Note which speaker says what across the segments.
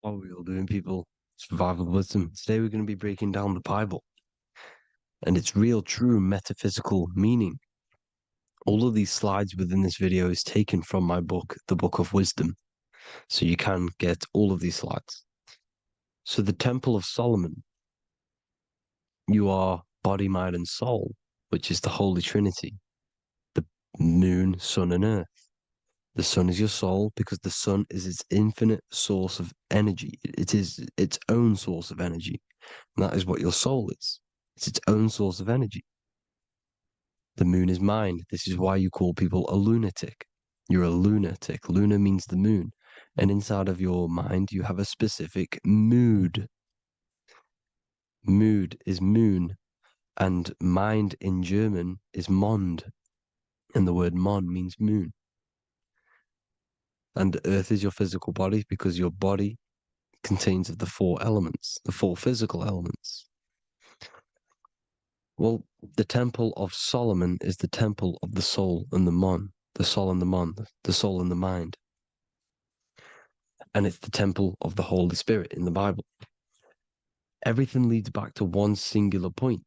Speaker 1: How are we all doing, people? Survival wisdom. Today we're going to be breaking down the Bible and its real, true metaphysical meaning. All of these slides within this video is taken from my book, The Book of Wisdom, so you can get all of these slides. So the Temple of Solomon, you are body, mind, and soul, which is the Holy Trinity, the moon, sun, and earth. The sun is your soul because the sun is its infinite source of energy. It is its own source of energy. And that is what your soul is. It's its own source of energy. The moon is mind. This is why you call people a lunatic. You're a lunatic. Luna means the moon. And inside of your mind, you have a specific mood. Mood is moon. And mind in German is Mond. And the word Mon means moon. And earth is your physical body because your body contains of the four elements, the four physical elements. Well, the Temple of Solomon is the temple of the soul and the mon, the soul and the mon, the soul and the mind. And it's the temple of the Holy Spirit in the Bible. Everything leads back to one singular point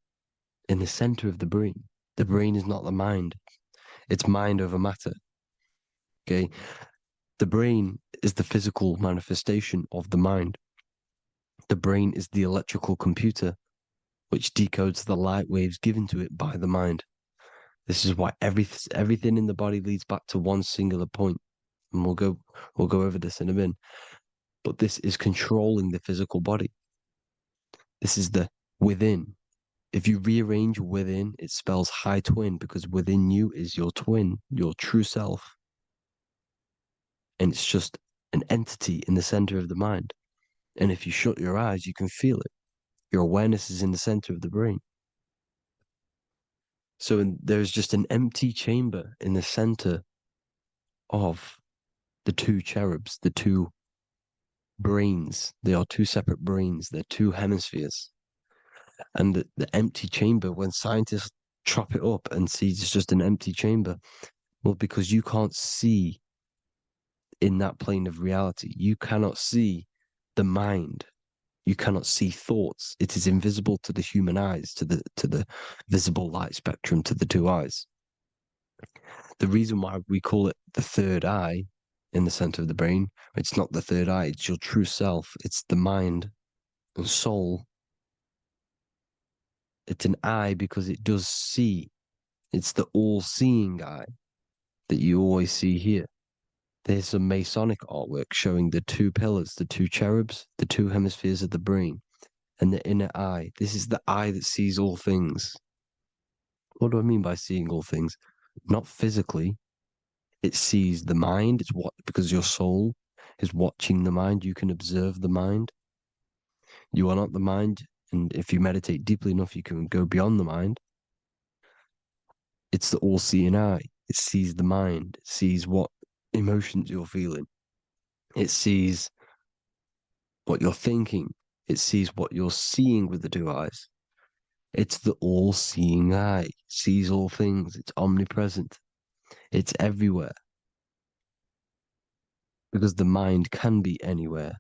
Speaker 1: in the center of the brain. The brain is not the mind. It's mind over matter. Okay? The brain is the physical manifestation of the mind. The brain is the electrical computer which decodes the light waves given to it by the mind. This is why everything in the body leads back to one singular point. And we'll go over this in a minute. But this is controlling the physical body. This is the within. If you rearrange within, it spells high twin because within you is your twin, your true self. And it's just an entity in the center of the mind. And if you shut your eyes, you can feel it. Your awareness is in the center of the brain. So there's just an empty chamber in the center of the two cherubs, the two brains. They are two separate brains. They're two hemispheres. And the empty chamber, when scientists chop it up and see it's just an empty chamber, well, because you can't see in that plane of reality, you cannot see the mind. You cannot see thoughts. It is invisible to the human eyes, to the visible light spectrum, to the two eyes. The reason why we call it the third eye in the center of the brain, it's not the third eye, it's your true self. It's the mind and soul. It's an eye because it does see. It's the all-seeing eye that you always see here. There's some Masonic artwork showing the two pillars, the two cherubs, the two hemispheres of the brain, and the inner eye. This is the eye that sees all things. What do I mean by seeing all things? Not physically. It sees the mind. It's what, because your soul is watching the mind. You can observe the mind. You are not the mind. And if you meditate deeply enough, you can go beyond the mind. It's the all-seeing eye. It sees the mind. It sees what emotions you're feeling. It sees what you're thinking. It sees what you're seeing with the two eyes. It's the all-seeing eye. It sees all things. It's omnipresent. It's everywhere. Because the mind can be anywhere.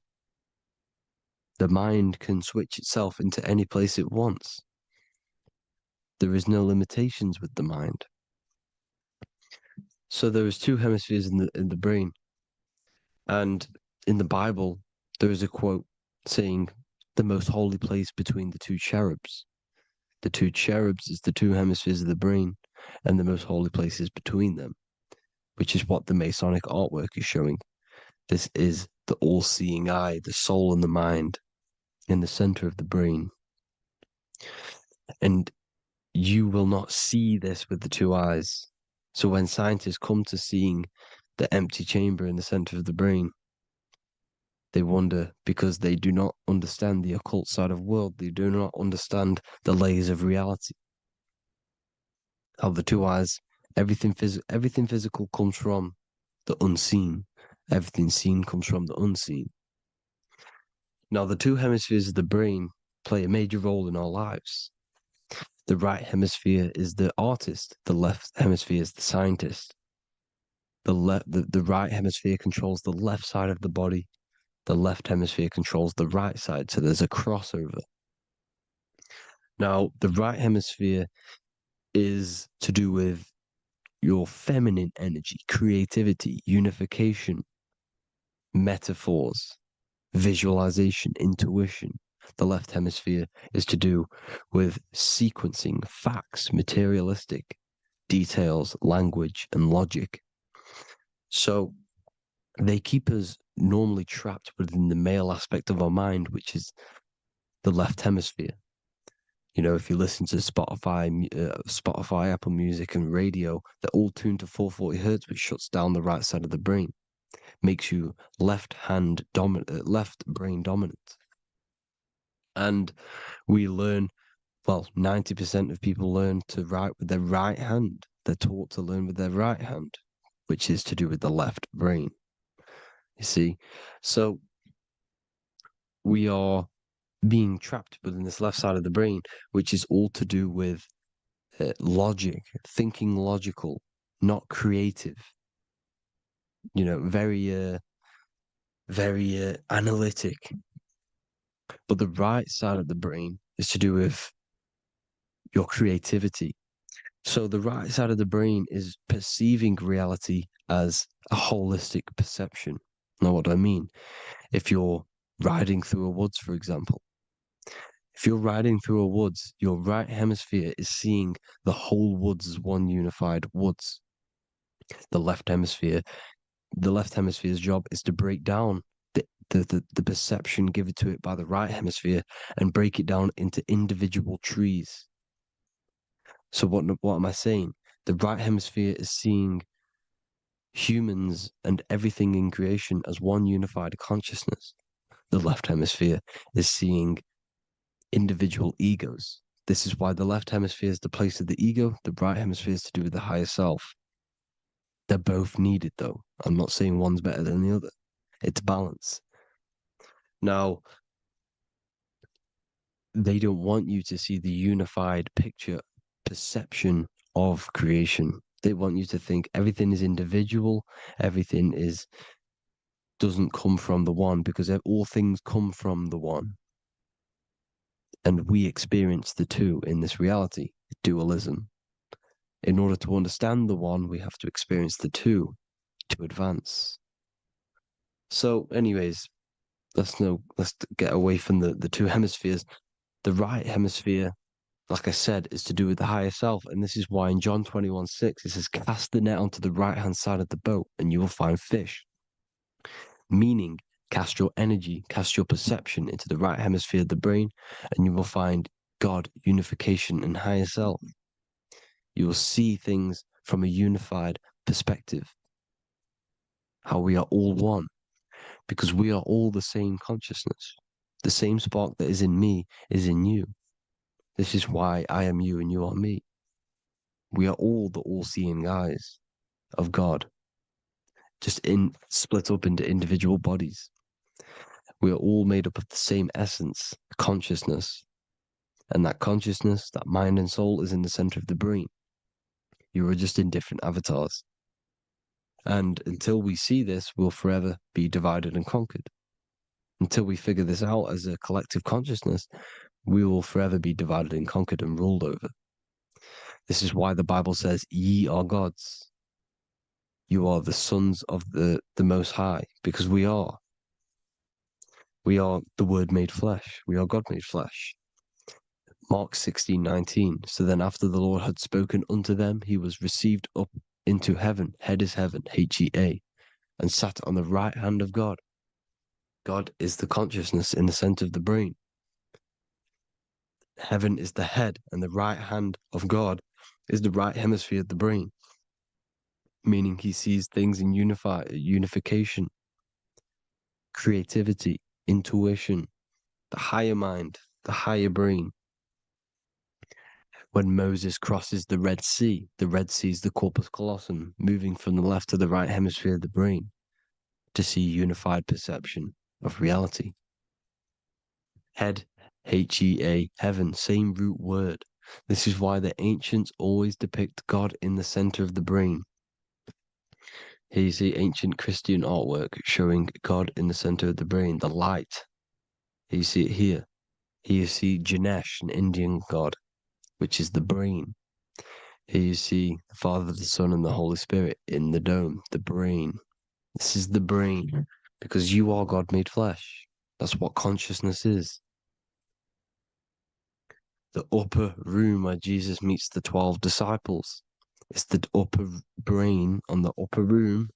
Speaker 1: The mind can switch itself into any place it wants. There is no limitations with the mind. So there is two hemispheres in the brain. And in the Bible, there is a quote saying the most holy place between the two cherubs. The two cherubs is the two hemispheres of the brain, and the most holy place is between them, which is what the Masonic artwork is showing. This is the all-seeing eye, the soul and the mind in the center of the brain. And you will not see this with the two eyes. So when scientists come to seeing the empty chamber in the center of the brain, they wonder because they do not understand the occult side of the world. They do not understand the layers of reality. How the two eyes, everything physical comes from the unseen. Everything seen comes from the unseen. Now, the two hemispheres of the brain play a major role in our lives. The right hemisphere is the artist. The left hemisphere is the scientist. The right hemisphere controls the left side of the body. The left hemisphere controls the right side, so there's a crossover. Now, the right hemisphere is to do with your feminine energy, creativity, unification, metaphors, visualization, intuition. The left hemisphere is to do with sequencing, facts, materialistic details, language, and logic. So they keep us normally trapped within the male aspect of our mind, which is the left hemisphere. You know, if you listen to Spotify, Apple Music, and radio, they're all tuned to 440 hertz, which shuts down the right side of the brain, makes you left brain dominant. And we learn, well, 90% of people learn to write with their right hand. They're taught to learn with their right hand, which is to do with the left brain. You see, so we are being trapped within this left side of the brain, which is all to do with logic, thinking logical, not creative. You know, very analytic. But the right side of the brain is to do with your creativity. So the right side of the brain is perceiving reality as a holistic perception. Now, what do I mean? If you're riding through a woods, for example, if you're riding through a woods, your right hemisphere is seeing the whole woods as one unified woods. The left hemisphere's job is to break down the perception given to it by the right hemisphere and break it down into individual trees. So what am I saying? The right hemisphere is seeing humans and everything in creation as one unified consciousness. The left hemisphere is seeing individual egos. This is why the left hemisphere is the place of the ego, the right hemisphere is to do with the higher self. They're both needed, though. I'm not saying one's better than the other. It's balance. Now, they don't want you to see the unified picture, perception of creation. They want you to think everything is individual, everything doesn't come from the one, because all things come from the one. And we experience the two in this reality, dualism. In order to understand the one, we have to experience the two to advance. So, anyways, let's get away from the two hemispheres. The right hemisphere, like I said, is to do with the higher self. And this is why in John 21:6, it says, cast the net onto the right-hand side of the boat and you will find fish. Meaning, cast your energy, cast your perception into the right hemisphere of the brain, and you will find God, unification, and higher self. You will see things from a unified perspective. How we are all one, because we are all the same consciousness. The same spark that is in me is in you. This is why I am you and you are me. We are all the all-seeing eyes of God, just split up into individual bodies. We are all made up of the same essence, consciousness. And that consciousness, that mind and soul, is in the center of the brain. You are just in different avatars. And until we see this, we'll forever be divided and conquered. Until we figure this out as a collective consciousness, we will forever be divided and conquered and ruled over. This is why the Bible says, ye are gods. You are the sons of the Most High, because we are. We are the Word made flesh. We are God made flesh. Mark 16:19. So then after the Lord had spoken unto them, he was received up into heaven, head is heaven, H-E-A, and sat on the right hand of God. God is the consciousness in the center of the brain. Heaven is the head, and the right hand of God is the right hemisphere of the brain, meaning he sees things in unification, creativity, intuition, the higher mind, the higher brain. When Moses crosses the Red Sea is the corpus callosum, moving from the left to the right hemisphere of the brain to see unified perception of reality. Head, H-E-A, heaven, same root word. This is why the ancients always depict God in the center of the brain. Here you see ancient Christian artwork showing God in the center of the brain, the light. Here you see it here. Here you see Ganesh, an Indian god, which is the brain. Here you see the Father, the Son, and the Holy Spirit in the dome, the brain. This is the brain, because you are God made flesh. That's what consciousness is. The upper room where Jesus meets the 12 disciples. It's the upper brain on the upper room.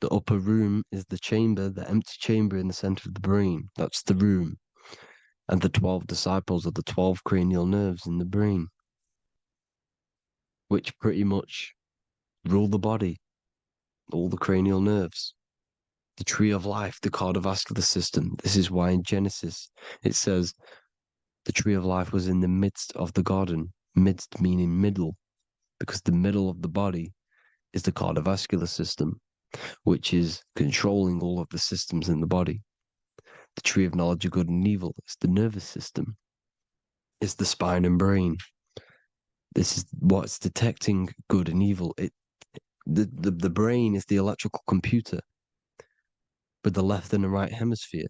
Speaker 1: The upper room is the chamber, the empty chamber in the center of the brain. That's the room. And the 12 disciples are the 12 cranial nerves in the brain, which pretty much rule the body, all the cranial nerves. The tree of life, the cardiovascular system. This is why in Genesis it says the tree of life was in the midst of the garden. Midst meaning middle, because the middle of the body is the cardiovascular system, which is controlling all of the systems in the body. The tree of knowledge of good and evil is the nervous system. It's the spine and brain. This is what's detecting good and evil. The brain is the electrical computer with the left and the right hemisphere,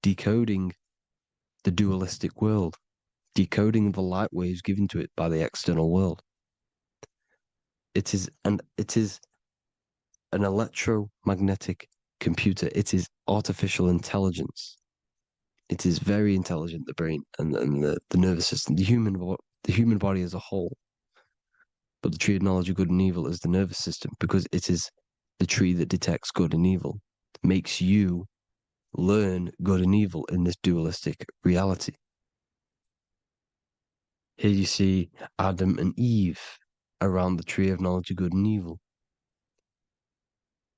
Speaker 1: decoding the dualistic world, decoding the light waves given to it by the external world. It is an electromagnetic computer. It is artificial intelligence. It is very intelligent, the brain and the nervous system, the human body as a whole. But the tree of knowledge of good and evil is the nervous system, because it is the tree that detects good and evil, makes you learn good and evil in this dualistic reality. Here you see Adam and Eve around the tree of knowledge of good and evil.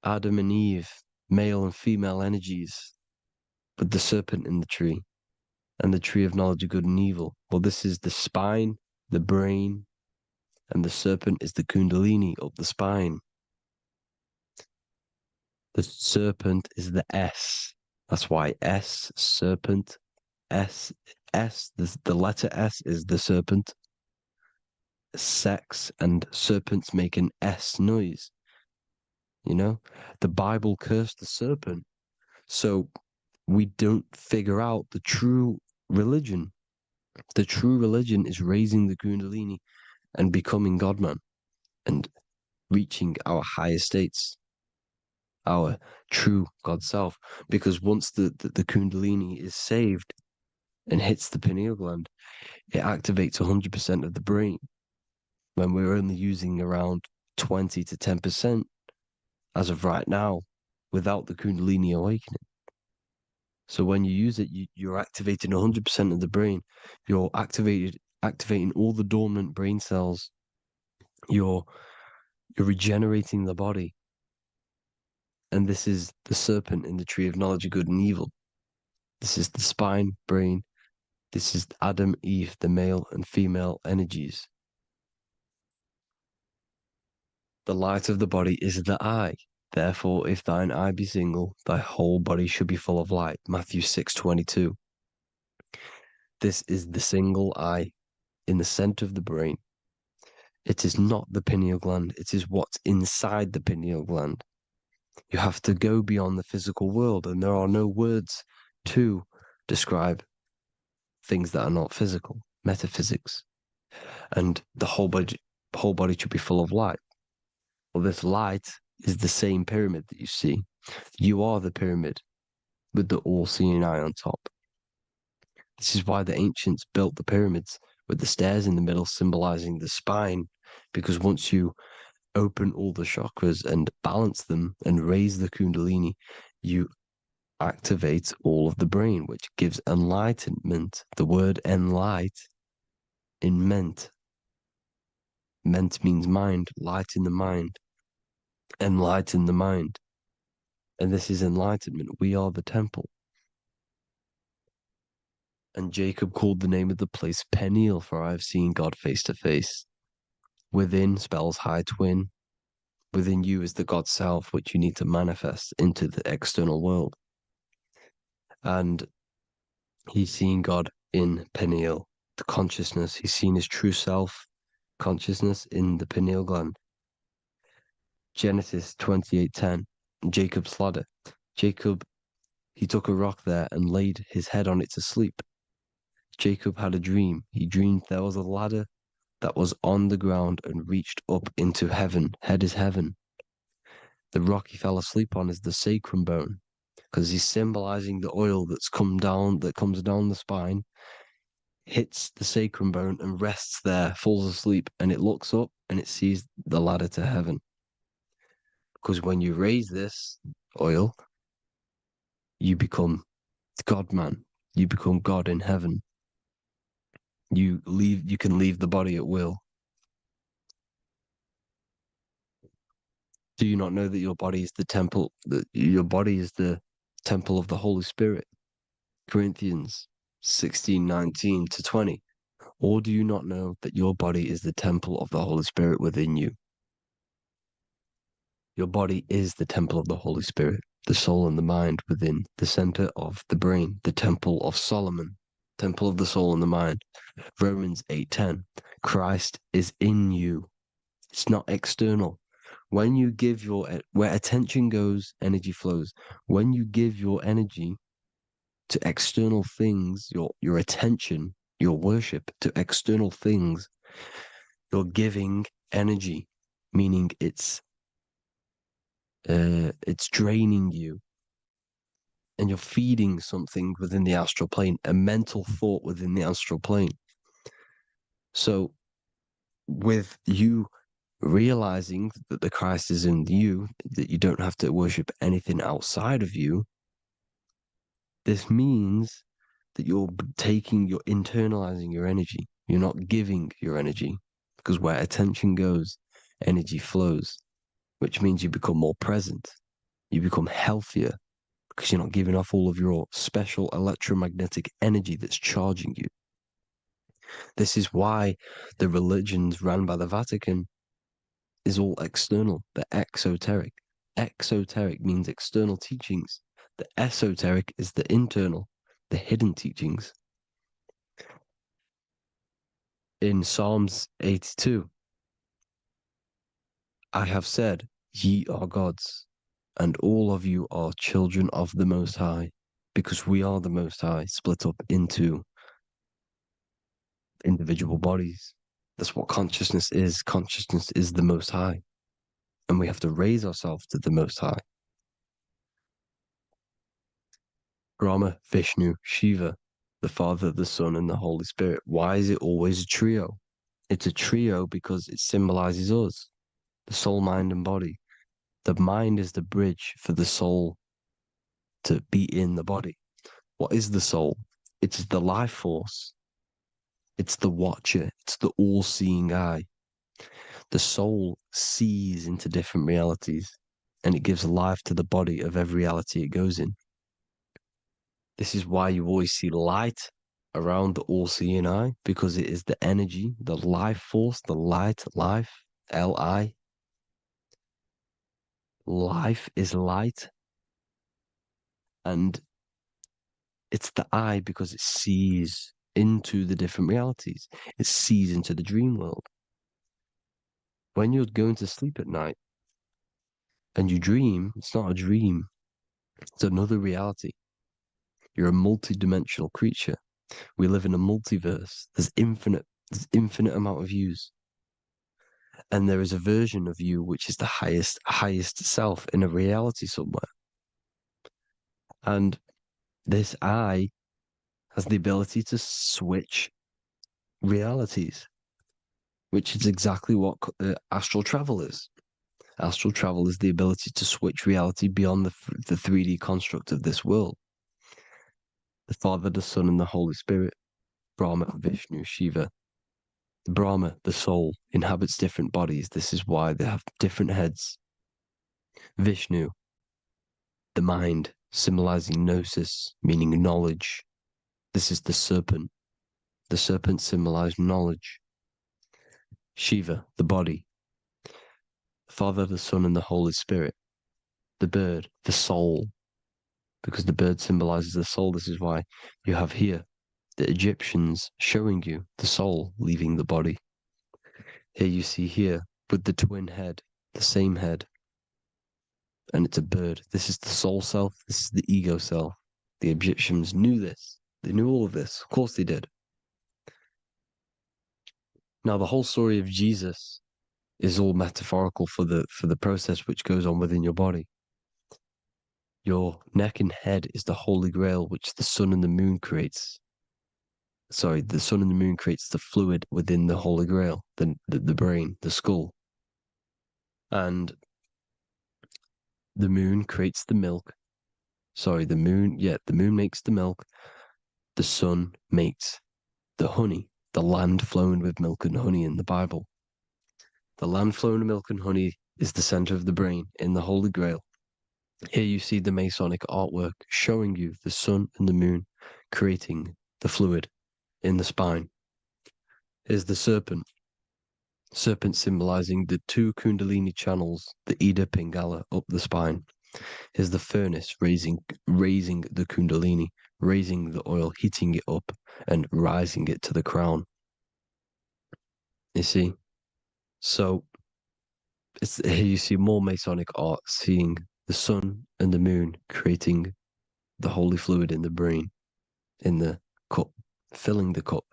Speaker 1: Adam and Eve, male and female energies, with the serpent in the tree, and the tree of knowledge of good and evil. Well, this is the spine, the brain, and the serpent is the Kundalini up the spine. The serpent is the S. That's why S, serpent, the letter S is the serpent. Sex and serpents make an S noise. You know, the Bible cursed the serpent. So we don't figure out the true religion. The true religion is raising the Kundalini and becoming God-man and reaching our higher states, our true God self. Because once the Kundalini is saved and hits the pineal gland, it activates 100% of the brain when we're only using around 20 to 10% as of right now without the Kundalini awakening. So when you use it, you're activating 100% of the brain. You're activating all the dormant brain cells. You're regenerating the body. And this is the serpent in the tree of knowledge of good and evil. This is the spine, brain. This is Adam, Eve, the male and female energies. The light of the body is the eye. Therefore, if thine eye be single, thy whole body should be full of light. Matthew 6:22. This is the single eye in the center of the brain. It is not the pineal gland. It is what's inside the pineal gland. You have to go beyond the physical world, and there are no words to describe things that are not physical, metaphysics. And the whole body should be full of light. Well, this light is the same pyramid that you see. You are the pyramid with the all-seeing eye on top. This is why the ancients built the pyramids with the stairs in the middle symbolizing the spine, because once you open all the chakras and balance them and raise the Kundalini, you activate all of the brain, which gives enlightenment. The word enlight in ment. Ment means mind, light in the mind. Enlighten the mind. And this is enlightenment. We are the temple. And Jacob called the name of the place Peniel, for I have seen God face to face. Within spells high twin. Within you is the God self, which you need to manifest into the external world. And he's seen God in Peniel, the consciousness. He's seen his true self consciousness in the pineal gland. Genesis 28:10, Jacob's ladder. Jacob, he took a rock there and laid his head on it to sleep. Jacob had a dream. He dreamed there was a ladder that was on the ground and reached up into heaven. Head is heaven. The rock he fell asleep on is the sacrum bone, because he's symbolizing the oil that comes down the spine, hits the sacrum bone and rests there, falls asleep, and it looks up and it sees the ladder to heaven. Because when you raise this oil, you become God man. You become God in heaven. You can leave the body at will. Do you not know that your body is the temple, that your body is the temple of the Holy Spirit? Corinthians 16:19-20. Or do you not know that your body is the temple of the Holy Spirit within you? Your body is the temple of the Holy Spirit, the soul and the mind within the center of the brain, the temple of Solomon, temple of the soul and the mind. Romans 8:10. Christ is in you. It's not external. When you give where attention goes, energy flows. When you give your energy to external things, your attention, your worship to external things, you're giving energy, meaning it's draining you, and you're feeding something within the astral plane, a mental thought within the astral plane. So with you realizing that the Christ is in you, that you don't have to worship anything outside of you, this means that you're internalizing your energy. You're not giving your energy, because where attention goes, energy flows, which means you become more present. You become healthier because you're not giving off all of your special electromagnetic energy that's charging you. This is why the religions run by the Vatican is all external. They're exoteric. Exoteric means external teachings. The esoteric is the internal, the hidden teachings. In Psalms 82, I have said, ye are gods, and all of you are children of the Most High, because we are the Most High, split up into individual bodies. That's what consciousness is. Consciousness is the Most High, and we have to raise ourselves to the Most High. Brahma, Vishnu, Shiva, the Father, the Son, and the Holy Spirit. Why is it always a trio? It's a trio because it symbolizes us, the soul, mind, and body. The mind is the bridge for the soul to be in the body. What is the soul? It's the life force. It's the watcher. It's the all-seeing eye. The soul sees into different realities, and it gives life to the body of every reality it goes in. This is why you always see light around the all-seeing eye, because it is the energy, the life force, the light, life, L-I. Life is light, and it's the eye because it sees into the different realities. It sees into the dream world. When you're going to sleep at night and you dream, it's not a dream. It's another reality. You're a multidimensional creature. We live in a multiverse. There's infinite amount of yous. And there is a version of you which is the highest self in a reality somewhere. And this eye has the ability to switch realities, which is exactly what astral travel is. Astral travel is the ability to switch reality beyond the 3D construct of this world. The Father, the Son, and the Holy Spirit, Brahma, Vishnu, Shiva. Brahma, the soul, inhabits different bodies. This is why they have different heads. Vishnu, the mind, symbolizing gnosis, meaning knowledge. This is the serpent. The serpent symbolized knowledge. Shiva, the body. Father, the Son, and the Holy Spirit. The bird, the soul, because the bird symbolizes the soul. This is why you have here the Egyptians showing you the soul leaving the body. Here you see here with the twin head, the same head, and it's a bird. This is the soul self. This is the ego self. The Egyptians knew this. They knew all of this. Of course they did. Now, the whole story of Jesus is all metaphorical for the process which goes on within your body. Your neck and head is the holy grail which the sun and the moon creates. Sorry, the sun and the moon creates the fluid within the holy grail, the brain, the skull. And the moon creates the milk. Sorry, the moon makes the milk. The sun makes the honey, the land flowing with milk and honey in the Bible. The land flowing with milk and honey is the center of the brain in the Holy Grail. Here you see the Masonic artwork showing you the sun and the moon creating the fluid in the spine. Here's the serpent. Serpent symbolizing the two Kundalini channels, the Ida Pingala up the spine. Here's the furnace raising the Kundalini, raising the oil, heating it up, and rising it to the crown. You see? So here you see more Masonic art, seeing the sun and the moon creating the holy fluid in the brain, in the cup, filling the cup.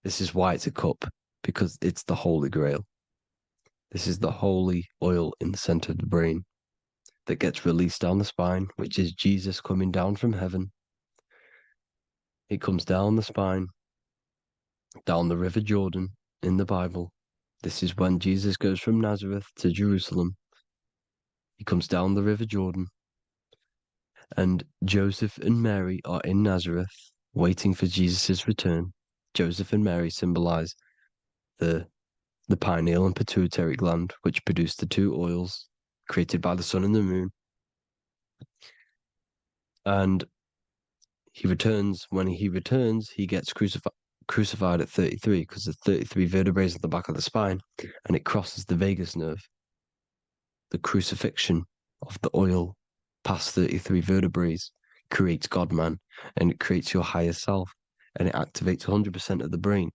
Speaker 1: This is why it's a cup, because it's the Holy Grail. This is the holy oil in the center of the brain that gets released down the spine, which is Jesus coming down from heaven. It comes down the spine, down the River Jordan in the Bible. This is when Jesus goes from Nazareth to Jerusalem. He comes down the River Jordan, and Joseph and Mary are in Nazareth waiting for Jesus' return. Joseph and Mary symbolize the pineal and pituitary gland, which produce the two oils created by the sun and the moon. And he returns. When he returns, he gets crucified at 33, because there's 33 vertebrae at the back of the spine, and it crosses the vagus nerve. The crucifixion of the oil past 33 vertebrae creates God-man, and it creates your higher self, and it activates 100% of the brain.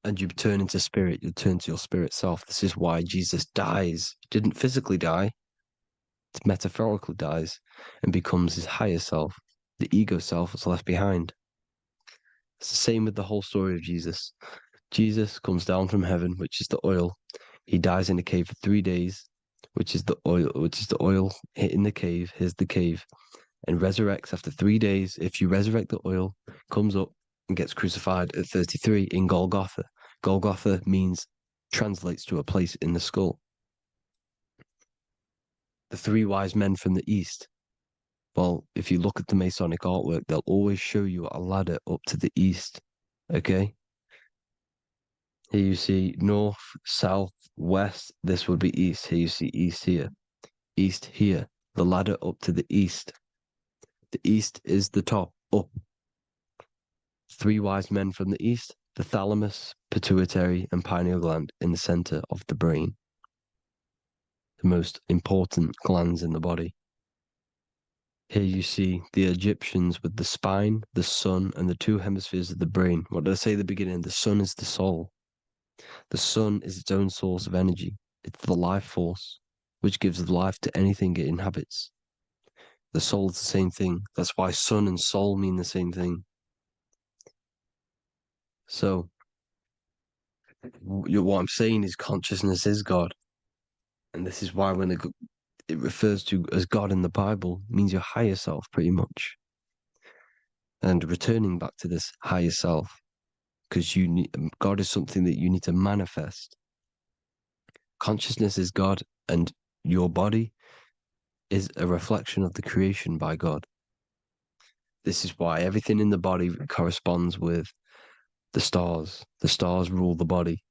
Speaker 1: And you turn into spirit, you turn to your spirit self. This is why Jesus dies. He didn't physically die, it metaphorically dies, and becomes his higher self. The ego self is left behind. It's the same with the whole story of Jesus. Jesus comes down from heaven, which is the oil. He dies in a cave for 3 days, which is the oil in the cave. Here's the cave, and resurrects after 3 days. If you resurrect the oil, comes up and gets crucified at 33 in Golgotha. Golgotha translates to a place in the skull. The three wise men from the east. Well, if you look at the Masonic artwork, they'll always show you a ladder up to the east. Okay? Here you see north, south, west. This would be east. Here you see east here. East here. The ladder up to the east. The east is the top, up. Three wise men from the east. The thalamus, pituitary, and pineal gland in the center of the brain. The most important glands in the body. Here you see the Egyptians with the spine, the sun, and the two hemispheres of the brain. What did I say at the beginning? The sun is the soul. The sun is its own source of energy. It's the life force, which gives life to anything it inhabits. The soul is the same thing. That's why sun and soul mean the same thing. So, what I'm saying is consciousness is God. And this is why when it refers to as God in the Bible, means your higher self, pretty much. And returning back to this higher self, because God is something that you need to manifest. Consciousness is God, and your body is a reflection of the creation by God. This is why everything in the body corresponds with the stars. The stars rule the body.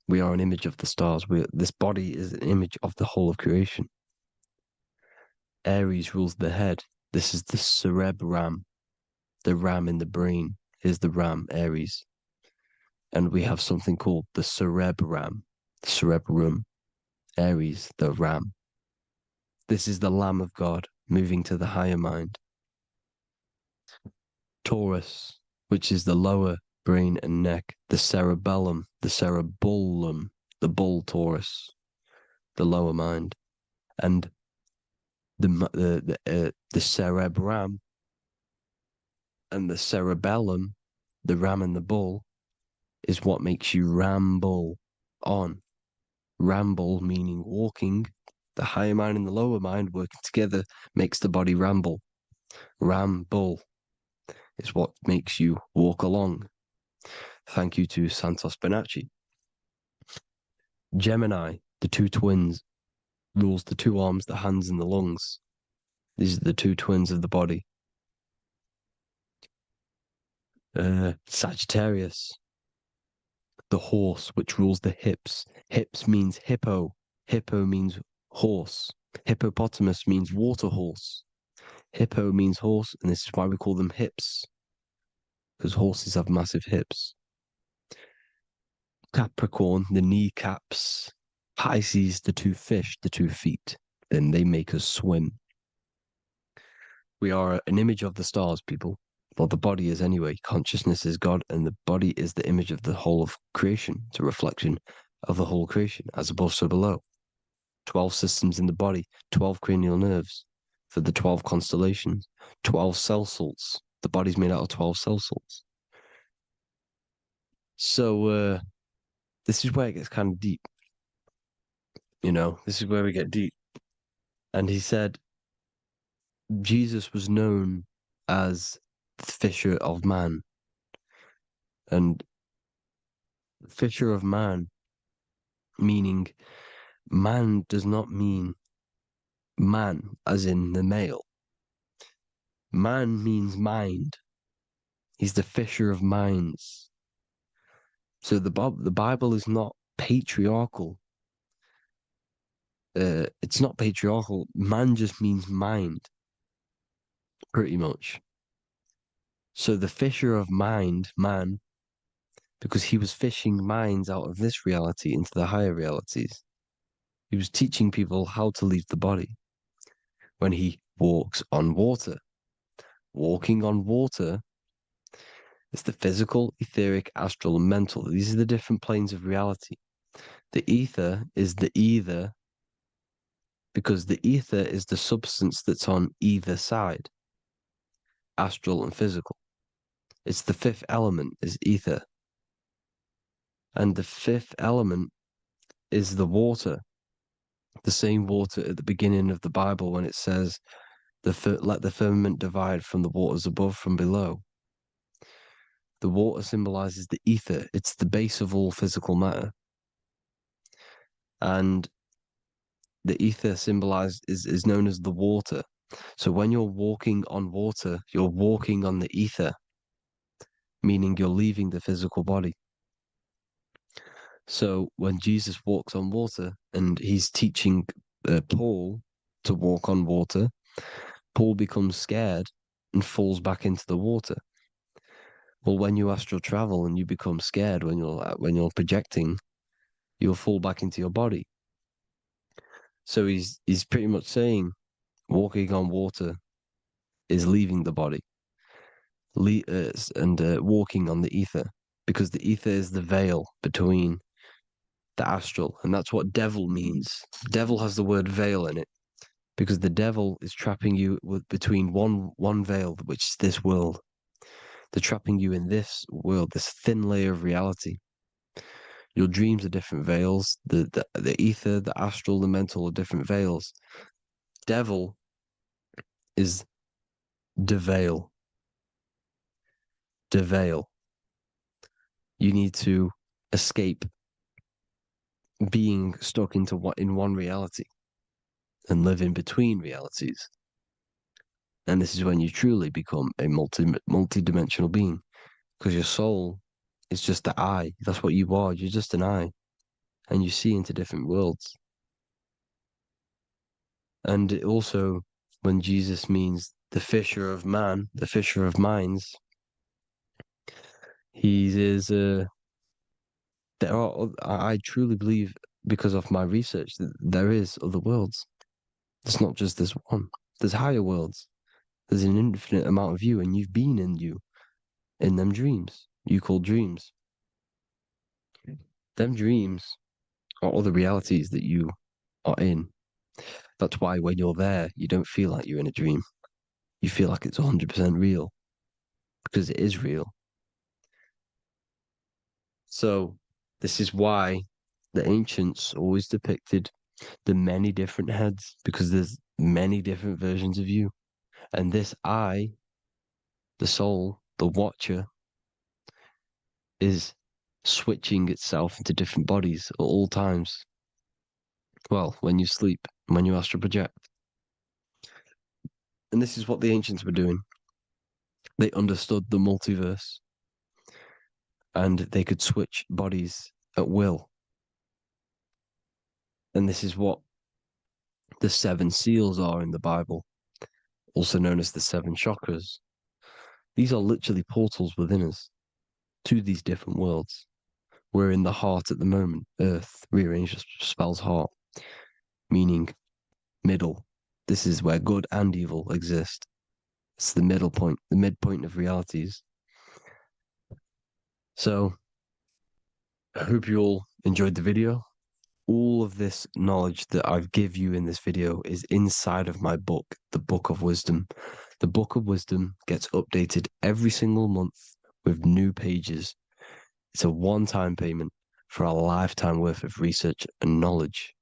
Speaker 1: We are an image of the stars. This body is an image of the whole of creation. Aries rules the head. This is the cerebrum, the ram in the brain. Here's the ram, Aries. And we have something called the cerebrum, Aries, the ram. This is the Lamb of God moving to the higher mind. Taurus, which is the lower brain and neck, the cerebellum, the bull Taurus, the lower mind. And the cerebrum and the cerebellum, the ram and the bull, is what makes you ramble on. Ramble meaning walking. The higher mind and the lower mind working together makes the body ramble. Ramble is what makes you walk along. Thank you to Santos Bonacci. Gemini, the two twins, rules the two arms, the hands, and the lungs. These are the two twins of the body. Sagittarius, the horse, which rules the hips. Hips means hippo. Hippo means horse. Hippopotamus means water horse. Hippo means horse, and this is why we call them hips, because horses have massive hips. Capricorn, the kneecaps. Pisces, the two fish, the 2 feet. Then they make us swim. We are an image of the stars, people. Well, the body is anyway. Consciousness is God, and the body is the image of the whole of creation. It's a reflection of the whole creation, as above, so below. 12 systems in the body, 12 cranial nerves for the 12 constellations, 12 cell salts. The body's made out of 12 cell salts. So, this is where it gets kind of deep. You know, this is where we get deep. And he said Jesus was known as the fisher of man. And fisher of man, meaning man does not mean man as in the male. Man means mind. He's the fisher of minds. So the Bible is not patriarchal. It's not patriarchal. Man just means mind, pretty much. So the fisher of mind, man, because he was fishing minds out of this reality into the higher realities. He was teaching people how to leave the body when he walks on water. Walking on water is the physical, etheric, astral, and mental. These are the different planes of reality. The ether is the either, because the ether is the substance that's on either side, astral and physical. It's the fifth element, is ether. And the fifth element is the water. The same water at the beginning of the Bible when it says, let the firmament divide from the waters above from below. The water symbolizes the ether. It's the base of all physical matter. And the ether symbolized is known as the water. So when you're walking on water, you're walking on the ether, meaning you're leaving the physical body. So when Jesus walks on water and he's teaching Paul to walk on water, Paul becomes scared and falls back into the water. Well, when you astral travel and you become scared when you're projecting, you'll fall back into your body. So he's pretty much saying walking on water is leaving the body, and walking on the ether, because the ether is the veil between the astral, and that's what devil means. Devil has the word veil in it, because the devil is trapping you between one veil, which is this world. They're trapping you in this world, this thin layer of reality. Your dreams are different veils. The ether, the astral, the mental are different veils. Devil is deveil. Deveil. You need to escape being stuck in one reality and live in between realities. And this is when you truly become a multi-dimensional being, because your soul is just the eye. That's what you are. You're just an eye, and you see into different worlds. And it also, when Jesus means the fisher of man, the fisher of minds, he is I truly believe, because of my research, that there is other worlds. It's not just this one. There's higher worlds. There's an infinite amount of you, and you've been in them dreams you call dreams. Them dreams are other realities that you are in. That's why when you're there, you don't feel like you're in a dream. You feel like it's 100% real, because it is real. So this is why the ancients always depicted the many different heads, because there's many different versions of you. And this I, the soul, the watcher, is switching itself into different bodies at all times. Well, when you sleep, when you astral project. And this is what the ancients were doing. They understood the multiverse and they could switch bodies at will. And this is what the 7 seals are in the Bible, also known as the 7 chakras. These are literally portals within us to these different worlds. We're in the heart at the moment. Earth rearranged spells heart, meaning middle. This is where good and evil exist. It's the middle point, the midpoint of realities. So I hope you all enjoyed the video. All of this knowledge that I've give you in this video is inside of my book, the Book of Wisdom. The Book of Wisdom gets updated every single month with new pages. It's a one-time payment for a lifetime worth of research and knowledge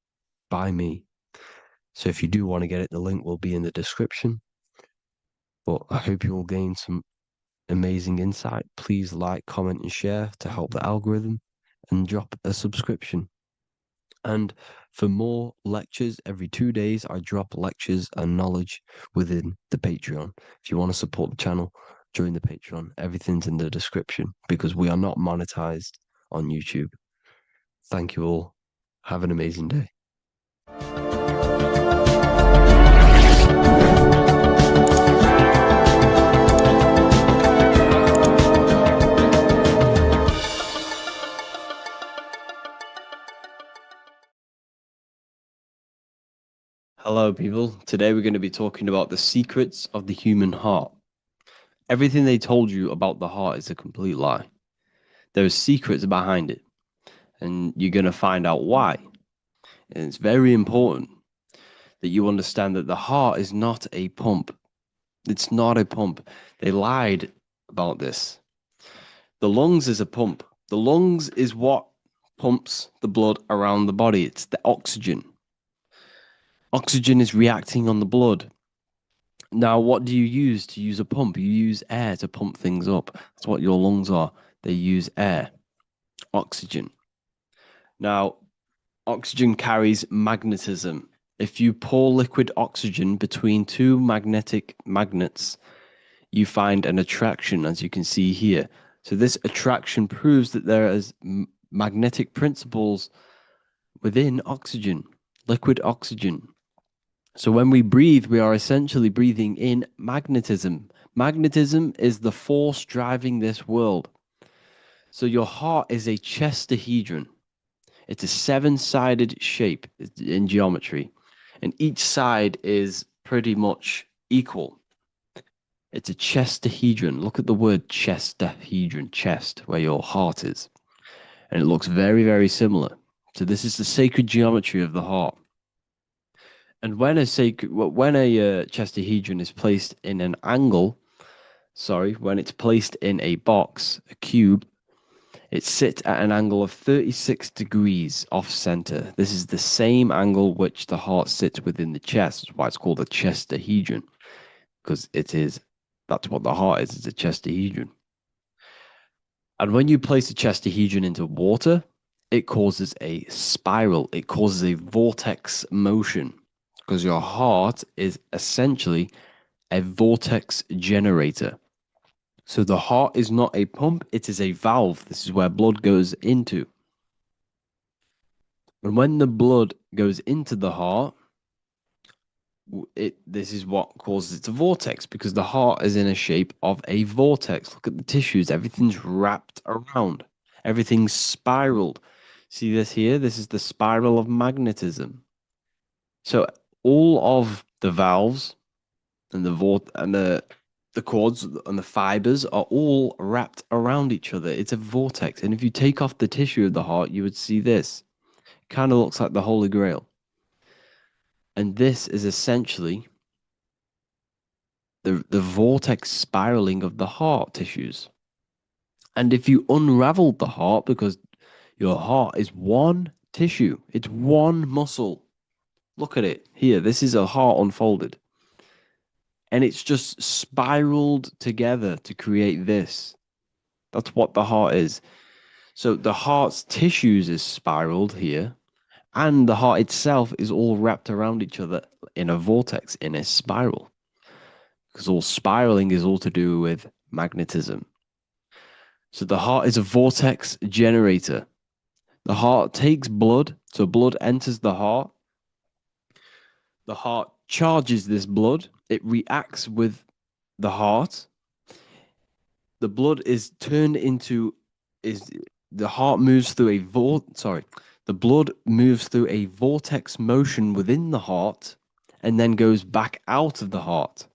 Speaker 1: by me. So if you do want to get it, the link will be in the description. But I hope you will gain some amazing insight. Please like, comment, and share to help the algorithm, and drop a subscription. And for more lectures, every 2 days, I drop lectures and knowledge within the Patreon. If you want to support the channel, join the Patreon. Everything's in the description because we are not monetized on YouTube. Thank you all. Have an amazing day. Hello, people. Today we're going to be talking about the secrets of the human heart. Everything they told you about the heart is a complete lie. There are secrets behind it, and you're going to find out why. And it's very important that you understand that the heart is not a pump. It's not a pump. They lied about this. The lungs is a pump. The lungs is what pumps the blood around the body. It's the oxygen. Oxygen is reacting on the blood. Now, what do you use a pump? You use air to pump things up. That's what your lungs are. They use air, oxygen. Now, oxygen carries magnetism. If you pour liquid oxygen between two magnetic magnets, you find an attraction, as you can see here. So this attraction proves that there is magnetic principles within oxygen, liquid oxygen. So when we breathe, we are essentially breathing in magnetism. Magnetism is the force driving this world. So your heart is a chestahedron. It's a 7-sided shape in geometry, and each side is pretty much equal. It's a chestahedron. Look at the word chestahedron, chest, where your heart is. And it looks very, very similar. So this is the sacred geometry of the heart. And when a chestahedron is placed in an angle, when it's placed in a box, a cube, it sits at an angle of 36 degrees off center. This is the same angle which the heart sits within the chest. That's why it's called a chestahedron, because that's what the heart is. It's a chestahedron. And when you place a chestahedron into water, it causes a spiral. It causes a vortex motion, because your heart is essentially a vortex generator. So the heart is not a pump, it is a valve. This is where blood goes into. And when the blood goes into the heart, this is what causes it to vortex, because the heart is in a shape of a vortex. Look at the tissues, everything's wrapped around, everything's spiraled. See this here? This is the spiral of magnetism. So all of the valves and the cords and the fibers are all wrapped around each other. It's a vortex. And if you take off the tissue of the heart, you would see this. Kind of looks like the Holy Grail. And this is essentially the vortex spiraling of the heart tissues. And if you unraveled the heart, because your heart is one tissue, it's one muscle. Look at it here. This is a heart unfolded. And it's just spiraled together to create this. That's what the heart is. So the heart's tissues is spiraled here, and the heart itself is all wrapped around each other in a vortex, in a spiral. Because all spiraling is all to do with magnetism. So the heart is a vortex generator. The heart takes blood, so blood enters the heart. The heart charges this blood. It reacts with the heart. The blood is turned into the heart moves through the blood moves through a vortex motion within the heart and then goes back out of the heart.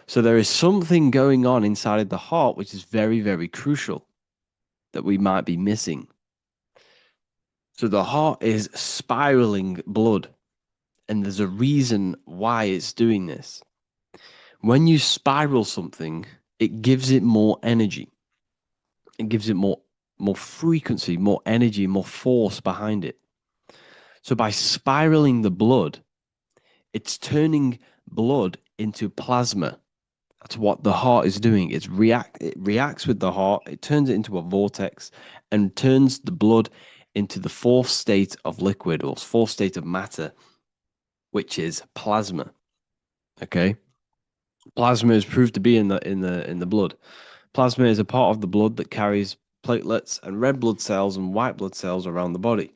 Speaker 1: So there is something going on inside the heart which is very, very crucial that we might be missing. So the heart is spiraling blood, and there's a reason why it's doing this. When you spiral something, it gives it more energy. It gives it more frequency, more energy, more force behind it. So by spiraling the blood, it's turning blood into plasma. That's what the heart is doing. It reacts with the heart, it turns it into a vortex and turns the blood into the fourth state of liquid, or fourth state of matter, which is plasma. Okay? Plasma is proved to be in the blood. Plasma is a part of the blood that carries platelets and red blood cells and white blood cells around the body.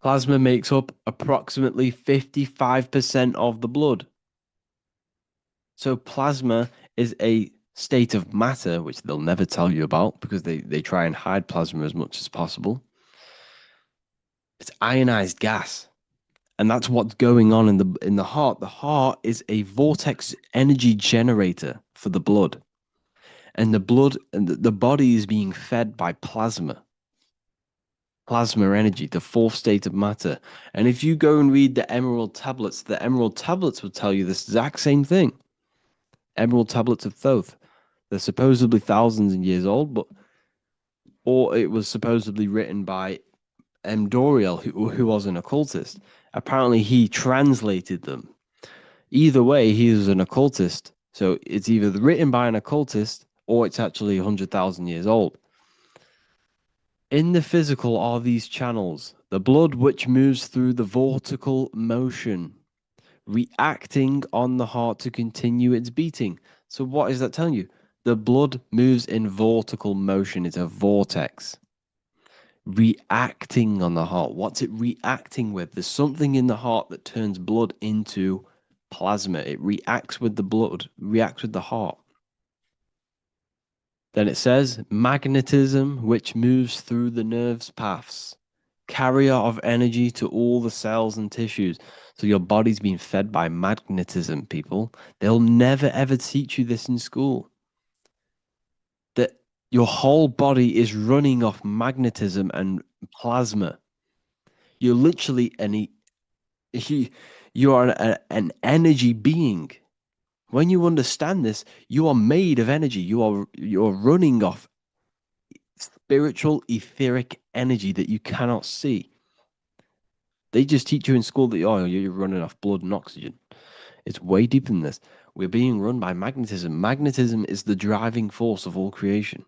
Speaker 1: Plasma makes up approximately 55% of the blood. So plasma is a state of matter, which they'll never tell you about because they try and hide plasma as much as possible. It's ionized gas. And that's what's going on in the heart. The heart is a vortex energy generator for the blood. And the blood and the body is being fed by plasma. Plasma energy, the fourth state of matter. And if you go and read the Emerald Tablets will tell you this exact same thing. Emerald Tablets of Thoth. They're supposedly thousands of years old, or it was supposedly written by M. Doriel, who was an occultist. Apparently, he translated them. Either way, he was an occultist. So it's either written by an occultist or it's actually 100,000 years old. In the physical are these channels, the blood which moves through the vortical motion, reacting on the heart to continue its beating. So what is that telling you? The blood moves in vortical motion. It's a vortex. Reacting on the heart. What's it reacting with? There's something in the heart that turns blood into plasma. It reacts with the blood, reacts with the heart. Then it says magnetism, which moves through the nerves paths, carrier of energy to all the cells and tissues. So your body's being fed by magnetism, people. They'll never ever teach you this in school. That your whole body is running off magnetism and plasma. You're literally you are an energy being. When you understand this, you are made of energy. You're running off spiritual, etheric energy that you cannot see. They just teach you in school that you're running off blood and oxygen. It's way deeper than this. We're being run by magnetism. Magnetism is the driving force of all creation.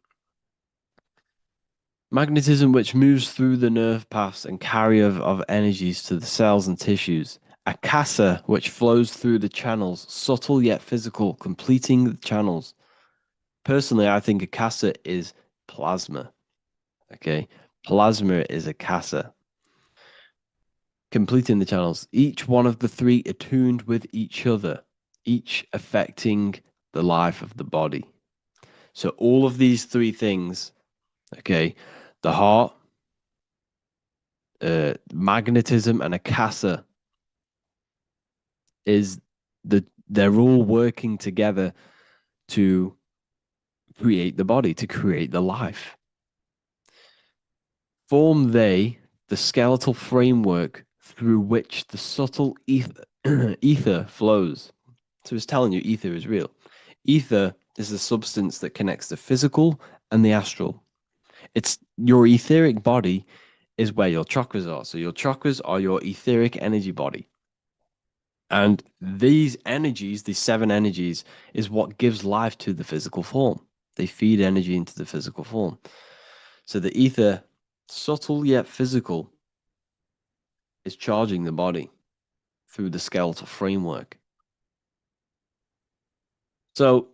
Speaker 1: Magnetism, which moves through the nerve paths and carrier of energies to the cells and tissues. Akasa, which flows through the channels, subtle yet physical, completing the channels. Personally, I think Akasa is plasma. Okay, plasma is Akasa. Completing the channels. Each one of the three attuned with each other, each affecting the life of the body. So all of these three things, okay, the heart, magnetism, and Akasa they're all working together to create the body, to create the life. Form they the skeletal framework through which the subtle ether flows. So it's telling you ether is real. Ether is the substance that connects the physical and the astral. It's your etheric body is where your chakras are. So your chakras are your etheric energy body. And these energies, these 7 energies, is what gives life to the physical form. They feed energy into the physical form. So the ether, subtle yet physical, is charging the body through the skeletal framework. So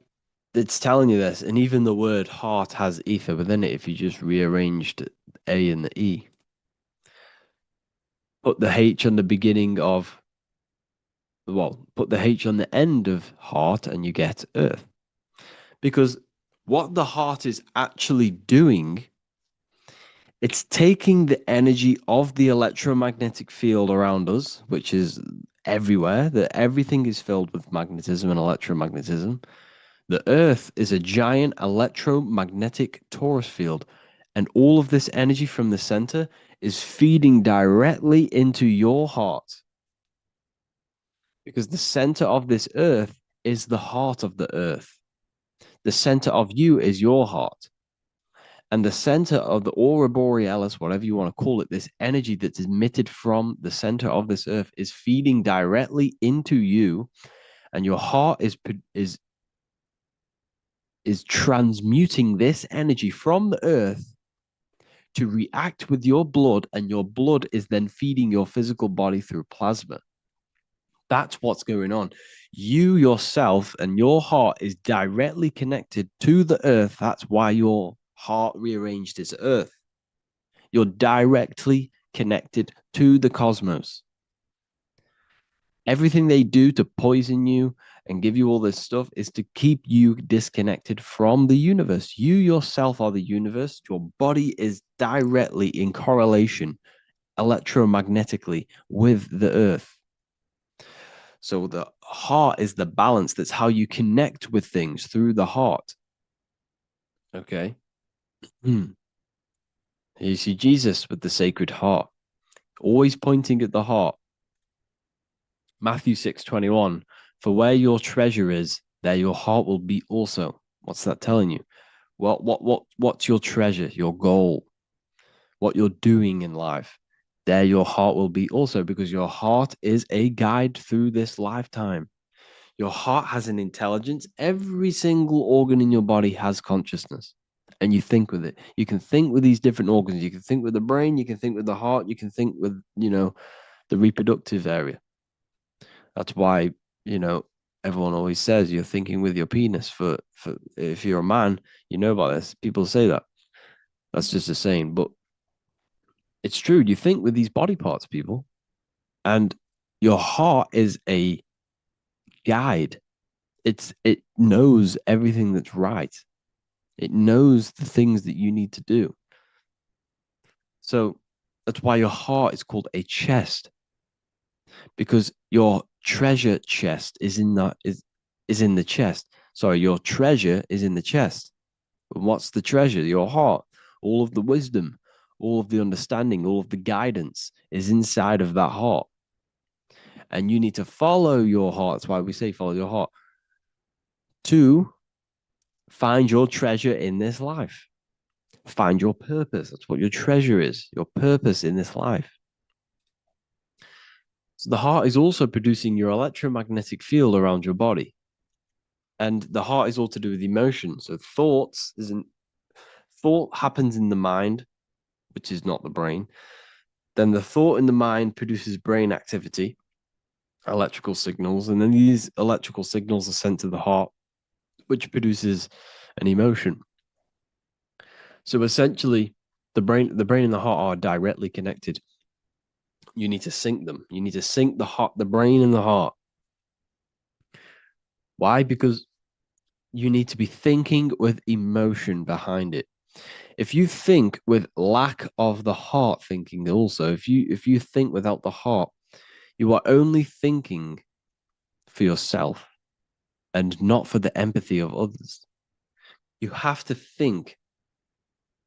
Speaker 1: it's telling you this, and even the word heart has ether within it if you just rearranged A and the E. Put the H on the beginning of, well, put the H on the end of heart and you get earth. Because what the heart is actually doing, it's taking the energy of the electromagnetic field around us, which is everywhere, that everything is filled with magnetism and electromagnetism. The Earth is a giant electromagnetic Taurus field, and all of this energy from the center is feeding directly into your heart. Because the center of this Earth is the heart of the Earth. The center of you is your heart. And the center of the aura borealis, whatever you want to call it, this energy that's emitted from the center of this Earth is feeding directly into you, and your heart is transmuting this energy from the earth to react with your blood, and your blood is then feeding your physical body through plasma. That's what's going on. You yourself and your heart is directly connected to the earth. That's why your heart rearranged its earth. You're directly connected to the cosmos. Everything they do to poison you and give you all this stuff is to keep you disconnected from the universe. You yourself are the universe. Your body is directly in correlation electromagnetically with the earth. So the heart is the balance. That's how you connect with things, through the heart. Okay. You see Jesus with the sacred heart, always pointing at the heart. Matthew 6:21, for where your treasure is, there your heart will be also. What's that telling you? What's your treasure, your goal, what you're doing in life? There your heart will be also, because your heart is a guide through this lifetime. Your heart has an intelligence. Every single organ in your body has consciousness, and you think with it. You can think with these different organs. You can think with the brain, you can think with the heart, you can think with, the reproductive area. That's why, everyone always says you're thinking with your penis. For if you're a man, you know about this. People say that. That's just a saying, but it's true. You think with these body parts, people, and your heart is a guide. It knows everything that's right. It knows the things that you need to do. So that's why your heart is called a chest, because your treasure chest is in the chest. Sorry, your treasure is in the chest. And what's the treasure? Your heart. All of the wisdom, all of the understanding, all of the guidance is inside of that heart. And you need to follow your heart. That's why we say follow your heart, to find your treasure in this life. Find your purpose. That's what your treasure is, your purpose in this life. So the heart is also producing your electromagnetic field around your body. And the heart is all to do with emotion. So thought happens in the mind, which is not the brain. Then the thought in the mind produces brain activity, electrical signals, and then these electrical signals are sent to the heart, which produces an emotion. So essentially, the brain and the heart are directly connected. You need to sync them. You need to sync the brain and the heart. Why? Because you need to be thinking with emotion behind it. If you think with lack of the heart thinking, also, if you think without the heart, you are only thinking for yourself and not for the empathy of others. You have to think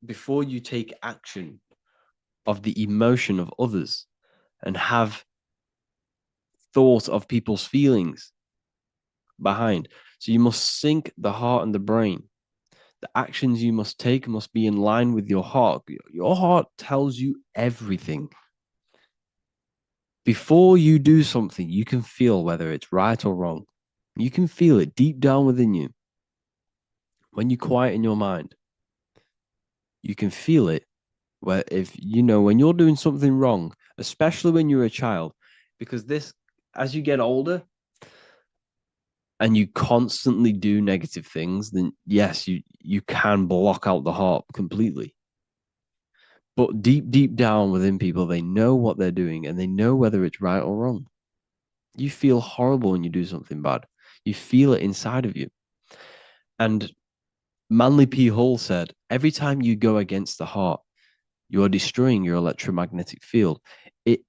Speaker 1: before you take action of the emotion of others. and have thought of people's feelings behind. So you must sync the heart and the brain. The actions you must take must be in line with your heart. Your heart tells you everything. Before you do something, you can feel whether it's right or wrong. You can feel it deep down within you. When you quiet in your mind, you can feel it. Where if you know when you're doing something wrong, especially when you're a child, because this, as you get older and you constantly do negative things, then yes, you can block out the heart completely. But deep down within people, they know what they're doing and they know whether it's right or wrong. You feel horrible when you do something bad. You feel it inside of you. And Manly P. Hall said, every time you go against the heart, you are destroying your electromagnetic field. It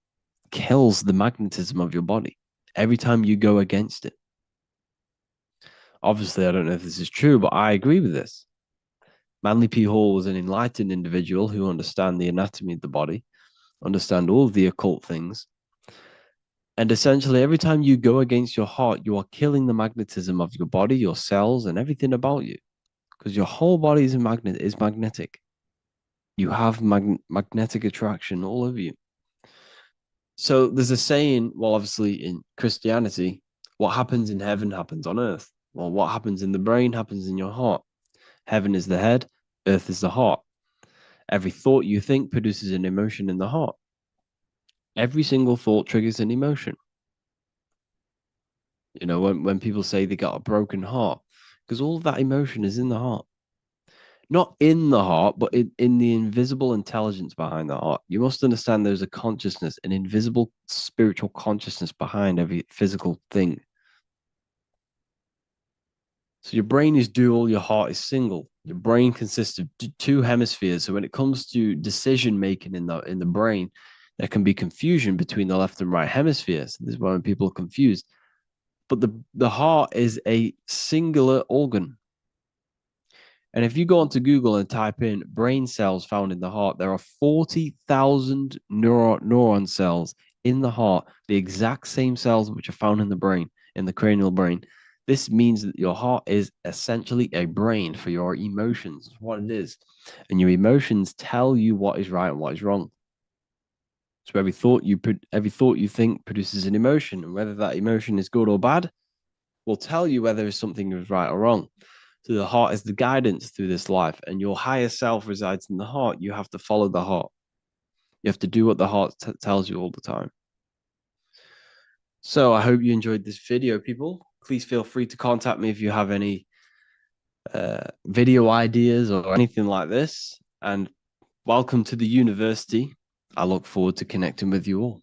Speaker 1: kills the magnetism of your body every time you go against it. Obviously, I don't know if this is true, but I agree with this. Manly P. Hall was an enlightened individual who understands the anatomy of the body, understand all of the occult things. And essentially, every time you go against your heart, you are killing the magnetism of your body, your cells, and everything about you. Because your whole body is magnetic. You have magnetic attraction all over you. So there's a saying, well, obviously in Christianity, what happens in heaven happens on earth. Well, what happens in the brain happens in your heart. Heaven is the head, earth is the heart. Every thought you think produces an emotion in the heart. Every single thought triggers an emotion. You know, when people say they got a broken heart, because all of that emotion is in the heart. Not in the heart, but in the invisible intelligence behind the heart. You must understand there's a consciousness, an invisible spiritual consciousness behind every physical thing. So your brain is dual, your heart is single. Your brain consists of two hemispheres. So when it comes to decision making in the brain, there can be confusion between the left and right hemispheres. This is why people are confused. But the heart is a singular organ. And if you go onto Google and type in brain cells found in the heart, there are 40,000 neuron cells in the heart, the exact same cells which are found in the brain, in the cranial brain. This means that your heart is essentially a brain for your emotions, what it is. And your emotions tell you what is right and what is wrong. So every thought you think produces an emotion, and whether that emotion is good or bad will tell you whether something is right or wrong. So the heart is the guidance through this life, and your higher self resides in the heart. You have to follow the heart. You have to do what the heart tells you all the time. So I hope you enjoyed this video, people. Please feel free to contact me if you have any video ideas or anything like this. And welcome to the university. I look forward to connecting with you all.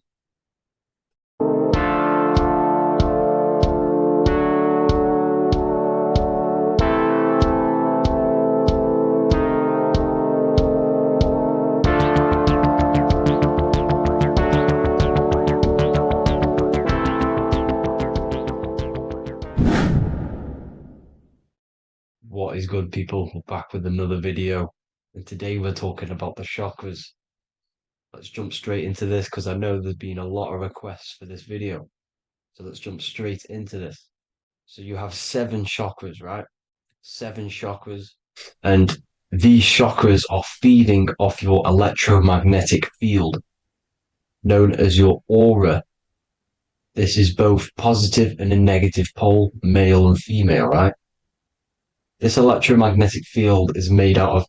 Speaker 1: What is good, people? We're back with another video, and today we're talking about the chakras. Let's jump straight into this because I know there's been a lot of requests for this video. So let's jump straight into this. So you have 7 chakras, right? 7 chakras, and these chakras are feeding off your electromagnetic field, known as your aura. This is both positive and a negative pole, male and female, right? This electromagnetic field is made out of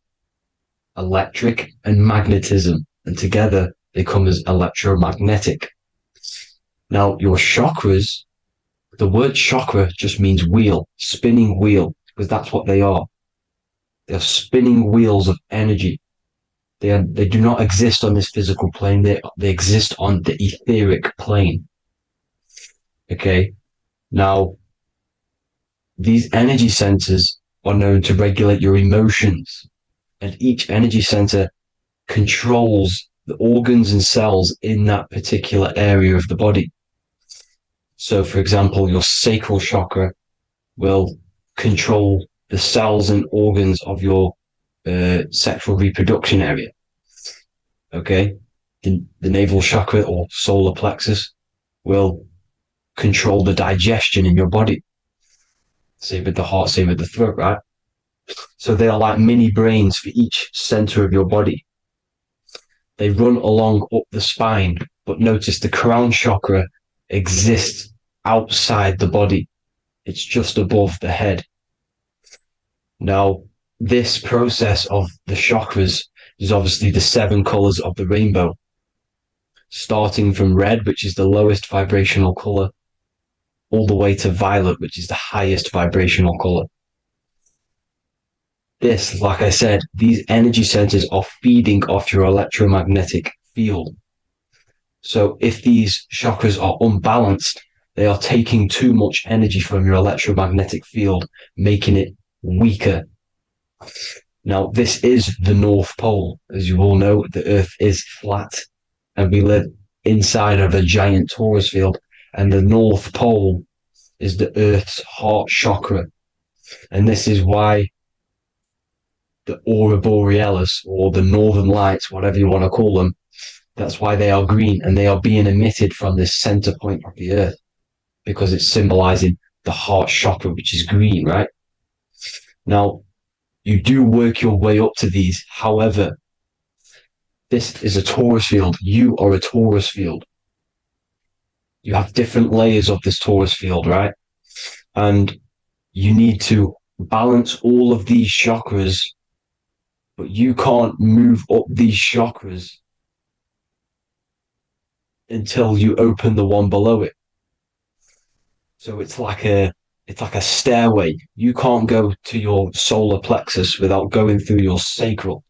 Speaker 1: electric and magnetism, and together they come as electromagnetic. Now, your chakras, the word chakra just means wheel, spinning wheel, because that's what they are. They are spinning wheels of energy. They do not exist on this physical plane. They exist on the etheric plane. Okay. Now, these energy centers are known to regulate your emotions, and each energy center controls the organs and cells in that particular area of the body. So, for example, your sacral chakra will control the cells and organs of your sexual reproduction area. Okay. the navel chakra or solar plexus will control the digestion in your body. Same with the heart, same with the throat, right? So they are like mini brains for each center of your body. They run along up the spine, but notice the crown chakra exists outside the body. It's just above the head. Now, this process of the chakras is obviously the 7 colors of the rainbow, starting from red, which is the lowest vibrational color, all the way to violet, which is the highest vibrational color. This, like I said, these energy centers are feeding off your electromagnetic field. So if these chakras are unbalanced, they are taking too much energy from your electromagnetic field, making it weaker. Now, this is the North Pole. As you all know, the Earth is flat, and we live inside of a giant Taurus field, and the North Pole is the Earth's heart chakra. And this is why the aurora borealis, or the northern lights, whatever you want to call them, that's why they are green, and they are being emitted from this center point of the Earth, because it's symbolizing the heart chakra, which is green, right? Now, you do work your way up to these. However, this is a Taurus field. You are a Taurus field. You have different layers of this Taurus field, right? And you need to balance all of these chakras, but you can't move up these chakras until you open the one below it. So it's like a stairway. You can't go to your solar plexus without going through your sacral.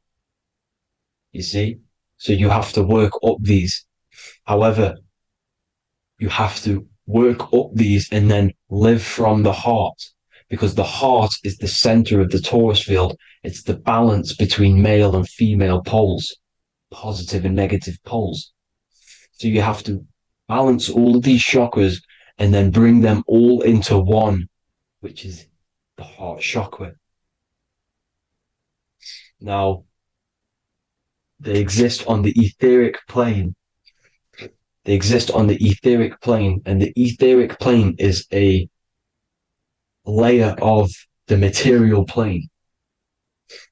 Speaker 1: You see? So you have to work up these. However, you have to work up these and then live from the heart, because the heart is the center of the Taurus field. It's the balance between male and female poles, positive and negative poles. So you have to balance all of these chakras and then bring them all into one, which is the heart chakra. Now, they exist on the etheric plane. They exist on the etheric plane, and the etheric plane is a layer of the material plane.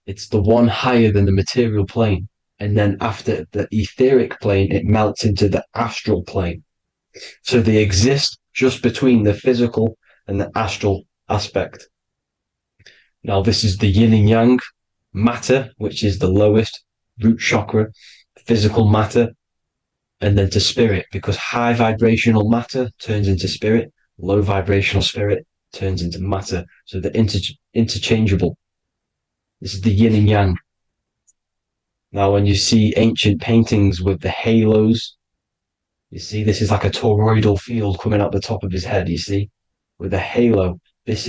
Speaker 1: It's the one higher than the material plane. And then after the etheric plane, it melts into the astral plane. So they exist just between the physical and the astral aspect. Now, this is the yin and yang matter, which is the lowest root chakra, physical matter, and then to spirit, because high vibrational matter turns into spirit, low vibrational spirit turns into matter. So they're interchangeable. This is the yin and yang. Now, when you see ancient paintings with the halos, you see this is like a toroidal field coming out the top of his head, you see, with a halo. This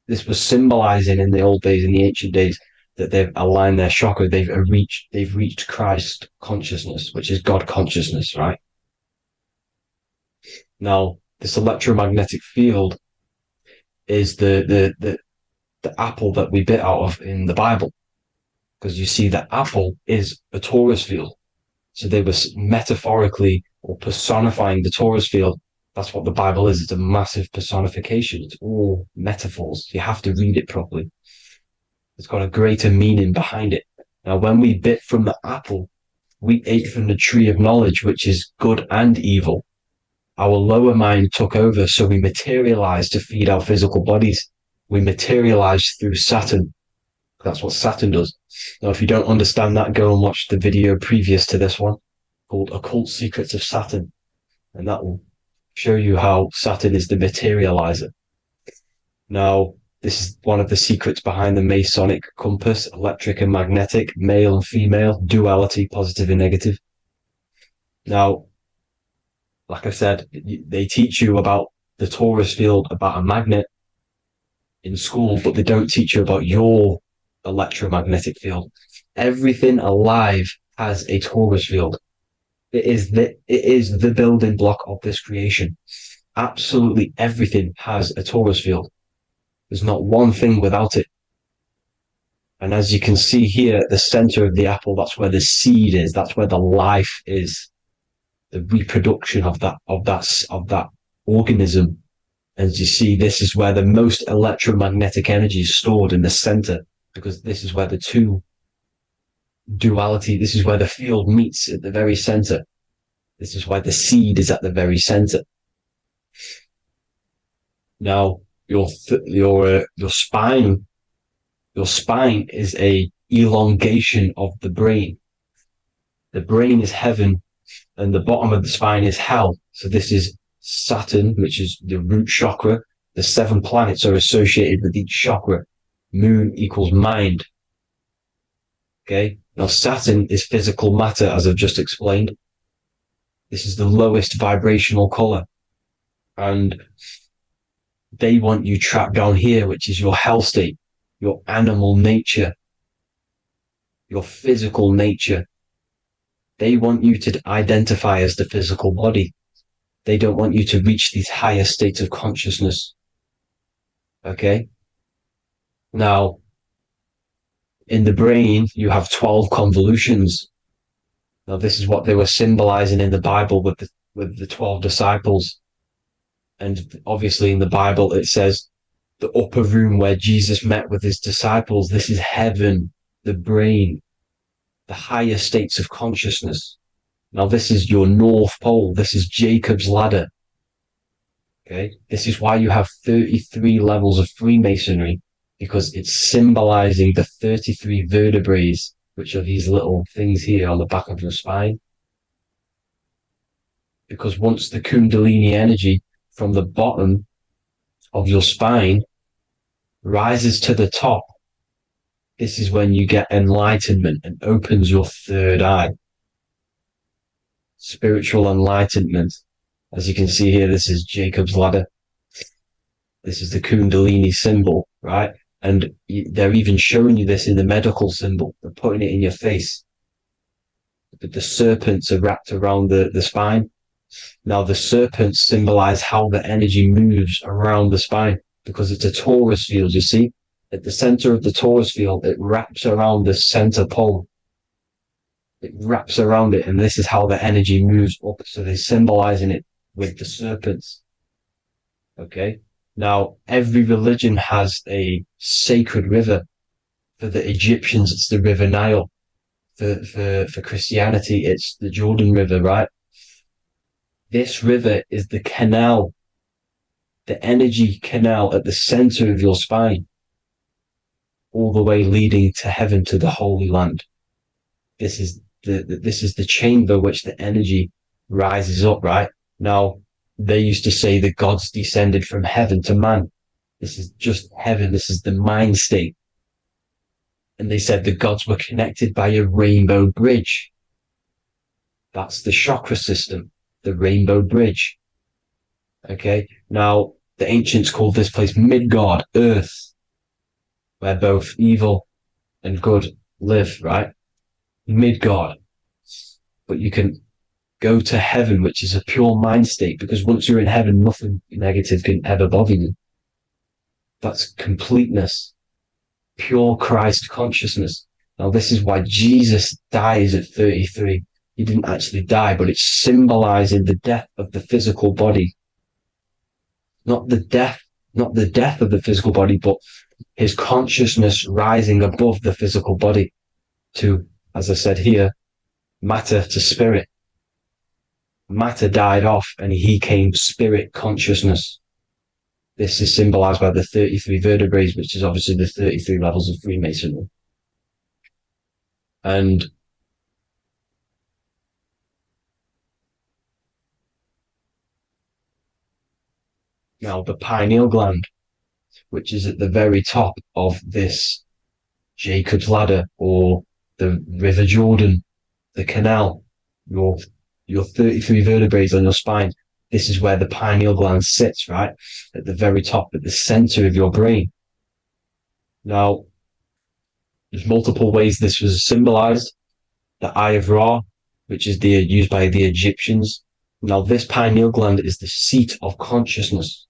Speaker 1: was symbolizing in the old days, in the ancient days, that they've aligned their chakra, they've reached Christ consciousness, which is God consciousness, right? Now, this electromagnetic field is the apple that we bit out of in the Bible, because you see that apple is a Taurus field. So they were metaphorically or personifying the Taurus field. That's what the Bible is. It's a massive personification. It's all metaphors. You have to read it properly. It's got a greater meaning behind it. Now, when we bit from the apple, we ate from the tree of knowledge, which is good and evil. Our lower mind took over, so we materialized to feed our physical bodies. We materialized through Saturn. That's what Saturn does. Now, if you don't understand that, go and watch the video previous to this one called Occult Secrets of Saturn. And that will show you how Saturn is the materializer. Now, this is one of the secrets behind the Masonic compass, electric and magnetic, male and female, duality, positive and negative. Now, like I said, they teach you about the Taurus field, about a magnet in school, but they don't teach you about your electromagnetic field. Everything alive has a Taurus field. It is the building block of this creation. Absolutely everything has a Taurus field. There's not one thing without it. And as you can see here at the center of the apple, that's where the seed is. That's where the life is, the reproduction of that organism. As you see, this is where the most electromagnetic energy is stored, in the center, because this is where the two duality, this is where the field meets, at the very center. This is why the seed is at the very center. Now, your spine is a elongation of the brain. The brain is heaven, and the bottom of the spine is hell. So this is Saturn, which is the root chakra. The 7 planets are associated with each chakra. Moon equals mind. Okay. Now Saturn is physical matter, as I've just explained. This is the lowest vibrational color. And they want you trapped down here, which is your hell state, your animal nature, your physical nature. They want you to identify as the physical body. They don't want you to reach these higher states of consciousness. Okay? Now, in the brain, you have 12 convolutions. Now, this is what they were symbolizing in the Bible with the 12 disciples. And obviously in the Bible, it says the upper room where Jesus met with his disciples. This is heaven, the brain, the higher states of consciousness. Now, this is your North Pole. This is Jacob's ladder. Okay. This is why you have 33 levels of Freemasonry, because it's symbolizing the 33 vertebrae, which are these little things here on the back of your spine. Because once the Kundalini energy from the bottom of your spine rises to the top, this is when you get enlightenment and opens your third eye. Spiritual enlightenment. As you can see here, this is Jacob's ladder. This is the Kundalini symbol, right? And they're even showing you this in the medical symbol. They're putting it in your face. But the serpents are wrapped around the spine. Now, the serpents symbolize how the energy moves around the spine, because it's a Taurus field, you see? At the center of the Taurus field, it wraps around the center pole. It wraps around it, and this is how the energy moves up. So they're symbolizing it with the serpents. Okay? Now, every religion has a sacred river. For the Egyptians, it's the River Nile. For Christianity, it's the Jordan River, right? This river is the canal, the energy canal at the center of your spine, all the way leading to heaven, to the Holy Land. This is the chamber which the energy rises up, right? Now, they used to say the gods descended from heaven to man. This is just heaven. This is the mind state. And they said the gods were connected by a rainbow bridge. That's the chakra system, the rainbow bridge. Okay. Now, the ancients called this place Midgard, Earth, where both evil and good live, right? Midgard. But you can go to heaven, which is a pure mind state, because once you're in heaven, nothing negative can ever bother you. That's completeness, pure Christ consciousness. Now, this is why Jesus dies at 33. He didn't actually die, but it's symbolizing the death of the physical body. Not the death of the physical body, but his consciousness rising above the physical body to, as I said here, matter to spirit. Matter died off and he came spirit consciousness. This is symbolized by the 33 vertebrae, which is obviously the 33 levels of Freemasonry. And now the pineal gland, which is at the very top of this Jacob's ladder, or the River Jordan, the canal, your 33 vertebrae on your spine. This is where the pineal gland sits, right? At the very top, at the center of your brain. Now, there's multiple ways this was symbolized. The Eye of Ra, which is used by the Egyptians. Now, this pineal gland is the seat of consciousness.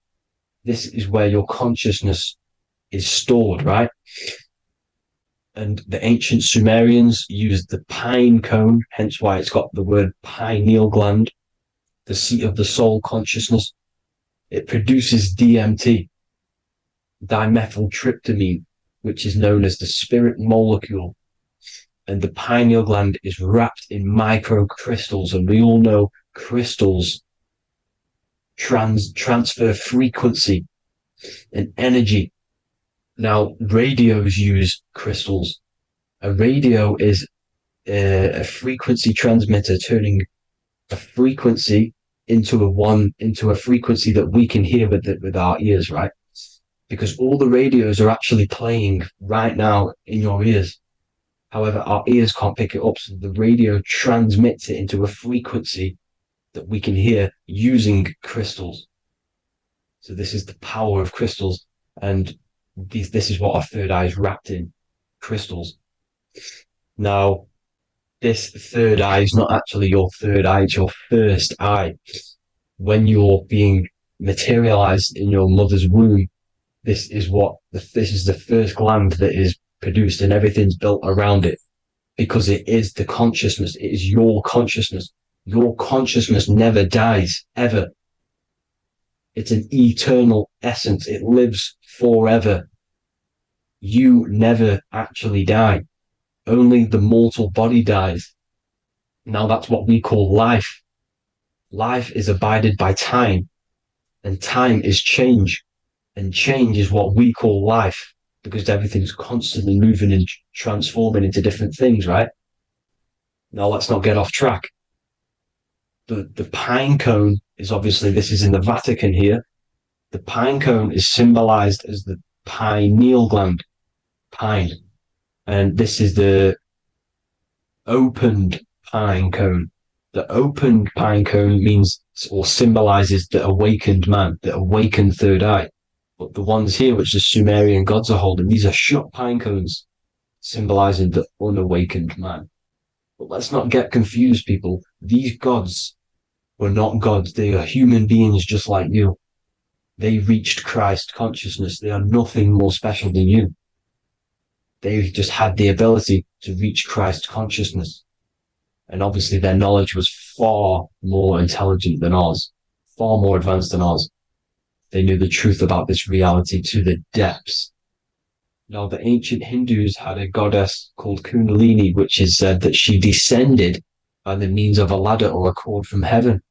Speaker 1: This is where your consciousness is stored, right? And the ancient Sumerians used the pine cone, hence why it's got the word pineal gland, the seat of the soul consciousness. It produces DMT, dimethyltryptamine, which is known as the spirit molecule. And the pineal gland is wrapped in microcrystals. And we all know crystals transfer frequency and energy. Now, radios use crystals. A radio is a frequency transmitter, turning a frequency into a frequency that we can hear with our ears, right? Because all the radios are actually playing right now in your ears. However, our ears can't pick it up, so the radio transmits it into a frequency that we can hear using crystals. So this is the power of crystals, and this is what our third eye is wrapped in, crystals. Now, this third eye is not actually your third eye, it's your first eye. When you're being materialized in your mother's womb, this is the first gland that is produced, and everything's built around it, because it is the consciousness. It is your consciousness. Your consciousness never dies, ever. It's an eternal essence. It lives forever. You never actually die. Only the mortal body dies. Now that's what we call life. Life is abided by time, and time is change. And change is what we call life, because everything's constantly moving and transforming into different things, right? Now let's not get off track. The pine cone is obviously, this is in the Vatican here. The pine cone is symbolized as the pineal gland, pine. And this is the opened pine cone. The opened pine cone means, or symbolizes, the awakened man, the awakened third eye. But the ones here, which the Sumerian gods are holding, these are shut pine cones, symbolizing the unawakened man. But let's not get confused, people. These gods were not gods. They are human beings just like you. They reached Christ consciousness. They are nothing more special than you. They just had the ability to reach Christ consciousness. And obviously their knowledge was far more intelligent than ours, far more advanced than ours. They knew the truth about this reality to the depths. Now, the ancient Hindus had a goddess called Kundalini, which is said that she descended by the means of a ladder or a cord from heaven,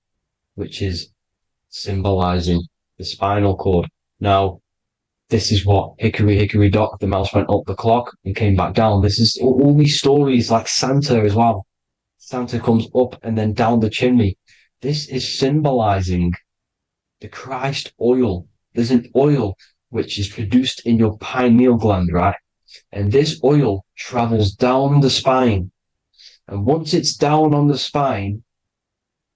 Speaker 1: which is symbolizing the spinal cord. Now, this is what hickory, hickory dock, the mouse went up the clock and came back down. This is all these stories, like Santa as well. Santa comes up and then down the chimney. This is symbolizing the Christ oil. There's an oil which is produced in your pineal gland, right? And this oil travels down the spine. And once it's down on the spine,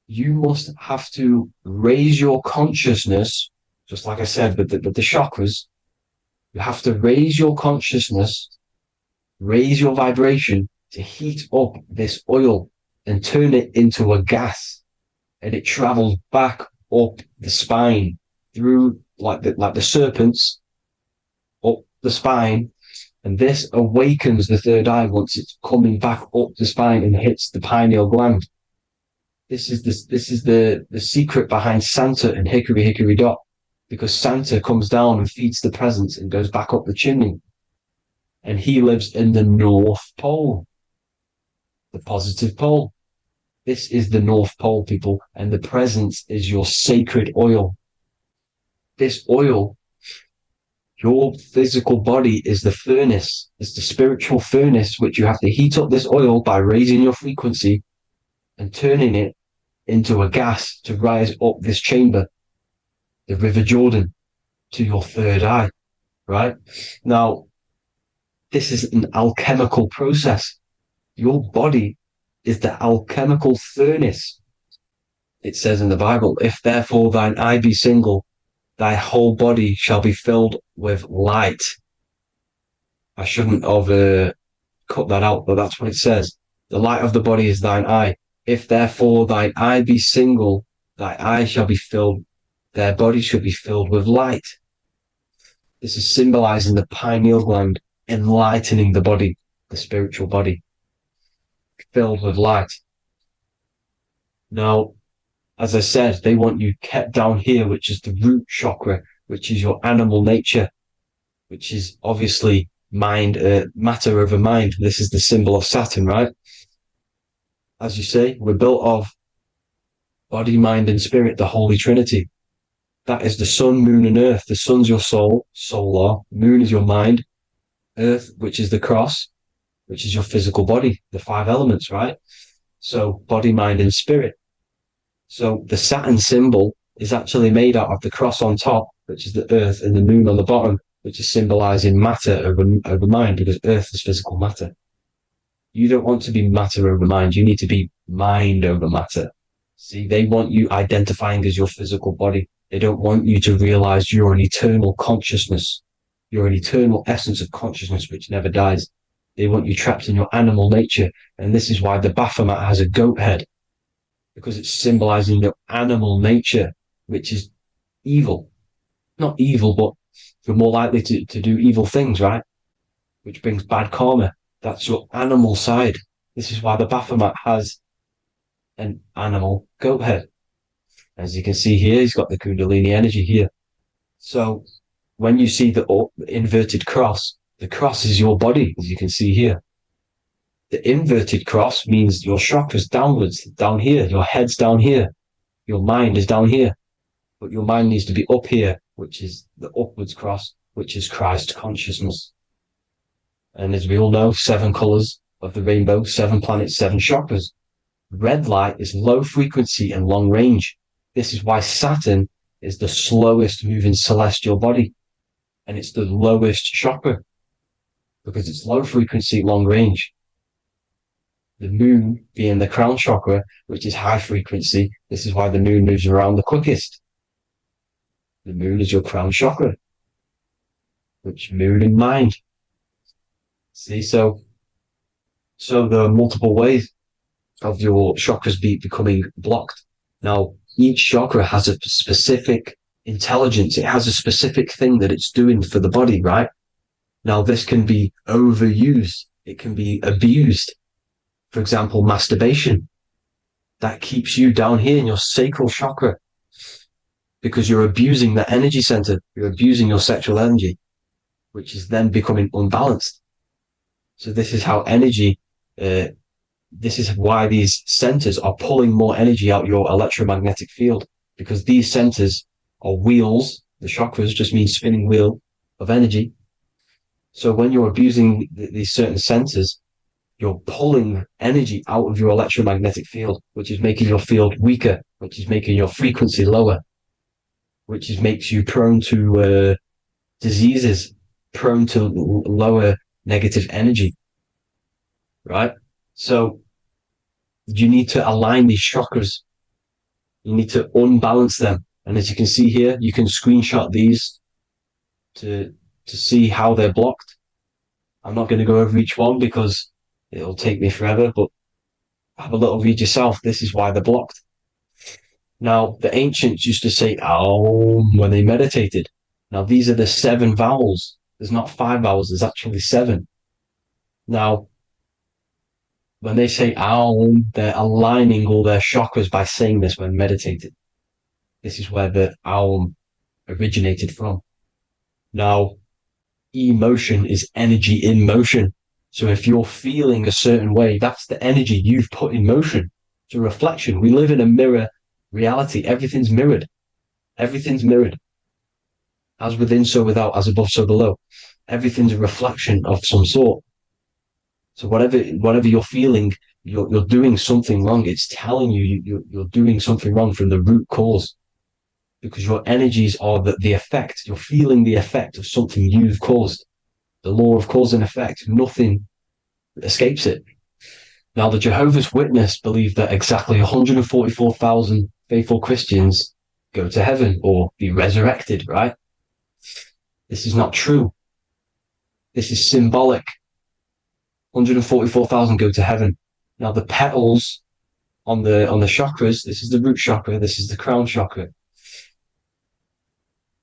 Speaker 1: you must have to raise your consciousness, just like I said, with the chakras. You have to raise your consciousness, raise your vibration to heat up this oil and turn it into a gas. And it travels back up the spine through like the serpents up the spine, and this awakens the third eye once it's coming back up the spine and hits the pineal gland. This is the secret behind Santa and hickory hickory dock, because Santa comes down and feeds the presents and goes back up the chimney, and he lives in the North Pole, the positive pole. This is the North Pole, people, and the presence is your sacred oil. This oil, your physical body is the furnace. It's the spiritual furnace, which you have to heat up this oil by raising your frequency and turning it into a gas to rise up this chamber, the River Jordan, to your third eye, right? Now, this is an alchemical process. Your body is the alchemical furnace. It says in the Bible, if therefore thine eye be single, thy whole body shall be filled with light. I shouldn't have cut that out, but that's what it says. The light of the body is thine eye. If therefore thine eye be single, thy eye shall be filled, their body shall be filled with light. This is symbolizing the pineal gland enlightening the body.
Speaker 2: the spiritual body, filled with light. Now, as I said, they want you kept down here, which is the root chakra, which is your animal nature, which is obviously mind, matter over mind. This is the symbol of Saturn, right? As you say, we're built of body, mind, and spirit, the Holy Trinity. That is the sun, moon, and earth. The sun's your soul, solar. Moon is your mind. Earth, which is the cross, which is your physical body, the 5 elements, right? So body, mind, and spirit. So the Saturn symbol is actually made out of the cross on top, which is the earth, and the moon on the bottom, which is symbolizing matter over mind, because earth is physical matter. You don't want to be matter over mind. You need to be mind over matter. See, they want you identifying as your physical body. They don't want you to realize you're an eternal consciousness. You're an eternal essence of consciousness which never dies. They want you trapped in your animal nature. And this is why the Baphomet has a goat head, because it's symbolizing your animal nature, which is evil. Not evil, but you're more likely to do evil things, right? Which brings bad karma. That's your animal side. This is why the Baphomet has an animal goat head. As you can see here, he's got the Kundalini energy here. So when you see the inverted cross, the cross is your body, as you can see here. The inverted cross means your chakras downwards, down here. Your head's down here. Your mind is down here. But your mind needs to be up here, which is the upwards cross, which is Christ consciousness. And as we all know, 7 colors of the rainbow, 7 planets, 7 chakras. Red light is low frequency and long range. This is why Saturn is the slowest moving celestial body. And it's the lowest chakra, because it's low frequency, long range. The moon being the crown chakra, which is high frequency. This is why the moon moves around the quickest. The moon is your crown chakra, which moon in mind. See, so there are multiple ways of your chakras becoming blocked. Now, each chakra has a specific intelligence. It has a specific thing that it's doing for the body, right? Now, this can be overused. It can be abused. For example, masturbation. That keeps you down here in your sacral chakra, because you're abusing that energy center. You're abusing your sexual energy, which is then becoming unbalanced. So this is how energy, this is why these centers are pulling more energy out your electromagnetic field, because these centers are wheels. The chakras just mean spinning wheel of energy. So when you're abusing these certain centers, you're pulling energy out of your electromagnetic field, which is making your field weaker, which is making your frequency lower, which makes you prone to diseases, prone to lower negative energy, right? So you need to align these chakras. You need to unbalance them. And as you can see here, you can screenshot these to see how they're blocked. I'm not going to go over each one because it'll take me forever, but have a little read yourself. This is why they're blocked. Now, the ancients used to say Aum when they meditated. Now, these are the 7 vowels. There's not 5 vowels, there's actually 7. Now, when they say Aum, they're aligning all their chakras by saying this when meditated. This is where the Aum originated from. Now, emotion is energy in motion. So if you're feeling a certain way, that's the energy you've put in motion. It's a reflection. We live in a mirror reality. Everything's mirrored. Everything's mirrored. As within, so without, as above, so below. Everything's a reflection of some sort. So whatever you're feeling, you're doing something wrong. It's telling you you're doing something wrong from the root cause, because your energies are the effect. You're feeling the effect of something you've caused. The law of cause and effect. Nothing escapes it. Now, the Jehovah's Witness believe that exactly 144,000 faithful Christians go to heaven or be resurrected, right? This is not true. This is symbolic. 144,000 go to heaven. Now, the petals on the chakras, this is the root chakra, this is the crown chakra.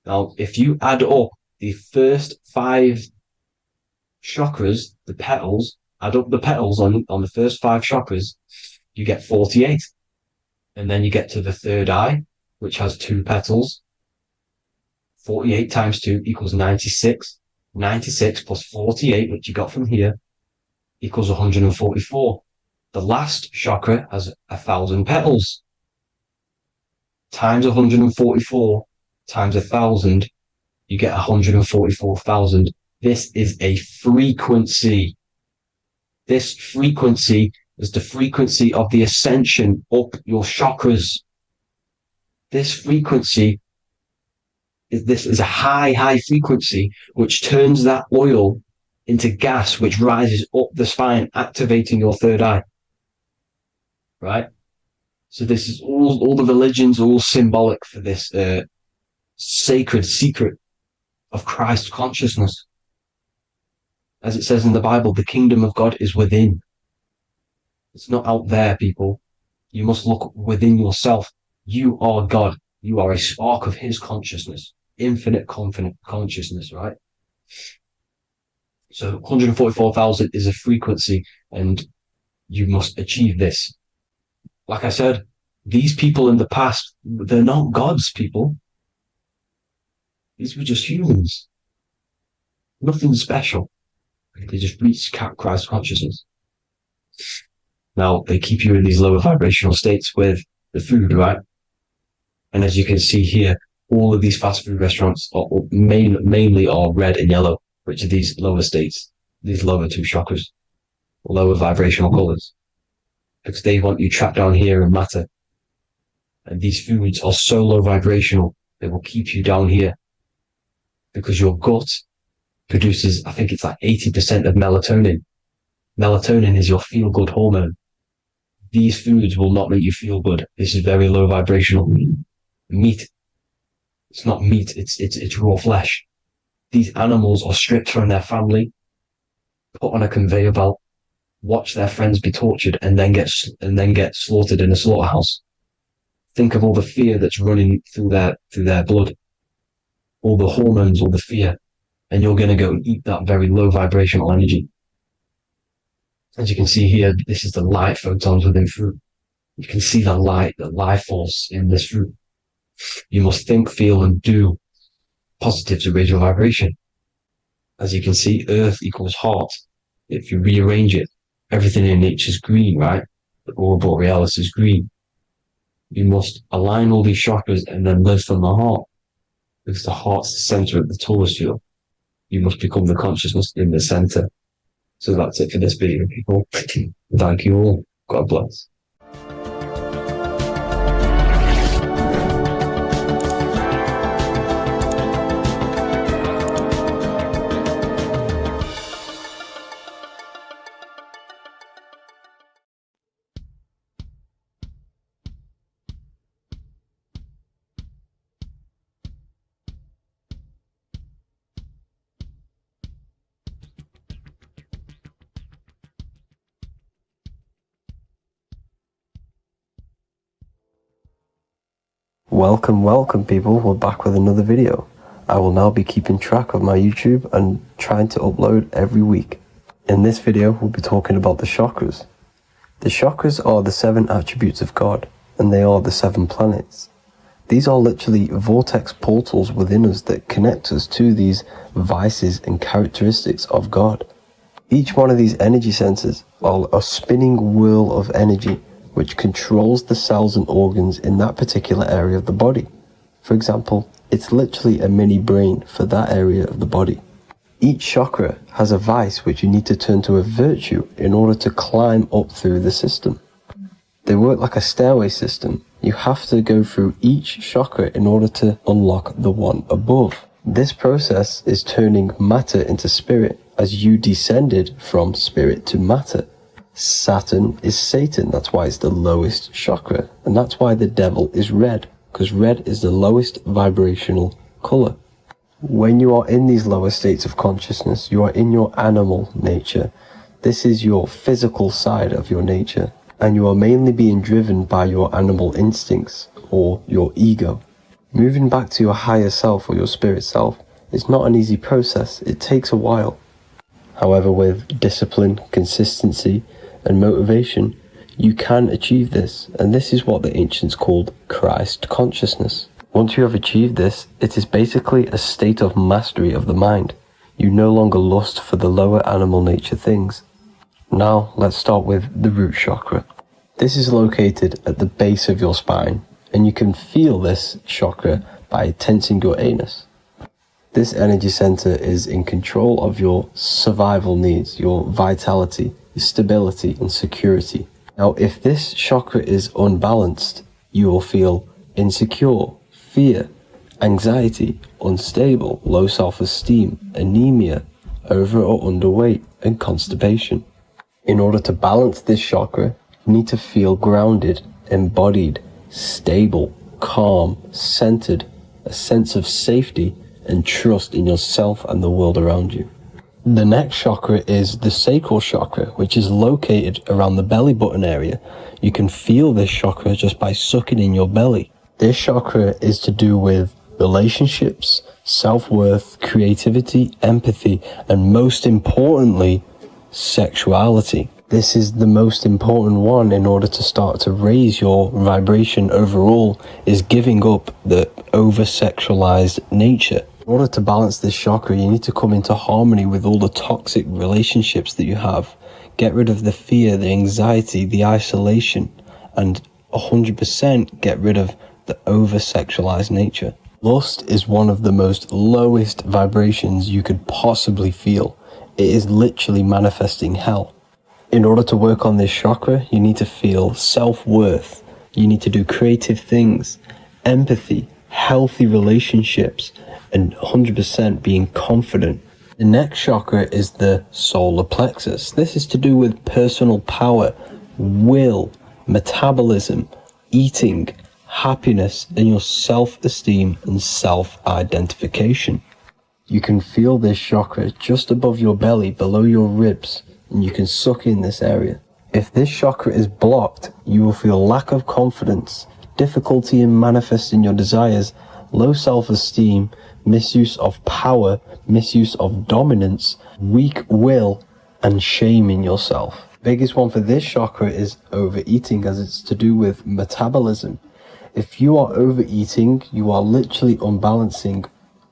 Speaker 2: Now, if you add up the first 5 chakras, the petals, Add up the petals on the first 5 chakras, you get 48. And then you get to the third eye, which has 2 petals. 48 times 2 equals 96. 96 plus 48, which you got from here, equals 144. The last chakra has 1,000 petals. Times 144 times 1,000, you get 144,000. This is a frequency. This frequency is the frequency of the ascension up your chakras. This frequency is a high frequency which turns that oil into gas, which rises up the spine, activating your third eye. Right? So this is all the religions are all symbolic for this sacred secret of Christ consciousness. As it says in the Bible, the kingdom of God is within. It's not out there, people. You must look within yourself. You are God. You are a spark of his consciousness, infinite consciousness, right? So 144,000 is a frequency, and you must achieve this. Like I said, these people in the past, they're not gods, people. These were just humans. Nothing special. They just reach Christ consciousness. Now, they keep you in these lower vibrational states with the food, right? And as you can see here, all of these fast food restaurants are mainly are red and yellow, which are these lower states, these lower 2 chakras, lower vibrational colors, because they want you trapped down here in matter. And these foods are so low vibrational, they will keep you down here, because your gut produces, I think it's like 80% of melatonin. Melatonin is your feel-good hormone. These foods will not make you feel good. This is very low vibrational. Meat. It's not meat, it's raw flesh. These animals are stripped from their family, put on a conveyor belt, watch their friends be tortured, and then get slaughtered in a slaughterhouse. Think of all the fear that's running through their blood, all the hormones, all the fear, and you're going to go and eat that very low vibrational energy. As you can see here, this is the light photons within fruit. You can see the light, the life force in this fruit. You must think, feel, and do positive to raise your vibration. As you can see, earth equals heart. If you rearrange it, everything in nature is green, right? The aurora borealis is green. You must align all these chakras and then live from the heart, because the heart's the center of the Taurus field. You must become the consciousness in the center. So that's it for this video, people. Thank you all. God bless.
Speaker 1: Welcome people, we're back with another video. I will now be keeping track of my YouTube and trying to upload every week. In this video, we'll be talking about the chakras. The chakras are the 7 attributes of God, and they are the 7 planets. These are literally vortex portals within us that connect us to these vices and characteristics of God. Each one of these energy centers are a spinning wheel of energy which controls the cells and organs in that particular area of the body. For example, it's literally a mini brain for that area of the body. Each chakra has a vice which you need to turn to a virtue in order to climb up through the system. They work like a stairway system. You have to go through each chakra in order to unlock the one above. This process is turning matter into spirit as you descended from spirit to matter. Saturn is Satan, that's why it's the lowest chakra, and that's why the devil is red, because red is the lowest vibrational color. When you are in these lower states of consciousness, you are in your animal nature. This is your physical side of your nature, and you are mainly being driven by your animal instincts, or your ego. Moving back to your higher self or your spirit self is not an easy process, it takes a while. However, with discipline, consistency, and motivation, you can achieve this, and this is what the ancients called Christ consciousness. Once you have achieved this, it is basically a state of mastery of the mind. You no longer lust for the lower animal nature things. Now, let's start with the root chakra. This is located at the base of your spine, and you can feel this chakra by tensing your anus. This energy center is in control of your survival needs, your vitality, your stability, and security. Now, if this chakra is unbalanced, you will feel insecure, fear, anxiety, unstable, low self-esteem, anemia, over or underweight, and constipation. In order to balance this chakra, you need to feel grounded, embodied, stable, calm, centered, a sense of safety, and trust in yourself and the world around you. The next chakra is the sacral chakra, which is located around the belly button area. You can feel this chakra just by sucking in your belly. This chakra is to do with relationships, self-worth, creativity, empathy, and most importantly, sexuality. This is the most important one in order to start to raise your vibration overall, is giving up the over-sexualized nature. In order to balance this chakra, you need to come into harmony with all the toxic relationships that you have. Get rid of the fear, the anxiety, the isolation, and 100% get rid of the over-sexualized nature. Lust is one of the most lowest vibrations you could possibly feel. It is literally manifesting hell. In order to work on this chakra, you need to feel self-worth. You need to do creative things, empathy, healthy relationships, and 100% being confident. The next chakra is the solar plexus. This is to do with personal power, will, metabolism, eating, happiness, and your self-esteem and self-identification. You can feel this chakra just above your belly, below your ribs, and you can suck in this area. If this chakra is blocked, you will feel lack of confidence, difficulty in manifesting your desires, low self-esteem, misuse of power, misuse of dominance, weak will, and shame in yourself. Biggest one for this chakra is overeating, as it's to do with metabolism. If you are overeating, you are literally unbalancing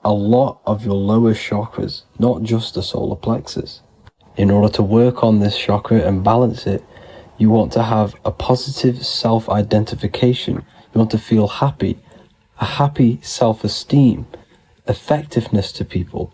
Speaker 1: a lot of your lower chakras, not just the solar plexus. In order to work on this chakra and balance it, you want to have a positive self-identification. You want to feel happy, a happy self-esteem, effectiveness to people,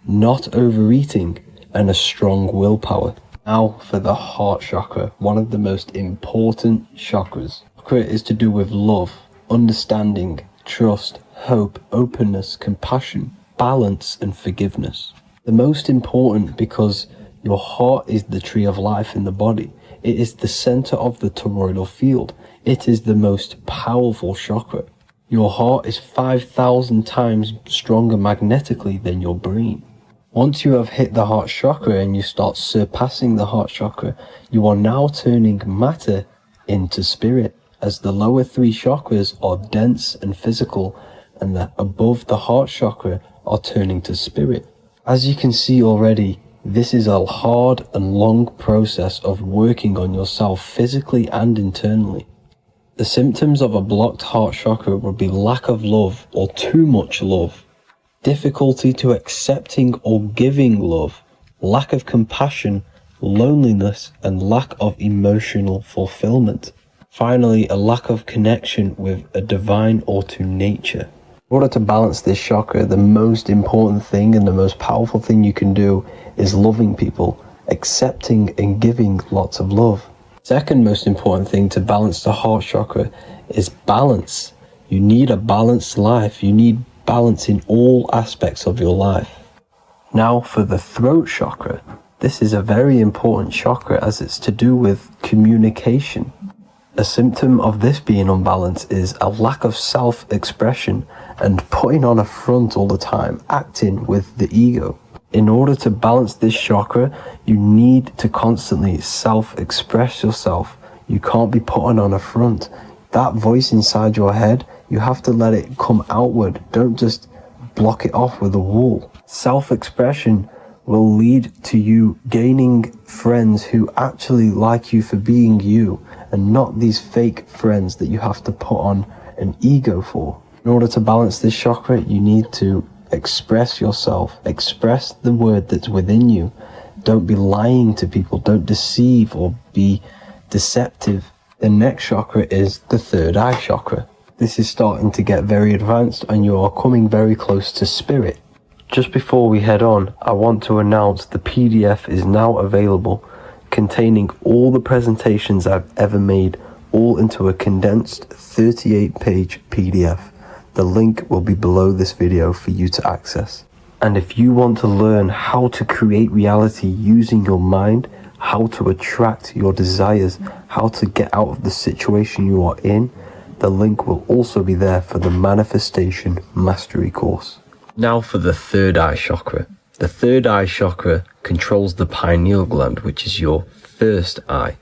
Speaker 1: not overeating, and a strong willpower. Now for the heart chakra, one of the most important chakras. Chakra is to do with love, understanding, trust, hope, openness, compassion, balance, and forgiveness. The most important because your heart is the tree of life in the body. It is the center of the toroidal field. It is the most powerful chakra. Your heart is 5,000 times stronger magnetically than your brain. Once you have hit the heart chakra and you start surpassing the heart chakra, you are now turning matter into spirit, as the lower three chakras are dense and physical, and the above the heart chakra are turning to spirit. As you can see already, this is a hard and long process of working on yourself physically and internally. The symptoms of a blocked heart chakra would be lack of love or too much love, difficulty to accepting or giving love, lack of compassion, loneliness, and lack of emotional fulfillment. Finally, a lack of connection with a divine or to nature. In order to balance this chakra, the most important thing and the most powerful thing you can do is loving people, accepting and giving lots of love. Second most important thing to balance the heart chakra is balance. You need a balanced life. You need balance in all aspects of your life. Now for the throat chakra. This is a very important chakra as it's to do with communication. A symptom of this being unbalanced is a lack of self-expression and putting on a front all the time, acting with the ego. In order to balance this chakra, you need to constantly self-express yourself. You can't be putting on a front. That voice inside your head, you have to let it come outward. Don't just block it off with a wall. Self-expression will lead to you gaining friends who actually like you for being you, and not these fake friends that you have to put on an ego for. In order to balance this chakra, you need to express yourself, express the word that's within you. Don't be lying to people, don't deceive or be deceptive. The next chakra is the third eye chakra. This is starting to get very advanced and you are coming very close to spirit. Just before we head on, I want to announce the PDF is now available, containing all the presentations I've ever made, all into a condensed 38-page PDF. The link will be below this video for you to access. And if you want to learn how to create reality using your mind, how to attract your desires, how to get out of the situation you are in, the link will also be there for the Manifestation Mastery course. Now for the third eye chakra. The third eye chakra controls the pineal gland, which is your first eye.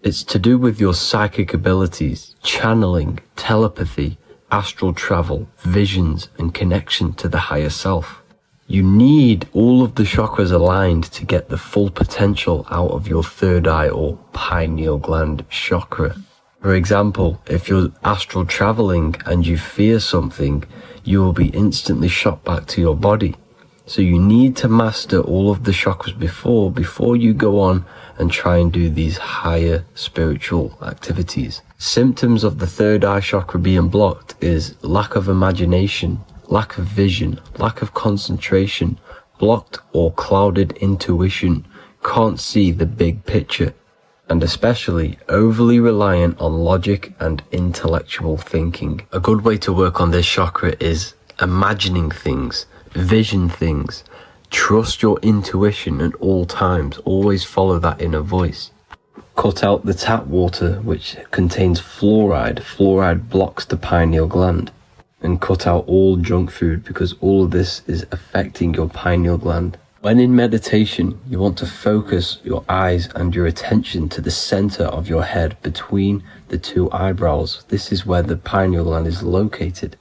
Speaker 1: It's to do with your psychic abilities, channeling, telepathy, astral travel, visions, and connection to the higher self. You need all of the chakras aligned to get the full potential out of your third eye or pineal gland chakra. For example, if you're astral traveling and you fear something, you will be instantly shot back to your body. So you need to master all of the chakras before you go on and try and do these higher spiritual activities. Symptoms of the third eye chakra being blocked is lack of imagination, lack of vision, lack of concentration, blocked or clouded intuition, can't see the big picture, and especially overly reliant on logic and intellectual thinking. A good way to work on this chakra is imagining things, vision things, trust your intuition at all times, always follow that inner voice. Cut out the tap water which contains fluoride. Fluoride blocks the pineal gland. And cut out all junk food because all of this is affecting your pineal gland. When in meditation, you want to focus your eyes and your attention to the center of your head between the two eyebrows. This is where the pineal gland is located.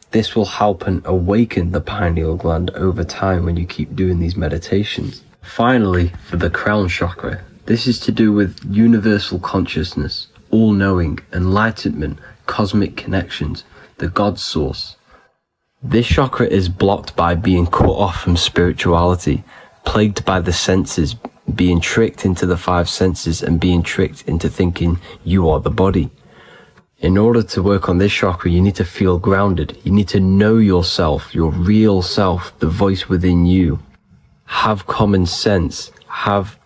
Speaker 1: This will help and awaken the pineal gland over time when you keep doing these meditations. Finally, for the crown chakra, this is to do with universal consciousness, all-knowing, enlightenment, cosmic connections, the God source. This chakra is blocked by being cut off from spirituality, plagued by the senses, being tricked into the five senses and being tricked into thinking you are the body. In order to work on this chakra, you need to feel grounded. You need to know yourself, your real self, the voice within you. Have common sense, have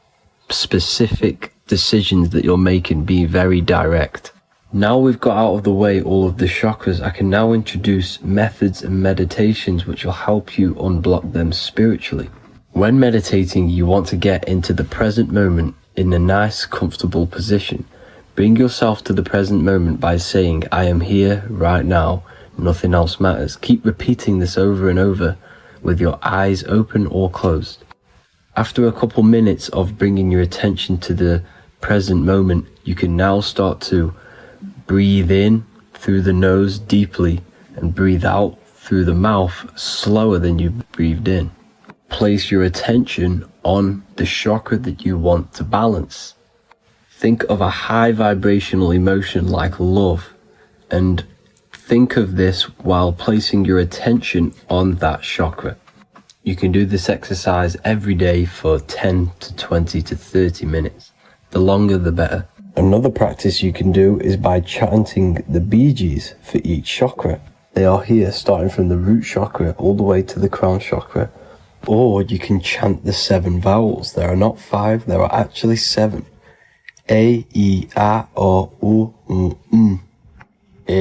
Speaker 1: specific decisions that you're making, be very direct. Now we've got out of the way all of the chakras, I can now introduce methods and meditations which will help you unblock them spiritually. When meditating, you want to get into the present moment in a nice, comfortable position. Bring yourself to the present moment by saying, I am here right now, nothing else matters. Keep repeating this over and over with your eyes open or closed. After a couple minutes of bringing your attention to the present moment, you can now start to breathe in through the nose deeply and breathe out through the mouth slower than you breathed in. Place your attention on the chakra that you want to balance. Think of a high vibrational emotion like love, and think of this while placing your attention on that chakra. You can do this exercise every day for 10 to 20 to 30 minutes. The longer the better. Another practice you can do is by chanting the Bijis for each chakra. They are here starting from the root chakra all the way to the crown chakra. Or you can chant the 7 vowels. There are not 5, there are actually 7. A, I, A, O, U, M. A,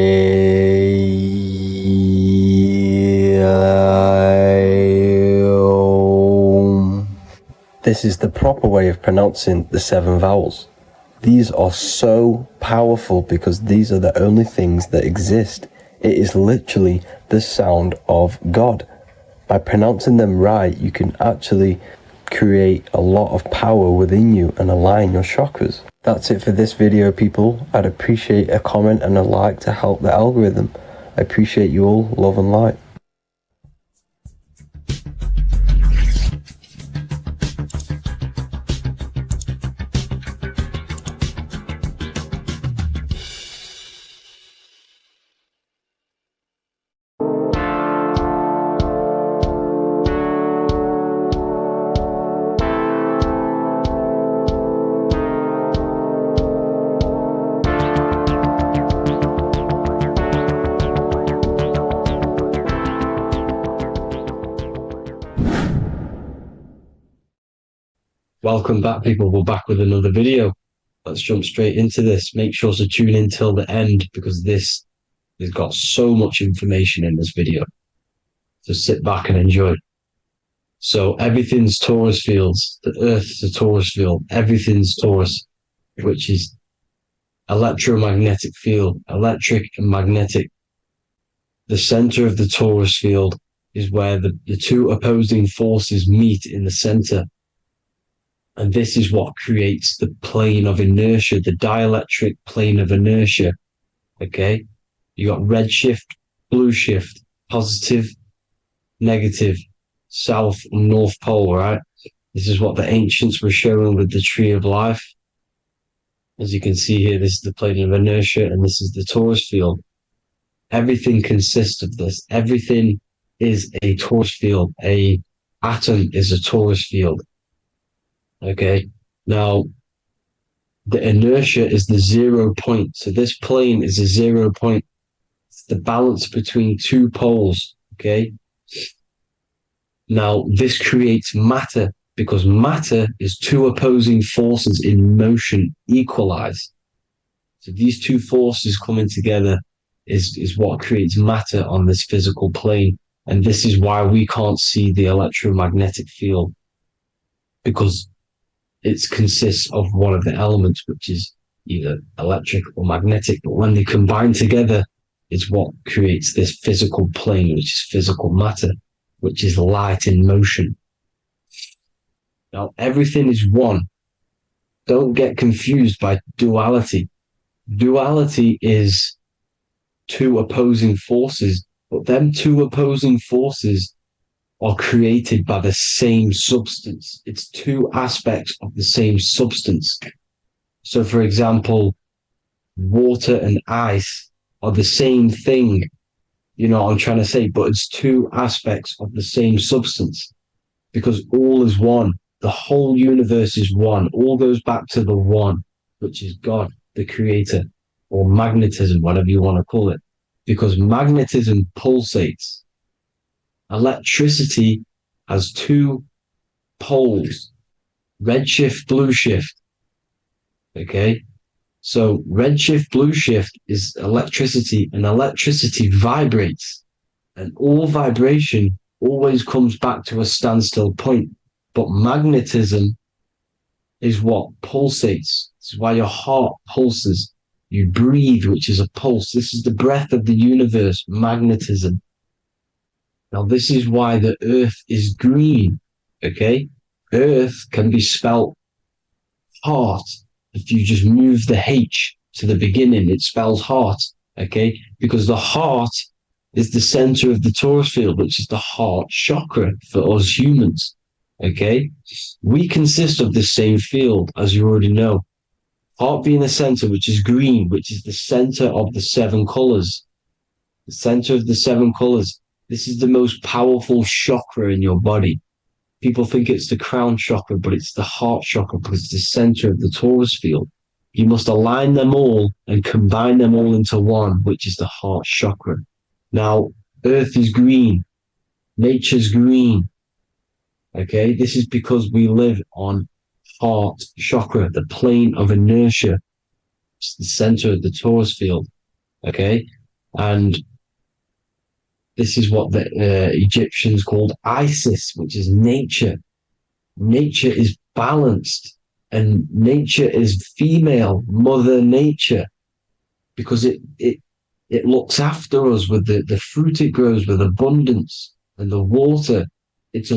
Speaker 1: O. This is the proper way of pronouncing the 7 vowels. These are so powerful because these are the only things that exist. It is literally the sound of God. By pronouncing them right, you can actually create a lot of power within you and align your chakras. That's it for this video, people. I'd appreciate a comment and a like to help the algorithm. I appreciate you all. Love and light.
Speaker 2: Welcome back, people. We're back with another video. Let's jump straight into this. Make sure to tune in till the end because this has got so much information in this video. So sit back and enjoy. So everything's Taurus fields. The Earth's a Taurus field. Everything's Taurus, which is electromagnetic field, electric and magnetic. The center of the Taurus field is where the two opposing forces meet in the center. And this is what creates the plane of inertia, the dielectric plane of inertia. Okay? You got red shift, blue shift, positive, negative, south and north pole, right? This is what the ancients were showing with the tree of life. As you can see here, this is the plane of inertia and this is the Taurus field. Everything consists of this. Everything is a Taurus field. A atom is a Taurus field. Okay, now the inertia is the 0 point. So this plane is a 0 point. It's the balance between two poles. Okay, now this creates matter because matter is two opposing forces in motion equalize. So these two forces coming together is what creates matter on this physical plane. And this is why we can't see the electromagnetic field, because it consists of one of the elements, which is either electric or magnetic. But when they combine together, it's what creates this physical plane, which is physical matter, which is light in motion. Now, everything is one. Don't get confused by duality. Duality is two opposing forces, but them two opposing forces are created by the same substance. It's two aspects of the same substance. So, for example, water and ice are the same thing, you know what I'm trying to say, but it's two aspects of the same substance because all is one. The whole universe is one. All goes back to the one, which is God, the creator, or magnetism, whatever you want to call it, because magnetism pulsates. Electricity has two poles, red shift, blue shift. Okay, so red shift, blue shift is electricity, and electricity vibrates, and all vibration always comes back to a standstill point. But magnetism is what pulsates. This is why your heart pulses. You breathe, which is a pulse. This is the breath of the universe, magnetism. Now, this is why the earth is green, okay? Earth can be spelled heart. If you just move the H to the beginning, it spells heart, okay? Because the heart is the center of the Taurus field, which is the heart chakra for us humans, okay? We consist of the same field, as you already know. Heart being the center, which is green, which is the center of the seven colors. The center of the seven colors. This is the most powerful chakra in your body. People think it's the crown chakra, but it's the heart chakra because it's the center of the Taurus field. You must align them all and combine them all into one, which is the heart chakra. Now, Earth is green. Nature's green. Okay, this is because we live on heart chakra, the plane of inertia. It's the center of the Taurus field. Okay, and this is what the Egyptians called Isis, which is nature. Nature is balanced, and nature is female, Mother Nature, because it looks after us with the fruit it grows with abundance, and the water. It's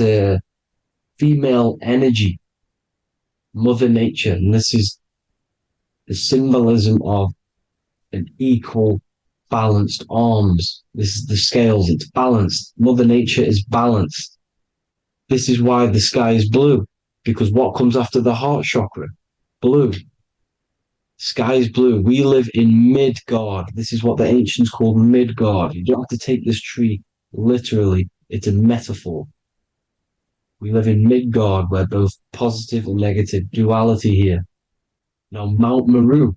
Speaker 2: a female energy, Mother Nature, and this is the symbolism of an equal, balanced arms. This is the scales, it's balanced. Mother Nature is balanced. This is why the sky is blue, because what comes after the heart chakra? Blue. Sky is blue. We live in Midgard. This is what the ancients called Midgard. You don't have to take this tree literally. It's a metaphor. We live in Midgard, where both positive and negative duality here. Now, Mount Meru.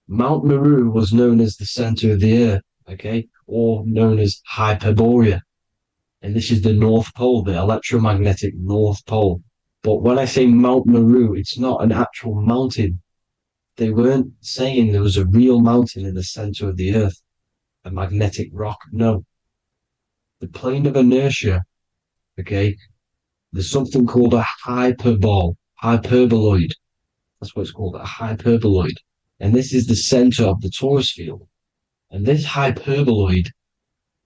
Speaker 2: Mount Meru was known as the center of the earth, okay, or known as Hyperborea. And this is the North Pole, the electromagnetic North Pole. But when I say Mount Meru, it's not an actual mountain. They weren't saying there was a real mountain in the center of the earth, a magnetic rock. No. The plane of inertia, okay, there's something called a hyperboloid. That's what it's called, a hyperboloid. And this is the center of the Taurus field. And this hyperboloid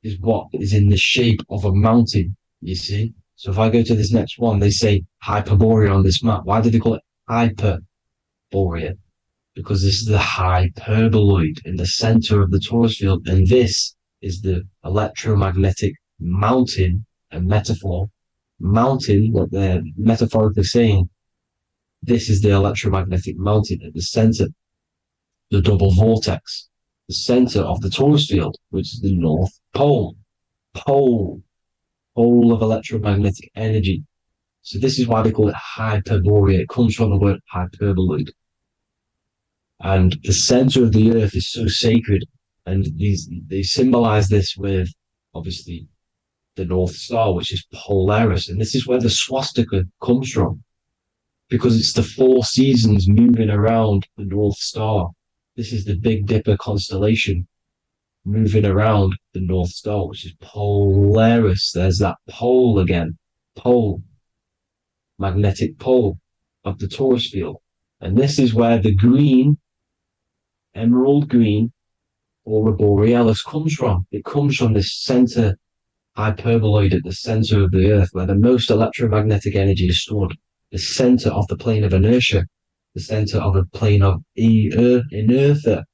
Speaker 2: is what is in the shape of a mountain, you see? So if I go to this next one, they say Hyperborea on this map. Why do they call it Hyperborea? Because this is the hyperboloid in the center of the Taurus field. And this is the electromagnetic mountain, a metaphor. Mountain, what they're metaphorically saying, this is the electromagnetic mountain at the center, the double vortex, the center of the Taurus field, which is the North Pole. Pole of electromagnetic energy. So this is why they call it Hyperborea. It comes from the word hyperboloid. And the center of the earth is so sacred. And they symbolize this with, obviously, the North Star, which is Polaris. And this is where the swastika comes from, because it's the 4 seasons moving around the North Star. This is the Big Dipper constellation moving around the North Star, which is Polaris. There's that pole again. Pole. Magnetic pole of the Taurus field. And this is where the green, emerald green, aurora borealis comes from. It comes from this center hyperboloid at the center of the earth, where the most electromagnetic energy is stored. The center of the plane of inertia. The center of a plane of inertia.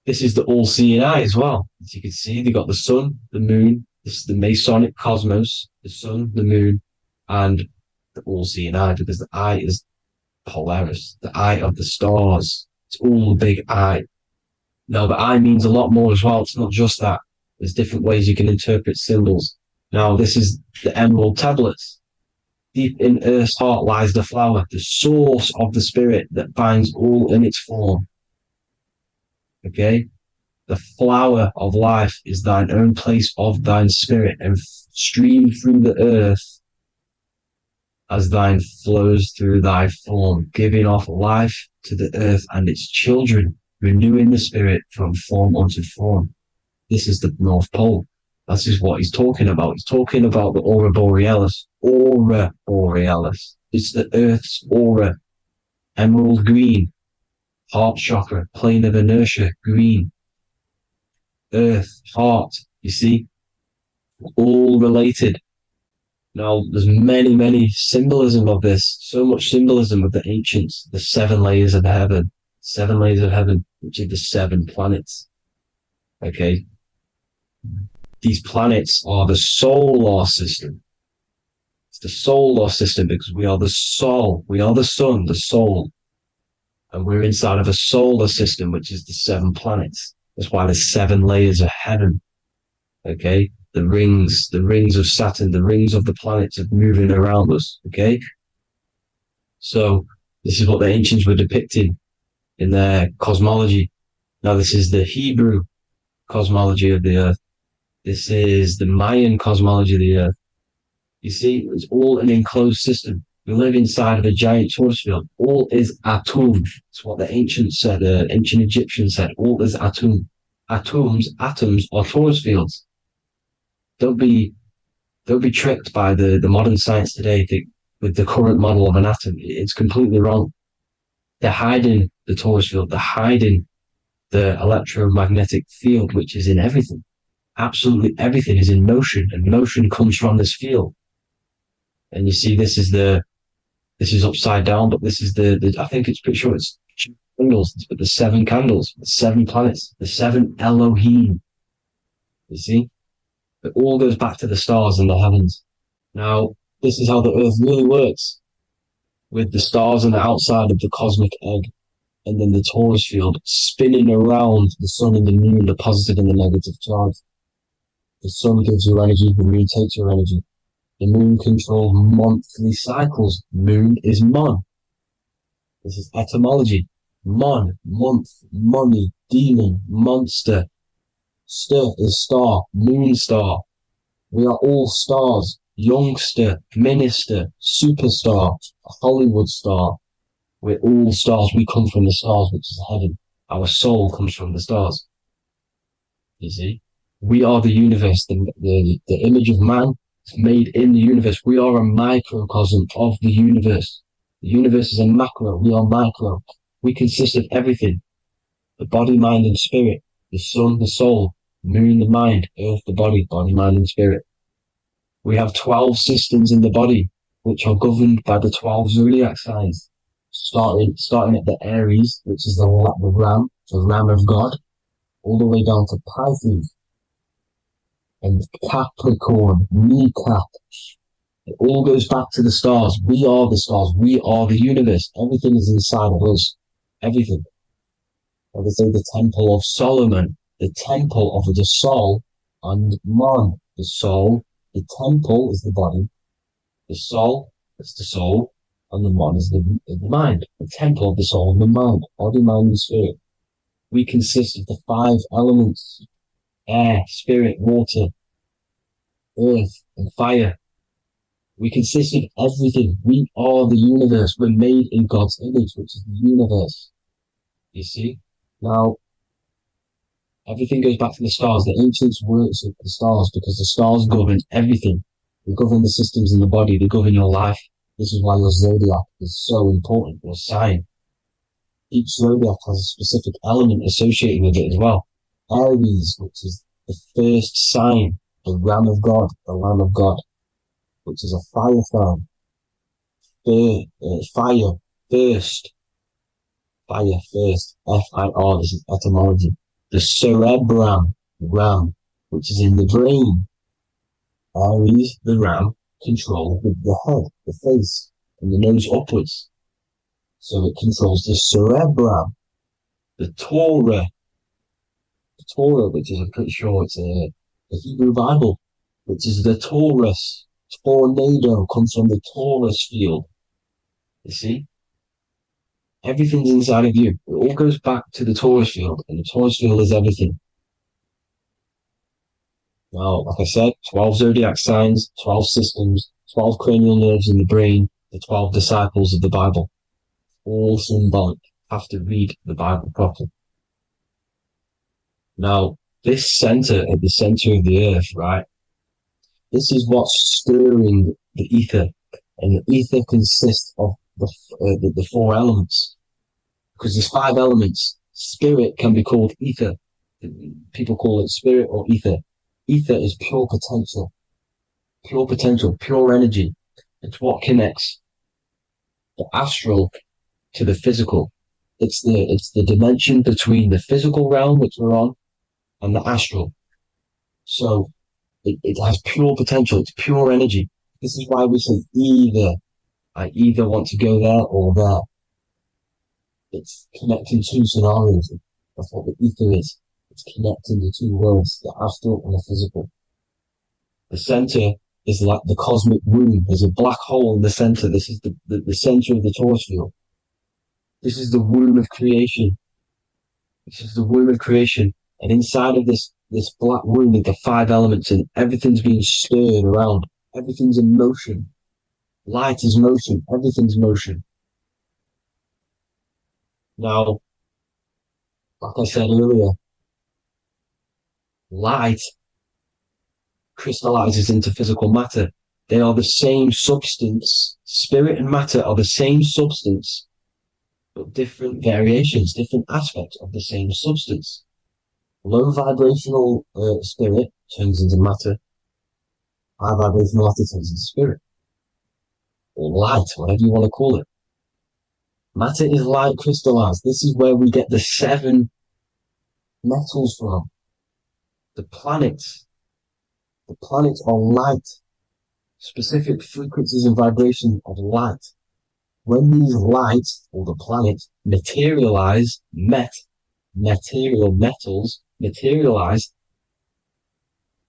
Speaker 2: This is the all-seeing eye as well. As you can see, they got the sun, the moon, this is the Masonic cosmos, the sun, the moon, and the all-seeing eye, because the eye is Polaris, the eye of the stars. It's all a big eye. Now, the eye means a lot more as well. It's not just that. There's different ways you can interpret symbols. Now, this is the emerald tablets. Deep in Earth's heart lies the flower, the source of the spirit that binds all in its form. Okay? The flower of life is thine own place of thine spirit, and stream through the earth as thine flows through thy form, giving off life to the earth and its children, renewing the spirit from form unto form. This is the North Pole. That is what he's talking about. He's talking about the aurora borealis. Aurora borealis. It's the earth's aura. Emerald green. Heart chakra. Plane of inertia. Green. Earth. Heart. You see? All related. Now, there's many symbolism of this. So much symbolism of the ancients. The 7 layers of heaven. 7 layers of heaven, which are the 7 planets. Okay? These planets are the solar system. It's the solar system because we are the soul. We are the sun, the soul. And we're inside of a solar system, which is the 7 planets. That's why there's 7 layers of heaven. Okay? The rings of Saturn, the rings of the planets are moving around us. Okay? So this is what the ancients were depicting in their cosmology. Now this is the Hebrew cosmology of the earth. This is the Mayan cosmology of the earth. You see, it's all an enclosed system. We live inside of a giant Taurus field. All is atum. It's what the ancients said, ancient Egyptians said. All is atum. Atoms are Taurus fields. Don't be tricked by the modern science today with the current model of an atom. It's completely wrong. They're hiding the Taurus field. They're hiding the electromagnetic field, which is in everything. Absolutely everything is in motion, and motion comes from this field. And you see, this is upside down, but this is the I think it's pretty sure it's candles, but the 7 candles, the 7 planets, the 7 Elohim. You see, it all goes back to the stars and the heavens. Now, this is how the earth really works, with the stars on the outside of the cosmic egg, and then the Taurus field spinning around the sun and the moon, the positive and the negative charge. The sun gives you energy, the moon takes your energy. The moon controls monthly cycles. Moon is mon. This is etymology. Mon, month, money, demon, monster. Stir is star, moon star. We are all stars. youngster, minister, superstar, a Hollywood star. We're all stars. We come from the stars, which is heaven. Our soul comes from the stars. You see? We are the universe. The image of man is made in the universe. We are a microcosm of the universe. The universe is a macro. We are micro. We consist of everything. The body, mind, and spirit. The sun, the soul. Moon, the mind. Earth, the body. Body, mind, and spirit. We have 12 systems in the body, which are governed by the 12 zodiac signs. Starting at the Aries, which is the ram of God, all the way down to Pisces and Capricorn, kneecap. It all goes back to the stars. We are the stars. We are the universe. Everything is inside of us. Everything. Like I say, the Temple of Solomon, the temple of the soul and mind. The soul, the temple is the body. The soul is the soul. And the mind is the mind, the temple of the soul and the mind, body, mind, and spirit. We consist of the 5 elements: air, spirit, water, earth, and fire. We consist of everything. We are the universe. We're made in God's image, which is the universe. You see? Now, everything goes back to the stars. The ancients worship the stars because the stars govern everything. They govern the systems in the body. They govern your life. This is why your zodiac is so important, your sign. Each zodiac has a specific element associated with it as well. Aries, which is the first sign, the Ram of God, the Lamb of God, which is a fire sign. Fire, first. Fire, first. F-I-R, this is etymology. The cerebrum, ram, which is in the brain. Aries, the ram, control the head, the face, and the nose upwards. So it controls the cerebrum. The Torah, which is, I'm pretty sure it's the Hebrew Bible, which is the Taurus. Tornado comes from the Taurus field. You see? Everything's inside of you. It all goes back to the Taurus field, and the Taurus field is everything. Now, like I said, 12 zodiac signs, 12 systems, 12 cranial nerves in the brain, the 12 disciples of the Bible. All symbolic. Have to read the Bible properly. Now, this center, at the center of the earth, right? This is what's stirring the ether. And the ether consists of the 4 elements. Because there's 5 elements. Spirit can be called ether. People call it spirit or ether. Ether is pure potential, pure energy. It's what connects the astral to the physical. It's the dimension between the physical realm, which we're on, and the astral. So it has pure potential. It's pure energy. This is why we say either. I either want to go there or there. It's connecting 2 scenarios. That's what the ether is. It's connecting the 2 worlds, the astral and the physical. The center is like the cosmic womb. There's a black hole in the center. This is the center of the Taurus field. This is the womb of creation. This is the womb of creation. And inside of this black womb with the 5 elements, and everything's being stirred around. Everything's in motion. Light is motion. Everything's motion. Now, like I said earlier, light crystallizes into physical matter. They are the same substance. Spirit and matter are the same substance, but different variations, different aspects of the same substance. Low vibrational spirit turns into matter. High vibrational matter turns into spirit. Or light, whatever you want to call it. Matter is light crystallized. This is where we get the 7 metals from. The planets. The planets are light. Specific frequencies and vibrations of light. When these lights, or the planets, materialize, material metals, materialize,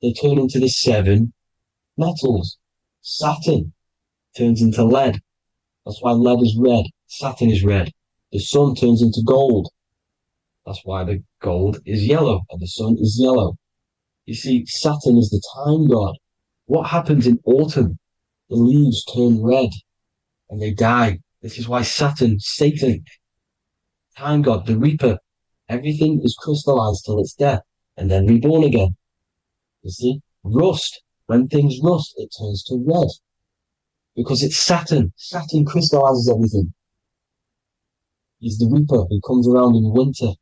Speaker 2: they turn into the 7 metals. Saturn turns into lead. That's why lead is red. Saturn is red. The sun turns into gold. That's why the gold is yellow and the sun is yellow. You see, Saturn is the time god. What happens in autumn? The leaves turn red and they die. This is why Satan, time god, the reaper, everything is crystallized till it's death and then reborn again. You see? Rust. When things rust, it turns to red. Because it's Saturn. Saturn crystallizes everything. He's the reaper who comes around in winter.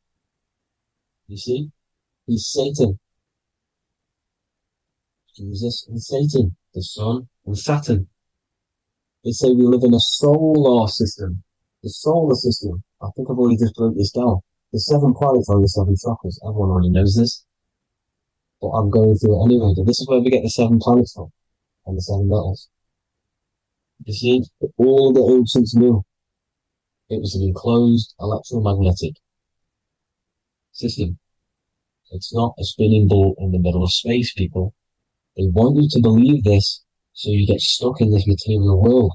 Speaker 2: You see? He's Satan. Jesus and Satan, the sun and Saturn. They say we live in a solar system. The solar system. I think I've already just broke this down. The 7 planets are the 7 chakras. Everyone already knows this. But I'm going through it anyway. This is where we get the 7 planets from. And the 7 metals. You see, all the ancients knew it was an enclosed electromagnetic system. It's not a spinning ball in the middle of space, people. They want you to believe this so you get stuck in this material world.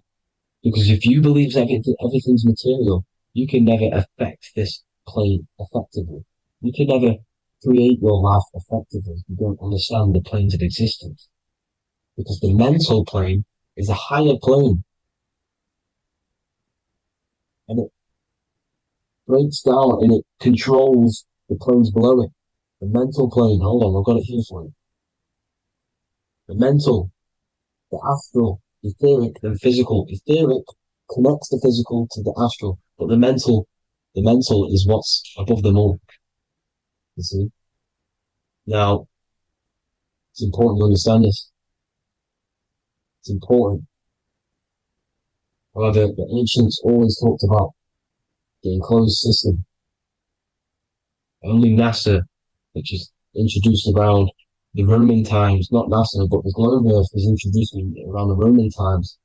Speaker 2: Because if you believe everything's material, you can never affect this plane effectively. You can never create your life effectively if you don't understand the planes of existence. Because the mental plane is a higher plane. And it breaks down and it controls the planes below it. The mental plane, hold on, I've got it here for you. The mental, the astral, etheric, then physical. Etheric connects the physical to the astral, but the mental is what's above them all. You see? Now, it's important to understand this. It's important. However, the ancients always talked about the enclosed system. Only NASA, which is introduced around the Roman times, not NASA, but the globe Earth was introduced around the Roman times.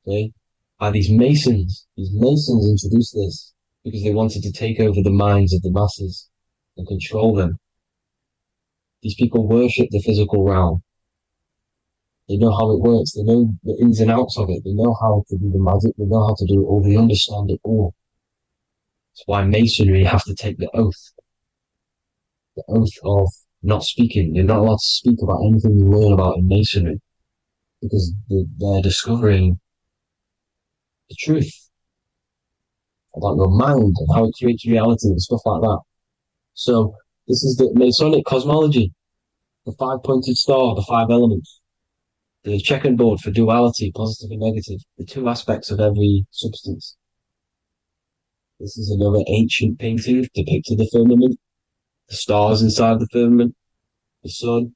Speaker 2: Okay? By these Masons. These Masons introduced this because they wanted to take over the minds of the masses and control them. These people worship the physical realm. They know how it works. They know the ins and outs of it. They know how to do the magic. They know how to do it all. They understand it all. That's why Masonry have to take the oath. The oath of not speaking. You're not allowed to speak about anything you learn about in Masonry. Because they're discovering the truth about your mind and how it creates reality and stuff like that. So this is the Masonic cosmology. The 5-pointed star, the 5 elements. The checkerboard for duality, positive and negative. The 2 aspects of every substance. This is another ancient painting depicting the firmament. The stars inside the firmament. The sun.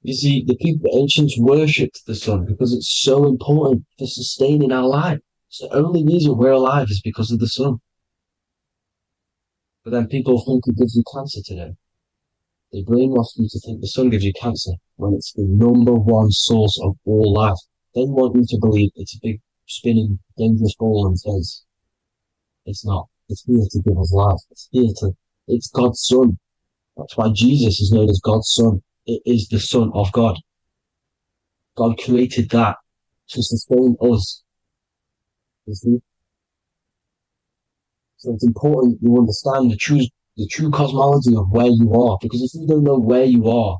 Speaker 2: You see, the ancients worshipped the sun because it's so important for sustaining our life. It's the only reason we're alive is because of the sun. But then people think it gives you cancer today. They brainwash you to think the sun gives you cancer when it's the #1 source of all life. They want you to believe it's a big, spinning, dangerous ball in space. It's not. It's here to give us life. It's God's son. That's why Jesus is known as God's son. It is the Son of God. God created that to sustain us. You see? So it's important you understand the true cosmology of where you are. Because if you don't know where you are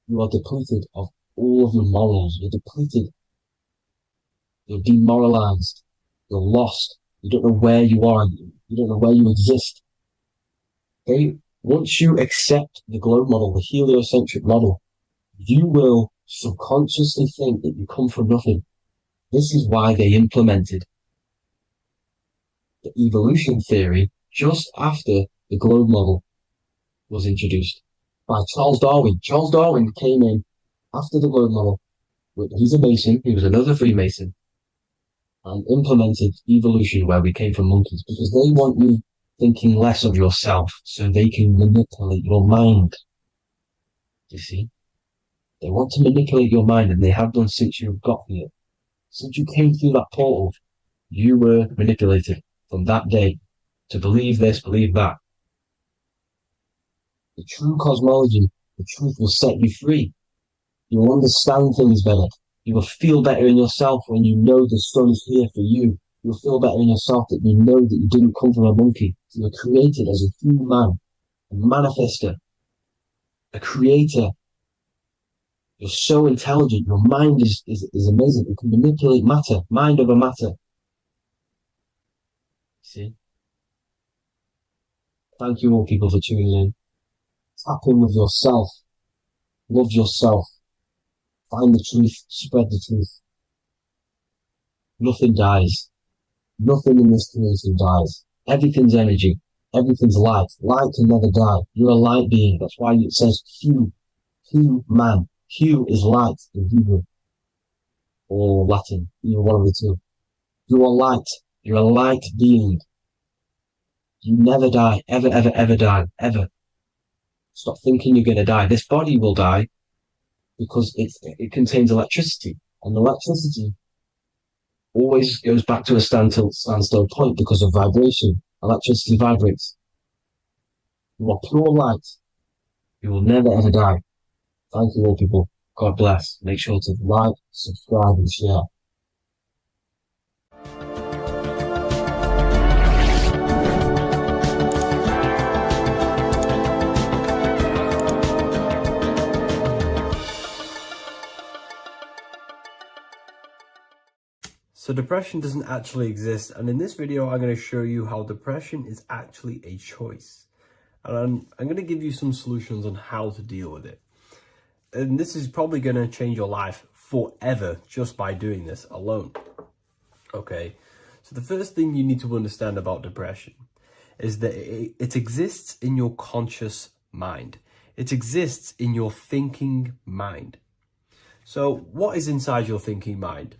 Speaker 2: depleted of all of your morals. You're depleted. You're demoralized. You're lost. You don't know where you are. You don't know where you exist. Okay? Once you accept the globe model, the heliocentric model, you will subconsciously think that you come from nothing. This is why they implemented the evolution theory just after the globe model was introduced by Charles Darwin. Charles Darwin came in after the globe model. He's a Mason. He was another Freemason. And implemented evolution where we came from monkeys because they want you thinking less of yourself so they can manipulate your mind. You see? They want to manipulate your mind and they have done since you got here. Since you came through that portal, you were manipulated from that day to believe this, believe that. The true cosmology, the truth will set you free. You will understand things better. You will feel better in yourself when you know the sun is here for you. You'll feel better in yourself that you know that you didn't come from a monkey. You were created as a human, a manifester, a creator. You're so intelligent. Your mind is amazing. You can manipulate matter, mind over matter. See? Thank you all people for tuning in. Tap in with yourself. Love yourself. Find the truth. Spread the truth. Nothing dies. Nothing in this creation dies. Everything's energy. Everything's light. Light can never die. You're a light being. That's why it says Hu. Hu man. Hu is light in Hebrew or Latin. You're one of the two. You are light. You're a light being. You never die. Ever, ever, ever die. Ever. Stop thinking you're going to die. This body will die because it contains electricity. And electricity always goes back to a standstill point because of vibration. Electricity vibrates. You are pure light. You will never ever die. Thank you all people. God bless. Make sure to like, subscribe and share.
Speaker 1: So depression doesn't actually exist, and in this video I'm going to show you how depression is actually a choice. And I'm going to give you some solutions on how to deal with it. And this is probably going to change your life forever just by doing this alone. Okay, so the first thing you need to understand about depression is that it exists in your conscious mind. It exists in your thinking mind. So what is inside your thinking mind?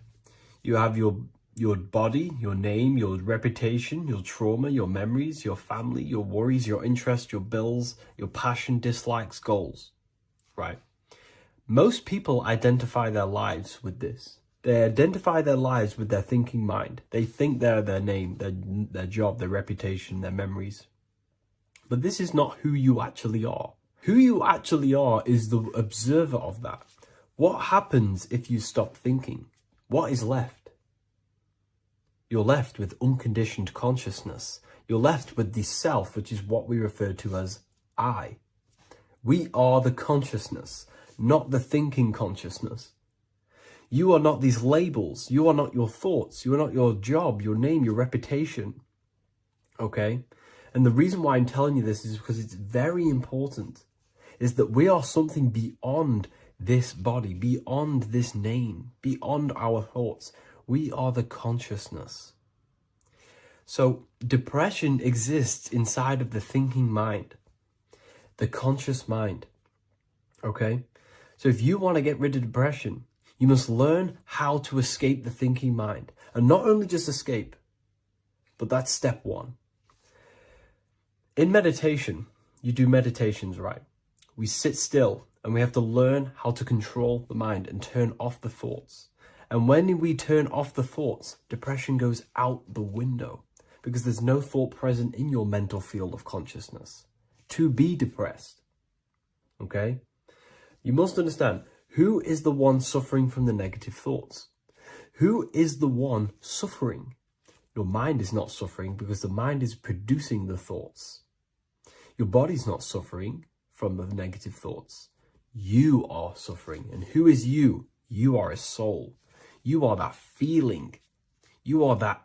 Speaker 1: You have your body, your name, your reputation, your trauma, your memories, your family, your worries, your interests, your bills, your passion, dislikes, goals, right? Most people identify their lives with this. They identify their lives with their thinking mind. They think they're their name, their job, their reputation, their memories. But this is not who you actually are. Who you actually are is the observer of that. What happens if you stop thinking? What is left? You're left with unconditioned consciousness. You're left with the self, which is what we refer to as I. We are the consciousness, not the thinking consciousness. You are not these labels. You are not your thoughts. You are not your job, your name, your reputation. Okay? And the reason why I'm telling you this is because it's very important, is that we are something beyond this body, beyond this name, beyond our thoughts. We are the consciousness. So depression exists inside of the thinking mind, the conscious mind. Okay? So if you want to get rid of depression, you must learn how to escape the thinking mind. And not only just escape, but that's step one. In meditation, you do meditations, right? We sit still and we have to learn how to control the mind and turn off the thoughts. And when we turn off the thoughts, depression goes out the window because there's no thought present in your mental field of consciousness to be depressed. Okay? You must understand, who is the one suffering from the negative thoughts? Who is the one suffering? Your mind is not suffering because the mind is producing the thoughts. Your body's not suffering from the negative thoughts. You are suffering. And who is you? You are a soul. You are that feeling. You are that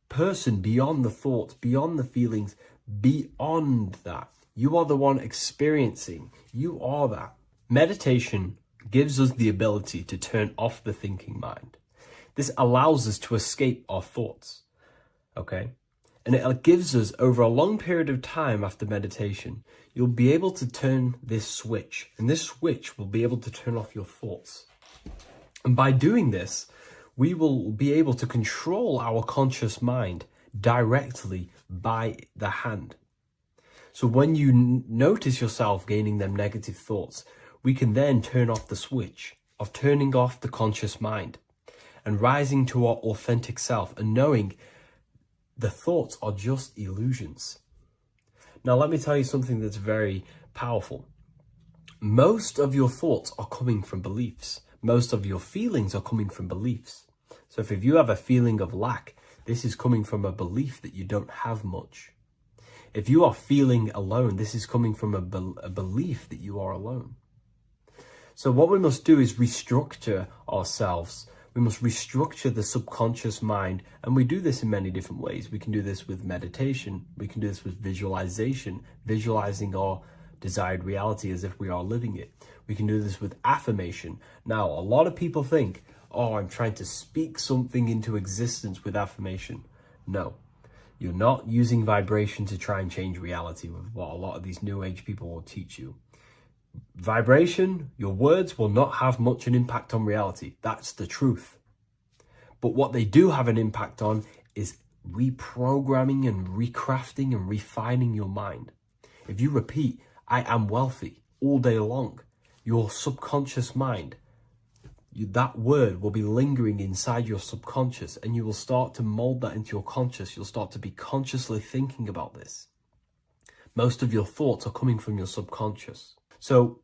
Speaker 1: person beyond the thoughts, beyond the feelings, beyond that. You are the one experiencing. You are that. Meditation gives us the ability to turn off the thinking mind. This allows us to escape our thoughts. Okay? And it gives us, over a long period of time after meditation, you'll be able to turn this switch. And this switch will be able to turn off your thoughts. And by doing this, we will be able to control our conscious mind directly by the hand. So when you notice yourself gaining them negative thoughts, we can then turn off the switch of turning off the conscious mind and rising to our authentic self and knowing the thoughts are just illusions. Now, let me tell you something that's very powerful. Most of your thoughts are coming from beliefs. Most of your feelings are coming from beliefs. So if you have a feeling of lack, this is coming from a belief that you don't have much. If you are feeling alone, this is coming from a belief that you are alone.
Speaker 3: So what we must do is restructure ourselves. We must restructure the subconscious mind, and we do this in many different ways. We can do this with meditation. We can do this with visualization, visualizing our desired reality as if we are living it. We can do this with affirmation. Now, a lot of people think, oh, I'm trying to speak something into existence with affirmation. No, you're not using vibration to try and change reality with what a lot of these new age people will teach you. Vibration, your words will not have much an impact on reality. That's the truth. But what they do have an impact on is reprogramming and recrafting and refining your mind. If you repeat, I am wealthy all day long, your subconscious mind, that word will be lingering inside your subconscious, and you will start to mold that into your conscious. You'll start to be consciously thinking about this. Most of your thoughts are coming from your subconscious. So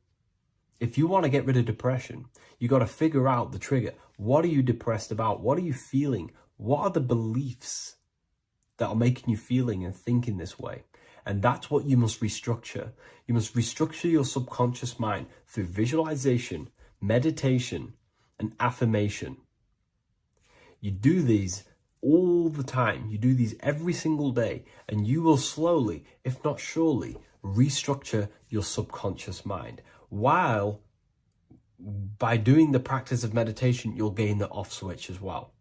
Speaker 3: if you want to get rid of depression, you got to figure out the trigger. What are you depressed about? What are you feeling? What are the beliefs that are making you feeling and thinking this way? And that's what you must restructure. You must restructure your subconscious mind through visualization, meditation, and affirmation. You do these all the time. You do these every single day, and you will slowly, if not surely, restructure your subconscious mind. While by doing the practice of meditation, you'll gain the off switch as well.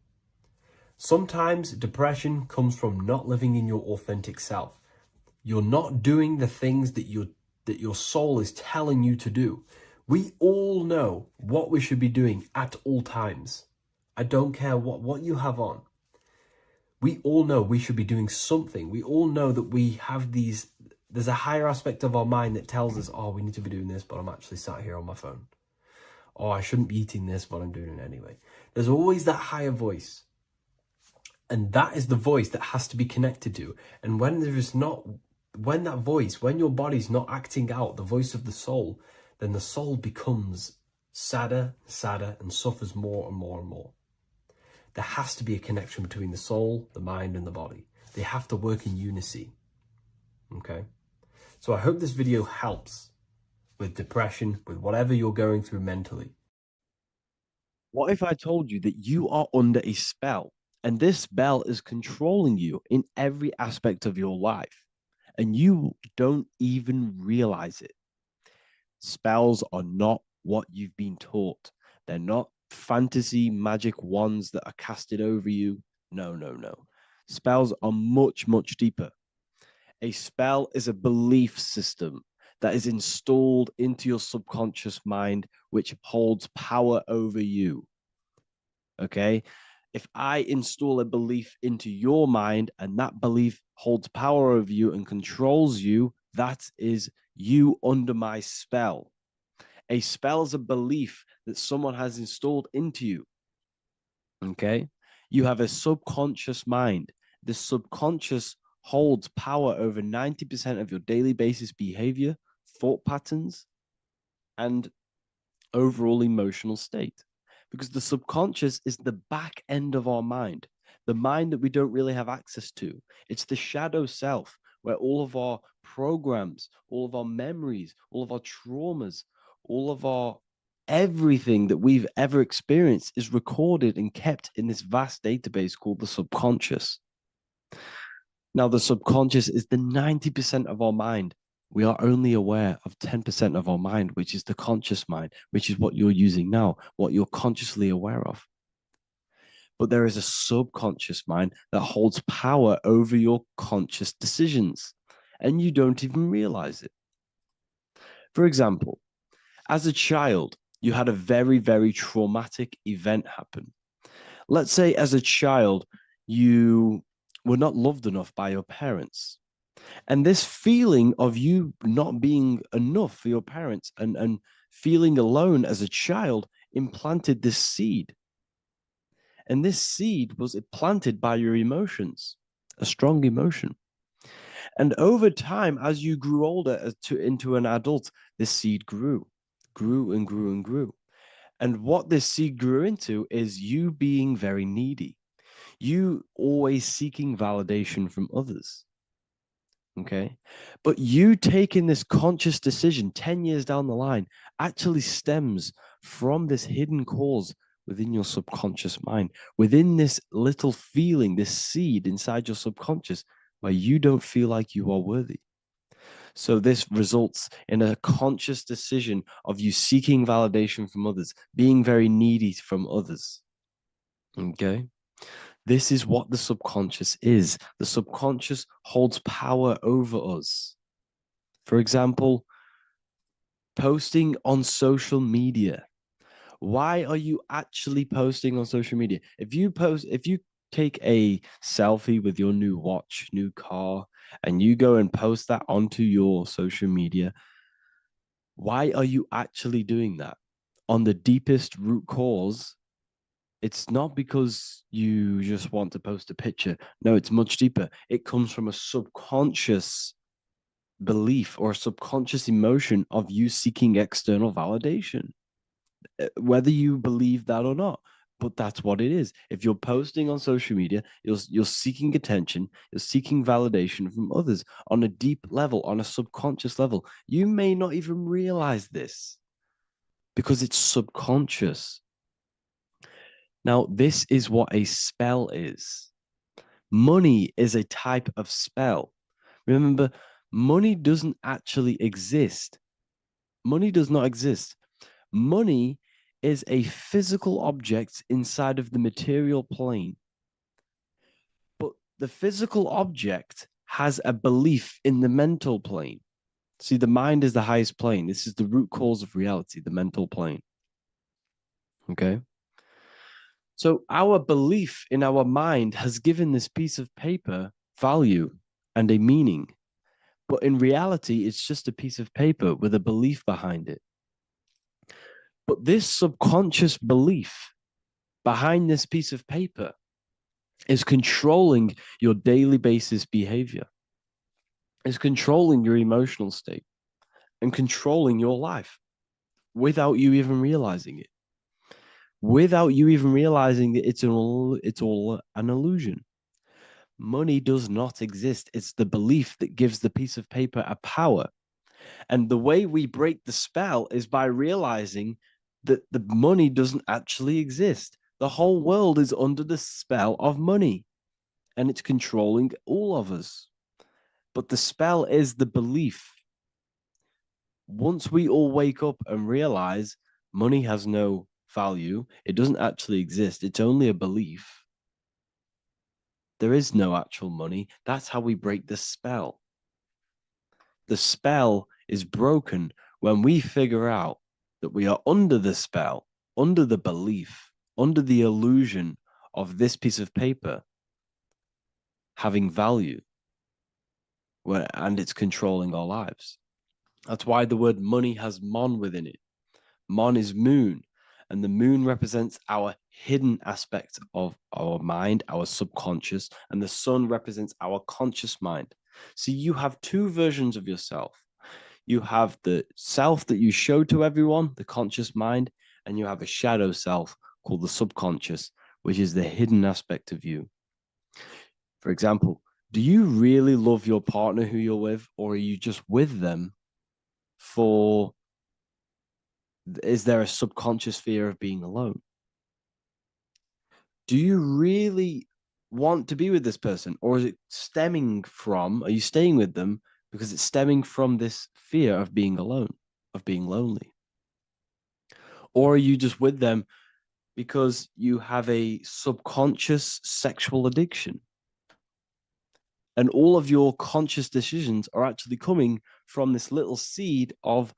Speaker 3: Sometimes depression comes from not living in your authentic self. You're not doing the things that your soul is telling you to do. We all know what we should be doing at all times. I don't care what you have on. We all know we should be doing something. We all know that we have there's a higher aspect of our mind that tells us, oh, we need to be doing this, but I'm actually sat here on my phone. Oh, I shouldn't be eating this, but I'm doing it anyway. There's always that higher voice. And that is the voice that has to be connected to. And when your body's not acting out the voice of the soul, then the soul becomes sadder, and suffers more and more and more. There has to be a connection between the soul, the mind, and the body. They have to work in unison. Okay? So I hope this video helps with depression, with whatever you're going through mentally.
Speaker 1: What if I told you that you are under a spell, and this spell is controlling you in every aspect of your life, and you don't even realize it? Spells are not what you've been taught. They're not fantasy magic wands that are casted over you. No, no, no. Spells are much, much deeper. A spell is a belief system that is installed into your subconscious mind, which holds power over you. Okay? If I install a belief into your mind and that belief holds power over you and controls you, that is you under my spell. A spell is a belief that someone has installed into you. Okay? You have a subconscious mind. The subconscious holds power over 90% of your daily basis behavior, thought patterns, and overall emotional state. Because the subconscious is the back end of our mind, the mind that we don't really have access to. It's the shadow self, where all of our programs, all of our memories, all of our traumas, all of our everything that we've ever experienced is recorded and kept in this vast database called the subconscious. Now, the subconscious is the 90% of our mind. We are only aware of 10% of our mind, which is the conscious mind, which is what you're using now, what you're consciously aware of. But there is a subconscious mind that holds power over your conscious decisions, and you don't even realize it. For example, as a child, you had a very, very traumatic event happen. Let's say as a child, you were not loved enough by your parents. And this feeling of you not being enough for your parents and feeling alone as a child implanted this seed. And this seed was planted by your emotions, a strong emotion. And over time, as you grew older into an adult, this seed grew and grew and grew. And what this seed grew into is you being very needy, you always seeking validation from others. Okay. But you taking this conscious decision 10 years down the line actually stems from this hidden cause within your subconscious mind, within this little feeling, this seed inside your subconscious where you don't feel like you are worthy. So this results in a conscious decision of you seeking validation from others, being very needy from others. Okay. This is what the subconscious is. The subconscious holds power over us. For example, posting on social media. Why are you actually posting on social media? If you take a selfie with your new watch, new car, and you go and post that onto your social media, why are you actually doing that? On the deepest root cause, it's not because you just want to post a picture. No, it's much deeper. It comes from a subconscious belief or a subconscious emotion of you seeking external validation, whether you believe that or not. But that's what it is. If you're posting on social media, you're seeking attention, you're seeking validation from others on a deep level, on a subconscious level. You may not even realize this because it's subconscious. Now, this is what a spell is. Money is a type of spell. Remember, money doesn't actually exist. Money does not exist. Money is a physical object inside of the material plane. But the physical object has a belief in the mental plane. See, the mind is the highest plane. This is the root cause of reality, the mental plane. Okay? So our belief in our mind has given this piece of paper value and a meaning. But in reality, it's just a piece of paper with a belief behind it. But this subconscious belief behind this piece of paper is controlling your daily basis behavior, is controlling your emotional state and controlling your life without you even realizing it. Without you even realizing that it's all an illusion. Money does not exist. It's the belief that gives the piece of paper a power. And the way we break the spell is by realizing that the money doesn't actually exist. The whole world is under the spell of money, and it's controlling all of us. But the spell is the belief. Once we all wake up and realize money has no value, it doesn't actually exist, it's only a belief. There is no actual money. That's how we break the spell. The spell is broken when we figure out that we are under the spell, under the belief, under the illusion of this piece of paper having value, and it's controlling our lives. That's why the word money has mon within it. Mon is moon, and the moon represents our hidden aspect of our mind, our subconscious, and the sun represents our conscious mind. So you have two versions of yourself. You have the self that you show to everyone, the conscious mind, and you have a shadow self called the subconscious, which is the hidden aspect of you. For example, do you really love your partner who you're with, or are you just with them for, is there a subconscious fear of being alone? Do you really want to be with this person, or is it stemming from, are you staying with them because it's stemming from this fear of being alone, of being lonely? Or are you just with them because you have a subconscious sexual addiction? And all of your conscious decisions are actually coming from this little seed of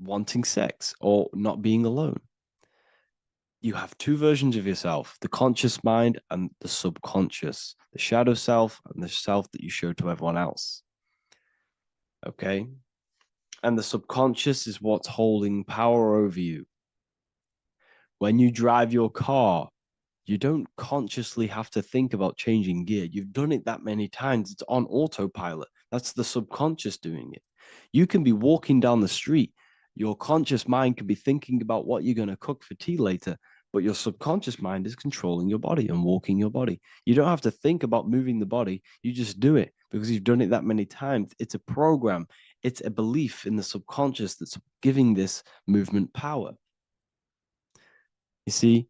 Speaker 1: wanting sex or not being alone. You have two versions of yourself, the conscious mind and the subconscious, the shadow self and the self that you show to everyone else. Okay? And the subconscious is what's holding power over you. When you drive your car, you don't consciously have to think about changing gear. You've done it that many times. It's on autopilot. That's the subconscious doing it. You can be walking down the street. Your conscious mind can be thinking about what you're going to cook for tea later, but your subconscious mind is controlling your body and walking your body. You don't have to think about moving the body. You just do it because you've done it that many times. It's a program. It's a belief in the subconscious that's giving this movement power. You see,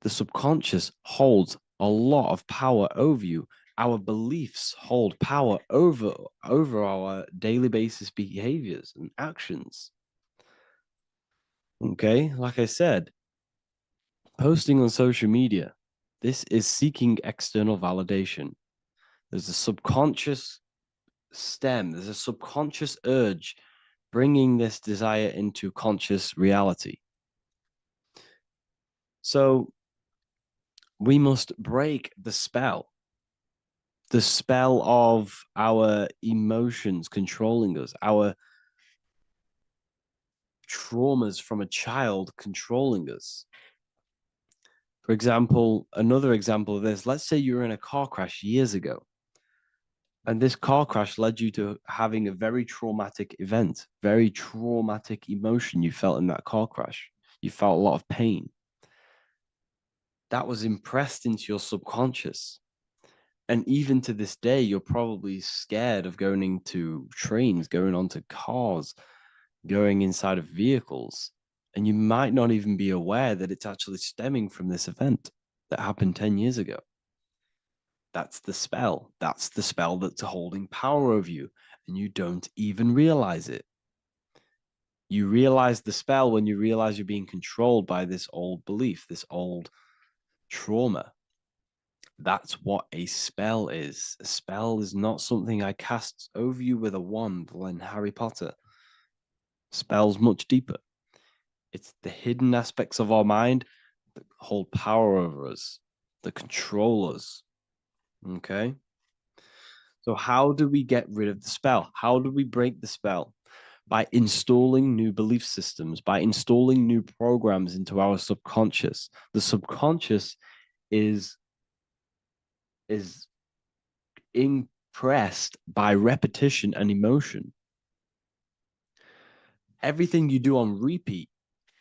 Speaker 1: the subconscious holds a lot of power over you. Our beliefs hold power over our daily basis behaviors and actions. Okay, like I said, posting on social media, this is seeking external validation. There's a subconscious stem, there's a subconscious urge bringing this desire into conscious reality. So we must break the spell of our emotions controlling us, our traumas from a child controlling us. For example, another example of this, let's say you were in a car crash years ago, and this car crash led you to having a very traumatic event, very traumatic emotion you felt in that car crash. You felt a lot of pain. That was impressed into your subconscious. And even to this day, you're probably scared of going into trains, going onto cars, going inside of vehicles. And you might not even be aware that it's actually stemming from this event that happened 10 years ago. That's the spell. That's the spell that's holding power over you, and you don't even realize it. You realize the spell when you realize you're being controlled by this old belief, this old trauma. That's what a spell is. A spell is not something I cast over you with a wand like Harry Potter. Spell's much deeper. It's the hidden aspects of our mind that hold power over us, that control us. Okay? So how do we get rid of the spell? How do we break the spell? By installing new belief systems, by installing new programs into our subconscious. The subconscious is impressed by repetition and emotion. Everything you do on repeat,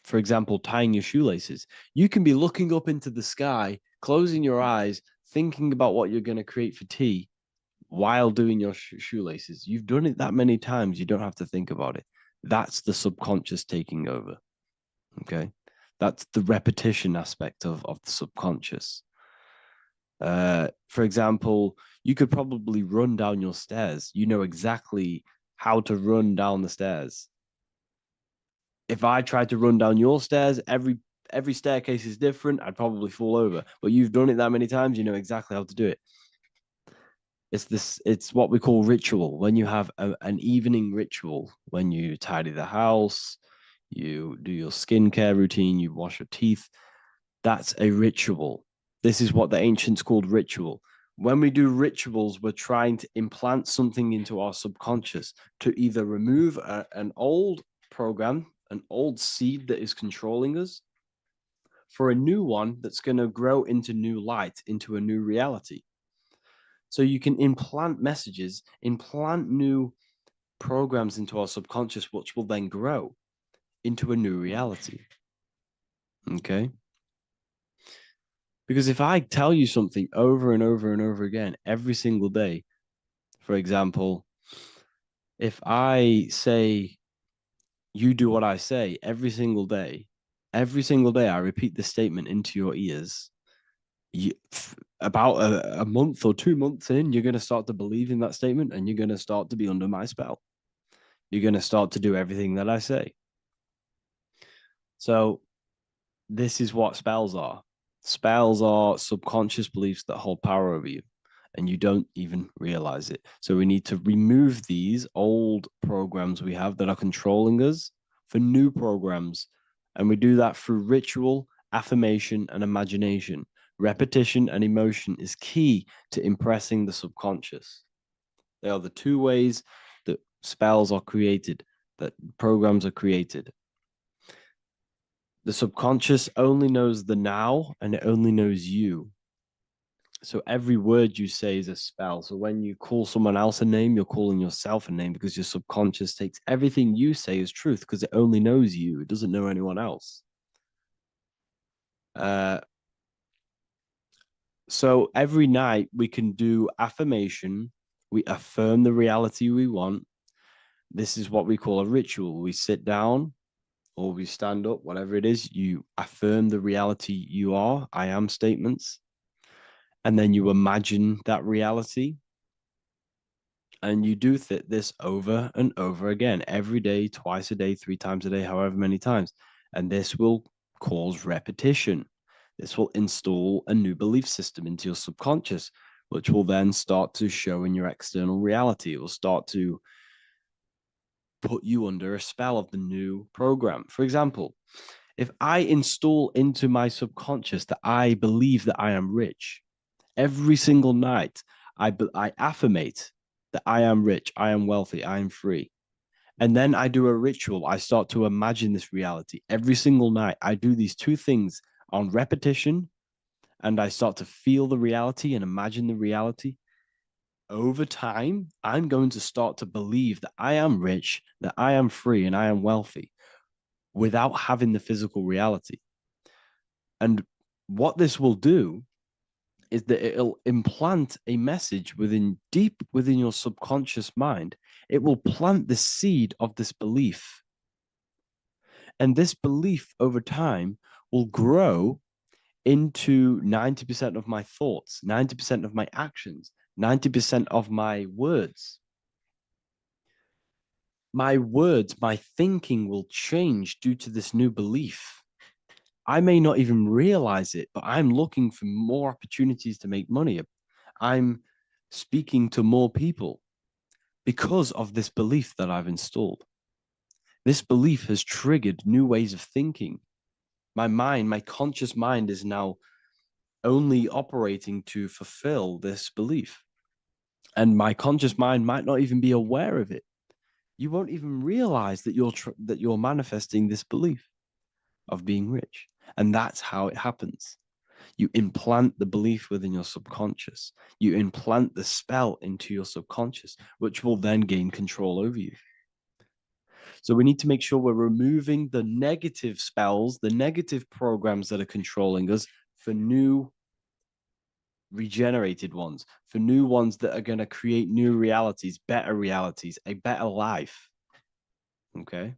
Speaker 1: for example, tying your shoelaces, you can be looking up into the sky, closing your eyes, thinking about what you're going to create for tea while doing your shoelaces. You've done it that many times, you don't have to think about it. That's the subconscious taking over. Okay. That's the repetition aspect of the subconscious. For example, you could probably run down your stairs. You know exactly how to run down the stairs. If I tried to run down your stairs, every staircase is different. I'd probably fall over. But you've done it that many times, you know exactly how to do it. It's what we call ritual. When you have an evening ritual, when you tidy the house, you do your skincare routine, you wash your teeth, that's a ritual. This is what the ancients called ritual. When we do rituals, we're trying to implant something into our subconscious to either remove an old program, an old seed that is controlling us, for a new one that's going to grow into new light, into a new reality. So you can implant messages, implant new programs into our subconscious, which will then grow into a new reality. Okay? Because if I tell you something over and over and over again every single day, for example, if I say, you do what I say every single day I repeat this statement into your ears, about a month or 2 months in, you're going to start to believe in that statement and you're going to start to be under my spell. You're going to start to do everything that I say. So this is what spells are. Spells are subconscious beliefs that hold power over you, and you don't even realize it. So we need to remove these old programs we have that are controlling us for new programs. And we do that through ritual, affirmation, and imagination. Repetition and emotion is key to impressing the subconscious. They are the two ways that spells are created, that programs are created. The subconscious only knows the now, and it only knows you. So every word you say is a spell. So when you call someone else a name, you're calling yourself a name, because your subconscious takes everything you say as truth, because it only knows you. It doesn't know anyone else. So every night we can do affirmation, We affirm the reality we want. This is what we call a ritual. We sit down or we stand up, whatever it is, you affirm the reality you are, I am statements, and then you imagine that reality. And you do this over and over again, every day, twice a day, 3 times a day, however many times. And this will cause repetition. This will install a new belief system into your subconscious, which will then start to show in your external reality. It will start to put you under a spell of the new program. For example, if I install into my subconscious that I believe that I am rich, every single night I affirmate that I am rich, I am wealthy, I am free. And then I do a ritual. I start to imagine this reality. Every single night, I do these 2 things on repetition, and I start to feel the reality and imagine the reality. Over time, I'm going to start to believe that I am rich, that I am free, and I am wealthy without having the physical reality. And what this will do is that it'll implant a message deep within your subconscious mind. It will plant the seed of this belief. And this belief over time will grow into 90% of my thoughts, 90% of my actions, 90% of my words. My words, my thinking will change due to this new belief. I may not even realize it, but I'm looking for more opportunities to make money. I'm speaking to more people because of this belief that I've installed. This belief has triggered new ways of thinking. My mind, my conscious mind is now only operating to fulfill this belief. And my conscious mind might not even be aware of it. You won't even realize that you're manifesting this belief of being rich. And that's how it happens. You implant the belief within your subconscious. You implant the spell into your subconscious, which will then gain control over you. So we need to make sure we're removing the negative spells, the negative programs that are controlling us, for new regenerated ones, for new ones that are going to create new realities, a better life. Okay?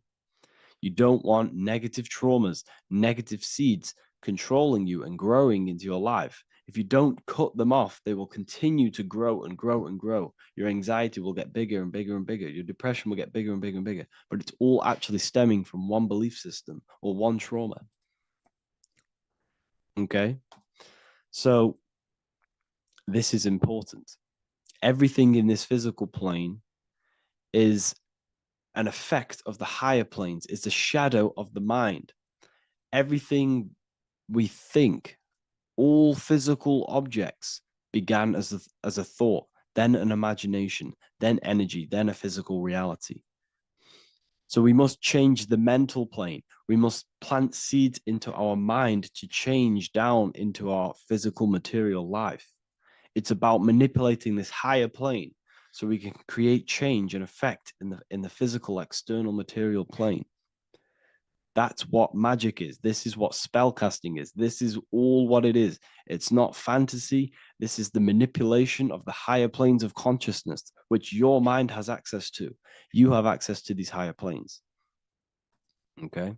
Speaker 1: You don't want negative traumas, negative seeds controlling you and growing into your life. If you don't cut them off, they will continue to grow and grow and grow. Your anxiety will get bigger and bigger and bigger. Your depression will get bigger and bigger and bigger. But it's all actually stemming from one belief system or one trauma. Okay? So this is important. Everything in this physical plane is an effect of the higher planes. It's a shadow of the mind. Everything we think, all physical objects began as a thought, then an imagination, then energy, then a physical reality. So we must change the mental plane. We must plant seeds into our mind to change down into our physical material life. It's about manipulating this higher plane so we can create change and effect in the physical external material plane. That's what magic is. This is what spellcasting is. This is all what it is. It's not fantasy. This is the manipulation of the higher planes of consciousness, which your mind has access to. You have access to these higher planes. Okay?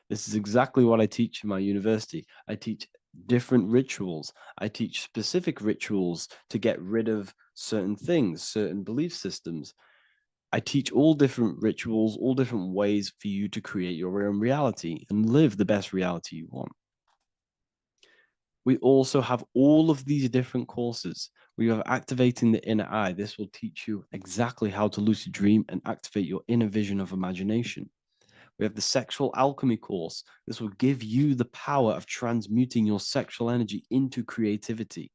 Speaker 1: This is exactly what I teach in my university. I teach different rituals. I teach specific rituals to get rid of certain things, certain belief systems. I teach all different rituals, all different ways for you to create your own reality and live the best reality you want. We also have all of these different courses. We have activating the inner eye. This will teach you exactly how to lucid dream and activate your inner vision of imagination. We have the sexual alchemy course. This will give you the power of transmuting your sexual energy into creativity.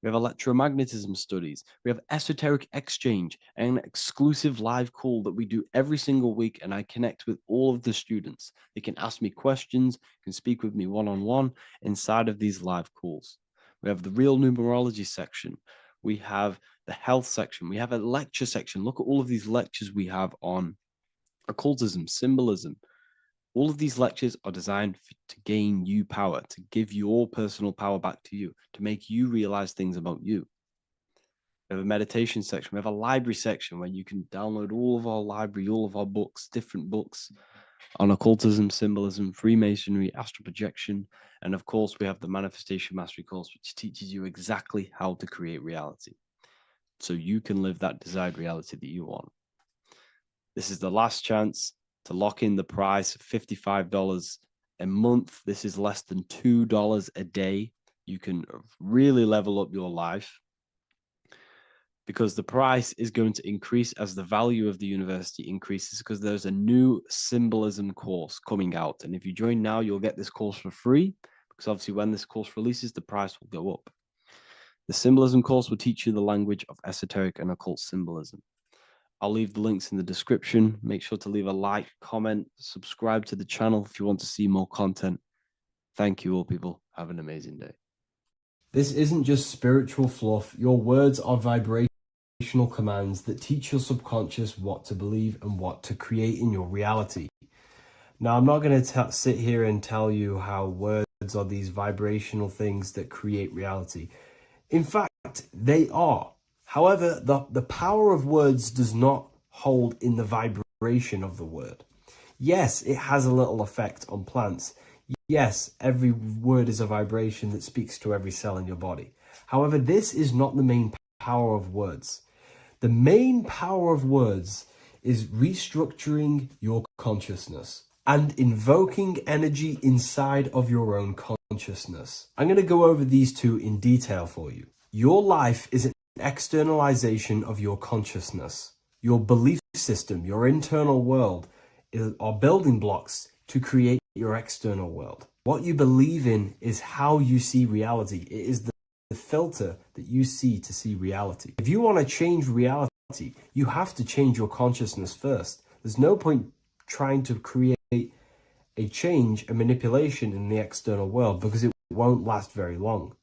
Speaker 1: We have electromagnetism studies. We have esoteric exchange, an exclusive live call that we do every single week, and I connect with all of the students. They can ask me questions, can speak with me one-on-one inside of these live calls. We have the real numerology section. We have the health section. We have a lecture section. Look at all of these lectures we have on occultism, symbolism. All of these lectures are designed to gain you power, to give your personal power back to you, to make you realize things about you. We have a meditation section. We have a library section where you can download all of our library, all of our books, different books on occultism, symbolism, Freemasonry, astral projection. And of course, we have the Manifestation Mastery course, which teaches you exactly how to create reality, so you can live that desired reality that you want. This is the last chance to lock in the price of $55 a month. This is less than $2 a day. You can really level up your life, because the price is going to increase as the value of the university increases, because there's a new symbolism course coming out. And if you join now, you'll get this course for free, because obviously when this course releases, the price will go up. The symbolism course will teach you the language of esoteric and occult symbolism. I'll leave the links in the description. Make sure to leave a like, comment, subscribe to the channel if you want to see more content. Thank you all, people. Have an amazing day.
Speaker 3: This isn't just spiritual fluff. Your words are vibrational commands that teach your subconscious what to believe and what to create in your reality. Now, I'm not going to sit here and tell you how words are these vibrational things that create reality. In fact, they are. However, the power of words does not hold in the vibration of the word. Yes, it has a little effect on plants. Yes, every word is a vibration that speaks to every cell in your body. However, this is not the main power of words. The main power of words is restructuring your consciousness and invoking energy inside of your own consciousness. I'm going to go over these two in detail for you. Your life is an externalization of your consciousness. Your belief system, your internal world, are building blocks to create your external world. What you believe in is how you see reality. It is the filter that you see to see reality. If you want to change reality, you have to change your consciousness first. There's no point trying to create a change, a manipulation in the external world, because it won't last very long.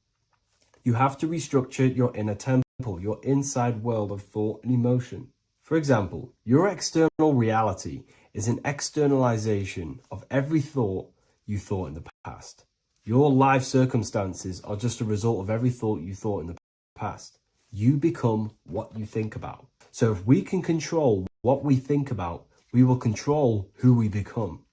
Speaker 3: You have to restructure your inner temple, your inside world of thought and emotion. For example, your external reality is an externalization of every thought you thought in the past. Your life circumstances are just a result of every thought you thought in the past. You become what you think about. So if we can control what we think about, we will control who we become.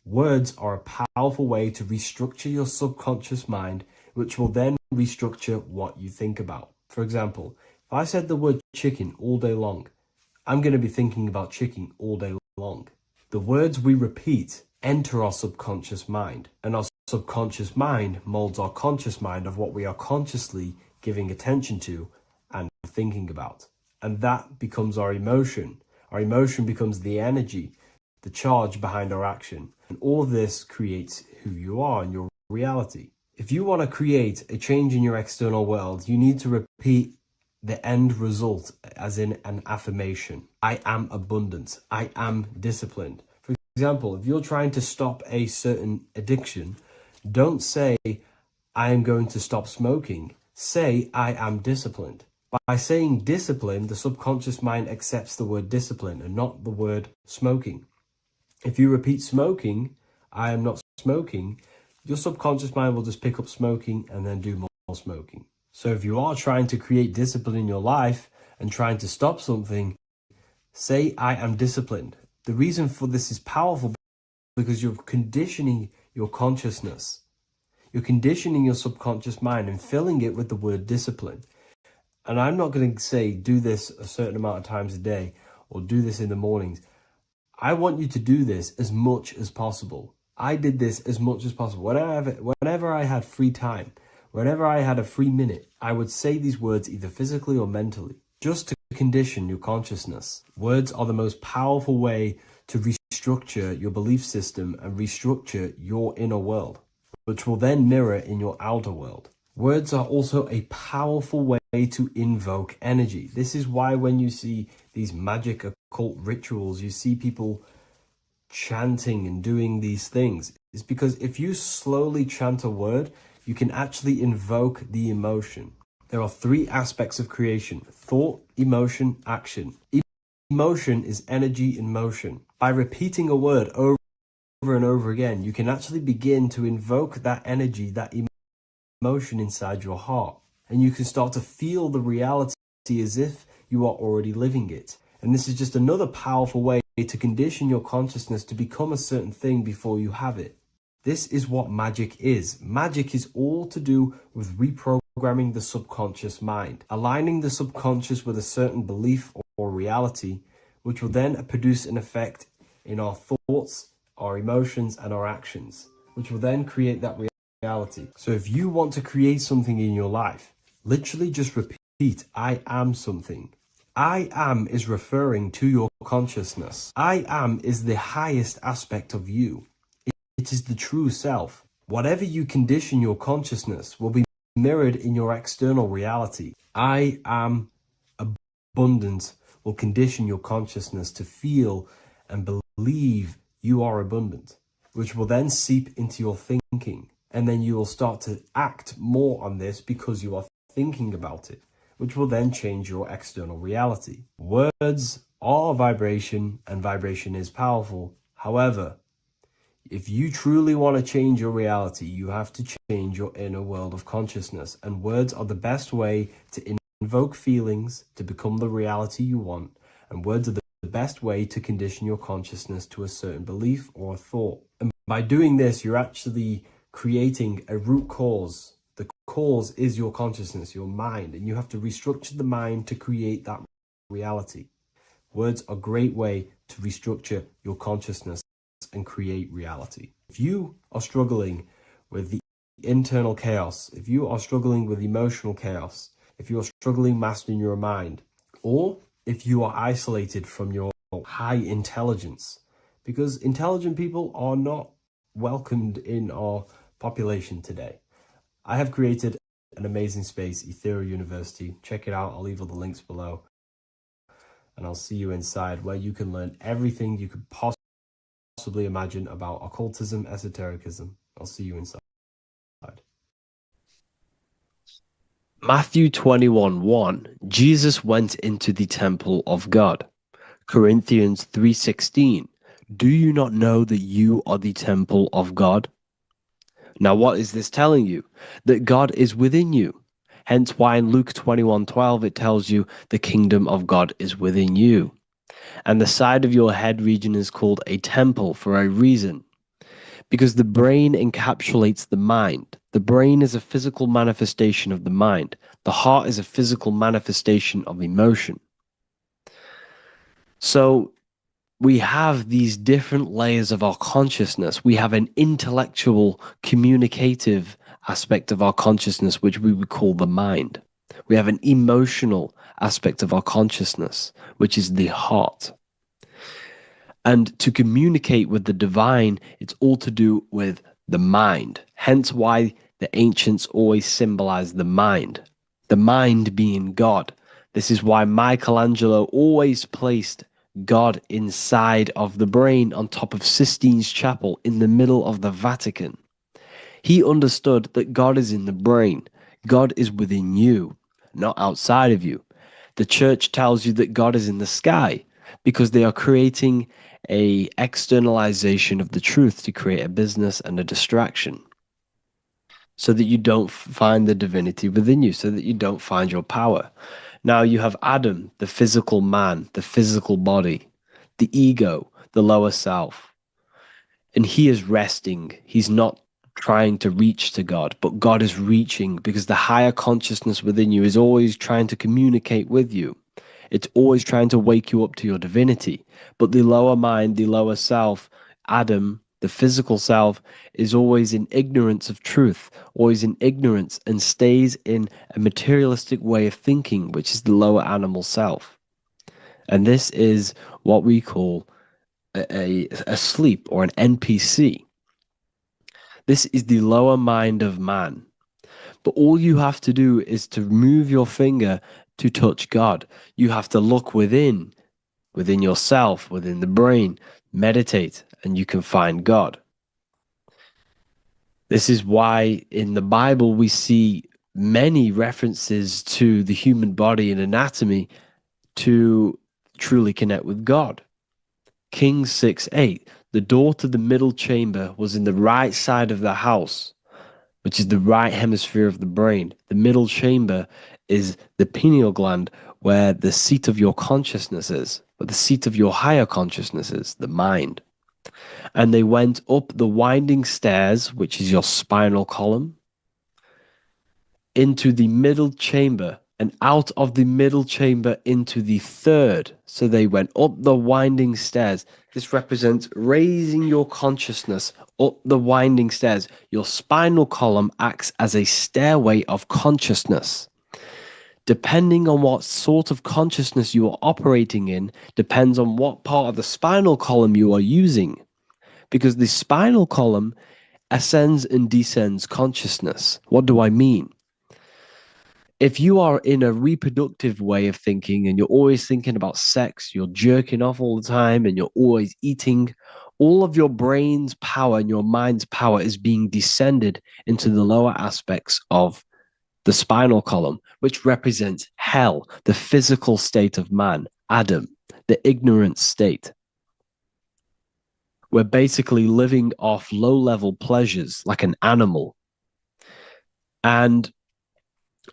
Speaker 3: Words are a powerful way to restructure your subconscious mind, which will then restructure what you think about. For example, if I said the word chicken all day long, I'm going to be thinking about chicken all day long. The words we repeat enter our subconscious mind, and our subconscious mind molds our conscious mind of what we are consciously giving attention to and thinking about. And that becomes our emotion. Our emotion becomes the energy, the charge behind our action. And all of this creates who you are and your reality. If you want to create a change in your external world, you need to repeat the end result as in an affirmation. I am abundant. I am disciplined. For example, if you're trying to stop a certain addiction, don't say, I am going to stop smoking. Say, I am disciplined. By saying discipline, the subconscious mind accepts the word discipline and not the word smoking. If you repeat smoking, I am not smoking, your subconscious mind will just pick up smoking and then do more smoking. So if you are trying to create discipline in your life and trying to stop something, say, I am disciplined. The reason for this is powerful because you're conditioning your consciousness. You're conditioning your subconscious mind and filling it with the word discipline. And I'm not going to say do this a certain amount of times a day or do this in the mornings. I want you to do this as much as possible. I did this as much as possible. Whenever I had free time, whenever I had a free minute, I would say these words either physically or mentally, just to condition your consciousness. Words are the most powerful way to restructure your belief system and restructure your inner world, which will then mirror in your outer world. Words are also a powerful way to invoke energy. This is why when you see these magic occult rituals, you see people chanting and doing these things. It's because if you slowly chant a word, you can actually invoke the emotion. There are three aspects of creation: thought, emotion, action. Emotion is energy in motion. By repeating a word over and over again, you can actually begin to invoke that energy, that emotion inside your heart. And you can start to feel the reality as if you are already living it. And this is just another powerful way to condition your consciousness to become a certain thing before you have it. This is what magic is. Magic is all to do with reprogramming the subconscious mind, aligning the subconscious with a certain belief or reality, which will then produce an effect in our thoughts, our emotions, and our actions, which will then create that reality. So if you want to create something in your life, literally just repeat, I am something. I am is referring to your consciousness. I am is the highest aspect of you. It is the true self. Whatever you condition your consciousness will be mirrored in your external reality. I am abundant will condition your consciousness to feel and believe you are abundant, which will then seep into your thinking. And then you will start to act more on this because you are thinking about it, which will then change your external reality. Words are vibration, and vibration is powerful. However, if you truly want to change your reality, you have to change your inner world of consciousness. And words are the best way to invoke feelings to become the reality you want. And words are the best way to condition your consciousness to a certain belief or a thought. And by doing this, you're actually creating a root cause. The cause is your consciousness, your mind, and you have to restructure the mind to create that reality. Words are a great way to restructure your consciousness and create reality. If you are struggling with the internal chaos, if you are struggling with emotional chaos, if you are struggling mastering your mind, or if you are isolated from your high intelligence, because intelligent people are not welcomed in our population today. I have created an amazing space, Ethereal University. Check it out. I'll leave all the links below. And I'll see you inside, where you can learn everything you could possibly imagine about occultism, esotericism. I'll see you inside.
Speaker 1: Matthew 21:1, Jesus went into the temple of God. Corinthians 3:16, do you not know that you are the temple of God? Now what is this telling you? That God is within you. Hence why in Luke 21:12 it tells you the kingdom of God is within you. And the side of your head region is called a temple for a reason. Because the brain encapsulates the mind. The brain is a physical manifestation of the mind. The heart is a physical manifestation of emotion. So we have these different layers of our consciousness. We have an intellectual, communicative aspect of our consciousness, which we would call the mind. We have an emotional aspect of our consciousness, which is the heart. And to communicate with the divine, it's all to do with the mind. Hence why the ancients always symbolize the mind being God. This is why Michelangelo always placed God inside of the brain on top of Sistine Chapel in the middle of the Vatican. He understood that God is in the brain. God is within you, not outside of you. The church tells you that God is in the sky because they are creating a externalization of the truth to create a business and a distraction, so that you don't find the divinity within you, so that you don't find your power. Now you have Adam, the physical man, the physical body, the ego, the lower self. And he is resting. He's not trying to reach to God, but God is reaching, because the higher consciousness within you is always trying to communicate with you. It's always trying to wake you up to your divinity. But the lower mind, the lower self, Adam, the physical self, is always in ignorance of truth, always in ignorance, and stays in a materialistic way of thinking, which is the lower animal self. And this is what we call a sleep, or an NPC. This is the lower mind of man. But all you have to do is to move your finger to touch God. You have to look within yourself, within the brain, meditate, and you can find God. This is why in the Bible we see many references to the human body and anatomy to truly connect with God. Kings 6:8, the door to the middle chamber was in the right side of the house, which is the right hemisphere of the brain. The middle chamber is the pineal gland, where the seat of your consciousness is, where the seat of your higher consciousness is, the mind. And they went up the winding stairs, which is your spinal column, into the middle chamber, and out of the middle chamber into the third. So they went up the winding stairs. This represents raising your consciousness up the winding stairs. Your spinal column acts as a stairway of consciousness. Depending on what sort of consciousness you are operating in, depends on what part of the spinal column you are using. Because the spinal column ascends and descends consciousness. What do I mean? If you are in a reproductive way of thinking and you're always thinking about sex, you're jerking off all the time and you're always eating, all of your brain's power and your mind's power is being descended into the lower aspects of the spinal column, which represents hell, the physical state of man, Adam, the ignorant state. We're basically living off low-level pleasures like an animal. And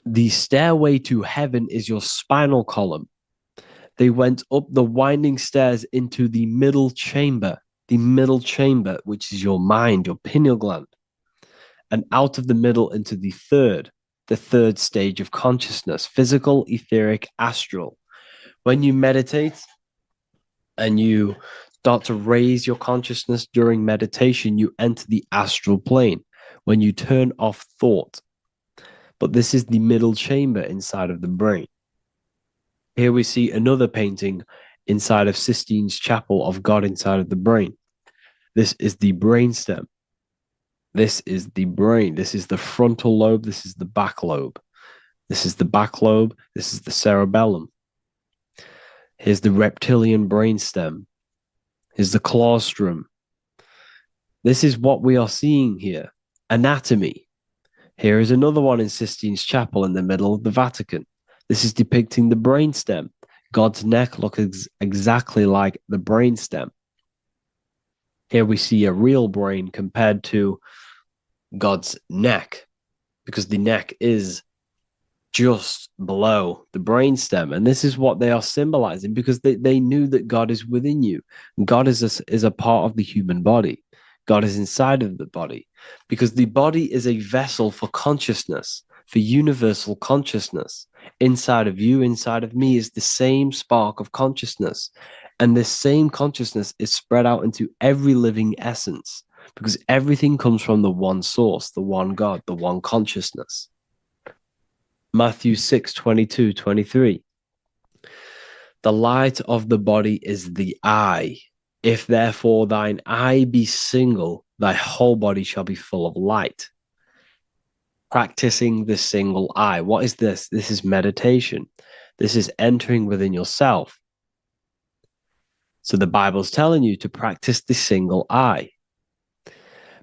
Speaker 1: the stairway to heaven is your spinal column. They went up the winding stairs into the middle chamber, which is your mind, your pineal gland, and out of the middle into the third stage of consciousness, physical, etheric, astral. When you meditate and you start to raise your consciousness during meditation, you enter the astral plane when you turn off thought. But this is the middle chamber inside of the brain. Here we see another painting inside of Sistine's chapel of God inside of the brain. This is the brainstem. This is the brain. This is the frontal lobe. This is the back lobe. This is the back lobe. This is the cerebellum. Here's the reptilian brainstem. Here's the claustrum. This is what we are seeing here. Anatomy. Here is another one in Sistine's chapel in the middle of the Vatican. This is depicting the brainstem. God's neck looks exactly like the brainstem. Here we see a real brain compared to God's neck, because the neck is just below the brainstem. And this is what they are symbolizing, because they knew that God is within you. God is a part of the human body. God is inside of the body, because the body is a vessel for consciousness, for universal consciousness. Inside of you, inside of me is the same spark of consciousness. And this same consciousness is spread out into every living essence, because everything comes from the one source, the one God, the one consciousness. Matthew 6:22-23. The light of the body is the eye. If therefore thine eye be single, thy whole body shall be full of light. Practicing the single eye. What is this? This is meditation. This is entering within yourself. So the Bible's telling you to practice the single eye.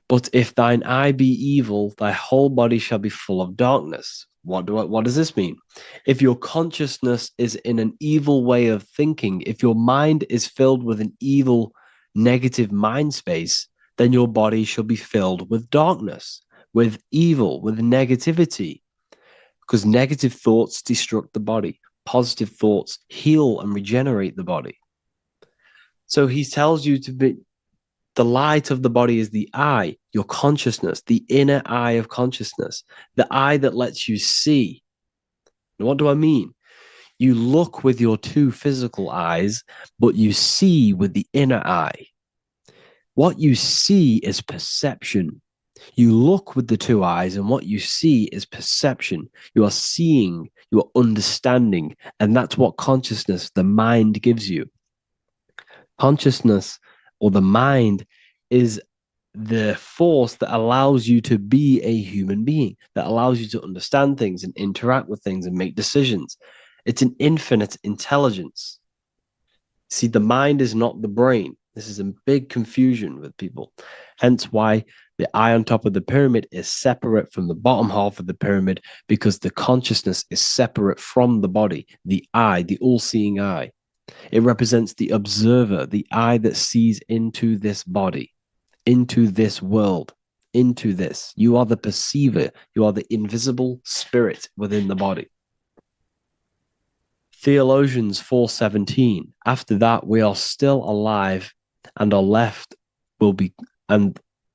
Speaker 1: But if thine eye be evil, thy whole body shall be full of darkness. What does this mean? If your consciousness is in an evil way of thinking, if your mind is filled with an evil, negative mind space, then your body shall be filled with darkness, with evil, with negativity. Because negative thoughts destruct the body. Positive thoughts heal and regenerate the body. So he tells you to be, the light of the body is the eye, your consciousness, the inner eye of consciousness, the eye that lets you see. And what do I mean? You look with your two physical eyes, but you see with the inner eye. What you see is perception. You look with the two eyes, and what you see is perception. You are seeing, you are understanding, and that's what consciousness, the mind, gives you. Consciousness, or the mind, is the force that allows you to be a human being, that allows you to understand things and interact with things and make decisions. It's an infinite intelligence. See, the mind is not the brain. This is a big confusion with people. Hence why the eye on top of the pyramid is separate from the bottom half of the pyramid, because the consciousness is separate from the body, the eye, the all-seeing eye. It represents the observer, the eye that sees into this body, into this world, into this. You are the perceiver. You are the invisible spirit within the body. Theologians 4:17. After that, we are still alive, and will be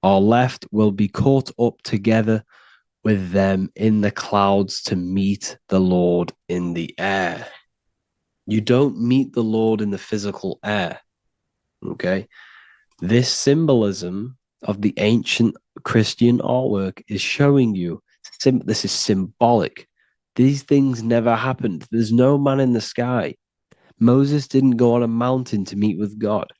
Speaker 1: our left will be caught up together with them in the clouds to meet the Lord in the air. You don't meet the Lord in the physical air. Okay? This symbolism of the ancient Christian artwork is showing you this is symbolic. These things never happened. There's no man in the sky. Moses didn't go on a mountain to meet with God.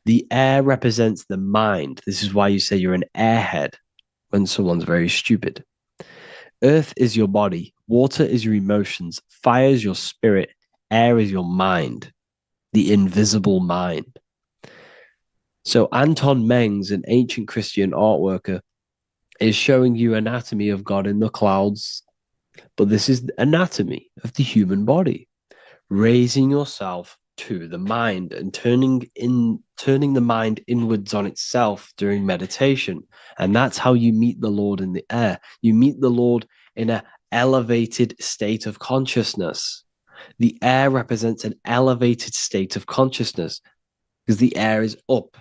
Speaker 1: The air represents the mind. This is why you say you're an airhead when someone's very stupid. Earth is your body. Water is your emotions. Fire is your spirit. Air is your mind, the invisible mind. So Anton Mengs, an ancient Christian art worker, is showing you anatomy of God in the clouds. But this is the anatomy of the human body. Raising yourself to the mind and turning the mind inwards on itself during meditation. And that's how you meet the Lord in the air. You meet the Lord in an elevated state of consciousness. The air represents an elevated state of consciousness because the air is up.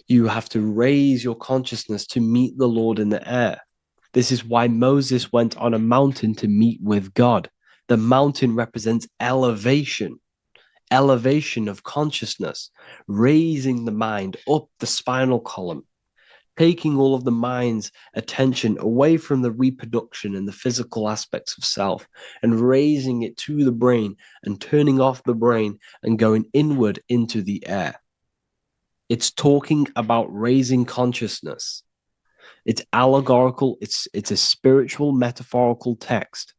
Speaker 1: You have to raise your consciousness to meet the Lord in the air. This is why Moses went on a mountain to meet with God. The mountain represents elevation of consciousness, raising the mind up the spinal column, taking all of the mind's attention away from the reproduction and the physical aspects of self and raising it to the brain and turning off the brain and going inward into the air. It's talking about raising consciousness. It's allegorical. It's a spiritual, metaphorical text.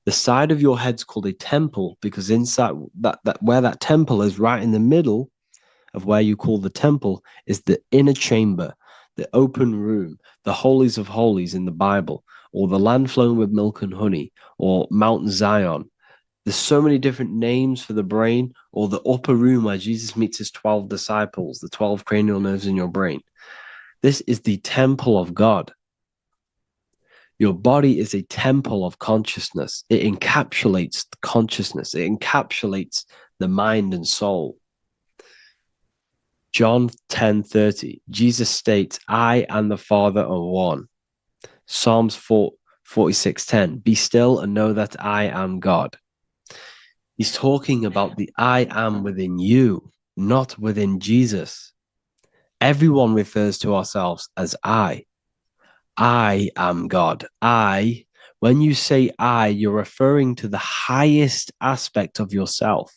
Speaker 1: The side of your head's called a temple because inside that where that temple is, right in the middle of where you call the temple, is the inner chamber, the open room, the holies of holies in the Bible, or the land flowing with milk and honey, or Mount Zion. There's so many different names for the brain, or the upper room where Jesus meets his 12 disciples, the 12 cranial nerves in your brain. This is the temple of God. Your body is a temple of consciousness. It encapsulates the consciousness. It encapsulates the mind and soul. John 10:30, Jesus states, I and the Father are one. Psalms 46:10, be still and know that I am God. He's talking about the I am within you, not within Jesus. Everyone refers to ourselves as I. I am God. When you say I, you're referring to the highest aspect of yourself.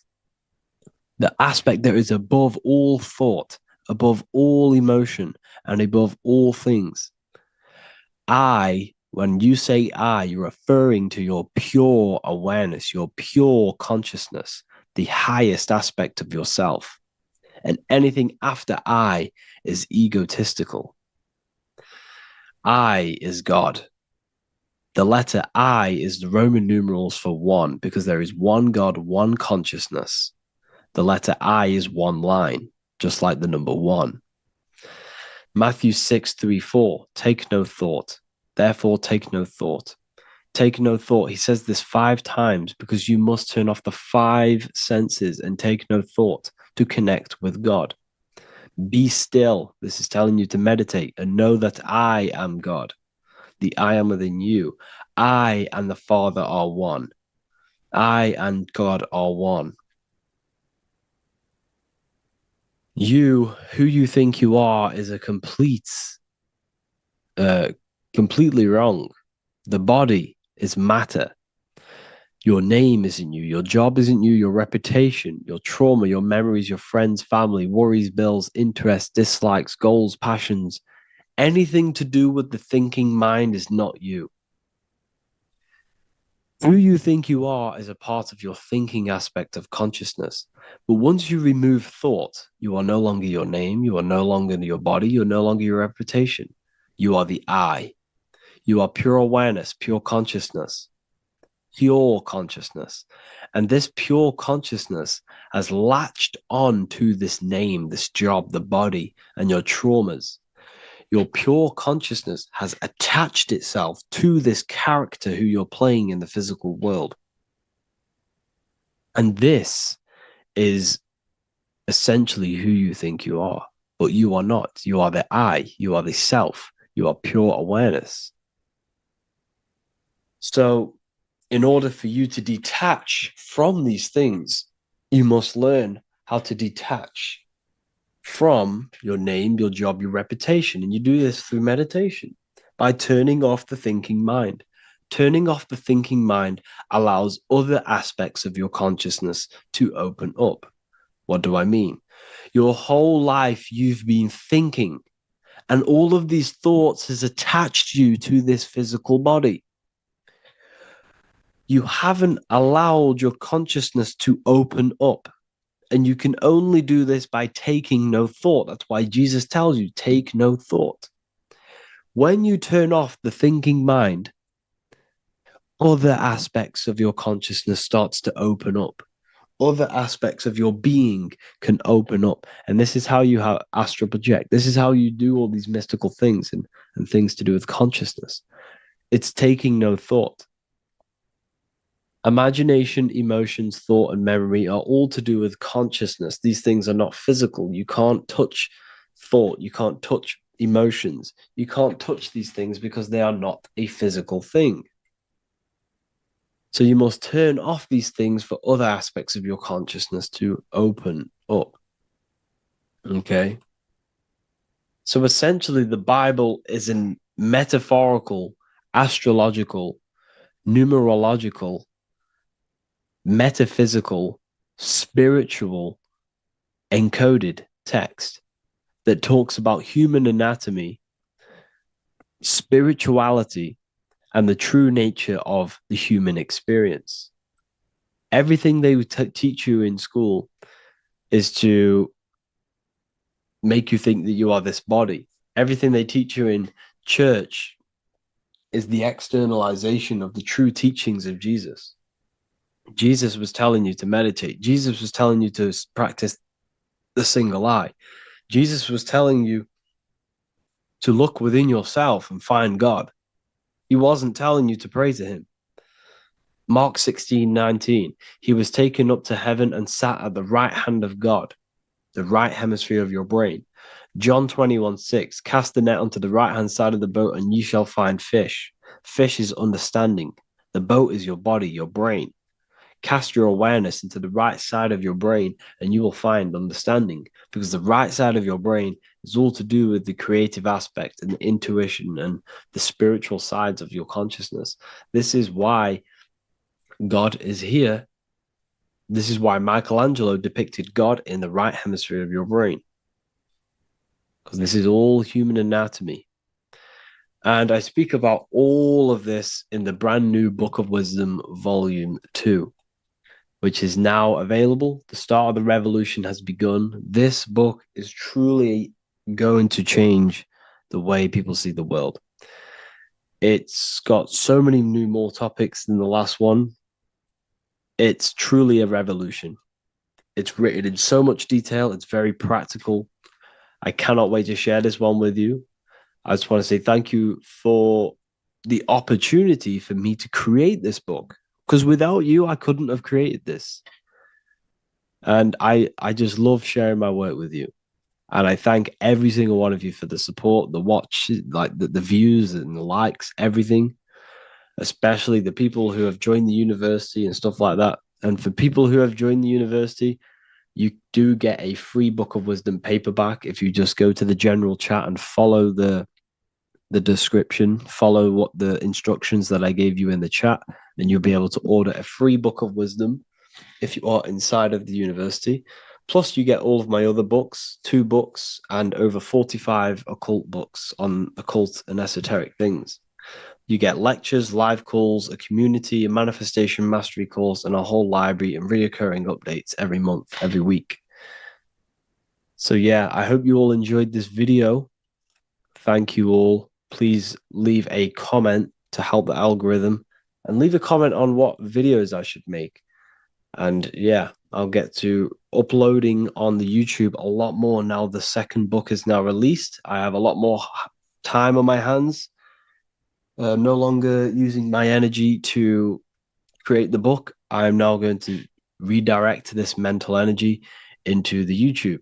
Speaker 1: The aspect that is above all thought, above all emotion, and above all things. When you say I, you're referring to your pure awareness, your pure consciousness, the highest aspect of yourself. And anything after I is egotistical. I is God. The letter I is the Roman numerals for one, because there is one God, one consciousness. The letter I is one line, just like the number one. Matthew 6:3-4, take no thought. Therefore, take no thought. Take no thought. He says this 5 times because you must turn off the 5 senses and take no thought to connect with God. Be still. This is telling you to meditate and know that I am God. The I am within you. I and the Father are one. I and God are one. You, who you think you are, is a completely wrong. The body is matter. Your name isn't you. Your job isn't you. Your reputation, your trauma, your memories, your friends, family, worries, bills, interests, dislikes, goals, passions. Anything to do with the thinking mind is not you. Who you think you are is a part of your thinking aspect of consciousness. But once you remove thought, you are no longer your name. You are no longer your body. You're no longer your reputation. You are the I. You are pure awareness, pure consciousness. Pure consciousness. And this pure consciousness has latched on to this name, this job, the body, and your traumas. Your pure consciousness has attached itself to this character who you're playing in the physical world. And this is essentially who you think you are, but you are not. You are the I, you are the self, you are pure awareness. So, in order for you to detach from these things, you must learn how to detach from your name, your job, your reputation. And you do this through meditation by turning off the thinking mind. Turning off the thinking mind allows other aspects of your consciousness to open up. What do I mean? Your whole life you've been thinking, and all of these thoughts has attached you to this physical body. You haven't allowed your consciousness to open up. And you can only do this by taking no thought. That's why Jesus tells you, take no thought. When you turn off the thinking mind, other aspects of your consciousness starts to open up. Other aspects of your being can open up. And this is how you have astral project. This is how you do all these mystical things and things to do with consciousness. It's taking no thought. Imagination, emotions, thought, and memory are all to do with consciousness. These things are not physical. You can't touch thought. You can't touch emotions. You can't touch these things because they are not a physical thing. So you must turn off these things for other aspects of your consciousness to open up. Okay. So essentially, the Bible is a metaphorical, astrological, numerological, metaphysical, spiritual, encoded text that talks about human anatomy, spirituality, and the true nature of the human experience. Everything they teach you in school is to make you think that you are this body. Everything they teach you in church is the externalization of the true teachings of Jesus. Jesus was telling you to meditate. Jesus was telling you to practice the single eye. Jesus was telling you to look within yourself and find God. He wasn't telling you to pray to him. Mark 16:19, he was taken up to heaven and sat at the right hand of God, the right hemisphere of your brain. John 21:6, cast the net onto the right hand side of the boat and ye shall find fish. Fish is understanding. The boat is your body, your brain. Cast your awareness into the right side of your brain and you will find understanding, because the right side of your brain is all to do with the creative aspect and the intuition and the spiritual sides of your consciousness. This is why God is here. This is why Michelangelo depicted God in the right hemisphere of your brain, because this is all human anatomy. And I speak about all of this in the brand new Book of Wisdom, Volume 2, which is now available. The start of the revolution has begun. This book is truly going to change the way people see the world. It's got so many new more topics than the last one. It's truly a revolution. It's written in so much detail. It's very practical. I cannot wait to share this one with you. I just want to say thank you for the opportunity for me to create this book, because without you, I couldn't have created this. And I just love sharing my work with you. And I thank every single one of you for the support, the watch, like the views and the likes, everything, especially the people who have joined the university and stuff like that. And for people who have joined the university, you do get a free Book of Wisdom paperback if you just go to the general chat and follow the description, follow what the instructions that I gave you in the chat, and you'll be able to order a free Book of Wisdom if you are inside of the university. Plus, you get all of my other books, 2 books, and over 45 occult books on occult and esoteric things. You get lectures, live calls, a community, a manifestation mastery course, and a whole library and reoccurring updates every month, every week. So yeah, I hope you all enjoyed this video. Thank you all. Please leave a comment to help the algorithm, and leave a comment on what videos I should make. And yeah, I'll get to uploading on the YouTube a lot more now. The second book is now released. I have a lot more time on my hands. No longer using my energy to create the book. I am now going to redirect this mental energy into the YouTube.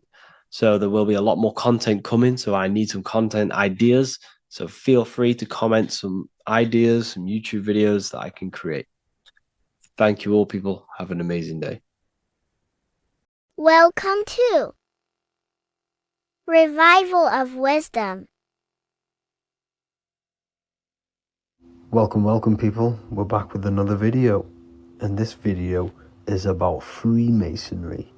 Speaker 1: So there will be a lot more content coming. So I need some content ideas. So feel free to comment some ideas, some YouTube videos that I can create. Thank you all, people. Have an amazing day.
Speaker 4: Welcome to Revival of Wisdom.
Speaker 5: Welcome people, we're back with another video, and this video is about Freemasonry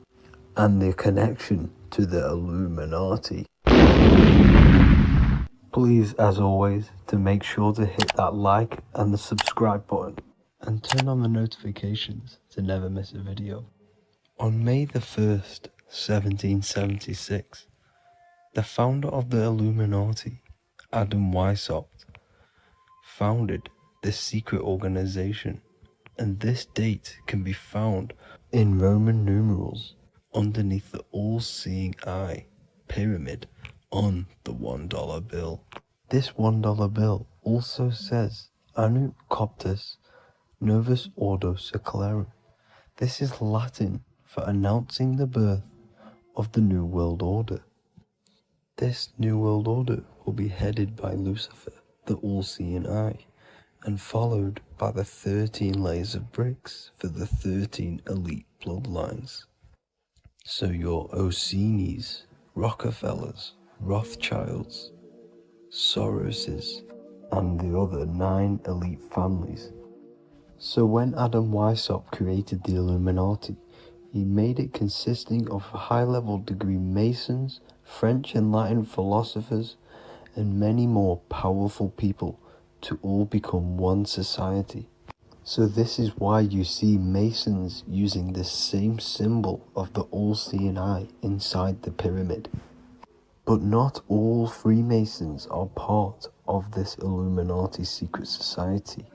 Speaker 5: and their connection to the Illuminati. Please, as always, to make sure to hit that like and the subscribe button and turn on the notifications to never miss a video. On May the 1st, 1776, the founder of the Illuminati, Adam Weishaupt, founded this secret organization, and this date can be found in Roman numerals underneath the all-seeing eye pyramid on the $1 bill. This $1 bill also says Anno Coptus Novus Ordo Secularum. This is Latin for announcing the birth of the New World Order. This New World Order will be headed by Lucifer, the all-seeing eye, and followed by the 13 layers of bricks for the 13 elite bloodlines. So your Orsini's, Rockefellers, Rothschilds, Soroses, and the other 9 elite families. So when Adam Weishaupt created the Illuminati, he made it consisting of high-level degree Masons, French and Latin philosophers, and many more powerful people to all become one society. So this is why you see Masons using the same symbol of the all-seeing eye inside the pyramid. But not all Freemasons are part of this Illuminati secret society.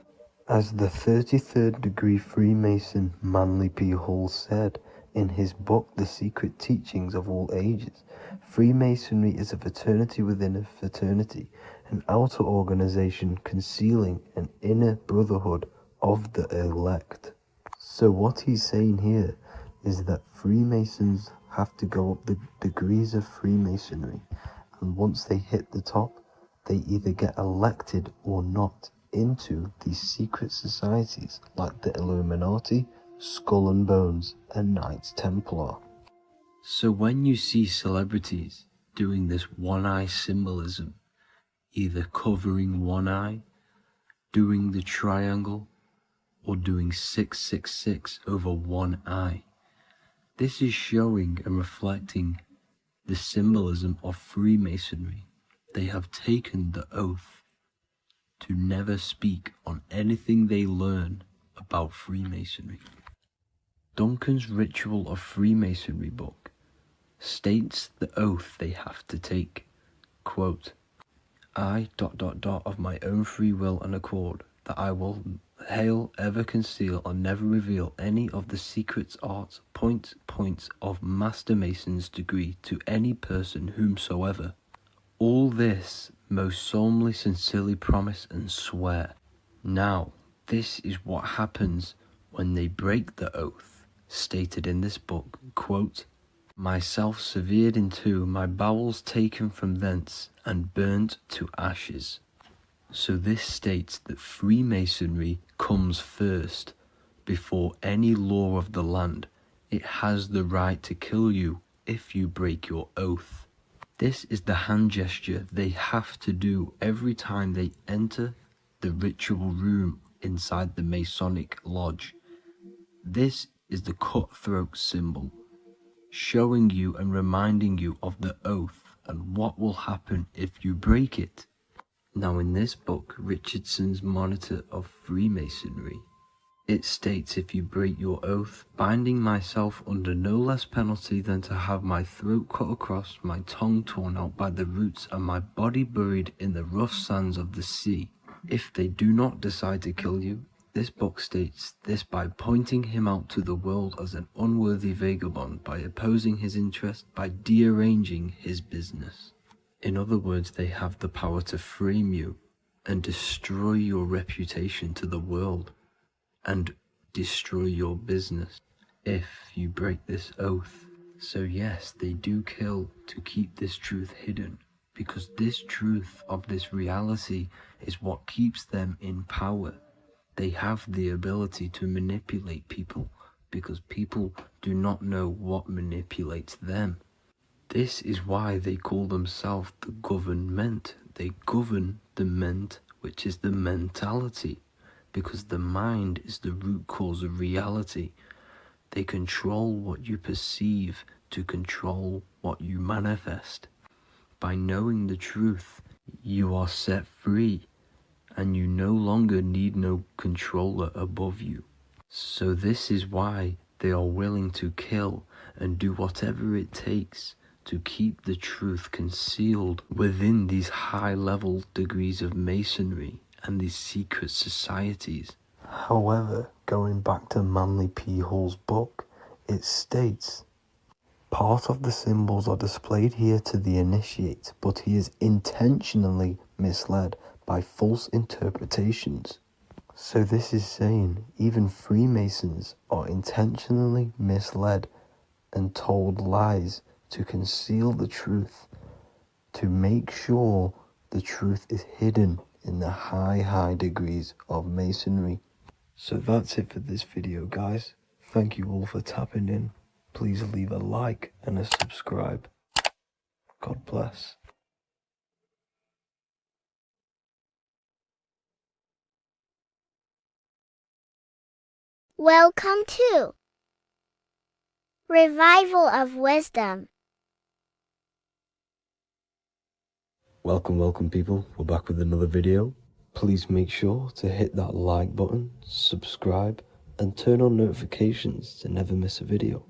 Speaker 5: As the 33rd degree Freemason Manly P. Hall said in his book The Secret Teachings of All Ages, Freemasonry is a fraternity within a fraternity, an outer organization concealing an inner brotherhood of the elect. So what he's saying here is that Freemasons have to go up the degrees of Freemasonry, and once they hit the top, they either get elected or not into these secret societies like the Illuminati, Skull and Bones, and Knights Templar.
Speaker 1: So when you see celebrities doing this one-eye symbolism, either covering one eye, doing the triangle, or doing 666 over one eye, this is showing and reflecting the symbolism of Freemasonry. They have taken the oath to never speak on anything they learn about Freemasonry. Duncan's Ritual of Freemasonry book states the oath they have to take, quote, I ... of my own free will and accord, that I will hail, ever conceal, or never reveal any of the secrets, arts, points of Master Mason's degree to any person whomsoever. All this most solemnly, sincerely promise and swear. Now, this is what happens when they break the oath, stated in this book, quote, myself severed in two, my bowels taken from thence, and burnt to ashes. So this states that Freemasonry comes first, before any law of the land. It has the right to kill you if you break your oath. This is the hand gesture they have to do every time they enter the ritual room inside the Masonic lodge. This is the cutthroat symbol, showing you and reminding you of the oath and what will happen if you break it. Now in this book, Richardson's Monitor of Freemasonry, it states, if you break your oath, binding myself under no less penalty than to have my throat cut across, my tongue torn out by the roots, and my body buried in the rough sands of the sea. If they do not decide to kill you, this book states this by pointing him out to the world as an unworthy vagabond, by opposing his interest, by dearranging his business. In other words, they have the power to frame you and destroy your reputation to the world and destroy your business.
Speaker 5: if you break this oath. So yes, they do kill to keep this truth hidden, because this truth of this reality is what keeps them in power. They have the ability to manipulate people, because people do not know what manipulates them. This is why they call themselves the government. They govern the ment, which is the mentality, because the mind is the root cause of reality. They control what you perceive to control what you manifest. By knowing the truth, you are set free, and you no longer need no controller above you. So this is why they are willing to kill and do whatever it takes to keep the truth concealed within these high-level degrees of masonry and these secret societies.
Speaker 6: However, going back to Manly P. Hall's book, it states, part of the symbols are displayed here to the initiate, but he is intentionally misled by false interpretations. So this is saying even Freemasons are intentionally misled and told lies to conceal the truth, to make sure the truth is hidden in the high degrees of masonry. So that's it for this video, guys. Thank you all for tapping in. Please leave a like and a subscribe. God bless.
Speaker 4: Welcome to Revival of Wisdom.
Speaker 5: Welcome people, we're back with another video. Please make sure to hit that like button, subscribe, and turn on notifications to never miss a video.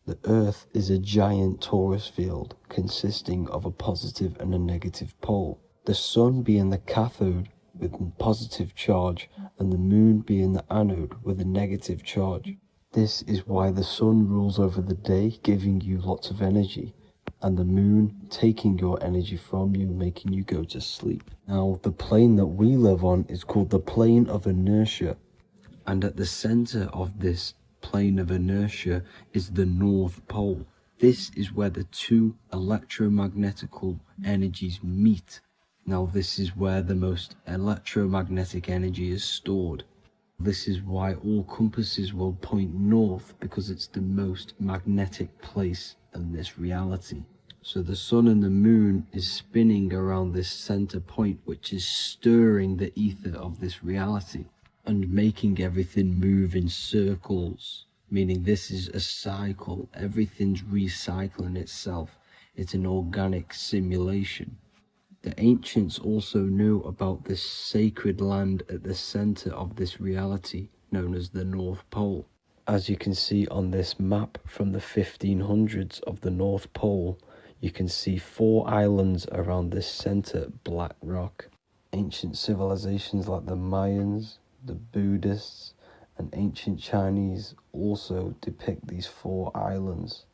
Speaker 5: The Earth is a giant torus field consisting of a positive and a negative pole. The Sun being the cathode with a positive charge and the Moon being the anode with a negative charge. This is why the Sun rules over the day, giving you lots of energy, and the Moon taking your energy from you, making you go to sleep. Now, the plane that we live on is called the plane of inertia, and at the center of this plane of inertia is the North Pole. This is where the two electromagnetical energies meet. Now, this is where the most electromagnetic energy is stored. This is why all compasses will point north, because it's the most magnetic place in this reality. So the Sun and the Moon is spinning around this center point, which is stirring the ether of this reality and making everything move in circles, meaning this is a cycle. Everything's recycling itself. It's an organic simulation. The ancients also knew about this sacred land at the center of this reality, known as the North Pole. As you can see on this map from the 1500s of the North Pole, you can see 4 islands around this center black rock. Ancient civilizations like the Mayans, the Buddhists, and ancient Chinese also depict these 4 islands.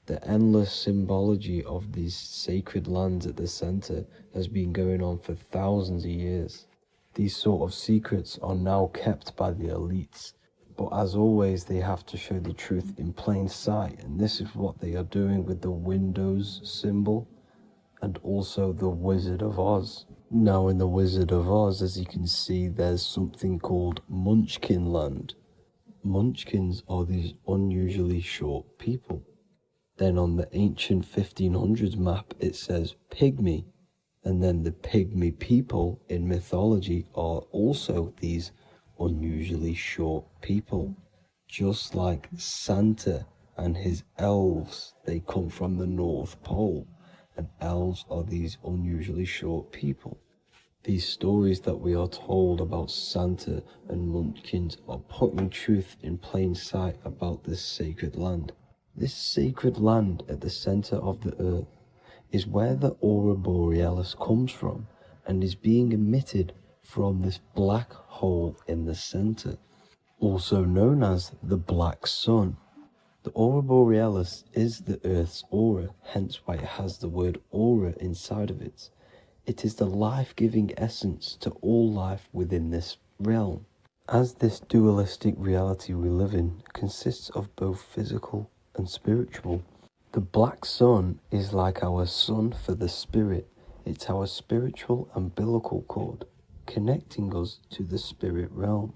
Speaker 5: The endless symbology of these sacred lands at the center has been going on for thousands of years. These sort of secrets are now kept by the elites, but as always they have to show the truth in plain sight, and this is what they are doing with the Windows symbol and also the Wizard of Oz. Now in the Wizard of Oz, as you can see, there's something called Munchkin Land. Munchkins are these unusually short people. Then on the ancient 1500s map, it says Pygmy. And then the Pygmy people in mythology are also these unusually short people. Just like Santa and his elves, they come from the North Pole. And elves are these unusually short people. These stories that we are told about Santa and Munchkins are putting truth in plain sight about this sacred land. This sacred land at the center of the earth is where the aurora borealis comes from and is being emitted from this black hole in the center, also known as the black sun. The aurora borealis is the earth's aura, hence why it has the word aura inside of it. It is the life-giving essence to all life within this realm.
Speaker 6: As this dualistic reality we live in consists of both physical and spiritual, the black sun is like our sun for the spirit. It's our spiritual umbilical cord, connecting us to the spirit realm.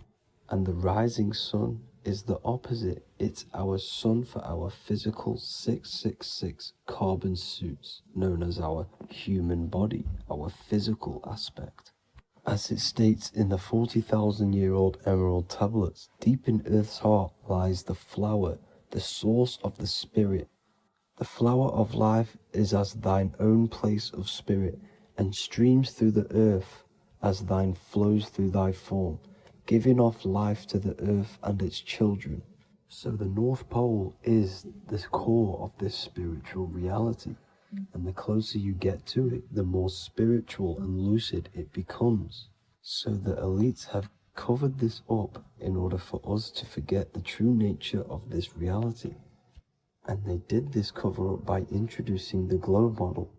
Speaker 6: And the rising sun is the opposite. It's our sun for our physical 666 carbon suits, known as our human body, our physical aspect. As it states in the 40,000-year-old emerald tablets, deep in Earth's heart lies the flower, the source of the spirit. The flower of life is as thine own place of spirit, and streams through the earth as thine flows through thy form, giving off life to the earth and its children. So the North Pole is the core of this spiritual reality, and the closer you get to it, the more spiritual and lucid it becomes. So the elites have covered this up in order for us to forget the true nature of this reality. And they did this cover-up by introducing the globe model.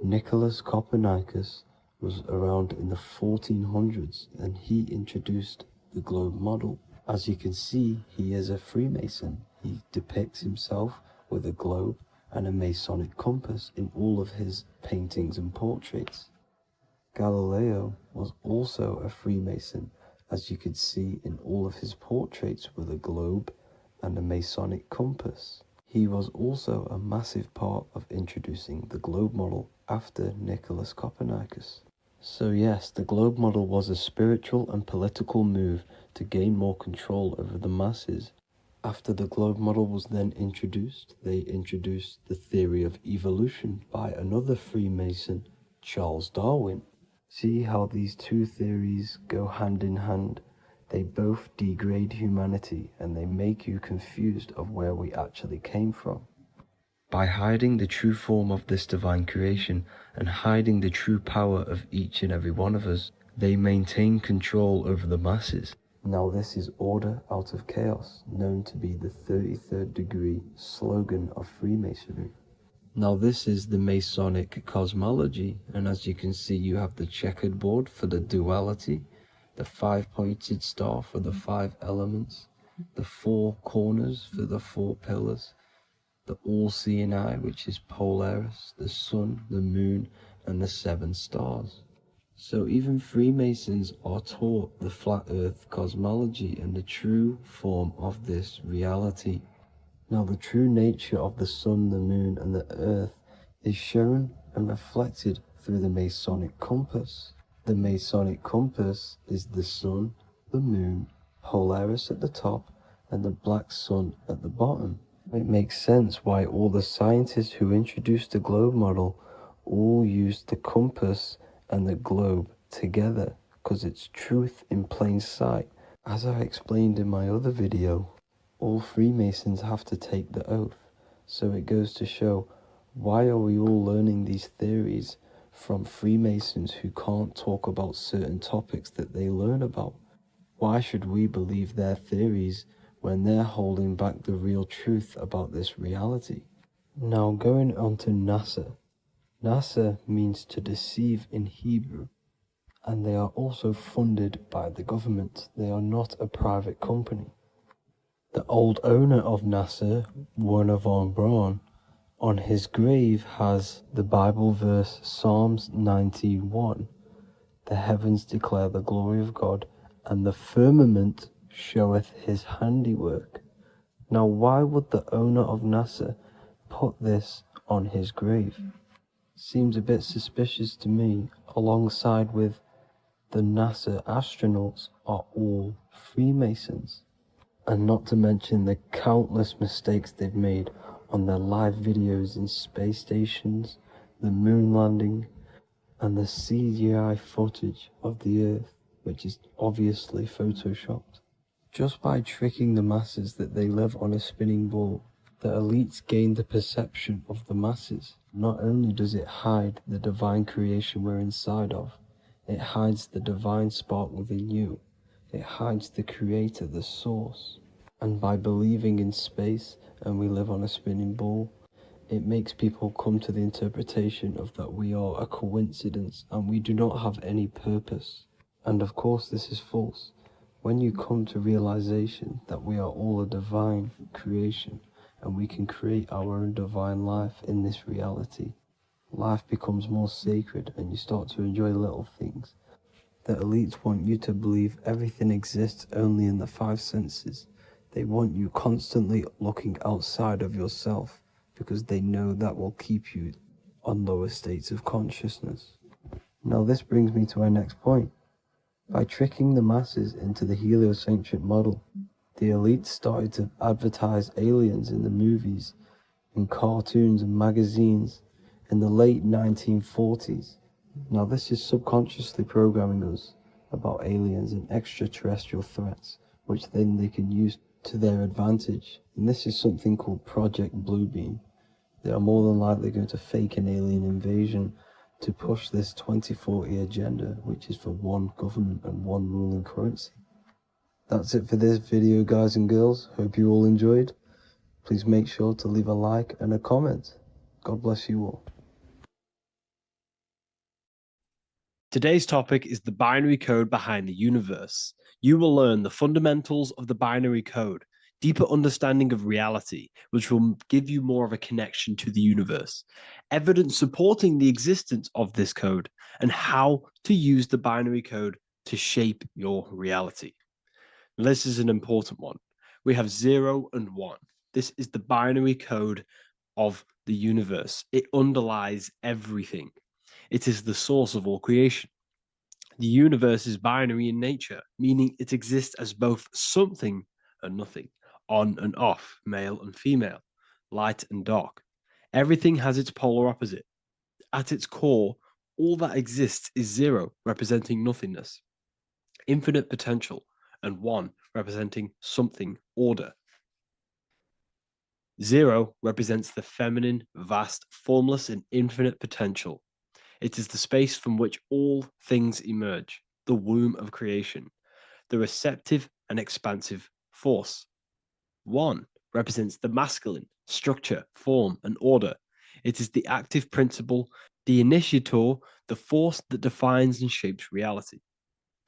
Speaker 6: Nicholas Copernicus was around in the 1400s, and he introduced the globe model. As you can see, he is a Freemason. He depicts himself with a globe and a Masonic compass in all of his paintings and portraits. Galileo was also a Freemason, as you could see in all of his portraits with a globe and a Masonic compass. He was also a massive part of introducing the globe model after Nicholas Copernicus. So yes, the globe model was a spiritual and political move to gain more control over the masses. After the globe model was then introduced, they introduced the theory of evolution by another Freemason, Charles Darwin. See how these two theories go hand in hand? They both degrade humanity, and they make you confused of where we actually came from. By hiding the true form of this divine creation and hiding the true power of each and every one of us, they maintain control over the masses. Now this is order out of chaos, known to be the 33rd degree slogan of Freemasonry. Now this is the Masonic cosmology, and as you can see, you have the checkered board for the duality, the 5-pointed star for the 5 elements, the 4 corners for the 4 pillars, the all-seeing eye, which is Polaris, the sun, the moon, and the 7 stars. So even Freemasons are taught the flat earth cosmology and the true form of this reality. Now the true nature of the sun, the moon, and the earth is shown and reflected through the Masonic compass. The Masonic compass is the sun, the moon, Polaris at the top, and the black sun at the bottom. It makes sense why all the scientists who introduced the globe model all used the compass and the globe together, because it's truth in plain sight. As I explained in my other video, all Freemasons have to take the oath, so it goes to show, why are we all learning these theories from Freemasons who can't talk about certain topics that they learn about? Why should we believe their theories when they're holding back the real truth about this reality? Now going on to NASA. NASA means to deceive in Hebrew, and they are also funded by the government. They are not a private company. The old owner of NASA, Werner von Braun, on his grave has the Bible verse Psalms 91. The heavens declare the glory of God, and the firmament showeth his handiwork. Now why would the owner of NASA put this on his grave? Seems a bit suspicious to me, alongside with the NASA astronauts are all Freemasons. And not to mention the countless mistakes they've made on their live videos in space stations, the moon landing, and the CGI footage of the Earth, which is obviously photoshopped. Just by tricking the masses that they live on a spinning ball, the elites gain the perception of the masses. Not only does it hide the divine creation we're inside of, it hides the divine spark within you. It hides the creator, the source. And by believing in space and we live on a spinning ball, it makes people come to the interpretation of that we are a coincidence and we do not have any purpose. And of course this is false.
Speaker 5: When you come to realization that we are all a divine creation and we can create our own divine life in this reality, life becomes more sacred and you start to enjoy little things. The elites want you to believe everything exists only in the five senses. They want you constantly looking outside of yourself because they know that will keep you on lower states of consciousness. Now this brings me to our next point. By tricking the masses into the heliocentric model, the elites started to advertise aliens in the movies, in cartoons and magazines in the late 1940s. Now this is subconsciously programming us about aliens and extraterrestrial threats, which then they can use to their advantage. And this is something called Project Bluebeam. They are more than likely going to fake an alien invasion to push this 2040 agenda, which is for one government and one ruling currency. That's it for this video, guys and girls. Hope you all enjoyed. Please make sure to leave a like and a comment. God bless you all.
Speaker 1: Today's topic is the binary code behind the universe. You will learn the fundamentals of the binary code, deeper understanding of reality, which will give you more of a connection to the universe, evidence supporting the existence of this code, and how to use the binary code to shape your reality. Now, this is an important one. We have 0 and 1. This is the binary code of the universe. It underlies everything. It is the source of all creation. The universe is binary in nature, meaning it exists as both something and nothing, on and off, male and female, light and dark. Everything has its polar opposite. At its core, all that exists is 0, representing nothingness, infinite potential, and 1, representing something, order. 0 represents the feminine, vast, formless, and infinite potential. It is the space from which all things emerge, the womb of creation, the receptive and expansive force. 1 represents the masculine, structure, form, and order. It is the active principle, the initiator, the force that defines and shapes reality.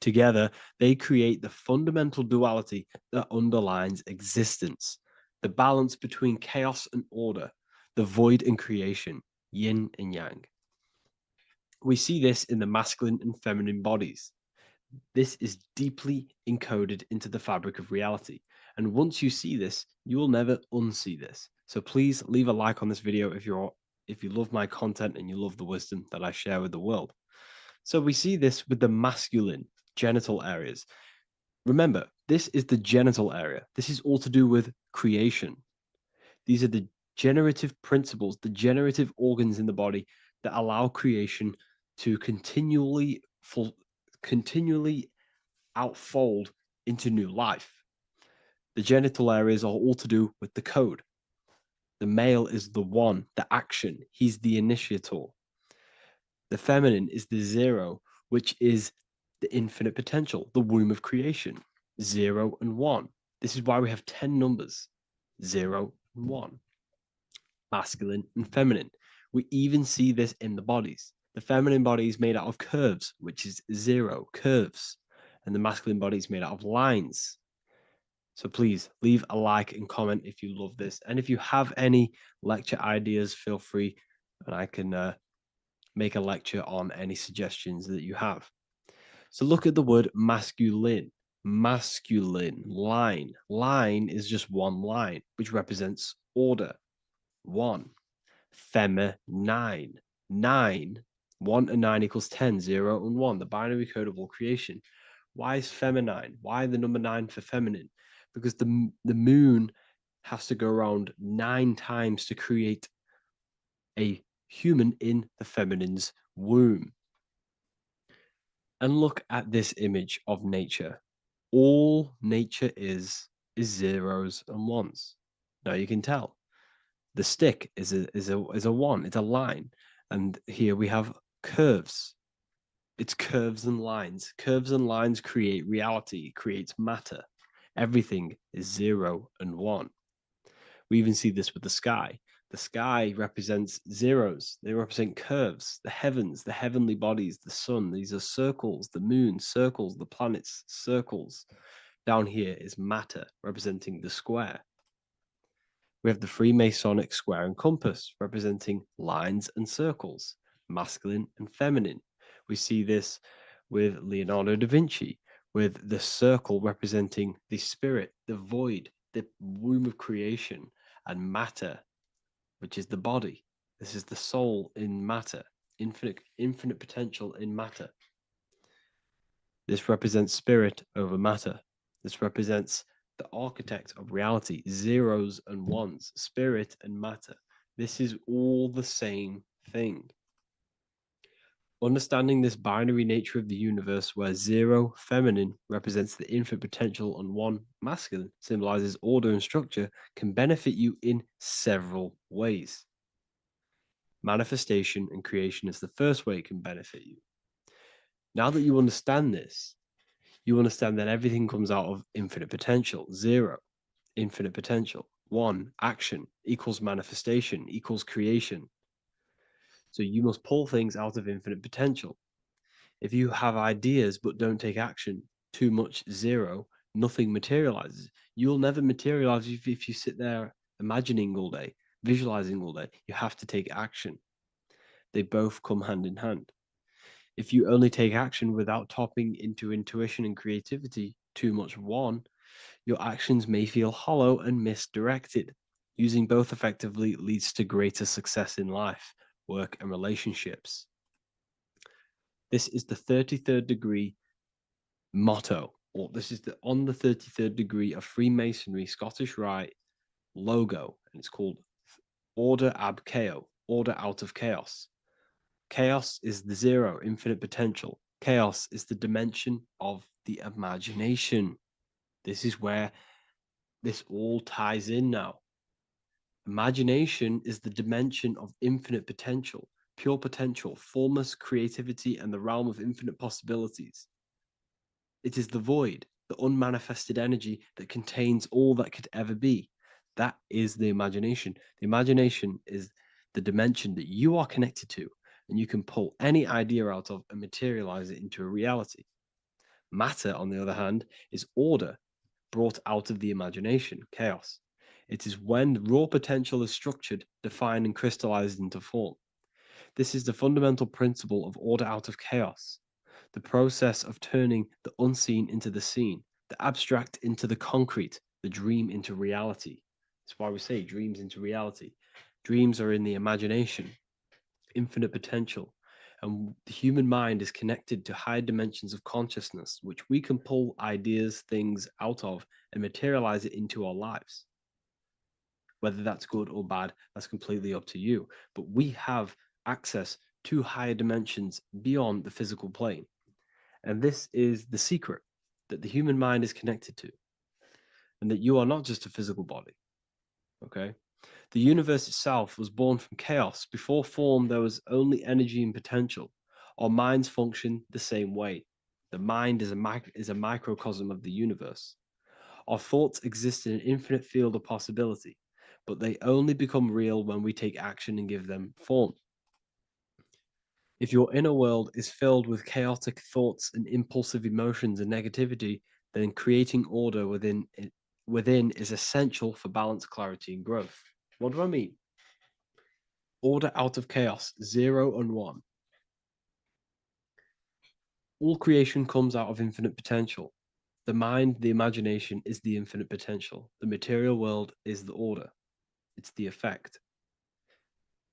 Speaker 1: Together, they create the fundamental duality that underlines existence, the balance between chaos and order, the void and creation, yin and yang. We see this in the masculine and feminine bodies. This is deeply encoded into the fabric of reality. And once you see this, you will never unsee this. So please leave a like on this video if you love my content and you love the wisdom that I share with the world. So we see this with the masculine genital areas. Remember, this is the genital area. This is all to do with creation. These are the generative principles, the generative organs in the body that allow creation to continually outfold into new life. The genital areas are all to do with the code. The male is the 1, the action. He's the initiator. The feminine is the 0, which is the infinite potential, the womb of creation. 0 and 1. This is why we have 10 numbers. 0 and 1. Masculine and feminine. We even see this in the bodies. The feminine body is made out of curves, which is 0, curves. And the masculine body is made out of lines. So please leave a like and comment if you love this. And if you have any lecture ideas, feel free and I can make a lecture on any suggestions that you have. So look at the word masculine. Masculine, line. Line is just one line, which represents order. 1. Feminine. 9. 1 and 9 equals 10. 0 and 1. The binary code of all creation. Why is feminine? Why the number 9 for feminine? Because the moon has to go around 9 times to create a human in the feminine's womb. And look at this image of nature. All nature is zeros and ones. Now you can tell. The stick is a 1, it's a line. And here we have curves. It's curves and lines. Curves and lines create reality, creates matter. Everything is 0 and 1. We even see this with the sky. The sky represents zeros. They represent curves, the heavens, the heavenly bodies, the sun. These are circles, the moon, circles, the planets, circles. Down here is matter, representing the square. We have the Freemasonic square and compass, representing lines and circles, masculine and feminine. We see this with Leonardo da Vinci, with the circle representing the spirit, the void, the womb of creation, and matter, which is the body. This is the soul in matter, infinite potential in matter. This represents spirit over matter. This represents the architect of reality, zeros and ones, spirit and matter. This is all the same thing. Understanding this binary nature of the universe, where 0, feminine, represents the infinite potential and 1, masculine, symbolizes order and structure, can benefit you in several ways. Manifestation and creation is the first way it can benefit you. Now that you understand this, you understand that everything comes out of infinite potential. 0, infinite potential. 1, action equals manifestation equals creation. So you must pull things out of infinite potential. If you have ideas but don't take action, too much 0, nothing materializes. You'll never materialize if you sit there imagining all day, visualizing all day. You have to take action. They both come hand in hand. If you only take action without tapping into intuition and creativity, too much 1, your actions may feel hollow and misdirected. Using both effectively leads to greater success in life, work, and relationships. This is the 33rd degree motto, or this is on the 33rd degree of Freemasonry Scottish Rite logo, and it's called Order Ab Chaos, order out of chaos. Chaos is the 0, infinite potential. Chaos is the dimension of the imagination. This is where this all ties in now. Imagination is the dimension of infinite potential, pure potential, formless creativity, and the realm of infinite possibilities. It is the void, the unmanifested energy that contains all that could ever be. That is the imagination. The imagination is the dimension that you are connected to, and you can pull any idea out of and materialize it into a reality. Matter, on the other hand, is order brought out of the imagination, chaos. It is when raw potential is structured, defined, and crystallized into form. This is the fundamental principle of order out of chaos, the process of turning the unseen into the seen, the abstract into the concrete, the dream into reality. That's why we say dreams into reality. Dreams are in the imagination, infinite potential, and the human mind is connected to high dimensions of consciousness, which we can pull ideas, things out of and materialize it into our lives. Whether that's good or bad, that's completely up to you. But we have access to higher dimensions beyond the physical plane. And this is the secret, that the human mind is connected to, and that you are not just a physical body. Okay? The universe itself was born from chaos. Before form, there was only energy and potential. Our minds function the same way. The mind is a microcosm of the universe. Our thoughts exist in an infinite field of possibility, but they only become real when we take action and give them form. If your inner world is filled with chaotic thoughts and impulsive emotions and negativity, then creating order within is essential for balance, clarity, and growth. What do I mean? Order out of chaos, 0 and 1. All creation comes out of infinite potential. The mind, the imagination, is the infinite potential. The material world is the order. It's the effect.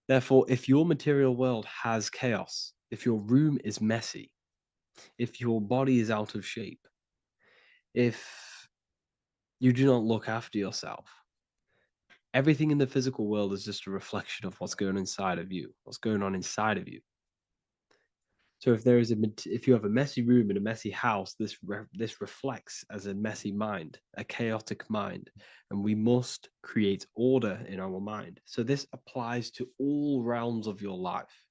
Speaker 1: Therefore, if your material world has chaos, if your room is messy, if your body is out of shape, if you do not look after yourself, everything in the physical world is just a reflection of what's going on inside of you, what's going on inside of you. So if you have a messy room in a messy house, this reflects as a messy mind, a chaotic mind, and we must create order in our mind. So this applies to all realms of your life.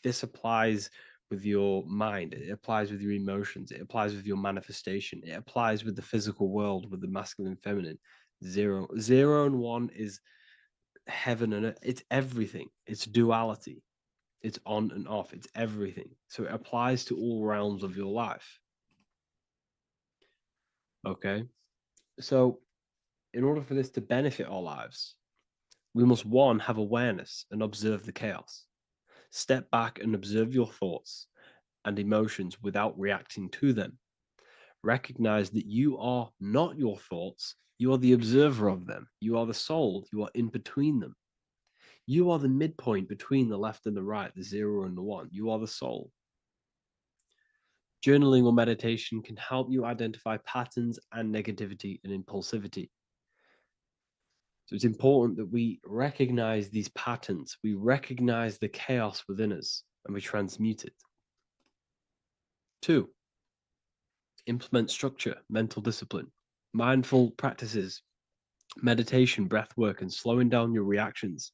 Speaker 1: This applies with your mind, it applies with your emotions, it applies with your manifestation, it applies with the physical world, with the masculine and feminine. 0 and 1 is heaven and earth. It's everything. It's duality. It's on and off. It's everything. So it applies to all realms of your life. Okay? So, in order for this to benefit our lives, we must, one, have awareness and observe the chaos. Step back and observe your thoughts and emotions without reacting to them. Recognize that you are not your thoughts, you are the observer of them. You are the soul, you are in between them. You are the midpoint between the left and the right, the 0 and the 1. You are the soul. Journaling or meditation can help you identify patterns and negativity and impulsivity. So it's important that we recognize these patterns, we recognize the chaos within us, and we transmute it. 2, implement structure, mental discipline, mindful practices, meditation, breath work, and slowing down your reactions.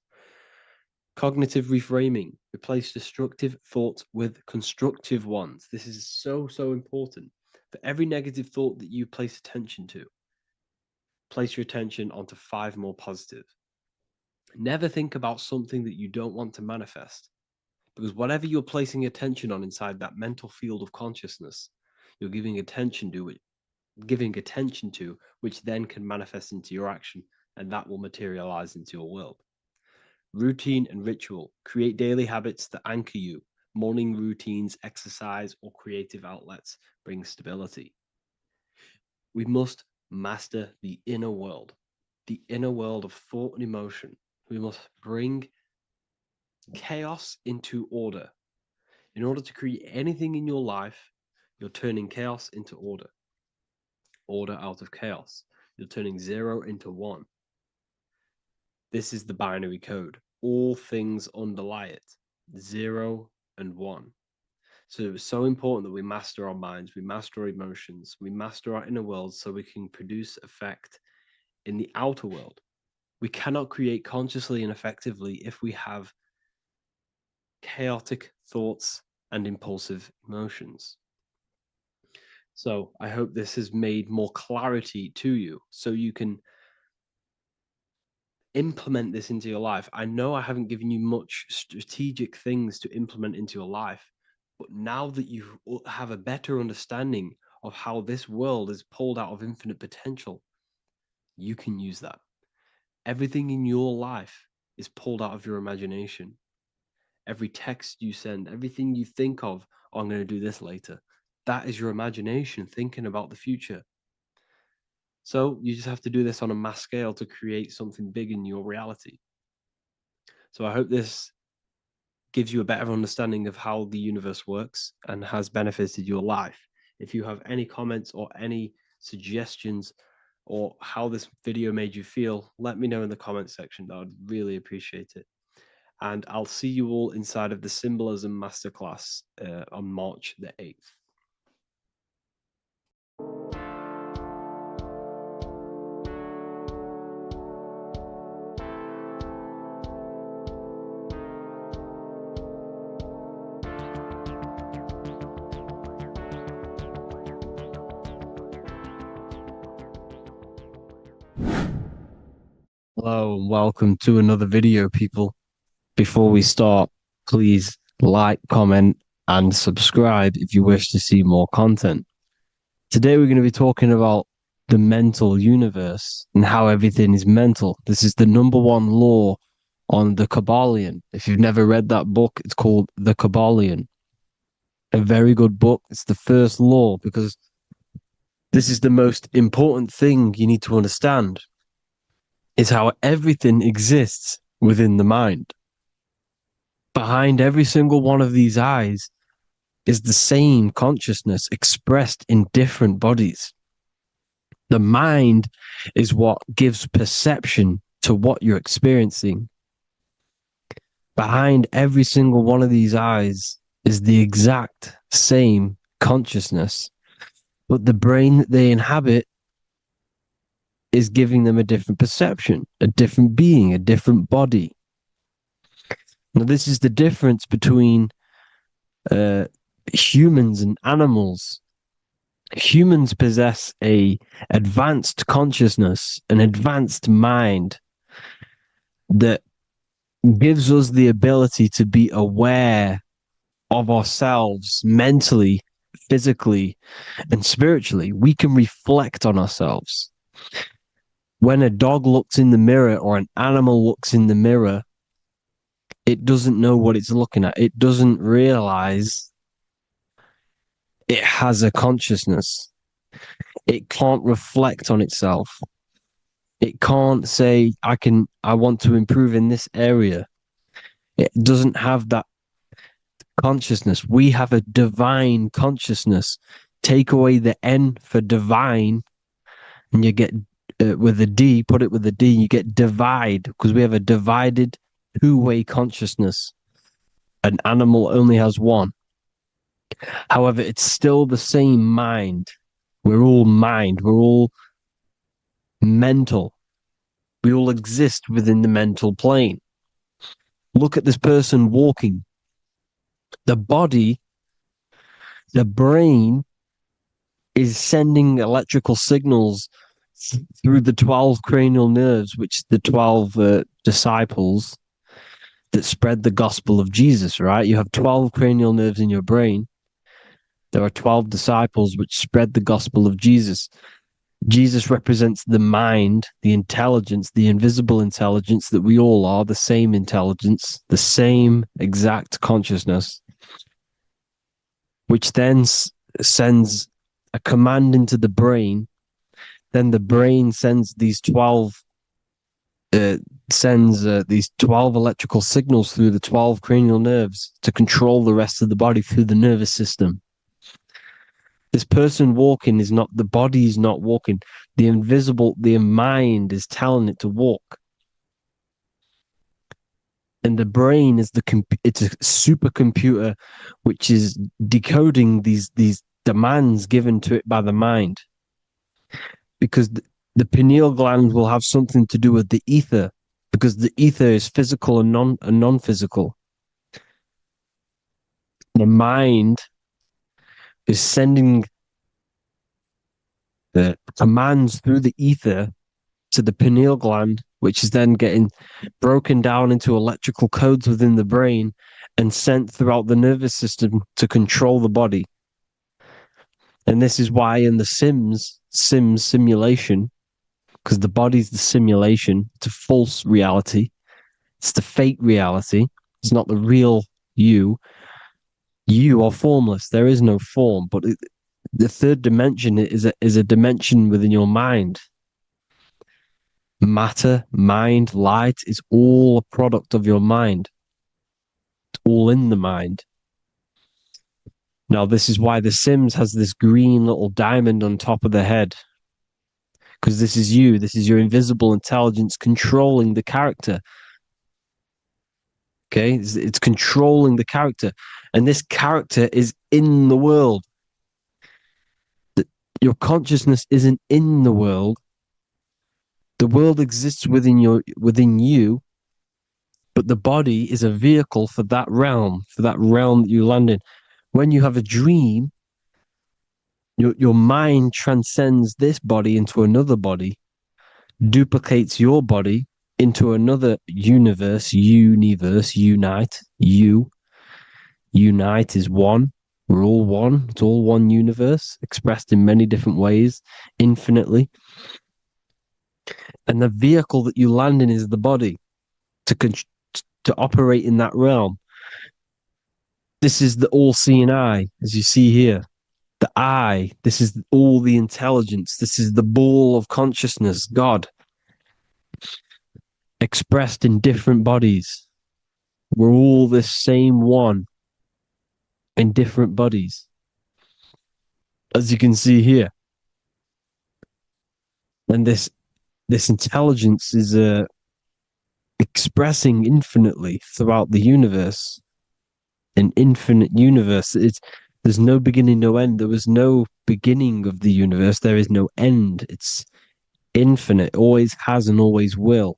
Speaker 1: Cognitive reframing, replace destructive thoughts with constructive ones. This is so, so important. For every negative thought that you place attention to, place your attention onto 5 more positive. Never think about something that you don't want to manifest, because whatever you're placing attention on inside that mental field of consciousness, you're giving attention to it, which then can manifest into your action, and that will materialize into your world. Routine and ritual. Create daily habits that anchor you. Morning routines, exercise, or creative outlets bring stability. We must master the inner world of thought and emotion. We must bring chaos into order. In order to create anything in your life, you're turning chaos into order. Order out of chaos. You're turning 0 into 1. This is the binary code. All things underlie it. 0 and 1. So it's so important that we master our minds, we master our emotions, we master our inner world so we can produce effect in the outer world. We cannot create consciously and effectively if we have chaotic thoughts and impulsive emotions. So I hope this has made more clarity to you so you can implement this into your life. I know I haven't given you much strategic things to implement into your life, but now that you have a better understanding of how this world is pulled out of infinite potential, you can use that. Everything in your life is pulled out of your imagination. Every text you send, everything you think of, oh, I'm going to do this later, that is your imagination thinking about the future. So you just have to do this on a mass scale to create something big in your reality. So I hope this gives you a better understanding of how the universe works and has benefited your life. If you have any comments or any suggestions or how this video made you feel, let me know in the comments section. I would really appreciate it. And I'll see you all inside of the Symbolism Masterclass on March the 8th. Hello and welcome to another video, people. Before we start, please like, comment, and subscribe if you wish to see more content. Today we're going to be talking about the mental universe and how everything is mental. This is the #1 law on the Kabbalion. If you've never read that book, it's called The Kabbalion. A very good book. It's the first law because this is the most important thing you need to understand, is how everything exists within the mind. Behind every single one of these eyes is the same consciousness expressed in different bodies. The mind is what gives perception to what you're experiencing. Behind every single one of these eyes is the exact same consciousness, but the brain that they inhabit is giving them a different perception, a different being, a different body. Now, this is the difference between humans and animals. Humans possess a advanced consciousness, an advanced mind that gives us the ability to be aware of ourselves mentally physically and spiritually, we can reflect on ourselves. When a dog looks in the mirror or an animal looks in the mirror, it doesn't know what it's looking at. It doesn't realize it has a consciousness. It can't reflect on itself. It can't say, I want to improve in this area. It doesn't have that consciousness. We have a divine consciousness. Take away the N for divine, and you get with a D, put it with a D, you get divide, because we have a divided two-way consciousness. An animal only has one. However, it's still the same mind. We're all mind. We're all mental. We all exist within the mental plane. Look at this person walking. The body, the brain is sending electrical signals through the 12 cranial nerves, which the 12 disciples that spread the gospel of Jesus, right? You have 12 cranial nerves in your brain. There are 12 disciples which spread the gospel of Jesus. Jesus represents the mind, the intelligence, the invisible intelligence that we all are, the same intelligence, the same exact consciousness, which then sends a command into the brain. Then the brain sends these 12 electrical signals through the 12 cranial nerves to control the rest of the body through the nervous system. This person walking is not, the body is not walking. The mind is telling it to walk. And the brain is it's a supercomputer which is decoding these demands given to it by the mind. Because the pineal gland will have something to do with the ether, because the ether is physical and non-physical. The mind is sending the commands through the ether to the pineal gland, which is then getting broken down into electrical codes within the brain and sent throughout the nervous system to control the body. And this is why in the Sims simulation, because the body's the simulation, it's a false reality. It's the fake reality. It's not the real you. You are formless. There is no form. But the third dimension is a dimension within your mind. Matter, mind, light is all a product of your mind. It's all in the mind. Now, this is why The Sims has this green little diamond on top of the head. Because this is you. This is your invisible intelligence controlling the character. Okay? It's controlling the character. And this character is in the world. Your consciousness isn't in the world. The world exists within you, but the body is a vehicle for that realm that you land in. When you have a dream, your mind transcends this body into another body, duplicates your body into another universe, unite. Unite is one. We're all one. It's all one universe, expressed in many different ways, infinitely. And the vehicle that you land in is the body to operate in that realm. This is the all-seeing eye, as you see here. The eye, this is all the intelligence. This is the ball of consciousness, God, expressed in different bodies. We're all this same one in different bodies, as you can see here. And this intelligence is expressing infinitely throughout the universe. An infinite universe. There's no beginning, no end. There was no beginning of the universe. There is no end. It's infinite. Always has and always will.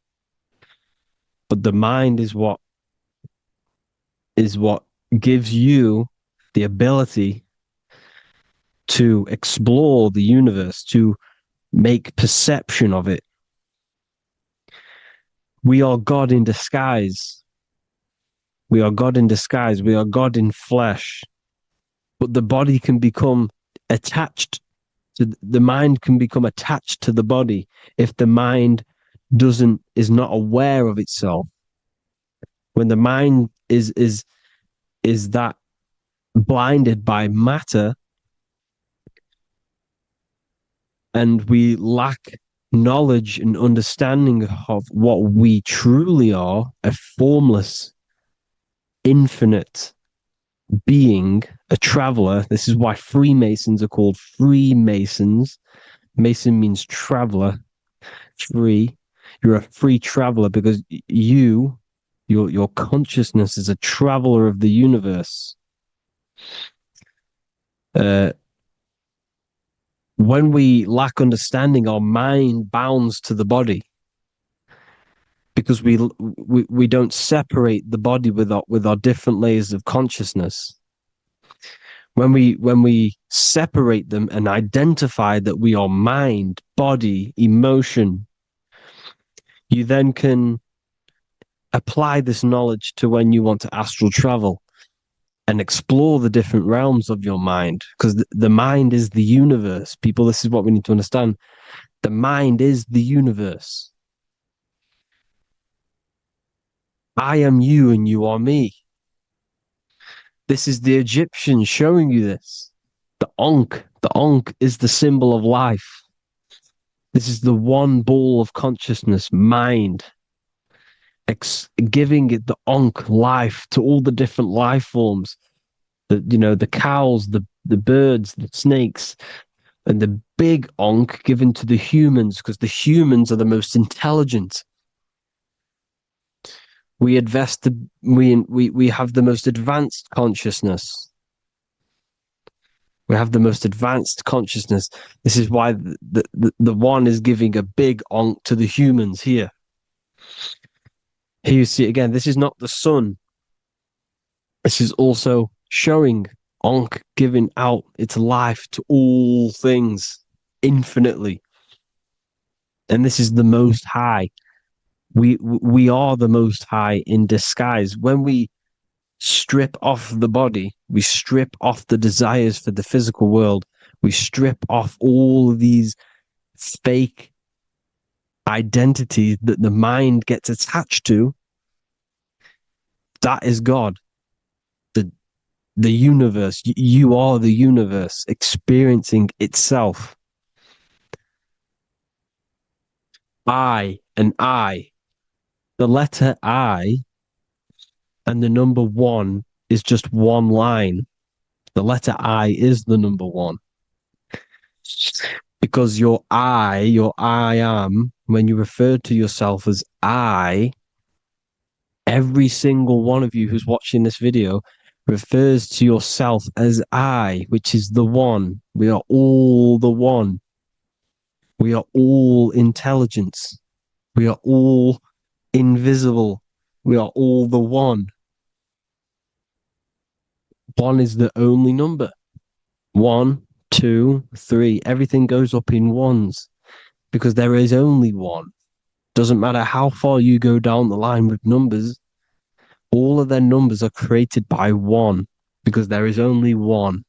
Speaker 1: But the mind is what gives you the ability to explore the universe, to make perception of it. We are God in disguise. We are God in disguise. We are God in flesh. but the body can become attached to the mind can become attached to the body if the mind is not aware of itself. When the mind is that blinded by matter, and we lack knowledge and understanding of what we truly are, a formless, infinite being, a traveler. This is why Freemasons are called Freemasons. Mason means traveler, free. You're a free traveler because your consciousness is a traveler of the universe. When we lack understanding, our mind bounds to the body because we don't separate the body with our different layers of consciousness. When we separate them and identify that we are mind, body, emotion, you then can apply this knowledge to when you want to astral travel and explore the different realms of your mind, because the mind is the universe. People, this is what we need to understand. The mind is the universe. I am you and you are me. This is the Egyptians showing you this. The Ankh is the symbol of life. This is the one ball of consciousness, mind, giving it the Ankh life to all the different life forms. The cows, the birds, the snakes, and the big Ankh given to the humans, because the humans are the most intelligent. We have the most advanced consciousness. We have the most advanced consciousness. This is why the one is giving a big Ankh to the humans here. Here you see again, this is not the sun. This is also showing Ankh giving out its life to all things infinitely. And this is the Most High. We are the Most High in disguise. When we strip off the body, we strip off the desires for the physical world, we strip off all of these fake identities that the mind gets attached to. That is God. The universe. You are the universe experiencing itself. I and I. The letter I and the number one is just one line. The letter I is the number one. Because your I am, when you refer to yourself as I, every single one of you who's watching this video refers to yourself as I, which is the one. We are all the one. We are all intelligence. We are all invisible. We are all the one. One is the only number. 1, 2, 3. Everything goes up in ones because there is only one. Doesn't matter how far you go down the line with numbers, all of their numbers are created by one because there is only one.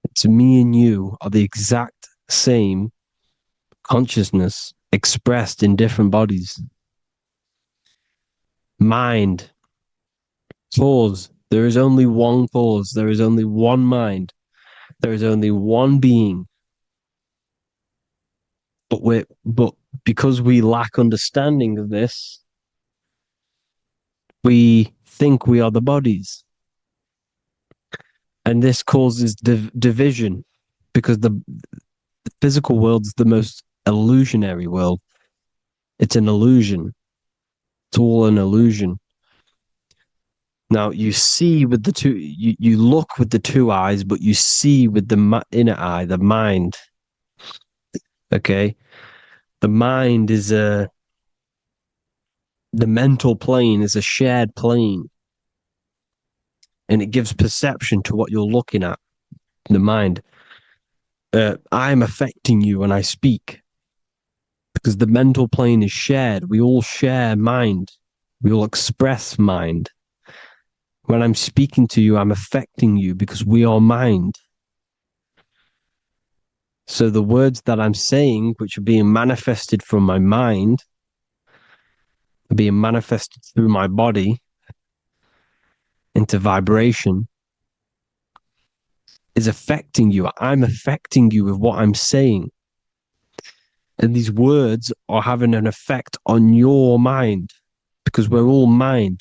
Speaker 1: It's me and you are the exact same consciousness expressed in different bodies. Mind. Cause. There is only one cause. There is only one mind. There is only one being. But because we lack understanding of this, we think we are the bodies. And this causes division because the physical world is the most illusionary world. It's an illusion. It's all an illusion. Now you see with the two, you look with the two eyes, but you see with the inner eye, the mind. Okay, the mind is the mental plane is a shared plane, and it gives perception to what you're looking at. The mind. I'm affecting you when I speak because the mental plane is shared. We all share mind. We all express mind. When I'm speaking to you, I'm affecting you because we are mind. So the words that I'm saying, which are being manifested from my mind, are being manifested through my body into vibration, is affecting you. I'm affecting you with what I'm saying. And these words are having an effect on your mind because we're all mind.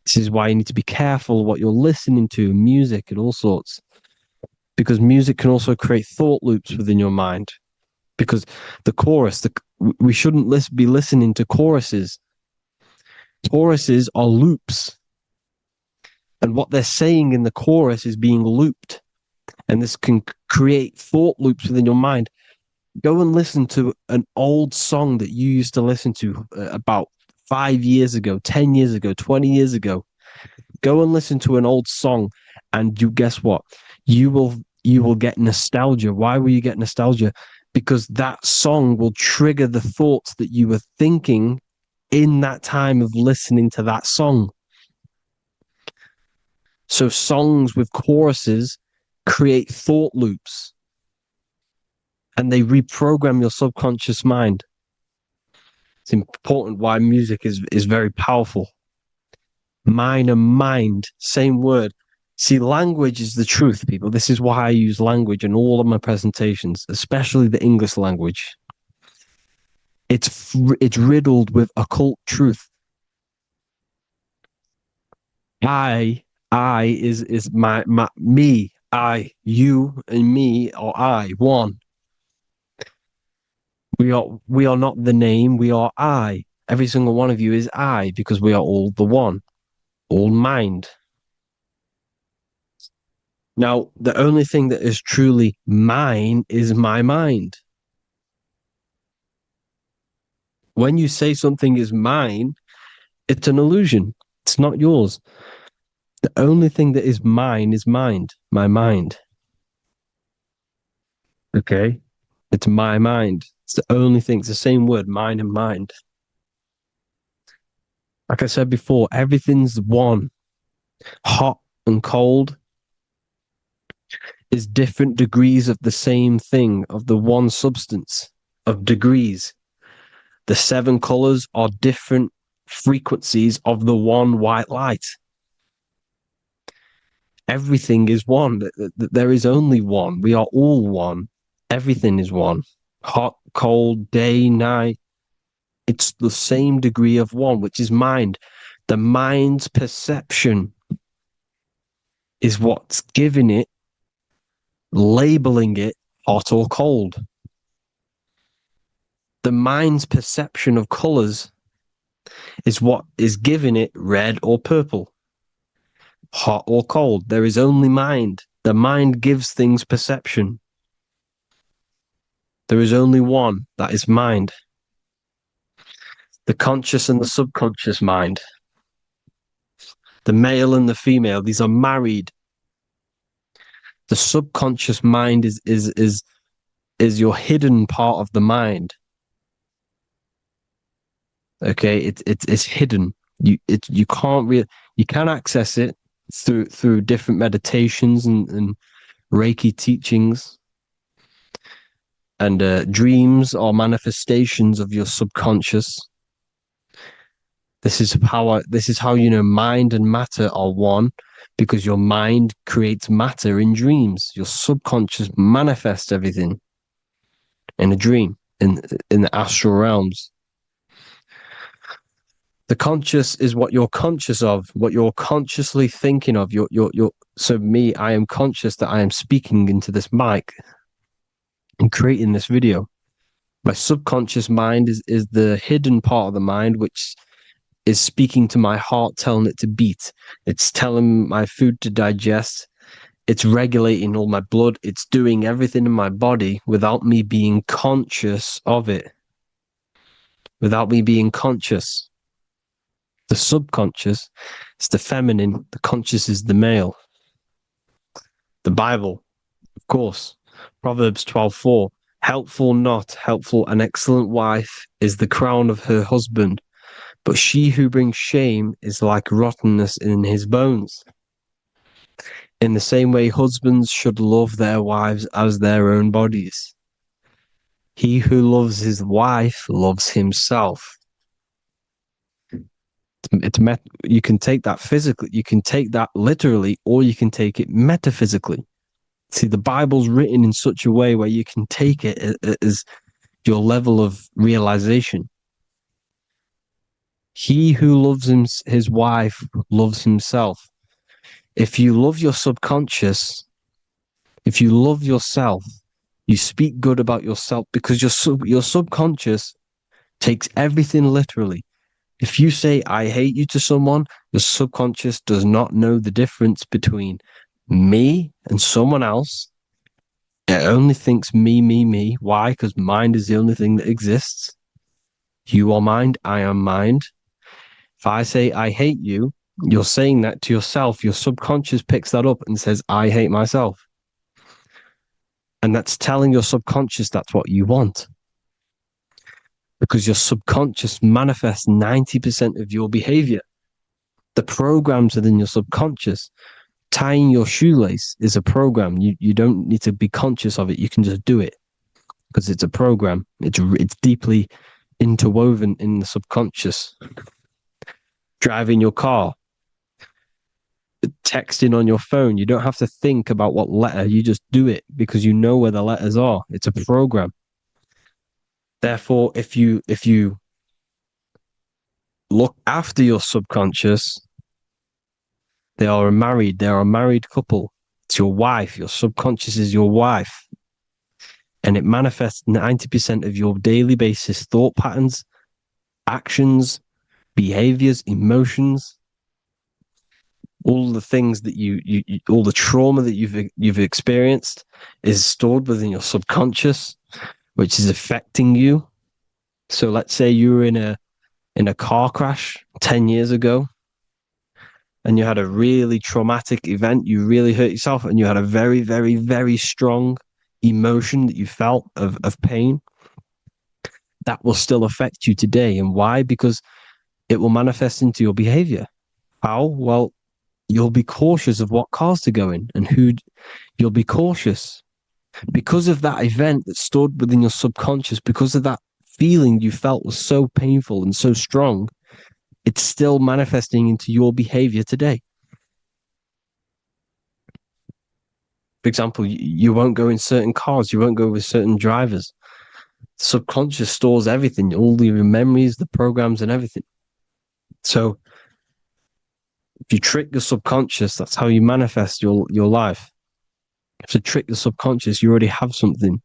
Speaker 1: This is why you need to be careful what you're listening to, music and all sorts. Because music can also create thought loops within your mind. Because the chorus, we shouldn't be listening to choruses. Choruses are loops. And what they're saying in the chorus is being looped. And this can create thought loops within your mind. Go and listen to an old song that you used to listen to about 5 years ago, 10 years ago, 20 years ago. Go and listen to an old song, and you guess what? You will get nostalgia. Why will you get nostalgia? Because that song will trigger the thoughts that you were thinking in that time of listening to that song. So songs with choruses create thought loops, and they reprogram your subconscious mind. It's important why music is very powerful. Mind and mind, same word. See, language is the truth, people. This is why I use language in all of my presentations, especially the English language. It's riddled with occult truth. I is my me, I, you and me are I, one. We are not the name, we are I. Every single one of you is I because we are all the one, all mind. Now, the only thing that is truly mine is my mind. When you say something is mine, it's an illusion. It's not yours. The only thing that is mine is mind, my mind. Okay? It's my mind. It's the only thing. It's the same word, mind and mind. Like I said before, everything's one. Hot and cold is different degrees of the same thing, of the one substance, of degrees. The 7 colors are different frequencies of the one white light. Everything is one. There is only one. We are all one. Everything is one. Hot, cold, day, night. It's the same degree of one, which is mind. The mind's perception is what's giving it, labeling it hot or cold. The mind's perception of colors is what is giving it red or purple, hot or cold. There is only mind. The mind gives things perception. There is only one, that is mind. The conscious and the subconscious mind. The male and the female, these are married. The subconscious mind is your hidden part of the mind. Okay, it's hidden. You can access it through different meditations and Reiki teachings and dreams or manifestations of your subconscious. This is how you know mind and matter are one, because your mind creates matter in dreams. Your subconscious manifests everything in a dream, in the astral realms. The conscious is what you're conscious of, what you're consciously thinking of. So me, I am conscious that I am speaking into this mic and creating this video. My subconscious mind is the hidden part of the mind, which is speaking to my heart, telling it to beat. It's telling my food to digest. It's regulating all my blood. It's doing everything in my body without me being conscious of it. Without me being conscious. The subconscious is the feminine. The conscious is the male. The Bible, of course. Proverbs 12:4. Helpful, not helpful, an excellent wife is the crown of her husband, But she who brings shame is like rottenness in his bones. In the same way, husbands should love their wives as their own bodies. He who loves his wife loves himself. You can take that physically, you can take that literally, or you can take it metaphysically. See, the Bible's written in such a way where you can take it as your level of realization. He who loves his wife loves himself. If you love your subconscious, if you love yourself, you speak good about yourself, because your subconscious takes everything literally. If you say, I hate you to someone, your subconscious does not know the difference between me and someone else. It only thinks me, me, me. Why? Because mind is the only thing that exists. You are mind, I am mind. If I say, I hate you, you're saying that to yourself. Your subconscious picks that up and says, I hate myself. And that's telling your subconscious that's what you want. Because your subconscious manifests 90% of your behavior. The programs within your subconscious. Tying your shoelace is a program. You don't need to be conscious of it. You can just do it because it's a program. It's deeply interwoven in the subconscious. Driving your car, texting on your phone. You don't have to think about what letter. You just do it because you know where the letters are. It's a program. Therefore, if you look after your subconscious, they are a married couple. It's your wife. Your subconscious is your wife. And it manifests 90% of your daily basis thought patterns, actions, behaviors, emotions, all the things that you all the trauma that you've experienced is stored within your subconscious, which is affecting you. So let's say you were in a car crash 10 years ago and you had a really traumatic event, you really hurt yourself, and you had a very, very, very strong emotion that you felt of pain. That will still affect you today. And why? Because it will manifest into your behavior. How? Well, you'll be cautious of what cars to go in and who. You'll be cautious because of that event that stored within your subconscious, because of that feeling you felt was so painful and so strong. It's still manifesting into your behavior today. For example, you won't go in certain cars, you won't go with certain drivers. Subconscious stores everything, all your memories, the programs, and everything. So if you trick your subconscious, that's how you manifest your life. If you trick the subconscious, you already have something.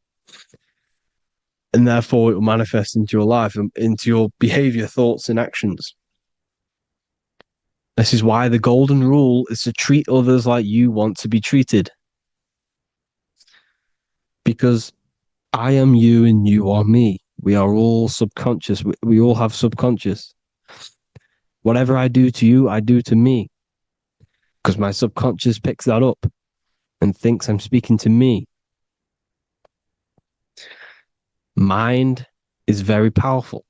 Speaker 1: And therefore it will manifest into your life, into your behavior, thoughts, and actions. This is why the golden rule is to treat others like you want to be treated. Because I am you and you are me. We are all subconscious. We all have subconscious. Whatever I do to you, I do to me. Because my subconscious picks that up and thinks I'm speaking to me. Mind is very powerful.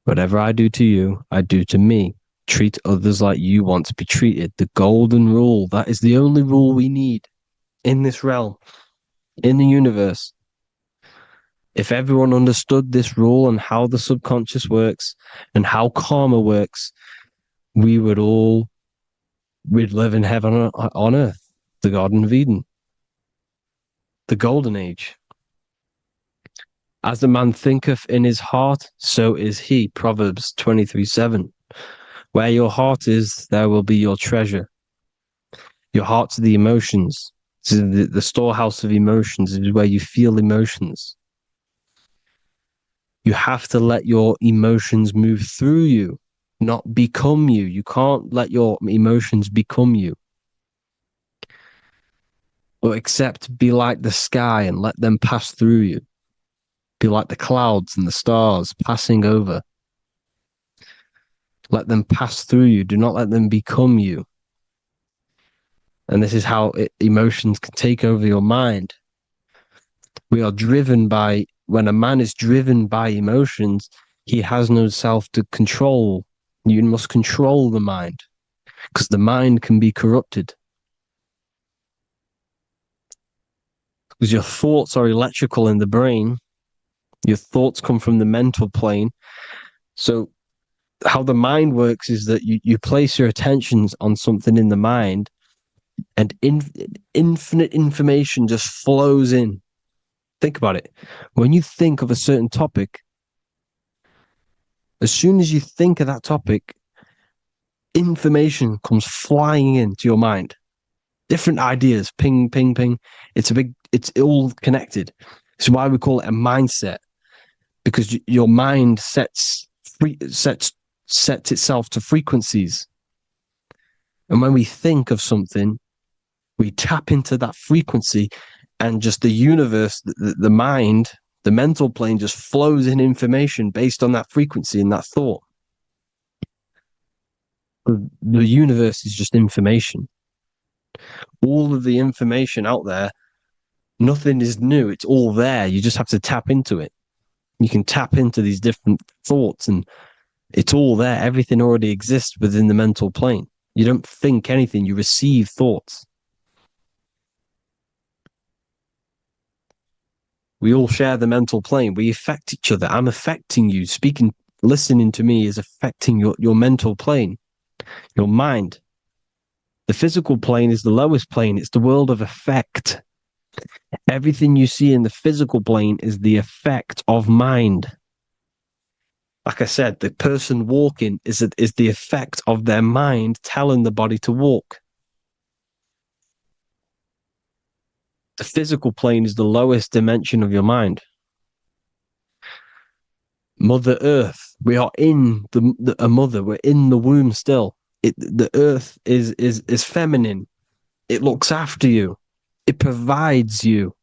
Speaker 1: Whatever I do to you, I do to me. Treat others like you want to be treated. The golden rule. That is the only rule we need in this realm, in the universe. If everyone understood this rule and how the subconscious works and how karma works, we'd live in heaven on earth, the Garden of Eden, the golden age. As a man thinketh in his heart, so is he. Proverbs 23:7. Where your heart is, there will be your treasure. Your heart's the emotions. The storehouse of emotions is where you feel emotions. You have to let your emotions move through you, not become you. You can't let your emotions become you. But except be like the sky and let them pass through you. Be like the clouds and the stars passing over. Let them pass through you. Do not let them become you. And this is how emotions can take over your mind. We are driven by, when a man is driven by emotions, he has no self to control. You must control the mind, because the mind can be corrupted. Because your thoughts are electrical in the brain. Your thoughts come from the mental plane. So how the mind works is that you place your attentions on something in the mind, and infinite information just flows in. Think about it. When you think of a certain topic, as soon as you think of that topic, information comes flying into your mind. Different ideas, ping, ping, ping. It's all connected. It's why we call it a mindset, because your mind sets itself to frequencies. And when we think of something, we tap into that frequency, and just the universe, the mind, the mental plane just flows in information based on that frequency and that thought. The universe is just information. All of the information out there, nothing is new. It's all there. You just have to tap into it. You can tap into these different thoughts, and it's all there. Everything already exists within the mental plane. You don't think anything, you receive thoughts. We all share the mental plane. We affect each other. I'm affecting you. Listening to me is affecting your mental plane, your mind. The physical plane is the lowest plane. It's the world of effect. Everything you see in the physical plane is the effect of mind. Like I said, the person walking is the effect of their mind telling the body to walk. The physical plane is the lowest dimension of your mind. Mother Earth, we are in a mother. We're in the womb still. The Earth is feminine. It looks after you. It provides you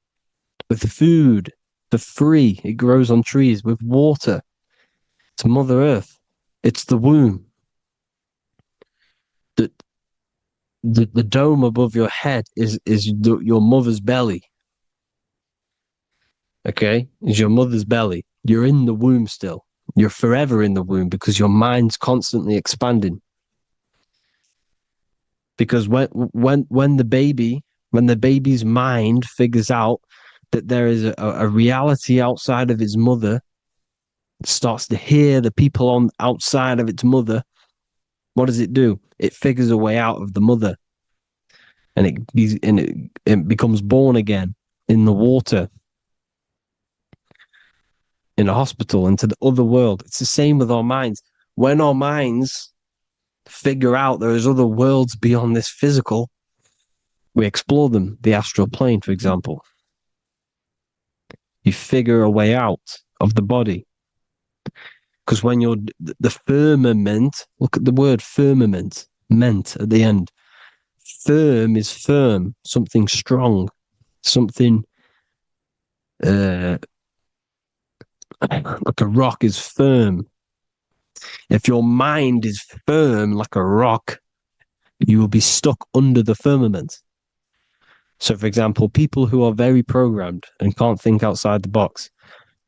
Speaker 1: with food for free. It grows on trees with water. It's Mother Earth. It's the womb. The dome above your head is your mother's belly. Okay? Is your mother's belly. You're in the womb still. You're forever in the womb because your mind's constantly expanding. Because when the baby's mind figures out that there is a reality outside of its mother, it starts to hear the people on outside of its mother, what does it do? It figures a way out of the mother, and it becomes born again in the water, in a hospital, into the other world. It's the same with our minds. When our minds figure out there is other worlds beyond this physical, we explore them. The astral plane, for example. You figure a way out of the body. Because when you're the firmament, look at the word firmament, meant at the end. Firm is firm, something strong, something like a rock is firm. If your mind is firm like a rock, you will be stuck under the firmament. So, for example, people who are very programmed and can't think outside the box,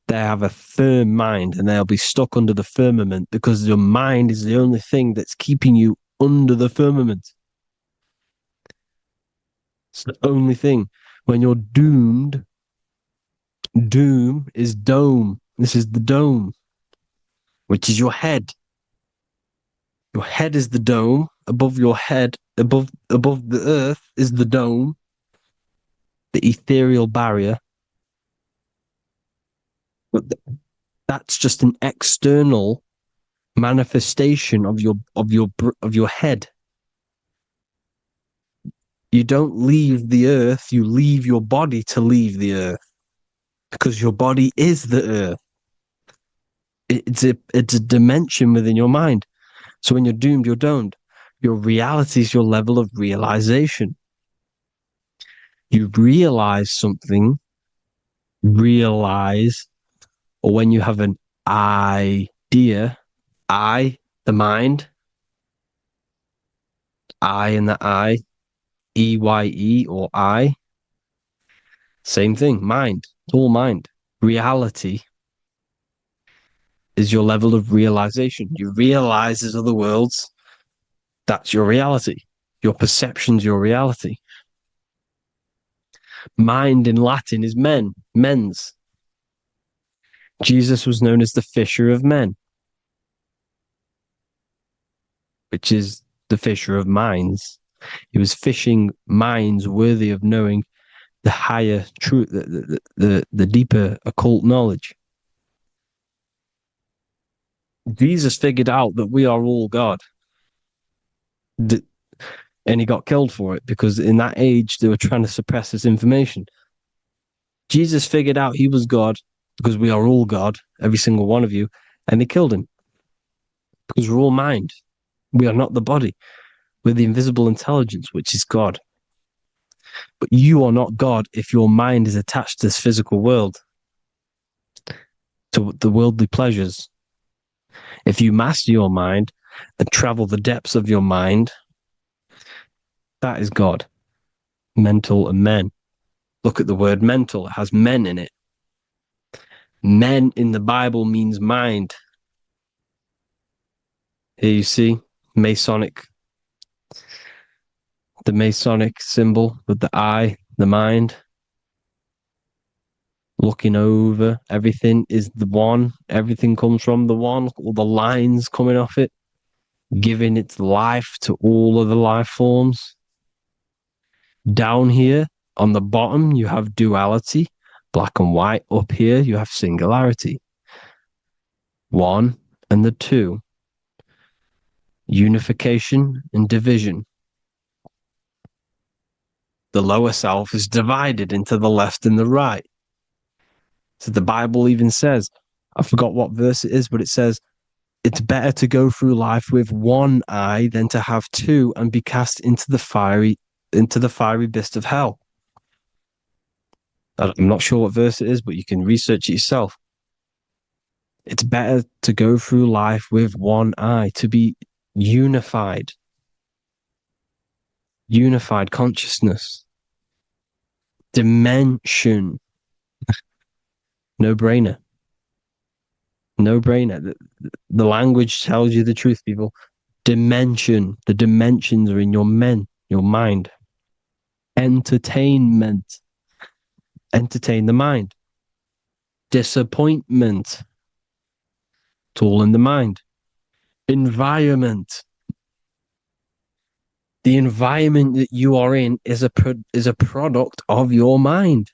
Speaker 1: they have a firm mind and they'll be stuck under the firmament because your mind is the only thing that's keeping you under the firmament. It's the only thing. When you're doomed, doom is dome. This is the dome, which is your head. Your head is the dome. Above your head, above the earth is the dome, the ethereal barrier. But that's just an external manifestation of your head. You don't leave the earth, you leave your body to leave the earth, because your body is the earth. It's a dimension within your mind. So when you're doomed, you're domed. Your reality is your level of realization. You realize something, or when you have an idea, the mind, in the EYE or I. Same thing, mind. It's all mind. Reality is your level of realization. You realize there's other worlds. That's your reality. Your perception's your reality. Mind in Latin is mens. Jesus was known as the fisher of men, which is the fisher of minds. He was fishing minds worthy of knowing the higher truth, the deeper occult knowledge. Jesus figured out that we are all God. And he got killed for it because in that age they were trying to suppress this information. Jesus figured out he was God because we are all God, every single one of you, and they killed him because we're all mind. We are not the body. We're the invisible intelligence, which is God. But you are not God if your mind is attached to this physical world, to the worldly pleasures. If you master your mind and travel the depths of your mind, that is God. Mental and men. Look at the word mental. It has men in it. Men in the Bible means mind. Here you see Masonic. The Masonic symbol with the eye, the mind. Looking over everything is the one. Everything comes from the one. Look at all the lines coming off it, giving its life to all of the life forms. Down here on the bottom, you have duality, black and white. Up here, you have singularity. One and the two. Unification and division. The lower self is divided into the left and the right. So the Bible even says, I forgot what verse it is, but it says, it's better to go through life with one eye than to have two and be cast into the fiery abyss of hell. I'm not sure what verse it is, but you can research it yourself. It's better to go through life with one eye, to be unified. Unified consciousness. Dimension. No-brainer. No-brainer. The language tells you the truth, people. Dimension. The dimensions are in your mind. Entertainment. Entertain the mind. Disappointment. It's all in the mind. Environment. The environment that you are in is a product of your mind.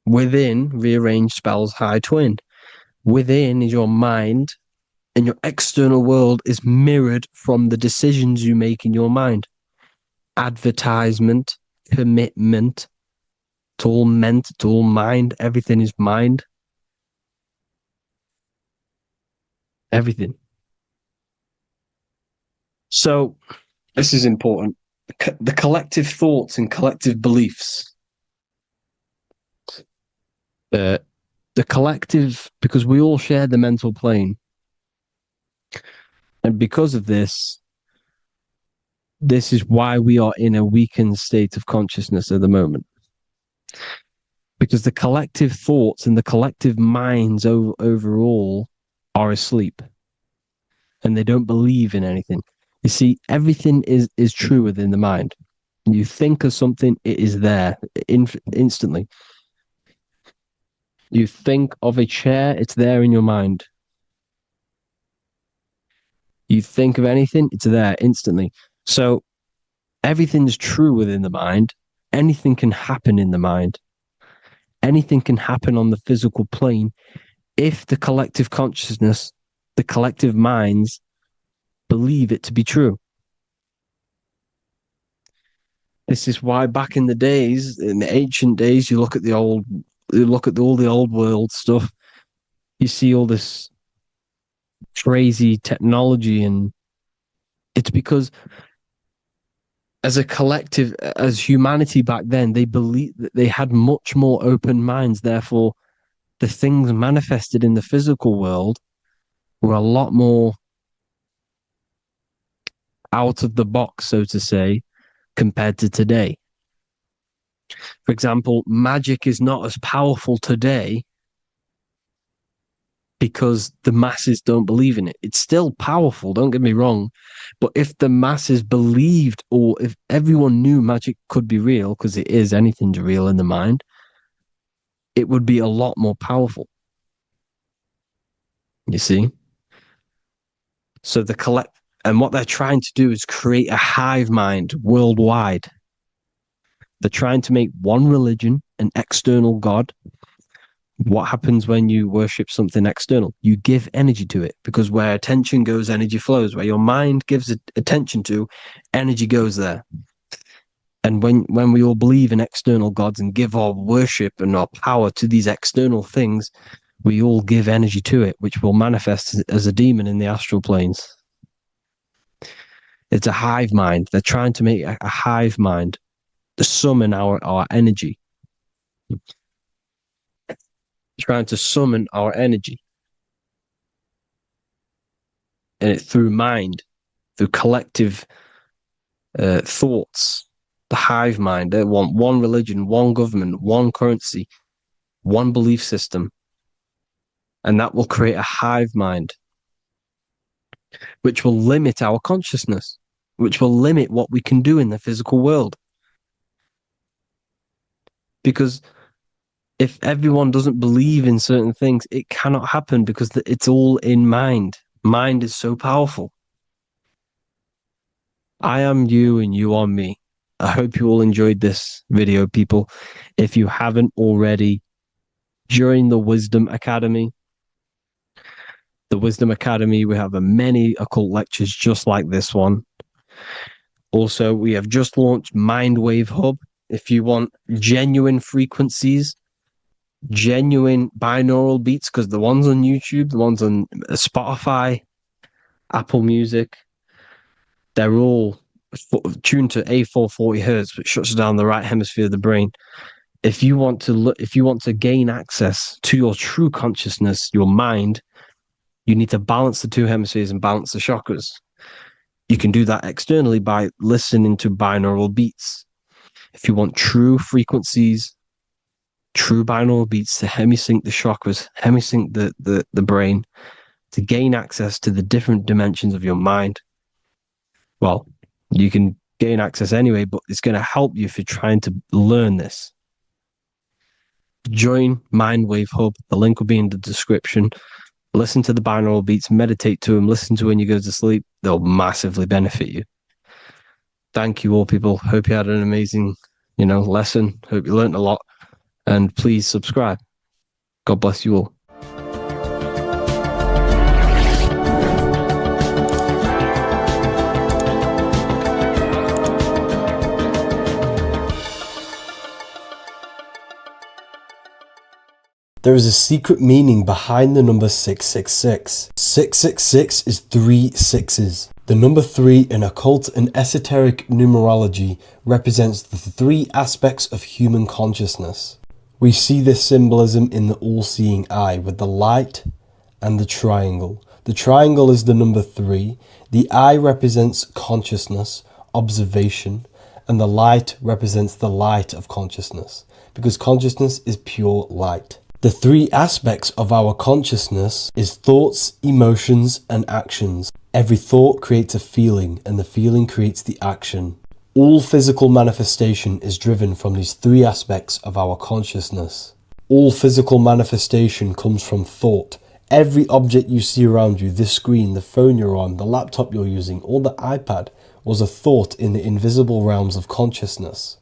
Speaker 1: Within, rearranged spells high twin. Within is your mind, and your external world is mirrored from the decisions you make in your mind. Advertisement, commitment, it's all meant, it's all mind. Everything is mind. Everything. So, this is important. The collective thoughts and collective beliefs. The collective, because we all share the mental plane. And because of this is why we are in a weakened state of consciousness at the moment. Because the collective thoughts and the collective minds overall are asleep. And they don't believe in anything. You see, everything is true within the mind. You think of something, it is there instantly. You think of a chair, it's there in your mind. You think of anything, it's there instantly. So everything's true within the mind. Anything can happen in the mind. Anything can happen on the physical plane if the collective consciousness, the collective minds, believe it to be true. This is why back in the days, in the ancient days, you look at all the old world stuff, you see all this crazy technology, and it's because as a collective, as humanity back then, they believed that they had much more open minds. Therefore, the things manifested in the physical world were a lot more out of the box, so to say, compared to today. For example, magic is not as powerful today because the masses don't believe in it. It's still powerful, don't get me wrong. But if the masses believed, or if everyone knew magic could be real, because it is, anything's real in the mind, it would be a lot more powerful. You see? So and what they're trying to do is create a hive mind worldwide. They're trying to make one religion, an external God. What happens when you worship something external? You give energy to it, because where attention goes, energy flows. Where your mind gives attention to, energy goes there. And when we all believe in external gods and give our worship and our power to these external things, we all give energy to it, which will manifest as a demon in the astral planes. It's a hive mind. They're trying to make a hive mind to summon our energy. Trying to summon our energy. And it's through mind, through collective thoughts. The hive mind. They want one religion, one government, one currency, one belief system. And that will create a hive mind, which will limit our consciousness, which will limit what we can do in the physical world. Because if everyone doesn't believe in certain things, it cannot happen, because it's all in mind. Mind is so powerful. I am you and you are me. I hope you all enjoyed this video, people. If you haven't already, join the Wisdom Academy. The Wisdom Academy, we have many occult lectures just like this one. Also, we have just launched Mindwave Hub. If you want genuine frequencies, genuine binaural beats, because the ones on YouTube, the ones on Spotify, Apple Music, they're all tuned to A440 hertz, which shuts down the right hemisphere of the brain. If you want to gain access to your true consciousness, your mind, you need to balance the two hemispheres and balance the chakras. You can do that externally by listening to binaural beats. If you want true frequencies, true binaural beats to hemisync the chakras, hemisync the brain, to gain access to the different dimensions of your mind, well, you can gain access anyway, but it's going to help you if you're trying to learn this. Join Mindwave Hub. The link will be in the description. Listen to the binaural beats, meditate to them, listen to when you go to sleep. They'll massively benefit you. Thank you all, people. Hope you had an amazing, lesson. Hope you learned a lot. And please subscribe. God bless you all.
Speaker 3: There is a secret meaning behind the number 666. 666 is 3 sixes. The number 3 in occult and esoteric numerology represents the 3 aspects of human consciousness. We see this symbolism in the all-seeing eye with the light and the triangle. The triangle is the number 3. The eye represents consciousness, observation, and the light represents the light of consciousness, because consciousness is pure light. The 3 aspects of our consciousness is thoughts, emotions, and actions. Every thought creates a feeling, and the feeling creates the action. All physical manifestation is driven from these 3 aspects of our consciousness. All physical manifestation comes from thought. Every object you see around you, this screen, the phone you're on, the laptop you're using, or the iPad, was a thought in the invisible realms of consciousness.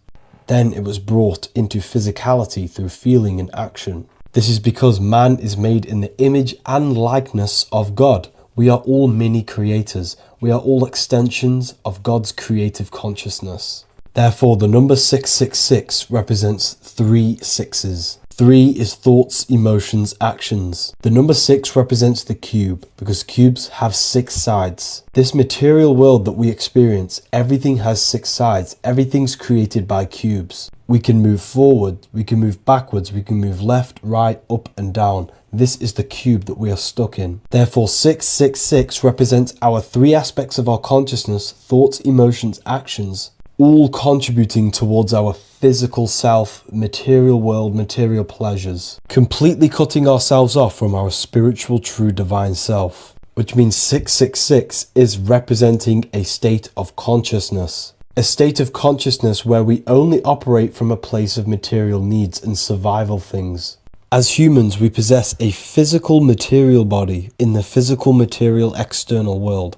Speaker 3: Then it was brought into physicality through feeling and action. This is because man is made in the image and likeness of God. We are all mini creators. We are all extensions of God's creative consciousness. Therefore, the number 666 represents 3 sixes. 3 is thoughts, emotions, actions. The number 6 represents the cube, because cubes have 6 sides. This material world that we experience, everything has 6 sides. Everything's created by cubes. We can move forward, we can move backwards, we can move left, right, up and down. This is the cube that we are stuck in. Therefore, 666 represents our 3 aspects of our consciousness, thoughts, emotions, actions. all contributing towards our physical self, material world, material pleasures, completely cutting ourselves off from our spiritual true divine self, which means 666 is representing a state of consciousness. A state of consciousness where we only operate from a place of material needs and survival things. As humans, we possess a physical material body in the physical material external world,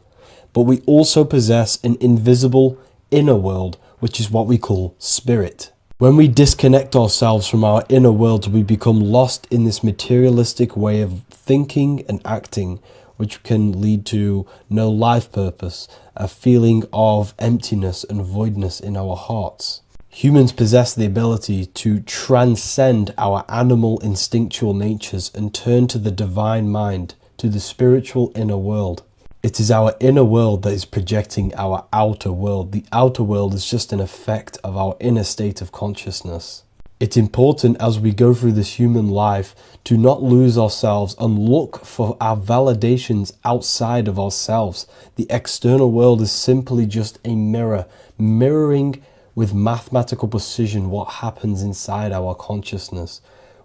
Speaker 3: but we also possess an invisible inner world, which is what we call spirit. When we disconnect ourselves from our inner world, we become lost in this materialistic way of thinking and acting, which can lead to no life purpose, a feeling of emptiness and voidness in our hearts. Humans possess the ability to transcend our animal instinctual natures and turn to the divine mind, to the spiritual inner world. It is our inner world that is projecting our outer world. The outer world is just an effect of our inner state of consciousness. It's important as we go through this human life to not lose ourselves and look for our validations outside of ourselves. The external world is simply just a mirror, mirroring with mathematical precision what happens inside our consciousness.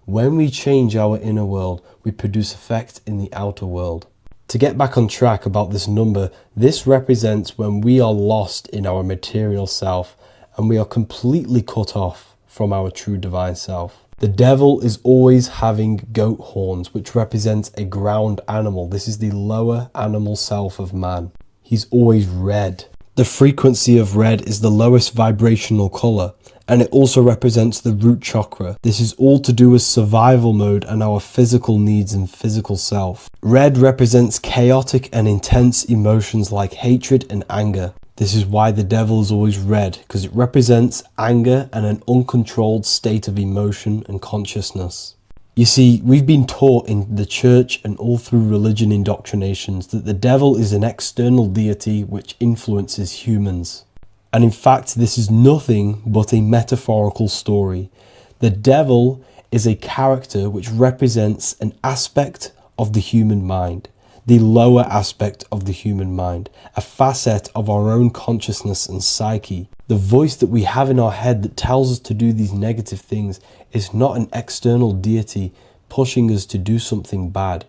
Speaker 3: When we change our inner world, we produce effect in the outer world. To get back on track about this number, this represents when we are lost in our material self and we are completely cut off from our true divine self. The devil is always having goat horns, which represents a ground animal. This is the lower animal self of man. He's always red. The frequency of red is the lowest vibrational color, and it also represents the root chakra. This is all to do with survival mode and our physical needs and physical self. Red represents chaotic and intense emotions like hatred and anger. This is why the devil is always red, because it represents anger and an uncontrolled state of emotion and consciousness. You see, we've been taught in the church and all through religion indoctrinations that the devil is an external deity which influences humans. And in fact, this is nothing but a metaphorical story. The devil is a character which represents an aspect of the human mind, the lower aspect of the human mind, a facet of our own consciousness and psyche. The voice that we have in our head that tells us to do these negative things is not an external deity pushing us to do something bad.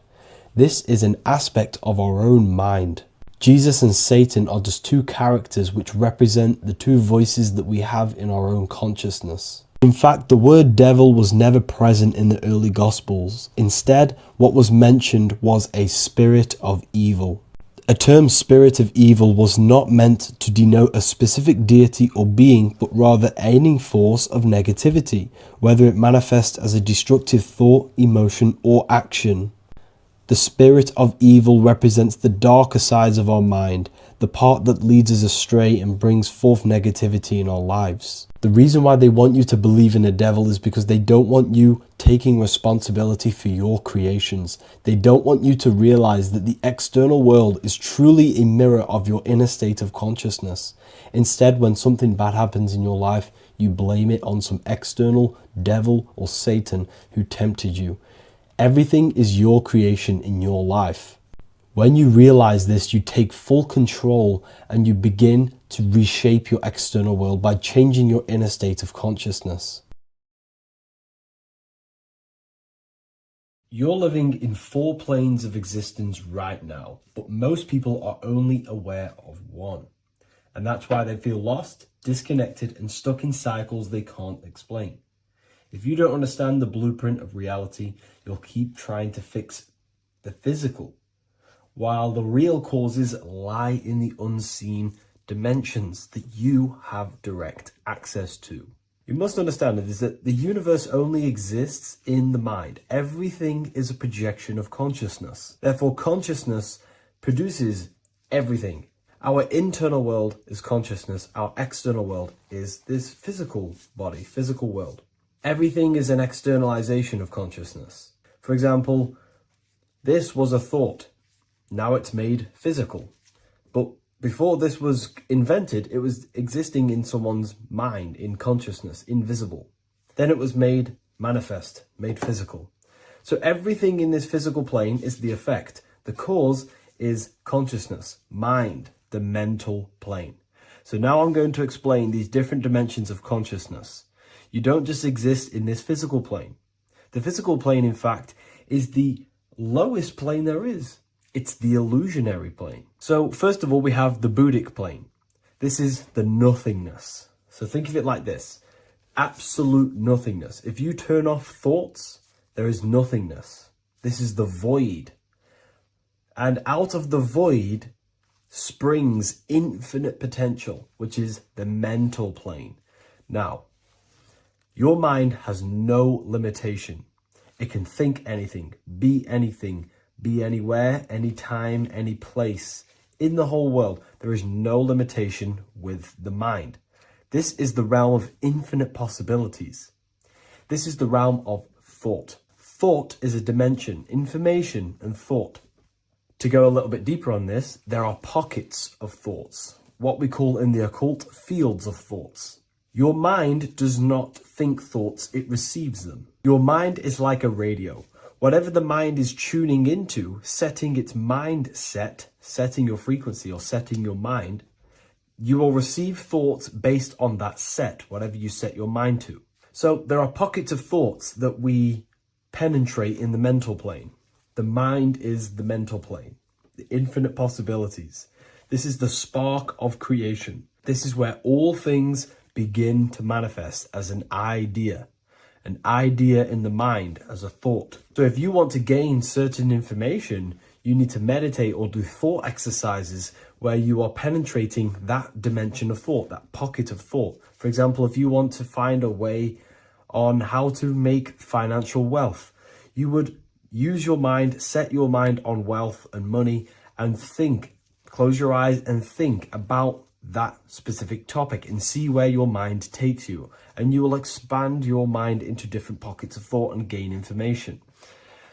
Speaker 3: This is an aspect of our own mind. Jesus and Satan are just two characters which represent the two voices that we have in our own consciousness. In fact, the word devil was never present in the early Gospels. Instead, what was mentioned was a spirit of evil. A term spirit of evil was not meant to denote a specific deity or being, but rather any force of negativity, whether it manifests as a destructive thought, emotion, or action. The spirit of evil represents the darker sides of our mind, the part that leads us astray and brings forth negativity in our lives. The reason why they want you to believe in a devil is because they don't want you taking responsibility for your creations. They don't want you to realize that the external world is truly a mirror of your inner state of consciousness. Instead, when something bad happens in your life, you blame it on some external devil or Satan who tempted you. Everything is your creation in your life. When you realize this, you take full control and you begin to reshape your external world by changing your inner state of consciousness. You're living in 4 planes of existence right now, but most people are only aware of one. And that's why they feel lost, disconnected, and stuck in cycles they can't explain. If you don't understand the blueprint of reality, you'll keep trying to fix the physical, while the real causes lie in the unseen dimensions that you have direct access to. You must understand that the universe only exists in the mind. Everything is a projection of consciousness. Therefore, consciousness produces everything. Our internal world is consciousness. Our external world is this physical body, physical world. Everything is an externalization of consciousness. For example, this was a thought. Now it's made physical. But before this was invented, it was existing in someone's mind, in consciousness, invisible. Then it was made manifest, made physical. So everything in this physical plane is the effect. The cause is consciousness, mind, the mental plane. So now I'm going to explain these different dimensions of consciousness. You don't just exist in this physical plane. The physical plane, in fact, is the lowest plane there is. It's the illusionary plane. So first of all, we have the Buddhic plane. This is the nothingness. So think of it like this. Absolute nothingness. If you turn off thoughts, there is nothingness. This is the void. And out of the void springs infinite potential, which is the mental plane. Now, your mind has no limitation. It can think anything, be anywhere, anytime, any place. In the whole world, there is no limitation with the mind. This is the realm of infinite possibilities. This is the realm of thought. Thought is a dimension, information and thought. To go a little bit deeper on this, there are pockets of thoughts, what we call in the occult fields of thoughts. Your mind does not think thoughts, it receives them. Your mind is like a radio. Whatever the mind is tuning into, setting its mindset, setting your frequency or setting your mind, you will receive thoughts based on that set, whatever you set your mind to. So there are pockets of thoughts that we penetrate in the mental plane. The mind is the mental plane, the infinite possibilities. This is the spark of creation. This is where all things begin to manifest as an idea in the mind as a thought. So if you want to gain certain information, you need to meditate or do thought exercises where you are penetrating that dimension of thought, that pocket of thought. For example, if you want to find a way on how to make financial wealth, you would use your mind, set your mind on wealth and money and think, close your eyes and think about that specific topic and see where your mind takes you. And you will expand your mind into different pockets of thought and gain information.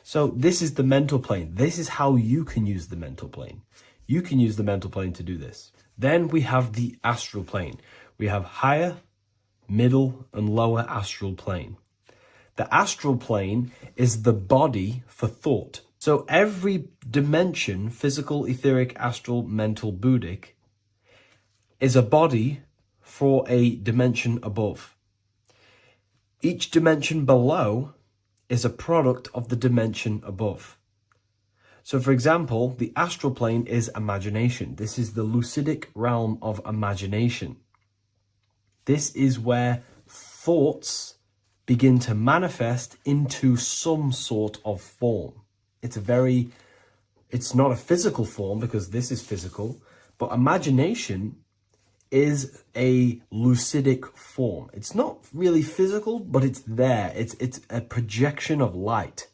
Speaker 3: So this is the mental plane. This is how you can use the mental plane. You can use the mental plane to do this. Then we have the astral plane. We have higher, middle, and lower astral plane. The astral plane is the body for thought. So every dimension, physical, etheric, astral, mental, Buddhic, is a body for a dimension above. Each dimension below is a product of the dimension above. So for example, the astral plane is imagination. This is the lucidic realm of imagination. This is where thoughts begin to manifest into some sort of form. It's not a physical form because this is physical, but imagination is a lucidic form. It's not really physical, but it's there. It's a projection of light.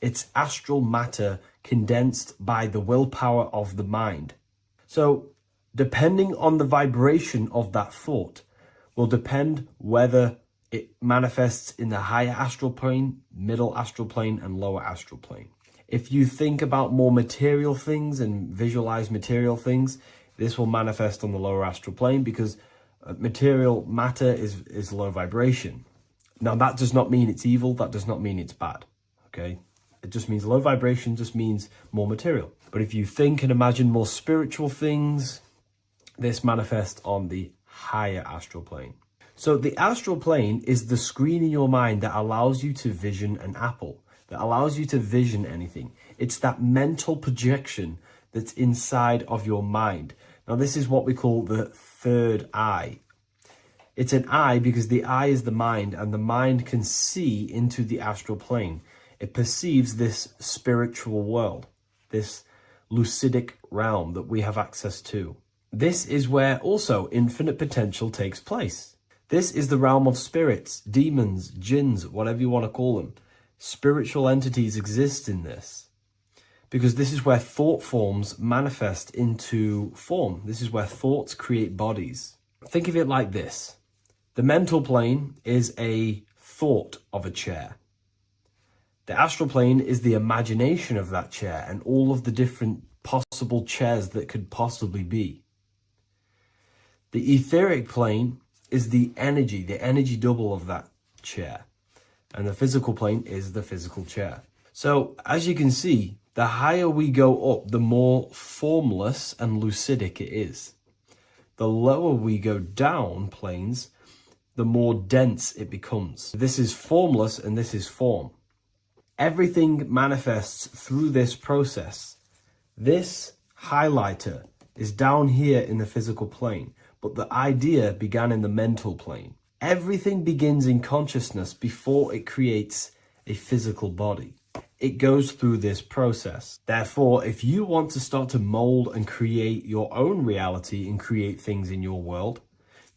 Speaker 3: It's astral matter condensed by the willpower of the mind. So depending on the vibration of that thought will depend whether it manifests in the higher astral plane, middle astral plane, and lower astral plane. If you think about more material things and visualize material things, this will manifest on the lower astral plane because material matter is low vibration. Now, that does not mean it's evil. That does not mean it's bad. Okay? It just means low vibration just means more material. But if you think and imagine more spiritual things, this manifests on the higher astral plane. So the astral plane is the screen in your mind that allows you to vision an apple, that allows you to vision anything. It's that mental projection that's inside of your mind. Now, this is what we call the third eye. It's an eye because the eye is the mind, and the mind can see into the astral plane. It perceives this spiritual world, this lucidic realm that we have access to. This is where also infinite potential takes place. This is the realm of spirits, demons, jinns, whatever you want to call them. Spiritual entities exist in this because this is where thought forms manifest into form. This is where thoughts create bodies. Think of it like this. The mental plane is a thought of a chair. The astral plane is the imagination of that chair and all of the different possible chairs that could possibly be. The etheric plane is the energy double of that chair. And the physical plane is the physical chair. So as you can see, the higher we go up, the more formless and lucidic it is. The lower we go down planes, the more dense it becomes. This is formless and this is form. Everything manifests through this process. This highlighter is down here in the physical plane, but the idea began in the mental plane. Everything begins in consciousness before it creates a physical body. It goes through this process. Therefore, if you want to start to mold and create your own reality and create things in your world,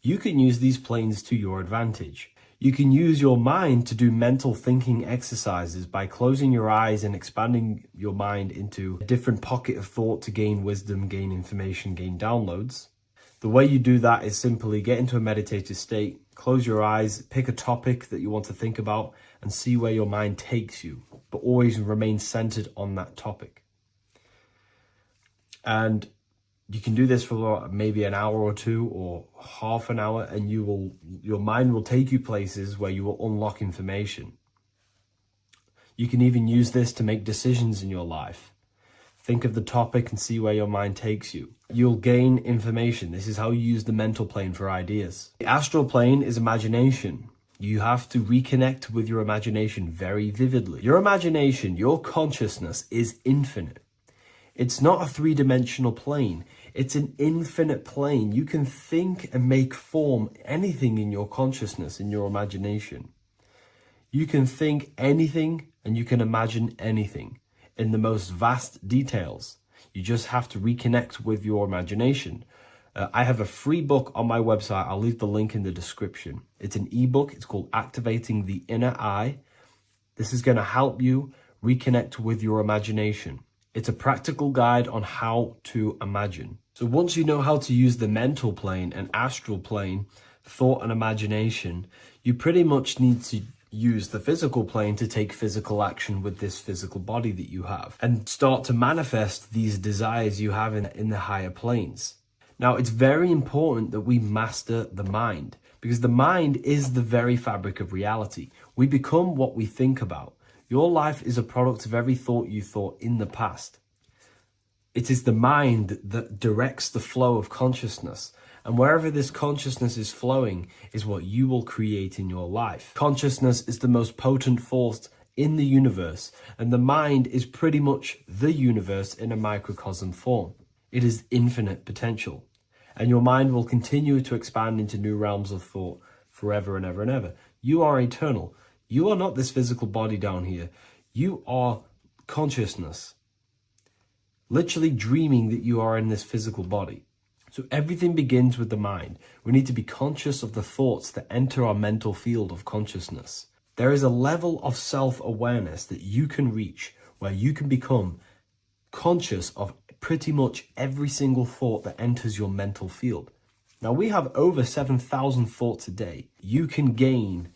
Speaker 3: you can use these planes to your advantage. You can use your mind to do mental thinking exercises by closing your eyes and expanding your mind into a different pocket of thought to gain wisdom, gain information, gain downloads. The way you do that is simply get into a meditative state, close your eyes, pick a topic that you want to think about, and see where your mind takes you, but always remain centered on that topic. And you can do this for maybe an hour or two or half an hour, and your mind will take you places where you will unlock information. You can even use this to make decisions in your life. Think of the topic and see where your mind takes you. You'll gain information. This is how you use the mental plane for ideas. The astral plane is imagination. You have to reconnect with your imagination very vividly. Your imagination, your consciousness is infinite. It's not a three-dimensional plane. It's an infinite plane. You can think and make form anything in your consciousness, in your imagination. You can think anything and you can imagine anything in the most vast details. You just have to reconnect with your imagination. I have a free book on my website. I'll leave the link in the description. It's an ebook. It's called Activating the Inner Eye. This is going to help you reconnect with your imagination. It's a practical guide on how to imagine. So once you know how to use the mental plane and astral plane, thought and imagination, you pretty much need to use the physical plane to take physical action with this physical body that you have and start to manifest these desires you have in the higher planes. Now, it's very important that we master the mind, because the mind is the very fabric of reality. We become what we think about. Your life is a product of every thought you thought in the past. It is the mind that directs the flow of consciousness. And wherever this consciousness is flowing is what you will create in your life. Consciousness is the most potent force in the universe, and the mind is pretty much the universe in a microcosm form. It is infinite potential, and your mind will continue to expand into new realms of thought forever and ever and ever. You are eternal. You are not this physical body down here. You are consciousness, literally dreaming that you are in this physical body. So everything begins with the mind. We need to be conscious of the thoughts that enter our mental field of consciousness. There is a level of self-awareness that you can reach where you can become conscious of pretty much every single thought that enters your mental field. Now, we have over 7,000 thoughts a day. You can gain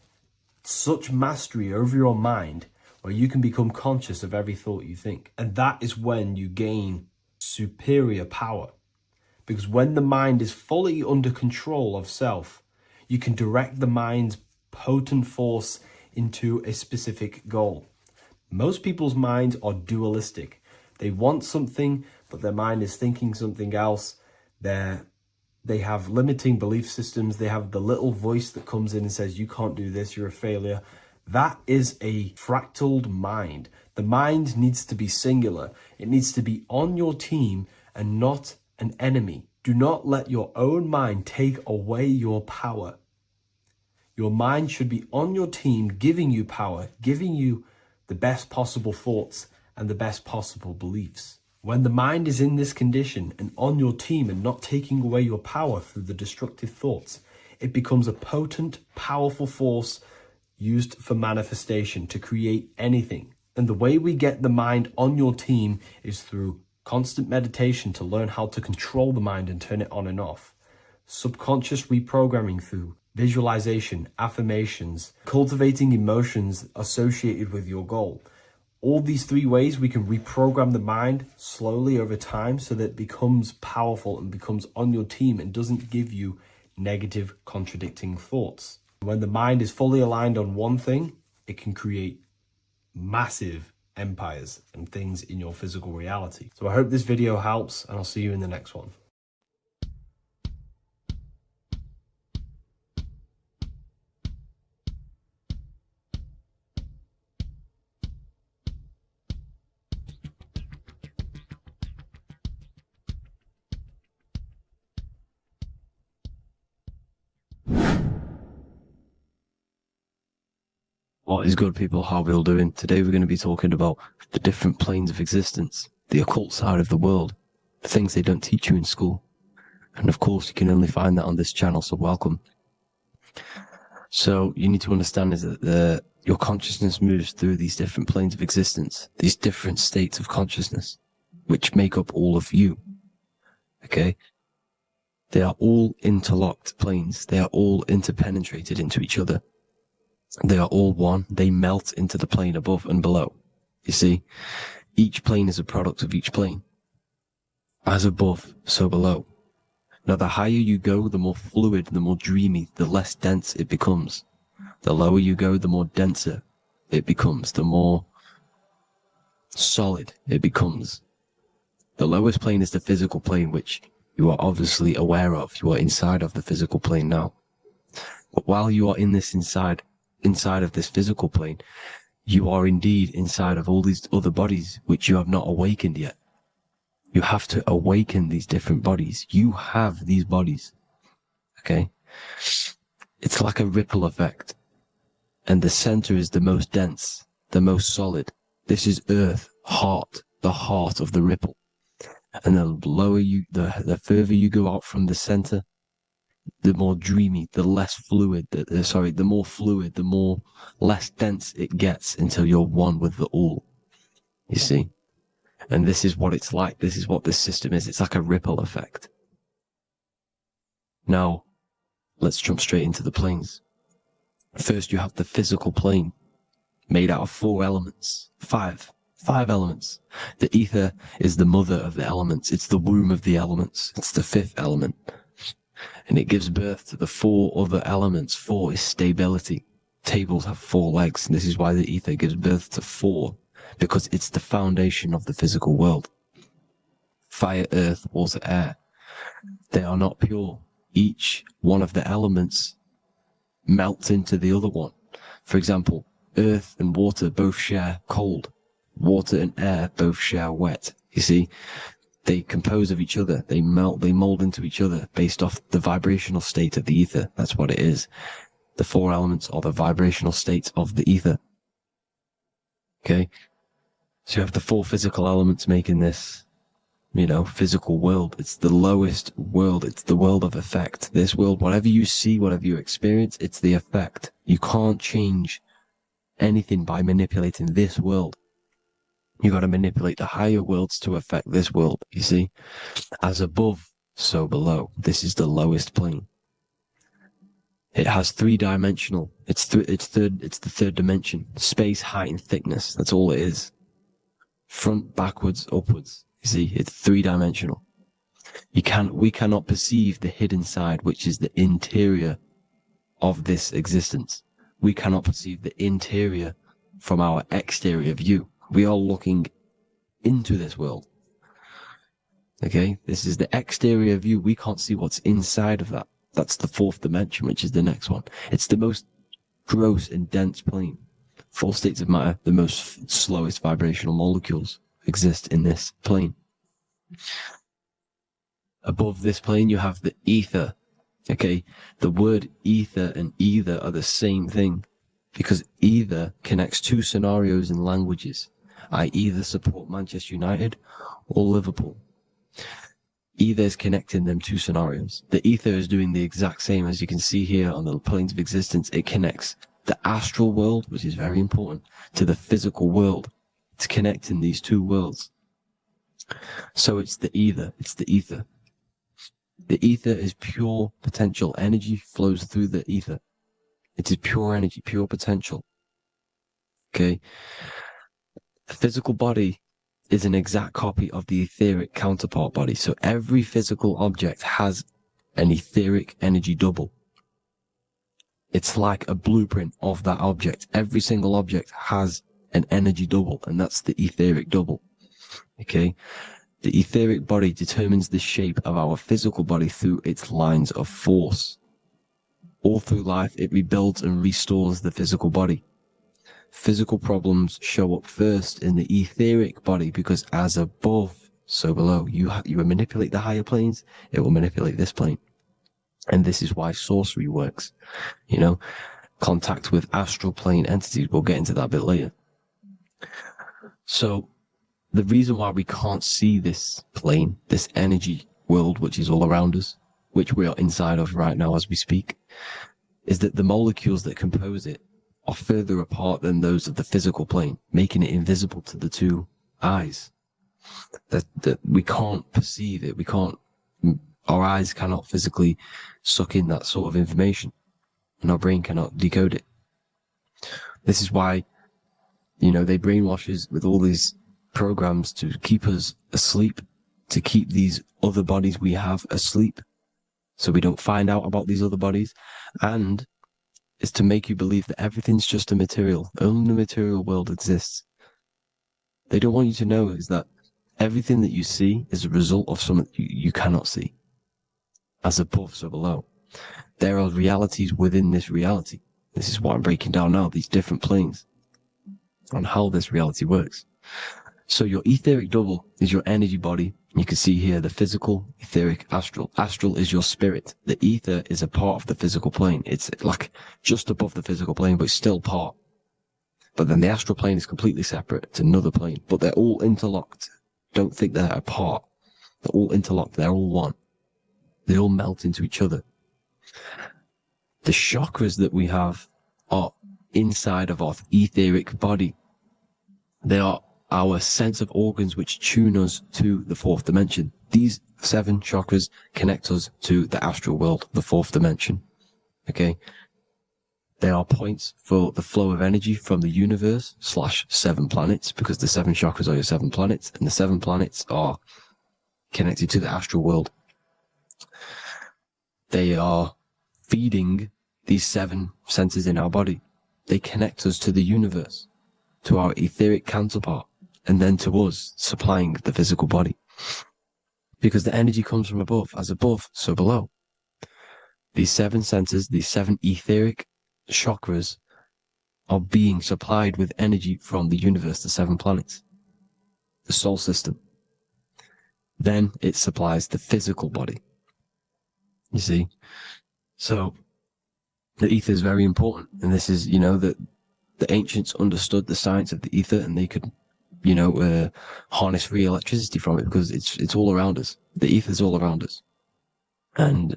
Speaker 3: such mastery over your mind where you can become conscious of every thought you think. And that is when you gain superior power. Because when the mind is fully under control of self, you can direct the mind's potent force into a specific goal. Most people's minds are dualistic. They want something, but their mind is thinking something else. They have limiting belief systems. They have the little voice that comes in and says, you can't do this, you're a failure. That is a fractaled mind. The mind needs to be singular. It needs to be on your team and not an enemy. Do not let your own mind take away your power. Your mind should be on your team, giving you power, giving you the best possible thoughts and the best possible beliefs. When the mind is in this condition and on your team and not taking away your power through the destructive thoughts, it becomes a potent, powerful force used for manifestation to create anything. And the way we get the mind on your team is through constant meditation to learn how to control the mind and turn it on and off. Subconscious reprogramming through visualization, affirmations, cultivating emotions associated with your goal. All these three ways we can reprogram the mind slowly over time so that it becomes powerful and becomes on your team and doesn't give you negative contradicting thoughts. When the mind is fully aligned on one thing, it can create massive empires and things in your physical reality. So I hope this video helps, and I'll see you in the next one.
Speaker 1: What is good, people? How are we all doing? Today we're going to be talking about the different planes of existence, the occult side of the world, the things they don't teach you in school. And of course, you can only find that on this channel, so welcome. So you need to understand is that your consciousness moves through these different planes of existence, these different states of consciousness, which make up all of you. Okay? They are all interlocked planes. They are all interpenetrated into each other. They are all one. They melt into the plane above and below. You see, each plane is a product of each plane. As above, so below. Now, the higher you go, the more fluid, the more dreamy, the less dense it becomes. The lower you go, the more denser it becomes, the more solid it becomes. The lowest plane is the physical plane, which you are obviously aware of. You are inside of the physical plane now. But while you are in this inside of this physical plane, you are indeed inside of all these other bodies which you have not awakened yet. You have to awaken these different bodies. You have these bodies. Okay? It's like a ripple effect. And the center is the most dense, the most solid. This is Earth, heart, the heart of the ripple. And the lower you, the further you go out from the center, the more dreamy, the less fluid, the more fluid, the more less dense it gets until you're one with the all. You see? And this is what it's like. This is what this system is. It's like a ripple effect. Now, let's jump straight into the planes. First, you have the physical plane, made out of 4 elements. Five elements. The ether is the mother of the elements. It's the womb of the elements. It's the 5th element. And it gives birth to the 4 other elements. 4 is stability. Tables have 4 legs, and this is why the ether gives birth to 4. Because it's the foundation of the physical world. Fire, earth, water, air. They are not pure. Each one of the elements melts into the other one. For example, earth and water both share cold. Water and air both share wet. You see, they compose of each other. They melt, they mold into each other based off the vibrational state of the ether. That's what it is. The 4 elements are the vibrational states of the ether. Okay? So you have the 4 physical elements making this, physical world. It's the lowest world. It's the world of effect. This world, whatever you see, whatever you experience, it's the effect. You can't change anything by manipulating this world. You got to manipulate the higher worlds to affect this world, you see? As above, so below. This is the lowest plane. It has 3-dimensional. It's the 3rd dimension. Space, height, and thickness. That's all it is. Front, backwards, upwards. You see, it's 3-dimensional. We cannot perceive the hidden side, which is the interior of this existence. We cannot perceive the interior from our exterior view. We are looking into this world. Okay? This is the exterior view. We can't see what's inside of that. That's the 4th dimension, which is the next one. It's the most gross and dense plane. 4 states of matter, the most slowest vibrational molecules exist in this plane. Above this plane, you have the ether. Okay? The word ether and either are the same thing because either connects 2 scenarios in languages. I either support Manchester United or Liverpool. Either is connecting them 2 scenarios. The ether is doing the exact same as you can see here on the planes of existence. It connects the astral world, which is very important, to the physical world. It's connecting these 2 worlds. So it's the ether. It's the ether. The ether is pure potential. Energy flows through the ether. It is pure energy, pure potential. Okay? The physical body is an exact copy of the etheric counterpart body. So every physical object has an etheric energy double. It's like a blueprint of that object. Every single object has an energy double, and that's the etheric double. Okay? The etheric body determines the shape of our physical body through its lines of force. All through life, it rebuilds and restores the physical body. Physical problems show up first in the etheric body because as above, so below. You manipulate the higher planes, it will manipulate this plane. And this is why sorcery works. contact with astral plane entities. We'll get into that a bit later. So the reason why we can't see this plane, this energy world, which is all around us, which we are inside of right now as we speak, is that the molecules that compose it are further apart than those of the physical plane, making it invisible to the two eyes. That we can't perceive it. Our eyes cannot physically suck in that sort of information, and our brain cannot decode it. This is why, they brainwash us with all these programs to keep us asleep, to keep these other bodies we have asleep, so we don't find out about these other bodies, and is to make you believe that everything's just a material. Only the material world exists. They don't want you to know is that everything that you see is a result of something you cannot see. As above, so below. There are realities within this reality. This is what I'm breaking down now, these different planes, on how this reality works. So your etheric double is your energy body. You can see here the physical, etheric, astral. Astral is your spirit. The ether is a part of the physical plane. It's like just above the physical plane, but it's still part. But then the astral plane is completely separate. It's another plane, but they're all interlocked. Don't think they're apart. They're all interlocked. They're all one. They all melt into each other. The chakras that we have are inside of our etheric body. They are our sense of organs which tune us to the fourth dimension. These 7 chakras connect us to the astral world, the fourth dimension. Okay? They are points for the flow of energy from the universe / 7 planets, because the 7 chakras are your 7 planets, and the 7 planets are connected to the astral world. They are feeding these 7 senses in our body. They connect us to the universe, to our etheric counterpart, and then to us, supplying the physical body. Because the energy comes from above. As above, so below. These 7 senses, these 7 etheric chakras, are being supplied with energy from the universe, the 7 planets, the solar system. Then it supplies the physical body. You see? So the ether is very important, and this is, that the ancients understood the science of the ether, and they could, harness free electricity from it, because it's all around us. The ether is all around us, and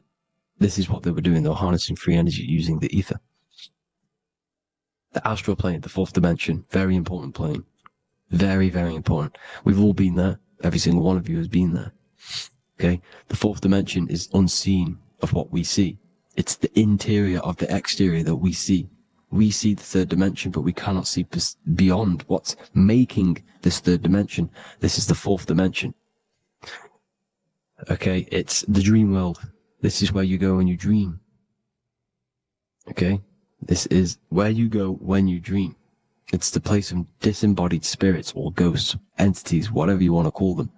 Speaker 1: this is what they were doing. They were harnessing free energy using the ether. The astral plane, the fourth dimension, very important plane, very, very important. We've all been there. Every single one of you has been there. Okay, the fourth dimension is unseen of what we see. It's the interior of the exterior that we see. We see the third dimension, but we cannot see beyond what's making this third dimension. This is the fourth dimension. Okay, it's the dream world. This is where you go when you dream. Okay, this is where you go when you dream. It's the place of disembodied spirits or ghosts, entities, whatever you want to call them.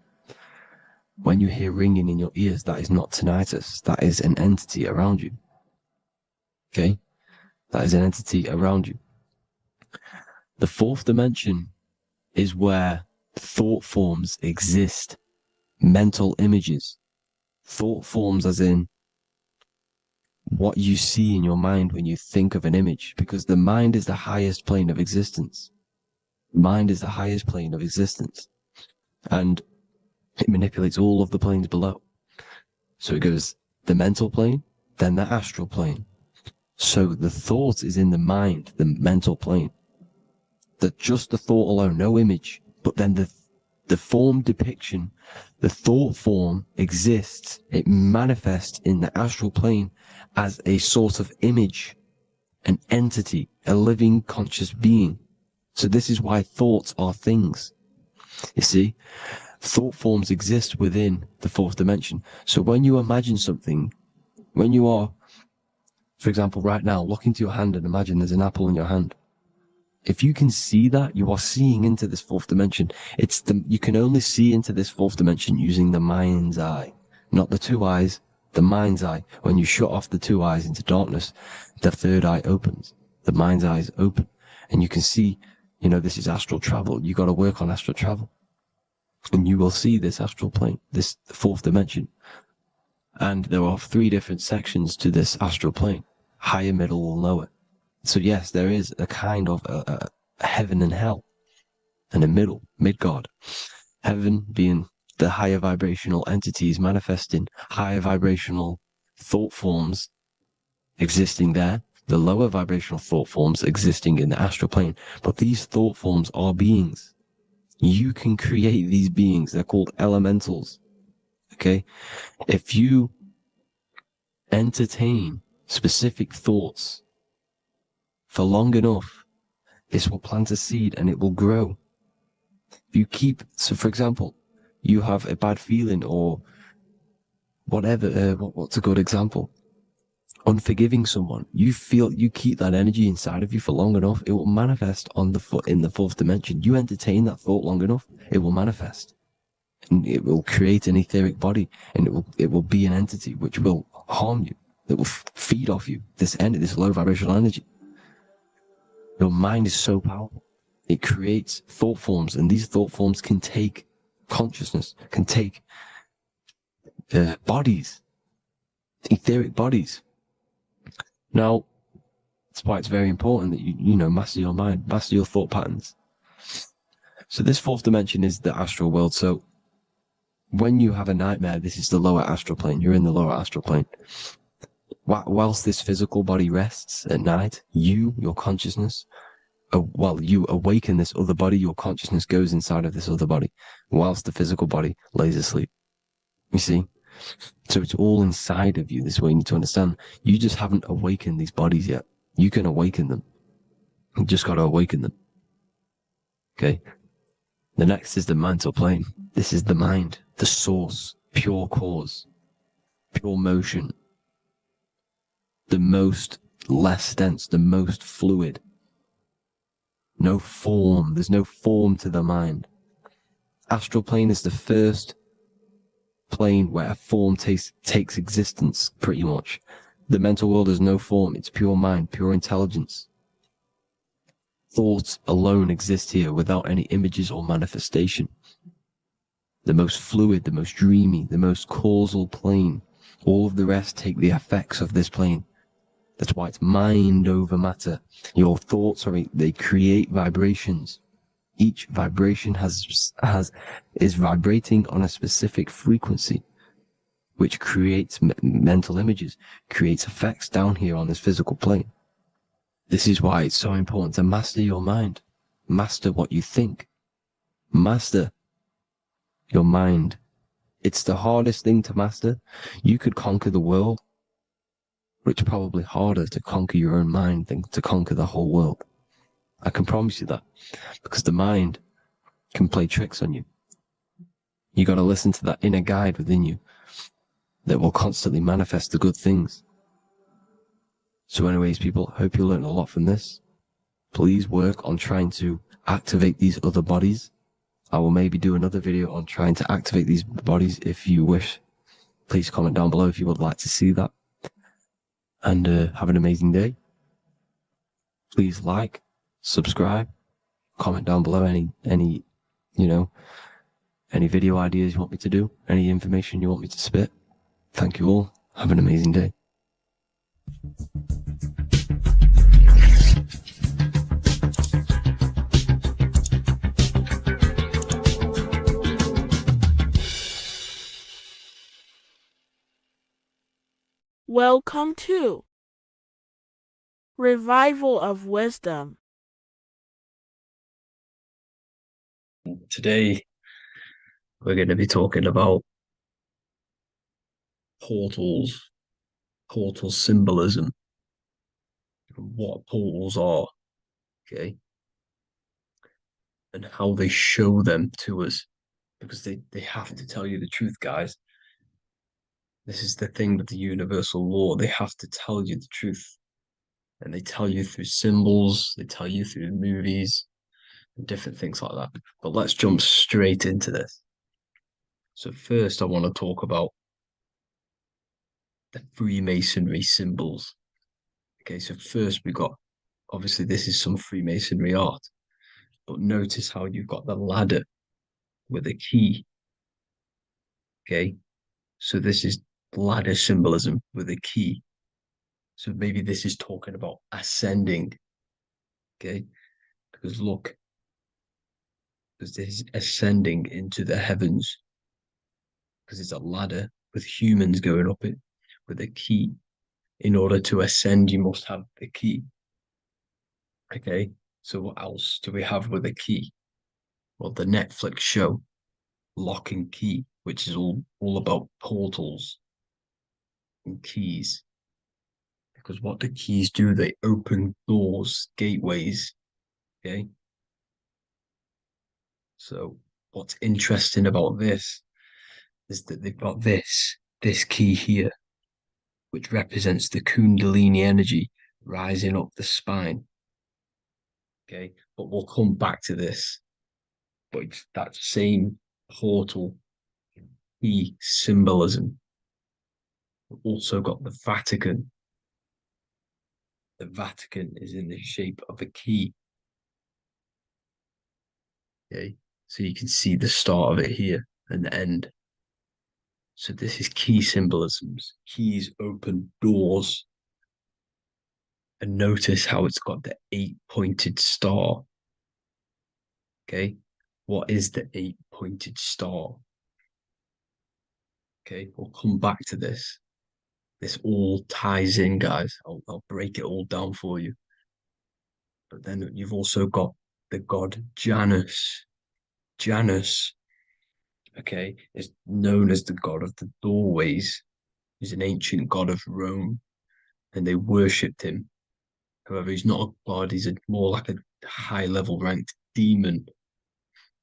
Speaker 1: When you hear ringing in your ears, that is not tinnitus. That is an entity around you. Okay? That is an entity around you. The fourth dimension is where thought forms exist. Mental images. Thought forms as in what you see in your mind when you think of an image. Because the mind is the highest plane of existence. Mind is the highest plane of existence. And it manipulates all of the planes below. So it goes the mental plane, then the astral plane. So the thought is in the mind, the mental plane. That just the thought alone, no image, but then the form depiction, the thought form exists. It manifests in the astral plane as a sort of image, an entity, a living conscious being. So this is why thoughts are things. You see? Thought forms exist within the fourth dimension. So when you imagine something, when you are, for example, right now, look into your hand and imagine there's an apple in your hand. If you can see that, you are seeing into this fourth dimension. You can only see into this fourth dimension using the mind's eye, not the 2 eyes, the mind's eye. When you shut off the 2 eyes into darkness, the third eye opens. The mind's eye is open, and you can see, this is astral travel. You got to work on astral travel. And you will see this astral plane, this fourth dimension. And there are 3 different sections to this astral plane. Higher, middle, or lower. So yes, there is a kind of a heaven and hell, and a mid-god. Heaven being the higher vibrational entities manifesting higher vibrational thought forms existing there, the lower vibrational thought forms existing in the astral plane. But these thought forms are beings. You can create these beings. They're called elementals. Okay? If you entertain specific thoughts for long enough, this will plant a seed and it will grow. If you keep, so for example, you have a bad feeling or whatever, what's a good example? Unforgiving someone, you keep that energy inside of you for long enough, it will manifest on in the fourth dimension. You entertain that thought long enough, it will manifest, and it will create an etheric body, and it will be an entity which will harm you. It will feed off you this low vibrational energy. Your mind is so powerful. It creates thought forms, and these thought forms can take consciousness, can take bodies, etheric bodies. Now, that's why it's very important that you master your mind, master your thought patterns. So this fourth dimension is the astral world. So when you have a nightmare, this is the lower astral plane. You're in the lower astral plane. Whilst this physical body rests at night, your consciousness, while you awaken this other body, your consciousness goes inside of this other body, whilst the physical body lays asleep. You see? So it's all inside of you. This is what you need to understand. You just haven't awakened these bodies yet. You can awaken them. You just got to awaken them. Okay? The next is the mental plane. This is the mind, the source, pure cause, pure motion, the most less dense, the most fluid. No form. There's no form to the mind. Astral plane is the first plane where a form takes existence, pretty much. The mental world has no form. It's pure mind, pure intelligence. Thoughts alone exist here without any images or manifestation. The most fluid, the most dreamy, the most causal plane. All of the rest take the effects of this plane. That's why it's mind over matter. Your thoughts they create vibrations. Each vibration is vibrating on a specific frequency, which creates mental images, creates effects down here on this physical plane. This is why it's so important to master your mind. Master what you think. Master your mind. It's the hardest thing to master. You could conquer the world, but it's probably harder to conquer your own mind than to conquer the whole world. I can promise you that, because the mind can play tricks on you. You got to listen to that inner guide within you that will constantly manifest the good things. So anyways, people, hope you learned a lot from this. Please work on trying to activate these other bodies. I will maybe do another video on trying to activate these bodies if you wish. Please comment down below if you would like to see that. And have an amazing day. Please like, subscribe, comment down below any video ideas you want me to do, any information you want me to spit. Thank you all. Have an amazing day.
Speaker 7: Welcome to Revival of Wisdom.
Speaker 1: Today, we're going to be talking about portal symbolism, what portals are, okay, and how they show them to us, because they have to tell you the truth, guys. This is the thing with the universal law. They have to tell you the truth. And they tell you through symbols, they tell you through movies, and different things like that. But let's jump straight into this. So first, I want to talk about the Freemasonry symbols. Okay, so first we got, obviously this is some Freemasonry art, but notice how you've got the ladder with a key. Okay, so this is ladder symbolism with a key. So maybe this is talking about ascending. Okay. Because look, because this is ascending into the heavens. Because it's a ladder with humans going up it with a key. In order to ascend, you must have the key. Okay. So what else do we have with a key? Well, the Netflix show, Lock and Key, which is all about portals and keys. Because what the keys do, they open doors, gateways. Okay. So what's interesting about this is that they've got this key here, which represents the Kundalini energy rising up the spine. Okay. But we'll come back to this. But it's that same portal key symbolism. We've also got the Vatican. The Vatican is in the shape of a key. Okay, so you can see the start of it here and the end. So this is key symbolisms. Keys open doors. And notice how it's got the 8-pointed star. Okay, what is the 8-pointed star? Okay, we'll come back to this. This all ties in, guys. I'll break it all down for you. But then you've also got the god Janus. Janus, okay, is known as the god of the doorways. He's an ancient god of Rome, and they worshipped him. However, he's not a god, he's more like a high-level ranked demon.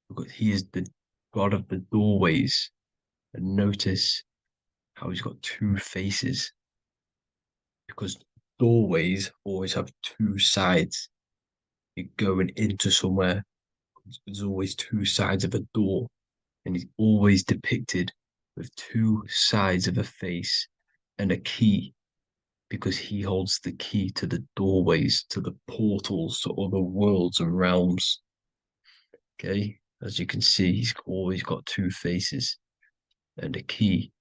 Speaker 1: Because he is the god of the doorways. And notice how he's got two faces. Because doorways always have two sides. You're going into somewhere, there's always two sides of a door. And he's always depicted with two sides of a face and a key, because he holds the key to the doorways, to the portals, to other worlds and realms. Okay, as you can see, he's always got two faces and a key.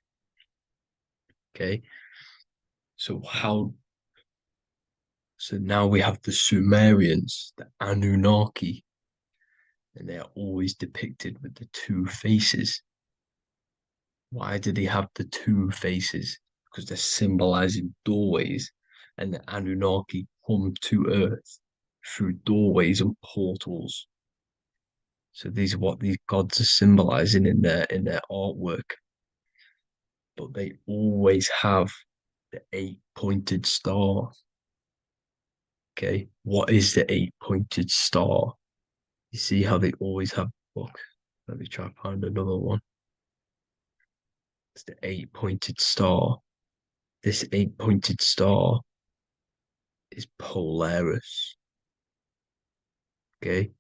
Speaker 1: Okay, so now we have the Sumerians, the Anunnaki, and they are always depicted with the two faces. Why do they have the two faces? Because they're symbolizing doorways, and the Anunnaki come to Earth through doorways and portals. So these are what these gods are symbolizing in their artwork. But they always have the 8-pointed star. Okay, what is the 8-pointed star? You see how they always have. Look, let me try to find another one. It's the 8-pointed star. This 8-pointed star is Polaris. Okay,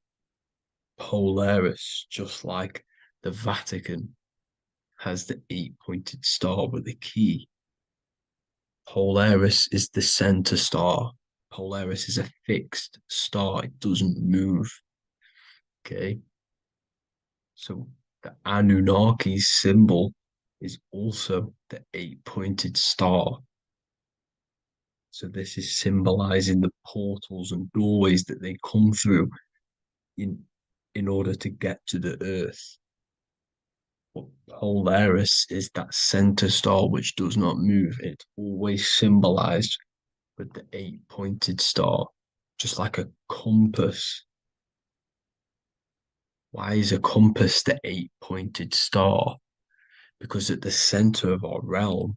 Speaker 1: Polaris, just like the Vatican has the 8-pointed star with a key. Polaris is the center star. Polaris is a fixed star, it doesn't move. Okay, so the Anunnaki symbol is also the 8-pointed star. So this is symbolizing the portals and doorways that they come through in order to get to the earth. But Polaris is that center star which does not move. It's always symbolized with the 8-pointed star, just like a compass. Why is a compass the 8-pointed star? Because at the center of our realm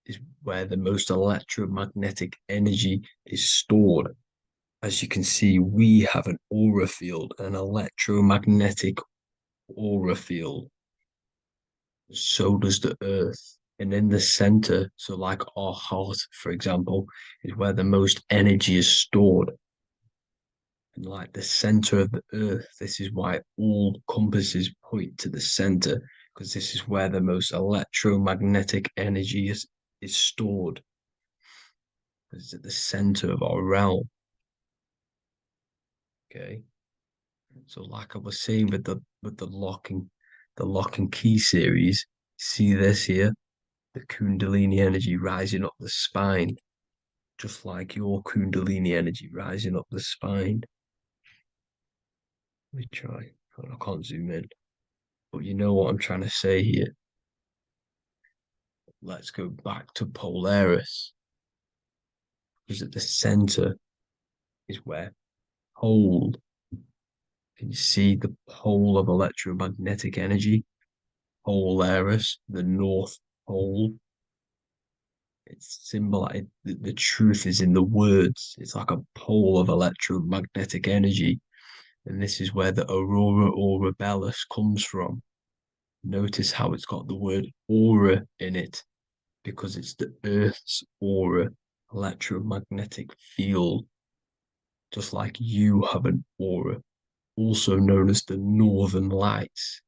Speaker 1: is where the most electromagnetic energy is stored. As you can see, we have an aura field, an electromagnetic aura field. So does the earth. And in the center, so like our heart, for example, is where the most energy is stored. And like the center of the earth, this is why all compasses point to the center, because this is where the most electromagnetic energy is stored. It's at the center of our realm. Okay. So like I was saying with the lock and key series, see this here? the Kundalini energy rising up the spine, just like your Kundalini energy rising up the spine. Let me try. I can't zoom in, but you know what I'm trying to say here. Let's go back to Polaris, because at the center is where pole. Can you see the pole of electromagnetic energy? Polaris, the North Pole. It's symbolized. The truth is in the words. It's like a pole of electromagnetic energy. And this is where the aurora borealis comes from. Notice how it's got the word aura in it, because it's the Earth's aura, electromagnetic field. Just like you have an aura, also known as the northern lights,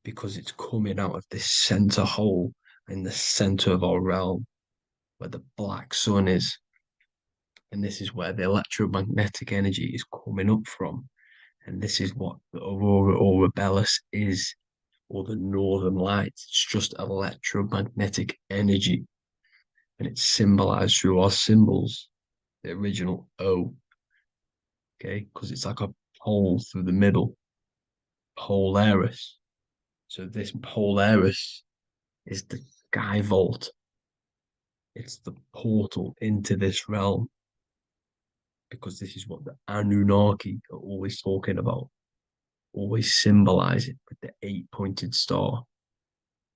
Speaker 1: because it's coming out of this center hole in the center of our realm, where the black sun is. And this is where the electromagnetic energy is coming up from. And this is what the aurora borealis is, or the northern lights. It's just electromagnetic energy. And it's symbolized through our symbols, the original O. Okay, because it's like a hole through the middle. Polaris. So this Polaris is the sky vault. It's the portal into this realm, because this is what the Anunnaki are always talking about, always symbolizing with the 8-pointed star.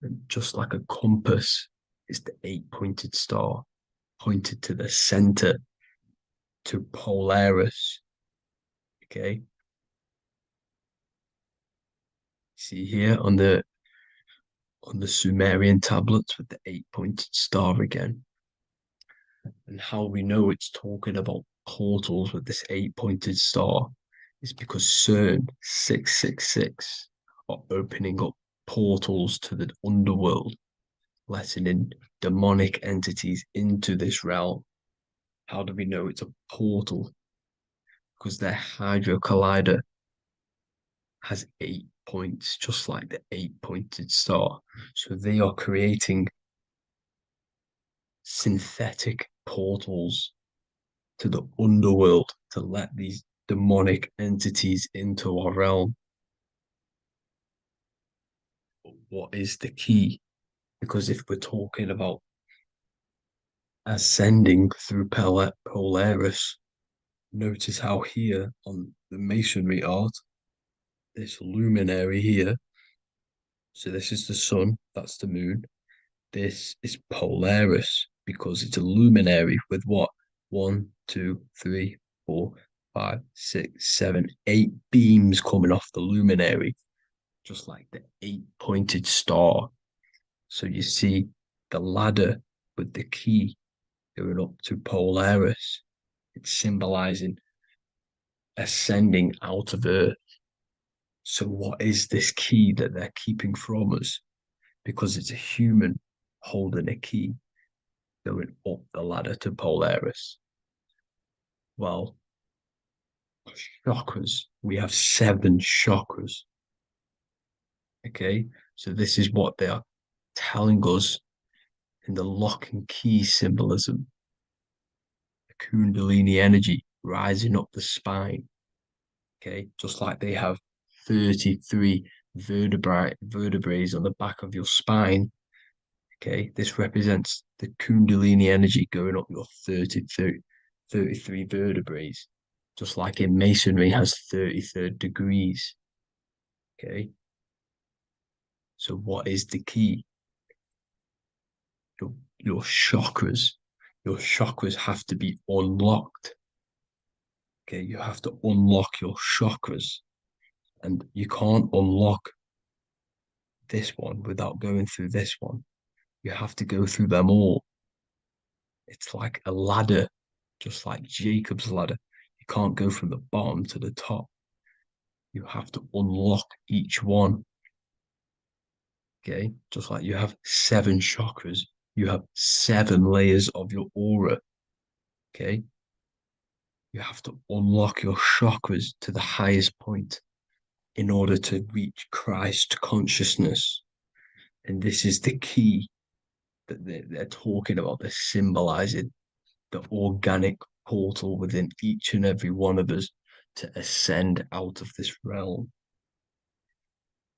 Speaker 1: And just like a compass, it's the 8-pointed star pointed to the center, to Polaris. Okay. See here on the Sumerian tablets with the 8-pointed star again. And how we know it's talking about portals with this 8-pointed star is because CERN 666 are opening up portals to the underworld, letting in demonic entities into this realm. How do we know it's a portal? Because their Hydro Collider has 8 points, just like the 8-pointed star. So they are creating synthetic portals to the underworld to let these demonic entities into our realm. But what is the key? Because if we're talking about ascending through Polaris, notice how here on the masonry art, this luminary here, so this is the sun, that's the moon, this is Polaris, because it's a luminary with what? 1, 2, 3, 4, 5, 6, 7, 8 beams coming off the luminary, just like the 8-pointed star. So you see the ladder with the key going up to Polaris. It's symbolizing ascending out of Earth. So what is this key that they're keeping from us? Because it's a human holding a key going up the ladder to Polaris. Well, chakras. We have 7 chakras. Okay, so this is what they are telling us in the lock and key symbolism. The Kundalini energy rising up the spine. Okay, just like they have 33 vertebrae on the back of your spine. Okay, this represents the Kundalini energy going up your 33 vertebrae, just like in Masonry has 33rd degrees. Okay, so what is the key? Your chakras. Your chakras have to be unlocked. Okay, you have to unlock your chakras, and you can't unlock this one without going through this one. You have to go through them all. It's like a ladder, just like Jacob's ladder. You can't go from the bottom to the top. You have to unlock each one. Okay, just like you have 7 chakras, you have 7 layers of your aura. Okay, you have to unlock your chakras to the highest point in order to reach Christ consciousness. And this is the key that they're talking about. They're symbolizing the organic portal within each and every one of us to ascend out of this realm.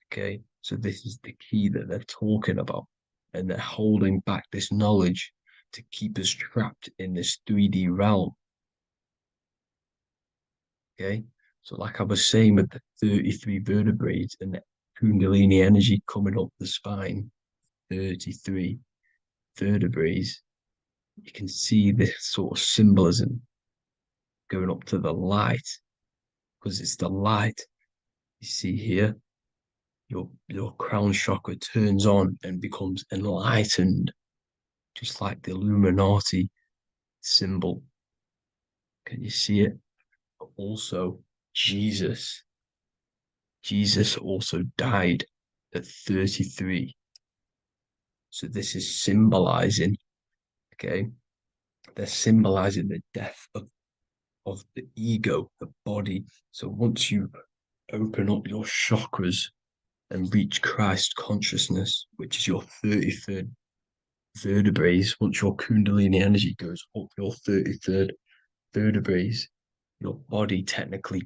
Speaker 1: Okay, so this is the key that they're talking about, and they're holding back this knowledge to keep us trapped in this 3D realm. Okay, so like I was saying with the 33 vertebrae and the Kundalini energy coming up the spine, 33 vertebrae, you can see this sort of symbolism going up to the light, because it's the light you see here. Your crown chakra turns on and becomes enlightened, just like the Illuminati symbol. Can you see it? But also, Jesus also died at 33. So this is symbolizing, okay? They're symbolizing the death of the ego, the body. So once you open up your chakras and reach Christ consciousness, which is your 33rd vertebrae, once your Kundalini energy goes up your 33rd vertebrae, your body technically,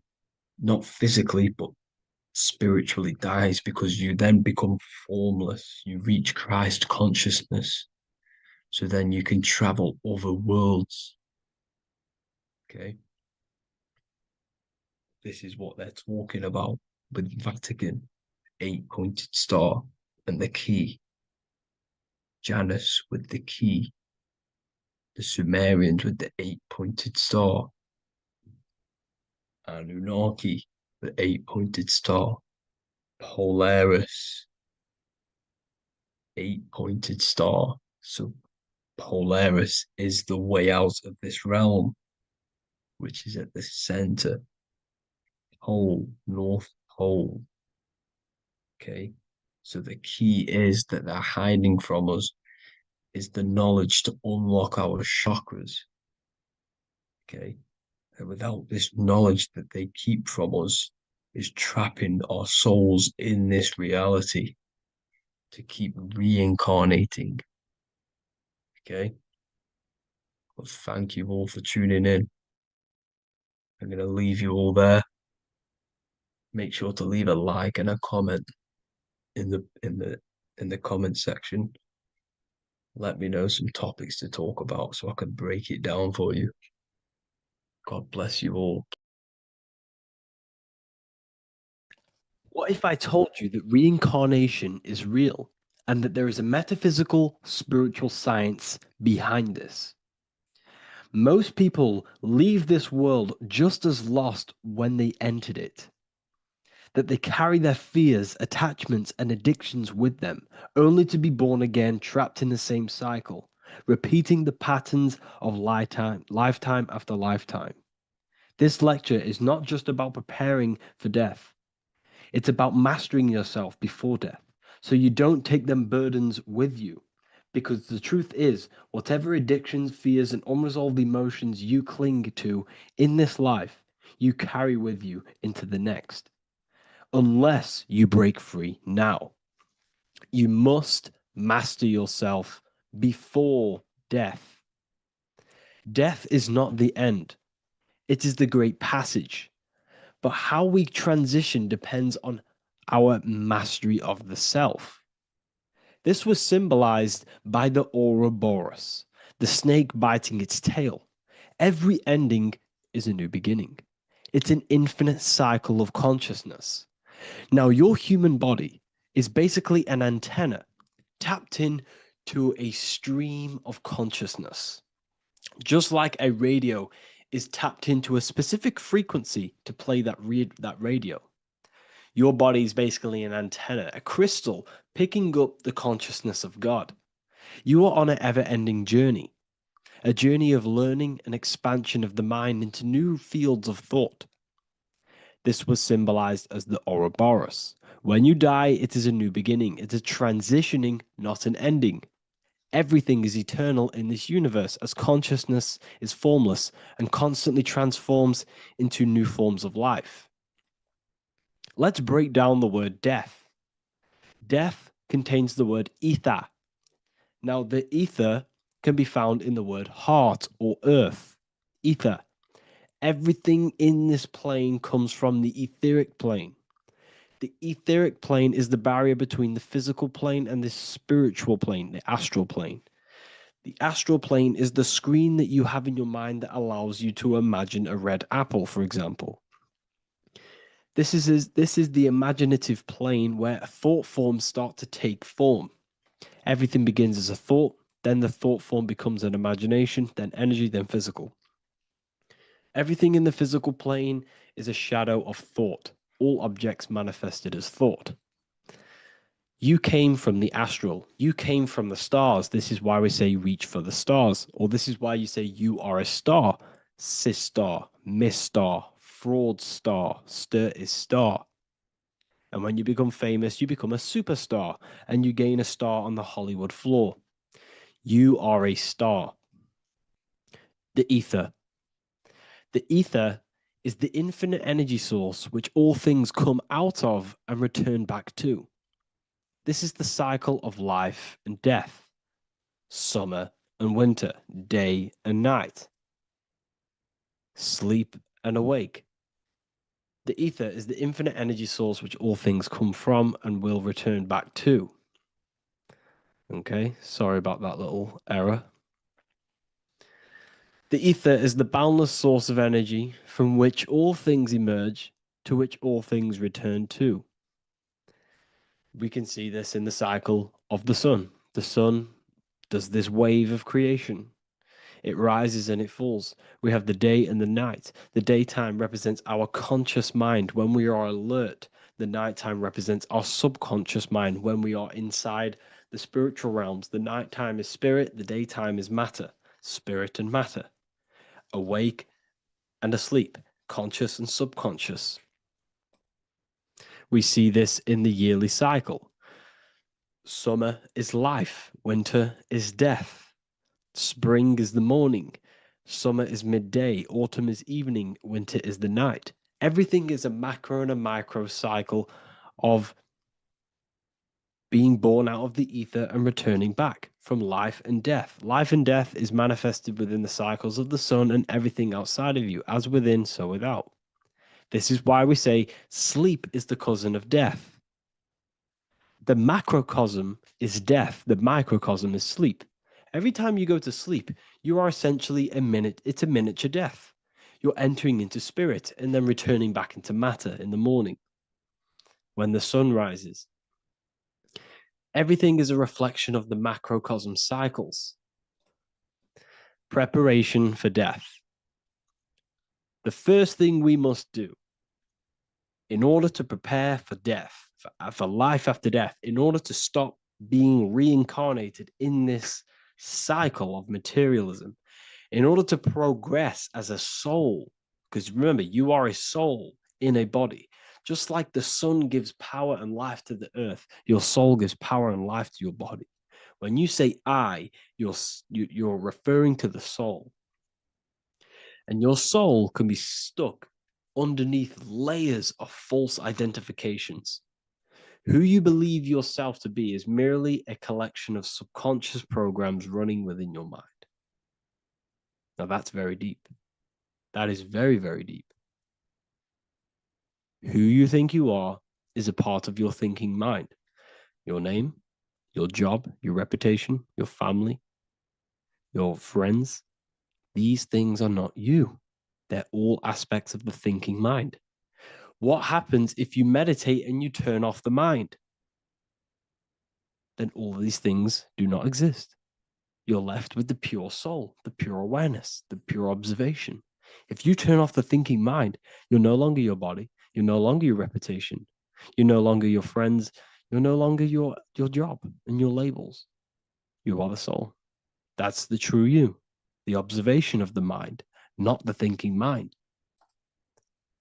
Speaker 1: not physically, but spiritually dies, because you then become formless. You reach Christ consciousness. So then you can travel other worlds. Okay. This is what they're talking about with Vatican, 8-pointed star, and the key. Janus with the key. The Sumerians with the 8-pointed star. Anunnaki, the 8-pointed star. Polaris, 8-pointed star. So Polaris is the way out of this realm, which is at the center. Pole, North Pole. Okay. So the key is that they're hiding from us is the knowledge to unlock our chakras. Okay. And without this knowledge that they keep from us, is trapping our souls in this reality to keep reincarnating. Okay. Well, thank you all for tuning in. I'm going to leave you all there. Make sure to leave a like and a comment in the comment section. Let me know some topics to talk about so I can break it down for you. God bless you all.
Speaker 3: What if I told you that reincarnation is real and that there is a metaphysical, spiritual science behind this? Most people leave this world just as lost when they entered it. That they carry their fears, attachments, and addictions with them, only to be born again, trapped in the same cycle, repeating the patterns of lifetime after lifetime. This lecture is not just about preparing for death. It's about mastering yourself before death, so you don't take them burdens with you. Because the truth is, whatever addictions, fears, and unresolved emotions you cling to in this life, you carry with you into the next. Unless you break free now. You must master yourself before death. Death is not the end. It is the great passage. But how we transition depends on our mastery of the self. This was symbolized by the Ouroboros, the snake biting its tail. Every ending is a new beginning. It's an infinite cycle of consciousness. Now, your human body is basically an antenna tapped in to a stream of consciousness. Just like a radio is tapped into a specific frequency to play that radio. Your body is basically an antenna, a crystal picking up the consciousness of God. You are on an ever-ending journey, a journey of learning and expansion of the mind into new fields of thought. This was symbolized as the Ouroboros. When you die, it is a new beginning. It's a transitioning, not an ending. Everything is eternal in this universe as consciousness is formless and constantly transforms into new forms of life. Let's break down the word death. Death contains the word ether.
Speaker 1: Now, the ether can be found in the word heart or earth. Ether. Everything in this plane comes from the etheric plane. The etheric plane is the barrier between the physical plane and the spiritual plane, the astral plane. The astral plane is the screen that you have in your mind that allows you to imagine a red apple, for example. This is the imaginative plane where thought forms start to take form. Everything begins as a thought, then the thought form becomes an imagination, then energy, then physical. Everything in the physical plane is a shadow of thought. All objects manifested as thought. You came from the astral. You came from the stars. This is why we say reach for the stars. Or this is why you say you are a star. Cis star, miss star, fraud star, stir is star. And when you become famous, you become a superstar and you gain a star on the Hollywood floor. You are a star. The ether. The ether is the infinite energy source which all things come out of and return back to. This is the cycle of life and death, summer and winter, day and night, sleep and awake. The ether is the infinite energy source which all things come from and will return back to. Okay, sorry about that little error. The ether is the boundless source of energy from which all things emerge, to which all things return to. We can see this in the cycle of the sun. The sun does this wave of creation. It rises and it falls. We have the day and the night. The daytime represents our conscious mind when we are alert. The nighttime represents our subconscious mind when we are inside the spiritual realms. The nighttime is spirit, the daytime is matter, spirit and matter, awake and asleep, conscious and subconscious. We see this in the yearly cycle. Summer is life, winter is death. Spring is the morning, summer is midday, autumn is evening, winter is the night. Everything is a macro and a micro cycle of being born out of the ether and returning back from life and death. Life and death is manifested within the cycles of the sun and everything outside of you, as within, so without. This is why we say sleep is the cousin of death. The macrocosm is death, the microcosm is sleep. Every time you go to sleep, you are essentially it's a miniature death. You're entering into spirit and then returning back into matter in the morning when the sun rises. Everything is a reflection of the macrocosm cycles. Preparation for death. The first thing we must do in order to prepare for death, for life after death, in order to stop being reincarnated in this cycle of materialism, in order to progress as a soul, because remember, you are a soul in a body. Just like the sun gives power and life to the earth, your soul gives power and life to your body. When you say I, you're referring to the soul. And your soul can be stuck underneath layers of false identifications. Who you believe yourself to be is merely a collection of subconscious programs running within your mind. Now that's very deep. That is very, very deep. Who you think you are is a part of your thinking mind. Your name, your job, your reputation, your family, your friends. These things are not you. They're all aspects of the thinking mind. What happens if you meditate and you turn off the mind? Then all these things do not exist. You're left with the pure soul, the pure awareness, the pure observation. If you turn off the thinking mind, you're no longer your body, you're no longer your reputation, you're no longer your friends, you're no longer your job and your labels. You are the soul. That's the true you, the observation of the mind, not the thinking mind.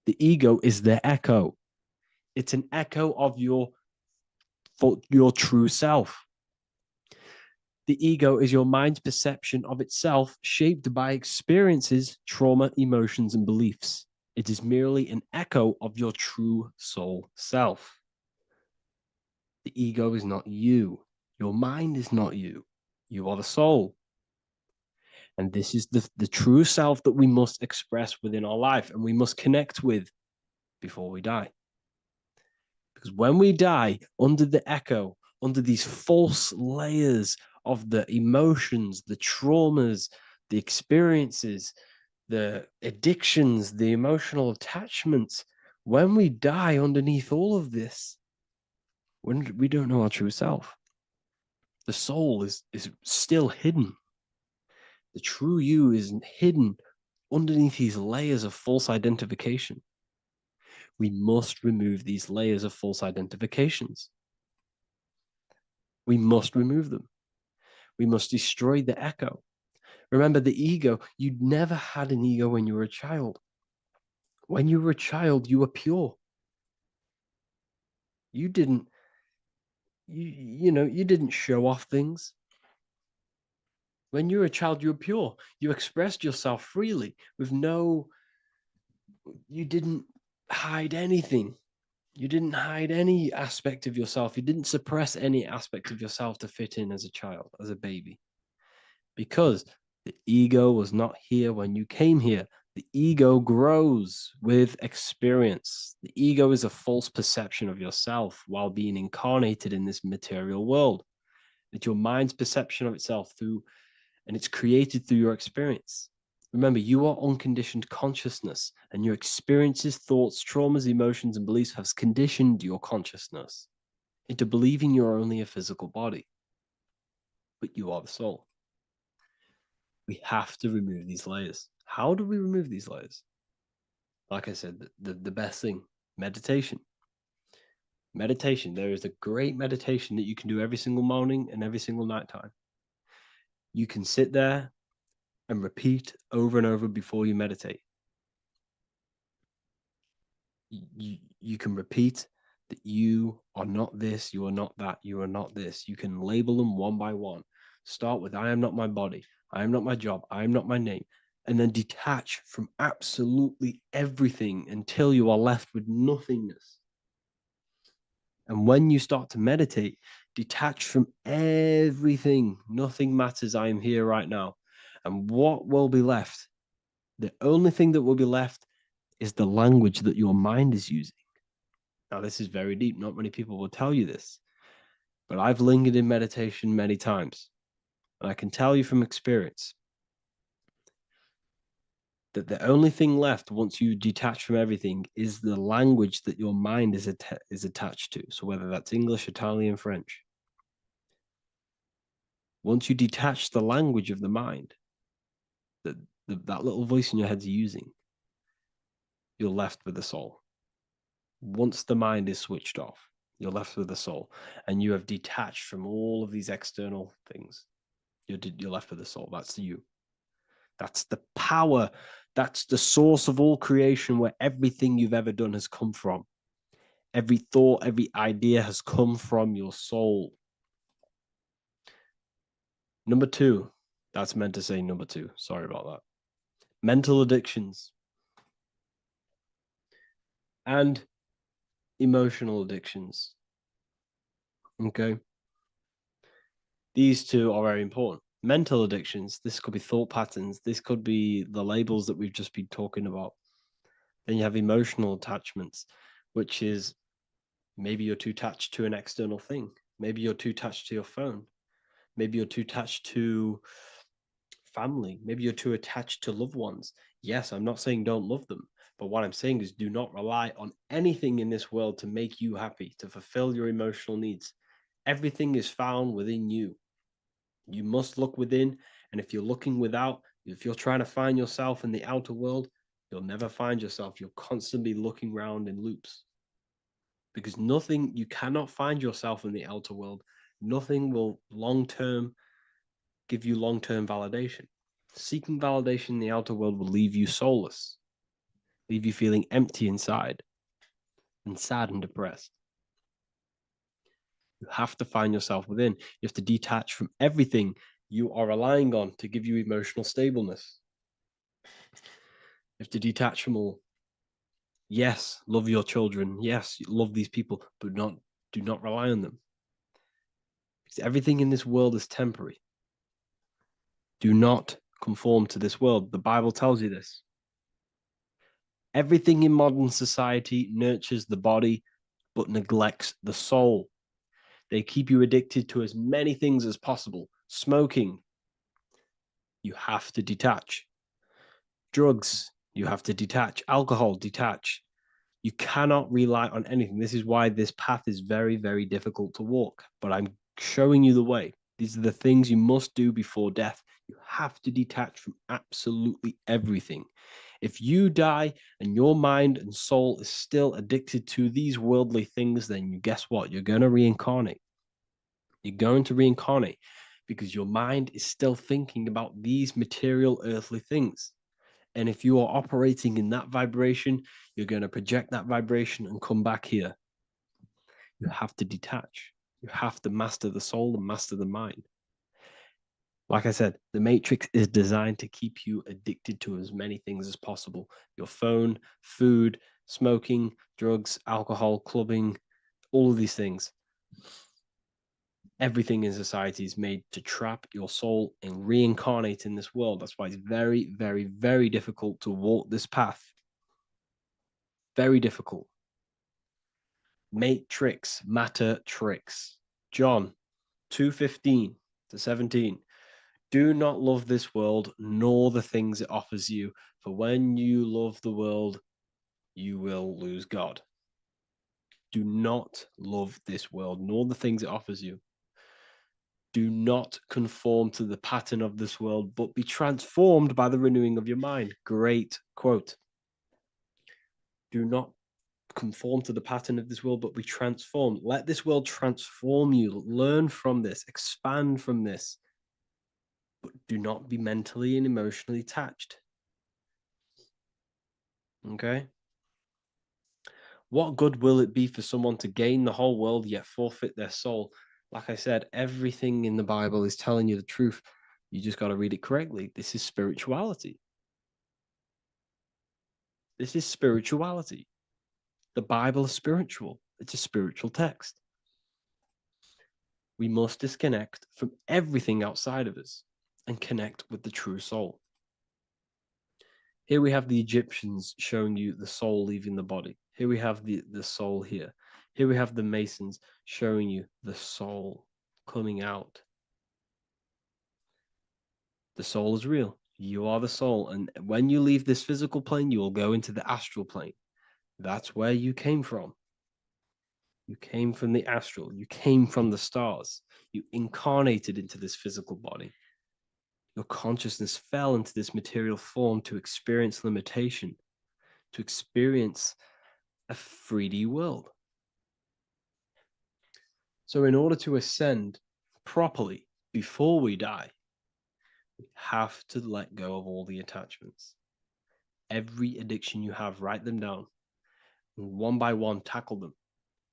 Speaker 1: The ego is the echo. It's an echo of your true self. The ego is your mind's perception of itself shaped by experiences, trauma, emotions, and beliefs. It is merely an echo of your true soul self. The ego is not you. Your mind is not you. You are the soul. And this is the true self that we must express within our life and we must connect with before we die. Because when we die under the echo, under these false layers of the emotions, the traumas, the experiences, the addictions, the emotional attachments, when we die underneath all of this, when we don't know our true self, the soul is still hidden. The true you is hidden underneath these layers of false identification. We must remove these layers of false identifications. We must remove them. We must destroy the echo. Remember the ego, you never had an ego when you were a child. When you were a child, you were pure. You didn't, you didn't show off things. When you were a child, you were pure. You expressed yourself freely with you didn't hide anything. You didn't hide any aspect of yourself. You didn't suppress any aspect of yourself to fit in as a child, as a baby. Because the ego was not here when you came here. The ego grows with experience. The ego is a false perception of yourself while being incarnated in this material world. It's your mind's perception of itself and it's created through your experience. Remember, you are unconditioned consciousness, and your experiences, thoughts, traumas, emotions, and beliefs have conditioned your consciousness into believing you're only a physical body, but you are the soul. We have to remove these layers. How do we remove these layers? Like I said, the best thing, meditation. Meditation. There is a great meditation that you can do every single morning and every single nighttime. You can sit there and repeat over and over before you meditate. You can repeat that you are not this, you are not that, you are not this. You can label them one by one. Start with, I am not my body, I am not my job, I am not my name. And then detach from absolutely everything until you are left with nothingness. And when you start to meditate, detach from everything. Nothing matters. I am here right now. And what will be left? The only thing that will be left is the language that your mind is using. Now, this is very deep. Not many people will tell you this, but I've lingered in meditation many times. And I can tell you from experience that the only thing left once you detach from everything is the language that your mind is attached to. So whether that's English, Italian, French. Once you detach the language of the mind that that little voice in your head's using, you're left with the soul. Once the mind is switched off, you're left with the soul, and you have detached from all of these external things. You're left with the soul. That's you. That's the power. That's the source of all creation, where everything you've ever done has come from. Every thought, every idea has come from your soul. Number two, that's meant to say number two. Sorry about that. Mental addictions and emotional addictions. Okay. These two are very important. Mental addictions, this could be thought patterns. This could be the labels that we've just been talking about. Then you have emotional attachments, which is maybe you're too attached to an external thing. Maybe you're too attached to your phone. Maybe you're too attached to family. Maybe you're too attached to loved ones. Yes, I'm not saying don't love them, but what I'm saying is do not rely on anything in this world to make you happy, to fulfill your emotional needs. Everything is found within you. You must look within, and if you're looking without, if you're trying to find yourself in the outer world, you'll never find yourself. You'll constantly be looking around in loops. Because you cannot find yourself in the outer world. Nothing will give you long-term validation. Seeking validation in the outer world will leave you soulless, leave you feeling empty inside and sad and depressed. You have to find yourself within. You have to detach from everything you are relying on to give you emotional stableness. You have to detach from all. Yes, love your children. Yes, love these people, but do not rely on them. Because everything in this world is temporary. Do not conform to this world. The Bible tells you this. Everything in modern society nurtures the body, but neglects the soul. They keep you addicted to as many things as possible. Smoking, you have to detach. Drugs, you have to detach. Alcohol, detach. You cannot rely on anything. This is why this path is very, very difficult to walk. But I'm showing you the way. These are the things you must do before death. You have to detach from absolutely everything. If you die and your mind and soul is still addicted to these worldly things, then guess what? You're going to reincarnate. You're going to reincarnate because your mind is still thinking about these material earthly things. And if you are operating in that vibration, you're going to project that vibration and come back here. You have to detach. You have to master the soul and master the mind. Like I said, the matrix is designed to keep you addicted to as many things as possible. Your phone, food, smoking, drugs, alcohol, clubbing, all of these things. Everything in society is made to trap your soul and reincarnate in this world. That's why it's very, very, very difficult to walk this path. Very difficult. Matrix, matter tricks. John 2:15 to 17. Do not love this world, nor the things it offers you. For when you love the world, you will lose God. Do not love this world, nor the things it offers you. Do not conform to the pattern of this world, but be transformed by the renewing of your mind. Great quote. Do not conform to the pattern of this world, but be transformed. Let this world transform you. Learn from this, expand from this, but do not be mentally and emotionally attached. Okay? What good will it be for someone to gain the whole world yet forfeit their soul? Like I said, everything in the Bible is telling you the truth. You just got to read it correctly. This is spirituality. This is spirituality. The Bible is spiritual. It's a spiritual text. We must disconnect from everything outside of us and connect with the true soul. Here we have the Egyptians showing you the soul leaving the body. Here we have the soul here. Here we have the Masons showing you the soul coming out. The soul is real. You are the soul. And when you leave this physical plane, you will go into the astral plane. That's where you came from. You came from the astral. You came from the stars. You incarnated into this physical body. Your consciousness fell into this material form to experience limitation, to experience a 3D world. So in order to ascend properly before we die, we have to let go of all the attachments. Every addiction you have, write them down. And one by one, tackle them.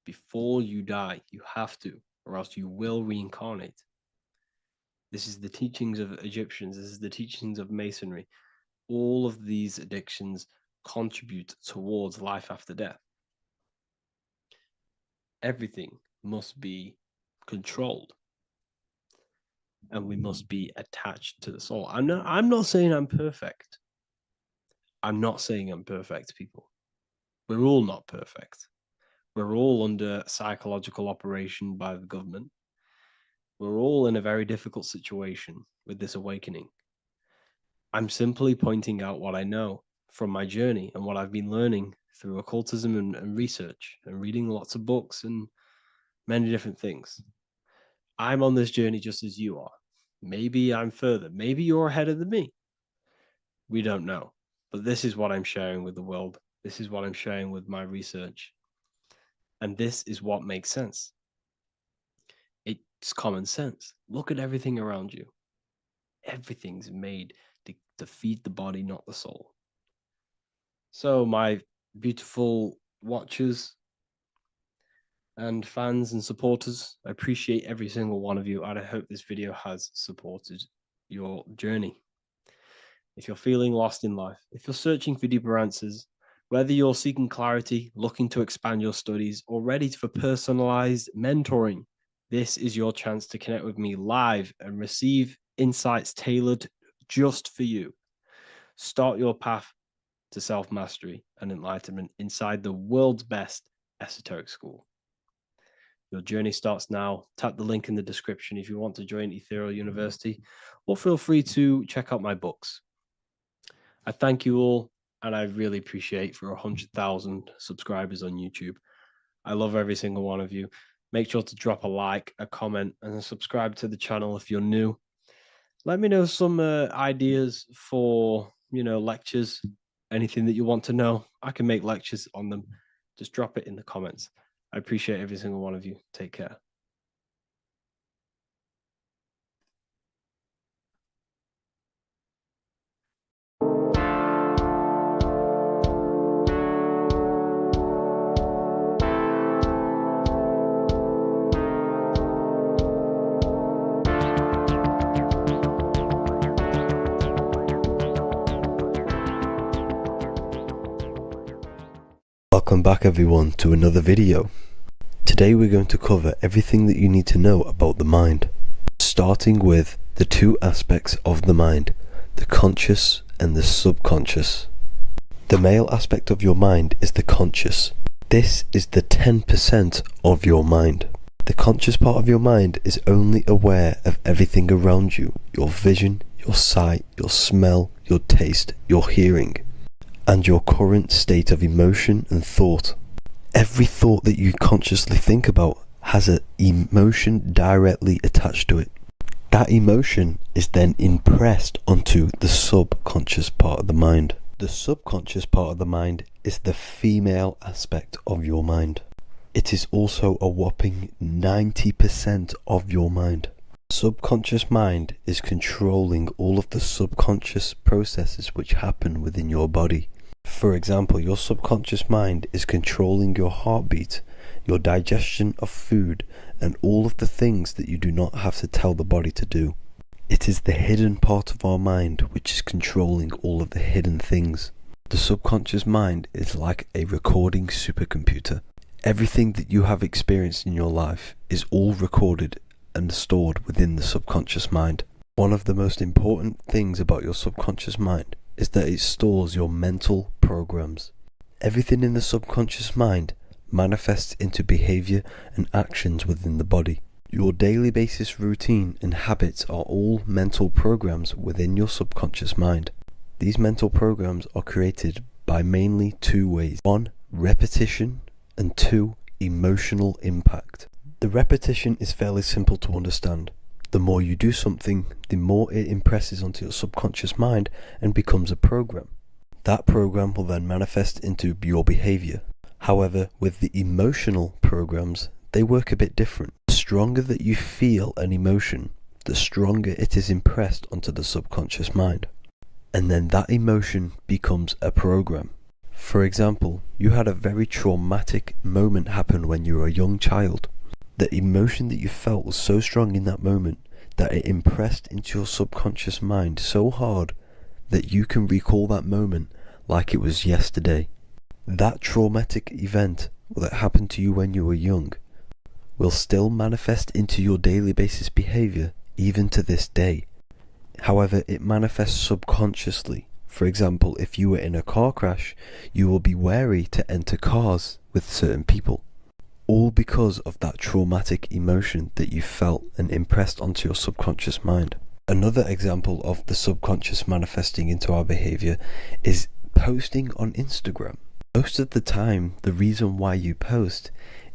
Speaker 1: Before you die, you have to, or else you will reincarnate. This is the teachings of Egyptians. This is the teachings of Masonry. All of these addictions contribute towards life after death. Everything must be controlled. And we must be attached to the soul. I'm not saying I'm perfect. I'm not saying I'm perfect, people. We're all not perfect. We're all under psychological operation by the government. We're all in a very difficult situation with this awakening. I'm simply pointing out what I know from my journey and what I've been learning through occultism and research and reading lots of books and many different things. I'm on this journey just as you are. Maybe I'm further. Maybe you're ahead of me. We don't know. But this is what I'm sharing with the world. This is what I'm sharing with my research. And this is what makes sense. It's common sense. Look at everything around you. Everything's made to feed the body, not the soul. So my beautiful watchers and fans and supporters, I appreciate every single one of you, and I hope this video has supported your journey. If you're feeling lost in life, if you're searching for deeper answers, whether you're seeking clarity, looking to expand your studies, or ready for personalized mentoring, this is your chance to connect with me live and receive insights tailored just for you. Start your path to self-mastery and enlightenment inside the world's best esoteric school. Your journey starts now. Tap the link in the description if you want to join Ethereal University, or feel free to check out my books. I thank you all, and I really appreciate for 100,000 subscribers on YouTube. I love every single one of you. Make sure to drop a like, a comment, and subscribe to the channel if you're new. Let me know some ideas for, lectures, anything that you want to know. I can make lectures on them. Just drop it in the comments. I appreciate every single one of you. Take care.
Speaker 6: Welcome back everyone to another video. Today we're going to cover everything that you need to know about the mind, starting with the two aspects of the mind, the conscious and the subconscious. The male aspect of your mind is the conscious. This is the 10% of your mind. The conscious part of your mind is only aware of everything around you, your vision, your sight, your smell, your taste, your hearing, and your current state of emotion and thought. Every thought that you consciously think about has an emotion directly attached to it. That emotion is then impressed onto the subconscious part of the mind. The subconscious part of the mind is the female aspect of your mind. It is also a whopping 90% of your mind. Subconscious mind is controlling all of the subconscious processes which happen within your body. For example, your subconscious mind is controlling your heartbeat, your digestion of food, and all of the things that you do not have to tell the body to do. It is the hidden part of our mind which is controlling all of the hidden things. The subconscious mind is like a recording supercomputer. Everything that you have experienced in your life is all recorded and stored within the subconscious mind. One of the most important things about your subconscious mind is that it stores your mental programs. Everything in the subconscious mind manifests into behavior and actions within the body. Your daily basis routine and habits are all mental programs within your subconscious mind. These mental programs are created by mainly two ways. 1, repetition, and 2, emotional impact. The repetition is fairly simple to understand. The more you do something, the more it impresses onto your subconscious mind and becomes a program. That program will then manifest into your behavior. However, with the emotional programs, they work a bit different. The stronger that you feel an emotion, the stronger it is impressed onto the subconscious mind. And then that emotion becomes a program. For example, you had a very traumatic moment happen when you were a young child. The emotion that you felt was so strong in that moment that it impressed into your subconscious mind so hard that you can recall that moment like it was yesterday. That traumatic event that happened to you when you were young will still manifest into your daily basis behavior even to this day. However, it manifests subconsciously. For example, if you were in a car crash, you will be wary to enter cars with certain people. All because of that traumatic emotion that you felt and impressed onto your subconscious mind. Another example of the subconscious manifesting into our behavior is posting on Instagram. Most of the time, the reason why you post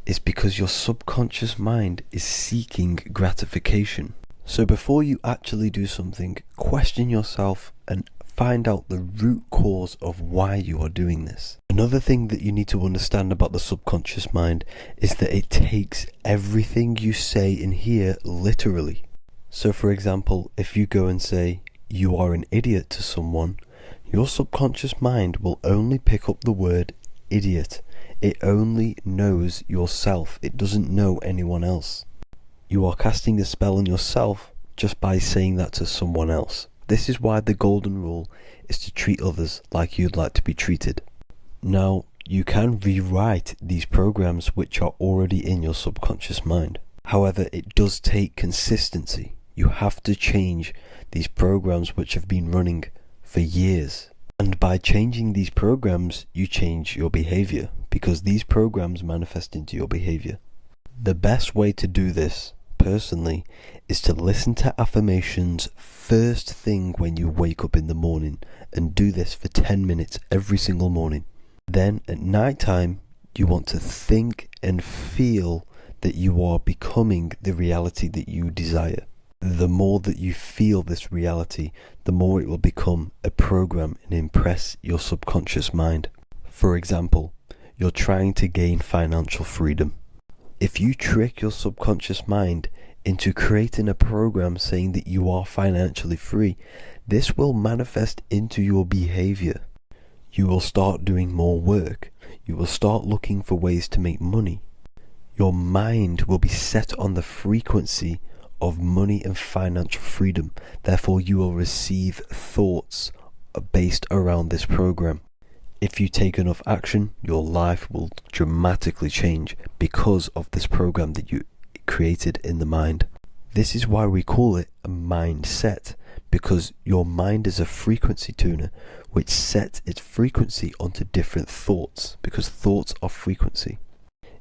Speaker 6: is because your subconscious mind is seeking gratification. So before you actually do something, question yourself and find out the root cause of why you are doing this. Another thing that you need to understand about the subconscious mind is that it takes everything you say and hear literally. So for example, if you go and say, "You are an idiot" to someone, your subconscious mind will only pick up the word idiot. It only knows yourself. It doesn't know anyone else. You are casting a spell on yourself just by saying that to someone else. This is why the golden rule is to treat others like you'd like to be treated. Now, you can rewrite these programs which are already in your subconscious mind. However, it does take consistency.
Speaker 5: you have to change these programs which have been running for years. And by changing these programs, you change your behavior, because these programs manifest into your behavior. The best way to do this, personally, is to listen to affirmations first thing when you wake up in the morning, and do this for 10 minutes every single morning. Then at night time, you want to think and feel that you are becoming the reality that you desire. The more that you feel this reality, the more it will become a program and impress your subconscious mind. For example, you're trying to gain financial freedom. If you trick your subconscious mind into creating a program saying that you are financially free, this will manifest into your behavior. You will start doing more work. You will start looking for ways to make money. Your mind will be set on the frequency of money and financial freedom. Therefore, you will receive thoughts based around this program. If you take enough action, your life will dramatically change because of this program that you created in the mind. This is why we call it a mindset, because your mind is a frequency tuner which sets its frequency onto different thoughts, because thoughts are frequency.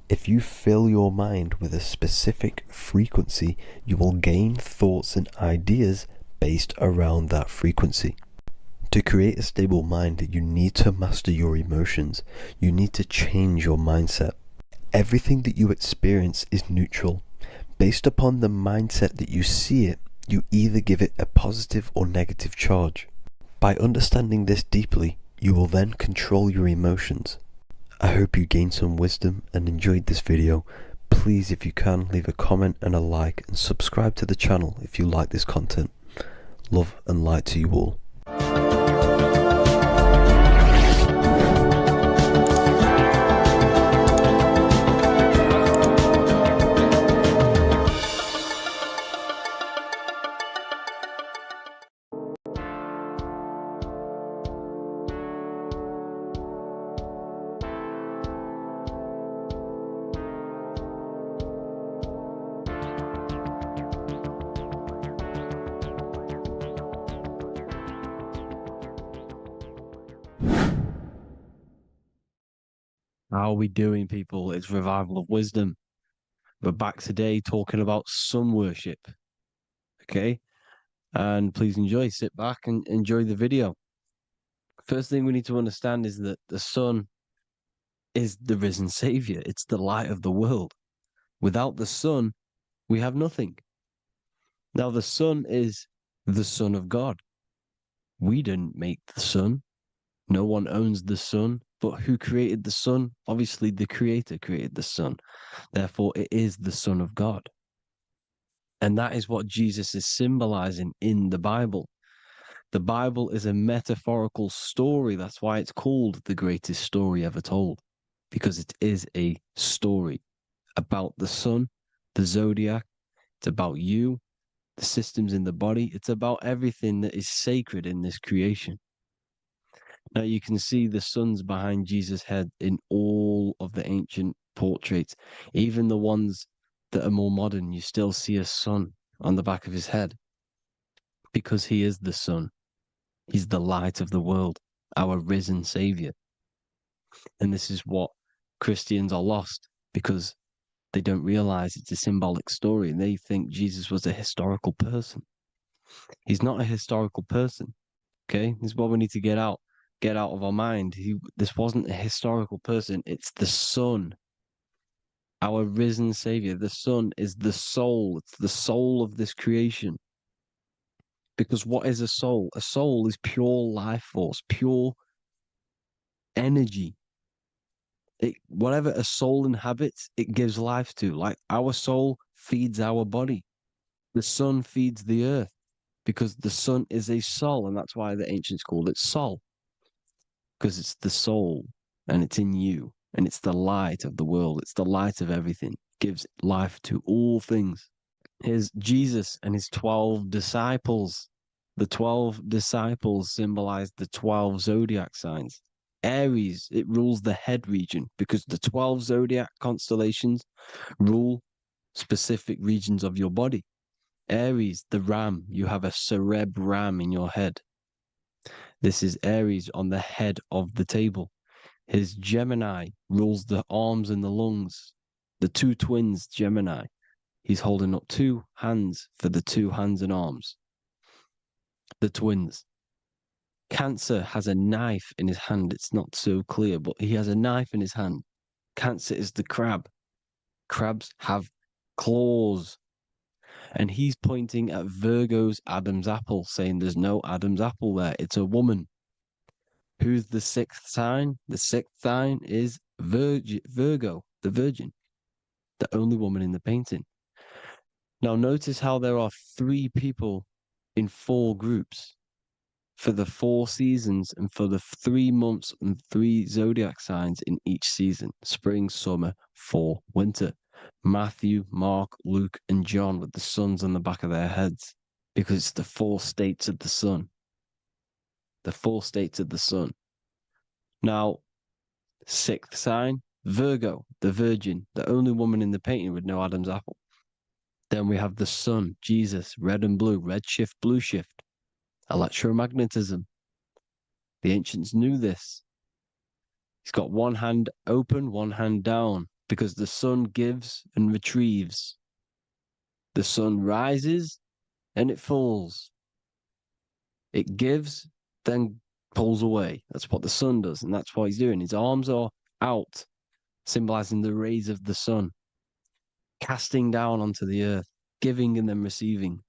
Speaker 5: If you fill your mind with a specific frequency, you will gain thoughts and ideas based around that frequency. To create a stable mind, you need to master your emotions. You need to change your mindset. Everything that you experience is neutral. Based upon the mindset that you see it, you either give it a positive or negative charge. By understanding this deeply, you will then control your emotions. I hope you gained some wisdom and enjoyed this video. Please, if you can, leave a comment and a like, and subscribe to the channel if you like this content. Love and light to you all.
Speaker 1: How are we doing, people? It's Revival of Wisdom. We're back today talking about sun worship. Okay? And please enjoy, sit back and enjoy the video. First thing we need to understand is that the sun is the risen savior. It's the light of the world. Without the sun, we have nothing. Now, the sun is the Son of God. We didn't make the sun. No one owns the sun. But who created the sun? Obviously, the Creator created the sun. Therefore, it is the Son of God. And that is what Jesus is symbolizing in the Bible. The Bible is a metaphorical story. That's why it's called the greatest story ever told, because it is a story about the sun, the zodiac. It's about you, the systems in the body. It's about everything that is sacred in this creation. Now you can see the suns behind Jesus' head in all of the ancient portraits, even the ones that are more modern. You still see a sun on the back of his head because he is the sun. He's the light of the world, our risen savior. And this is what Christians are lost because they don't realize it's a symbolic story and they think Jesus was a historical person. He's not a historical person. Okay, this is what we need to get out of our mind. This wasn't a historical person. It's the sun, our risen savior. The sun is the soul. It's the soul of this creation. Because what is a soul? A soul is pure life force, pure energy. Whatever a soul inhabits, it gives life to. Like our soul feeds our body. The sun feeds the earth because the sun is a soul, and that's why the ancients called it Sol. Because it's the soul and it's in you and it's the light of the world. It's the light of everything. It gives life to all things. Here's Jesus and his 12 disciples. The 12 disciples symbolize the 12 zodiac signs. Aries, it rules the head region because the 12 zodiac constellations rule specific regions of your body. Aries, the ram, you have a cerebram in your head. This is Aries on the head of the table. His Gemini rules the arms and the lungs. The two twins, Gemini. He's holding up two hands for the two hands and arms. The twins. Cancer has a knife in his hand. It's not so clear, but he has a knife in his hand. Cancer is the crab. Crabs have claws. And he's pointing at Virgo's Adam's apple, saying there's no Adam's apple there. It's a woman. Who's the sixth sign? The sixth sign is Virgo, the Virgin, the only woman in the painting. Now notice how there are 3 people in 4 groups for the 4 seasons and for the 3 months and 3 zodiac signs in each season: spring, summer, fall, winter. Matthew, Mark, Luke, and John with the suns on the back of their heads, because it's the 4 states of the sun. The 4 states of the sun. Now, 6th sign, Virgo, the Virgin, the only woman in the painting with no Adam's apple. Then we have the sun, Jesus, red and blue, red shift, blue shift. Electromagnetism. The ancients knew this. He's got one hand open, one hand down, because the sun gives and retrieves. The sun rises and it falls. It gives, then pulls away. That's what the sun does, and that's what he's doing. His arms are out, symbolizing the rays of the sun, casting down onto the earth, giving and then receiving.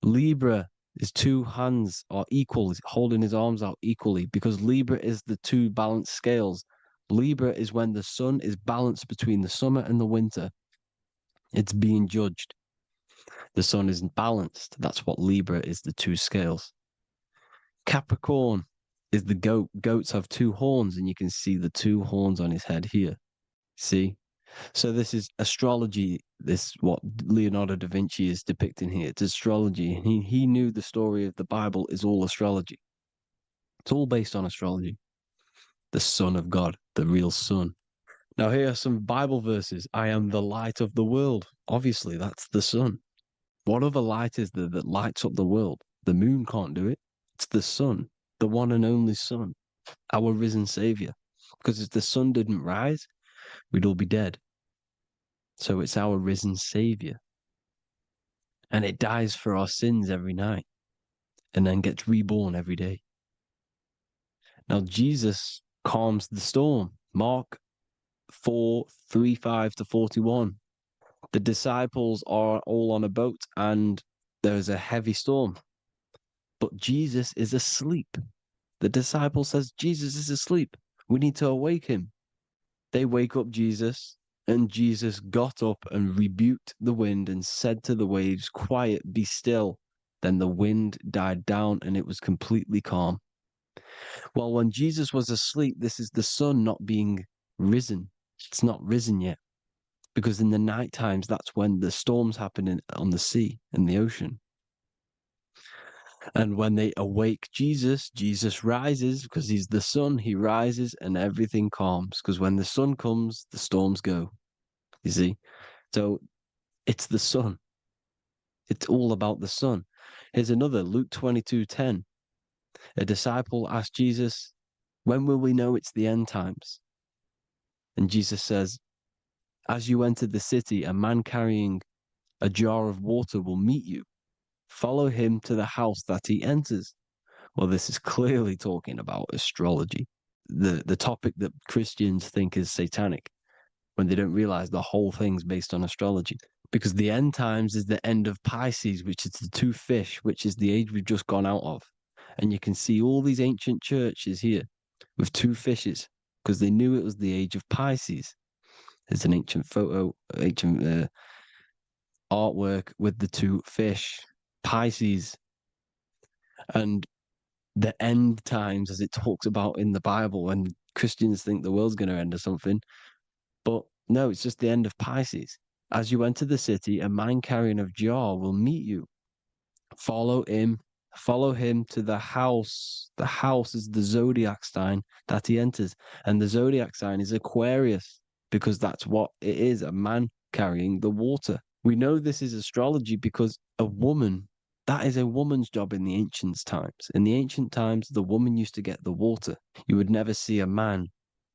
Speaker 1: Libra, his 2 hands are equal, he's holding his arms out equally, because Libra is the 2 balanced scales. Libra is when the sun is balanced between the summer and the winter. It's being judged. The sun isn't balanced. That's what Libra is, the 2 scales. Capricorn is the goat. Goats have 2 horns, and you can see the 2 horns on his head here. See? So this is astrology. This is what Leonardo da Vinci is depicting here. It's astrology. He knew the story of the Bible is all astrology. It's all based on astrology. The Son of God, the real sun. Now here are some Bible verses. I am the light of the world. Obviously, that's the sun. What other light is there that lights up the world? The moon can't do it. It's the sun, the one and only sun, our risen Savior. Because if the sun didn't rise, we'd all be dead. So it's our risen Savior. And it dies for our sins every night and then gets reborn every day. Now Jesus calms the storm. Mark 4:35-41. The disciples are all on a boat and there's a heavy storm. But Jesus is asleep. The disciple says, Jesus is asleep. We need to awake him. They wake up Jesus, and Jesus got up and rebuked the wind and said to the waves, quiet, be still. Then the wind died down and it was completely calm. Well, when Jesus was asleep, this is the sun not being risen. It's not risen yet. Because in the night times, that's when the storms happen on the sea, in the ocean. And when they awake Jesus, Jesus rises because he's the sun. He rises and everything calms. Because when the sun comes, the storms go. You see? So it's the sun. It's all about the sun. Here's another, Luke 22:10. A disciple asked Jesus, when will we know it's the end times? And Jesus says, as you enter the city, a man carrying a jar of water will meet you. Follow him to the house that he enters. Well, this is clearly talking about astrology, the topic that Christians think is satanic, when they don't realize the whole thing's based on astrology. Because the end times is the end of Pisces, which is the 2 fish, which is the age we've just gone out of. And you can see all these ancient churches here with 2 fishes, because they knew it was the age of Pisces. There's an ancient photo, ancient artwork with the 2 fish, Pisces. And the end times, as it talks about in the Bible, and Christians think the world's going to end or something. But no, it's just the end of Pisces. As you enter the city, a man carrying a jar will meet you. Follow him to the house. The house is the zodiac sign that he enters. And the zodiac sign is Aquarius, because that's what it is, a man carrying the water, We know this is astrology because a woman, that is a woman's job in the ancient times. In the ancient times, the woman used to get the water. You would never see a man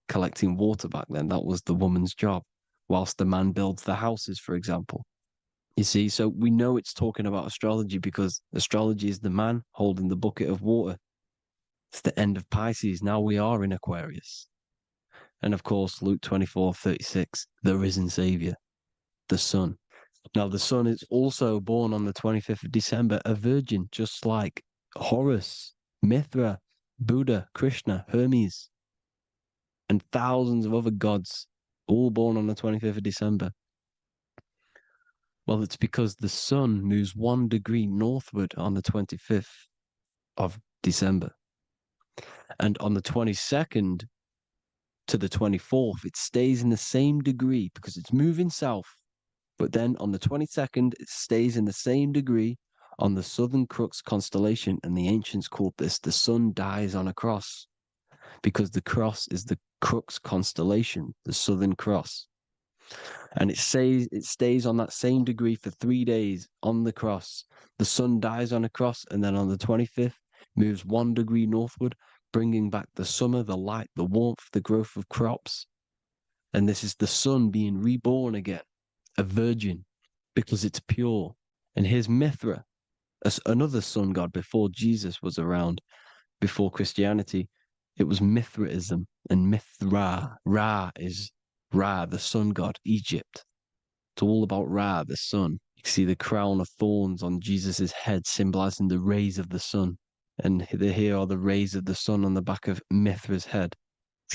Speaker 1: collecting water back then. That was the woman's job, whilst the man builds the houses, for example. You see, so we know it's talking about astrology because astrology is the man holding the bucket of water. It's the end of Pisces. Now we are in Aquarius. And of course, Luke 24:36, the risen Savior, the Son. Now, the Son is also born on the 25th of December, a virgin, just like Horus, Mithra, Buddha, Krishna, Hermes, and thousands of other gods, all born on the 25th of December. Well, it's because the sun moves 1 degree northward on the 25th of December. And on the 22nd to the 24th, it stays in the same degree because it's moving south. But then on the 22nd, it stays in the same degree on the Southern Crux constellation. And the ancients called this the sun dies on a cross because the cross is the Crux constellation, the Southern Cross. And it stays on that same degree for 3 days on the cross. The sun dies on a cross, and then on the 25th, moves 1 degree northward, bringing back the summer, the light, the warmth, the growth of crops. And this is the sun being reborn again, a virgin, because it's pure. And here's Mithra, another sun god before Jesus was around, before Christianity. It was Mithraism, and Mithra, Ra is Ra, the sun god, Egypt. It's all about Ra, the sun. You can see the crown of thorns on Jesus's head, symbolizing the rays of the sun. And here are the rays of the sun on the back of Mithra's head.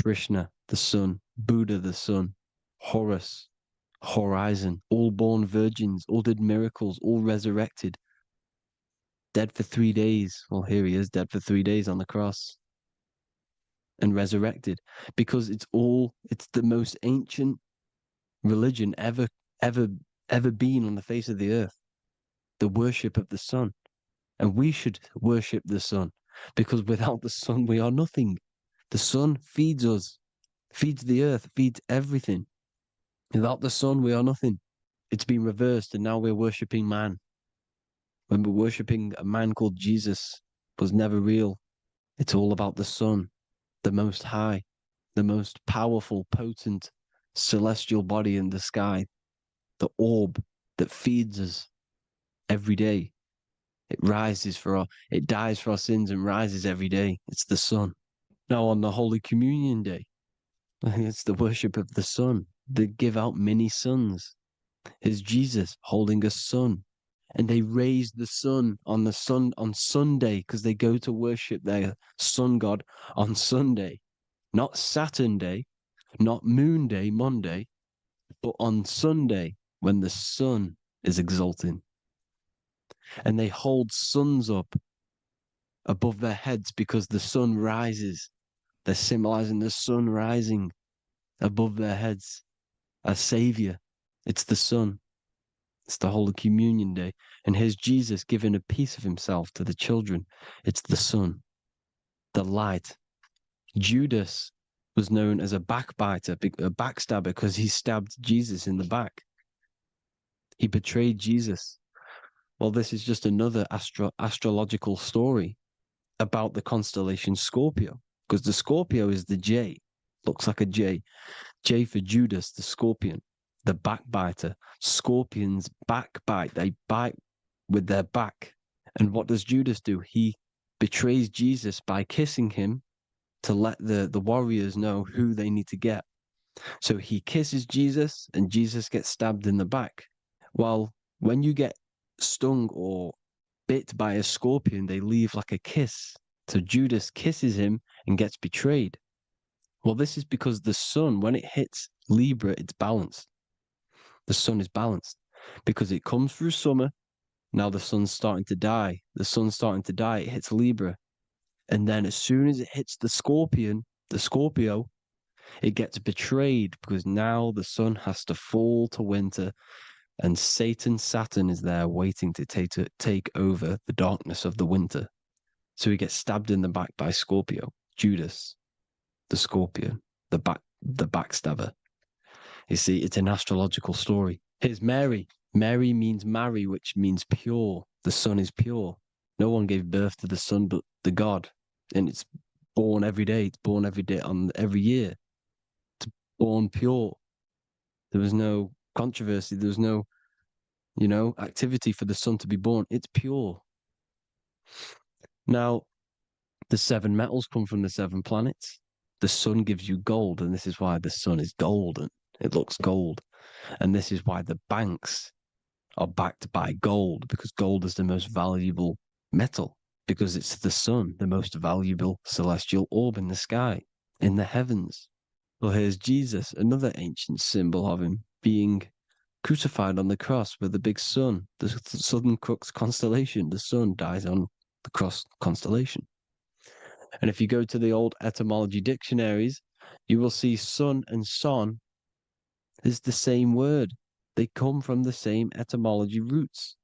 Speaker 1: Krishna, the sun. Buddha, the sun. Horus, horizon. All born virgins, all did miracles, all resurrected. Dead for 3 days. Well, here he is, dead for 3 days on the cross. And resurrected, because it's the most ancient religion ever been on the face of the earth, the worship of the sun. And we should worship the sun, because without the sun we are nothing. The sun feeds us, feeds the earth, feeds everything. Without the sun we are nothing. It's been reversed, and now we're worshipping man. When we're worshipping a man called Jesus, was never real. It's all about the sun, the most high, the most powerful, potent, celestial body in the sky, the orb that feeds us every day. It dies for our sins and rises every day. It's the sun. Now on the Holy Communion Day, it's the worship of the sun. They give out many suns. It's Jesus holding a sun. And they raise the sun on Sunday because they go to worship their sun god on Sunday. Not Saturn Day, not Moon Day, Monday, but on Sunday when the sun is exalting. And they hold suns up above their heads because the sun rises. They're symbolizing the sun rising above their heads as Savior. It's the sun. It's the Holy Communion Day. And here's Jesus giving a piece of himself to the children. It's the sun, the light. Judas was known as a backbiter, a backstabber, because he stabbed Jesus in the back. He betrayed Jesus. Well, this is just another astrological story about the constellation Scorpio, because the Scorpio is the J, looks like a J. J for Judas, the scorpion, the backbiter. Scorpions backbite, they bite with their back. And what does Judas do? He betrays Jesus by kissing him to let the warriors know who they need to get. So he kisses Jesus and Jesus gets stabbed in the back. Well, when you get stung or bit by a scorpion, they leave like a kiss. So Judas kisses him and gets betrayed. Well, this is because the sun, when it hits Libra, it's balanced. The sun is balanced because it comes through summer. Now the sun's starting to die. The sun's starting to die. It hits Libra. And then as soon as it hits the Scorpio, it gets betrayed because now the sun has to fall to winter and Saturn is there waiting to take over the darkness of the winter. So he gets stabbed in the back by Scorpio, Judas, the scorpion, the backstabber. You see, it's an astrological story. Here's Mary. Mary means marry, which means pure. The sun is pure. No one gave birth to the sun but the God. And it's born every day. It's born every day on every year. It's born pure. There was no controversy. There was no, activity for the sun to be born. It's pure. Now, the 7 metals come from the 7 planets. The sun gives you gold, and this is why the sun is golden. It looks gold. And this is why the banks are backed by gold, because gold is the most valuable metal, because it's the sun, the most valuable celestial orb in the sky, in the heavens. Well, here's Jesus, another ancient symbol of him being crucified on the cross with the big sun, the Southern Crux constellation. The sun dies on the cross constellation. And if you go to the old etymology dictionaries, you will see sun and son is the same word. They come from the same etymology roots.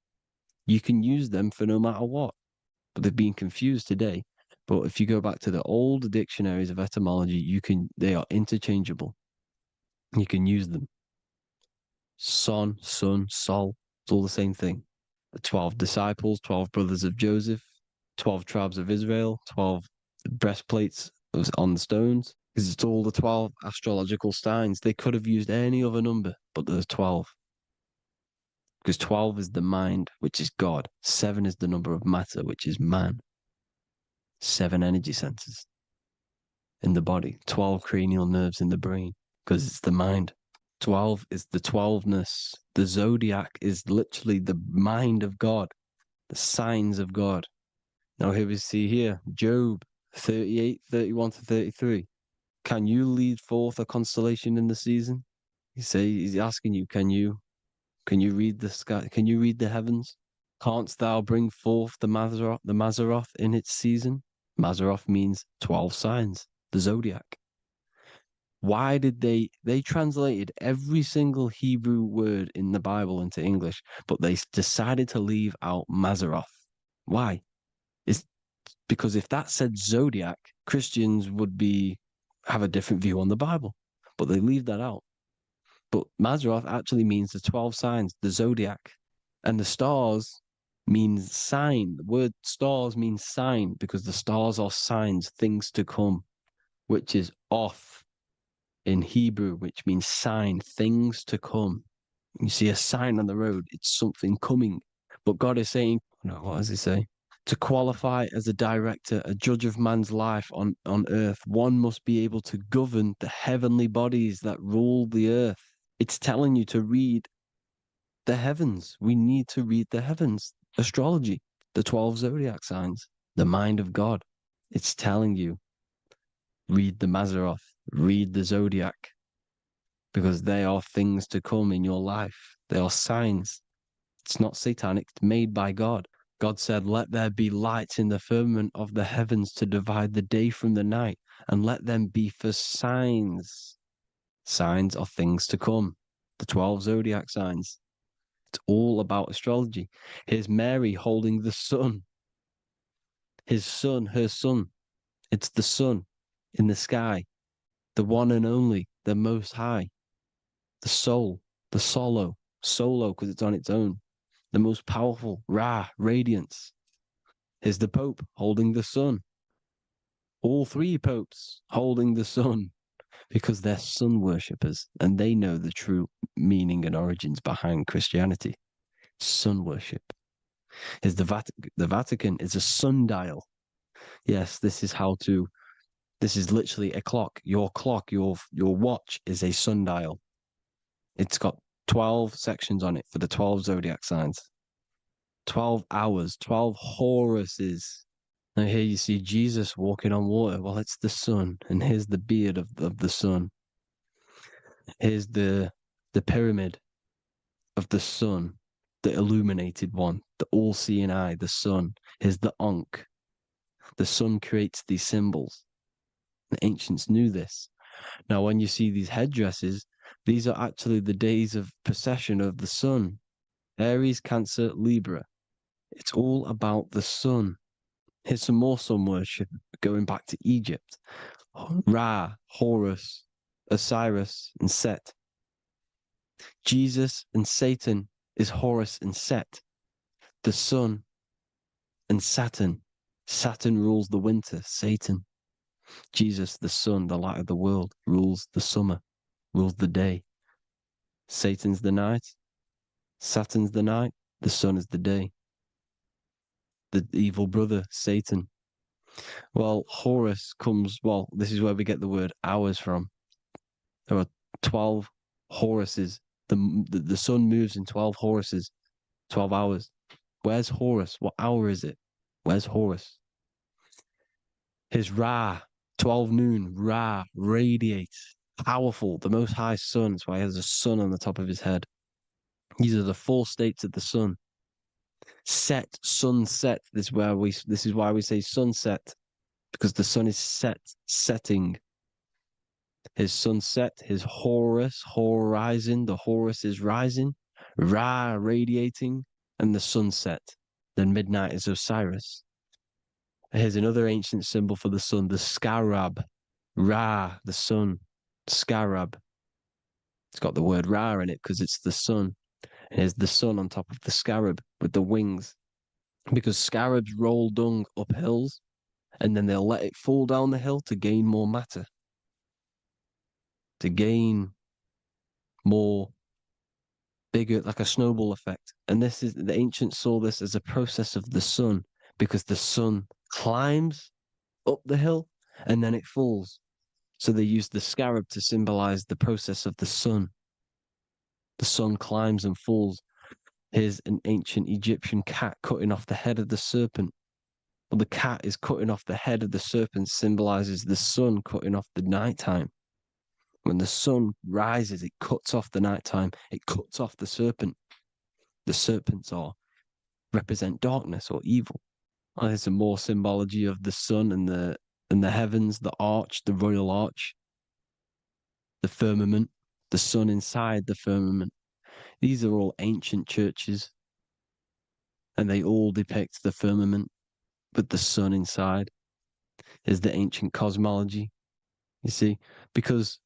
Speaker 1: You can use them for no matter what, but they've been confused today. But if you go back to the old dictionaries of etymology, they are interchangeable. You can use them. Son, sun, sol, it's all the same thing. The 12 disciples, 12 brothers of Joseph, 12 tribes of Israel, 12 breastplates on the stones, because it's all the 12 astrological signs. They could have used any other number, but there's 12. Because 12 is the mind, which is God. 7 is the number of matter, which is man. 7 energy centers in the body. 12 cranial nerves in the brain, because it's the mind. 12 is the 12ness. The zodiac is literally the mind of God, the signs of God. Now here we see here, Job 38, 31 to 33. Can you lead forth a constellation in the season? He's asking you, can you read the sky? Can you read the heavens? Canst thou bring forth the Mazzaroth in its season? Mazzaroth means 12 signs, the zodiac. Why did they translated every single Hebrew word in the Bible into English, but they decided to leave out Mazzaroth? Why? It's because if that said zodiac, Christians would have a different view on the Bible, but they leave that out. But Mazzaroth actually means the 12 signs, the zodiac, and the stars means sign. The word stars means sign because the stars are signs, things to come, which is off in Hebrew, which means sign, things to come. You see a sign on the road, it's something coming. But God is saying, what does he say? To qualify as a director, a judge of man's life on earth, one must be able to govern the heavenly bodies that rule the earth. It's telling you to read the heavens. We need to read the heavens. Astrology, the 12 zodiac signs, the mind of God. It's telling you, read the Mazzaroth, read the zodiac, because they are things to come in your life. They are signs. It's not satanic, it's made by God. God said, let there be lights in the firmament of the heavens to divide the day from the night, and let them be for signs. Signs are things to come. The 12 zodiac signs. It's all about astrology. Here's Mary holding the sun. His son, her son. It's the sun in the sky. The one and only, the most high. The soul, the solo because it's on its own. The most powerful, Ra, radiance. Here's the Pope holding the sun. All 3 popes holding the sun because they're sun worshippers and they know the true meaning and origins behind Christianity. Sun worship. Here's the Vatican is a sundial. Yes, this is literally a clock. Your watch is a sundial. It's got 12 sections on it for the 12 zodiac signs. 12 hours, 12 Horuses. Now here you see Jesus walking on water. Well, it's the sun, and here's the beard of the sun. Here's the pyramid of the sun, the illuminated one, the all-seeing eye, the sun. Here's the Ankh. The sun creates these symbols. The ancients knew this. Now, when you see these headdresses, these are actually the days of precession of the sun. Aries, Cancer, Libra. It's all about the sun. Here's some more sun worship going back to Egypt. Ra, Horus, Osiris, and Set. Jesus and Satan is Horus and Set, the sun and Saturn. Saturn rules the winter, Satan. Jesus, the sun, the light of the world, rules the summer, rules the day. Satan's the night, Saturn's the night, the sun is the day. The evil brother, Satan. Well, Horus comes, well, this is where we get the word hours from. There are 12 Horuses. The sun moves in 12 Horuses, 12 hours. Where's Horus? What hour is it? Where's Horus? His Ra, 12 noon, Ra, radiates, powerful, the most high sun. That's why he has a sun on the top of his head. These are the four states of the sun. Set, sunset. This is why we say sunset, because the sun is setting. His sunset, his Horus, horizon, the Horus is rising, Ra radiating, and the sunset. Then midnight is Osiris. Here's another ancient symbol for the sun, the scarab. Ra, the sun, scarab. It's got the word Ra in it because it's the sun. And here's the sun on top of the scarab with the wings. Because scarabs roll dung up hills, and then they'll let it fall down the hill to gain more matter. To gain more bigger, like a snowball effect. And this is, the ancients saw this as a process of the sun, because the sun climbs up the hill and then it falls. So they used the scarab to symbolize the process of the sun. The sun climbs and falls. Here's an ancient Egyptian cat cutting off the head of the serpent. Well, the cat is cutting off the head of the serpent, symbolizes the sun cutting off the nighttime. When the sun rises, it cuts off the nighttime. It cuts off the serpent. The serpents represent darkness or evil. Oh, there's some more symbology of the sun and the heavens, the arch, the royal arch, the firmament, the sun inside the firmament. These are all ancient churches, and they all depict the firmament with the sun inside. Is the ancient cosmology, you see, because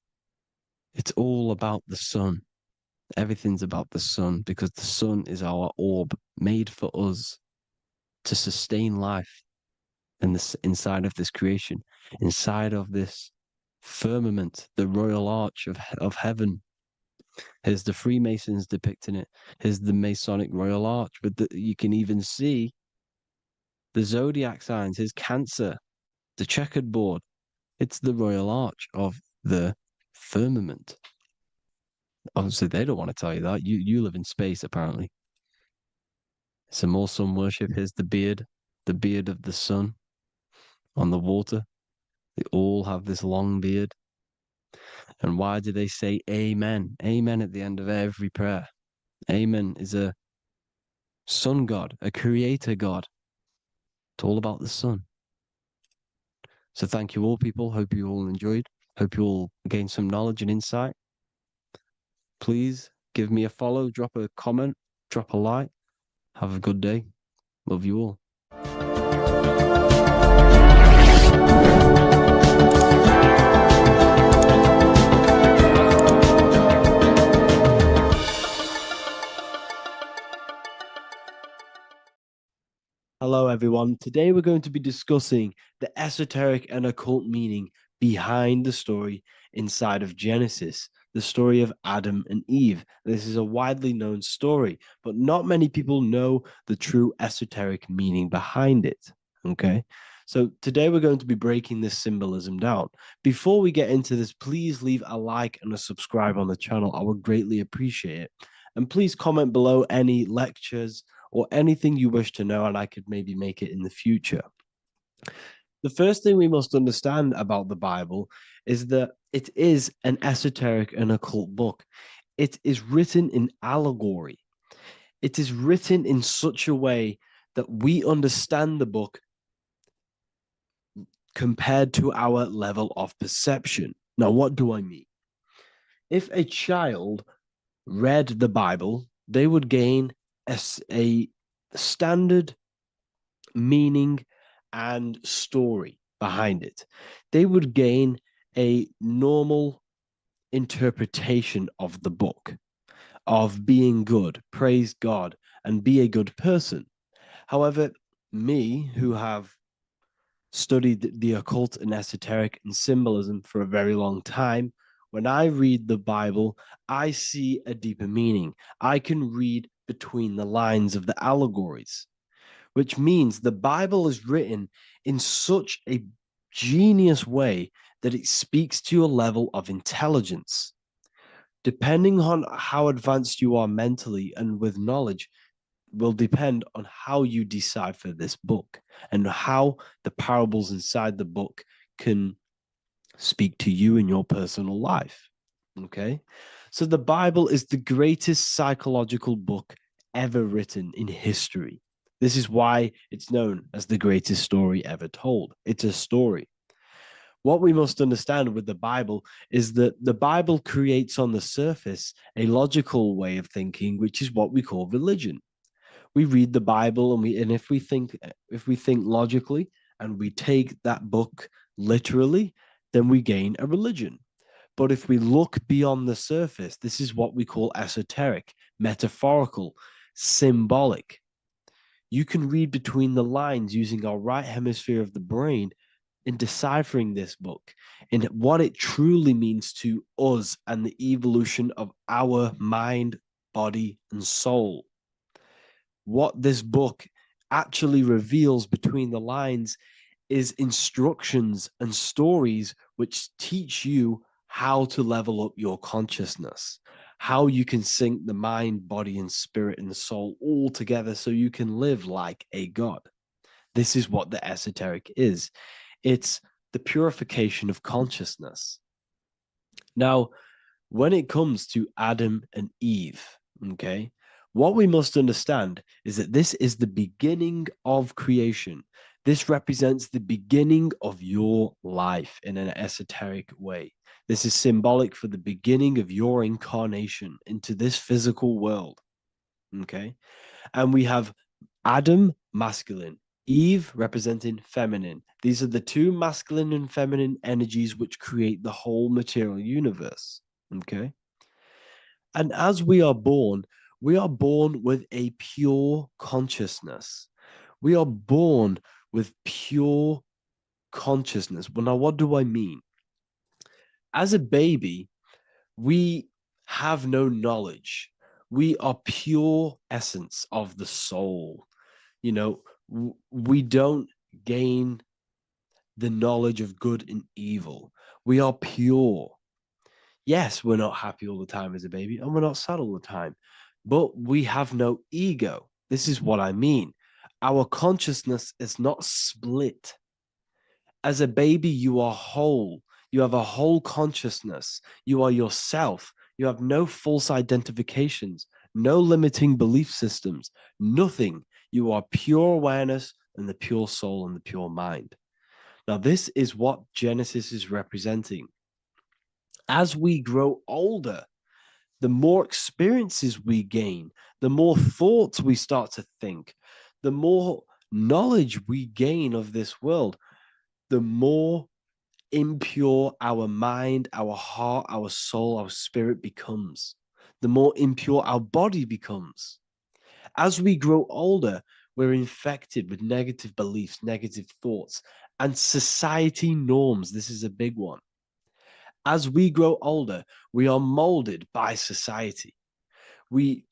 Speaker 1: it's all about the sun. Everything's about the sun, because the sun is our orb made for us to sustain life in this, inside of this creation, inside of this firmament, the royal arch of heaven. Here's the Freemasons depicting it. Here's the Masonic royal arch. But you can even see the zodiac signs. Here's Cancer, the checkered board. It's the royal arch of the firmament. Obviously, they don't want to tell you that. You live in space, apparently. Some more sun worship. Here's the beard of the sun on the water. They all have this long beard. And why do they say amen? Amen at the end of every prayer. Amen is a sun god, a creator god. It's all about the sun. So thank you all, people. Hope you all enjoyed. Hope you all gained some knowledge and insight. Please give me a follow, drop a comment, drop a like. Have a good day. Love you all. Hello, everyone. Today we're going to be discussing the esoteric and occult meaning behind the story inside of Genesis, the story of Adam and Eve. This is a widely known story, but not many people know the true esoteric meaning behind it. Okay, so today we're going to be breaking this symbolism down. Before we get into this, please leave a like and a subscribe on the channel. I would greatly appreciate it. And please comment below any lectures or anything you wish to know, and I could maybe make it in the future. The first thing we must understand about the Bible is that it is an esoteric and occult book. It is written in allegory. It is written in such a way that we understand the book compared to our level of perception. Now, what do I mean? If a child read the Bible, they would gain a standard meaning and story behind it. They would gain a normal interpretation of the book. of being good, praise God, and be a good person. However, me, who have studied the occult and esoteric and symbolism for a very long time, when I read the Bible, I see a deeper meaning. I can read between the lines of the allegories, which means the Bible is written in such a genius way that it speaks to your level of intelligence. Depending on how advanced you are mentally and with knowledge, will depend on how you decipher this book and how the parables inside the book can speak to you in your personal life. Okay? So the Bible is the greatest psychological book ever written in history. This is why it's known as the greatest story ever told. It's a story. What we must understand with the Bible is that the Bible creates on the surface a logical way of thinking, which is what we call religion. We read the Bible and if we think logically and we take that book literally, then we gain a religion. But if we look beyond the surface, this is what we call esoteric, metaphorical, symbolic. You can read between the lines using our right hemisphere of the brain in deciphering this book and what it truly means to us and the evolution of our mind, body, and soul. What this book actually reveals between the lines is instructions and stories which teach you how to level up your consciousness, how you can sync the mind, body, and spirit and the soul all together so you can live like a god. This is what the esoteric is. It's the purification of consciousness. Now, when it comes to Adam and Eve, okay, what we must understand is that this is the beginning of creation. This represents the beginning of your life in an esoteric way. This is symbolic for the beginning of your incarnation into this physical world. Okay. And we have Adam, masculine, Eve representing feminine. These are the two masculine and feminine energies which create the whole material universe. Okay. And as we are born with a pure consciousness. We are born with pure consciousness. Well, now, what do I mean? As a baby, we have no knowledge. We are pure essence of the soul. You know, we don't gain the knowledge of good and evil. We are pure. Yes, we're not happy all the time as a baby, and we're not sad all the time, but we have no ego. This is what I mean. Our consciousness is not split. As a baby, you are whole. You have a whole consciousness. You are yourself. You have no false identifications, no limiting belief systems, nothing. You are pure awareness and the pure soul and the pure mind. Now, this is what Genesis is representing. As we grow older, the more experiences we gain, the more thoughts we start to think, the more knowledge we gain of this world, the more impure our mind, our heart, our soul, our spirit becomes, the more impure our body becomes. As we grow older, we're infected with negative beliefs, negative thoughts, and society norms. This is a big one. As we grow older, we are molded by society. We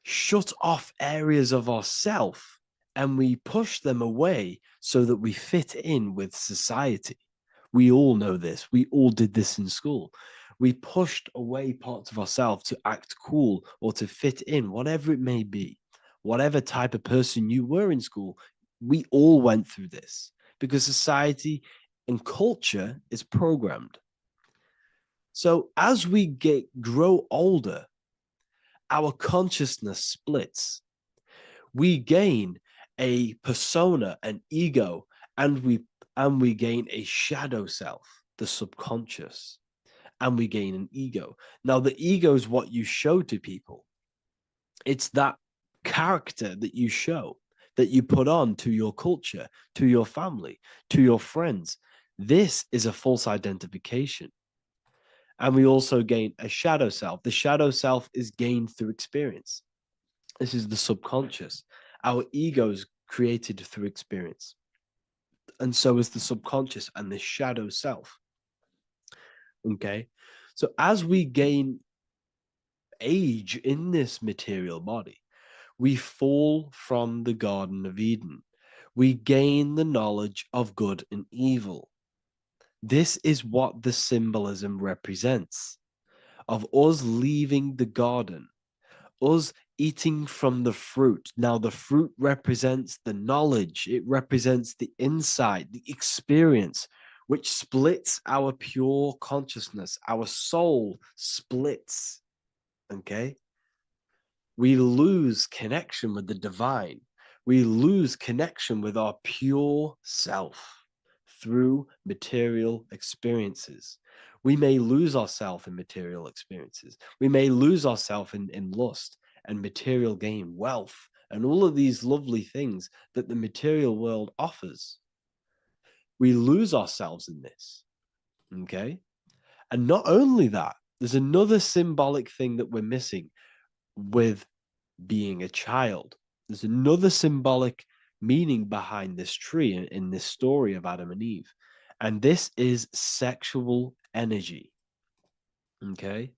Speaker 1: shut off areas of ourself and we push them away so that we fit in with society. We all know this. We all did this in school. We pushed away parts of ourselves to act cool or to fit in, whatever it may be. Whatever type of person you were in school, we all went through this because society and culture is programmed. So as we grow older, our consciousness splits. We gain a persona, an ego, and we gain a shadow self, the subconscious, and we gain an ego. Now, the ego is what you show to people. It's that character that you show, that you put on to your culture, to your family, to your friends. This is a false identification. And we also gain a shadow self. The shadow self is gained through experience. This is the subconscious. Our ego is created through experience. And so is the subconscious and the shadow self. Okay. So as we gain age in this material body, we fall from the Garden of Eden. We gain the knowledge of good and evil. This is what the symbolism represents of us leaving the garden, us eating from the fruit. Now, the fruit represents the knowledge, it represents the insight, the experience, which splits our pure consciousness. Our soul splits. Okay? We lose connection with the divine. We lose connection with our pure self through material experiences. We may lose ourselves in material experiences. We may lose ourselves in lust and material gain, wealth, and all of these lovely things that the material world offers. We lose ourselves in this. Okay? And not only that, there's another symbolic thing that we're missing with being a child. There's another symbolic meaning behind this tree in this story of Adam and Eve. And this is sexual energy. Okay?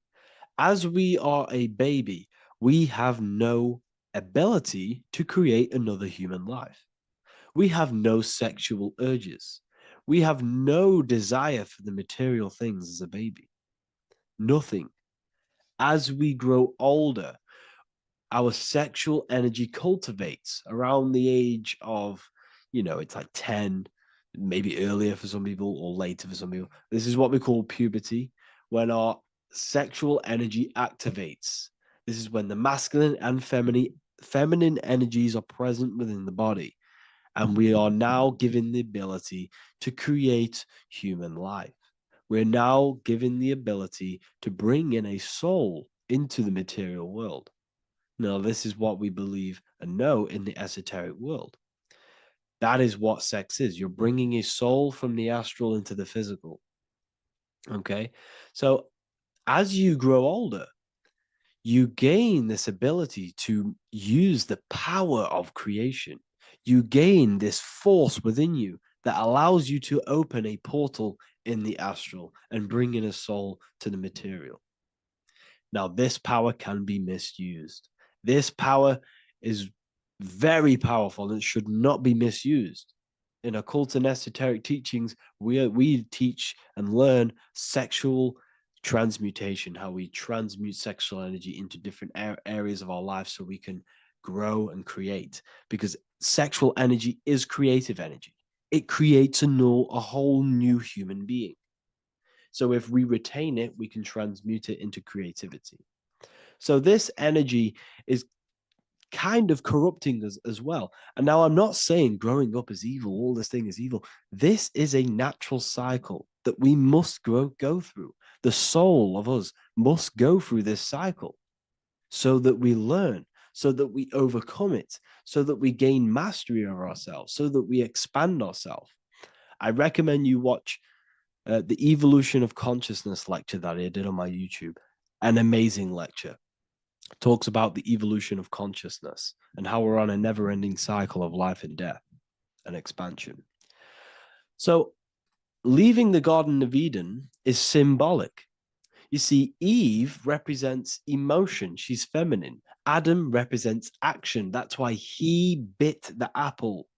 Speaker 1: As we are a baby, we have no ability to create another human life. We have no sexual urges. We have no desire for the material things as a baby. Nothing. As we grow older, our sexual energy cultivates around the age of, it's like 10, maybe earlier for some people or later for some people. This is what we call puberty, when our sexual energy activates. This is when the masculine and feminine energies are present within the body. And we are now given the ability to create human life. We're now given the ability to bring in a soul into the material world. Now, this is what we believe and know in the esoteric world. That is what sex is. You're bringing a soul from the astral into the physical. Okay? So as you grow older, you gain this ability to use the power of creation. You gain this force within you that allows you to open a portal in the astral and bring in a soul to the material. Now, this power can be misused. This power is very powerful and should not be misused. In occult and esoteric teachings, we teach and learn sexual transmutation, how we transmute sexual energy into different areas of our life so we can grow and create. Because sexual energy is creative energy. It creates a whole new human being. So if we retain it, we can transmute it into creativity. So this energy is kind of corrupting us as well. And now I'm not saying growing up is evil, all this thing is evil. This is a natural cycle that we must go through. The soul of us must go through this cycle so that we learn, so that we overcome it, so that we gain mastery over ourselves, so that we expand ourselves. I recommend you watch the Evolution of Consciousness lecture that I did on my YouTube. An amazing lecture. It talks about the evolution of consciousness and how we're on a never-ending cycle of life and death and expansion. So leaving the Garden of Eden is symbolic. You see, Eve represents emotion. She's feminine. Adam represents action. That's why he bit the apple.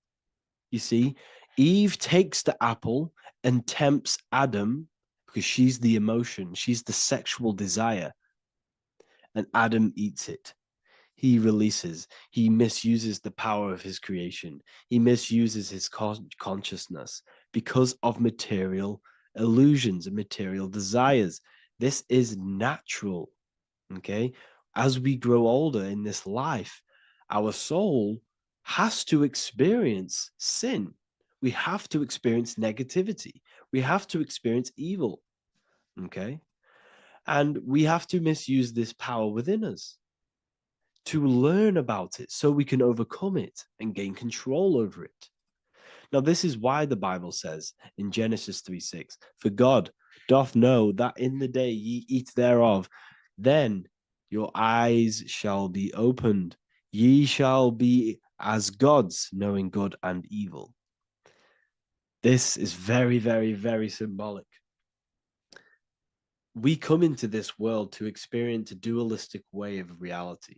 Speaker 1: You see, Eve takes the apple and tempts Adam because she's the emotion. She's the sexual desire. And Adam eats it. He releases. He misuses the power of his creation. He misuses his consciousness because of material illusions and material desires. This is natural. Okay? As we grow older in this life, our soul has to experience sin. We have to experience negativity. We have to experience evil. Okay? And we have to misuse this power within us to learn about it so we can overcome it and gain control over it. Now, this is why the Bible says in Genesis 3:6, for God doth know that in the day ye eat thereof, then your eyes shall be opened. Ye shall be as gods, knowing good and evil. This is very, very, very symbolic. We come into this world to experience a dualistic way of reality.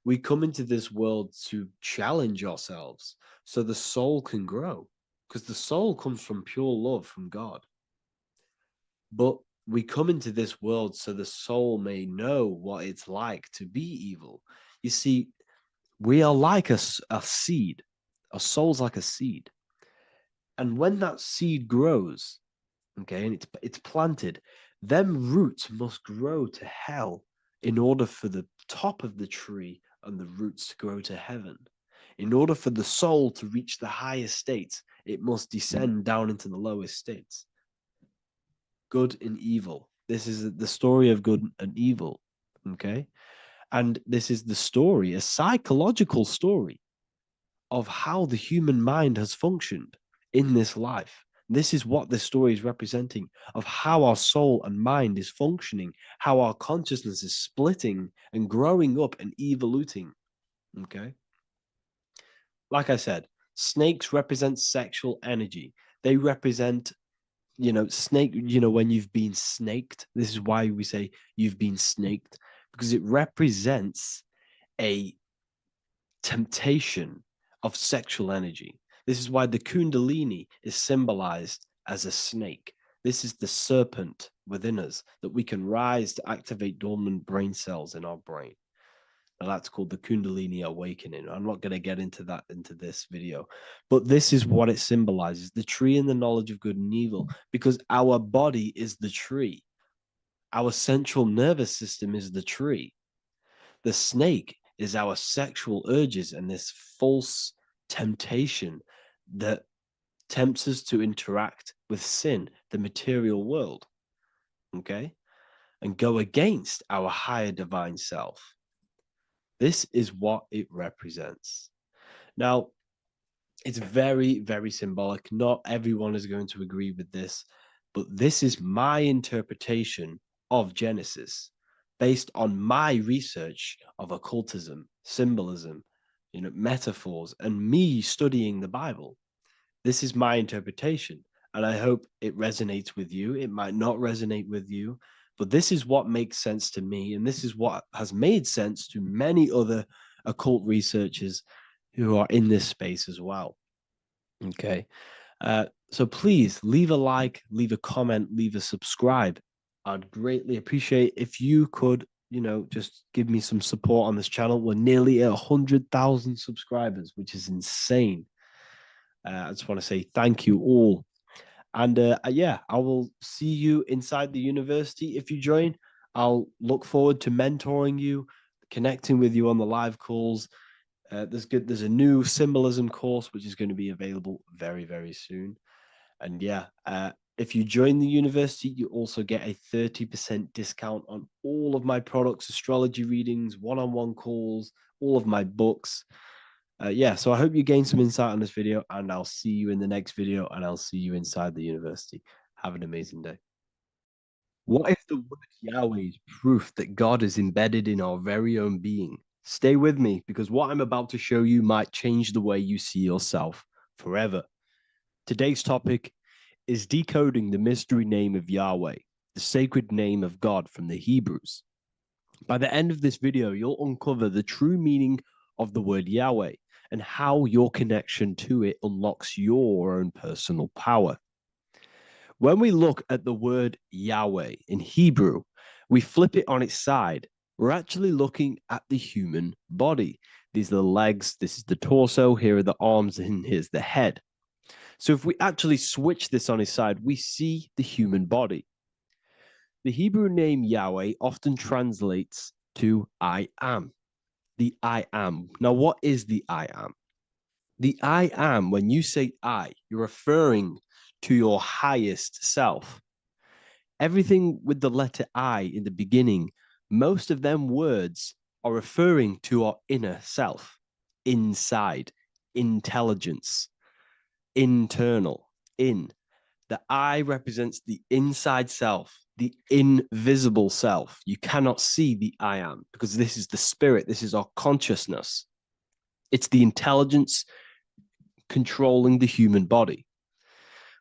Speaker 1: We come into this world to challenge ourselves so the soul can grow, because the soul comes from pure love from God. But we come into this world so the soul may know what it's like to be evil. You see, we are like a seed. Our soul's like a seed. And when that seed grows, okay, and it's planted, them roots must grow to hell in order for the top of the tree and the roots to grow to heaven. In order for the soul to reach the highest states, it must descend down into the lowest states. Good and evil. This is the story of good and evil, okay? And this is the story, a psychological story of how the human mind has functioned in this life. This is what this story is representing, of how our soul and mind is functioning, how our consciousness is splitting and growing up and evoluting. Okay. Like I said, snakes represent sexual energy. They represent, snake, when you've been snaked. This is why we say you've been snaked, because it represents a temptation of sexual energy. This is why the Kundalini is symbolized as a snake. This is the serpent within us that we can rise to activate dormant brain cells in our brain. Now that's called the Kundalini awakening. I'm not going to get into that into this video, but this is what it symbolizes, the tree and the knowledge of good and evil, because our body is the tree. Our central nervous system is the tree. The snake is our sexual urges and this false temptation that tempts us to interact with sin, the material world, okay, and go against our higher divine self. This is what it represents. Now, it's very, very symbolic. Not everyone is going to agree with this, but this is my interpretation of Genesis based on my research of occultism, symbolism, metaphors, and me studying the Bible. This is my interpretation, and I hope it resonates with you. It might not resonate with you, but this is what makes sense to me, and this is what has made sense to many other occult researchers who are in this space as well. Okay. So please leave a like, leave a comment, leave a subscribe. I'd greatly appreciate if you could, just give me some support on this channel. We're nearly at 100,000 subscribers, which is insane. I just want to say thank you all. And yeah, I will see you inside the university. If you join, I'll look forward to mentoring you, connecting with you on the live calls. There's a new symbolism course which is going to be available very, very soon. And yeah, if you join the university, you also get a 30% discount on all of my products, astrology readings, one-on-one calls, all of my books. Yeah, so I hope you gain some insight on this video, and I'll see you in the next video, and I'll see you inside the university. Have an amazing day. What if the word Yahweh is proof that God is embedded in our very own being? Stay with me, because what I'm about to show you might change the way you see yourself forever. Today's topic is decoding the mystery name of Yahweh, the sacred name of God from the Hebrews. By the end of this video, you'll uncover the true meaning of the word Yahweh and how your connection to it unlocks your own personal power. When we look at the word Yahweh in Hebrew, we flip it on its side. We're actually looking at the human body. These are the legs, this is the torso, here are the arms, and here's the head. So if we actually switch this on its side, we see the human body. The Hebrew name Yahweh often translates to I am. The I am. Now, what is the I am? The I am, when you say I, you're referring to your highest self. Everything with the letter I in the beginning, most of them words are referring to our inner self, inside, intelligence, internal, in. The I represents the inside self, the invisible self. You cannot see the I am because this is the spirit. This is our consciousness. It's the intelligence controlling the human body.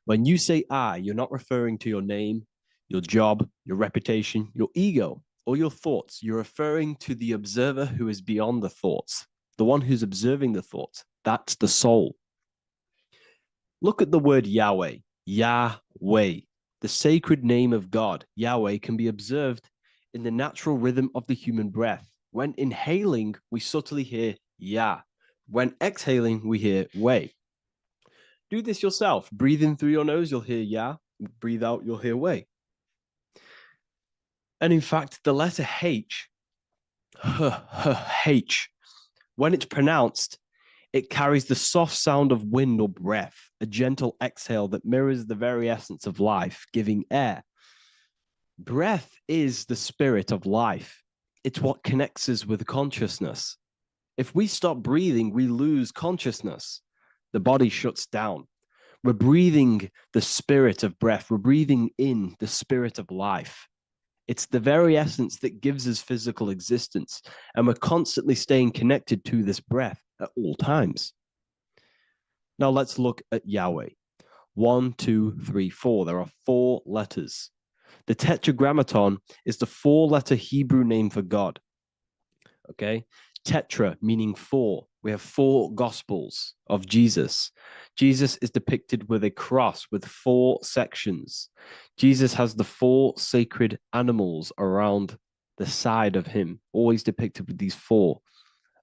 Speaker 1: When you say I, you're not referring to your name, your job, your reputation, your ego, or your thoughts. You're referring to the observer who is beyond the thoughts, the one who's observing the thoughts. That's the soul. Look at the word Yahweh, Yahweh, the sacred name of God. Yahweh can be observed in the natural rhythm of the human breath. When inhaling, we subtly hear Yah. When exhaling, we hear Wei. Do this yourself. Breathe in through your nose, you'll hear Yah. Breathe out, you'll hear Wei. And in fact, the letter H, H, when it's pronounced, it carries the soft sound of wind or breath, a gentle exhale that mirrors the very essence of life, giving air. Breath is the spirit of life. It's what connects us with consciousness. If we stop breathing, we lose consciousness. The body shuts down. We're breathing the spirit of breath. We're breathing in the spirit of life. It's the very essence that gives us physical existence, and we're constantly staying connected to this breath at all times. Now let's look at Yahweh. 1, 2, 3, 4. There are 4 letters. The Tetragrammaton is the 4-letter Hebrew name for God. Okay? Tetra meaning 4. We have 4 gospels of Jesus. Jesus is depicted with a cross with 4 sections. Jesus has the 4 sacred animals around the side of him, always depicted with these 4.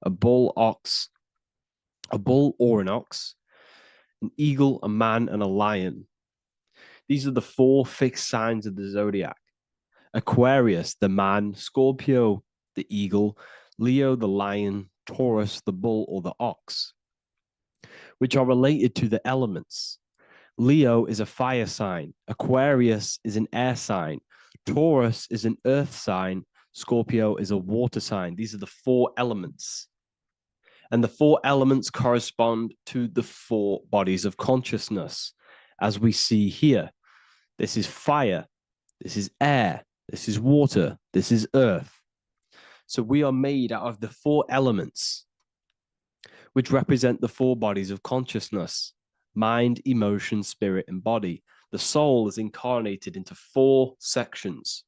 Speaker 1: A bull or an ox, an eagle, a man, and a lion. These are the 4 fixed signs of the zodiac. Aquarius, the man, Scorpio, the eagle, Leo, the lion, Taurus, the bull or the ox, which are related to the elements. Leo is a fire sign. Aquarius is an air sign. Taurus is an earth sign. Scorpio is a water sign. These are the 4 elements. And the 4 elements correspond to the 4 bodies of consciousness, as we see here. This is fire. This is air. This is water. This is earth. So we are made out of the 4 elements, which represent the 4 bodies of consciousness: mind, emotion, spirit, and body. The soul is incarnated into 4 sections.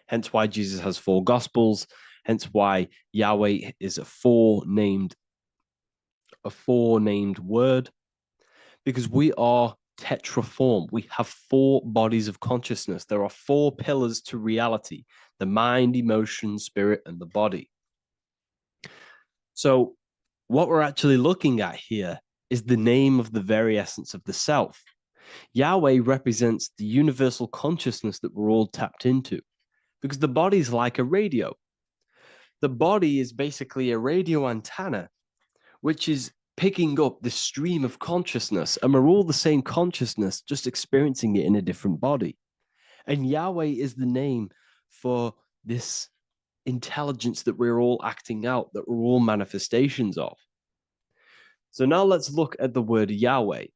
Speaker 1: Hence why Jesus has 4 gospels. Hence why Yahweh is a 4-named word, because we are tetraform. We have 4 bodies of consciousness. There are 4 pillars to reality: the mind, emotion, spirit, and the body. So what we're actually looking at here is the name of the very essence of the self. Yahweh represents the universal consciousness that we're all tapped into, because the body is like a radio. The body is basically a radio antenna, which is picking up the stream of consciousness, and we're all the same consciousness, just experiencing it in a different body. And Yahweh is the name for this intelligence that we're all acting out, that we're all manifestations of. So now let's look at the word Yahweh,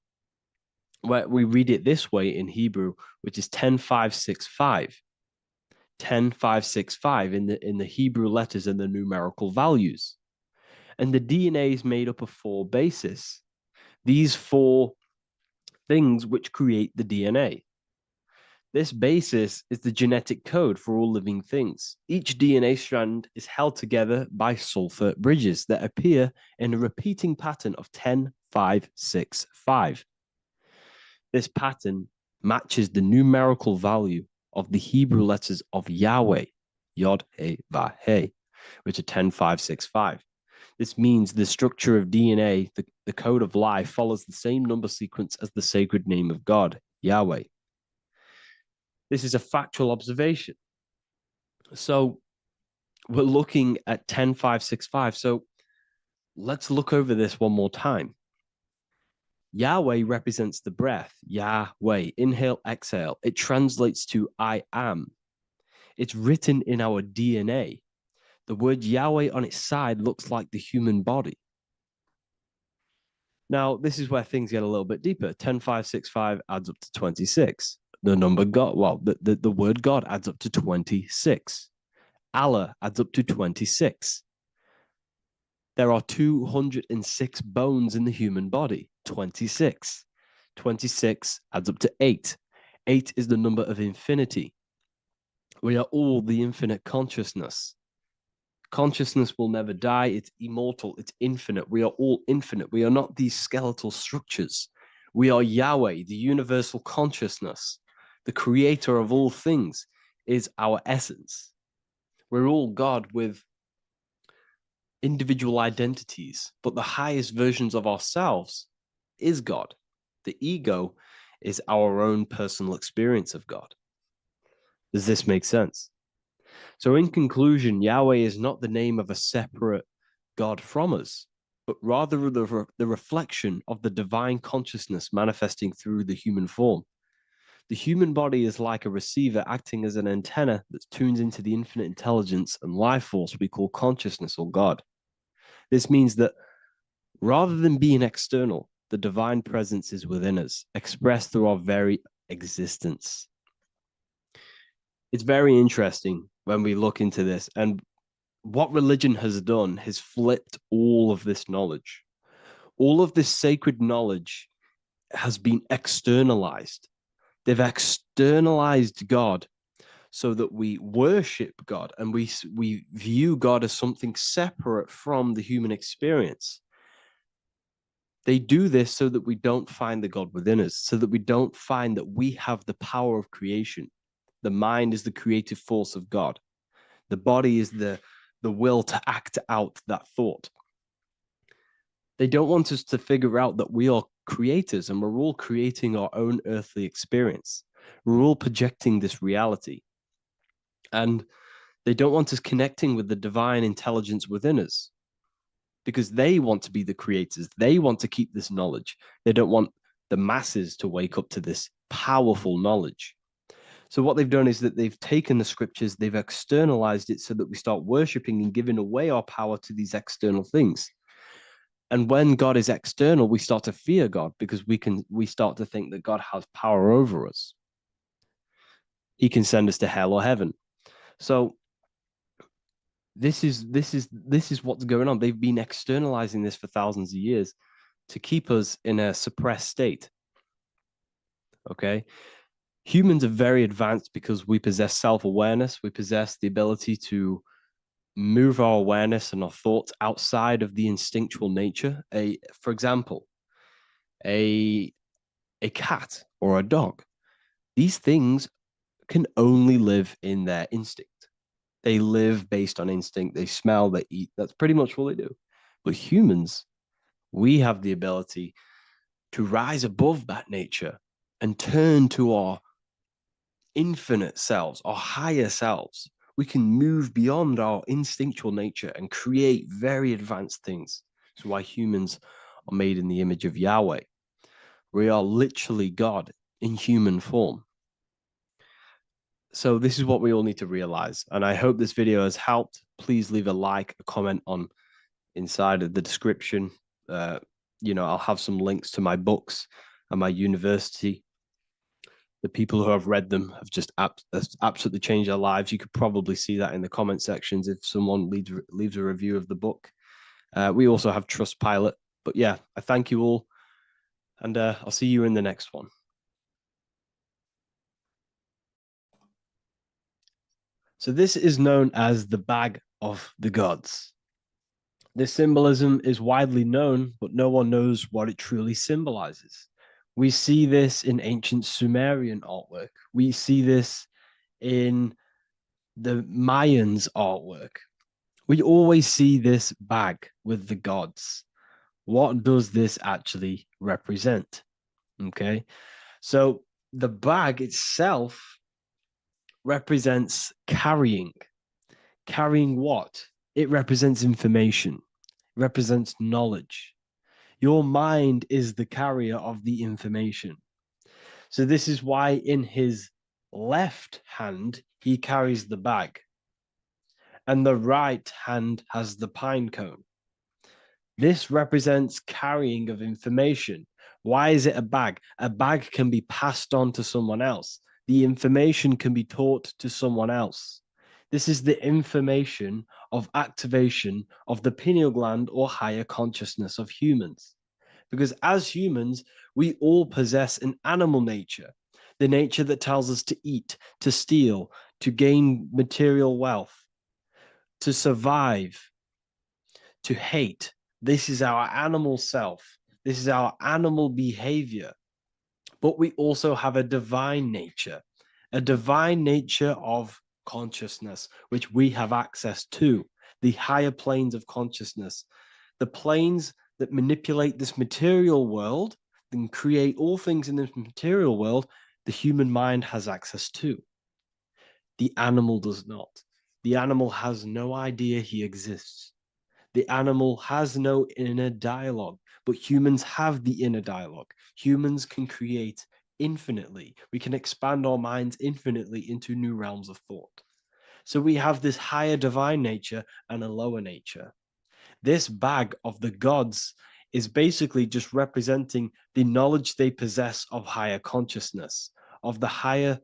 Speaker 1: where we read it this way in Hebrew, which is 10565. 10565 in the Hebrew letters and the numerical values. And the DNA is made up of 4 bases. These 4 things which create the DNA. This basis is the genetic code for all living things. Each DNA strand is held together by sulfur bridges that appear in a repeating pattern of 10565. This pattern matches the numerical value of the Hebrew letters of Yahweh, Yod, He, Vah, He, which are 10565. This means the structure of DNA, the code of life, follows the same number sequence as the sacred name of God, Yahweh. This is a factual observation. So we're looking at 10565. So let's look over this one more time. Yahweh represents the breath. Yahweh, inhale, exhale. It translates to I am. It's written in our DNA. The word Yahweh on its side looks like the human body. Now, this is where things get a little bit deeper. 10, 5, 6, 5 adds up to 26. The number God, well, the word God adds up to 26. Allah adds up to 26. There are 206 bones in the human body. 26. 26 adds up to 8. 8 is the number of infinity. We are all the infinite consciousness. Consciousness will never die. It's immortal. It's infinite. We are all infinite. We are not these skeletal structures. We are Yahweh, the universal consciousness. The creator of all things is our essence. We're all God with individual identities, but the highest versions of ourselves is God. The ego is our own personal experience of God. Does this make sense? So in conclusion, Yahweh is not the name of a separate God from us, but rather the reflection of the divine consciousness manifesting through the human form. The human body is like a receiver acting as an antenna that tunes into the infinite intelligence and life force we call consciousness or God. This means that rather than being external, the divine presence is within us, expressed through our very existence. It's very interesting when we look into this, and what religion has done has flipped all of this knowledge. All of this sacred knowledge has been externalized. They've externalized God so that we worship God and we view God as something separate from the human experience. They do this so that we don't find the God within us, so that we don't find that we have the power of creation. The mind is the creative force of God. The body is the will to act out that thought. They don't want us to figure out that we are creators and we're all creating our own earthly experience. We're all projecting this reality. And they don't want us connecting with the divine intelligence within us because they want to be the creators. They want to keep this knowledge. They don't want the masses to wake up to this powerful knowledge. So what they've done is that they've taken the scriptures, they've externalized it so that we start worshiping and giving away our power to these external things. And when God is external, we start to fear God because we start to think that God has power over us. He can send us to hell or heaven. So this is what's going on. They've been externalizing this for thousands of years to keep us in a suppressed state. Okay. Humans are very advanced because we possess self-awareness. We possess the ability to move our awareness and our thoughts outside of the instinctual nature. For example, a cat or a dog. These things can only live in their instinct. They live based on instinct. They smell, they eat. That's pretty much what they do. But humans, we have the ability to rise above that nature and turn to our infinite selves, our higher selves. We can move beyond our instinctual nature and create very advanced things. That's why humans are made in the image of Yahweh. We are literally God in human form. So this is what we all need to realize. And I hope this video has helped. Please leave a like, a comment on inside of the description. I'll have some links to my books and my university. The people who have read them have just absolutely changed their lives. You could probably see that in the comment sections if someone leaves a review of the book. We also have Trustpilot. But yeah, I thank you all. And I'll see you in the next one. So this is known as the bag of the gods. This symbolism is widely known, but no one knows what it truly symbolizes. We see this in ancient Sumerian artwork. We see this in the Mayans' artwork. We always see this bag with the gods. What does this actually represent? Okay, so the bag itself represents carrying. Carrying what? It represents information, represents knowledge. Your mind is the carrier of the information. So this is why in his left hand, he carries the bag. And the right hand has the pine cone. This represents carrying of information. Why is it a bag? A bag can be passed on to someone else. The information can be taught to someone else. This is the information of activation of the pineal gland or higher consciousness of humans. Because as humans, we all possess an animal nature, the nature that tells us to eat, to steal, to gain material wealth, to survive, to hate. This is our animal self. This is our animal behavior. But we also have a divine nature of consciousness, which we have access to, the higher planes of consciousness, the planes that manipulate this material world and create all things in this material world. The human mind has access to. The animal does not. The animal has no idea he exists. The animal has no inner dialogue, but humans have the inner dialogue. Humans can create infinitely. We can expand our minds infinitely into new realms of thought. So we have this higher divine nature and a lower nature. This bag of the gods is basically just representing the knowledge they possess of higher consciousness, of the higher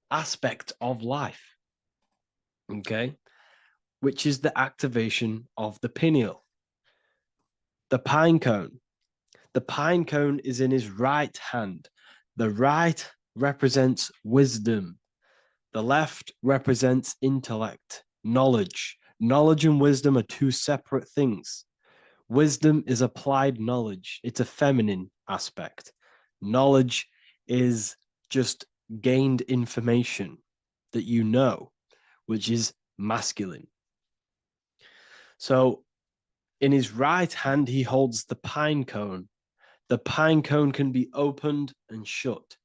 Speaker 1: aspect of life. Okay? Which is the activation of the pineal. The pine cone. The pine cone is in his right hand. The right represents wisdom. The left represents intellect, knowledge. Knowledge and wisdom are two separate things. Wisdom is applied knowledge. It's a feminine aspect. Knowledge is just gained information that you know, which is masculine. So in his right hand, he holds the pine cone. The pine cone can be opened and shut.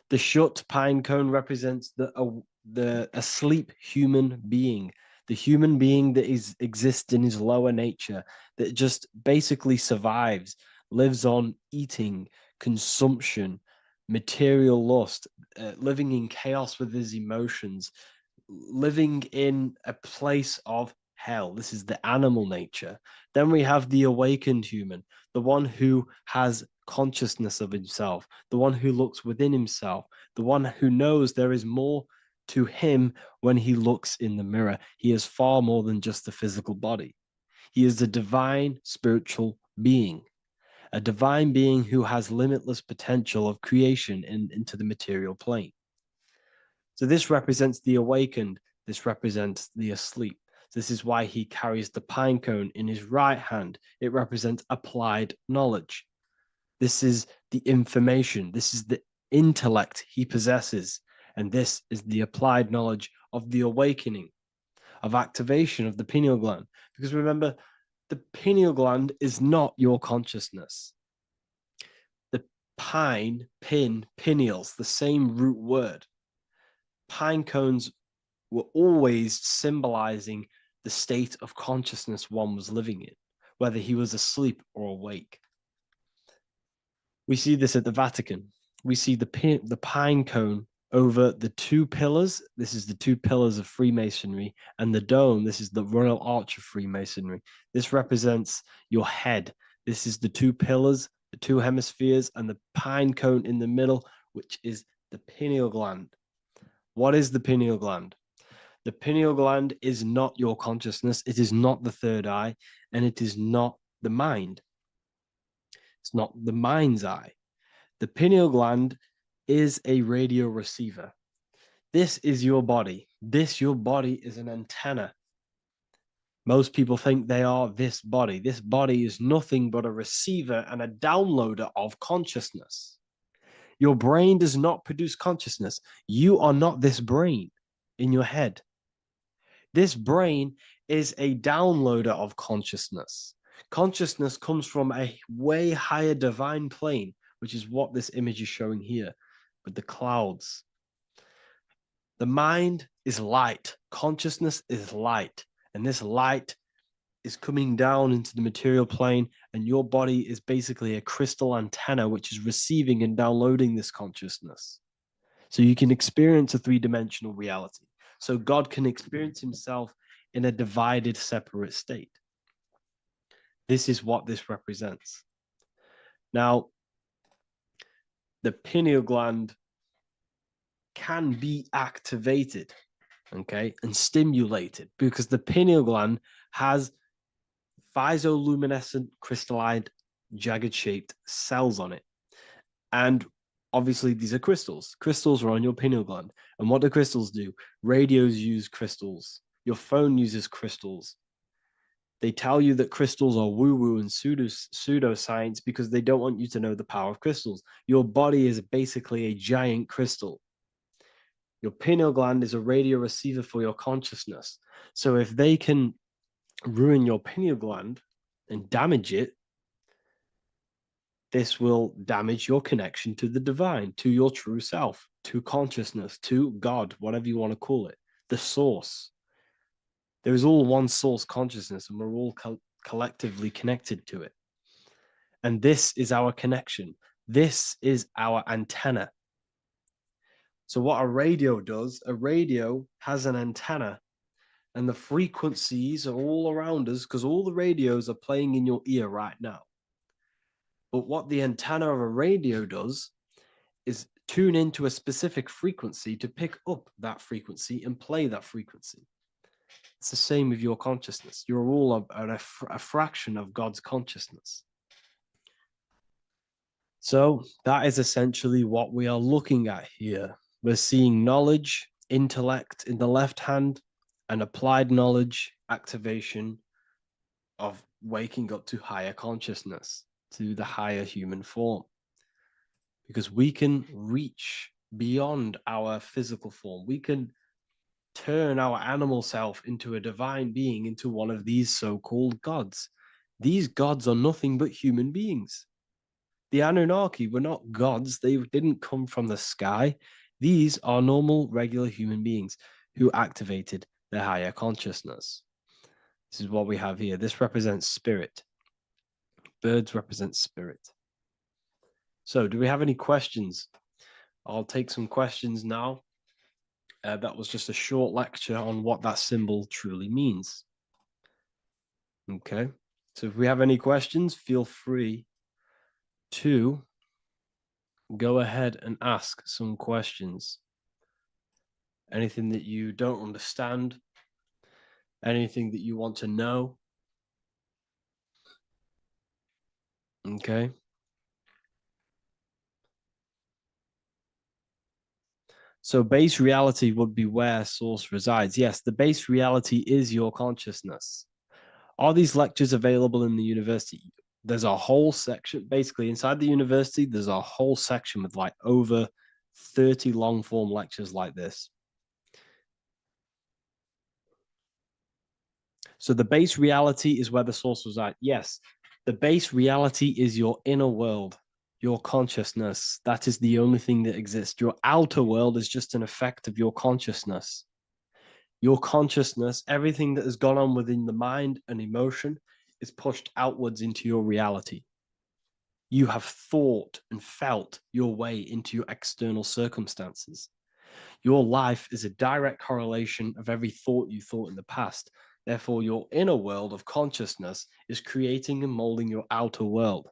Speaker 1: The shut pine cone represents the asleep human being, the human being that exists in his lower nature, that just basically survives, lives on eating, consumption, material lust, living in chaos with his emotions, living in a place of hell. This is the animal nature. Then we have the awakened human, the one who has consciousness of himself, the one who looks within himself, the one who knows there is more to him when he looks in the mirror. He is far more than just the physical body. He is a divine spiritual being, a divine being who has limitless potential of creation into the material plane. So this represents the awakened. This represents the asleep. This is why he carries the pine cone in his right hand. It represents applied knowledge. This is the information. This is the intellect he possesses. And this is the applied knowledge of the awakening, of activation of the pineal gland. Because remember, the pineal gland is not your consciousness. The pine, pin, pineals, the same root word. Pine cones were always symbolizing the state of consciousness one was living in, whether he was asleep or awake. We see this at the Vatican. We see the pine cone over the two pillars. This is the two pillars of Freemasonry, and the dome. This is the Royal Arch of Freemasonry. This represents your head. This is the two pillars, the two hemispheres, and the pine cone in the middle, which is the pineal gland. What is the pineal gland? The pineal gland is not your consciousness. It is not the third eye, and it is not the mind. It's not the mind's eye. The pineal gland is a radio receiver. This is your body. Your body is an antenna. Most people think they are this body. This body is nothing but a receiver and a downloader of consciousness. Your brain does not produce consciousness. You are not this brain in your head. This brain is a downloader of consciousness. Consciousness comes from a way higher divine plane, which is what this image is showing here with the clouds. The mind is light. Consciousness is light. And this light is coming down into the material plane, and your body is basically a crystal antenna which is receiving and downloading this consciousness. So you can experience a three-dimensional reality. So God can experience himself in a divided, separate state. This is what this represents. Now, the pineal gland can be activated, okay, and stimulated, because the pineal gland has physioluminescent crystalline jagged shaped cells on it. And obviously these are crystals. Crystals are on your pineal gland. And what do crystals do? Radios use crystals. Your phone uses crystals. They tell you that crystals are woo-woo and pseudoscience because they don't want you to know the power of crystals. Your body is basically a giant crystal. Your pineal gland is a radio receiver for your consciousness. So if they can ruin your pineal gland and damage it, this will damage your connection to the divine, to your true self, to consciousness, to God, whatever you want to call it, the source. There is all one source consciousness, and we're all collectively connected to it. And this is our connection. This is our antenna. So what a radio does, a radio has an antenna, and the frequencies are all around us because all the radios are playing in your ear right now. But what the antenna of a radio does is tune into a specific frequency to pick up that frequency and play that frequency. It's the same with your consciousness. You're all a fraction of God's consciousness. So that is essentially what we are looking at here. We're seeing knowledge, intellect in the left hand, and applied knowledge, activation of waking up to higher consciousness, to the higher human form. Because we can reach beyond our physical form. We can turn our animal self into a divine being, into one of these so-called gods. These gods are nothing but human beings. The Anunnaki were not gods. They didn't come from the sky. These are normal, regular human beings who activated their higher consciousness. This is what we have here. This represents spirit. Birds represent spirit. So do we have any questions? I'll take some questions now. That was just a short lecture on what that symbol truly means. Okay, so if we have any questions, feel free to go ahead and ask some questions. Anything that you don't understand, anything that you want to know. Okay. So base reality would be where source resides. Yes, the base reality is your consciousness. Are these lectures available in the university? There's a whole section, basically inside the university, there's a whole section with like over 30 long form lectures like this. So the base reality is where the source resides. Yes, the base reality is your inner world, your consciousness. That is the only thing that exists. Your outer world is just an effect of your consciousness. Your consciousness, everything that has gone on within the mind and emotion is pushed outwards into your reality. You have thought and felt your way into your external circumstances. Your life is a direct correlation of every thought you thought in the past. Therefore, your inner world of consciousness is creating and molding your outer world.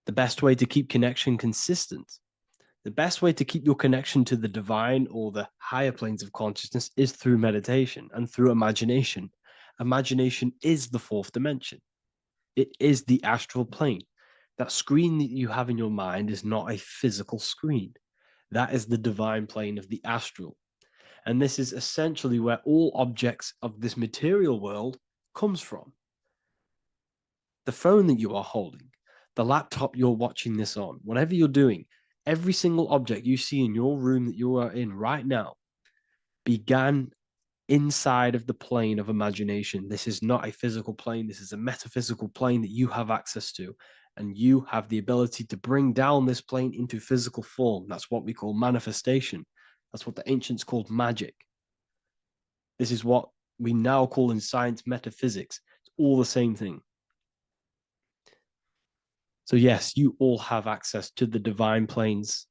Speaker 1: The best way to keep connection consistent, the best way to keep your connection to the divine or the higher planes of consciousness is through meditation and through imagination. Imagination is the fourth dimension. It is the astral plane. That screen that you have in your mind is not a physical screen. That is the divine plane of the astral. And this is essentially where all objects of this material world comes from. The phone that you are holding, the laptop you're watching this on, whatever you're doing, every single object you see in your room that you are in right now began inside of the plane of imagination. This is not a physical plane. This is a metaphysical plane that you have access to. And you have the ability to bring down this plane into physical form. That's what we call manifestation. That's what the ancients called magic. This is what we now call in science metaphysics. It's all the same thing. So yes, you all have access to the divine planes,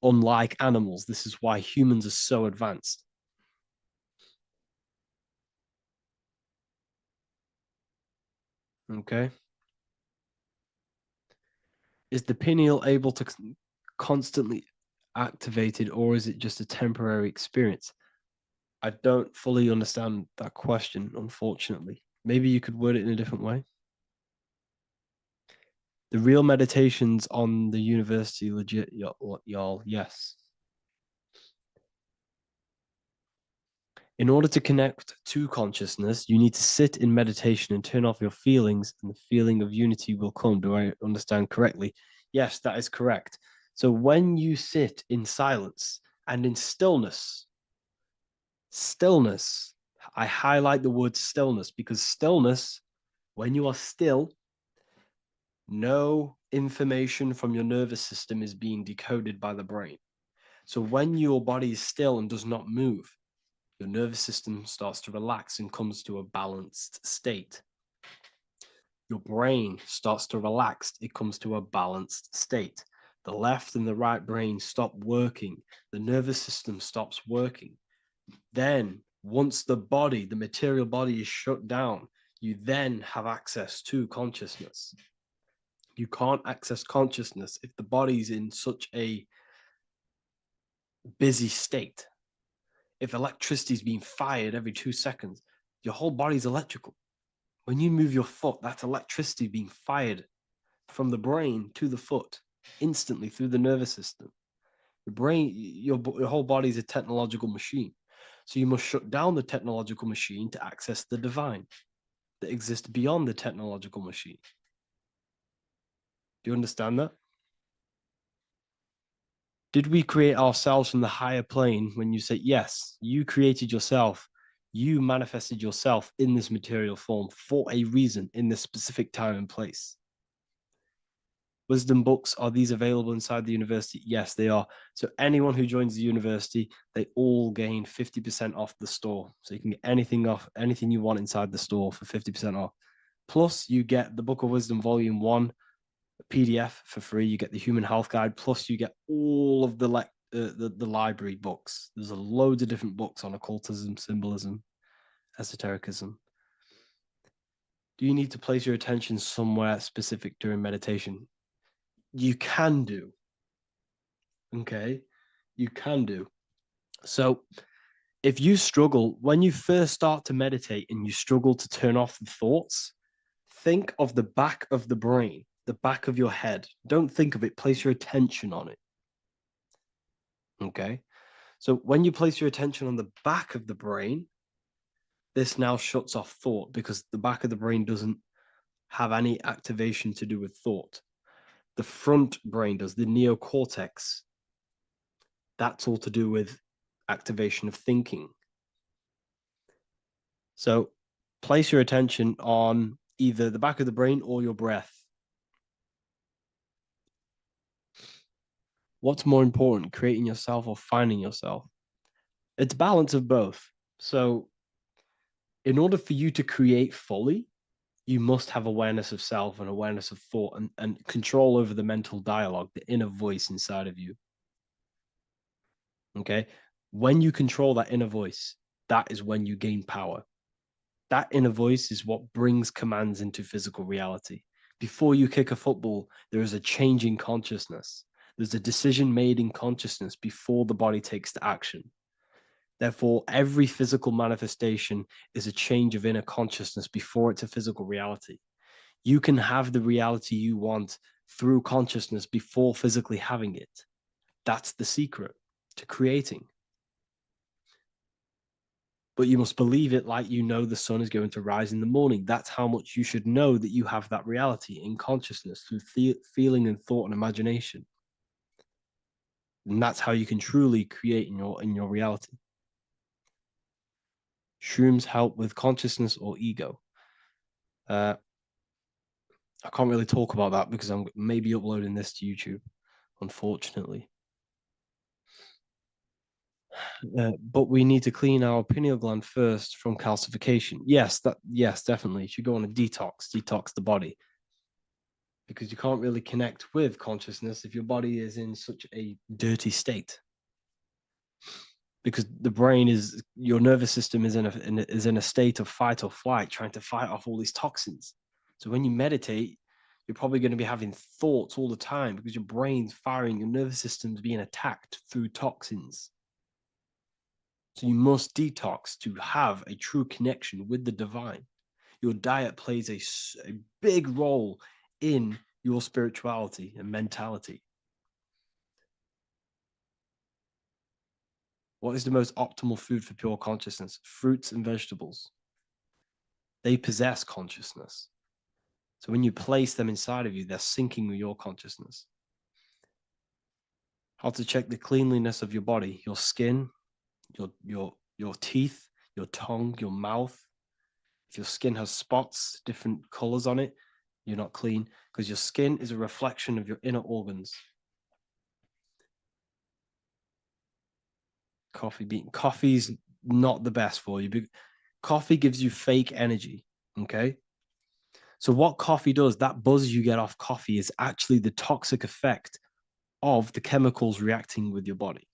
Speaker 1: unlike animals. This is why humans are so advanced. Okay. Is the pineal able to constantly activated, or is it just a temporary experience? I don't fully understand that question, unfortunately. Maybe you could word it in a different way. The real meditations on the university, legit, y'all, yes. In order to connect to consciousness, you need to sit in meditation and turn off your feelings, and the feeling of unity will come. Do I understand correctly? Yes, that is correct. So when you sit in silence and in stillness, I highlight the word stillness because stillness, when you are still, no information from your nervous system is being decoded by the brain. So when your body is still and does not move, your nervous system starts to relax and comes to a balanced state. Your brain starts to relax, it comes to a balanced state. The left and the right brain stop working, the nervous system stops working. Then, once the body, the material body is shut down, you then have access to consciousness. You can't access consciousness if the body's in such a busy state. If electricity is being fired every 2 seconds, your whole body's electrical. When you move your foot, that's electricity being fired from the brain to the foot instantly through the nervous system. Your brain, your whole body is a technological machine. So you must shut down the technological machine to access the divine that exists beyond the technological machine. Do you understand that? Did we create ourselves from the higher plane? When you say yes, you created yourself, you manifested yourself in this material form for a reason in this specific time and place. Wisdom books, are these available inside the university? Yes, they are. So anyone who joins the university, they all gain 50% off the store. So you can get anything you want inside the store for 50% off. Plus, you get the Book of Wisdom Volume 1 PDF for free. You get the Human Health Guide. Plus, you get all of the library books. There's a load of different books on occultism, symbolism, esotericism. Do you need to place your attention somewhere specific during meditation? You can do. Okay, you can do. So if you struggle, when you first start to meditate and you struggle to turn off the thoughts, think of the back of the brain, the back of your head. Don't think of it, place your attention on it. Okay, so when you place your attention on the back of the brain, this now shuts off thought because the back of the brain doesn't have any activation to do with thought. The front brain does, the neocortex. That's all to do with activation of thinking. So place your attention on either the back of the brain or your breath. What's more important, creating yourself or finding yourself? It's balance of both. So in order for you to create fully, you must have awareness of self and awareness of thought and control over the mental dialogue, the inner voice inside of you. Okay? When you control that inner voice, that is when you gain power. That inner voice is what brings commands into physical reality. Before you kick a football, there is a change in consciousness. There's a decision made in consciousness before the body takes the action. Therefore, every physical manifestation is a change of inner consciousness before it's a physical reality. You can have the reality you want through consciousness before physically having it. That's the secret to creating. But you must believe it like you know the sun is going to rise in the morning. That's how much you should know that you have that reality in consciousness through feeling and thought and imagination. And that's how you can truly create in your reality. Shrooms help with consciousness or ego. I can't really talk about that because I'm maybe uploading this to YouTube, unfortunately. But we need to clean our pineal gland first from calcification. Yes, definitely. You should go on a detox the body. Because you can't really connect with consciousness if your body is in such a dirty state. Because the brain your nervous system is in a state of fight or flight, trying to fight off all these toxins. So when you meditate, you're probably going to be having thoughts all the time because your brain's firing, your nervous system's being attacked through toxins. So you must detox to have a true connection with the divine. Your diet plays a big role in your spirituality and mentality. What is the most optimal food for pure consciousness? Fruits and vegetables. They possess consciousness. So when you place them inside of you, they're syncing with your consciousness. How to check the cleanliness of your body, your skin, your teeth, your tongue, your mouth. If your skin has spots, different colors on it, you're not clean, because your skin is a reflection of your inner organs. Coffee's not the best for you. Coffee gives you fake energy, okay? So what coffee does, that buzz you get off coffee is actually the toxic effect of the chemicals reacting with your body.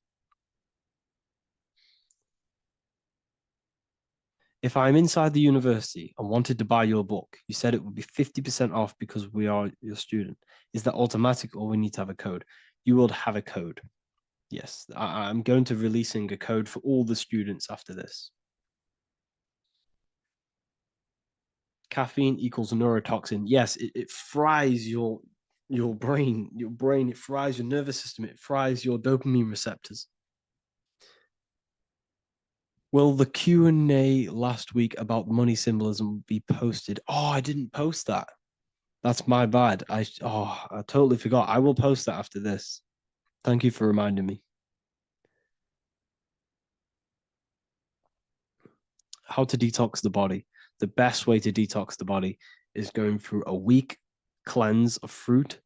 Speaker 1: If I'm inside the university and wanted to buy your book, you said it would be 50% off because we are your student. Is that automatic or we need to have a code? You will have a code. Yes, I'm going to releasing a code for all the students after this. Caffeine equals neurotoxin. Yes, it fries your brain. It fries your nervous system. It fries your dopamine receptors. Will the Q&A last week about money symbolism be posted? Oh, I didn't post that. That's my bad. I totally forgot. I will post that after this. Thank you for reminding me. How to detox the body. The best way to detox the body is going through a week cleanse of fruit.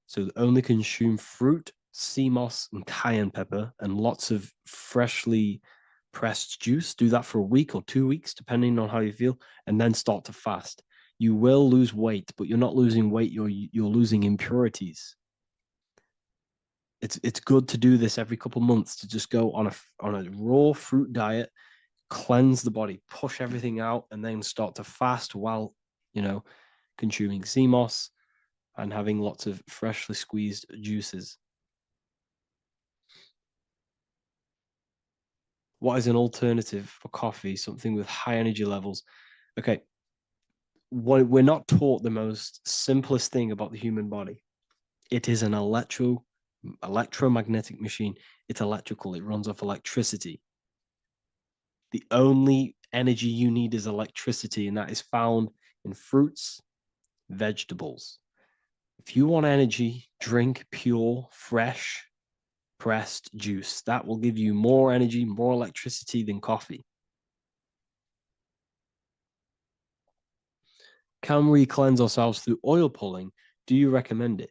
Speaker 1: So only consume fruit, sea moss, and cayenne pepper, and lots of freshly pressed juice. Do that for a week or 2 weeks, depending on how you feel, and then start to fast. You will lose weight, but you're not losing weight. You're losing impurities. It's good to do this every couple months, to just go on a raw fruit diet, cleanse the body, push everything out, and then start to fast while consuming sea moss and having lots of freshly squeezed juices. What is an alternative for coffee? Something with high energy levels. Okay, we're not taught the most simplest thing about the human body. It is an electromagnetic machine. It's electrical. It runs off electricity. The only energy you need is electricity, and that is found in fruits, vegetables. If you want energy, drink pure, fresh, pressed juice. That will give you more energy, more electricity than coffee. Can we cleanse ourselves through oil pulling? Do you recommend it?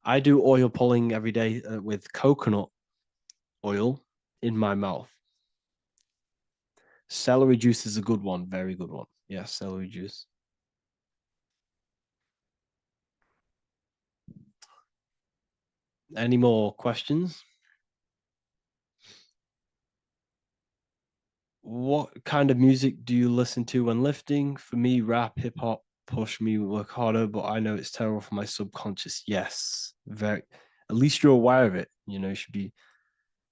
Speaker 1: I do oil pulling every day with coconut oil in my mouth. Celery juice is a good one, very good one. Yeah, celery juice. Any more questions? What kind of music do you listen to when lifting? For me, rap, hip hop push me work harder, but I know it's terrible for my subconscious. Yes, very. At least you're aware of it. You should be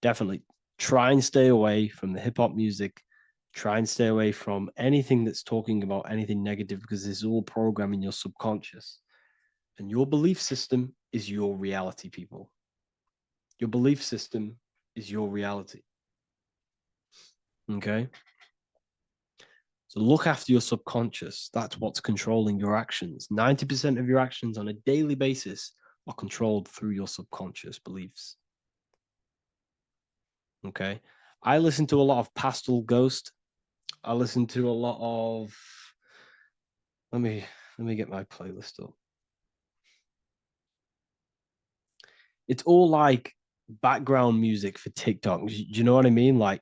Speaker 1: definitely try and stay away from the hip hop music. Try and stay away from anything that's talking about anything negative, because it's all programming your subconscious. And your belief system is your reality, people. Your belief system is your reality. Okay? So look after your subconscious. That's what's controlling your actions. 90% of your actions on a daily basis are controlled through your subconscious beliefs. Okay? I listen to a lot of Pastel Ghost. I listen to a lot of... Let me get my playlist up. It's all like background music for TikTok. Do you know what I mean? Like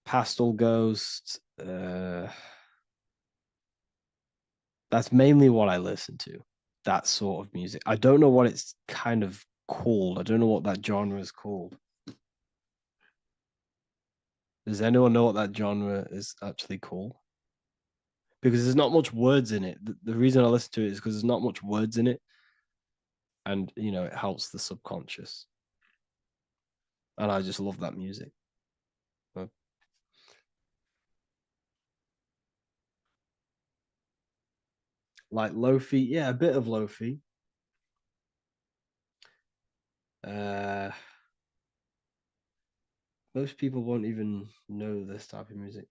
Speaker 1: Pastel Ghost. That's mainly what I listen to. That sort of music. I don't know what it's kind of called. I don't know what that genre is called. Does anyone know what that genre is actually called? because there's not much words in it. The reason I listen to it is because there's not much words in it, and you know, it helps the subconscious. And I just love that music. Like lo-fi, yeah, a bit of lo-fi. Most people won't even know this type of music.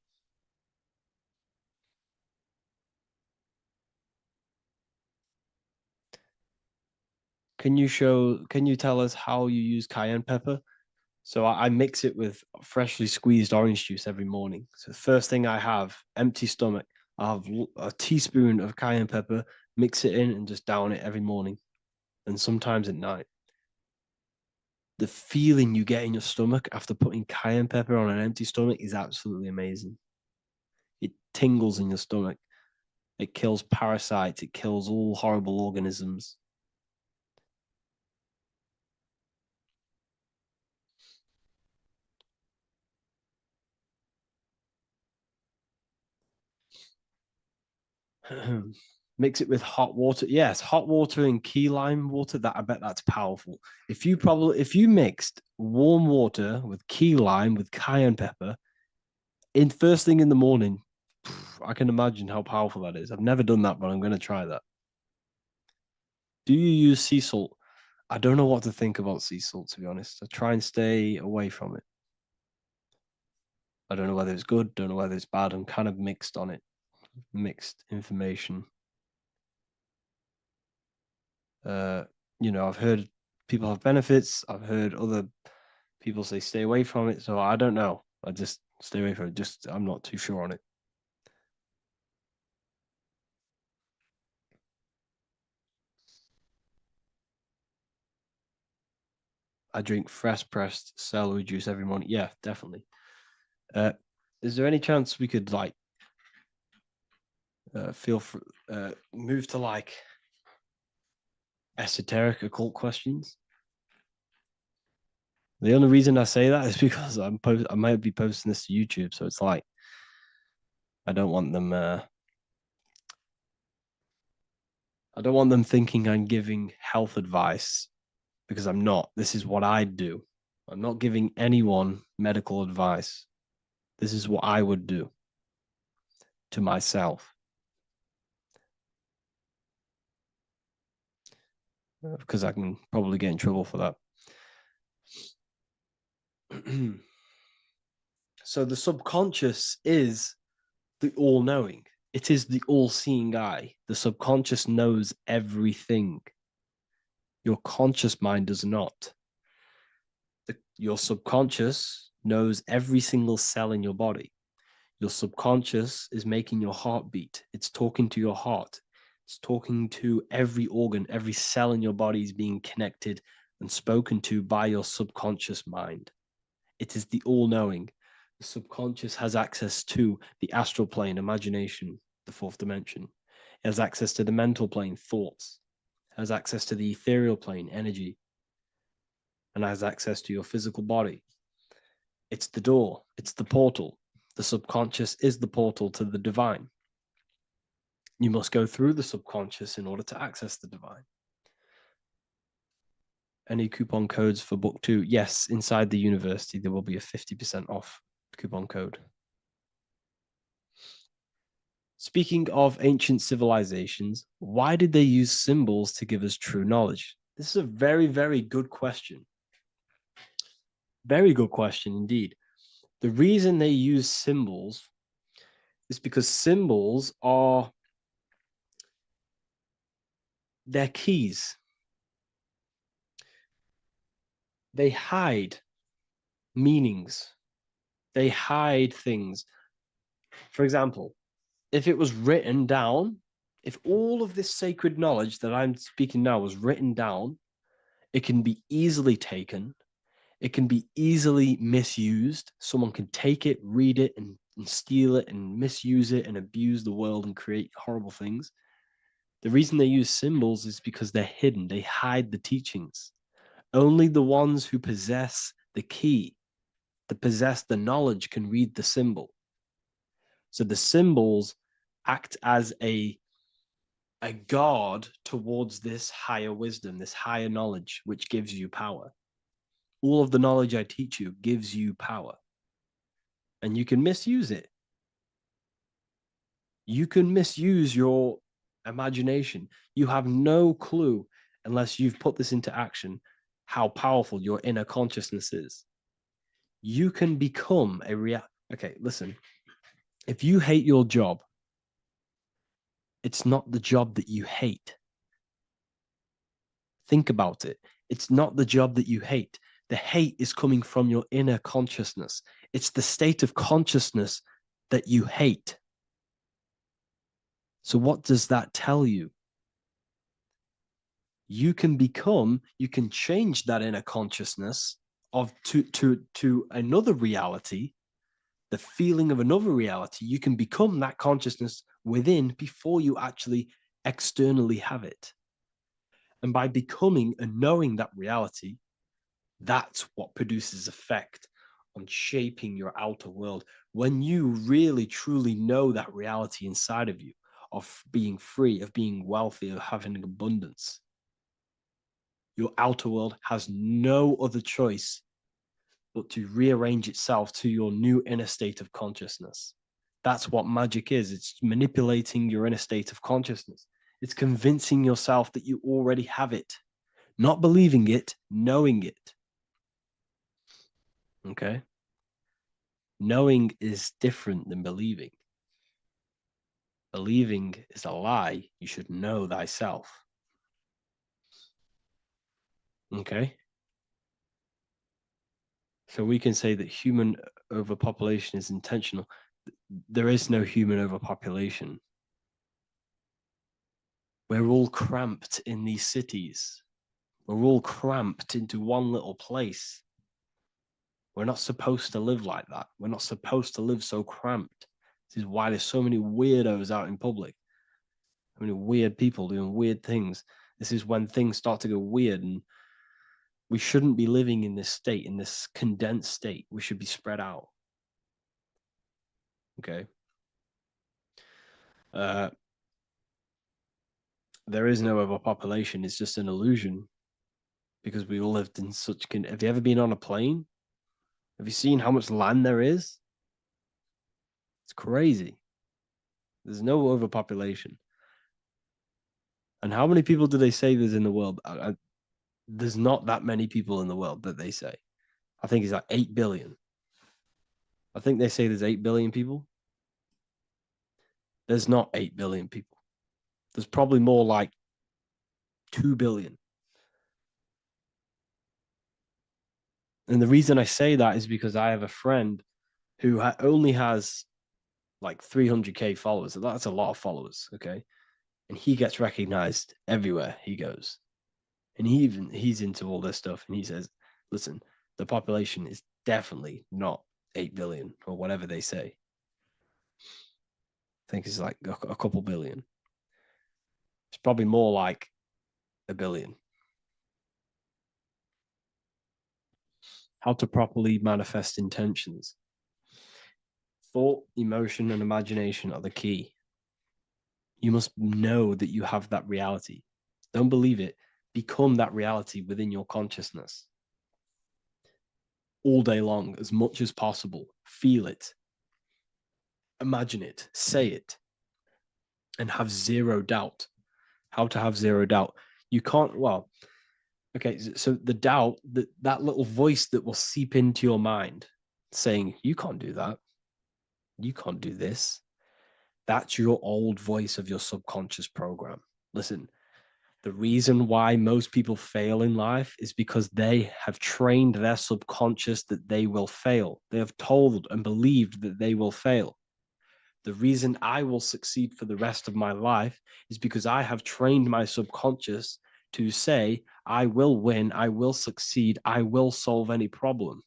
Speaker 1: Can you tell us how you use cayenne pepper? So I mix it with freshly squeezed orange juice every morning. So the first thing I have, empty stomach, I have a teaspoon of cayenne pepper, mix it in and just down it every morning. And sometimes at night. The feeling you get in your stomach after putting cayenne pepper on an empty stomach is absolutely amazing. It tingles in your stomach. It kills parasites. It kills all horrible organisms. Mix it with hot water. Yes, hot water and key lime water. That I bet that's powerful. If you mixed warm water with key lime with cayenne pepper in first thing in the morning, I can imagine how powerful that is. I've never done that, but I'm going to try that. Do you use sea salt? I don't know what to think about sea salt, to be honest. I try and stay away from it. I don't know whether it's good, don't know whether it's bad. I'm kind of mixed on it. Mixed information. You know, I've heard people have benefits. I've heard other people say stay away from it. So I don't know. I just stay away from it. Just I'm not too sure on it. I drink fresh pressed celery juice every morning. Yeah, definitely. Is there any chance we could like move to like esoteric occult questions? The only reason I say that is because I might be posting this to YouTube, so it's like I don't want them thinking I'm giving health advice, because I'm not. This is what I do. I'm not giving anyone medical advice. This is what I would do to myself. Because I can probably get in trouble for that. So the subconscious is the all-knowing. It is the all-seeing eye. The subconscious knows everything. Your conscious mind does not. Your subconscious knows every single cell in your body. Your subconscious is making your heart beat. It's talking to your heart. It's talking to every organ, every cell in your body is being connected and spoken to by your subconscious mind. It is the all-knowing. The subconscious has access to the astral plane, imagination, the fourth dimension. It has access to the mental plane, thoughts. It has access to the ethereal plane, energy. And has access to your physical body. It's the door. It's the portal. The subconscious is the portal to the divine. You must go through the subconscious in order to access the divine. Any coupon codes for book 2? Yes, inside the university, there will be a 50% off coupon code. Speaking of ancient civilizations, why did they use symbols to give us true knowledge? This is a very, very good question. Very good question indeed. The reason they use symbols is because symbols are their keys. They hide meanings. They hide things. For example, if it was written down, if all of this sacred knowledge that I'm speaking now was written down, it can be easily taken. It can be easily misused. Someone can take it, read it, and steal it and misuse it and abuse the world and create horrible things. The reason they use symbols is because they're hidden. They hide the teachings. Only the ones who possess the key, that possess the knowledge, can read the symbol. So the symbols act as a guard towards this higher wisdom, this higher knowledge, which gives you power. All of the knowledge I teach you gives you power, and you can misuse it. You can misuse your imagination. You have no clue, unless you've put this into action, how powerful your inner consciousness is. You can become a Okay, listen. If you hate your job, it's not the job that you hate. Think about it. It's not the job that you hate. The hate is coming from your inner consciousness. It's the state of consciousness that you hate. So what does that tell you? You can change that inner consciousness to another reality, the feeling of another reality. You can become that consciousness within before you actually externally have it. And by becoming and knowing that reality, that's what produces effect on shaping your outer world. When you really, truly know that reality inside of you, of being free, of being wealthy, of having abundance, your outer world has no other choice but to rearrange itself to your new inner state of consciousness. That's what magic is. It's manipulating your inner state of consciousness. It's convincing yourself that you already have it, not believing it, knowing it. Okay? Knowing is different than believing. Believing is a lie. You should know thyself. Okay? So we can say that human overpopulation is intentional. There is no human overpopulation. We're all cramped in these cities. We're all cramped into one little place. We're not supposed to live like that. We're not supposed to live so cramped. This is why there's so many weirdos out in public. So many weird people doing weird things. This is when things start to go weird, and we shouldn't be living in this state, in this condensed state. We should be spread out. Okay. There is no overpopulation. It's just an illusion, because we all lived in such. Have you ever been on a plane? Have you seen how much land there is? It's crazy. There's no overpopulation. And how many people do they say there's in the world? There's not that many people in the world that they say. I think it's like 8 billion. I think they say there's 8 billion people. There's not 8 billion people. There's probably more like 2 billion. And the reason I say that is because I have a friend who only has like 300K followers. So that's a lot of followers, okay? And he gets recognized everywhere he goes. And he's into all this stuff. And he says, listen, the population is definitely not 8 billion or whatever they say. I think it's like a couple billion. It's probably more like 1 billion. How to properly manifest intentions. Thought, emotion, and imagination are the key. You must know that you have that reality. Don't believe it. Become that reality within your consciousness. All day long, as much as possible. Feel it. Imagine it. Say it. And have zero doubt. How to have zero doubt. You can't, okay, so the doubt, that little voice that will seep into your mind saying, you can't do that. You can't do this. That's your old voice of your subconscious program. Listen, the reason why most people fail in life is because they have trained their subconscious that they will fail. They have told and believed that they will fail. The reason I will succeed for the rest of my life is because I have trained my subconscious to say, I will win, I will succeed, I will solve any problem.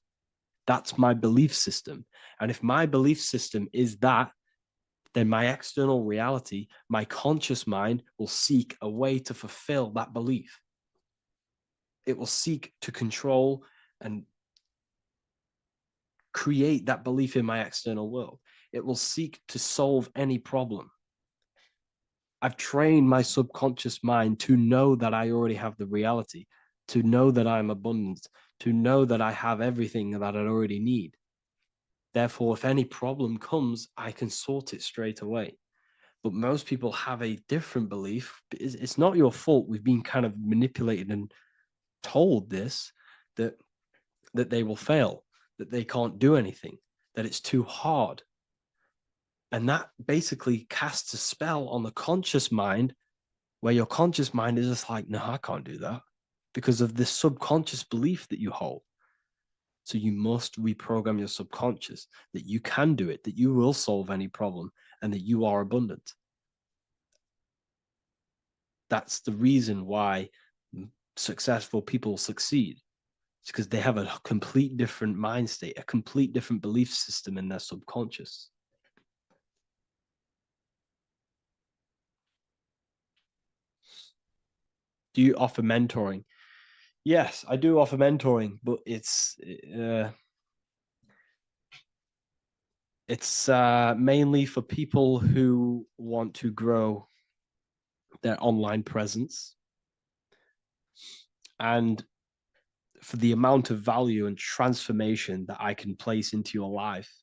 Speaker 1: That's my belief system. And if my belief system is that, then my external reality, my conscious mind, will seek a way to fulfill that belief. It will seek to control and create that belief in my external world. It will seek to solve any problem. I've trained my subconscious mind to know that I already have the reality, to know that I'm abundant, to know that I have everything that I already need. Therefore, if any problem comes, I can sort it straight away. But most people have a different belief. It's not your fault. We've been kind of manipulated and told this, that they will fail, that they can't do anything, that it's too hard. And that basically casts a spell on the conscious mind, where your conscious mind is just like, no, I can't do that, because of this subconscious belief that you hold. So you must reprogram your subconscious that you can do it, that you will solve any problem, and that you are abundant. That's the reason why successful people succeed. It's because they have a complete different mind state, a complete different belief system in their subconscious. Do you offer mentoring? Yes, I do offer mentoring, but it's mainly for people who want to grow their online presence, and for the amount of value and transformation that I can place into your life,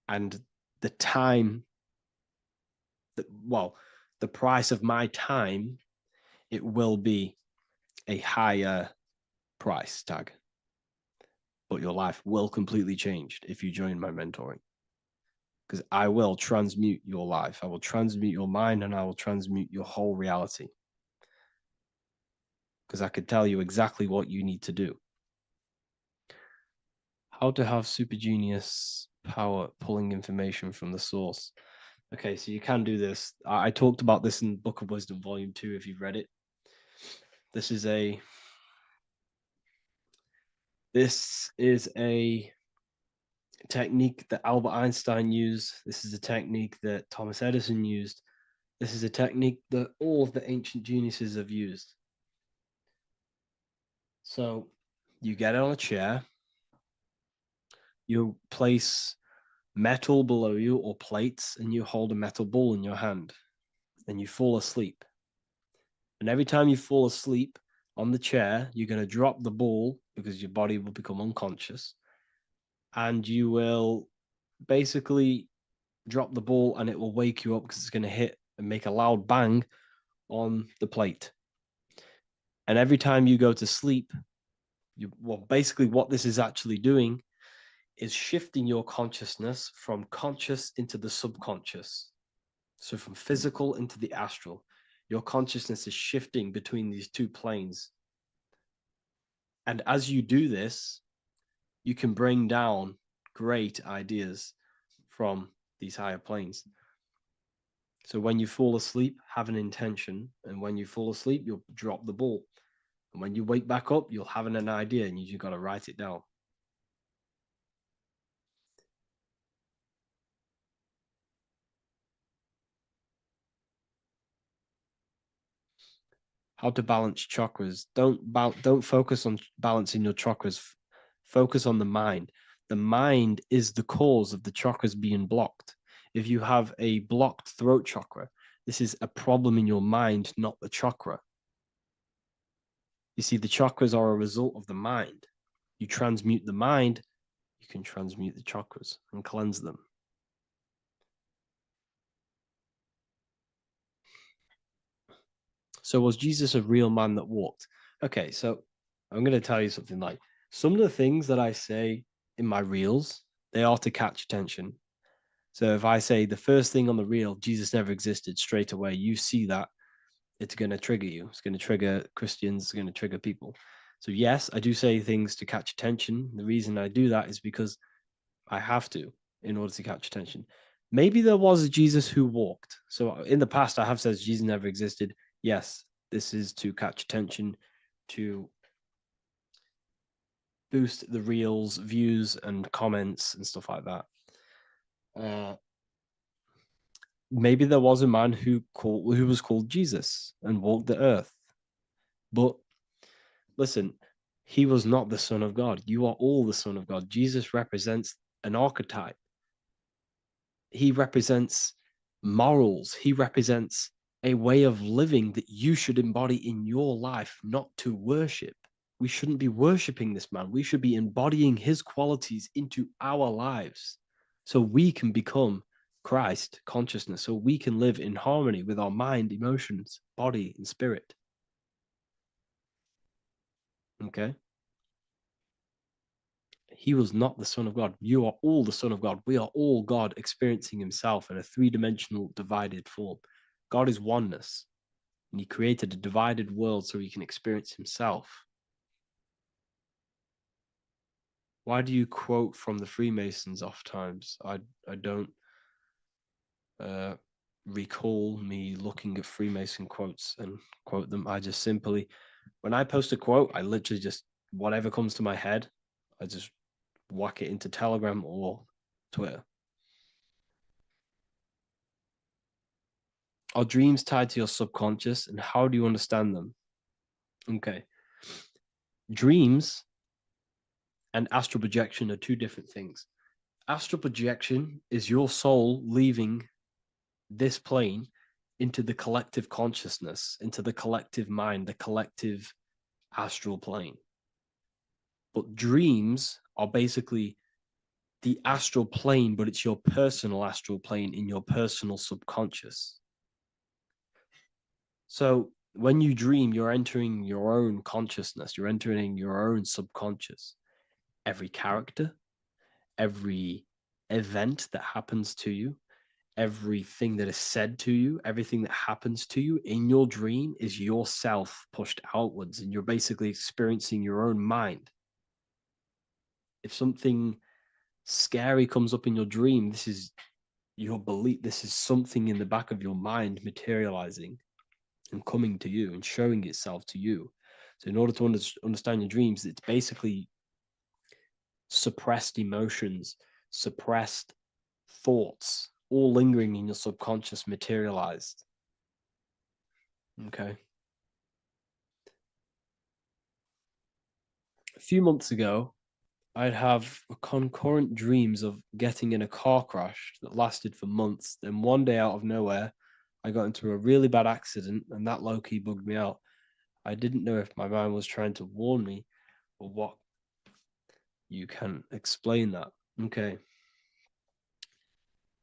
Speaker 1: and the time that, well, the price of my time, it will be a higher price tag, but your life will completely change if you join my mentoring, because I will transmute your life. I will transmute your mind, and I will transmute your whole reality, because I could tell you exactly what you need to do. How to have super genius power pulling information from the source. Okay, so you can do this. I talked about this in Book of Wisdom Volume 2, if you've read it. This is a technique that Albert Einstein used. This is a technique that Thomas Edison used. This is a technique that all of the ancient geniuses have used. So you get on a chair, you place metal below you or plates, and you hold a metal ball in your hand, and you fall asleep. And every time you fall asleep on the chair, you're going to drop the ball, because your body will become unconscious, and you will basically drop the ball, and it will wake you up, because it's going to hit and make a loud bang on the plate. And every time you go to sleep, basically what this is actually doing is shifting your consciousness from conscious into the subconscious. So from physical into the astral. Your consciousness is shifting between these two planes. And as you do this, you can bring down great ideas from these higher planes. So when you fall asleep, have an intention. And when you fall asleep, you'll drop the ball. And when you wake back up, you'll have an idea, and you just got to write it down. How to balance chakras. Don't focus on balancing your chakras. Focus on the mind. The mind is the cause of the chakras being blocked. If you have a blocked throat chakra, this is a problem in your mind, not the chakra. You see, the chakras are a result of the mind. You transmute the mind, you can transmute the chakras and cleanse them. So was Jesus a real man that walked? Okay, so I'm going to tell you something. Like, some of the things that I say in my reels, they are to catch attention. So if I say the first thing on the reel, Jesus never existed, straight away, you see that, it's going to trigger you. It's going to trigger Christians. It's going to trigger people. So yes, I do say things to catch attention. The reason I do that is because I have to, in order to catch attention. Maybe there was a Jesus who walked. So in the past, I have said Jesus never existed. Yes, this is to catch attention, to boost the reels, views, and comments and stuff like that. Maybe there was a man who was called Jesus and walked the earth. But listen, he was not the Son of God. You are all the Son of God. Jesus represents an archetype. He represents morals. He represents a way of living that you should embody in your life, not to worship. We shouldn't be worshiping this man. We should be embodying his qualities into our lives so we can become Christ consciousness, so we can live in harmony with our mind, emotions, body, and spirit. Okay? He was not the Son of God. You are all the Son of God. We are all God experiencing himself in a three-dimensional divided form. God is oneness, and he created a divided world so he can experience himself. Why do you quote from the Freemasons oft times? I don't recall me looking at Freemason quotes and quote them. I just simply, when I post a quote, I literally just, whatever comes to my head, I just whack it into Telegram or Twitter. Are dreams tied to your subconscious, and how do you understand them? Okay. Dreams and astral projection are two different things. Astral projection is your soul leaving this plane into the collective consciousness, into the collective mind, the collective astral plane. But dreams are basically the astral plane, but it's your personal astral plane in your personal subconscious. So when you dream, you're entering your own consciousness, you're entering your own subconscious. Every character, every event that happens to you, everything that is said to you, everything that happens to you in your dream is yourself pushed outwards, and you're basically experiencing your own mind. If something scary comes up in your dream, this is your belief, this is something in the back of your mind materializing and coming to you and showing itself to you. So in order to understand your dreams, it's basically suppressed emotions, suppressed thoughts, all lingering in your subconscious materialized. Okay. A few months ago, I'd have concurrent dreams of getting in a car crash that lasted for months. Then one day out of nowhere, I got into a really bad accident, and that low-key bugged me out. I didn't know if my mind was trying to warn me or what. You can explain that. Okay.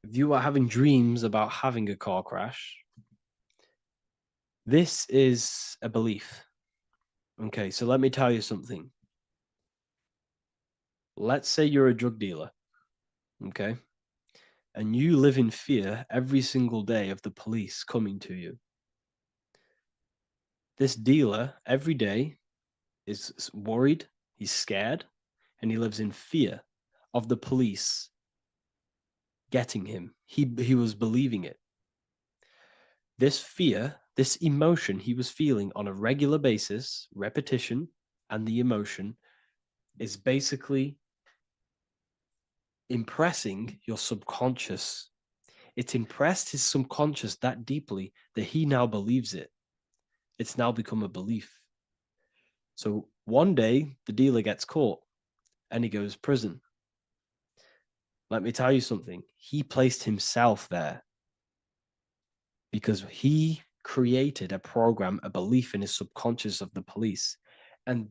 Speaker 1: If you are having dreams about having a car crash, this is a belief. Okay, so let me tell you something. Let's say you're a drug dealer, okay? And you live in fear every single day of the police coming to you. This dealer every day is worried, he's scared, and he lives in fear of the police getting him. He was believing it. This fear, this emotion he was feeling on a regular basis, repetition, and the emotion is basically impressing your subconscious. It's impressed his subconscious that deeply that he now believes it. It's now become a belief. So one day the dealer gets caught and he goes to prison. Let me tell you something. He placed himself there because he created a program, a belief in his subconscious of the police. And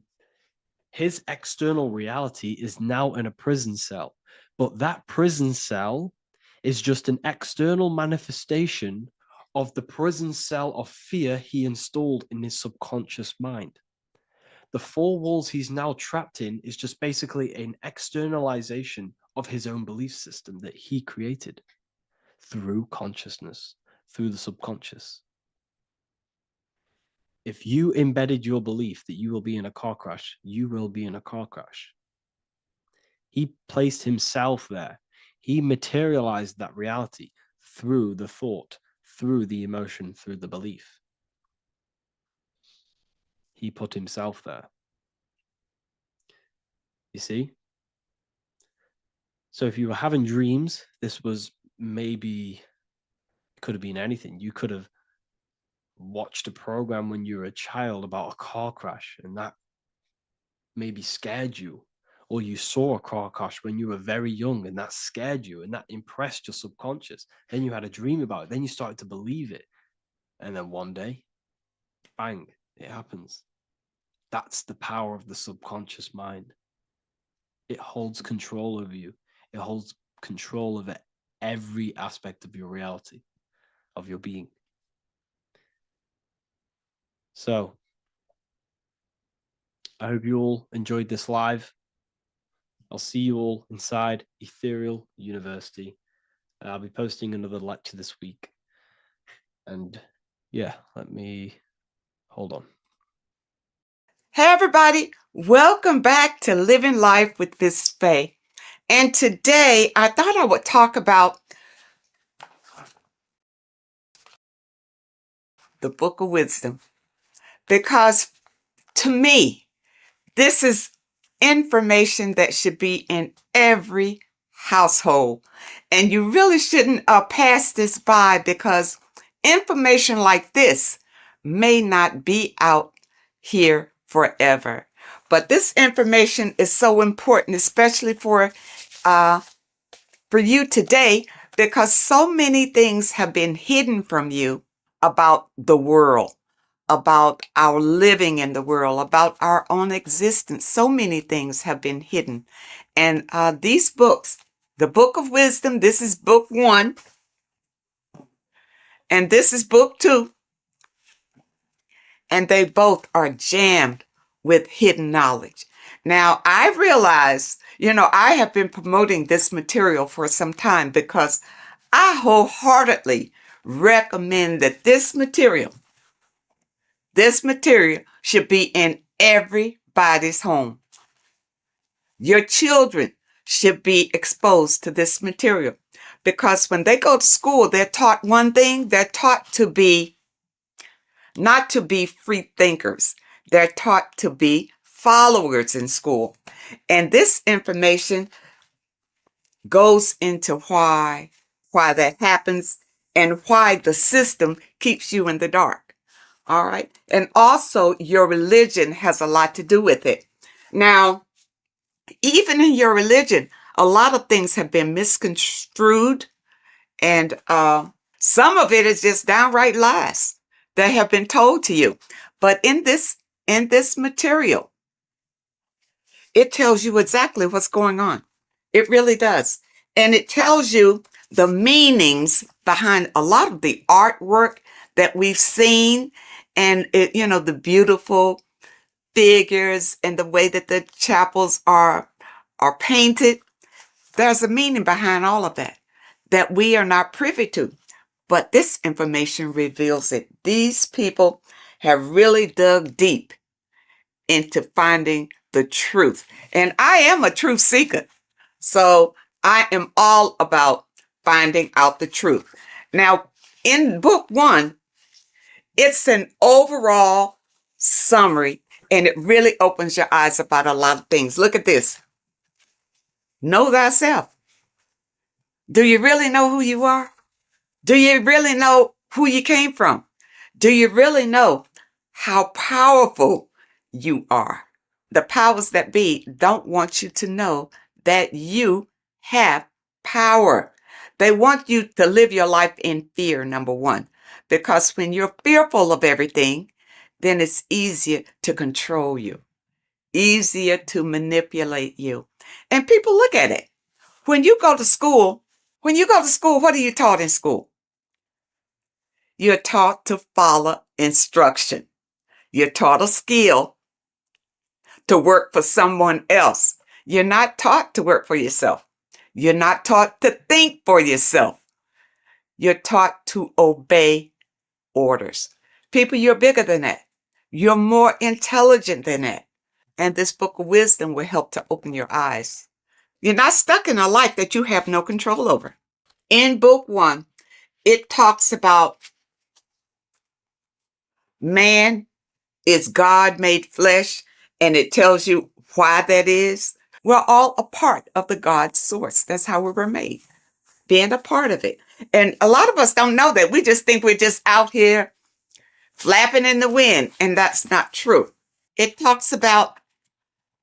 Speaker 1: his external reality is now in a prison cell. But that prison cell is just an external manifestation of the prison cell of fear he installed in his subconscious mind. The four walls he's now trapped in is just basically an externalization of his own belief system that he created through consciousness, through the subconscious. If you embedded your belief that you will be in a car crash, you will be in a car crash. He placed himself there. He materialized that reality through the thought, through the emotion, through the belief. He put himself there. You see? So if you were having dreams, this was maybe, it could have been anything. You could have watched a program when you were a child about a car crash, and that maybe scared you. Or you saw a car crash when you were very young, and that scared you, and that impressed your subconscious. Then you had a dream about it. Then you started to believe it. And then one day, bang, it happens. That's the power of the subconscious mind. It holds control over you. It holds control over every aspect of your reality, of your being. So, I hope you all enjoyed this live. I'll see you all inside Ethereal University. I'll be posting another lecture this week. And yeah, let me hold on.
Speaker 8: Hey everybody, welcome back to Living Life with Miss Faye. And today I thought I would talk about the Book of Wisdom, because to me, this is information that should be in every household. And you really shouldn't pass this by, because information like this may not be out here forever. But this information is so important, especially for you today, because so many things have been hidden from you about the world, about our living in the world, about our own existence. So many things have been hidden. And these books, the Book of Wisdom, this is book 1, and this is book 2, and they both are jammed with hidden knowledge. Now, I realize, I have been promoting this material for some time, because I wholeheartedly recommend that this material should be in everybody's home. Your children should be exposed to this material, because when they go to school, they're taught one thing. They're taught to be, not to be free thinkers. They're taught to be followers in school. And this information goes into why that happens, and why the system keeps you in the dark. All right. And also your religion has a lot to do with it. Now, even in your religion, a lot of things have been misconstrued, and some of it is just downright lies that have been told to you. But in this material, it tells you exactly what's going on. It really does. And it tells you the meanings behind a lot of the artwork that we've seen, and the beautiful figures and the way that the chapels are painted. There's a meaning behind all of that we are not privy to. But this information reveals it. These people have really dug deep into finding the truth. And I am a truth seeker. So I am all about finding out the truth. Now, in book 1, it's an overall summary, and it really opens your eyes about a lot of things. Look at this. Know thyself. Do you really know who you are? Do you really know who you came from? Do you really know how powerful you are? The powers that be don't want you to know that you have power. They want you to live your life in fear, number 1. Because when you're fearful of everything, then it's easier to control you, easier to manipulate you. And people look at it. When you go to school, what are you taught in school? You're taught to follow instruction. You're taught a skill to work for someone else. You're not taught to work for yourself. You're not taught to think for yourself. You're taught to obey orders. People, you're bigger than that. You're more intelligent than that. And this Book of Wisdom will help to open your eyes. You're not stuck in a life that you have no control over. In book 1, it talks about man is God made flesh, and it tells you why that is. We're all a part of the God source. That's how we were made, being a part of it. And a lot of us don't know that. We just think we're just out here flapping in the wind, and that's not true. It talks about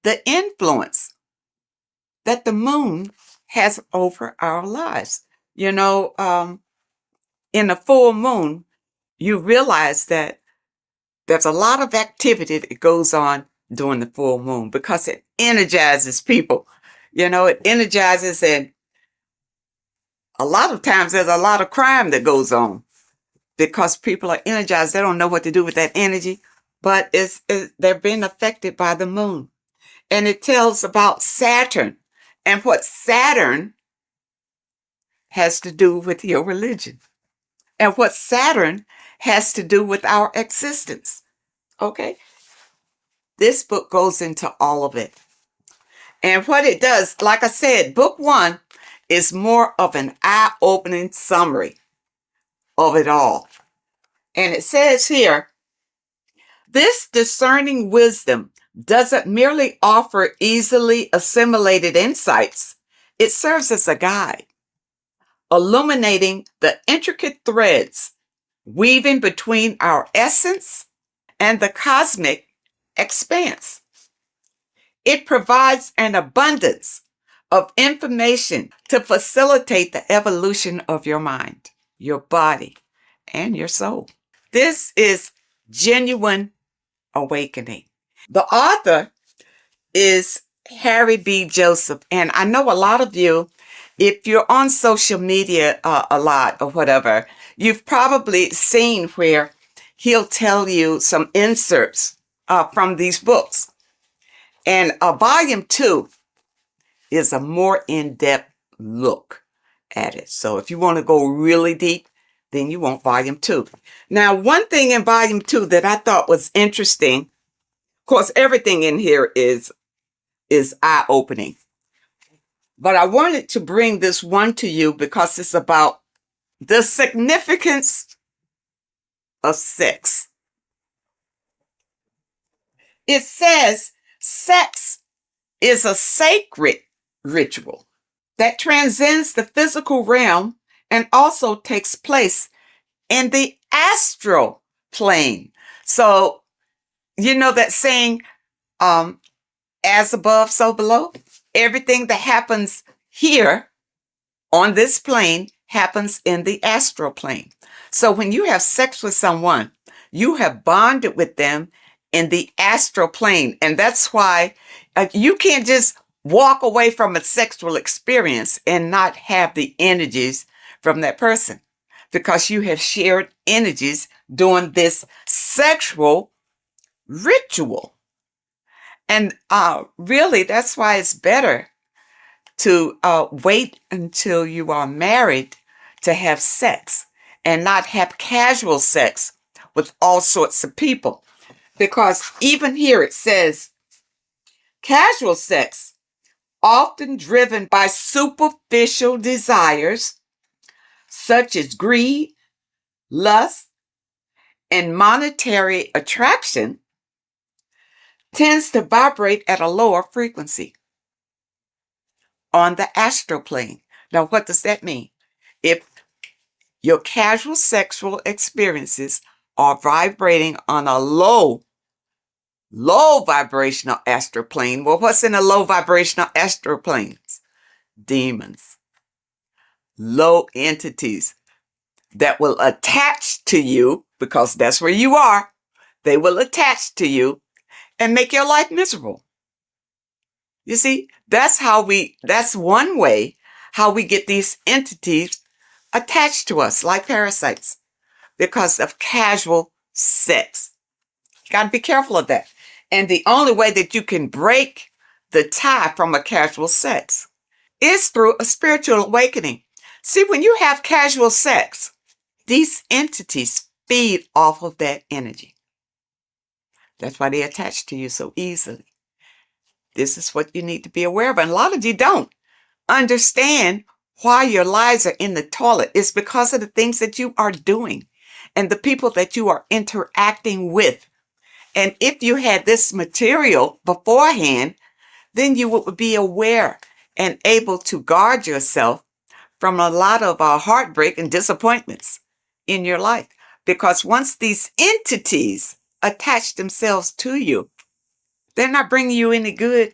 Speaker 8: the influence that the moon has over our lives. In a full moon, you realize that there's a lot of activity that goes on during the full moon because it energizes people. It energizes, and a lot of times there's a lot of crime that goes on because people are energized. They don't know what to do with that energy, but they're being affected by the moon. And it tells about Saturn and what Saturn has to do with your religion and what Saturn has to do with our existence. Okay? This book goes into all of it. And what it does, like I said, book 1 is more of an eye-opening summary of it all. And it says here, this discerning wisdom doesn't merely offer easily assimilated insights. It serves as a guide, illuminating the intricate threads weaving between our essence and the cosmic expanse. It provides an abundance of information to facilitate the evolution of your mind, your body, and your soul. This is genuine awakening. The author is Harry B. Joseph, and I know a lot of you, if you're on social media a lot or whatever, you've probably seen where he'll tell you some inserts from these books. And volume 2 is a more in-depth look at it. So if you want to go really deep, then you want volume 2. Now, one thing in volume 2 that I thought was interesting, of course, everything in here is eye-opening. But I wanted to bring this one to you because it's about the significance of sex. It says sex is a sacred ritual that transcends the physical realm and also takes place in the astral plane. So, you know that saying, as above, so below? Everything that happens here on this plane happens in the astral plane. So when you have sex with someone, you have bonded with them in the astral plane. And that's why you can't just walk away from a sexual experience and not have the energies from that person, because you have shared energies during this sexual ritual. And really, that's why it's better to wait until you are married to have sex and not have casual sex with all sorts of people. Because even here it says, casual sex, often driven by superficial desires such as greed, lust, and monetary attraction, tends to vibrate at a lower frequency on the astral plane. Now, what does that mean? If your casual sexual experiences are vibrating on a low vibrational astral plane, well, what's in a low vibrational astral planes? Demons, low entities that will attach to you, because that's where you are. They will attach to you and make your life miserable. You see, that's one way how we get these entities attached to us like parasites, because of casual sex. You got to be careful of that. And the only way that you can break the tie from a casual sex is through a spiritual awakening. See, when you have casual sex, these entities feed off of that energy. That's why they attach to you so easily. This is what you need to be aware of. And a lot of you don't understand why your lives are in the toilet. It's because of the things that you are doing and the people that you are interacting with. And if you had this material beforehand, then you would be aware and able to guard yourself from a lot of heartbreak and disappointments in your life. Because once these entities attach themselves to you, they're not bringing you any good.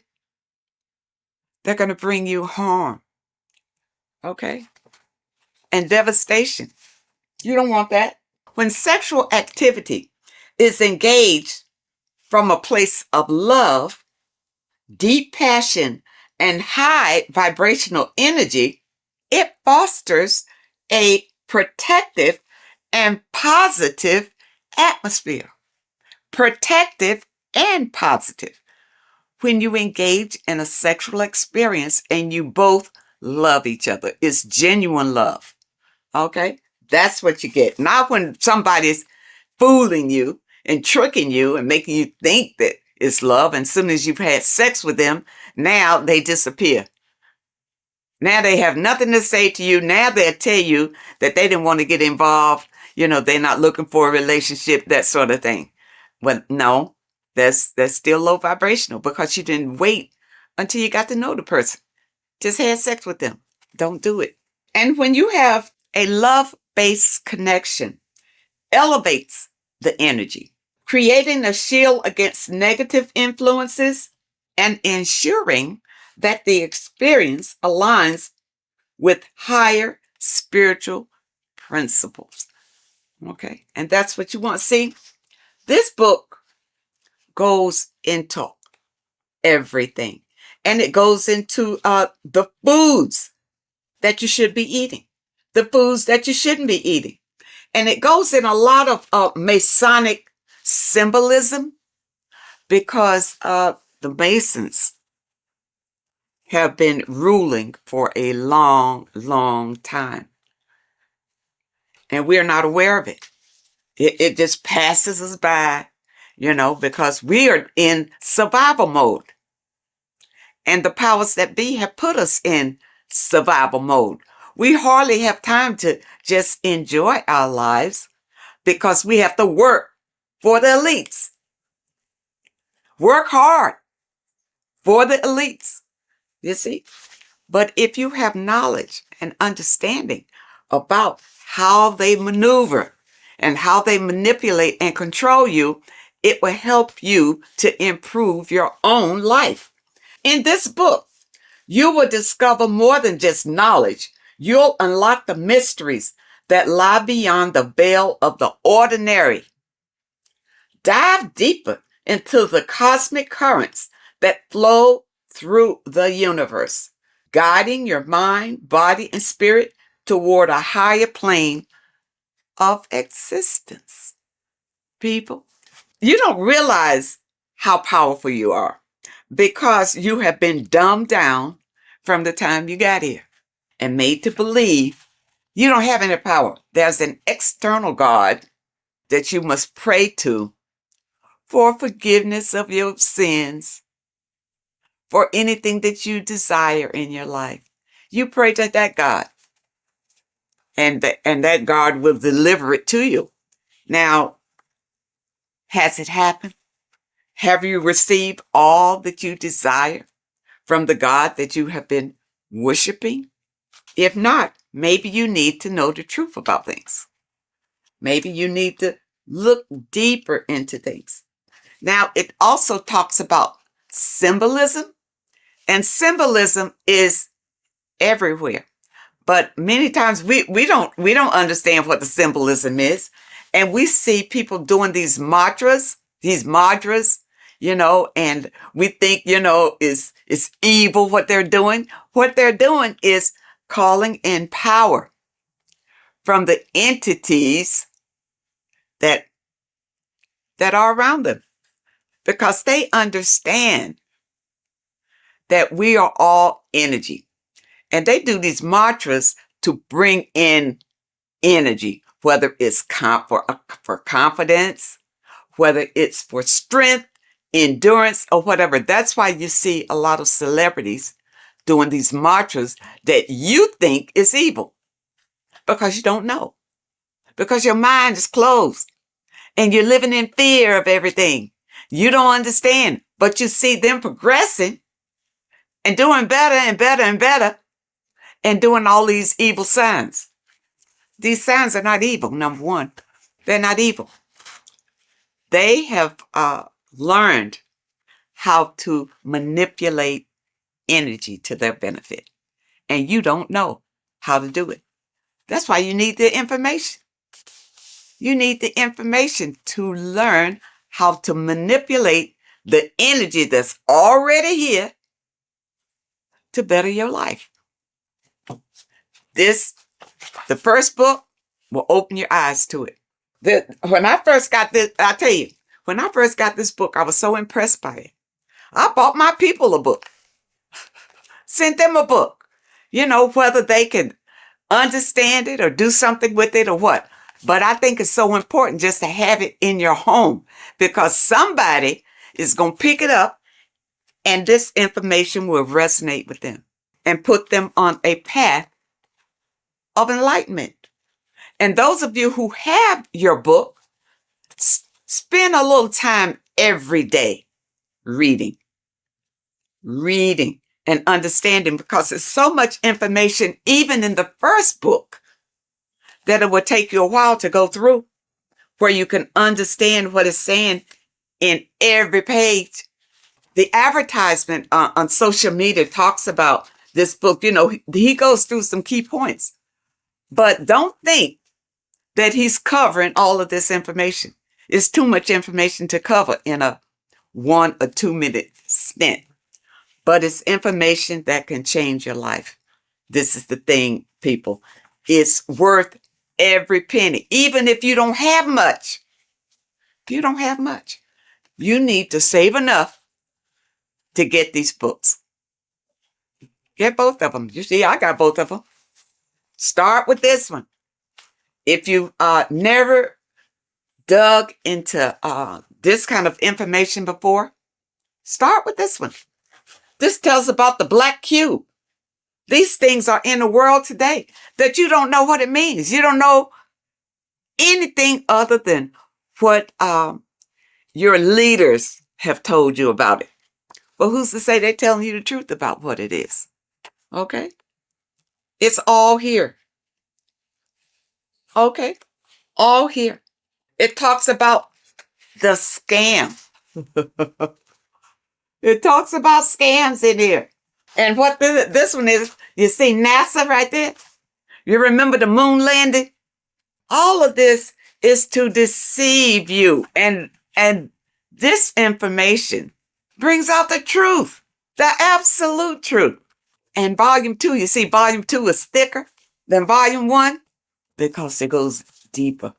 Speaker 8: They're going to bring you harm. Okay? And devastation. You don't want that. When sexual activity is engaged from a place of love, deep passion, and high vibrational energy, it fosters a protective and positive atmosphere. Protective and positive. When you engage in a sexual experience and you both love each other, it's genuine love. Okay? That's what you get. Not when somebody's fooling you and tricking you and making you think that it's love. And as soon as you've had sex with them, now they disappear. Now they have nothing to say to you. Now they'll tell you that they didn't want to get involved. They're not looking for a relationship, that sort of thing. But no, that's still low vibrational because you didn't wait until you got to know the person. Just had sex with them. Don't do it. And when you have a love-based connection, elevates the energy, creating a shield against negative influences and ensuring that the experience aligns with higher spiritual principles. Okay? And that's what you want. See, this book goes into everything. And it goes into the foods that you should be eating, the foods that you shouldn't be eating. And it goes in a lot of Masonic symbolism because the Masons have been ruling for a long, long time. And we're not aware of it. It just passes us by, because we are in survival mode. And the powers that be have put us in survival mode. We hardly have time to just enjoy our lives because we have to work for the elites. Work hard for the elites, you see. But if you have knowledge and understanding about how they maneuver and how they manipulate and control you, it will help you to improve your own life. In this book, you will discover more than just knowledge. You'll unlock the mysteries that lie beyond the veil of the ordinary. Dive deeper into the cosmic currents that flow through the universe, guiding your mind, body, and spirit toward a higher plane of existence. People, you don't realize how powerful you are because you have been dumbed down from the time you got here and made to believe you don't have any power. There's an external God that you must pray to for forgiveness of your sins, for anything that you desire in your life. You pray to that God, and that God will deliver it to you. Now, has it happened? Have you received all that you desire from the God that you have been worshiping? If not, maybe you need to know the truth about things. Maybe you need to look deeper into things. Now, it also talks about symbolism, and symbolism is everywhere. But many times we don't understand what the symbolism is. And we see people doing these mantras, and we think, it's evil what they're doing. What they're doing is calling in power from the entities that are around them, because they understand that we are all energy. And they do these mantras to bring in energy, whether it's for confidence, whether it's for strength, endurance, or whatever. That's why you see a lot of celebrities doing these mantras that you think is evil, because you don't know, because your mind is closed and you're living in fear of everything. You don't understand, but you see them progressing and doing better and better and better and doing all these evil signs. These signs are not evil, number one. They're not evil. They have learned how to manipulate energy to their benefit. And you don't know how to do it. That's why you need the information. You need the information to learn how to manipulate the energy that's already here to better your life. The first book will open your eyes to it. When I first got this, I tell you, when I first got this book, I was so impressed by it. I bought my people a book, sent them a book, whether they can understand it or do something with it or what. But I think it's so important just to have it in your home, because somebody is going to pick it up and this information will resonate with them and put them on a path of enlightenment. And those of you who have your book, spend a little time every day reading and understanding, because there's so much information, even in the first book, that it will take you a while to go through, where you can understand what it's saying in every page. The advertisement on social media talks about this book. He goes through some key points, but don't think that he's covering all of this information. It's too much information to cover in a 1 or 2 minute stint, but it's information that can change your life. This is the thing, people. It's worth every penny, even if you don't have much. If you don't have much, you need to save enough to get these books. Get both of them. You see, I got both of them. Start with this one. If you never dug into this kind of information before, start with this one. This tells about the black cube. These things are in the world today that you don't know what it means. You don't know anything other than what your leaders have told you about it. Well, who's to say they're telling you the truth about what it is? Okay? It's all here. Okay? All here. It talks about the scam. It talks about scams in here. And what this one is, you see NASA right there? You remember the moon landing? All of this is to deceive you. And this information brings out the truth, the absolute truth. And volume 2, you see volume 2 is thicker than volume 1 because it goes deeper.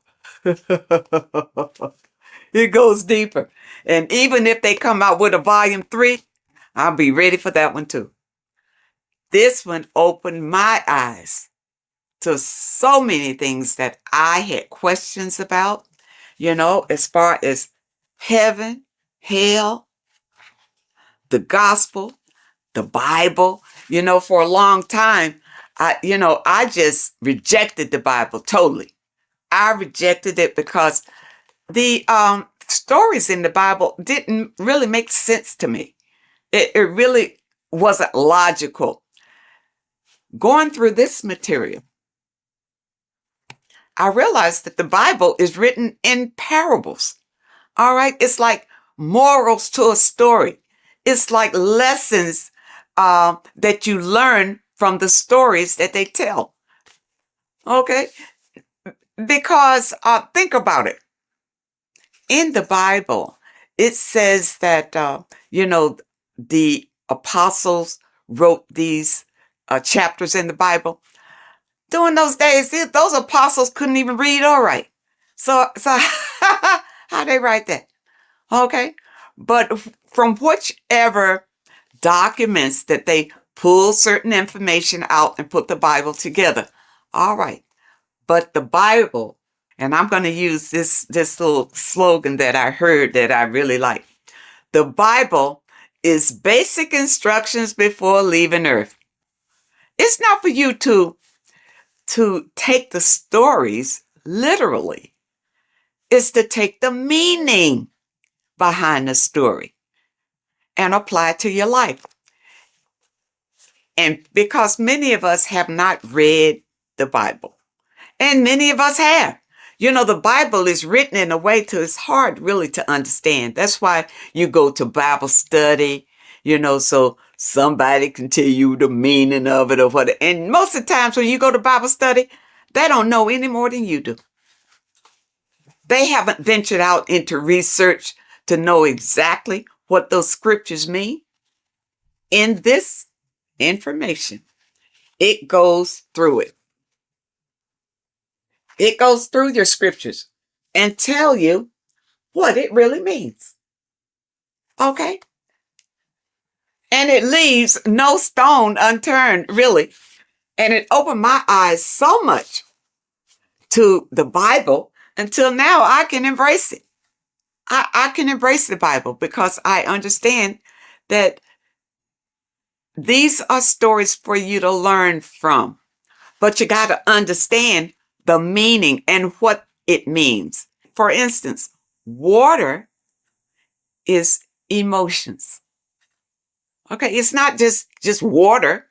Speaker 8: It goes deeper. And even if they come out with a volume 3, I'll be ready for that one too. This one opened my eyes to so many things that I had questions about, as far as heaven, hell, the gospel, the Bible. For a long time, I just rejected the Bible totally. I rejected it because the stories in the Bible didn't really make sense to me. It really wasn't logical. Going through this material, I realized that the Bible is written in parables. All right. It's like morals to a story. It's like lessons that you learn from the stories that they tell. Okay. Because think about it. In the Bible, it says that, the apostles wrote these chapters in the Bible. During those days, those apostles couldn't even read or write. So how they write that? Okay. But from whichever documents that they pull certain information out and put the Bible together. All right. But the Bible, and I'm going to use this little slogan that I heard that I really like. The Bible is basic instructions before leaving Earth. It's not for you to take the stories literally. It's to take the meaning behind the story and apply it to your life. And because many of us have not read the Bible, and many of us have. The Bible is written in a way it's hard really to understand. That's why you go to Bible study, so somebody can tell you the meaning of it or what. And most of the times when you go to Bible study, they don't know any more than you do. They haven't ventured out into research to know exactly what those scriptures mean. In this information, it goes through it. It goes through your scriptures and tell you what it really means. Okay? And it leaves no stone unturned, really. And it opened my eyes so much to the Bible until now I can embrace it. I can embrace the Bible because I understand that these are stories for you to learn from. But you got to understand the meaning and what it means. For instance, water is emotions. Okay, it's not just water.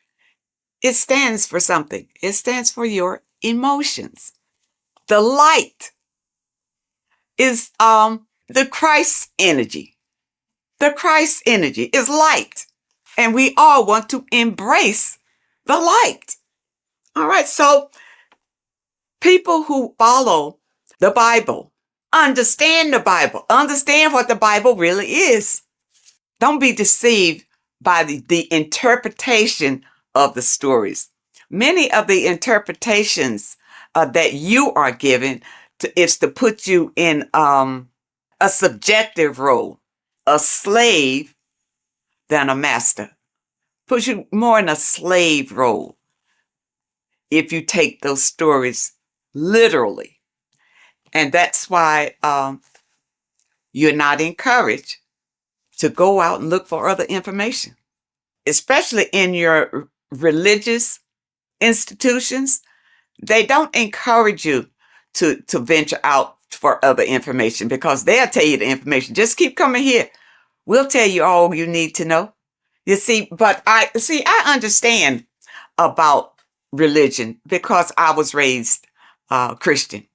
Speaker 8: It stands for something. It stands for your emotions. The light is the Christ energy. The Christ energy is light. And we all want to embrace the light. All right, so people who follow the Bible, understand the Bible, understand what the Bible really is. Don't be deceived by the interpretation of the stories. Many of the interpretations that you are given is to put you in a subjective role, a slave than a master. Puts you more in a slave role if you take those stories literally. And that's why you're not encouraged to go out and look for other information, especially in your religious institutions. They don't encourage you to venture out for other information because they'll tell you the information. Just keep coming here. We'll tell you all you need to know. You see, but I understand about religion because I was raised Christian.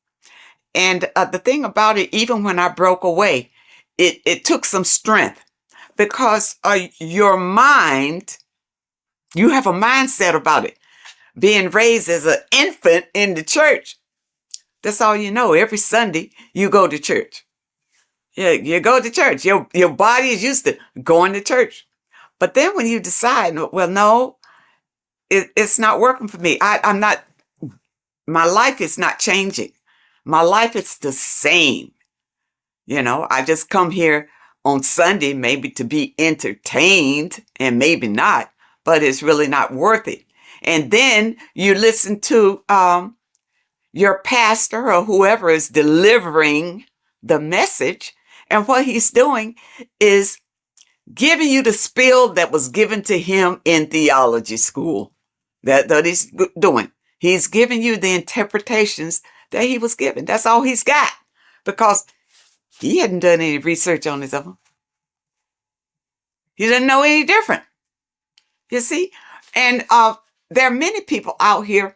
Speaker 8: And the thing about it, even when I broke away, it took some strength because your mind, you have a mindset about it. Being raised as an infant in the church, that's all you know. Every Sunday, you go to church. Yeah, you go to church. Your body is used to going to church. But then when you decide, well, no, it's not working for me. I'm not, my life is not changing. My life is the same. You know, I just come here on Sunday, maybe to be entertained and maybe not, but it's really not worth it. And then you listen to your pastor or whoever is delivering the message. And what he's doing is giving you the spiel that was given to him in theology school. That he's doing. He's giving you the interpretations that he was given. That's all he's got because he hadn't done any research on his own. He didn't know any different. You see? And there are many people out here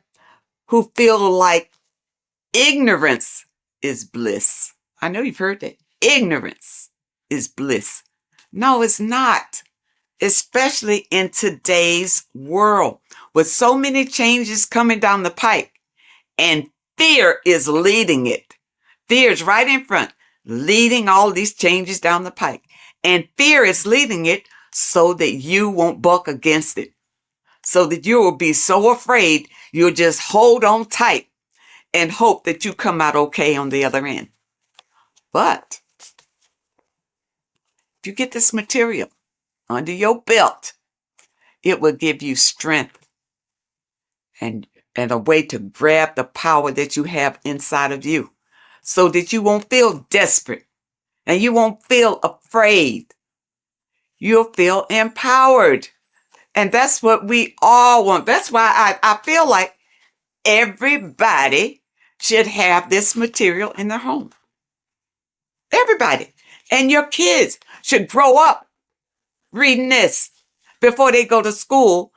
Speaker 8: who feel like ignorance is bliss. I know you've heard that. Ignorance is bliss. No, it's not. Especially in today's world with so many changes coming down the pike and fear is leading it. Fear is right in front, leading all these changes down the pike. And fear is leading it so that you won't buck against it. So that you will be so afraid you'll just hold on tight and hope that you come out okay on the other end. But if you get this material under your belt, it will give you strength and a way to grab the power that you have inside of you so that you won't feel desperate and you won't feel afraid. You'll feel empowered. And that's what we all want. That's why I feel like everybody should have this material in their home. Everybody. And your kids should grow up reading this before they go to school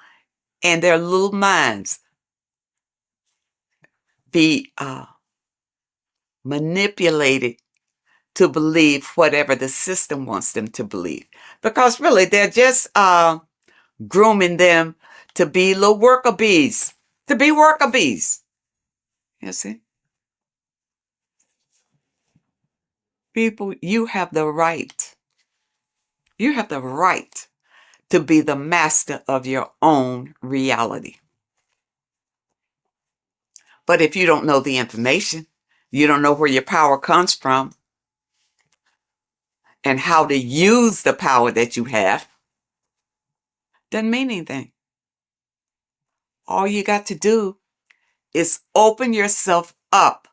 Speaker 8: and their little minds be manipulated to believe whatever the system wants them to believe. Because really, they're just grooming them to be little worker bees, to be worker bees. You see? People, you have the right. You have the right to be the master of your own reality. But if you don't know the information, you don't know where your power comes from and how to use the power that you have, doesn't mean anything. All you got to do is open yourself up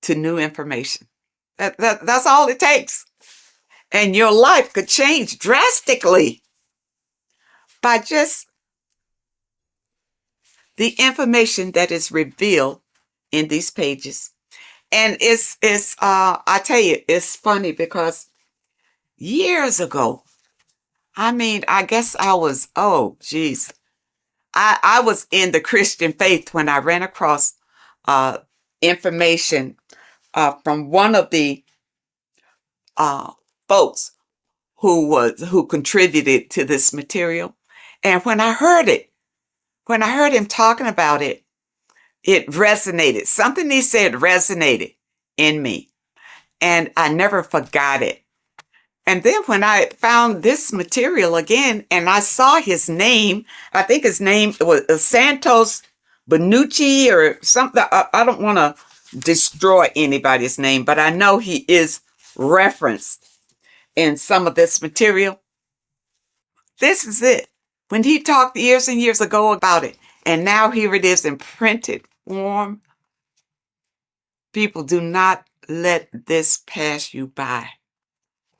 Speaker 8: to new information. That's all it takes. And your life could change drastically by just the information that is revealed in these pages. And I tell you, it's funny because years ago, I guess I was, I was in the Christian faith when I ran across information from one of the folks who contributed to this material. And when I heard him talking about it, it resonated. Something he said resonated in me, and I never forgot it. And then when I found this material again and I saw his name, I think his name was Santos Benucci or something. I don't want to destroy anybody's name, but I know he is referenced in some of this material. This is it. When he talked years and years ago about it, and now here it is in printed form. People, do not let this pass you by.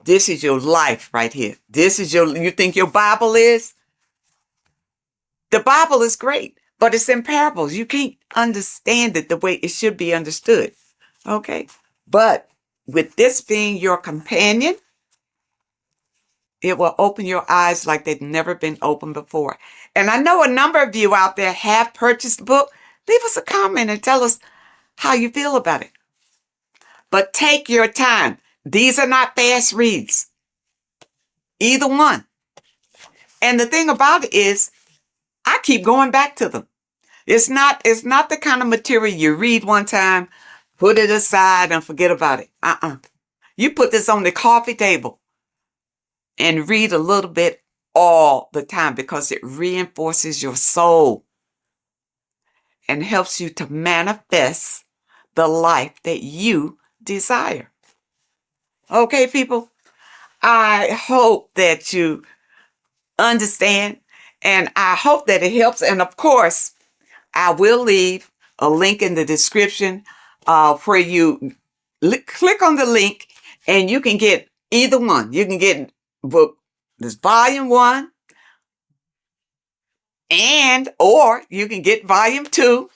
Speaker 8: This is your life right here. You think your Bible is? The Bible is great, but it's in parables. You can't understand it the way it should be understood. Okay? But with this being your companion, it will open your eyes like they've never been opened before. And I know a number of you out there have purchased the book. Leave us a comment and tell us how you feel about it. But take your time. These are not fast reads. Either one. And the thing about it is, I keep going back to them. It's not the kind of material you read one time, put it aside and forget about it. You put this on the coffee table and read a little bit all the time because it reinforces your soul and helps you to manifest the life that you desire. Okay, people? I hope that you understand, and I hope that it helps. And of course, I will leave a link in the description where you click on the link and you can get either one. You can get book, this volume 1, or you can get volume 2.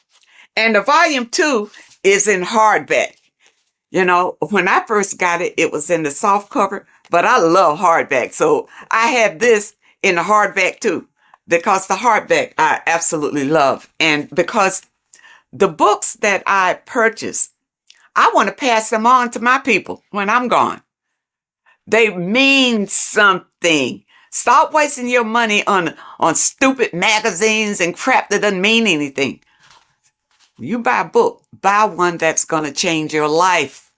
Speaker 8: And the volume 2 is in hardback. You know, when I first got it, it was in the soft cover, but I love hardback. So I have this in the hardback too, because the hardback I absolutely love. And because the books that I purchase, I want to pass them on to my people when I'm gone. They mean something. Stop wasting your money on stupid magazines and crap that doesn't mean anything. You buy a book, buy one that's going to change your life.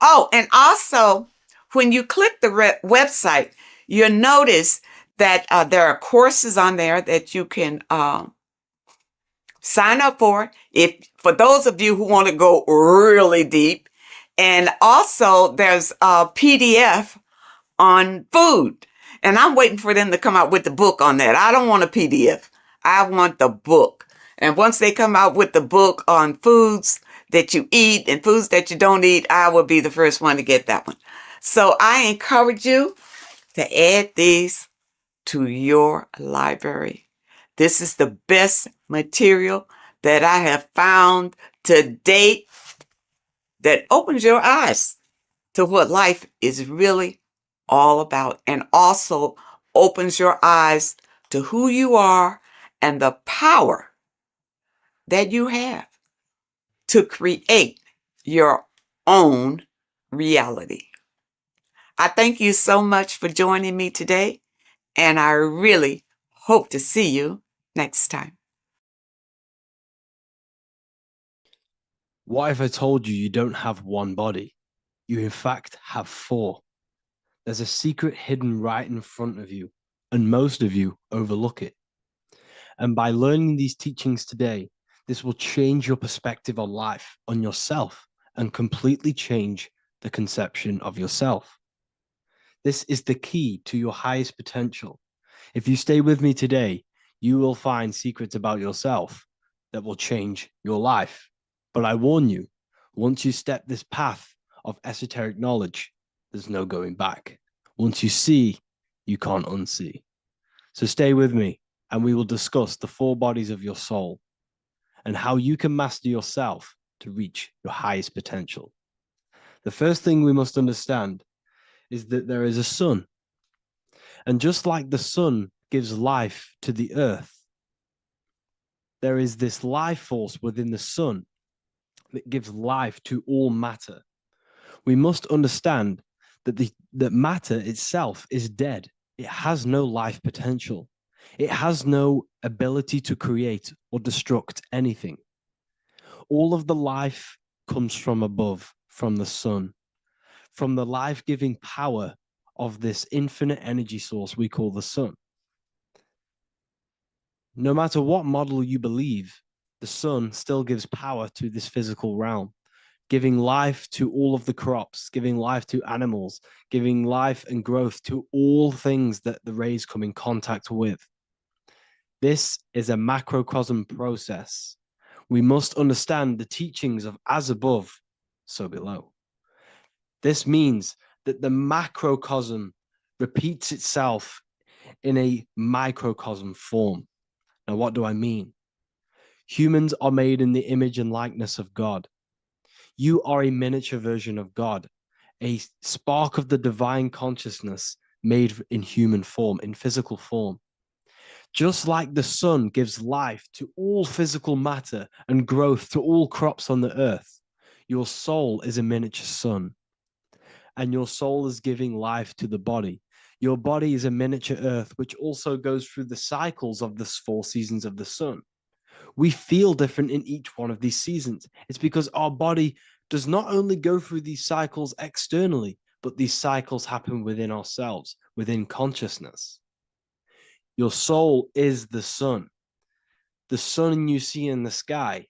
Speaker 8: Oh, and also, when you click the website, you'll notice that there are courses on there that you can sign up for for those of you who want to go really deep. And also, there's a PDF on food. And I'm waiting for them to come out with the book on that. I don't want a PDF. I want the book. And once they come out with the book on foods that you eat and foods that you don't eat, I will be the first one to get that one. So I encourage you to add these to your library. This is the best material that I have found to date that opens your eyes to what life is really all about, and also opens your eyes to who you are and the power that you have to create your own reality. I thank you so much for joining me today, and I really hope to see you next time.
Speaker 1: What if I told you you don't have one body? You in fact have 4. There's a secret hidden right in front of you, and most of you overlook it. And by learning these teachings today, this will change your perspective on life, on yourself, and completely change the conception of yourself. This is the key to your highest potential. If you stay with me today, you will find secrets about yourself that will change your life. But I warn you, once you step this path of esoteric knowledge, there's no going back. Once you see, you can't unsee. So stay with me, and we will discuss the 4 bodies of your soul and how you can master yourself to reach your highest potential. The first thing we must understand is that there is a sun. And just like the sun gives life to the earth, there is this life force within the sun that gives life to all matter. We must understand that that matter itself is dead. It has no life potential. It has no ability to create or destruct anything. All of the life comes from above, from the sun, from the life-giving power of this infinite energy source we call the sun. No matter what model you believe, the sun still gives power to this physical realm, giving life to all of the crops, giving life to animals, giving life and growth to all things that the rays come in contact with. This is a macrocosm process. We must understand the teachings of as above, so below. This means that the macrocosm repeats itself in a microcosm form. Now, what do I mean? Humans are made in the image and likeness of God. You are a miniature version of God, a spark of the divine consciousness made in human form, in physical form. Just like the sun gives life to all physical matter and growth to all crops on the earth, your soul is a miniature sun. And your soul is giving life to the body. Your body is a miniature earth, which also goes through the cycles of the 4 seasons of the sun. We feel different in each one of these seasons. It's because our body does not only go through these cycles externally, but these cycles happen within ourselves, within consciousness. Your soul is the sun. The sun you see in the sky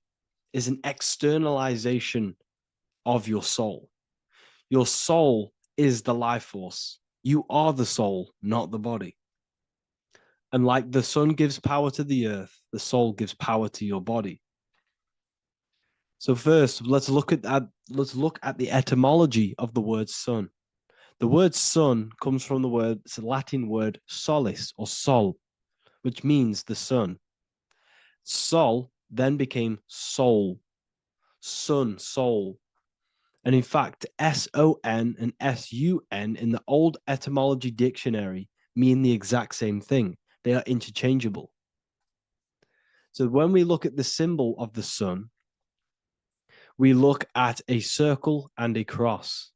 Speaker 1: is an externalization of your soul. Your soul is the life force. You are the soul, not the body. And like the sun gives power to the earth, the soul gives power to your body. So first, let's look at the etymology of the word sun. The word sun comes from it's a Latin word solis or sol, which means the sun. Sol then became soul, sun, soul. And in fact, S-O-N and S-U-N in the old etymology dictionary mean the exact same thing. They are interchangeable. So when we look at the symbol of the sun, we look at a circle and a cross,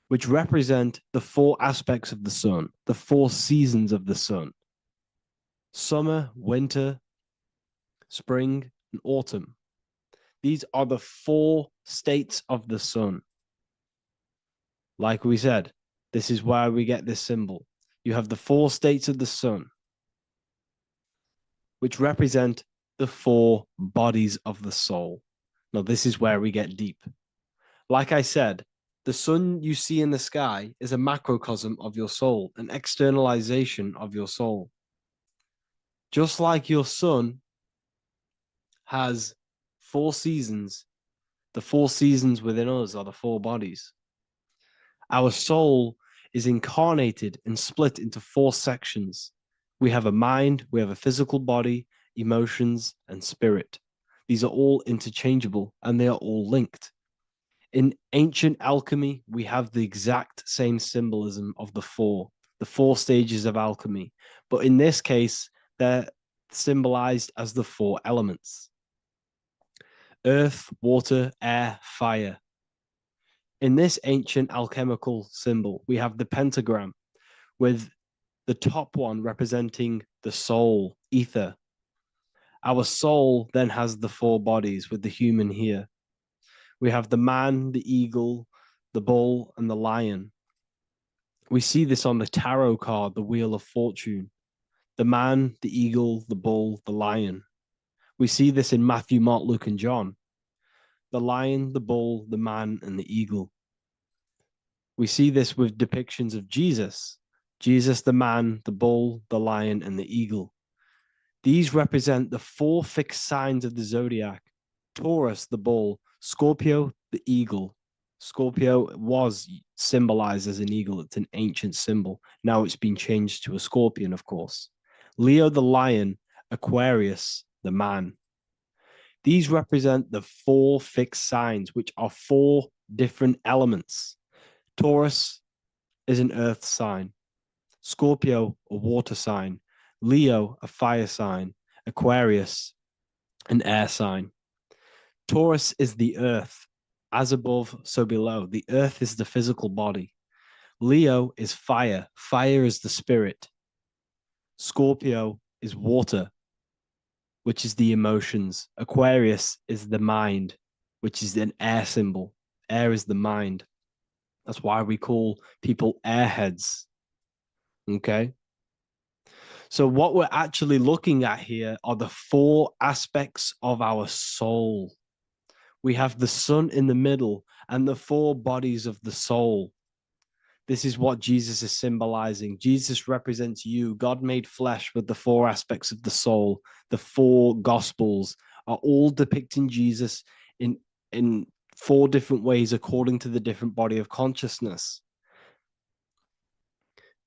Speaker 1: which represent the 4 aspects of the sun, the 4 seasons of the sun: summer, winter, spring, and autumn. These are the 4 states of the sun. Like we said, this is why we get this symbol. You have the 4 states of the sun, which represent the 4 bodies of the soul. Now, this is where we get deep. Like I said, the sun you see in the sky is a macrocosm of your soul, an externalization of your soul. Just like your sun has 4 seasons, the 4 seasons within us are the 4 bodies. Our soul is incarnated and split into 4 sections. We have a mind, we have a physical body, emotions, and spirit. These are all interchangeable and they are all linked. In ancient alchemy, we have the exact same symbolism of the 4 stages of alchemy. But in this case, they're symbolized as the 4 elements: earth, water, air, fire. In this ancient alchemical symbol, we have the pentagram with the top one representing the soul, ether. Our soul then has the 4 bodies with the human here. We have the man, the eagle, the bull, and the lion. We see this on the tarot card, the Wheel of Fortune. The man, the eagle, the bull, the lion. We see this in Matthew, Mark, Luke, and John. The lion, the bull, the man, and the eagle. We see this with depictions of Jesus. Jesus, the man, the bull, the lion, and the eagle. These represent the 4 fixed signs of the zodiac. Taurus, the bull. Scorpio, the eagle. Scorpio was symbolized as an eagle. It's an ancient symbol. Now it's been changed to a scorpion, of course. Leo, the lion. Aquarius, the man. These represent the 4 fixed signs, which are 4 different elements. Taurus is an earth sign. Scorpio, a water sign. Leo, a fire sign. Aquarius, an air sign. Taurus is the earth. As above, so below. The earth is the physical body. Leo is fire. Fire is the spirit. Scorpio is water, which is the emotions. Aquarius is the mind, which is an air symbol. Air is the mind. That's why we call people airheads. Okay? So what we're actually looking at here are the 4 aspects of our soul. We have the sun in the middle and the 4 bodies of the soul. This is what Jesus is symbolizing. Jesus represents you. God made flesh with the 4 aspects of the soul. The 4 gospels are all depicting Jesus in 4 different ways according to the different body of consciousness.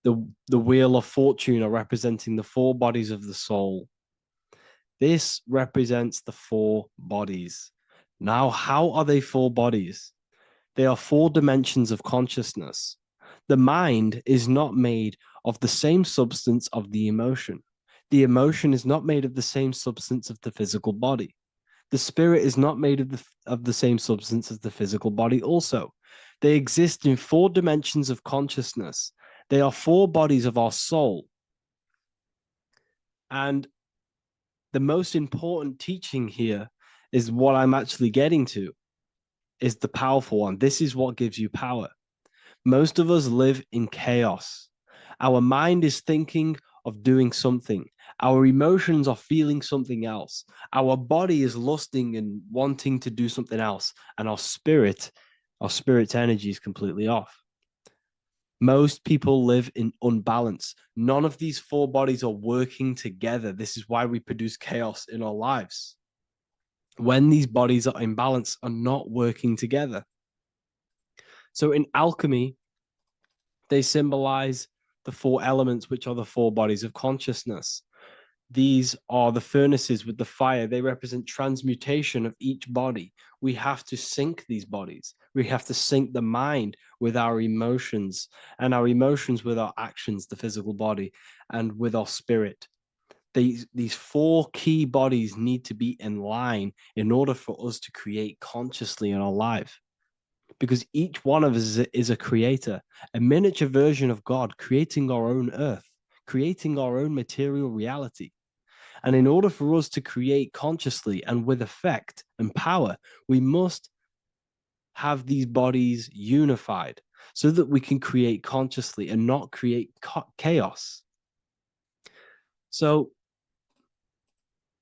Speaker 1: The Wheel of Fortune are representing the 4 bodies of the soul. This represents the 4 bodies. Now, how are they 4 bodies? They are 4 dimensions of consciousness. The mind is not made of the same substance of the emotion. The emotion is not made of the same substance of the physical body. The spirit is not made of the same substance as the physical body also. They exist in 4 dimensions of consciousness. They are 4 bodies of our soul. And the most important teaching here is what I'm actually getting to, is the powerful one. This is what gives you power. Most of us live in chaos. Our mind is thinking of doing something. Our emotions are feeling something else. Our body is lusting and wanting to do something else. And our spirit's energy is completely off. Most people live in unbalance. None of these 4 bodies are working together. This is why we produce chaos in our lives. When these bodies are in balance, are not working together. So in alchemy, they symbolize the 4 elements, which are the 4 bodies of consciousness. These are the furnaces with the fire. They represent transmutation of each body. We have to sync these bodies. We have to sync the mind with our emotions, and our emotions with our actions, the physical body, and with our spirit. These 4 key bodies need to be in line in order for us to create consciously in our life. Because each one of us is a creator, a miniature version of God, creating our own earth, creating our own material reality. And in order for us to create consciously and with effect and power, we must have these bodies unified so that we can create consciously and not create chaos. So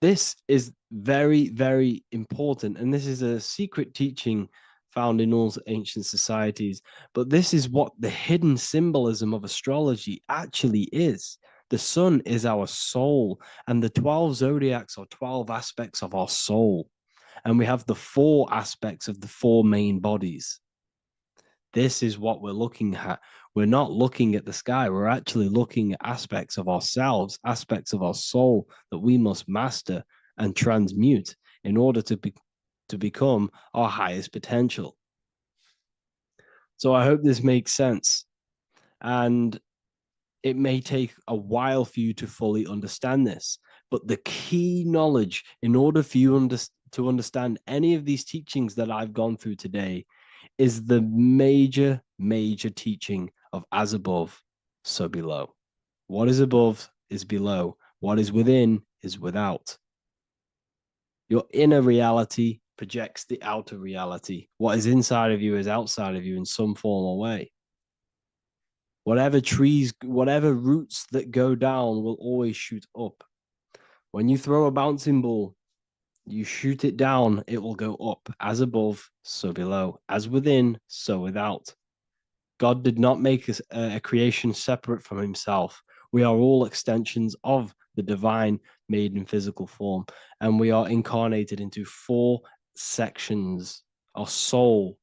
Speaker 1: this is very, very important. And this is a secret teaching found in all ancient societies. But this is what the hidden symbolism of astrology actually is. The sun is our soul, and the 12 zodiacs are 12 aspects of our soul. And we have the 4 aspects of the 4 main bodies. This is what we're looking at. We're not looking at the sky. We're actually looking at aspects of ourselves, aspects of our soul that we must master and transmute in order to become our highest potential. So I hope this makes sense. And it may take a while for you to fully understand this, but the key knowledge in order for you to understand any of these teachings that I've gone through today is the major, major teaching of as above, so below. What is above is below. What is within is without. Your inner reality projects the outer reality. What is inside of you is outside of you in some form or way. Whatever trees, whatever roots that go down will always shoot up. When you throw a bouncing ball, you shoot it down, it will go up. As above, so below. As within, so without. God did not make a creation separate from himself. We are all extensions of the divine made in physical form. And we are incarnated into 4 sections. Our soul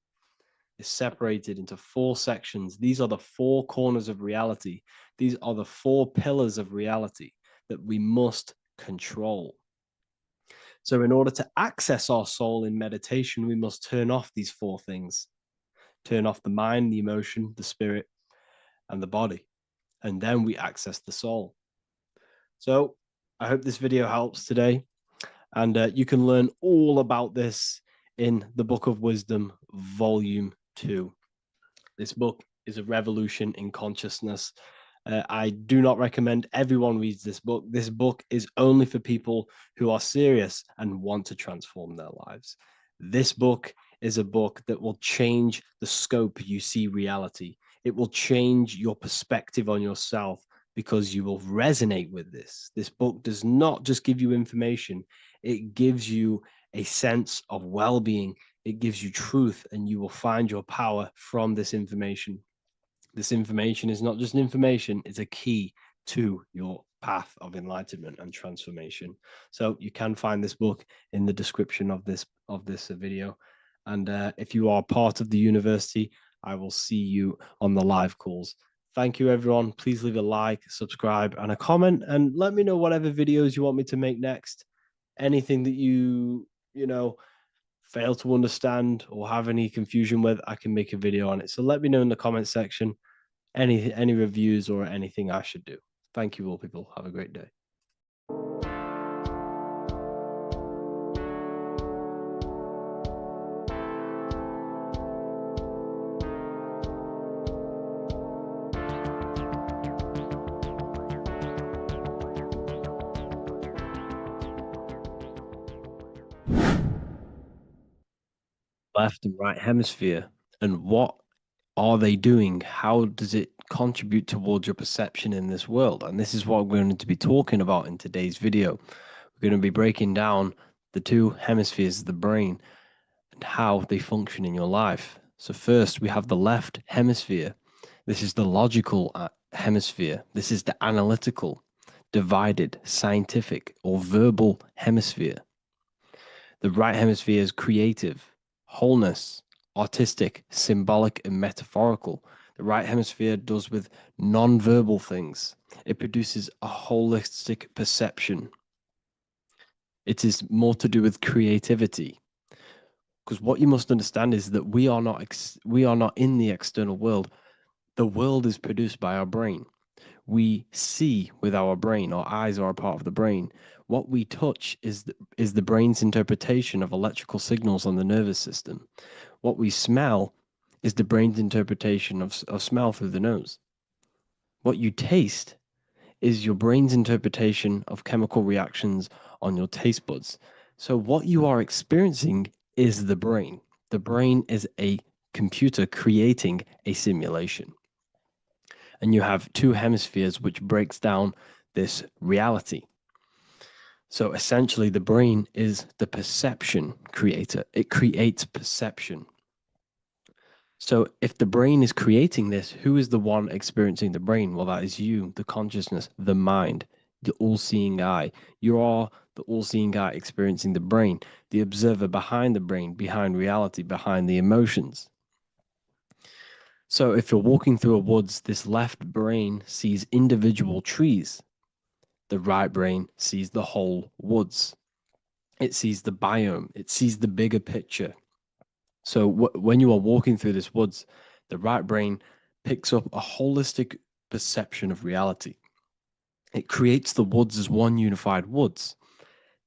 Speaker 1: is separated into 4 sections. These are the 4 corners of reality. These are the 4 pillars of reality that we must control. So in order to access our soul in meditation, we must turn off these 4 things. Turn off the mind, the emotion, the spirit, and the body. And then we access the soul. So I hope this video helps today. And you can learn all about this in the Book of Wisdom, Volume 2. This book is a revolution in consciousness. I do not recommend everyone reads this book. This book is only for people who are serious and want to transform their lives. This book is a book that will change the scope you see reality. It will change your perspective on yourself because you will resonate with this. This book does not just give you information. It gives you a sense of well-being. It gives you truth, and you will find your power from this information. This information is not just information, it's a key to your path of enlightenment and transformation. So you can find this book in the description of this video. And if you are part of the university, I will see you on the live calls. Thank you, everyone. Please leave a like, subscribe, and a comment, and let me know whatever videos you want me to make next. Anything that you fail to understand or have any confusion with, I can make a video on it. So let me know in the comment section any reviews or anything I should do. Thank you all, people. Have a great day. Left and right hemisphere, and what are they doing? How does it contribute towards your perception in this world? And this is what we're going to be talking about in today's video. We're going to be breaking down the 2 hemispheres of the brain and how they function in your life. So first, we have the left hemisphere. This is the logical hemisphere. This is the analytical, divided, scientific, or verbal hemisphere. The right hemisphere is creative, wholeness, artistic, symbolic, and metaphorical. The right hemisphere does with non-verbal things. It produces a holistic perception. It is more to do with creativity. Because what you must understand is that we are not in the external world. The world is produced by our brain. We see with our brain. Our eyes are a part of the brain. What we touch is the brain's interpretation of electrical signals on the nervous system. What we smell is the brain's interpretation of smell through the nose. What you taste is your brain's interpretation of chemical reactions on your taste buds. So what you are experiencing is the brain. The brain is a computer creating a simulation. And you have 2 hemispheres which breaks down this reality. So essentially, the brain is the perception creator. It creates perception. So if the brain is creating this, who is the one experiencing the brain? Well, that is you, the consciousness, the mind, the all-seeing eye. You are the all-seeing eye experiencing the brain, the observer behind the brain, behind reality, behind the emotions. So if you're walking through a woods, this left brain sees individual trees. The right brain sees the whole woods. It sees the biome. It sees the bigger picture. So when you are walking through this woods, the right brain picks up a holistic perception of reality. It creates the woods as one unified woods.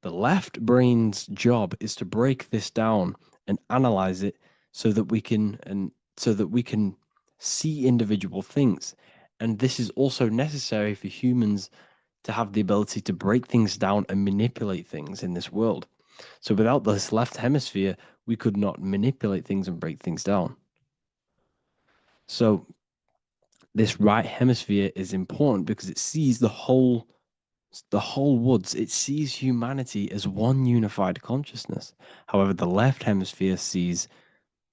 Speaker 1: The left brain's job is to break this down and analyze it so that we can see individual things. And this is also necessary for humans to have the ability to break things down and manipulate things in this world. So without this left hemisphere, we could not manipulate things and break things down. So this right hemisphere is important because it sees the whole woods. It sees humanity as one unified consciousness. However, the left hemisphere sees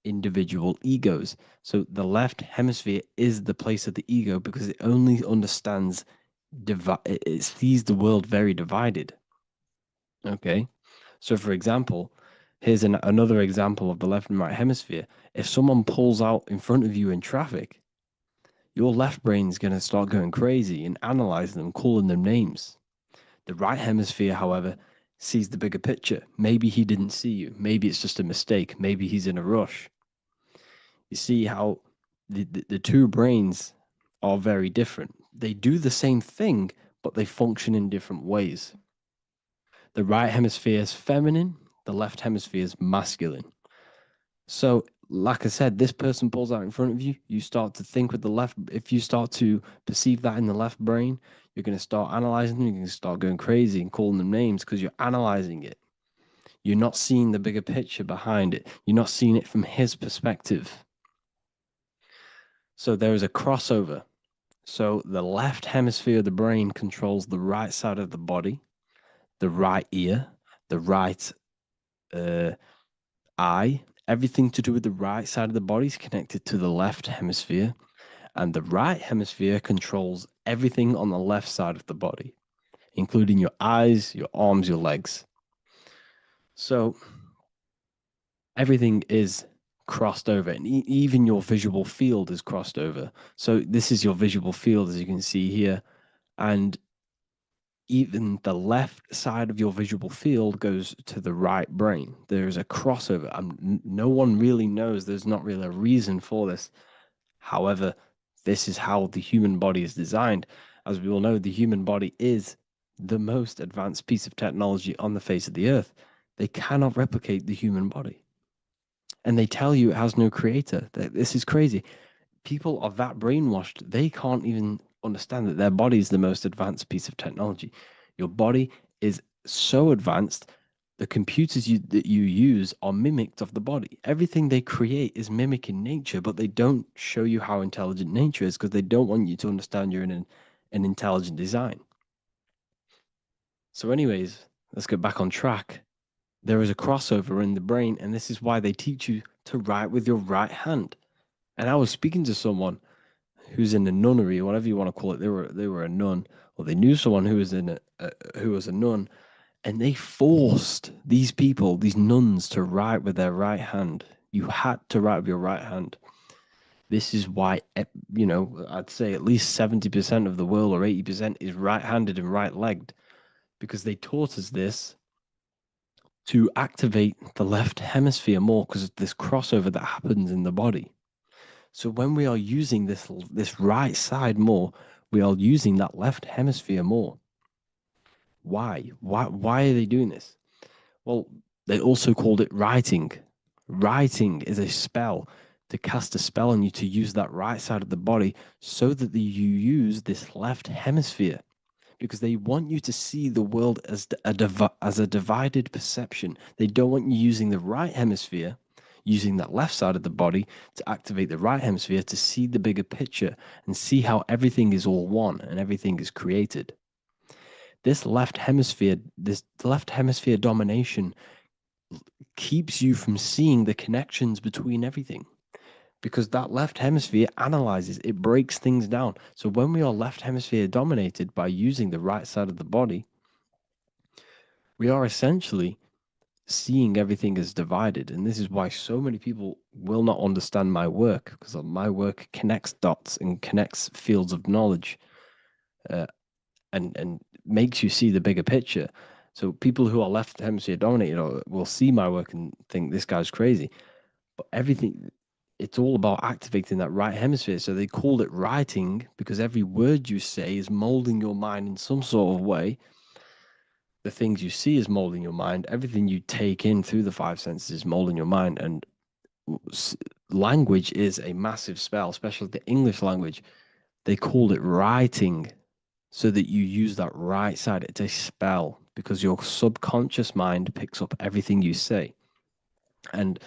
Speaker 1: individual egos. So the left hemisphere is the place of the ego because it only understands it sees the world very divided. Okay, so for example, here's another example of the left and right hemisphere. If someone pulls out in front of you in traffic, your left brain's going to start going crazy and analyzing them, calling them names. The right hemisphere, however, sees the bigger picture. Maybe he didn't see you. Maybe it's just a mistake. Maybe he's in a rush. You see how the two brains are very different. They do the same thing, but they function in different ways. The right hemisphere is feminine, the left hemisphere is masculine. So, like I said, this person pulls out in front of you, you start to think with the left. If you start to perceive that in the left brain, you're going to start analyzing them, you're going to start going crazy and calling them names because you're analyzing it. You're not seeing the bigger picture behind it. You're not seeing it from his perspective. So there is a crossover. So the left hemisphere of the brain controls the right side of the body, the right ear, the right eye. Everything to do with the right side of the body is connected to the left hemisphere, and the right hemisphere controls everything on the left side of the body, including your eyes, your arms, your legs. So everything is crossed over, and even your visual field is crossed over. So this is your visual field, as you can see here, and even the left side of your visual field goes to the right brain. There's a crossover. No one really knows. There's not really a reason for this. However, this is how the human body is designed. As we all know, the human body is the most advanced piece of technology on the face of the earth. They cannot replicate the human body. And they tell you it has no creator. This is crazy. People are that brainwashed, they can't even understand that their body is the most advanced piece of technology. Your body is so advanced, the computers that you use are mimicked of the body. Everything they create is mimicking nature, but they don't show you how intelligent nature is because they don't want you to understand you're in an intelligent design. So anyways, let's get back on track. There is a crossover in the brain, and this is why they teach you to write with your right hand. And I was speaking to someone who's in a nunnery, or whatever you want to call it. They were a nun, or they knew someone who was who was a nun, and they forced these people, these nuns, to write with their right hand. You had to write with your right hand. This is why, I'd say at least 70% of the world, or 80%, is right-handed and right-legged, because they taught us this to activate the left hemisphere more because of this crossover that happens in the body. So when we are using this right side more, we are using that left hemisphere more. Why? Why are they doing this? Well, they also called it writing. Writing is a spell, to cast a spell on you, to use that right side of the body so that you use this left hemisphere, because they want you to see the world as a divided perception. They don't want you using the right hemisphere, using that left side of the body to activate the right hemisphere to see the bigger picture and see how everything is all one and everything is created. This left hemisphere domination keeps you from seeing the connections between everything, because that left hemisphere analyzes, it breaks things down. So when we are left hemisphere dominated by using the right side of the body, we are essentially seeing everything as divided. And this is why so many people will not understand my work, because my work connects dots and connects fields of knowledge, and makes you see the bigger picture. So people who are left hemisphere dominated will see my work and think this guy's crazy. But it's all about activating that right hemisphere. So they called it writing because every word you say is molding your mind in some sort of way. The things you see is molding your mind. Everything you take in through the five senses is molding your mind. And language is a massive spell, especially the English language. They called it writing. so that you use that right side. It's a spell because your subconscious mind picks up everything you say. And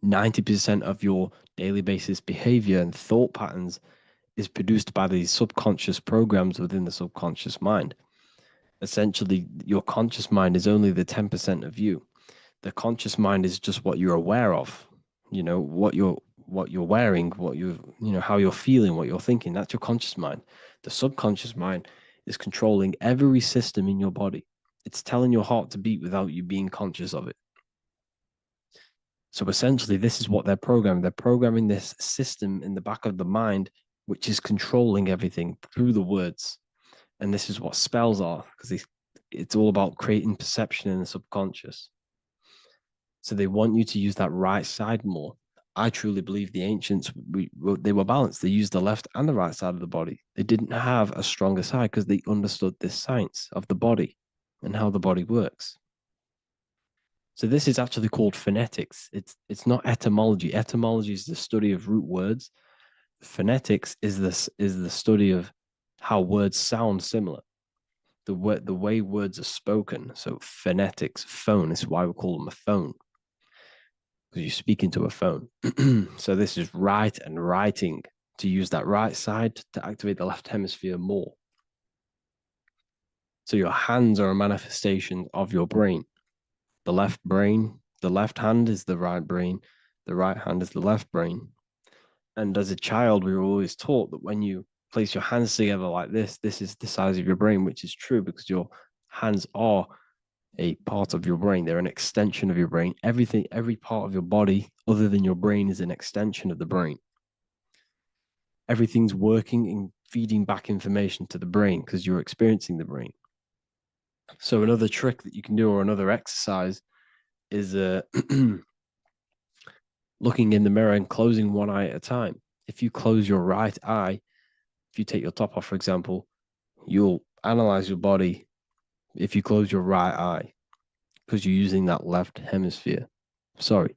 Speaker 1: 90% of your daily basis behavior and thought patterns is produced by these subconscious programs within the subconscious mind. Essentially, your conscious mind is only the 10% of you. The conscious mind is just what you're aware of, what you're wearing, how you're feeling, what you're thinking. That's your conscious mind. The subconscious mind is controlling every system in your body. It's telling your heart to beat without you being conscious of it. So essentially, this is what they're programming. They're programming this system in the back of the mind, which is controlling everything through the words. And this is what spells are, because it's all about creating perception in the subconscious. So they want you to use that right side more. I truly believe the ancients, they were balanced. They used the left and the right side of the body. They didn't have a stronger side because they understood this science of the body and how the body works. So this is actually called phonetics. It's not etymology. Etymology is the study of root words. Phonetics is the study of how words sound similar. The way words are spoken. So phonetics, phone is why we call them a phone, because you speak into a phone. So this is write and writing, to use that right side to activate the left hemisphere more. So your hands are a manifestation of your brain. The left hand is the right brain, the right hand is the left brain. And as a child, we were always taught that when you place your hands together like this is the size of your brain, which is true because your hands are a part of your brain. They're an extension of your brain. Every part of your body other than your brain is an extension of the brain. Everything's working and feeding back information to the brain because you're experiencing the brain. So another trick that you can do, or another exercise, is looking in the mirror and closing one eye at a time. If you close your right eye, if you take your top off, for example, you'll analyze your body if you close your right eye, because you're using that left hemisphere. Sorry,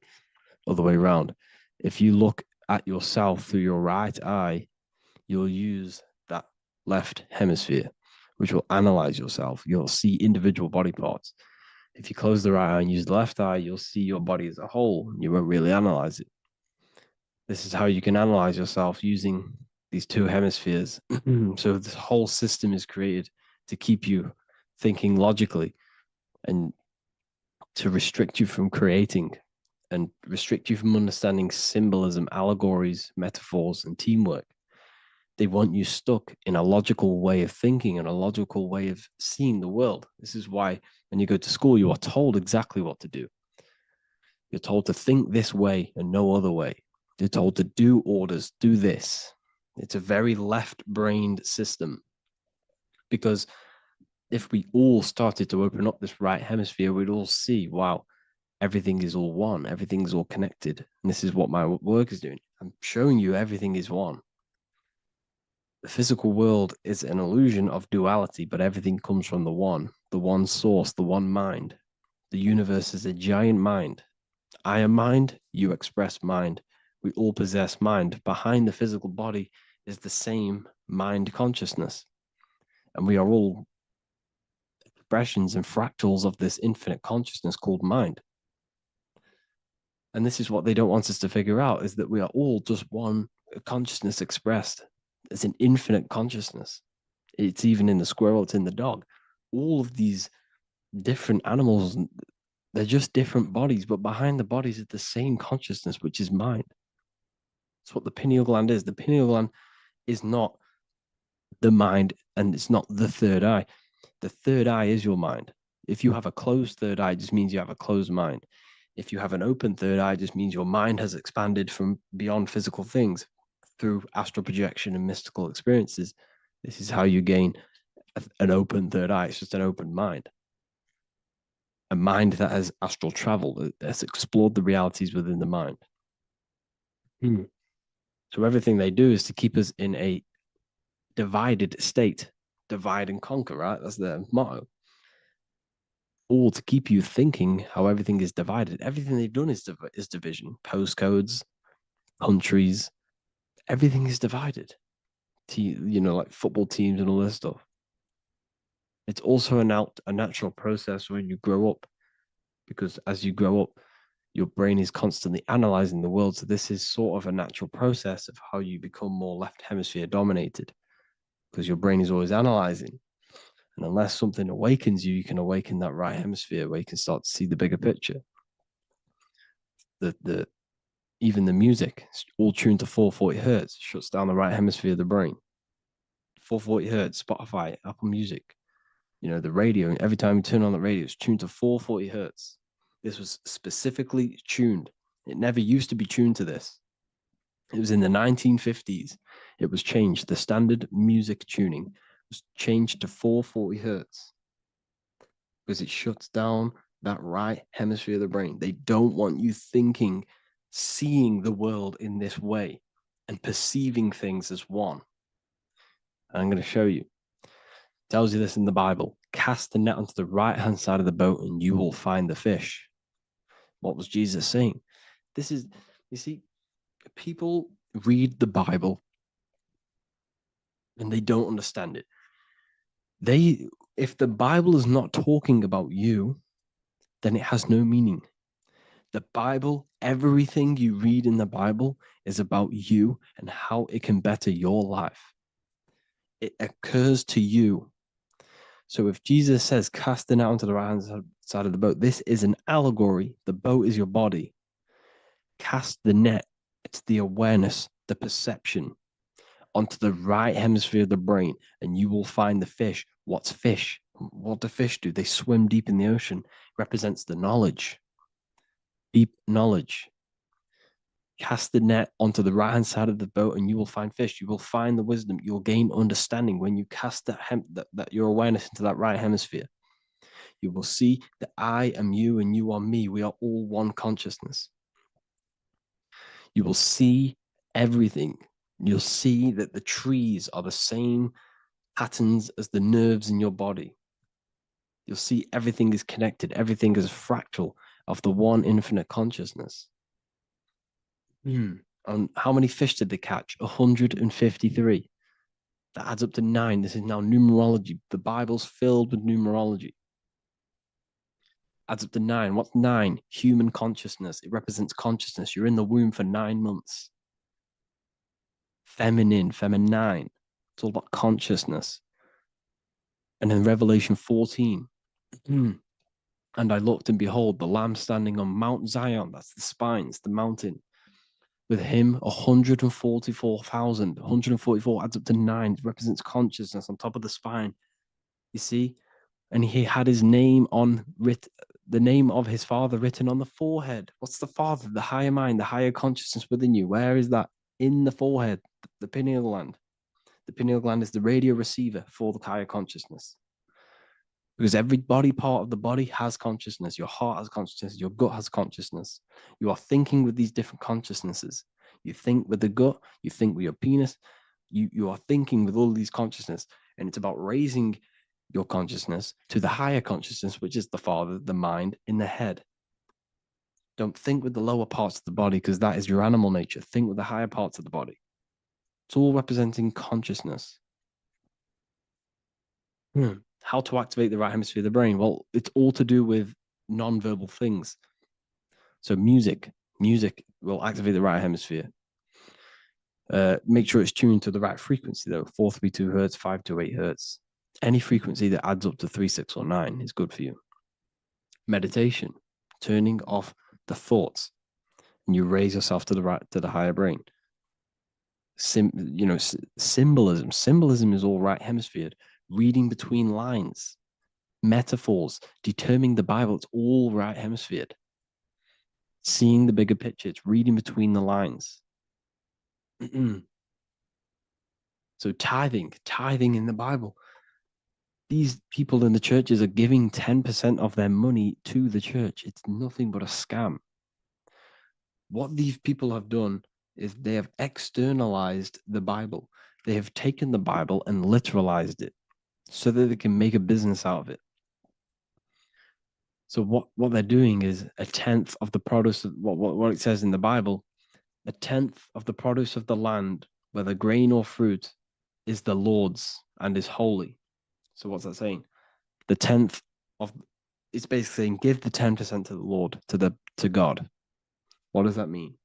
Speaker 1: other way around. If you look at yourself through your right eye, you'll use that left hemisphere, which will analyze yourself. You'll see individual body parts. If you close the right eye and use the left eye, you'll see your body as a whole. You won't really analyze it. This is how you can analyze yourself using these two hemispheres. So this whole system is created to keep you thinking logically and to restrict you from creating and restrict you from understanding symbolism, allegories, metaphors, and teamwork. They want you stuck in a logical way of thinking and a logical way of seeing the world. This is why when you go to school, you are told exactly what to do. You're told to think this way and no other way. You're told to do orders, do this. It's a very left-brained system, because if we all started to open up this right hemisphere, we'd all see, wow, everything is all one, everything's all connected. And this is what my work is doing. I'm showing you everything is one. The physical world is an illusion of duality, but everything comes from the one source, the one mind. The universe is a giant mind. I am mind, you express mind. We all possess mind. Behind the physical body is the same mind consciousness. And we are all expressions and fractals of this infinite consciousness called mind. And this is what they don't want us to figure out, is that we are all just one consciousness expressed. It's an infinite consciousness. It's even in the squirrel, it's in the dog. All of these different animals, they're just different bodies, but behind the bodies is the same consciousness, which is mind. That's what the pineal gland is. The pineal gland is not the mind, and it's not the third eye. The third eye is your mind. If you have a closed third eye, it just means you have a closed mind. If you have an open third eye, it just means your mind has expanded from beyond physical things through astral projection and mystical experiences. This is how you gain an open third eye. It's just an open mind. A mind that has astral traveled, has explored the realities within the mind. So everything they do is to keep us in a divided state. Divide and conquer, right? That's their motto. All to keep you thinking how everything is divided. Everything they've done is division. Postcodes, countries, everything is divided. Like football teams and all this stuff. It's also a natural process when you grow up, because as you grow up, your brain is constantly analyzing the world. So this is sort of a natural process of how you become more left hemisphere dominated, because your brain is always analyzing. And unless something awakens you, you can awaken that right hemisphere where you can start to see the bigger picture. Even the music, all tuned to 440 hertz, shuts down the right hemisphere of the brain. 440 hertz, Spotify, Apple Music, the radio. Every time you turn on the radio, it's tuned to 440 hertz. This was specifically tuned. It never used to be tuned to this. It was in the 1950s. It was changed. The standard music tuning was changed to 440 hertz because it shuts down that right hemisphere of the brain. They don't want you thinking, seeing the world in this way and perceiving things as one. And I'm going to show you. It tells you this in the Bible. Cast the net onto the right-hand side of the boat and you will find the fish. What was Jesus saying? This is, you see, people read the Bible and they don't understand it. If the Bible is not talking about you, then it has no meaning. The Bible, everything you read in the Bible is about you and how it can better your life. It occurs to you. So if Jesus says, cast the net onto the right-hand side of the boat, this is an allegory. The boat is your body. Cast the net. It's the awareness, the perception onto the right hemisphere of the brain, and you will find the fish. What's fish? What do fish do? They swim deep in the ocean. It represents the knowledge. Deep knowledge. Cast the net onto the right-hand side of the boat and you will find fish. You will find the wisdom. You will gain understanding when you cast that your awareness into that right hemisphere. You will see that I am you and you are me. We are all one consciousness. You will see everything. You'll see that the trees are the same patterns as the nerves in your body. You'll see everything is connected. Everything is a fractal of the one infinite consciousness. And how many fish did they catch? 153. That adds up to 9. This is now numerology. The Bible's filled with numerology. Adds up to 9. What's 9? Human consciousness. It represents consciousness. You're in the womb for 9 months. Feminine. It's all about consciousness. And then Revelation 14. And I looked, and behold, the Lamb standing on Mount Zion. That's the spines, the mountain. With him, 144,000. 144 adds up to 9. It represents consciousness on top of the spine. You see? And he had his name the name of his Father written on the forehead. What's the Father? The higher mind, the higher consciousness within you. Where is that? In the forehead, the pineal gland. The pineal gland is the radio receiver for the higher consciousness. Because every body part of the body has consciousness. Your heart has consciousness. Your gut has consciousness. You are thinking with these different consciousnesses. You think with the gut. You think with your penis. You are thinking with all these consciousness. And it's about raising your consciousness to the higher consciousness, which is the Father, the mind, in the head. Don't think with the lower parts of the body, because that is your animal nature. Think with the higher parts of the body. It's all representing consciousness. How to activate the right hemisphere of the brain? Well, it's all to do with non-verbal things. So music will activate the right hemisphere. Make sure it's tuned to the right frequency though. 432 hertz, 528 hertz. Any frequency that adds up to 3, 6, or 9 is good for you. Meditation, turning off the thoughts, and you raise yourself to the higher brain. Symbolism. Symbolism is all right hemisphered. Reading between lines, metaphors, determining the Bible, it's all right hemisphered. Seeing the bigger picture, it's reading between the lines. So tithing in the Bible. These people in the churches are giving 10% of their money to the church. It's nothing but a scam. What these people have done is they have externalized the Bible. They have taken the Bible and literalized it, so that they can make a business out of it. So what they're doing is 1/10 of the produce of what it says in the Bible, 1/10 of the produce of the land, whether grain or fruit, is the Lord's and is holy. So what's that saying? the 10th of, it's basically saying give the 10% to the Lord, to God. What does that mean?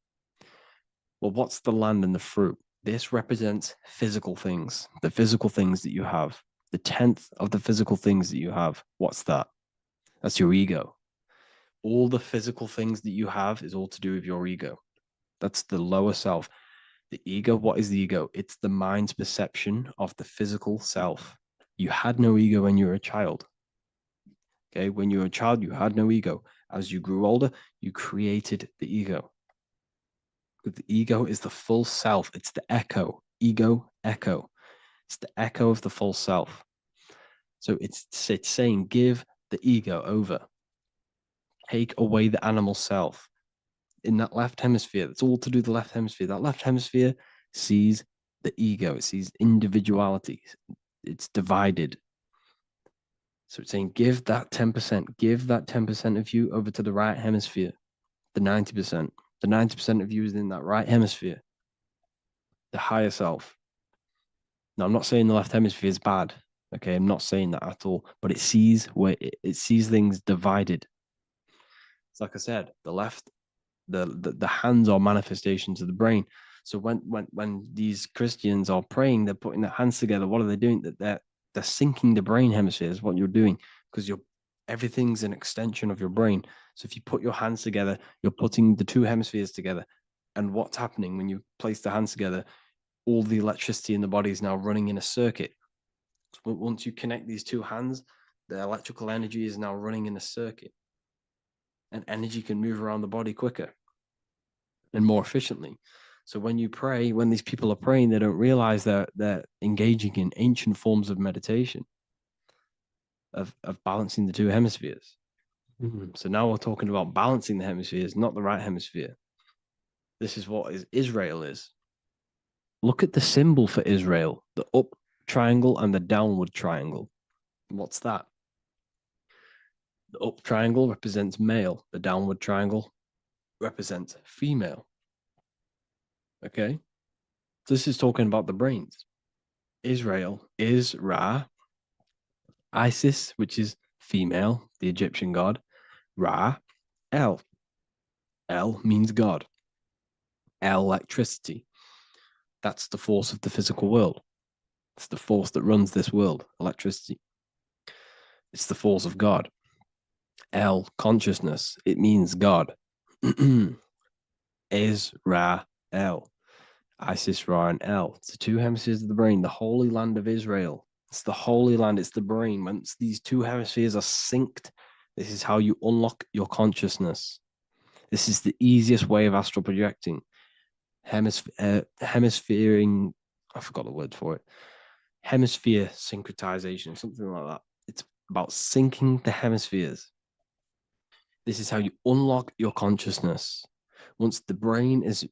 Speaker 1: Well, what's the land and the fruit? This represents physical things, the physical things that you have. The 10th of the physical things that you have. What's that? That's your ego. All the physical things that you have is all to do with your ego. That's the lower self. The ego, what is the ego? It's the mind's perception of the physical self. You had no ego when you were a child. Okay, when you were a child, you had no ego. As you grew older, you created the ego. But the ego is the full self. It's the echo. Ego, echo. It's the echo of the full self. So it's saying give the ego over. Take away the animal self. In that left hemisphere, that's all to do with the left hemisphere. That left hemisphere sees the ego. It sees individuality. It's divided. So it's saying give that 10%. Give that 10% of you over to the right hemisphere. The 90%. The 90% of you is in that right hemisphere. The higher self. Now, I'm not saying the left hemisphere is bad. Okay, I'm not saying that at all. But it sees where it sees things divided. It's like I said, the left, the hands are manifestations of the brain. So when these Christians are praying, they're putting their hands together. What are they doing? They're syncing the brain hemispheres. What you're doing, because everything's an extension of your brain. So if you put your hands together, you're putting the two hemispheres together. And what's happening when you place the hands together? All the electricity in the body is now running in a circuit. So once you connect these two hands, the electrical energy is now running in a circuit. And energy can move around the body quicker and more efficiently. So when you pray, when these people are praying, they don't realize that they're engaging in ancient forms of meditation, of balancing the two hemispheres. So now we're talking about balancing the hemispheres, not the right hemisphere. This is what Israel is. Look at the symbol for Israel, the up triangle and the downward triangle. What's that? The up triangle represents male. The downward triangle represents female. Okay? So this is talking about the brains. Israel is Ra. Isis, which is female, the Egyptian god. Ra, El. El means God. El, electricity. That's the force of the physical world. It's the force that runs this world, electricity. It's the force of God. El, consciousness. It means God. Is Ra, El. Isis, Ra, and El. It's the two hemispheres of the brain, the holy land of Israel. It's the holy land, it's the brain. Once these two hemispheres are synced, this is how you unlock your consciousness. This is the easiest way of astral projecting. Hemisphering, I forgot the word for it. Hemisphere syncretization, something like that. It's about syncing the hemispheres. This is how you unlock your consciousness. Once the brain is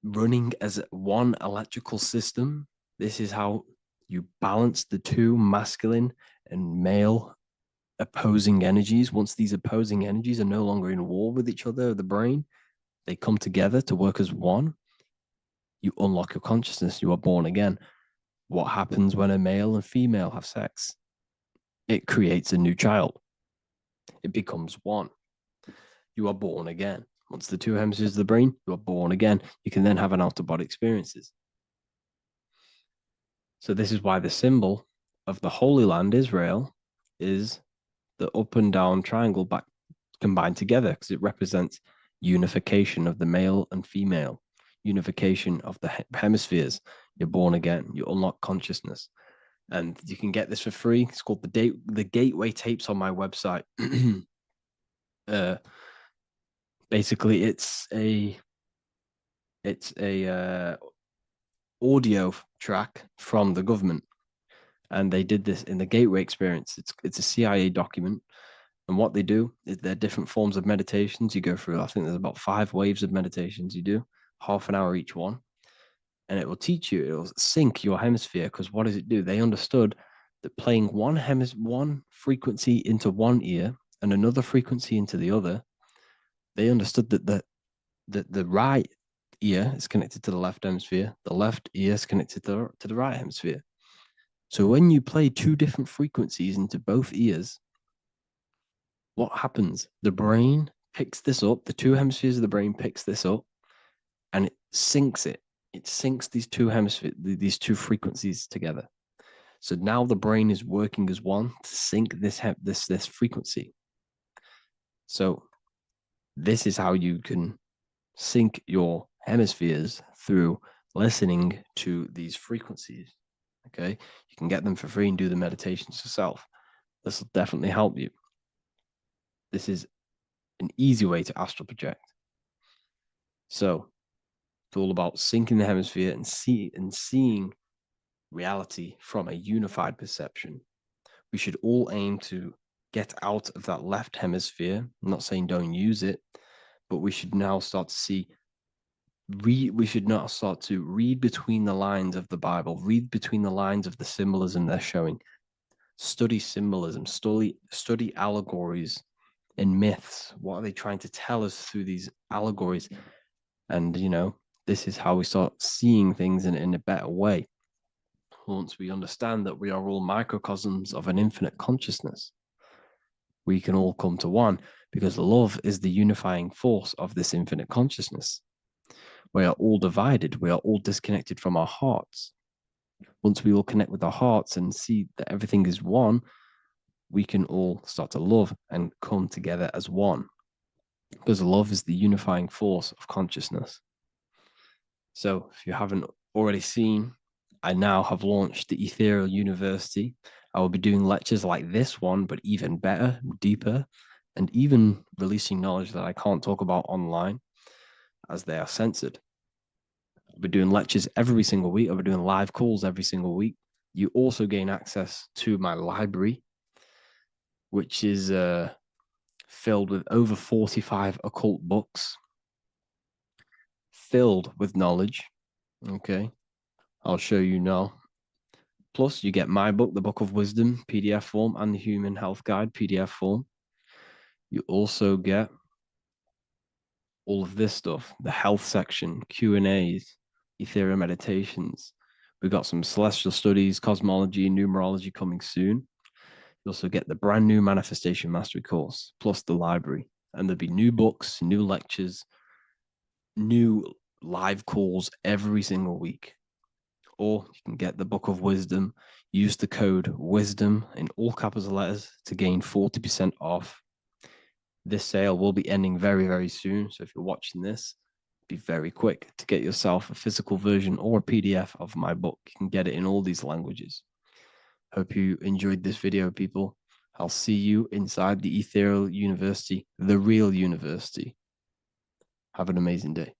Speaker 1: running as one electrical system, this is how you balance the two masculine and male opposing energies. Once these opposing energies are no longer in war with each other, the brain, they come together to work as one. You unlock your consciousness. You are born again. What happens when a male and female have sex? It creates a new child. It becomes one. You are born again. Once the two hemispheres of the brain, you are born again. You can then have an out-of-body experiences. So this is why the symbol of the Holy Land, Israel, is the up and down triangle back combined together, because it represents unification of the male and female, unification of the hemispheres. You're born again. You unlock consciousness. And you can get this for free. It's called the Gateway Tapes on my website. Basically, it's a audio track from the government, and they did this in the Gateway Experience. It's a CIA document, and what they do is there are different forms of meditations you go through. I think there's about 5 waves of meditations you do, half an hour each one, and it will teach you. It will sync your hemisphere, because what does it do? They understood that playing one frequency into one ear and another frequency into the other, they understood that the right ear is connected to the left hemisphere, the left ear is connected to the right hemisphere. So when you play two different frequencies into both ears, what happens? The brain picks this up, the two hemispheres of the brain picks this up, and it syncs it. It syncs these two hemispheres, these two frequencies together. So now the brain is working as one to sync this frequency. So this is how you can sync your hemispheres through listening to these frequencies. Okay, you can get them for free and do the meditations yourself. This will definitely help you. This is an easy way to astral project. So it's all about syncing the hemisphere and seeing reality from a unified perception. We should all aim to get out of that left hemisphere. I'm not saying don't use it, but we should now start to see we should now start to read between the lines of the Bible, read between the lines of the symbolism they're showing, study symbolism, study allegories and myths. What are they trying to tell us through these allegories? And, you know, this is how we start seeing things in a better way. Once we understand that we are all microcosms of an infinite consciousness, we can all come to one, because love is the unifying force of this infinite consciousness. We are all divided. We are all disconnected from our hearts. Once we all connect with our hearts and see that everything is one, we can all start to love and come together as one, because love is the unifying force of consciousness. So if you haven't already seen, I now have launched the Ethereal University. I will be doing lectures like this one, but even better, deeper, and even releasing knowledge that I can't talk about online as they are censored. I'll be doing lectures every single week. I'll be doing live calls every single week. You also gain access to my library, which is filled with over 45 occult books, filled with knowledge. Okay, I'll show you now. Plus, you get my book, The Book of Wisdom, PDF form, and the Human Health Guide, PDF form. You also get all of this stuff, the health section, Q&As, ethereal meditations. We've got some celestial studies, cosmology, and numerology coming soon. You also get the brand new Manifestation Mastery course, plus the library. And there'll be new books, new lectures, new live calls every single week. Or you can get the Book of Wisdom, use the code WISDOM in all capital letters to gain 40% off. This sale will be ending very, very soon. So if you're watching this, be very quick to get yourself a physical version or a PDF of my book. You can get it in all these languages. Hope you enjoyed this video, people. I'll see you inside the Ethereal University, the real university. Have an amazing day.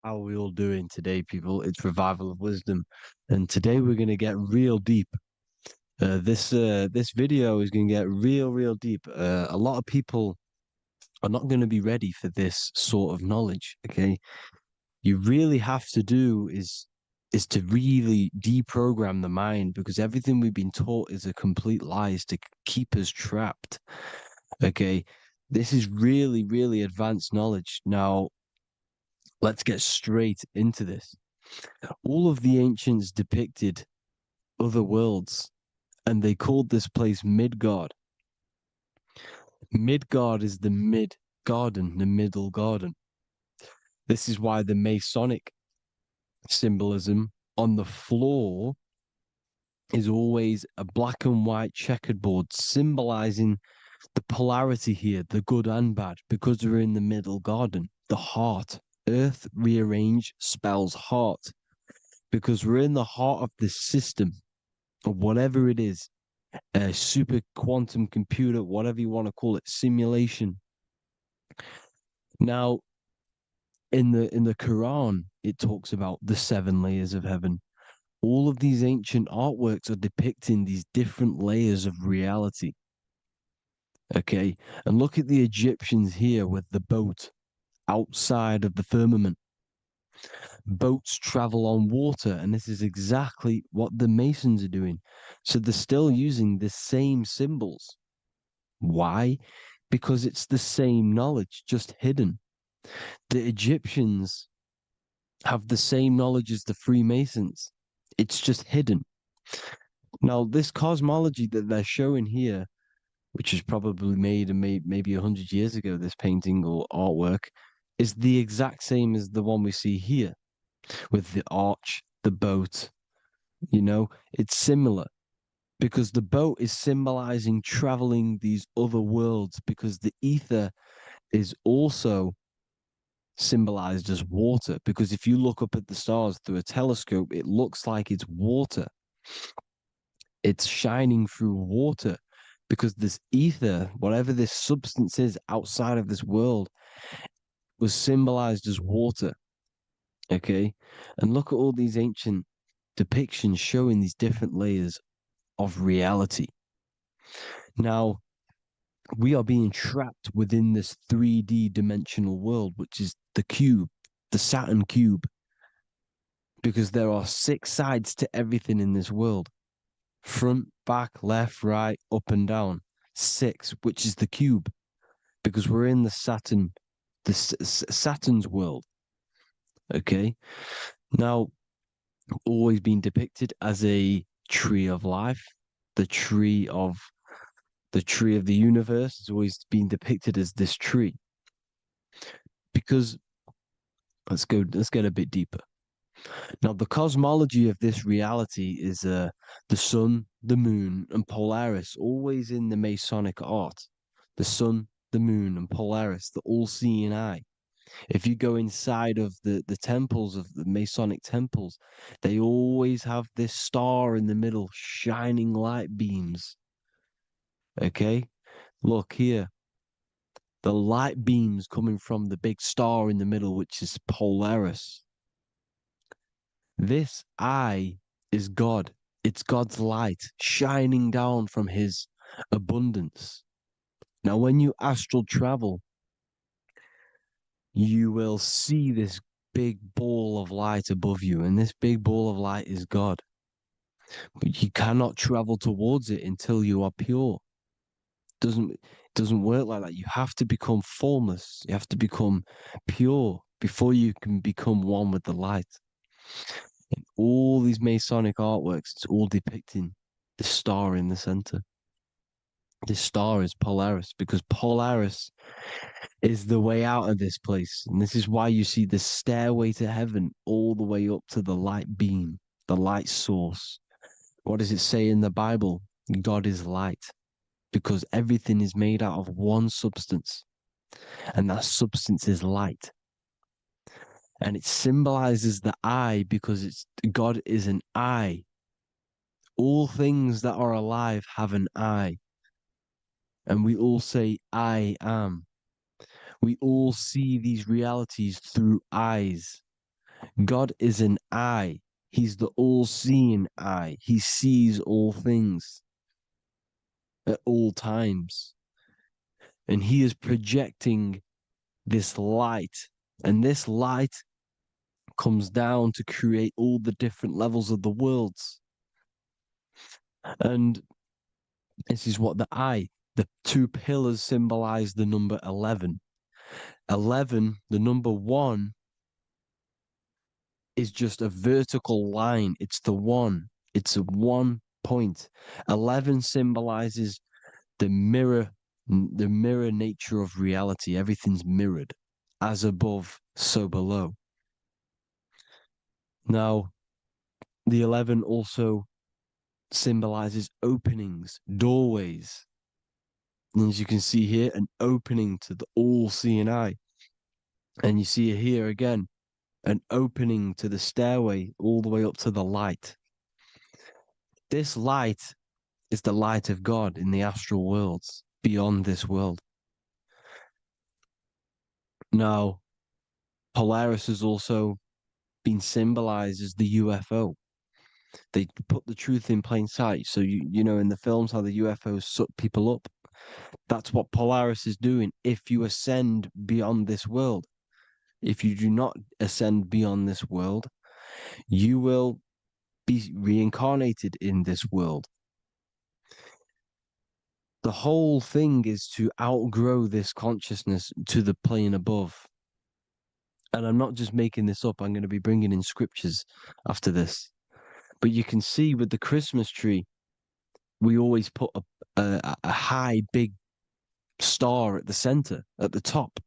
Speaker 1: How are we all doing today, people? It's Revival of Wisdom, and today we're going to get real deep. This video is going to get real deep. A lot of people are not going to be ready for this sort of knowledge. Okay, you really have to do is to really deprogram the mind, because everything we've been taught is a complete lie, is to keep us trapped. Okay, this is really advanced knowledge. Now, let's get straight into this. All of the ancients depicted other worlds, and they called this place Midgard. Midgard is the mid-garden, the middle garden. This is why the Masonic symbolism on the floor is always a black and white checkered board, symbolizing the polarity here, the good and bad, because we're in the middle garden, the heart. Earth rearranged spells heart, because we're in the heart of this system, or whatever it is, a super quantum computer, whatever you want to call it, simulation. Now, In the Quran, it talks about the 7 layers of heaven. All of these ancient artworks are depicting these different layers of reality. Okay, and look at the Egyptians here with the boat outside of the firmament. Boats travel on water, and this is exactly what the Masons are doing. So they're still using the same symbols. Why? Because it's the same knowledge, just hidden. The Egyptians have the same knowledge as the Freemasons. It's just hidden. Now, this cosmology that they're showing here, which was probably made maybe 100 years ago, this painting or artwork, is the exact same as the one we see here with the arch, the boat. You know, it's similar because the boat is symbolizing traveling these other worlds, because the ether is also symbolized as water. Because if you look up at the stars through a telescope, it looks like it's water. It's shining through water, because this ether, whatever this substance is outside of this world, was symbolized as water. Okay, and look at all these ancient depictions showing these different layers of reality. Now, we are being trapped within this 3D dimensional world, which is the cube, the Saturn cube, because there are 6 sides to everything in this world: front, back, left, right, up and down. 6, which is the cube, because we're in the Saturn's world. Okay, now, always been depicted as a tree of life, the tree of the universe has always been depicted as this tree. Because let's get a bit deeper. Now, the cosmology of this reality is the sun, the moon, and Polaris, always in the Masonic art. The sun, the moon, and Polaris, the all-seeing eye. If you go inside of the temples, of the Masonic temples, they always have this star in the middle, shining light beams. Okay? Look here. The light beams coming from the big star in the middle, which is Polaris. This eye is God. It's God's light shining down from his abundance. Now, when you astral travel, you will see this big ball of light above you, and this big ball of light is God. But you cannot travel towards it until you are pure. It doesn't work like that. You have to become formless. You have to become pure before you can become one with the light. In all these Masonic artworks, it's all depicting the star in the center. This star is Polaris, because Polaris is the way out of this place. And this is why you see the stairway to heaven all the way up to the light beam, the light source. What does it say in the Bible? God is light, because everything is made out of one substance, and that substance is light. And it symbolizes the eye, because God is an eye. All things that are alive have an eye. And we all say, I am. We all see these realities through eyes. God is an eye. He's the all-seeing eye. He sees all things at all times. And he is projecting this light. And this light comes down to create all the different levels of the worlds. And this is what the 2 pillars symbolize the number 11. 11, the number 1, is just a vertical line. It's the 1. It's a 1 point. 11 symbolizes the mirror nature of reality. Everything's mirrored, as above, so below. Now, the 11 also symbolizes openings, doorways. And as you can see here, an opening to the all-seeing eye. And you see here again, an opening to the stairway all the way up to the light. This light is the light of God in the astral worlds, beyond this world. Now, Polaris has also been symbolized as the UFO. They put the truth in plain sight. So you know in the films how the UFOs suck people up. That's what Polaris is doing. If you ascend beyond this world, if you do not ascend beyond this world, you will be reincarnated in this world. The whole thing is to outgrow this consciousness to the plane above. And I'm not just making this up. I'm going to be bringing in scriptures after this. But you can see with the Christmas tree, we always put a high, big star at the center, at the top,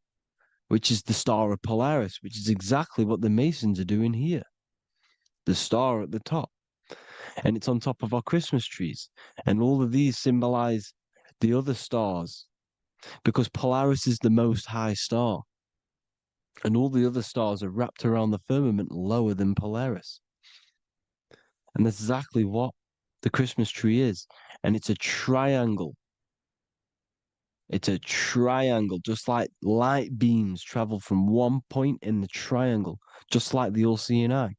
Speaker 1: which is the star of Polaris, which is exactly what the Masons are doing here. The star at the top. And it's on top of our Christmas trees. And all of these symbolize the other stars, because Polaris is the most high star. And all the other stars are wrapped around the firmament lower than Polaris. And that's exactly what the Christmas tree is. And it's a triangle. It's a triangle, just like light beams travel from one point in the triangle, just like the all-seeing eye.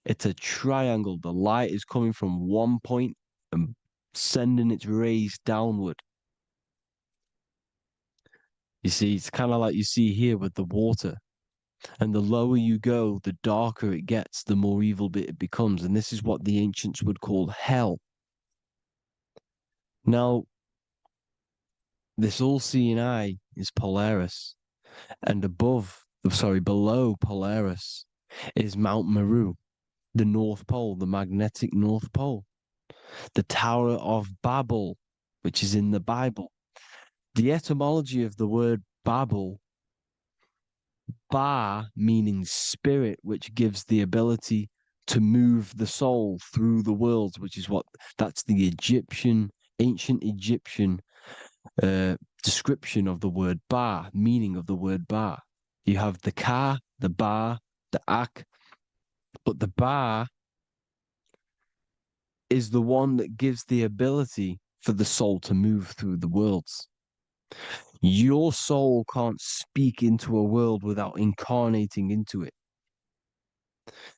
Speaker 1: It's a triangle. The light is coming from one point and sending its rays downward. You see, it's kind of like you see here with the water. And the lower you go, the darker it gets, the more evil it becomes. And this is what the ancients would call hell. Now, this all-seeing eye is Polaris. And below Polaris is Mount Meru, the North Pole, the magnetic North Pole. The Tower of Babel, which is in the Bible. The etymology of the word Babel, Ba meaning spirit, which gives the ability to move the soul through the worlds, which is that's the ancient Egyptian description of the word Ba, meaning of the word Ba. You have the Ka, the Ba, the Ak, but the Ba is the one that gives the ability for the soul to move through the worlds. Your soul can't speak into a world without incarnating into it.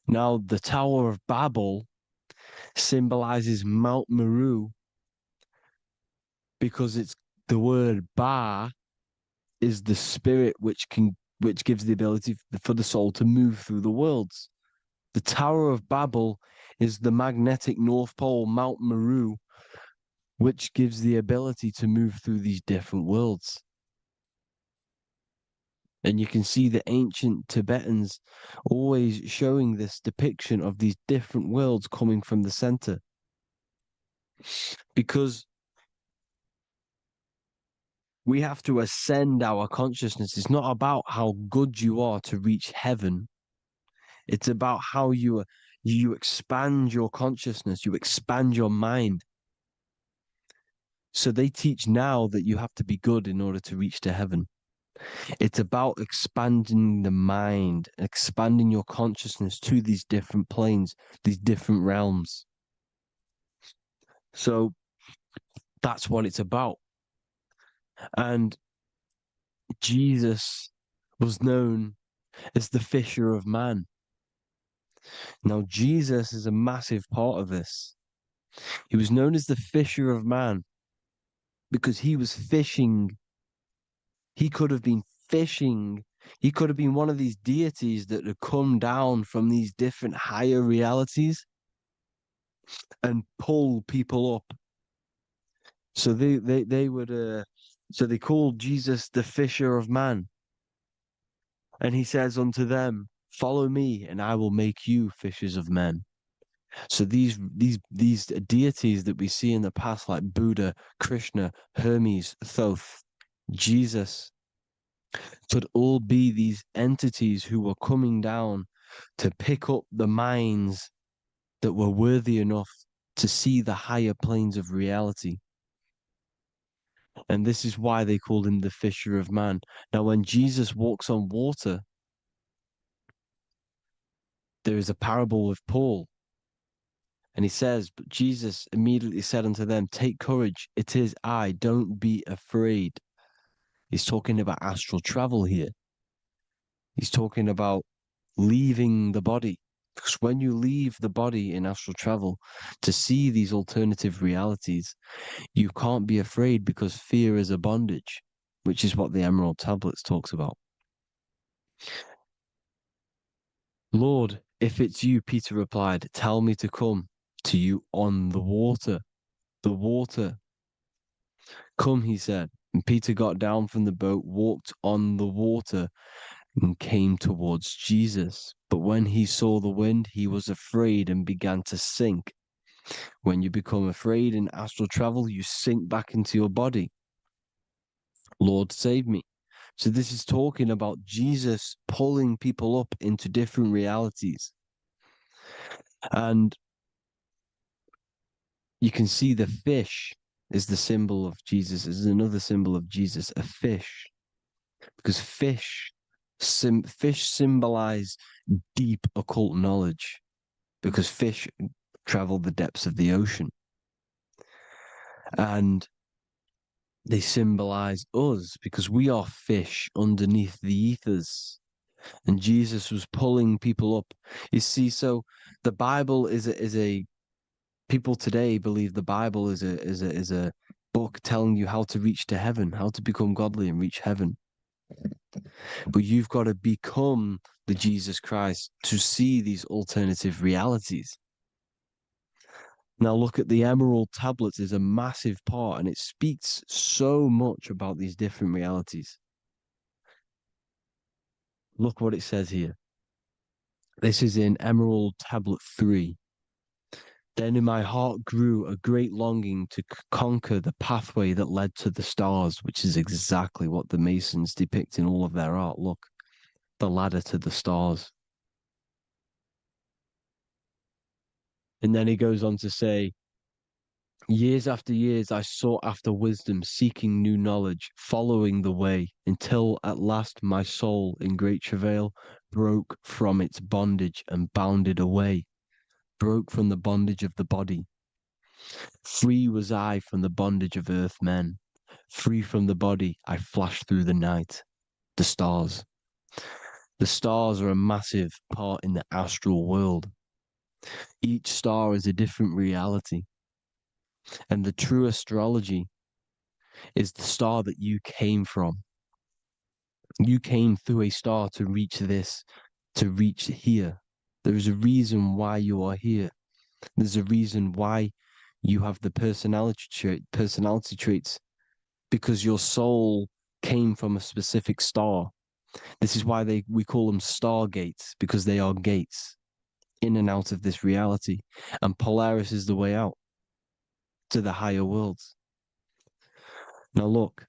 Speaker 1: Now, the Tower of Babel symbolizes Mount Meru because it's the word Ba is the spirit which gives the ability for the soul to move through the worlds. The Tower of Babel is the magnetic North Pole, Mount Meru, which gives the ability to move through these different worlds. And you can see the ancient Tibetans always showing this depiction of these different worlds coming from the center. Because we have to ascend our consciousness. It's not about how good you are to reach heaven. It's about how you expand your consciousness, you expand your mind. So they teach now that you have to be good in order to reach to heaven. It's about expanding the mind, expanding your consciousness to these different planes, these different realms. So that's what it's about. And Jesus was known as the fisher of man. Now, Jesus is a massive part of this. He was known as the fisher of man because he was fishing. He could have been fishing. He could have been one of these deities that had come down from these different higher realities and pull people up. So they would so they called Jesus the fisher of man. And he says unto them, follow me and I will make you fishers of men. So these deities that we see in the past, like Buddha, Krishna, Hermes, Thoth, Jesus, could all be these entities who were coming down to pick up the minds that were worthy enough to see the higher planes of reality. And this is why they called him the fisher of man. Now, when Jesus walks on water, there is a parable with Paul. And he says, but Jesus immediately said unto them, take courage, it is I, don't be afraid. He's talking about astral travel here. He's talking about leaving the body. Because when you leave the body in astral travel to see these alternative realities, you can't be afraid because fear is a bondage, which is what the Emerald Tablets talks about. Lord, if it's you, Peter replied, tell me to come to you on the water. The water. Come, he said. And Peter got down from the boat, walked on the water, and came towards Jesus. But when he saw the wind, he was afraid and began to sink. When you become afraid in astral travel, you sink back into your body. Lord, save me. So this is talking about Jesus pulling people up into different realities. And you can see the fish is the symbol of Jesus, is another symbol of Jesus, a fish. Because fish symbolize deep occult knowledge, because fish travel the depths of the ocean. And they symbolize us because we are fish underneath the ethers. And Jesus was pulling people up. You see, so the Bible is a people today believe the Bible is a book telling you how to reach to heaven, how to become godly and reach heaven. But you've got to become the Jesus Christ to see these alternative realities. Now look at the Emerald Tablets is a massive part, and it speaks so much about these different realities. Look what it says here. This is in Emerald Tablet 3. Then in my heart grew a great longing to conquer the pathway that led to the stars, which is exactly what the Masons depict in all of their art. Look, the ladder to the stars. And then he goes on to say, years after years, I sought after wisdom, seeking new knowledge, following the way, until at last my soul, in great travail, broke from its bondage and bounded away, broke from the bondage of the body. Free was I from the bondage of earth men. Free from the body, I flashed through the night. The stars. The stars are a massive part in the astral world. Each star is a different reality. And the true astrology is the star that you came from. You came through a star to reach this, to reach here. There is a reason why you are here. There's a reason why you have the personality traits, because your soul came from a specific star. This is why we call them star gates, because they are gates in and out of this reality. And Polaris is the way out to the higher worlds. Now look,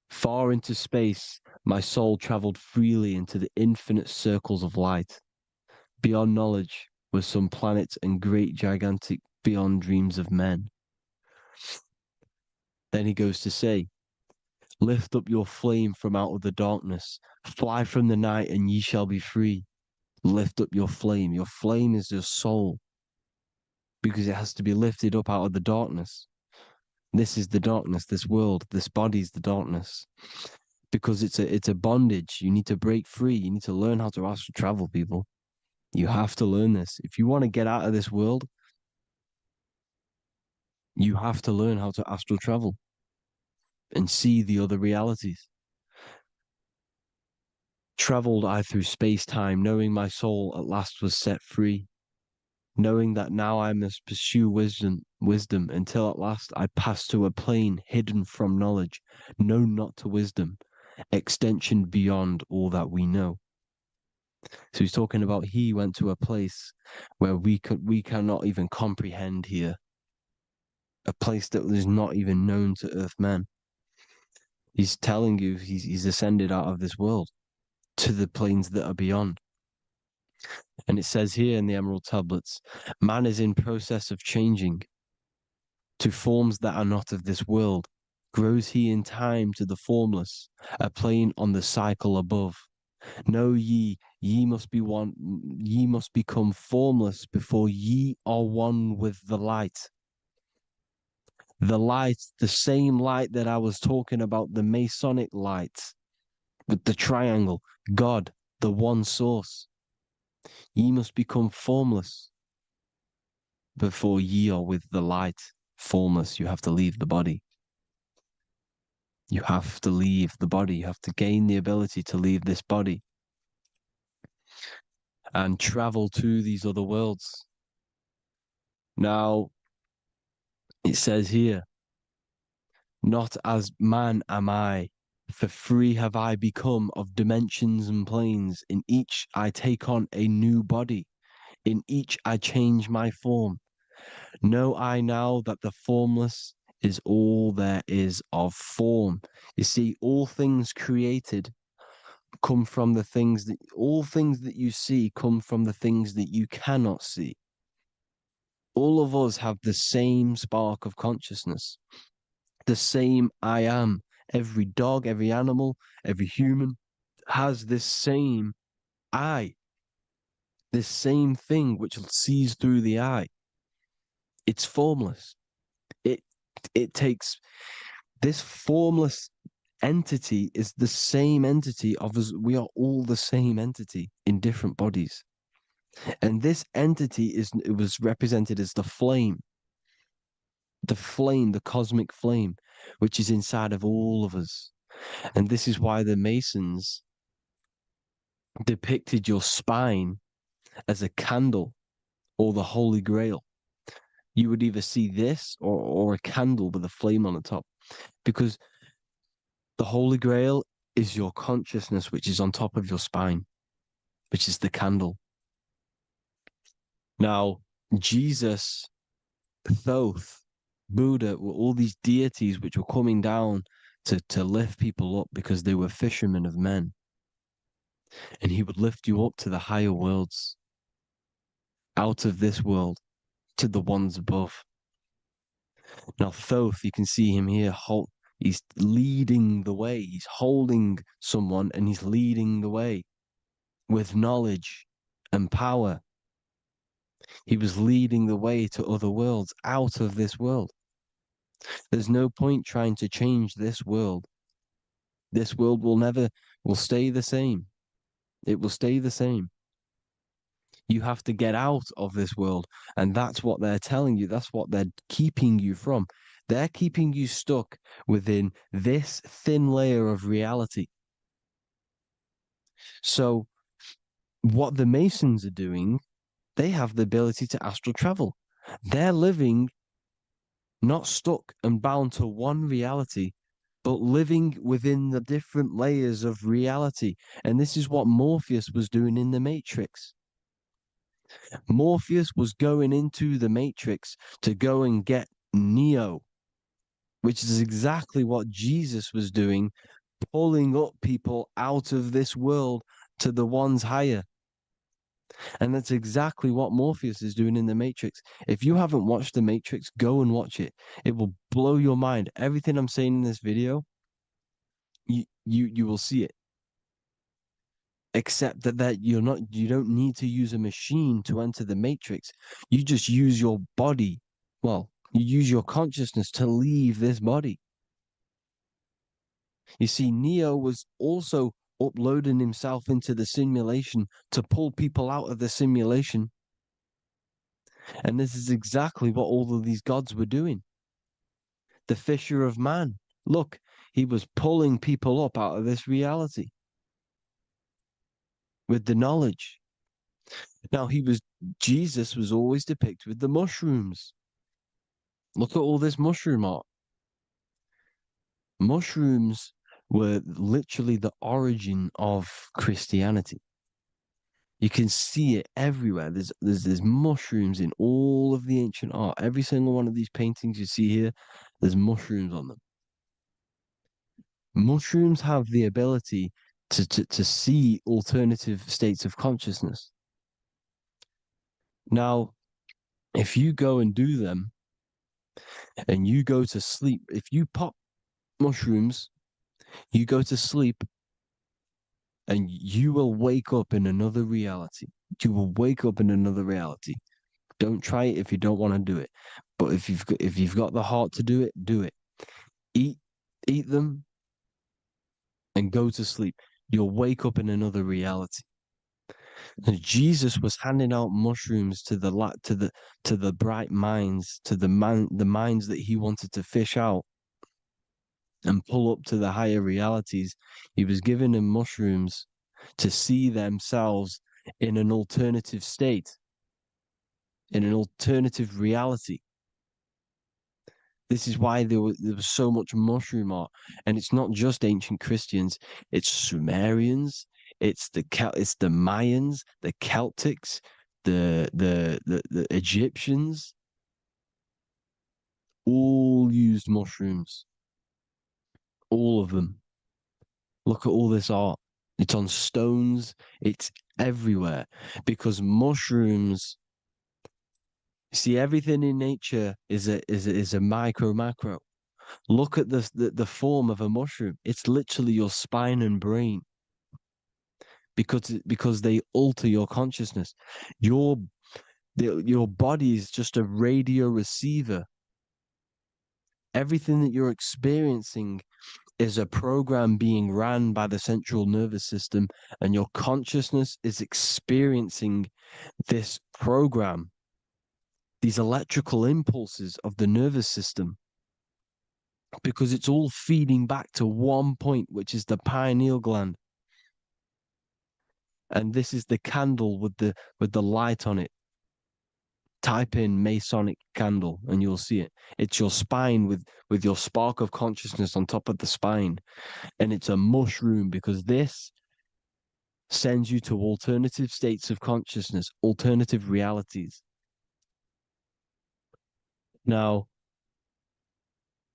Speaker 1: far into space, my soul traveled freely into the infinite circles of light. Beyond knowledge were some planets and great gigantic beyond dreams of men. Then he goes to say, lift up your flame from out of the darkness, fly from the night and ye shall be free. Lift up your flame. Your flame is your soul, because it has to be lifted up out of the darkness. This is the darkness, this world, this body is the darkness. Because it's a bondage. You need to break free. You need to learn how to astral travel, people. You have to learn this. If you want to get out of this world, you have to learn how to astral travel and see the other realities. Traveled I through space-time, knowing my soul at last was set free, knowing that now I must pursue wisdom until at last I pass to a plane hidden from knowledge, known not to wisdom, extension beyond all that we know. So he's talking about he went to a place where we cannot even comprehend here, a place that is not even known to Earthmen. He's telling you he's ascended out of this world to the planes that are beyond. And it says here in the Emerald Tablets, man is in process of changing to forms that are not of this world. Grows he in time to the formless, a plane on the cycle above. Know ye must be one, ye must become formless before ye are one with the light. The light, the same light that I was talking about, the Masonic light, with the triangle, God, the one source. Ye must become formless before ye are with the light. Formless, you have to leave the body. You have to leave the body. You have to gain the ability to leave this body and travel to these other worlds. Now, it says here, not as man am I, for free have I become of dimensions and planes. In each I take on a new body. In each I change my form. Know I now that the formless is all there is of form. You see, all things created come from the things that, all things that you see come from the things that you cannot see. All of us have the same spark of consciousness, the same I am. Every dog, every animal, every human has this same I, this same thing which sees through the eye. It's formless. It takes this formless entity is the same entity of us. We are all the same entity in different bodies. And this entity it was represented as the flame, the cosmic flame, which is inside of all of us. And this is why the Masons depicted your spine as a candle or the Holy Grail. You would either see this or a candle with a flame on the top, because the Holy Grail is your consciousness, which is on top of your spine, which is the candle. Now, Jesus, Thoth, Buddha were all these deities which were coming down to lift people up because they were fishermen of men. And he would lift you up to the higher worlds, out of this world, to the ones above. Now, Thoth, you can see him here, he's leading the way. He's holding someone and he's leading the way with knowledge and power. He was leading the way to other worlds, out of this world. There's no point trying to change this world. This world will stay the same. It will stay the same. You have to get out of this world. And that's what they're telling you. That's what they're keeping you from. They're keeping you stuck within this thin layer of reality. So what the Masons are doing, they have the ability to astral travel. They're living not stuck and bound to one reality, but living within the different layers of reality. And this is what Morpheus was doing in the Matrix. Morpheus was going into the Matrix to go and get Neo, which is exactly what Jesus was doing, pulling up people out of this world to the ones higher. And that's exactly what Morpheus is doing in the Matrix. If you haven't watched the Matrix, go and watch it. It will blow your mind. Everything I'm saying in this video, you will see it. Except that you don't need to use a machine to enter the Matrix. You just use your body. Well, you use your consciousness to leave this body. You see, Neo was also uploading himself into the simulation to pull people out of the simulation. And this is exactly what all of these gods were doing. The fisher of man. Look, he was pulling people up out of this reality with the knowledge. Now, Jesus was always depicted with the mushrooms. Look at all this mushroom art. Mushrooms were literally the origin of Christianity. You can see it everywhere. There's mushrooms in all of the ancient art. Every single one of these paintings you see here, there's mushrooms on them. Mushrooms have the ability to see alternative states of consciousness. Now, if you go and do them and you go to sleep, if you pop mushrooms, you go to sleep and you will wake up in another reality. You will wake up in another reality. Don't try it if you don't want to do it. But if you've got the heart to do it, do it. Eat them and go to sleep. You'll wake up in another reality. And Jesus was handing out mushrooms to the bright minds, to the minds that he wanted to fish out and pull up to the higher realities. He was giving them mushrooms to see themselves in an alternative state, in an alternative reality. This is why there was so much mushroom art, and it's not just ancient Christians. It's Sumerians, it's the Mayans, the Celtics, the Egyptians. All used mushrooms. All of them. Look at all this art. It's on stones. It's everywhere because mushrooms. See, everything in nature is a micro macro. Look at the form of a mushroom. It's literally your spine and brain because they alter your consciousness. Your body is just a radio receiver. Everything that you're experiencing is a program being ran by the central nervous system, and your consciousness is experiencing this program, these electrical impulses of the nervous system, because it's all feeding back to one point, which is the pineal gland. And this is the candle with the light on it. Type in Masonic candle and you'll see it. It's your spine with your spark of consciousness on top of the spine. And it's a mushroom because this sends you to alternative states of consciousness, alternative realities. Now,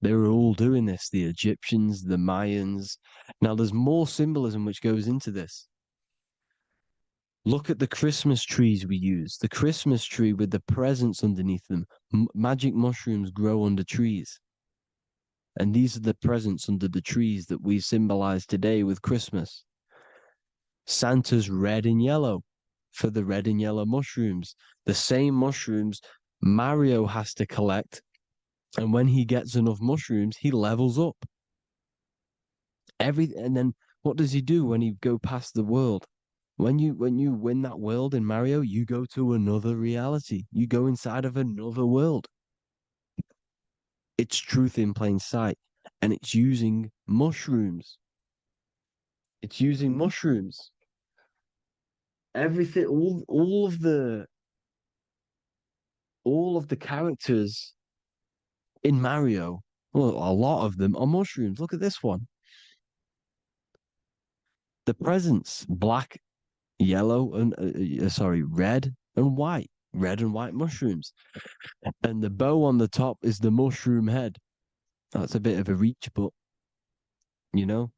Speaker 1: they were all doing this, the Egyptians, the Mayans. Now, there's more symbolism which goes into this. Look at the Christmas trees we use. The Christmas tree with the presents underneath them. Magic mushrooms grow under trees. And these are the presents under the trees that we symbolize today with Christmas. Santa's red and yellow for the red and yellow mushrooms. The same mushrooms Mario has to collect. And when he gets enough mushrooms, he levels up. And then what does he do when he go past the world? When you win that world in Mario, you go to another reality. You go inside of another world. It's truth in plain sight. And it's using mushrooms. It's using mushrooms. Everything, all of the characters in Mario, well, a lot of them are mushrooms. Look at this one. The presents, black, yellow, and red and white. Red and white mushrooms. And the bow on the top is the mushroom head. That's a bit of a reach, but you know,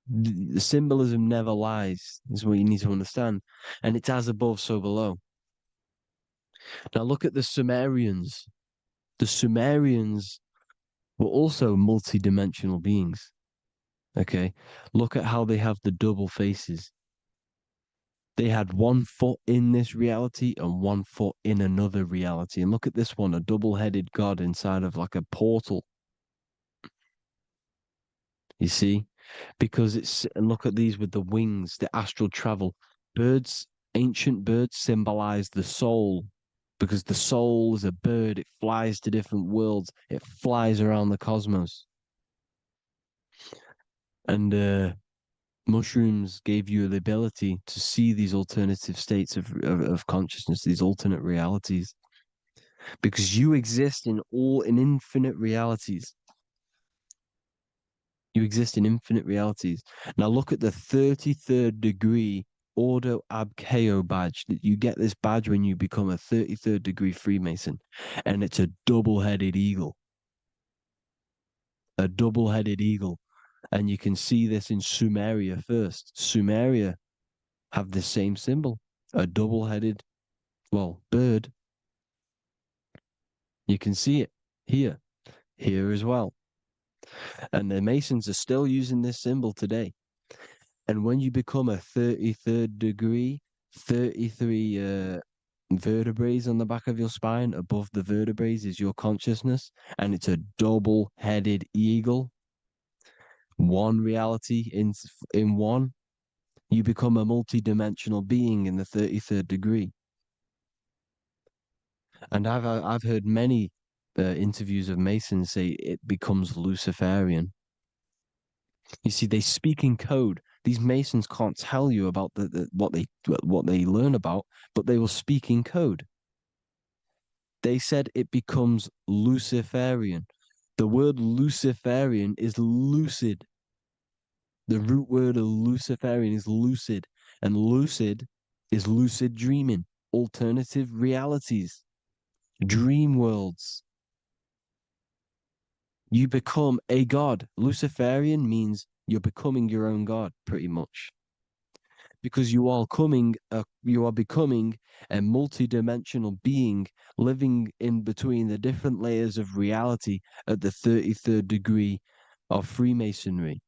Speaker 1: the symbolism never lies, is what you need to understand. And it's as above, so below. Now look at the Sumerians. The Sumerians were also multidimensional beings. Okay, look at how they have the double faces. They had 1 foot in this reality and 1 foot in another reality. And look at this one, a double-headed god inside of like a portal. You see? Because and look at these with the wings, the astral travel. Birds, ancient birds symbolize the soul. Because the soul is a bird, it flies to different worlds. It flies around the cosmos. And mushrooms gave you the ability to see these alternative states of consciousness, these alternate realities, because you exist in infinite realities. You exist in infinite realities. Now look at the 33rd degree Ordo Ab Chao badge. You get this badge when you become a 33rd degree Freemason, and it's a double-headed eagle. A double-headed eagle. And you can see this in Sumeria first. Sumeria have the same symbol, a double-headed, bird. You can see it here as well. And the Masons are still using this symbol today. And when you become a 33rd degree, 33 vertebrae on the back of your spine, above the vertebrae is your consciousness, and it's a double-headed eagle. one reality in one, you become a multidimensional being in the 33rd degree. And I've heard many interviews of Masons say it becomes Luciferian. You see, they speak in code. These Masons can't tell you about what they learn about, but they will speak in code. They said it becomes Luciferian. The word Luciferian is lucid. The root word of Luciferian is lucid, and lucid is lucid dreaming, alternative realities, dream worlds. You become a god. Luciferian means you're becoming your own god, pretty much. Because you are becoming a multidimensional being living in between the different layers of reality at the 33rd degree of Freemasonry.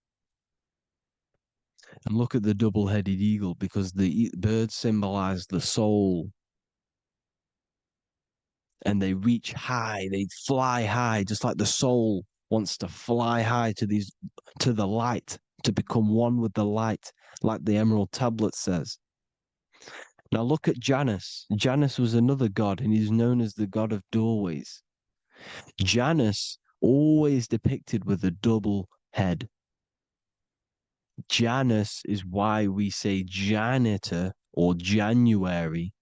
Speaker 1: And look at the double-headed eagle, because the birds symbolize the soul. And they reach high, they fly high, just like the soul wants to fly high to the light, to become one with the light, like the Emerald Tablet says. Now look at Janus. Janus was another god, and he's known as the god of doorways. Janus always depicted with a double head. Janus is why we say janitor or January.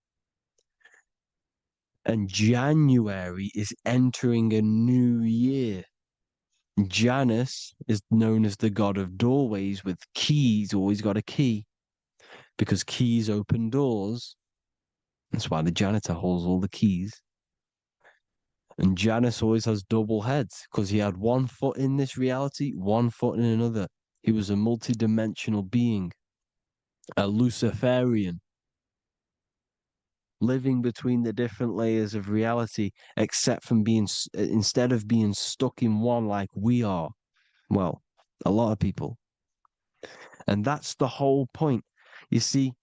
Speaker 1: And January is entering a new year. Janus is known as the god of doorways with keys, always got a key, because keys open doors. That's why the janitor holds all the keys. And Janus always has double heads, because he had one foot in this reality, one foot in another. He was a multidimensional being, a Luciferian, living between the different layers of reality, except from instead of being stuck in one like we are. Well, a lot of people. And that's the whole point. You see,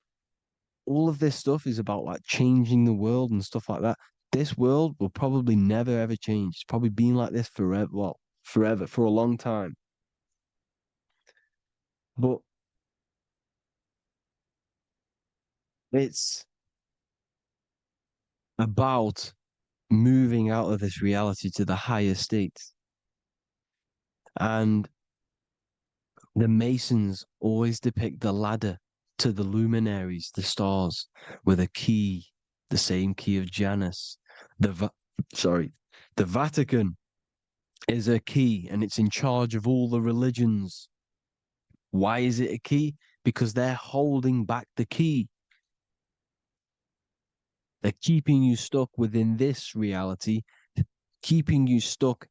Speaker 1: all of this stuff is about like changing the world and stuff like that. This world will probably never ever change. It's probably been like this forever. Well, forever, for a long time. But it's about moving out of this reality to the higher states. And the Masons always depict the ladder to the luminaries, the stars, with a key, the same key of Janus. The Vatican is a key, and it's in charge of all the religions. Why is it a key? Because they're holding back the key. They're keeping you stuck within this reality, keeping you stuck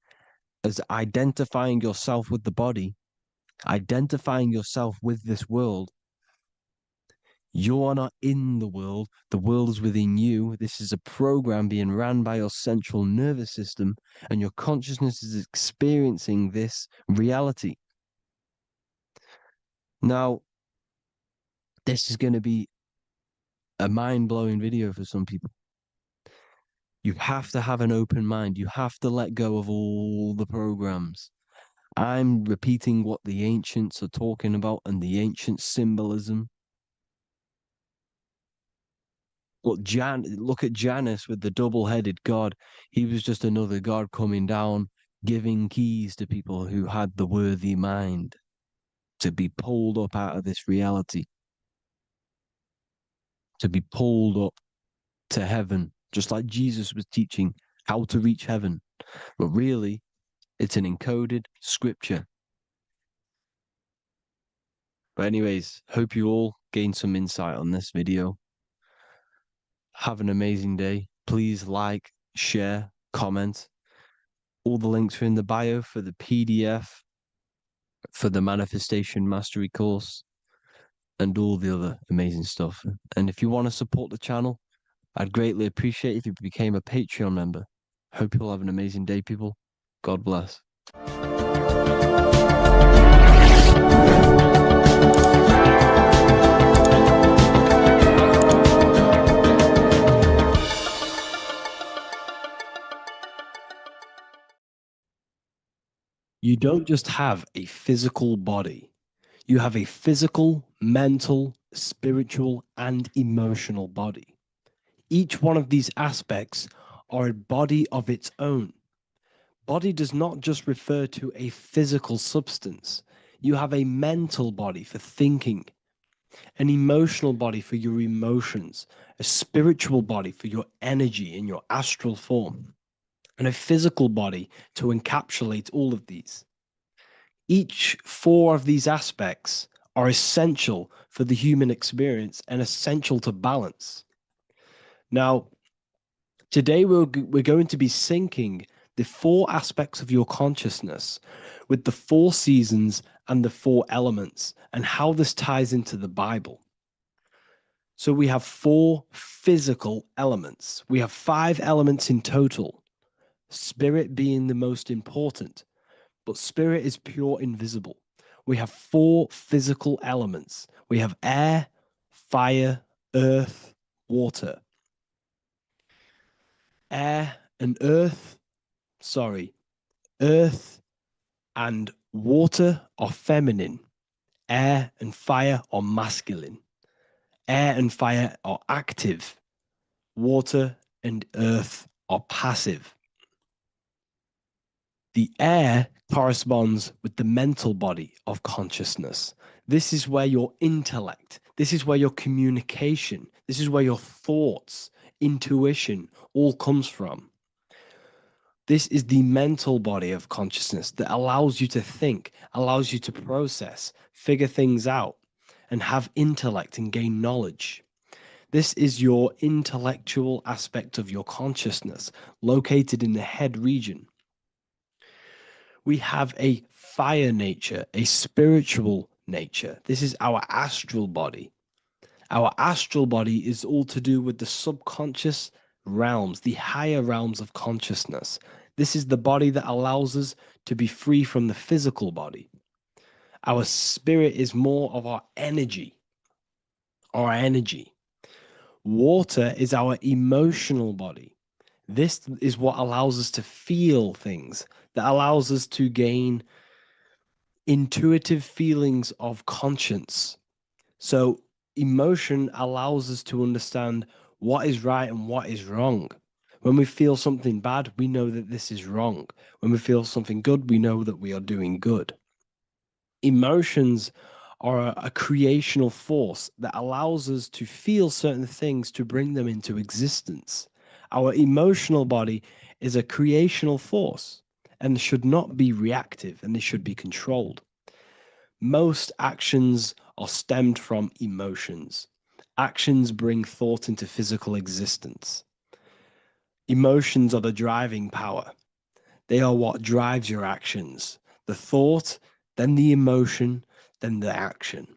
Speaker 1: as identifying yourself with the body, identifying yourself with this world. You are not in the world is within you. This is a program being ran by your central nervous system, and your consciousness is experiencing this reality. Now, this is going to be a mind-blowing video for some people. You have to have an open mind. You have to let go of all the programs. I'm repeating what the ancients are talking about and the ancient symbolism. Look at Janus with the double-headed god. He was just another god coming down, giving keys to people who had the worthy mind to be pulled up out of this reality, to be pulled up to heaven, just like Jesus was teaching how to reach heaven. But really, it's an encoded scripture. But anyways, hope you all gained some insight on this video. Have an amazing day. Please like, share, comment. All the links are in the bio for the PDF, for the Manifestation Mastery course, and all the other amazing stuff. And if you want to support the channel, I'd greatly appreciate if you became a Patreon member. Hope you'll have an amazing day, people. God bless. You don't just have a physical body, you have a physical, mental, spiritual, and emotional body. Each one of these aspects are a body of its own. Body does not just refer to a physical substance. You have a mental body for thinking, an emotional body for your emotions, a spiritual body for your energy in your astral form, and a physical body to encapsulate all of these. Each four of these aspects are essential for the human experience and essential to balance. Now, today we're going to be syncing the four aspects of your consciousness with the four seasons and the four elements and how this ties into the Bible. So we have four physical elements. We have 5 elements in total, spirit being the most important, but spirit is pure invisible. We have 4 physical elements. We have air, fire, earth, water. Air and earth, earth and water are feminine. Air and fire are masculine. Air and fire are active. Water and earth are passive. The air corresponds with the mental body of consciousness. This is where your intellect, this is where your communication, this is where your thoughts, intuition all comes from. This is the mental body of consciousness that allows you to think, allows you to process, figure things out, and have intellect and gain knowledge. This is your intellectual aspect of your consciousness, located in the head region. We have a fire nature, a spiritual nature. This is our astral body. Our astral body is all to do with the subconscious realms, the higher realms of consciousness. This is the body that allows us to be free from the physical body. Our spirit is more of our energy. Water is our emotional body. This is what allows us to feel things, that allows us to gain intuitive feelings of conscience. So emotion allows us to understand what is right and what is wrong. When we feel something bad, we know that this is wrong. When we feel something good, we know that we are doing good. Emotions are a creational force that allows us to feel certain things to bring them into existence. Our emotional body is a creational force and should not be reactive, and they should be controlled. Most actions are stemmed from emotions. Actions bring thought into physical existence. Emotions are the driving power. They are what drives your actions. The thought, then the emotion, then the action.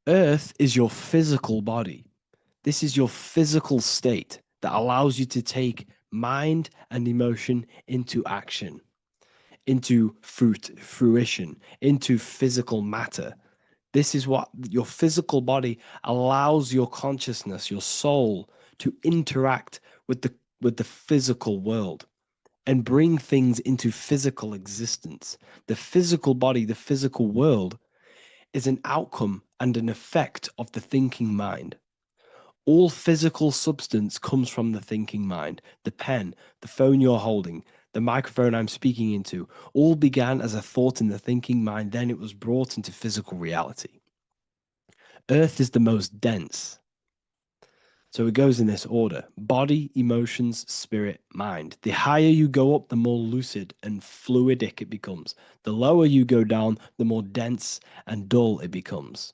Speaker 1: Earth is your physical body. This is your physical state that allows you to take mind and emotion into action, into fruition, into physical matter. This is what your physical body allows your consciousness, your soul, to interact with the physical world and bring things into physical existence. The physical body, the physical world, is an outcome and an effect of the thinking mind. All physical substance comes from the thinking mind. The pen, the phone you're holding, the microphone I'm speaking into, all began as a thought in the thinking mind, then it was brought into physical reality. Earth is the most dense. So it goes in this order: body, emotions, spirit, mind. The higher you go up, the more lucid and fluidic it becomes. The lower you go down, the more dense and dull it becomes.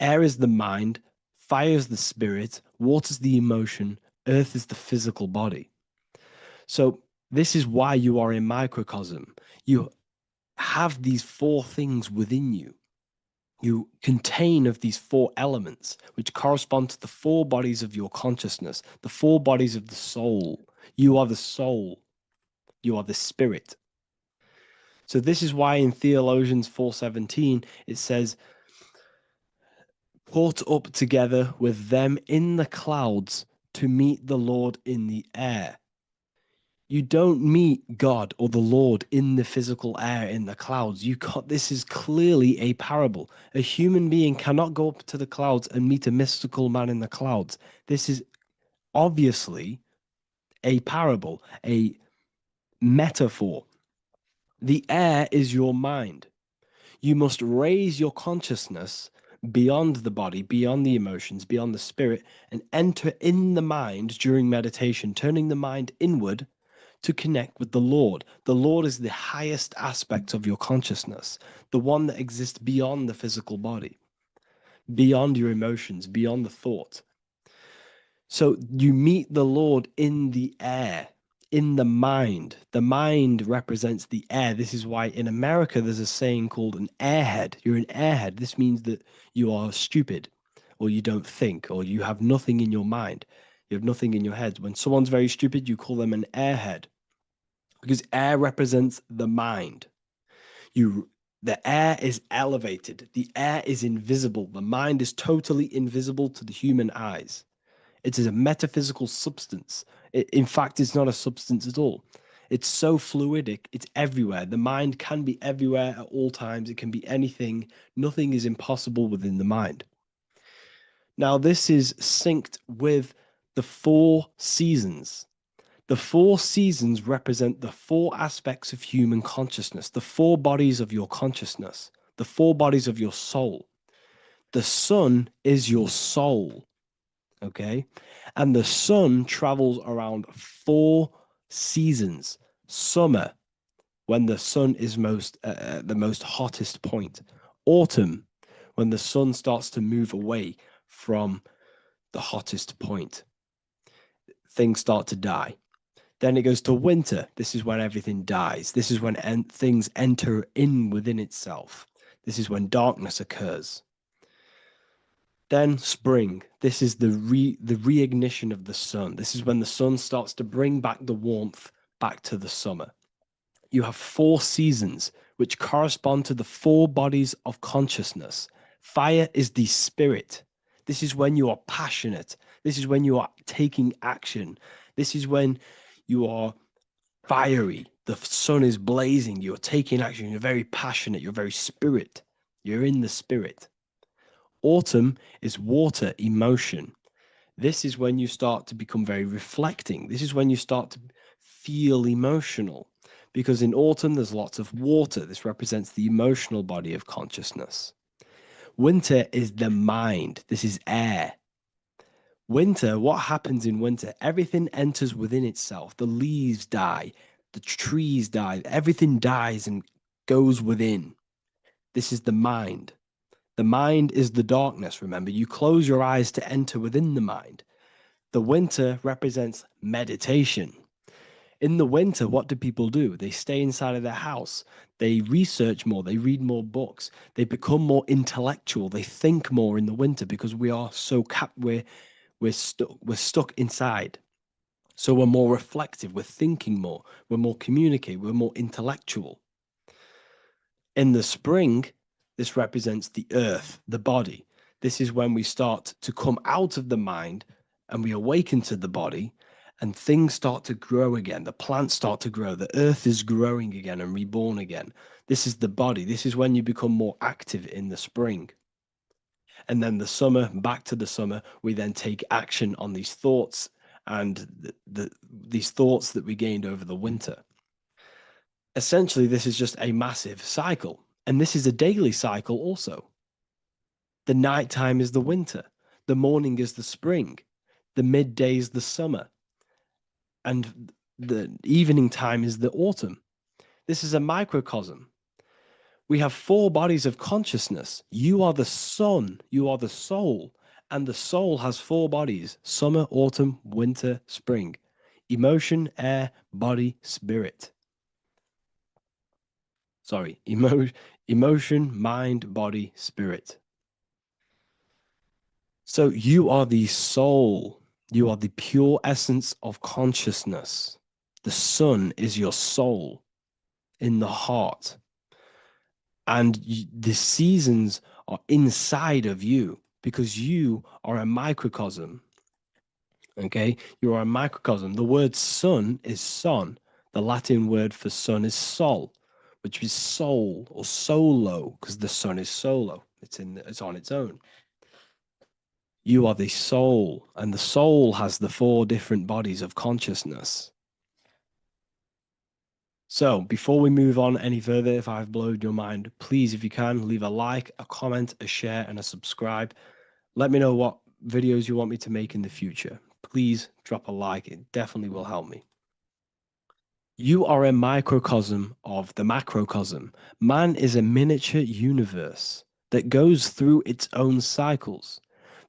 Speaker 1: Air is the mind, fire is the spirit, water is the emotion, earth is the physical body. So this is why you are a microcosm. You have these 4 things within you. You contain of these 4 elements, which correspond to the 4 bodies of your consciousness, the 4 bodies of the soul. You are the soul. You are the spirit. So this is why in Theologians 4:17, it says, "Caught up together with them in the clouds to meet the Lord in the air." You don't meet God or the Lord in the physical air, in the clouds. This is clearly a parable. A human being cannot go up to the clouds and meet a mystical man in the clouds. This is obviously a parable, a metaphor. The air is your mind. You must raise your consciousness beyond the body, beyond the emotions, beyond the spirit, and enter in the mind during meditation, turning the mind inward to connect with the Lord. The Lord is the highest aspect of your consciousness, the one that exists beyond the physical body, beyond your emotions, beyond the thought. So you meet the Lord in the air, in the mind. The mind represents the air. This is why in America there's a saying called an airhead. You're an airhead. This means that you are stupid, or you don't think, or you have nothing in your mind. You have nothing in your head. When someone's very stupid, you call them an airhead, because air represents the mind. The air is elevated. The air is invisible. The mind is totally invisible to the human eyes. It is a metaphysical substance. In fact, it's not a substance at all. It's so fluidic. It's everywhere. The mind can be everywhere at all times. It can be anything. Nothing is impossible within the mind. Now, this is synced with the 4 seasons. The 4 seasons represent the 4 aspects of human consciousness, the 4 bodies of your consciousness, the 4 bodies of your soul. The sun is your soul, okay? And the sun travels around 4 seasons. Summer, when the sun is the most hottest point. Autumn, when the sun starts to move away from the hottest point. Things start to die. Then it goes to winter. This is when everything dies. This is when things enter in within itself. This is when darkness occurs. Then spring. This is the reignition of the sun. This is when the sun starts to bring back the warmth back to the summer. You have 4 seasons, which correspond to the 4 bodies of consciousness. Fire is the spirit. This is when you are passionate. This is when you are taking action. This is when you are fiery. The sun is blazing. You're taking action. You're very passionate. You're very spirit. You're in the spirit. Autumn is water, emotion. This is when you start to become very reflecting. This is when you start to feel emotional. Because in autumn, there's lots of water. This represents the emotional body of consciousness. Winter is the mind. This is air. Winter, what happens in winter? Everything enters within itself. The leaves die, the trees die, everything dies and goes within. This is the mind. The mind is the darkness, remember. You close your eyes to enter within the mind. The winter represents meditation. In the winter, what do people do? They stay inside of their house. They research more. They read more books. They become more intellectual. They think more in the winter because we are so we're stuck inside. So we're more reflective, we're thinking more, we're more communicative, we're more intellectual. In the spring, this represents the earth, the body. This is when we start to come out of the mind and we awaken to the body and things start to grow again. The plants start to grow. The earth is growing again and reborn again. This is the body. This is when you become more active in the spring. And then the summer, back to the summer, we then take action on these thoughts and these thoughts that we gained over the winter. Essentially, this is just a massive cycle. And this is a daily cycle also. The nighttime is the winter. The morning is the spring. The midday is the summer. And the evening time is the autumn. This is a microcosm. We have 4 bodies of consciousness. You are the sun, you are the soul, and the soul has 4 bodies: summer, autumn, winter, spring. Emotion, air, body, spirit. Sorry, emotion, mind, body, spirit. So you are the soul. You are the pure essence of consciousness. The sun is your soul in the heart. And the seasons are inside of you because you are a microcosm Okay, you are a microcosm. The word sun is son. The Latin word for sun is sol, which is soul or solo, because the sun is solo. It's on its own. You are the soul, and the soul has the 4 different bodies of consciousness. So before we move on any further, if I've blown your mind, please, if you can, leave a like, a comment, a share, and a subscribe. Let me know what videos you want me to make in the future. Please drop a like. It definitely will help me. You are a microcosm of the macrocosm. Man is a miniature universe that goes through its own cycles.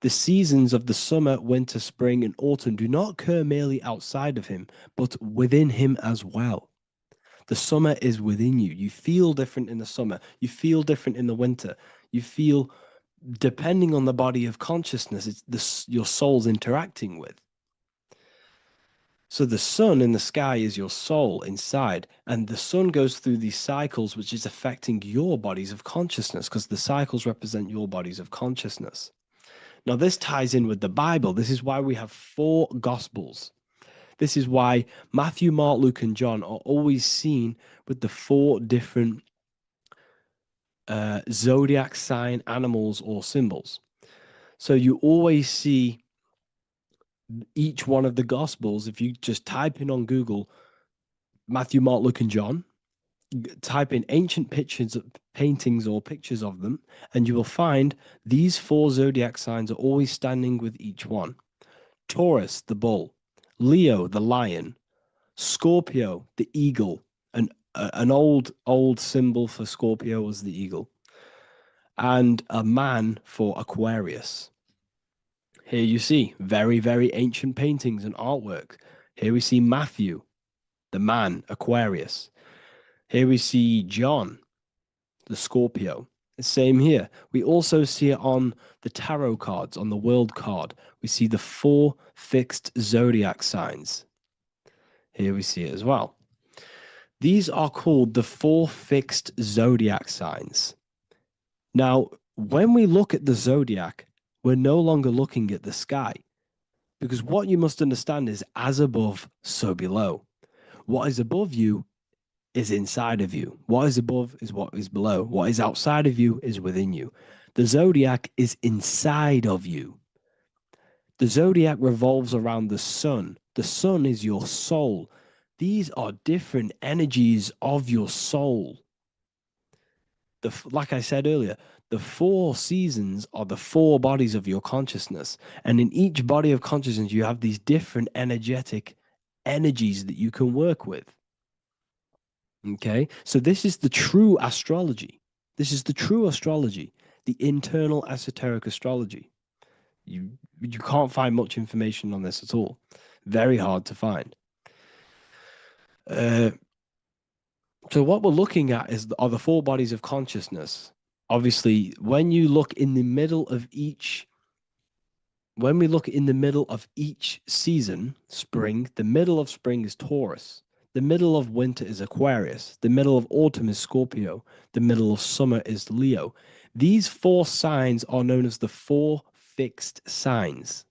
Speaker 1: The seasons of the summer, winter, spring, and autumn do not occur merely outside of him, but within him as well. The summer is within you. You feel different in the summer. You feel different in the winter. You feel, depending on the body of consciousness, it's your soul's interacting with. So the sun in the sky is your soul inside, and the sun goes through these cycles, which is affecting your bodies of consciousness, because the cycles represent your bodies of consciousness. Now, this ties in with the Bible. This is why we have 4 Gospels. This is why Matthew, Mark, Luke, and John are always seen with the 4 different zodiac sign animals or symbols. So you always see each one of the Gospels. If you just type in on Google Matthew, Mark, Luke, and John, type in ancient pictures, paintings, or pictures of them, and you will find these 4 zodiac signs are always standing with each one. Taurus, the bull; Leo, the lion; Scorpio, the eagle. An old symbol for Scorpio was the eagle, and a man for Aquarius. Here you see very, very ancient paintings and artwork. Here we see Matthew, the man, Aquarius. Here we see John, the Scorpio. Same here. We also see it on the tarot cards, on the world card. We see the 4 fixed zodiac signs. Here we see it as well. These are called the 4 fixed zodiac signs. Now, when we look at the zodiac, we're no longer looking at the sky, because what you must understand is as above, so below. What is above you is inside of you. What is above is what is below. What is outside of you is within you. The zodiac is inside of you. The zodiac revolves around the sun. The sun is your soul. These are different energies of your soul. Like I said earlier, the 4 seasons are the 4 bodies of your consciousness. And in each body of consciousness, you have these different energetic energies that you can work with. Okay, so this is the true astrology. This is the true astrology, the internal esoteric astrology. You can't find much information on this at all. Very hard to find. So what we're looking at are the 4 bodies of consciousness. Obviously, when you look in the middle of each, when we look in the middle of each season, spring, the middle of spring is Taurus. The middle of winter is Aquarius. The middle of autumn is Scorpio. The middle of summer is Leo. These 4 signs are known as the 4 fixed signs.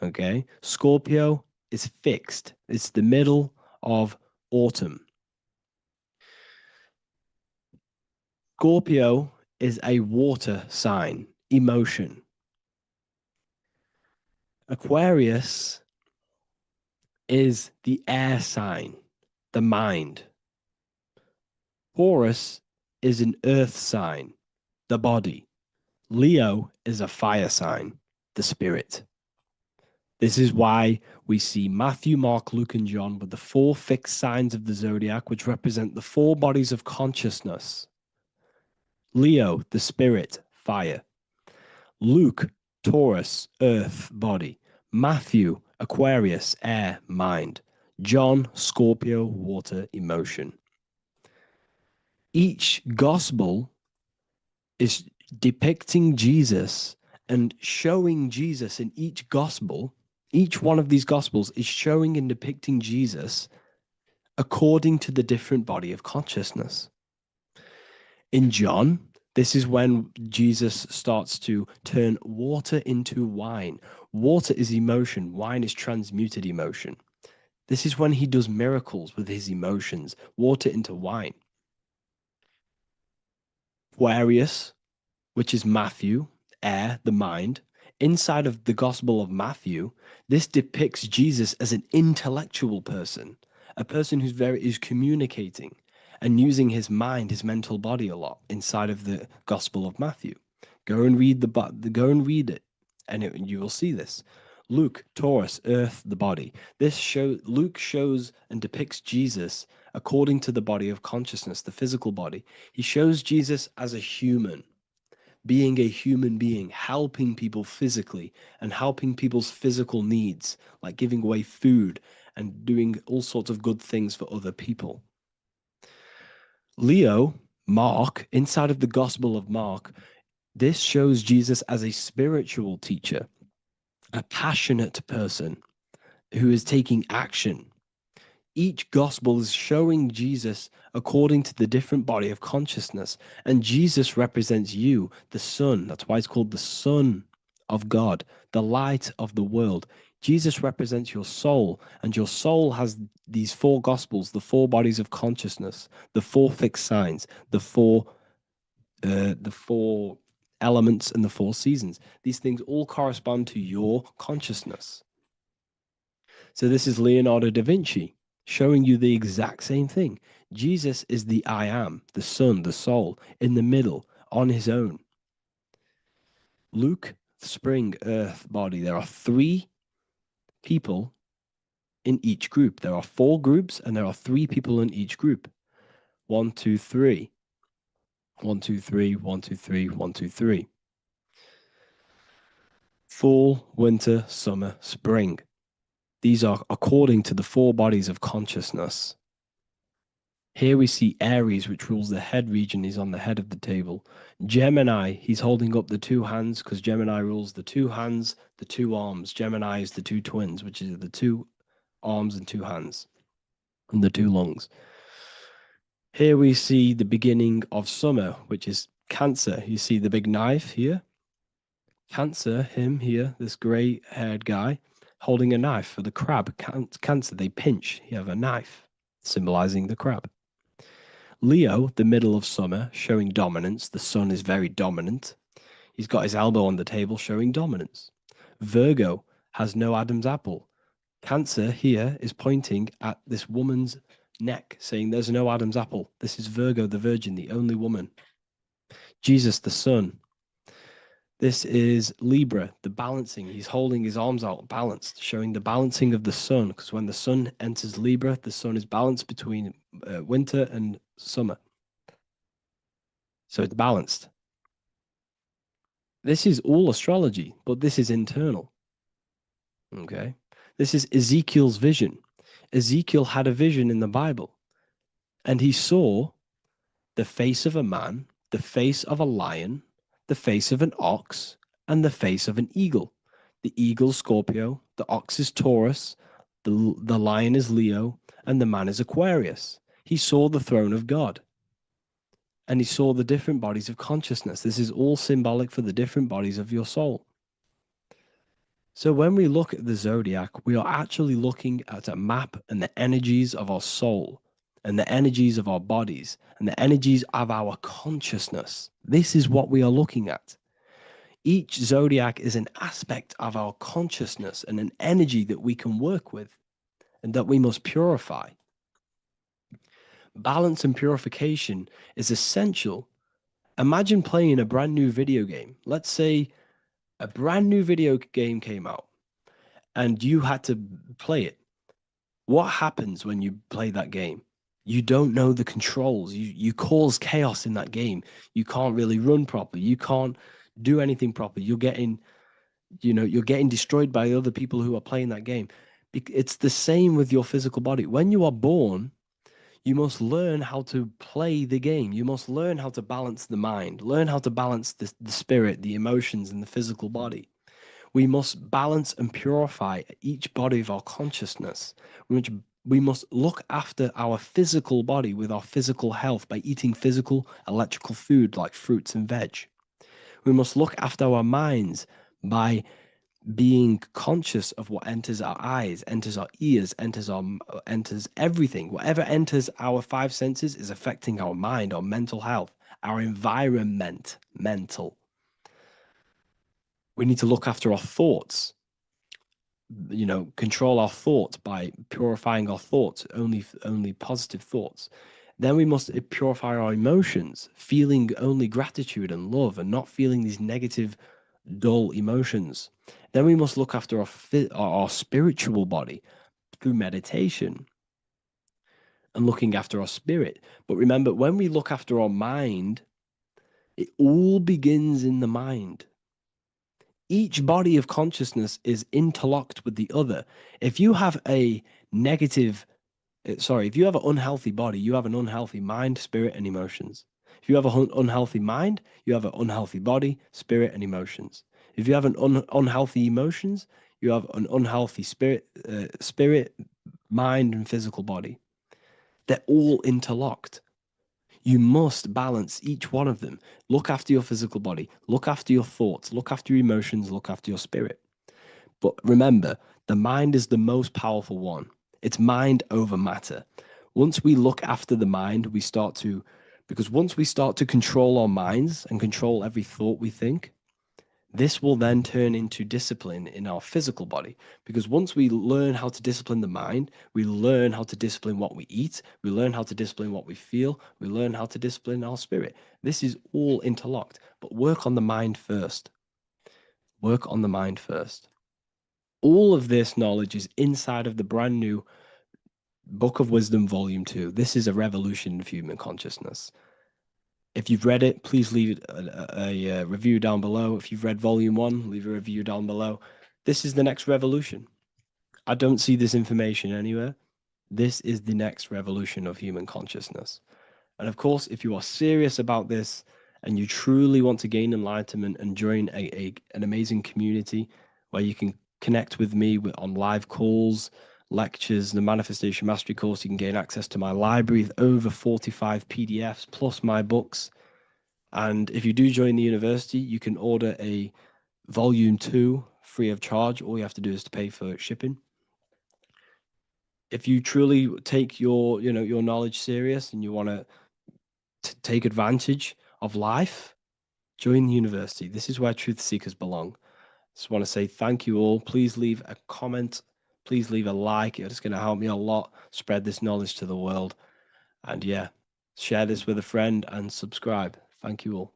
Speaker 1: Okay, Scorpio is fixed. It's the middle of autumn. Scorpio is a water sign, emotion. Aquarius is the air sign, the mind. Taurus is an earth sign, the body. Leo is a fire sign, the spirit. This is why we see Matthew, Mark, Luke, and John with the 4 fixed signs of the zodiac, which represent the 4 bodies of consciousness. Leo, the spirit, fire. Luke, Taurus, earth, body. Matthew, Aquarius, air, mind. John, Scorpio, water, emotion. Each gospel is depicting Jesus and showing Jesus in each gospel. Each one of these gospels is showing and depicting Jesus according to the different body of consciousness. In John, This is when Jesus starts to turn water into wine. Water is emotion, wine is transmuted emotion. This is when he does miracles with his emotions, water into wine. Aquarius, which is Matthew, air, the mind. Inside of the Gospel of Matthew, this depicts Jesus as an intellectual person, a person who's communicating and using his mind, his mental body a lot inside of the Gospel of Matthew. Go and read it, and you will see this. Luke, Taurus, earth, the body. Luke shows and depicts Jesus according to the body of consciousness, the physical body. He shows Jesus as a human, being a human being, helping people physically and helping people's physical needs, like giving away food and doing all sorts of good things for other people. Leo, Mark, inside of the Gospel of Mark, this shows Jesus as a spiritual teacher, a passionate person who is taking action. Each gospel is showing Jesus according to the different body of consciousness. And Jesus represents you, the sun. That's why it's called the Son of God, the light of the world. Jesus represents your soul, and your soul has these four gospels, the four bodies of consciousness, the four fixed signs, the four elements, and the four seasons. These things all correspond to your consciousness. So this is Leonardo da Vinci showing you the exact same thing. Jesus is the I am, the sun, the soul, in the middle, on his own. Luke, spring, earth, body. There are three people in each group. There are four groups, and there are three people in each group. 1, 2, 3. 1, 2, 3, 1, 2, 3, 1, 2, 3. Fall, winter, summer, spring. These are according to the four bodies of consciousness. Here we see Aries, which rules the head region. He's on the head of the table. Gemini, he's holding up the two hands because Gemini rules the two hands, the two arms. Gemini is the two twins, which is the two arms and two hands, and the two lungs. Here we see the beginning of summer, which is Cancer. You see the big knife here. Cancer, him here, this gray-haired guy, holding a knife for the crab. Cancer, they pinch. You have a knife, symbolizing the crab. Leo, the middle of summer, showing dominance. The sun is very dominant. He's got his elbow on the table, showing dominance. Virgo has no Adam's apple. Cancer here is pointing at this woman's neck, saying there's no Adam's apple. This is Virgo, the virgin, the only woman. Jesus, the sun. This is Libra, the balancing. He's holding his arms out balanced, showing the balancing of the sun, because when the sun enters Libra, the sun is balanced between winter and summer. So it's balanced. This is all astrology, but this is internal. Okay. This is Ezekiel's vision. Ezekiel had a vision in the Bible, and he saw the face of a man, the face of a lion, the face of an ox, and the face of an eagle. The eagle is Scorpio, the ox is Taurus, the lion is Leo, and the man is Aquarius. He saw the throne of God, and he saw the different bodies of consciousness. This is all symbolic for the different bodies of your soul. So when we look at the zodiac, we are actually looking at a map and the energies of our soul, and the energies of our bodies, and the energies of our consciousness. This is what we are looking at. Each zodiac is an aspect of our consciousness and an energy that we can work with and that we must purify. Balance and purification is essential. Imagine playing a brand new video game. Let's say a brand new video game came out and you had to play it. What happens when you play that game? You don't know the controls. You cause chaos in that game. You can't really run properly. You can't do anything properly. You're getting destroyed by other people who are playing that game. It's the same with your physical body. When you are born, you must learn how to play the game. You must learn how to balance the mind, learn how to balance the spirit, the emotions, and the physical body. We must balance and purify each body of our consciousness. We must look after our physical body with our physical health by eating physical, electrical food like fruits and veg. We must look after our minds by being conscious of what enters our eyes, enters our ears, enters everything. Whatever enters our five senses is affecting our mind, our mental health, our environment, mental. We need to look after our thoughts. Control our thoughts by purifying our thoughts, only positive thoughts. Then we must purify our emotions, feeling only gratitude and love and not feeling these negative, dull emotions. Then we must look after our spiritual body through meditation and looking after our spirit. But remember, when we look after our mind, it all begins in the mind. Each body of consciousness is interlocked with the other. If you have if you have an unhealthy body, you have an unhealthy mind, spirit, and emotions. If you have an unhealthy mind, you have an unhealthy body, spirit, and emotions. If you have an unhealthy emotions, you have an unhealthy spirit, mind, and physical body. They're all interlocked. You must balance each one of them. Look after your physical body, look after your thoughts, look after your emotions, look after your spirit. But remember, the mind is the most powerful one. It's mind over matter. Once we look after the mind, because once we start to control our minds and control every thought we think, this will then turn into discipline in our physical body. Because once we learn how to discipline the mind, we learn how to discipline what we eat, we learn how to discipline what we feel, we learn how to discipline our spirit. This is all interlocked, but work on the mind first. Work on the mind first. All of this knowledge is inside of the brand new Book of Wisdom, Volume 2. This is a revolution of human consciousness. If you've read it, please leave a review down below. If you've read Volume 1, leave a review down below. This is the next revolution. I don't see this information anywhere. This is the next revolution of human consciousness. And of course, if you are serious about this and you truly want to gain enlightenment and join an amazing community where you can connect with me on live calls, lectures, the Manifestation Mastery course, you can gain access to my library with over 45 PDFs plus my books. And if you do join the university, you can order a Volume 2 free of charge. All you have to do is to pay for shipping. If you truly take your knowledge serious and you want to take advantage of life, join the university. This is where truth seekers belong. Just want to say thank you all. Please leave a comment. Please leave a like. It's going to help me a lot spread this knowledge to the world. And yeah, share this with a friend and subscribe. Thank you all.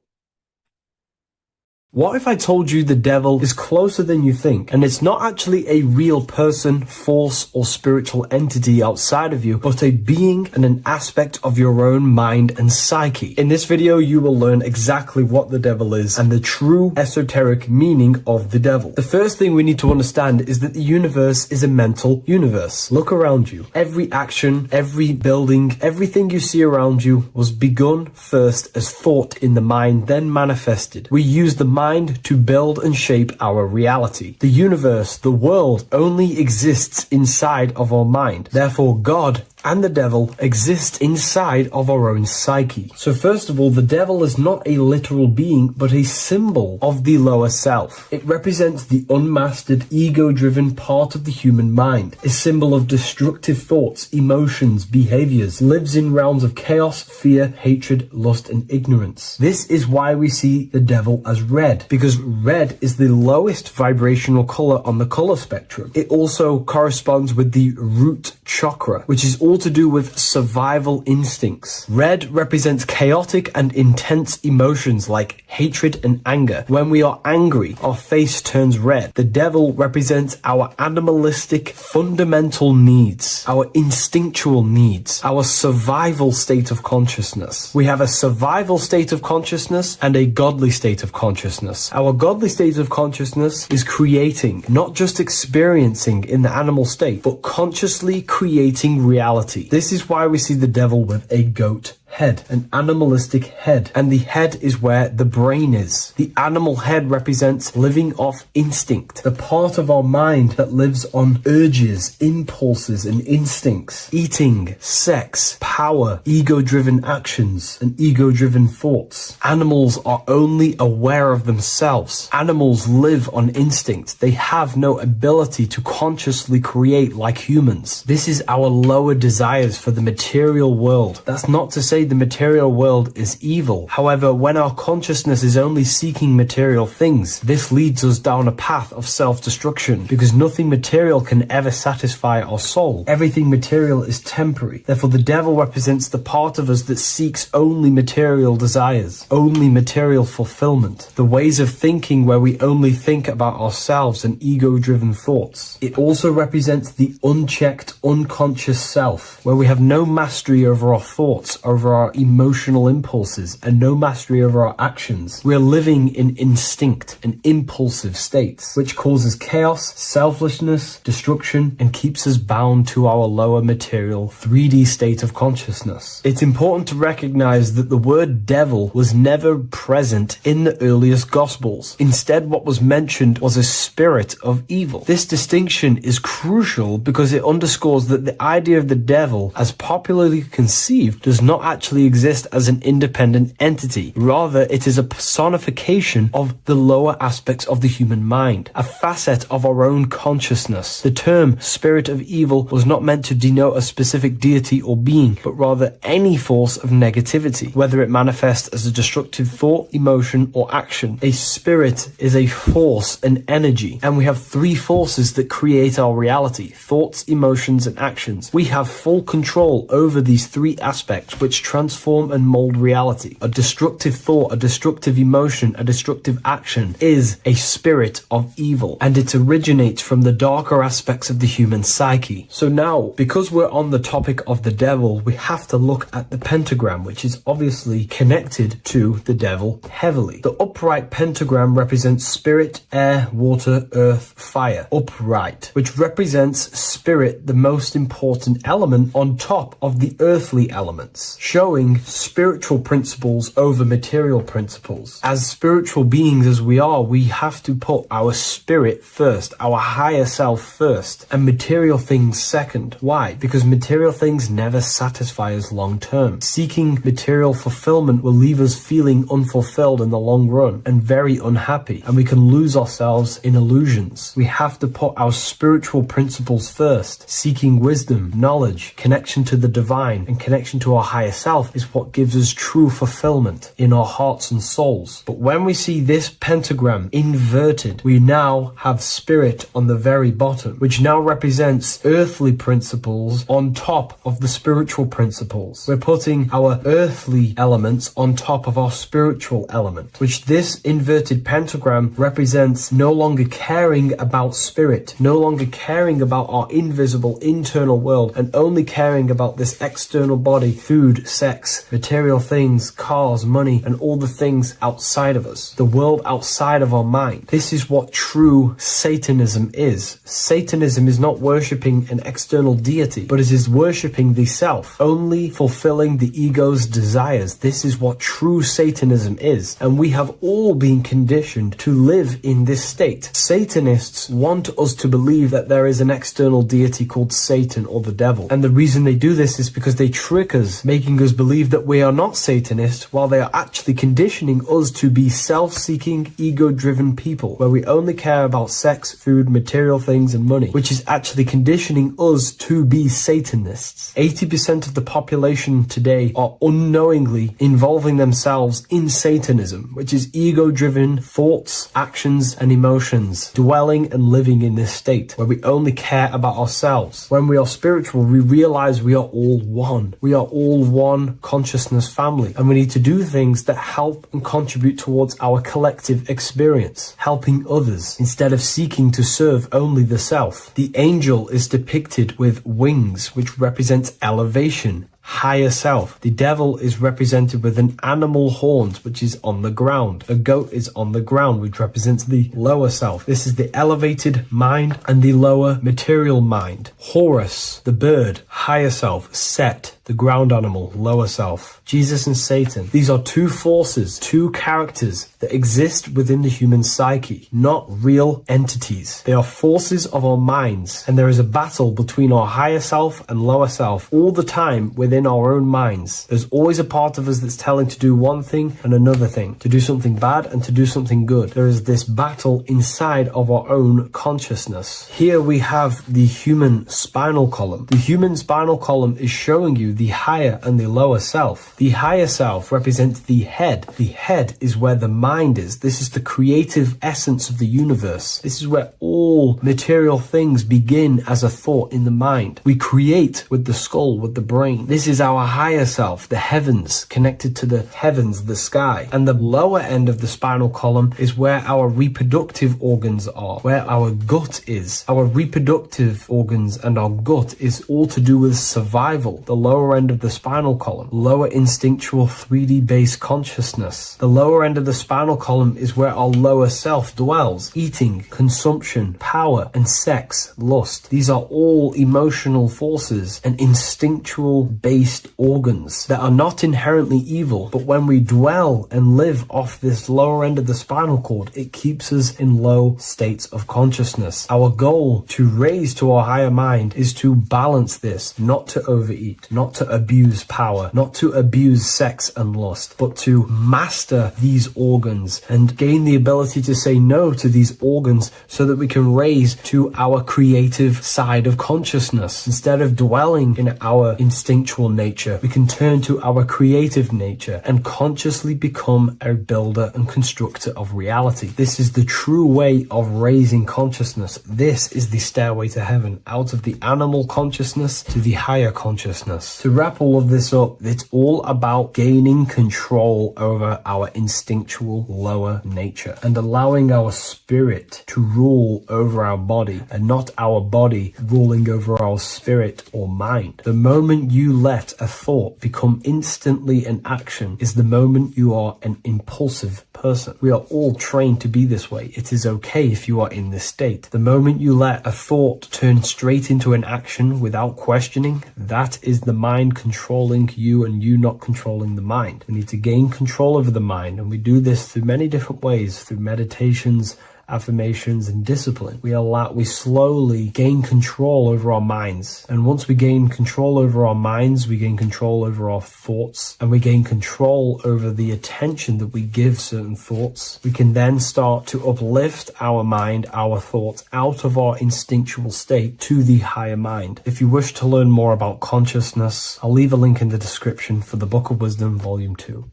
Speaker 3: What if I told you the devil is closer than you think, and it's not actually a real person, force, or spiritual entity outside of you, but a being and an aspect of your own mind and psyche? In this video, you will learn exactly what the devil is and the true esoteric meaning of the devil. The first thing we need to understand is that the universe is a mental universe. Look around you. Every action, every building, everything you see around you was begun first as thought in the mind, then manifested. We use the mind to build and shape our reality. The universe, the world, only exists inside of our mind. Therefore, God and the devil exist inside of our own psyche. So first of all, the devil is not a literal being, but a symbol of the lower self. It represents the unmastered, ego-driven part of the human mind, a symbol of destructive thoughts, emotions, behaviors, lives in realms of chaos, fear, hatred, lust, and ignorance. This is why we see the devil as red, because red is the lowest vibrational color on the color spectrum. It also corresponds with the root chakra, which is all to do with survival instincts. Red represents chaotic and intense emotions like hatred and anger. When we are angry, our face turns red. The devil represents our animalistic fundamental needs, our instinctual needs, our survival state of consciousness. We have a survival state of consciousness and a godly state of consciousness. Our godly state of consciousness is creating, not just experiencing in the animal state, but consciously creating reality. This is why we see the devil with a goat head, an animalistic head, and the head is where the brain is. The animal head represents living off instinct, the part of our mind that lives on urges, impulses, and instincts, eating, sex, power, ego-driven actions, and ego-driven thoughts. Animals are only aware of themselves. Animals live on instinct. They have no ability to consciously create like humans. This is our lower desires for the material world. That's not to say the material world is evil. However, when our consciousness is only seeking material things, this leads us down a path of self-destruction, because nothing material can ever satisfy our soul. Everything material is temporary. Therefore, the devil represents the part of us that seeks only material desires, only material fulfillment, the ways of thinking where we only think about ourselves and ego-driven thoughts. It also represents the unchecked, unconscious self, where we have no mastery over our thoughts, over our emotional impulses, and no mastery over our actions. We're living in instinct and impulsive states, which causes chaos, selflessness, destruction, and keeps us bound to our lower material 3D state of consciousness. It's important to recognize that the word devil was never present in the earliest Gospels. Instead, what was mentioned was a spirit of evil. This distinction is crucial because it underscores that the idea of the devil, as popularly conceived, does not actually exist as an independent entity. Rather, it is a personification of the lower aspects of the human mind, a facet of our own consciousness. The term spirit of evil was not meant to denote a specific deity or being, but rather any force of negativity, whether it manifests as a destructive thought, emotion, or action. A spirit is a force, an energy, and we have three forces that create our reality: thoughts, emotions, and actions. We have full control over these three aspects, which transform and mold reality. A destructive thought, a destructive emotion, a destructive action is a spirit of evil, and it originates from the darker aspects of the human psyche. So now, because we're on the topic of the devil, we have to look at the pentagram, which is obviously connected to the devil heavily. The upright pentagram represents spirit, air, water, earth, fire. Upright, which represents spirit, the most important element on top of the earthly elements, showing spiritual principles over material principles. As spiritual beings as we are, we have to put our spirit first, our higher self first, and material things second. Why? Because material things never satisfy us long term. Seeking material fulfillment will leave us feeling unfulfilled in the long run and very unhappy, and we can lose ourselves in illusions. We have to put our spiritual principles first. Seeking wisdom, knowledge, connection to the divine, and connection to our higher self is what gives us true fulfillment in our hearts and souls. But when we see this pentagram inverted, we now have spirit on the very bottom, which now represents earthly principles on top of the spiritual principles. We're putting our earthly elements on top of our spiritual element, which this inverted pentagram represents no longer caring about spirit, no longer caring about our invisible internal world, and only caring about this external body, food, sex, material things, cars, money, and all the things outside of us, the world outside of our mind. This is what true Satanism is. Satanism is not worshipping an external deity, but it is worshipping the self, only fulfilling the ego's desires. This is what true Satanism is, and we have all been conditioned to live in this state. Satanists want us to believe that there is an external deity called Satan or the devil, and the reason they do this is because they trick us, making us believe that we are not Satanists, while they are actually conditioning us to be self-seeking, ego-driven people, where we only care about sex, food, material things, and money, which is actually conditioning us to be Satanists. 80% of the population today are unknowingly involving themselves in Satanism, which is ego-driven thoughts, actions, and emotions, dwelling and living in this state where we only care about ourselves. When we are spiritual, we realize we are all one. We are all one consciousness family, and we need to do things that help and contribute towards our collective experience, helping others instead of seeking to serve only the self. The angel is depicted with wings, which represents elevation, higher self. The devil is represented with an animal horns, which is on the ground. A goat is on the ground, which represents the lower self. This is the elevated mind and the lower material mind. Horus, the bird, higher self. Set, the ground animal, lower self. Jesus and Satan. These are two forces, two characters that exist within the human psyche, not real entities. They are forces of our minds, and there is a battle between our higher self and lower self all the time within our own minds. There's always a part of us that's telling to do one thing and another thing, to do something bad and to do something good. There is this battle inside of our own consciousness. Here we have the human spinal column. The human spinal column is showing you the higher and the lower self. The higher self represents the head. The head is where the mind is. This is the creative essence of the universe. This is where all material things begin as a thought in the mind. We create with the skull, with the brain. This is our higher self, the heavens, connected to the heavens, the sky. And the lower end of the spinal column is where our reproductive organs are, where our gut is. Our reproductive organs and our gut is all to do with survival. The lower end of the spinal column, lower instinctual 3D based consciousness. The lower end of the spinal column is where our lower self dwells. Eating, consumption, power, and sex, lust. These are all emotional forces and instinctual based organs that are not inherently evil, but when we dwell and live off this lower end of the spinal cord, it keeps us in low states of consciousness. Our goal to raise to our higher mind is to balance this, not to overeat, not to abuse power, not to abuse sex and lust, but to master these organs and gain the ability to say no to these organs so that we can raise to our creative side of consciousness. Instead of dwelling in our instinctual nature, we can turn to our creative nature and consciously become a builder and constructor of reality. This is the true way of raising consciousness. This is the stairway to heaven, out of the animal consciousness to the higher consciousness. To wrap all of this up, it's all about gaining control over our instinctual lower nature and allowing our spirit to rule over our body and not our body ruling over our spirit or mind. The moment you let a thought become instantly an action is the moment you are an impulsive person. We are all trained to be this way. It is okay if you are in this state. The moment you let a thought turn straight into an action without questioning, that is the mind controlling you and you not controlling the mind. We need to gain control over the mind, and we do this through many different ways, through meditations, affirmations, and discipline. We slowly gain control over our minds. And once we gain control over our minds, we gain control over our thoughts, and we gain control over the attention that we give certain thoughts. We can then start to uplift our mind, our thoughts, out of our instinctual state to the higher mind. If you wish to learn more about consciousness, I'll leave a link in the description for the Book of Wisdom, Volume 2.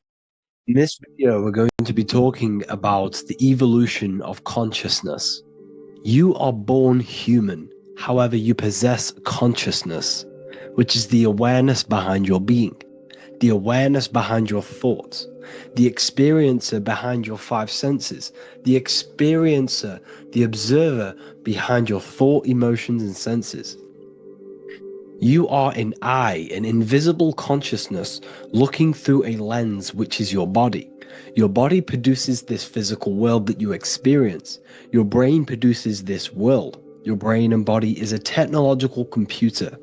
Speaker 1: In this video, we're going to be talking about the evolution of consciousness. You are born human, however, you possess consciousness, which is the awareness behind your being, the awareness behind your thoughts, the experiencer behind your five senses, the experiencer, the observer behind your thought, emotions, and senses. You are an eye, an invisible consciousness looking through a lens, which is your body. Your body produces this physical world that you experience. Your brain produces this world. Your brain and body is a technological computer.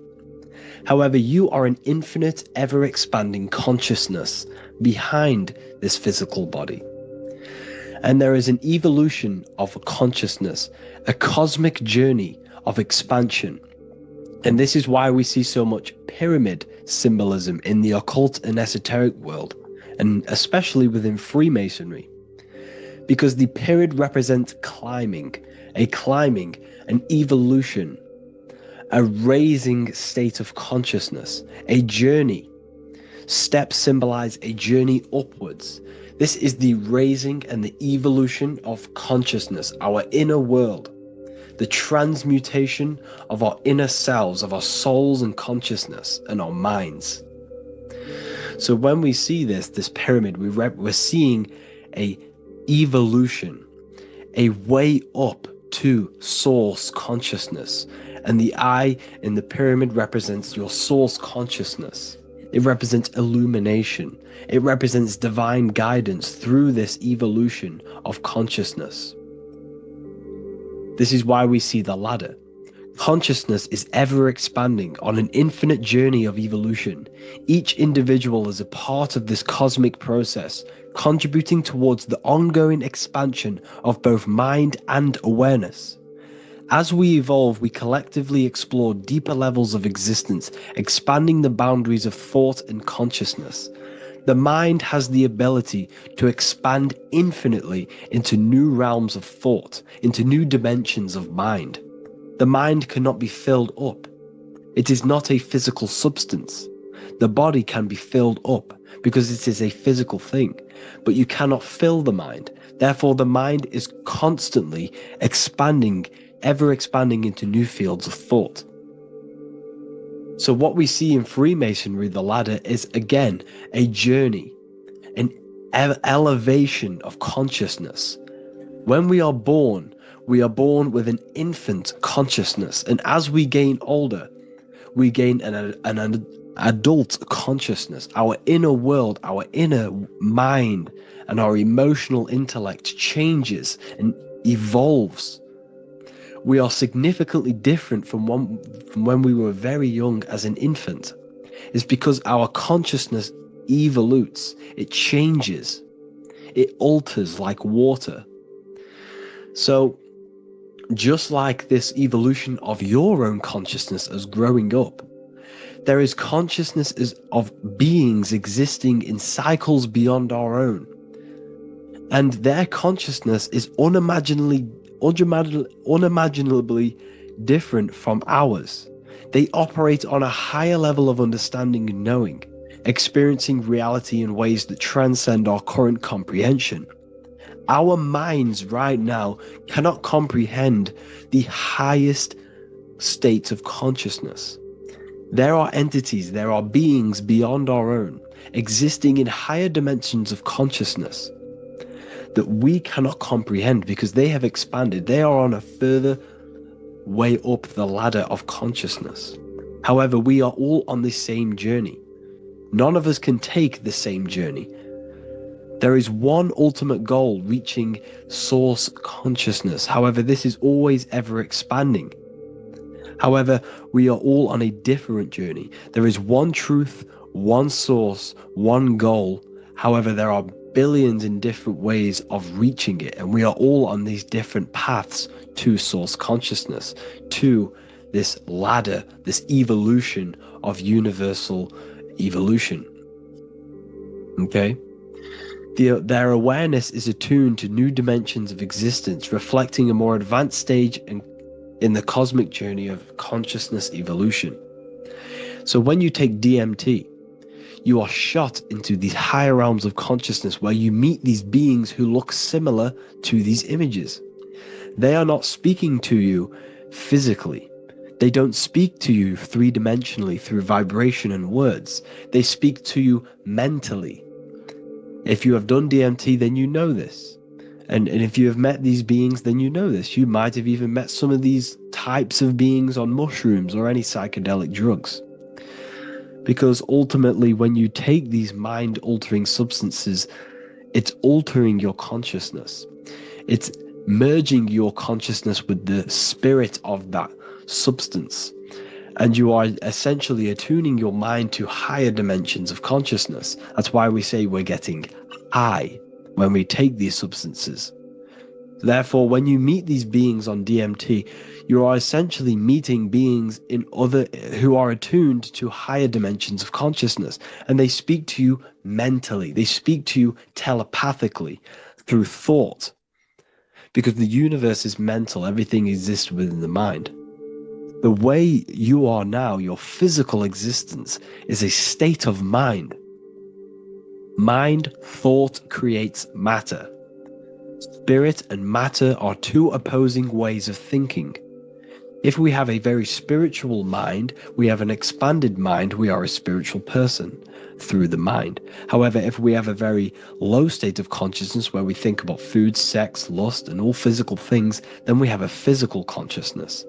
Speaker 1: However, you are an infinite, ever-expanding consciousness behind this physical body. And there is an evolution of consciousness, a cosmic journey of expansion. And this is why we see so much pyramid symbolism in the occult and esoteric world, and especially within Freemasonry. Because the pyramid represents climbing, an evolution, a raising state of consciousness, a journey. Steps symbolize a journey upwards. This is the raising and the evolution of consciousness, our inner world. The transmutation of our inner selves, of our souls and consciousness and our minds. So when we see this pyramid, we're seeing a evolution, a way up to source consciousness. And the eye in the pyramid represents your source consciousness. It represents illumination. It represents divine guidance through this evolution of consciousness. This is why we see the ladder. Consciousness is ever expanding on an infinite journey of evolution. Each individual is a part of this cosmic process, contributing towards the ongoing expansion of both mind and awareness. As we evolve, we collectively explore deeper levels of existence, expanding the boundaries of thought and consciousness. The mind has the ability to expand infinitely into new realms of thought, into new dimensions of mind. The mind cannot be filled up. It is not a physical substance. The body can be filled up because it is a physical thing, but you cannot fill the mind. Therefore, the mind is constantly expanding, ever expanding into new fields of thought. So what we see in Freemasonry, the ladder, is again a journey, an elevation of consciousness. When we are born with an infant consciousness, and as we gain older, we gain an adult consciousness. Our inner world, our inner mind, and our emotional intellect changes and evolves. We are significantly different from when we were very young as an infant. It's because our consciousness evolutes, it changes, it alters like water. So, just like this evolution of your own consciousness as growing up, there is consciousness of beings existing in cycles beyond our own. And their consciousness is unimaginably different from ours. They operate on a higher level of understanding and knowing, experiencing reality in ways that transcend our current comprehension. Our minds right now cannot comprehend the highest states of consciousness. There are entities, there are beings beyond our own, existing in higher dimensions of consciousness that we cannot comprehend because they have expanded. They are on a further way up the ladder of consciousness. However, we are all on this same journey. None of us can take the same journey. There is one ultimate goal, reaching source consciousness. However, this is always ever expanding. However, we are all on a different journey. There is one truth, one source, one goal. However, there are billions in different ways of reaching it, and we are all on these different paths to source consciousness, to this ladder, this evolution of universal evolution. Okay? Their awareness is attuned to new dimensions of existence, reflecting a more advanced stage in the cosmic journey of consciousness evolution. So when you take DMT, you are shot into these higher realms of consciousness where you meet these beings who look similar to these images. They are not speaking to you physically. They don't speak to you three-dimensionally through vibration and words. They speak to you mentally. If you have done DMT, then you know this. And if you have met these beings, then you know this. You might have even met some of these types of beings on mushrooms or any psychedelic drugs. Because ultimately, when you take these mind-altering substances, it's altering your consciousness. It's merging your consciousness with the spirit of that substance. And you are essentially attuning your mind to higher dimensions of consciousness. That's why we say we're getting high when we take these substances. Therefore, when you meet these beings on DMT, you are essentially meeting beings who are attuned to higher dimensions of consciousness, and they speak to you mentally. They speak to you telepathically through thought, because the universe is mental. Everything exists within the mind. The way you are now, your physical existence, is a state of mind. Mind, thought creates matter. Spirit and matter are two opposing ways of thinking. If we have a very spiritual mind, we have an expanded mind, we are a spiritual person through the mind. However, if we have a very low state of consciousness where we think about food, sex, lust, and all physical things, then we have a physical consciousness.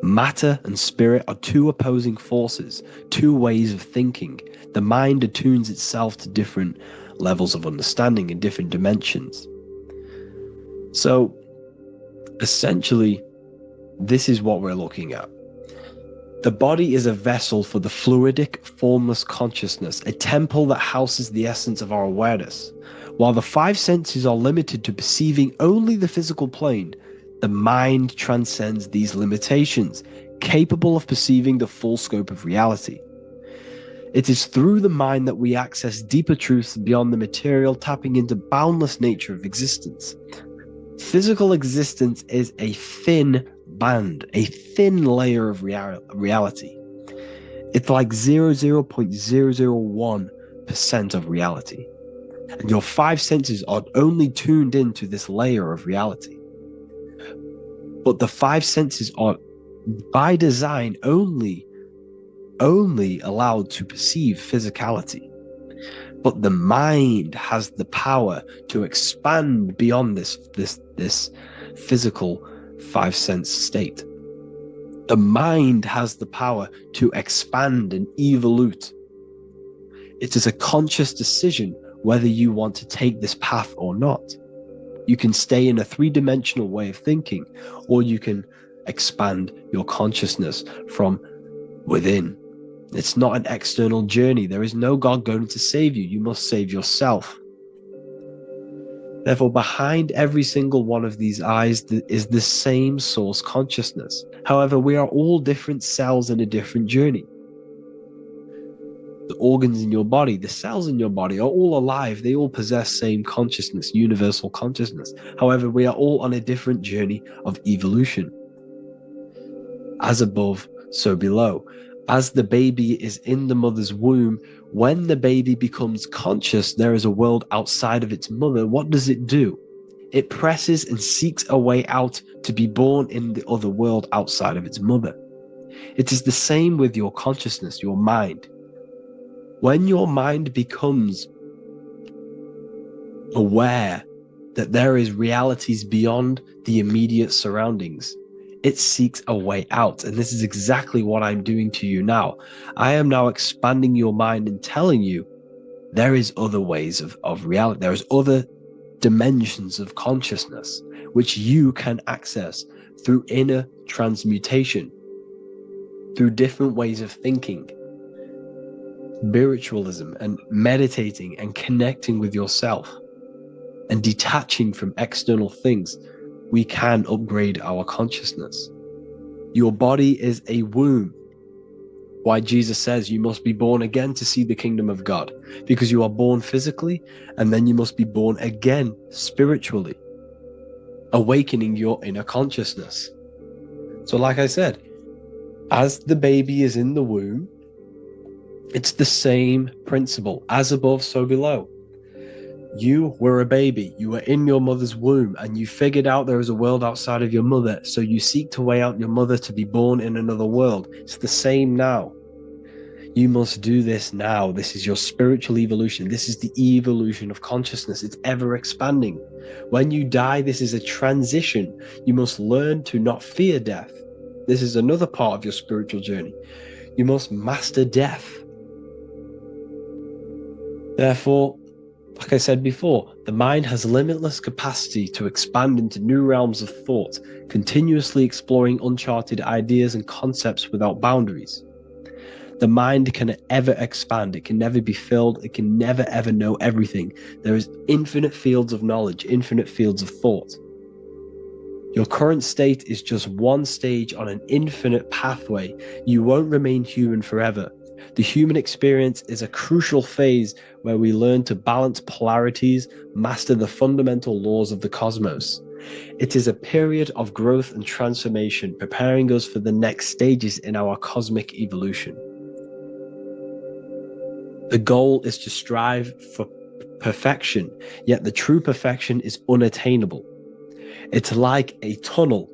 Speaker 1: Matter and spirit are two opposing forces, two ways of thinking. The mind attunes itself to different levels of understanding in different dimensions. So, essentially, this is what we're looking at. The body is a vessel for the fluidic, formless consciousness, a temple that houses the essence of our awareness. While the five senses are limited to perceiving only the physical plane, the mind transcends these limitations, capable of perceiving the full scope of reality. It is through the mind that we access deeper truths beyond the material, tapping into boundless nature of existence. Physical existence is a thin band, a thin layer of reality. It's like 0.001% of reality. And your five senses are only tuned into this layer of reality. But the five senses are, by design, only allowed to perceive physicality. But the mind has the power to expand beyond this physical five sense state. The mind has the power to expand and evolute. It is a conscious decision whether you want to take this path or not. You can stay in a three-dimensional way of thinking, or you can expand your consciousness from within. It's not an external journey. There is no God going to save you. You must save yourself. Therefore, behind every single one of these eyes is the same source consciousness. However, we are all different cells in a different journey. The organs in your body, the cells in your body are all alive. They all possess same consciousness, universal consciousness. However, we are all on a different journey of evolution. As above, so below. As the baby is in the mother's womb, when the baby becomes conscious, there is a world outside of its mother. What does it do? It presses and seeks a way out to be born in the other world outside of its mother. It is the same with your consciousness, your mind. When your mind becomes aware that there is realities beyond the immediate surroundings, it seeks a way out. And this is exactly what I'm doing to you now. I am now expanding your mind and telling you there is other ways of reality. There is other dimensions of consciousness which you can access through inner transmutation, through different ways of thinking, spiritualism, and meditating and connecting with yourself and detaching from external things. We can upgrade our consciousness. Your body is a womb. Why Jesus says you must be born again to see the kingdom of God, because you are born physically and then you must be born again spiritually, awakening your inner consciousness. So like I said, as the baby is in the womb, it's the same principle. As above, so below. You were a baby. You were in your mother's womb and you figured out there is a world outside of your mother. So you seek to way out your mother to be born in another world. It's the same now. You must do this now. This is your spiritual evolution. This is the evolution of consciousness. It's ever expanding. When you die, this is a transition. You must learn to not fear death. This is another part of your spiritual journey. You must master death. Therefore, like I said before, the mind has limitless capacity to expand into new realms of thought, continuously exploring uncharted ideas and concepts without boundaries. The mind can ever expand. It can never be filled. It can never ever know everything. There is infinite fields of knowledge, infinite fields of thought. Your current state is just one stage on an infinite pathway. You won't remain human forever. The human experience is a crucial phase where we learn to balance polarities, master the fundamental laws of the cosmos. It is a period of growth and transformation, preparing us for the next stages in our cosmic evolution. The goal is to strive for perfection, yet the true perfection is unattainable. It's like a tunnel,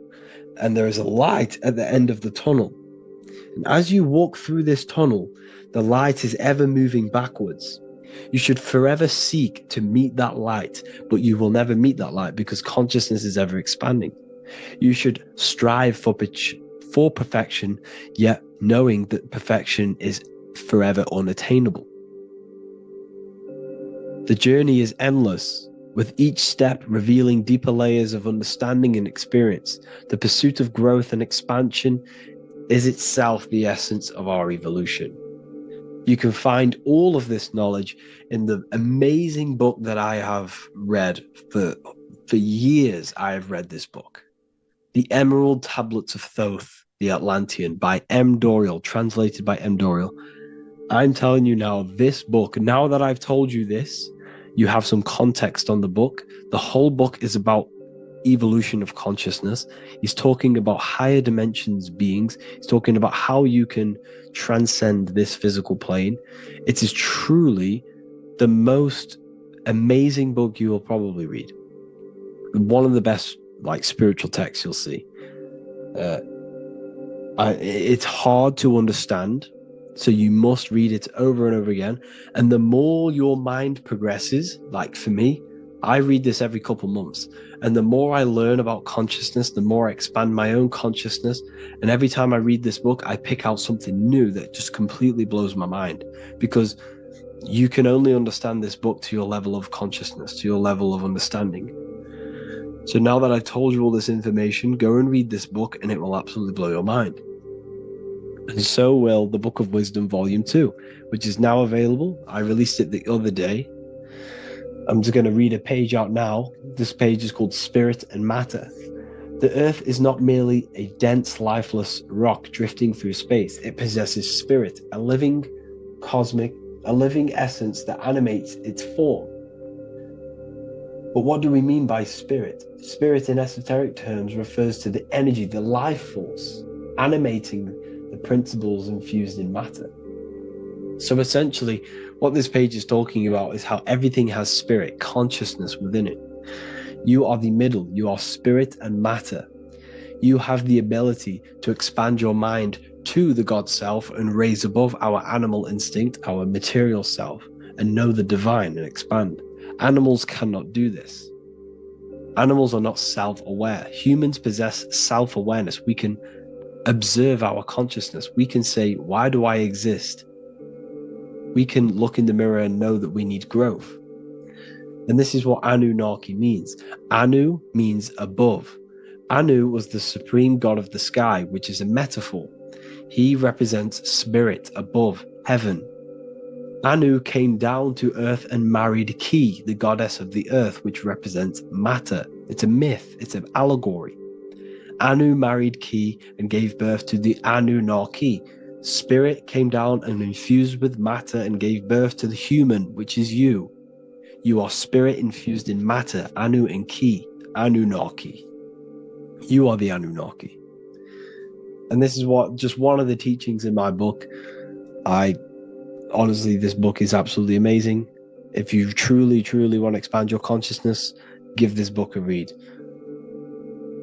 Speaker 1: and there is a light at the end of the tunnel. And as you walk through this tunnel, the light is ever moving backwards. You should forever seek to meet that light, but you will never meet that light because consciousness is ever expanding. You should strive for for perfection, yet knowing that perfection is forever unattainable. The journey is endless, with each step revealing deeper layers of understanding and experience. The pursuit of growth and expansion is itself the essence of our evolution. You can find all of this knowledge in the amazing book that I have read for years. I have read this book, The Emerald Tablets of Thoth, the Atlantean, by M. Dorial, translated by M. Dorial. I'm telling you now, this book, now that I've told you this, you have some context on the book. The whole book is about evolution of consciousness. He's talking about higher dimensions beings. He's talking about how you can transcend this physical plane. It is truly the most amazing book you will probably read. One of the best spiritual texts you'll see. It's hard to understand, so you must read it over and over again. And the more your mind progresses, like for me, I read this every couple months. And the more I learn about consciousness, the more I expand my own consciousness. And every time I read this book, I pick out something new that just completely blows my mind, because you can only understand this book to your level of consciousness, to your level of understanding. So now that I've told you all this information, go and read this book and it will absolutely blow your mind. And so will the Book of Wisdom Volume 2, which is now available. I released it the other day. I'm just going to read a page out now. This page is called Spirit and Matter. The Earth is not merely a dense, lifeless rock drifting through space. It possesses spirit, a living essence that animates its form. But what do we mean by spirit? Spirit in esoteric terms refers to the energy, the life force, animating the principles infused in matter. So essentially, what this page is talking about is how everything has spirit, consciousness within it. You are the middle, you are spirit and matter. You have the ability to expand your mind to the God self and raise above our animal instinct, our material self, and know the divine and expand. Animals cannot do this. Animals are not self-aware. Humans possess self-awareness. We can observe our consciousness. We can say, why do I exist? We can look in the mirror and know that we need growth. And this is what Anunnaki means. Anu means above. Anu was the supreme god of the sky, which is a metaphor. He represents spirit above, heaven. Anu came down to earth and married Ki, the goddess of the earth, which represents matter. It's a myth, it's an allegory. Anu married Ki and gave birth to the Anunnaki. Spirit came down and infused with matter and gave birth to the human, which is you. You are spirit infused in matter, Anu and Ki, Anunnaki. You are the Anunnaki. And this is just one of the teachings in my book. Honestly, this book is absolutely amazing. If you truly, truly want to expand your consciousness, give this book a read.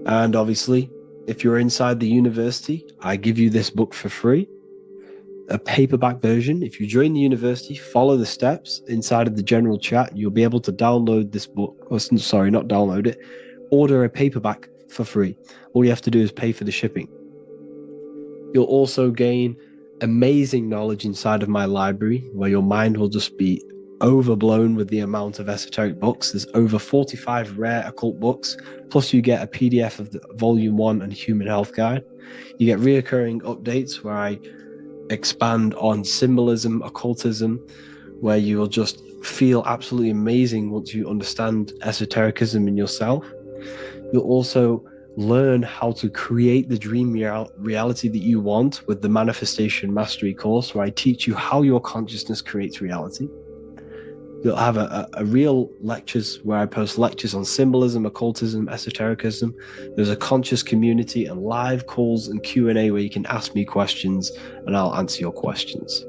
Speaker 1: And obviously, if you're inside the university, I give you this book for free. A paperback version. If you join the university, follow the steps inside of the general chat, you'll be able to download this book. Sorry, not download it. Order a paperback for free. All you have to do is pay for the shipping. You'll also gain amazing knowledge inside of my library, where your mind will just be overblown with the amount of esoteric books. There's over 45 rare occult books, plus you get a PDF of the Volume 1 and Human Health Guide. You get reoccurring updates where I expand on symbolism, occultism, where you will just feel absolutely amazing once you understand esotericism in yourself. You'll also learn how to create the dream reality that you want with the Manifestation Mastery course, where I teach you how your consciousness creates reality. You'll have a real lectures where I post lectures on symbolism, occultism, esotericism. There's a conscious community and live calls and Q&A where you can ask me questions and I'll answer your questions.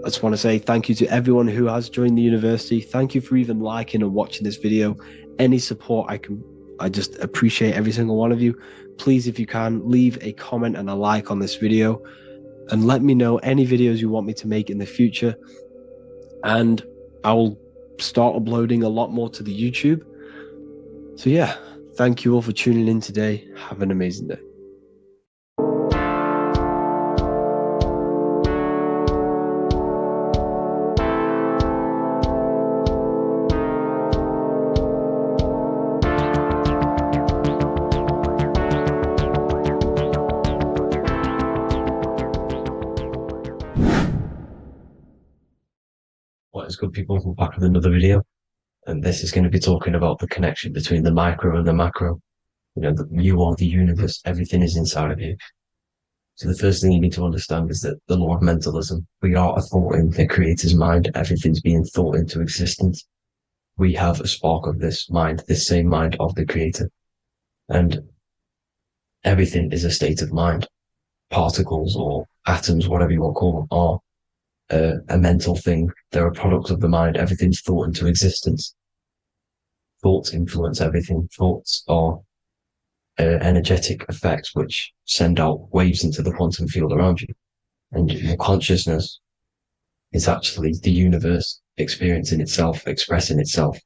Speaker 1: I just want to say thank you to everyone who has joined the university. Thank you for even liking and watching this video. Any support I just appreciate every single one of you. Please, if you can, leave a comment and a like on this video and let me know any videos you want me to make in the future. And I will start uploading a lot more to the YouTube. So yeah, thank you all for tuning in today. Have an amazing day.
Speaker 2: good, people? We're back with another video. And this is going to be talking about the connection between the micro and the macro. You know, you are the universe. Everything is inside of you. So the first thing you need to understand is that the law of mentalism, we are a thought in the creator's mind. Everything's being thought into existence. We have a spark of this mind, this same mind of the creator. And everything is a state of mind. Particles or atoms, whatever you want to call them, are a mental thing. They're a product of the mind. Everything's thought into existence. Thoughts influence everything. Thoughts are energetic effects which send out waves into the quantum field around you. And your consciousness is actually the universe experiencing itself, expressing itself,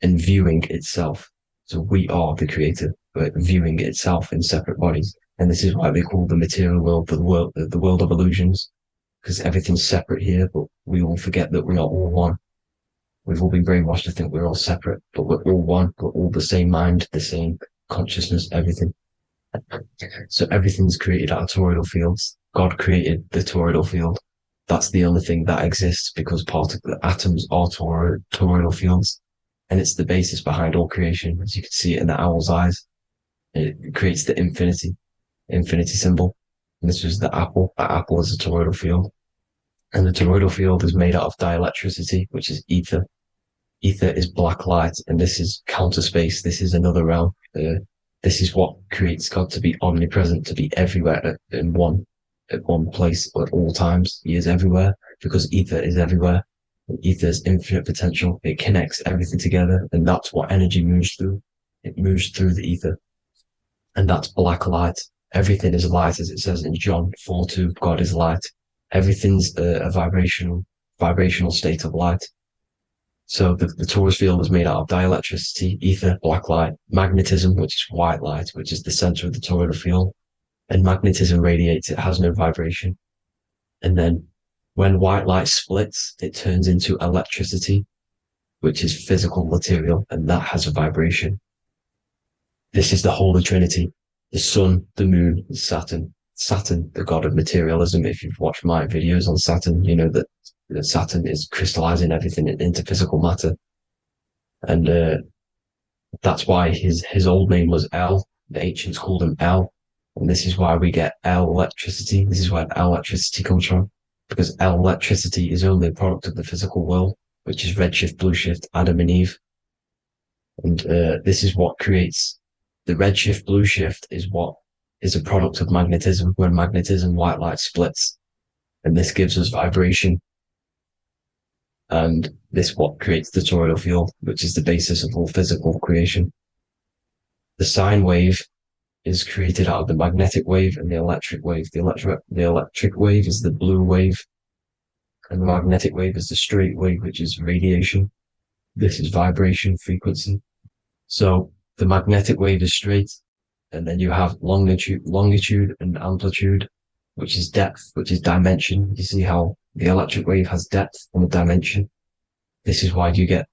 Speaker 2: and viewing itself. So we are the creator, but viewing itself in separate bodies. And this is why they call the material world the world of illusions, because everything's separate here, but we all forget that we are all one. We've all been brainwashed to think we're all separate, but we're all one. We're all the same mind, the same consciousness, everything. So everything's created out of toroidal fields. God created the toroidal field. That's the only thing that exists because atoms are toroidal fields. And it's the basis behind all creation. As you can see it in the owl's eyes. It creates the infinity symbol. And this was the apple. That apple is a toroidal field. And the toroidal field is made out of dielectricity, which is ether. Ether is black light, and this is counter space. This is another realm. This is what creates God to be omnipresent, to be everywhere at one place at all times. He is everywhere because ether is everywhere. And ether is infinite potential. It connects everything together, and that's what energy moves through. It moves through the ether, and that's black light. Everything is light, as it says in John 4:2. God is light. Everything's a vibrational state of light. So the Taurus field is made out of dielectricity, ether, black light, magnetism, which is white light, which is the center of the toroidal field. And magnetism radiates, it has no vibration. And then when white light splits, it turns into electricity, which is physical material, and that has a vibration. This is the Holy Trinity, the sun, the moon, Saturn. Saturn, the god of materialism. If you've watched my videos on Saturn, you know that Saturn is crystallizing everything into physical matter. And that's why his old name was El. The ancients called him El. And this is why we get El electricity. This is where El electricity comes from. Because El electricity is only a product of the physical world, which is redshift, blueshift, Adam and Eve. And this is what creates the redshift, blueshift is what is a product of magnetism. When magnetism, white light splits. And this gives us vibration. And this what creates the toroidal field, which is the basis of all physical creation. The sine wave is created out of the magnetic wave and the electric wave. The electric wave is the blue wave, and the magnetic wave is the straight wave, which is radiation. This is vibration frequency. So the magnetic wave is straight, and then you have longitude and amplitude, which is depth, which is dimension. You see how the electric wave has depth and a dimension. This is why you get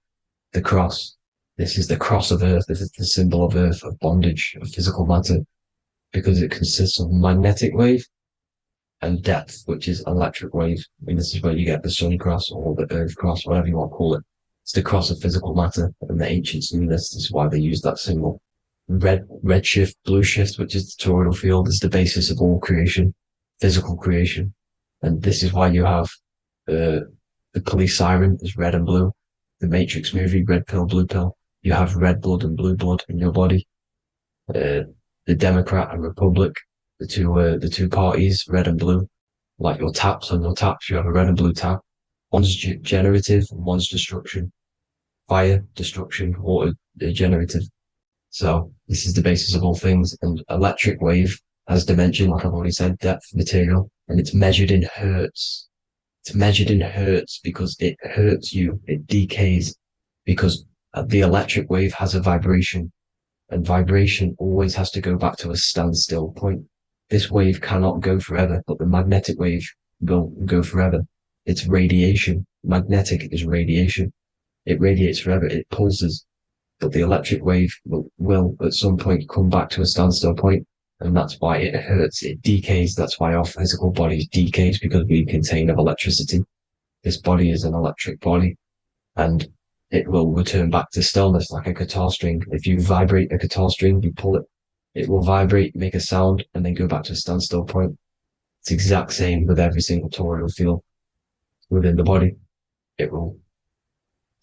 Speaker 2: the cross. This is the cross of Earth. This is the symbol of Earth, of bondage, of physical matter, because it consists of magnetic wave and depth, which is electric wave. I mean, this is where you get the sun cross or the earth cross, whatever you want to call it. It's the cross of physical matter, and the ancients knew this. This is why they used that symbol. Red shift, blue shift, which is the toroidal field, is the basis of all creation, physical creation. And this is why you have the police siren is red and blue. The Matrix movie, red pill, blue pill. You have red blood and blue blood in your body. The Democrat and Republic, the two parties, red and blue. Like your taps, on your taps, you have a red and blue tap. One's generative, and one's destruction. Fire, destruction, water, generative. So this is the basis of all things. And electric wave has dimension, like I've already said, depth, material, and it's measured in hertz. It's measured in hertz because it hurts you. It decays because the electric wave has a vibration, and vibration always has to go back to a standstill point. This wave cannot go forever, but the magnetic wave will go forever. It's radiation. Magnetic is radiation. It radiates forever. It pulses. But the electric wave will at some point come back to a standstill point, and that's why it hurts. It decays. That's why our physical bodies decays, because we contain of electricity. this body is an electric body, and it will return back to stillness like a guitar string. If you vibrate a guitar string, you pull it, it will vibrate, make a sound, and then go back to a standstill point. It's the exact same with every single toroidal field within the body. It will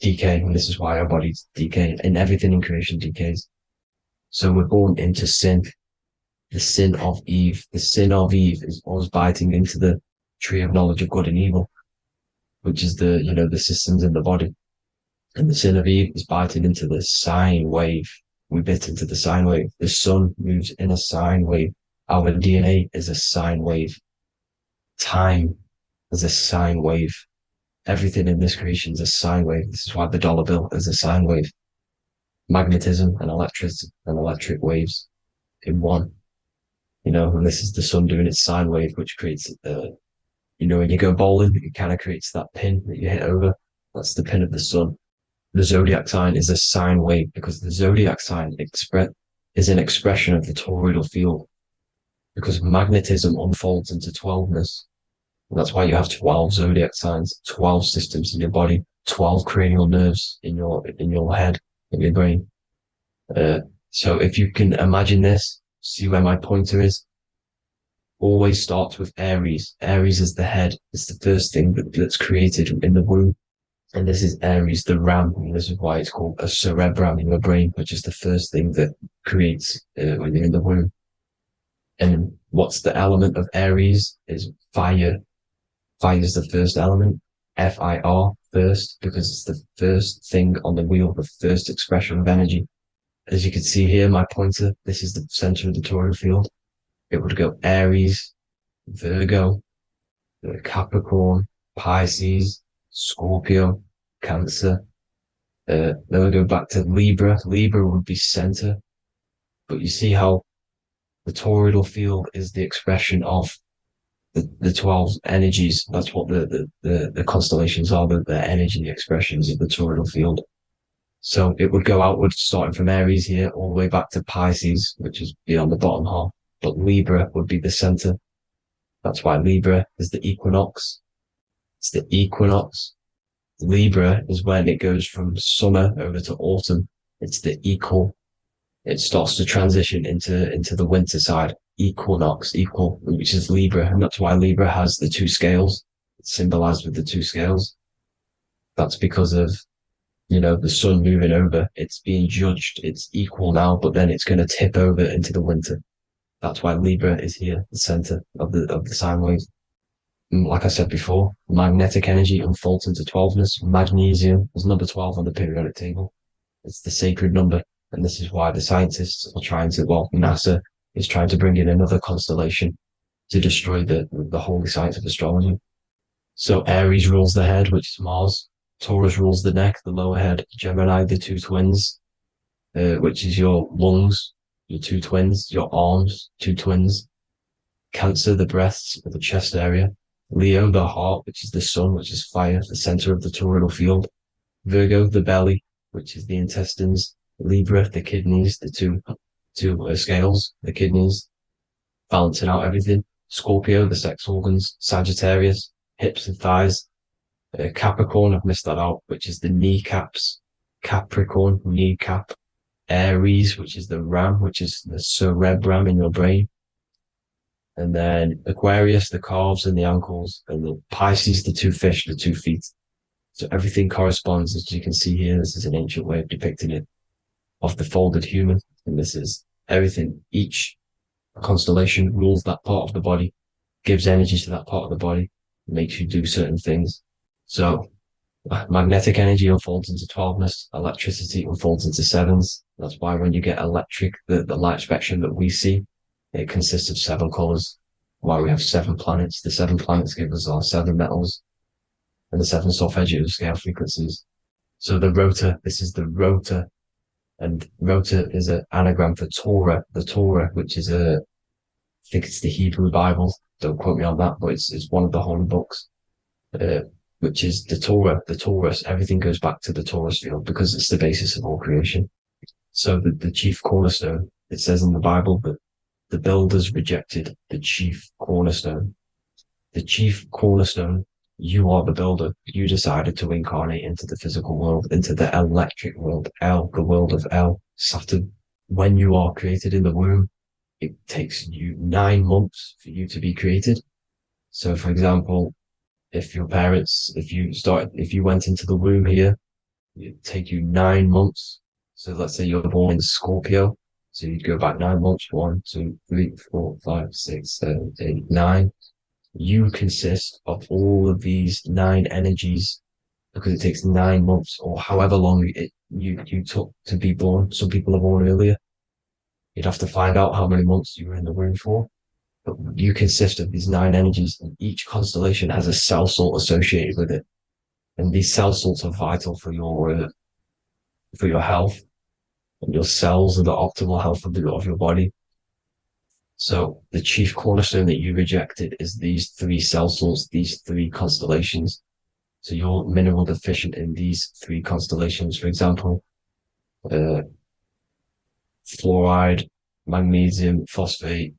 Speaker 2: decay, and this is why our bodies decay, and everything in creation decays. So we're born into sin, the sin of Eve. The sin of Eve is us biting into the tree of knowledge of good and evil, which is the, you know, the systems in the body. And the sin of Eve is biting into the sine wave. We bit into the sine wave. The sun moves in a sine wave. Our DNA is a sine wave. Time is a sine wave. Everything in this creation is a sine wave. This is why the dollar bill is a sine wave. Magnetism and electric waves in one. You know, and this is the sun doing its sine wave, which creates, you know, when you go bowling, it kind of creates that pin that you hit over. That's the pin of the sun. The zodiac sign is a sine wave because the zodiac sign is an expression of the toroidal field, because magnetism unfolds into 12ness. And that's why you have 12 zodiac signs, 12 systems in your body, 12 cranial nerves in your head, in your brain. So if you can imagine this, see where my pointer is. Always starts with Aries. Aries is the head. It's the first thing that's created in the womb. And this is Aries, the ram. And this is why it's called a cerebrum in your brain, which is the first thing that creates when you're in the womb. And what's the element of Aries is fire. Fire is the first element. F-I-R, first, because it's the first thing on the wheel, the first expression of energy. As you can see here, my pointer, this is the center of the toroidal field. It would go Aries, Virgo, Capricorn, Pisces, Scorpio, Cancer. Then we go back to Libra. Libra would be center. But you see how the toroidal field is the expression of the 12 energies. That's what the constellations are, the energy expressions of the toroidal field. So it would go outward, starting from Aries here, all the way back to Pisces, which is beyond the bottom half. But Libra would be the center. That's why Libra is the equinox. It's the equinox. Libra is when it goes from summer over to autumn. It's the equal. It starts to transition into the winter side. Equinox, equal, which is Libra. And that's why Libra has the two scales. It's symbolized with the two scales. That's because of, you know, the sun moving over. It's being judged. It's equal now, but then it's going to tip over into the winter. That's why Libra is here, the center of the sine wave. And like I said before, magnetic energy unfolds into 12ness. Magnesium is number 12 on the periodic table. It's the sacred number. And this is why the scientists are trying to, well, NASA is trying to bring in another constellation to destroy the holy science of astrology. So Aries rules the head, which is Mars. Taurus rules the neck, the lower head. Gemini, the two twins, which is your lungs, your two twins, your arms, two twins. Cancer, the breasts, or the chest area. Leo, the heart, which is the sun, which is fire, the center of the toroidal field. Virgo, the belly, which is the intestines. Libra, the kidneys, the two scales, the kidneys, balancing out everything. Scorpio, the sex organs. Sagittarius, hips and thighs. Capricorn, I've missed that out, which is the kneecaps. Capricorn, kneecap. Aries, which is the ram, which is the cerebrum in your brain. And then Aquarius, the calves and the ankles. And the Pisces, the two fish, the 2 feet. So everything corresponds, as you can see here. This is an ancient way of depicting it, of the folded human. And this is everything. Each constellation rules that part of the body, gives energy to that part of the body, makes you do certain things. So magnetic energy unfolds into 12ness, electricity unfolds into 7s. That's why when you get electric, the light spectrum that we see, it consists of 7 colors. Why we have 7 planets. The 7 planets give us our 7 metals and the 7 solfeggio scale frequencies. So the rotor, this is the rotor. And rotor is an anagram for Torah, the Torah, which is I think it's the Hebrew Bible. Don't quote me on that, but it's one of the holy books, which is the Torah, the Taurus. Everything goes back to the Taurus field because it's the basis of all creation. So the chief cornerstone, it says in the Bible that the builders rejected the chief cornerstone. The chief cornerstone You are the builder. You decided to incarnate into the physical world, into the electric world, the world of Saturn. When you are created in the womb, it takes you 9 months for you to be created. So, for example, if you went into the womb here, it'd take you 9 months. So let's say you're born in Scorpio. So you'd go back 9 months, 1, 2, 3, 4, 5, 6, 7, 8, 9. You consist of all of these 9 energies because it takes 9 months or however long you took to be born. Some people are born earlier. You'd have to find out how many months you were in the womb for. But you consist of these 9 energies, and each constellation has a cell salt associated with it. And these cell salts are vital for your health, and your cells are the optimal health of your body. So the chief cornerstone that you rejected is these 3 cell salts, these 3 constellations. So you're mineral deficient in these 3 constellations. For example, fluoride, magnesium, phosphate,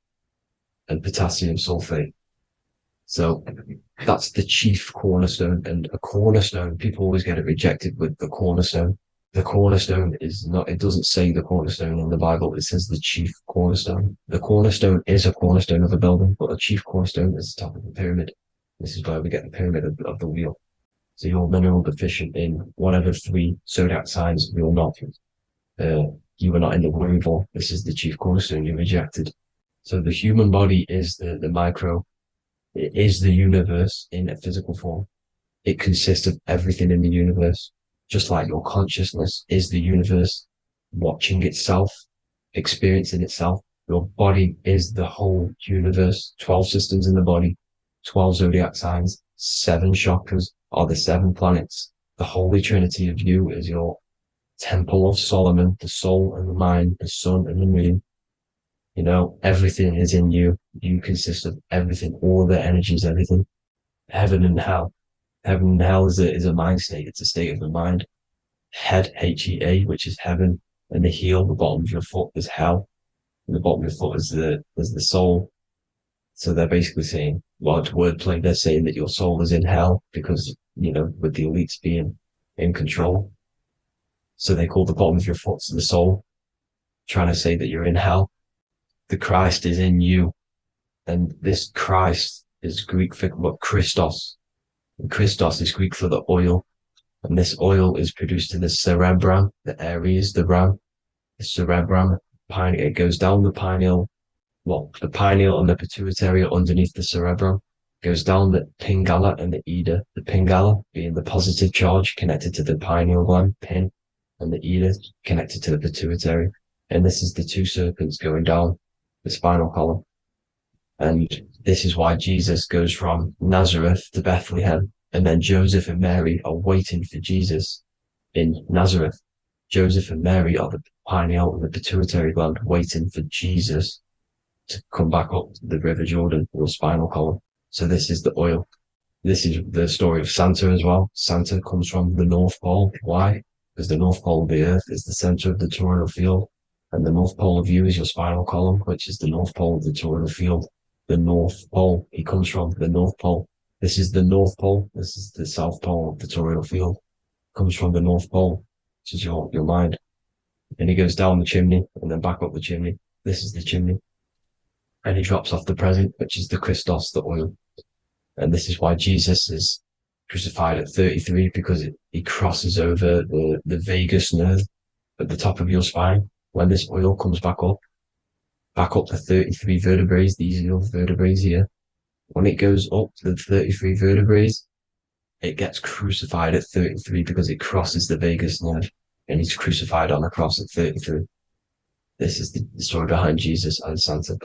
Speaker 2: and potassium sulfate. So that's the chief cornerstone. And a cornerstone, people always get it rejected with the cornerstone. The cornerstone is not, it doesn't say the cornerstone in the Bible, it says the chief cornerstone. The cornerstone is a cornerstone of a building, but a chief cornerstone is the top of the pyramid. This is where we get the pyramid of the wheel. So you're mineral deficient in whatever 3 zodiac signs you're not. You were not in the womb for. This is the chief cornerstone you rejected. So the human body is the micro. It is the universe in a physical form. It consists of everything in the universe. Just like your consciousness is the universe watching itself, experiencing itself. Your body is the whole universe. 12 systems in the body, 12 zodiac signs, 7 chakras are the 7 planets. The Holy Trinity of you is your Temple of Solomon, the soul and the mind, the sun and the moon. You know, everything is in you. You consist of everything, all the energies, everything. Heaven and hell. Heaven and hell is a mind state. It's a state of the mind. Head, H-E-A, which is heaven, and the heel, the bottom of your foot, is hell. And the bottom of your foot is the soul. So they're basically saying, well, it's wordplay. They're saying that your soul is in hell because, you know, with the elites being in control. So they call the bottom of your foot the soul, trying to say that you're in hell. The Christ is in you. And this Christ is Greek for what? Christos. Christos is Greek for the oil, and this oil is produced in the cerebrum, the Aries, the ram, the cerebrum. It goes down the pineal, the pineal and the pituitary are underneath the cerebrum. Goes down the pingala and the ida. The pingala being the positive charge connected to the pineal gland, pin, and the ida connected to the pituitary. And this is the 2 serpents going down the spinal column. And this is why Jesus goes from Nazareth to Bethlehem, and then Joseph and Mary are waiting for Jesus in Nazareth. Joseph and Mary are the pineal and the pituitary gland waiting for Jesus to come back up the River Jordan, or spinal column. So this is the oil. This is the story of Santa as well. Santa comes from the North Pole. Why? Because the North Pole of the Earth is the center of the toroidal field, and the North Pole of you is your spinal column, which is the North Pole of the toroidal field. The North Pole. He comes from the North Pole. This is the North Pole. This is the South Pole of the toroidal field. Comes from the North Pole, which is your mind. And he goes down the chimney and then back up the chimney. This is the chimney. And he drops off the present, which is the Christos, the oil. And this is why Jesus is crucified at 33, because he crosses over the vagus nerve at the top of your spine. When this oil comes back up the 33 vertebrae, these are your vertebrae here. When it goes up to the 33 vertebrae, it gets crucified at 33 because it crosses the vagus nerve, and he's crucified on a cross at 33. This is the story behind Jesus and Santa.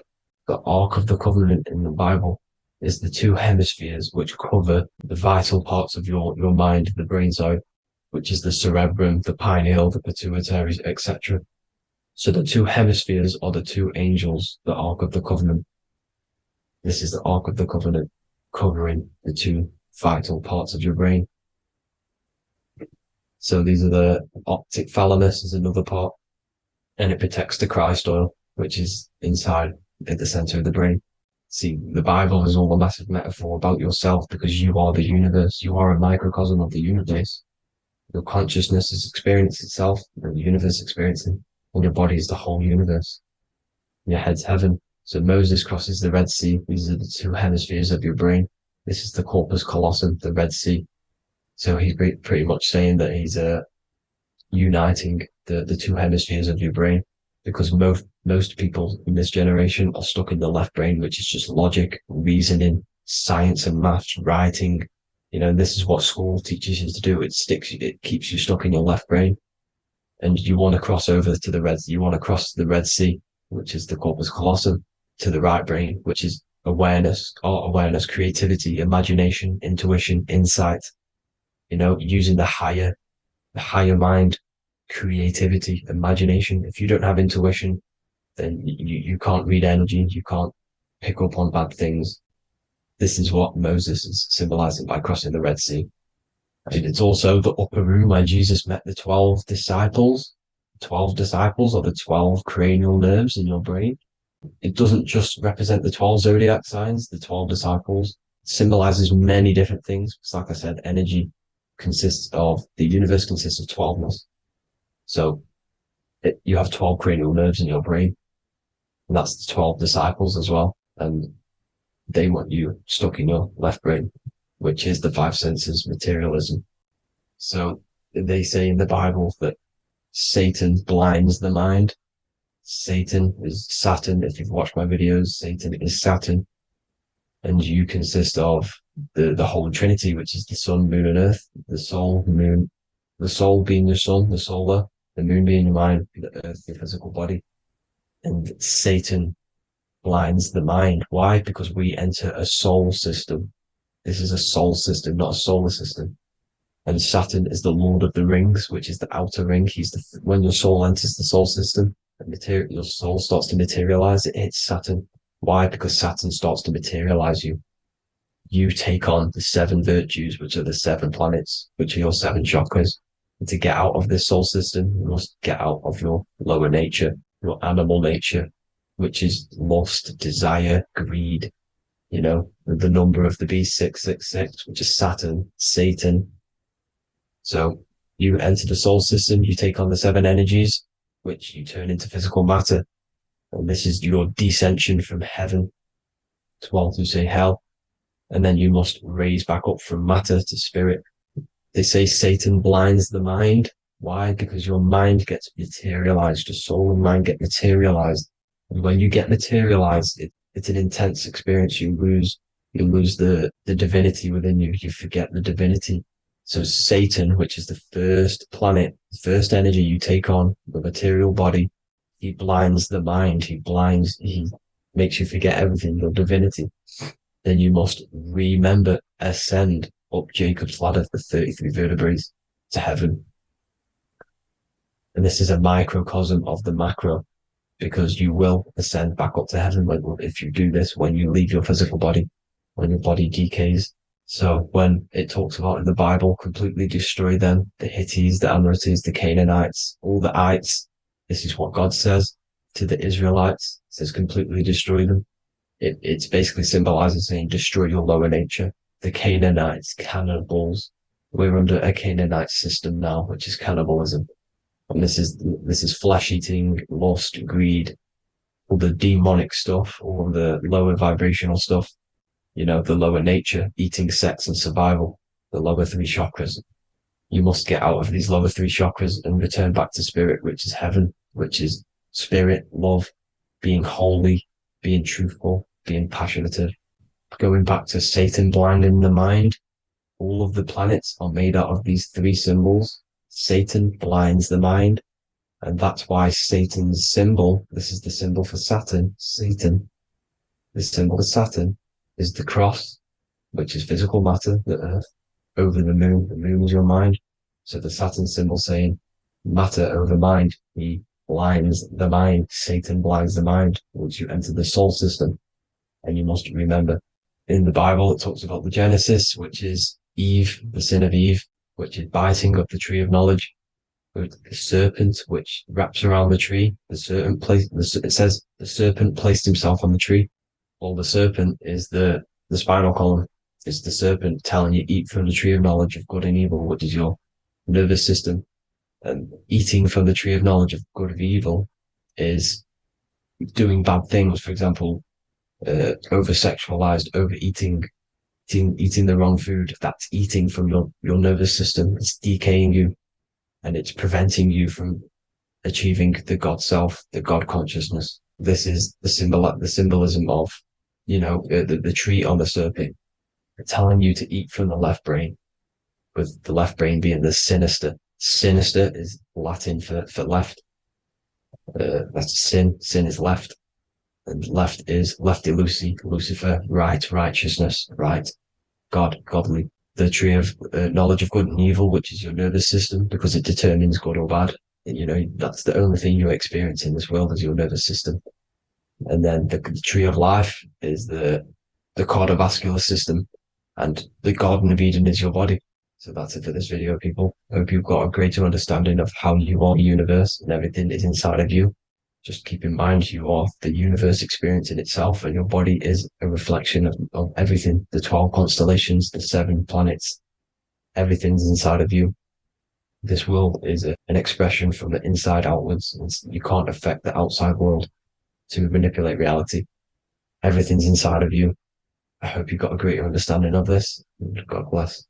Speaker 2: The Ark of the Covenant in the Bible is the 2 hemispheres which cover the vital parts of your mind, the brain side, which is the cerebrum, the pineal, the pituitary, etc. So the 2 hemispheres are the 2 angels, the Ark of the Covenant. This is the Ark of the Covenant covering the 2 vital parts of your brain. So these are the optic thalamus is another part, and it protects the Christ oil, which is inside at the center of the brain. See, the Bible is all a massive metaphor about yourself because you are the universe. You are a microcosm of the universe. Your consciousness is experiencing itself, and the universe experiencing, and your body is the whole universe. Your head's heaven. So Moses crosses the Red Sea. These are the two hemispheres of your brain. This is the corpus callosum, the Red Sea. So he's pretty much saying that he's uniting the two hemispheres of your brain, because most people in this generation are stuck in the left brain, which is just logic, reasoning, science and maths, writing. This is what school teaches you to do. It keeps you stuck in your left brain. And you want to cross over to you want to cross the Red Sea, which is the corpus callosum, to the right brain, which is awareness, creativity, imagination, intuition, insight, using the higher mind, creativity, imagination. If you don't have intuition, then you can't read energy, you can't pick up on bad things. This is what Moses is symbolizing by crossing the Red Sea. And it's also the upper room where Jesus met the 12 disciples. 12 disciples are the 12 cranial nerves in your brain. It doesn't just represent the 12 zodiac signs, the 12 disciples. It symbolizes many different things. It's like I said, energy the universe consists of 12ness. So you have 12 cranial nerves in your brain. And that's the 12 disciples as well. And they want you stuck in your left brain, which is the five senses, materialism. So they say in the Bible that Satan blinds the mind. Satan is Saturn. If you've watched my videos, Satan is Saturn. And you consist of the Holy Trinity, which is the sun, moon, and earth. The soul, moon, the soul being your sun, the solar, the moon being your mind, the earth, your physical body. And Satan blinds the mind. Why? Because we enter a soul system. This is a soul system, not a solar system. And Saturn is the Lord of the Rings, which is the outer ring. When your soul enters the soul system, your soul starts to materialize. It hits Saturn. Why? Because Saturn starts to materialize you. You take on the 7 virtues, which are the 7 planets, which are your 7 chakras. And to get out of this soul system, you must get out of your lower nature, your animal nature, which is lust, desire, greed. The number of the beast, 666, which is Saturn, Satan. So you enter the soul system, you take on the 7 energies, which you turn into physical matter. And this is your descension from heaven to say hell. And then you must raise back up from matter to spirit. They say Satan blinds the mind. Why? Because your mind gets materialized. Your soul and mind get materialized. And when you get materialized, it's an intense experience. You lose the divinity within you. You forget the divinity. So Satan, which is the first planet, the first energy you take on, the material body, he blinds the mind. He makes you forget everything, your divinity. Then you must remember, ascend up Jacob's ladder, the 33 vertebrae, to heaven. And this is a microcosm of the macro, because you will ascend back up to heaven if you do this, when you leave your physical body, when your body decays. So when it talks about in the Bible, completely destroy them, the Hittites, the Amorites, the Canaanites, all the ites, this is what God says to the Israelites. It says completely destroy them. It's basically symbolizing saying destroy your lower nature. The Canaanites, cannibals. We're under a Canaanite system now, which is cannibalism. And this is flesh eating, lust, greed, all the demonic stuff, all the lower vibrational stuff, the lower nature, eating, sex, and survival, the lower 3 chakras. You must get out of these lower 3 chakras and return back to spirit, which is heaven, which is spirit, love, being holy, being truthful, being passionate. Going back to Satan blinding the mind, all of the planets are made out of these 3 symbols. Satan blinds the mind, and that's why Satan's symbol, this is the symbol for Saturn, Satan, the symbol of Saturn is the cross, which is physical matter, the earth, over the moon. The moon is your mind. So the Saturn symbol saying matter over mind. He blinds the mind. Satan blinds the mind once you enter the soul system. And you must remember, in the Bible, it talks about the Genesis, which is Eve, the sin of Eve, which is biting of the tree of knowledge. The serpent, which wraps around the tree. It says the serpent placed himself on the tree. Well, the serpent is the spinal column. It's the serpent telling you eat from the tree of knowledge of good and evil, which is your nervous system. And eating from the tree of knowledge of good and evil is doing bad things. For example, over sexualized, overeating, eating the wrong food. That's eating from your nervous system. It's decaying you, and it's preventing you from achieving the God self, the God consciousness. This is the symbolism of, the tree on the serpent, telling you to eat from the left brain, with the left brain being the sinister. Sinister is Latin for left. That's sin. Sin is left. And left is lefty Lucy, Lucifer, right, righteousness, right, God, godly. The tree of knowledge of good and evil, which is your nervous system, because it determines good or bad. And, that's the only thing you experience in this world is your nervous system. And then the tree of life is the cardiovascular system, and the Garden of Eden is your body. So that's it for this video, people. I hope you've got a greater understanding of how you are the universe and everything is inside of you. Just keep in mind you are the universe experience in itself, and your body is a reflection of everything. The 12 constellations, the 7 planets, everything's inside of you. This world is an expression from the inside outwards. You can't affect the outside world to manipulate reality. Everything's inside of you. I hope you got a greater understanding of this. God bless.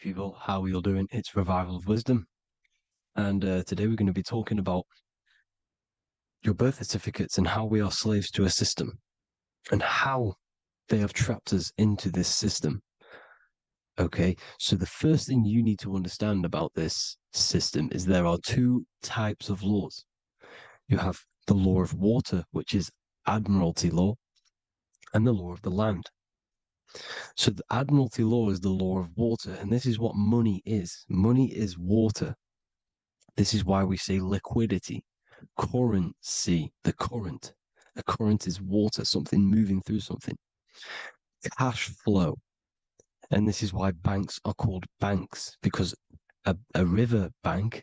Speaker 1: People, how are you all doing? It's Revival of Wisdom, and today we're going to be talking about your birth certificates and how we are slaves to a system and how they have trapped us into this system. Okay, so the first thing you need to understand about this system is there are 2 types of laws. You have the law of water, which is Admiralty law, and the law of the land. So the Admiralty law is the law of water, and this is what money is. Money is water. This is why we say liquidity, currency, the current. A current is water, something moving through something. Cash flow. And this is why banks are called banks, because a river bank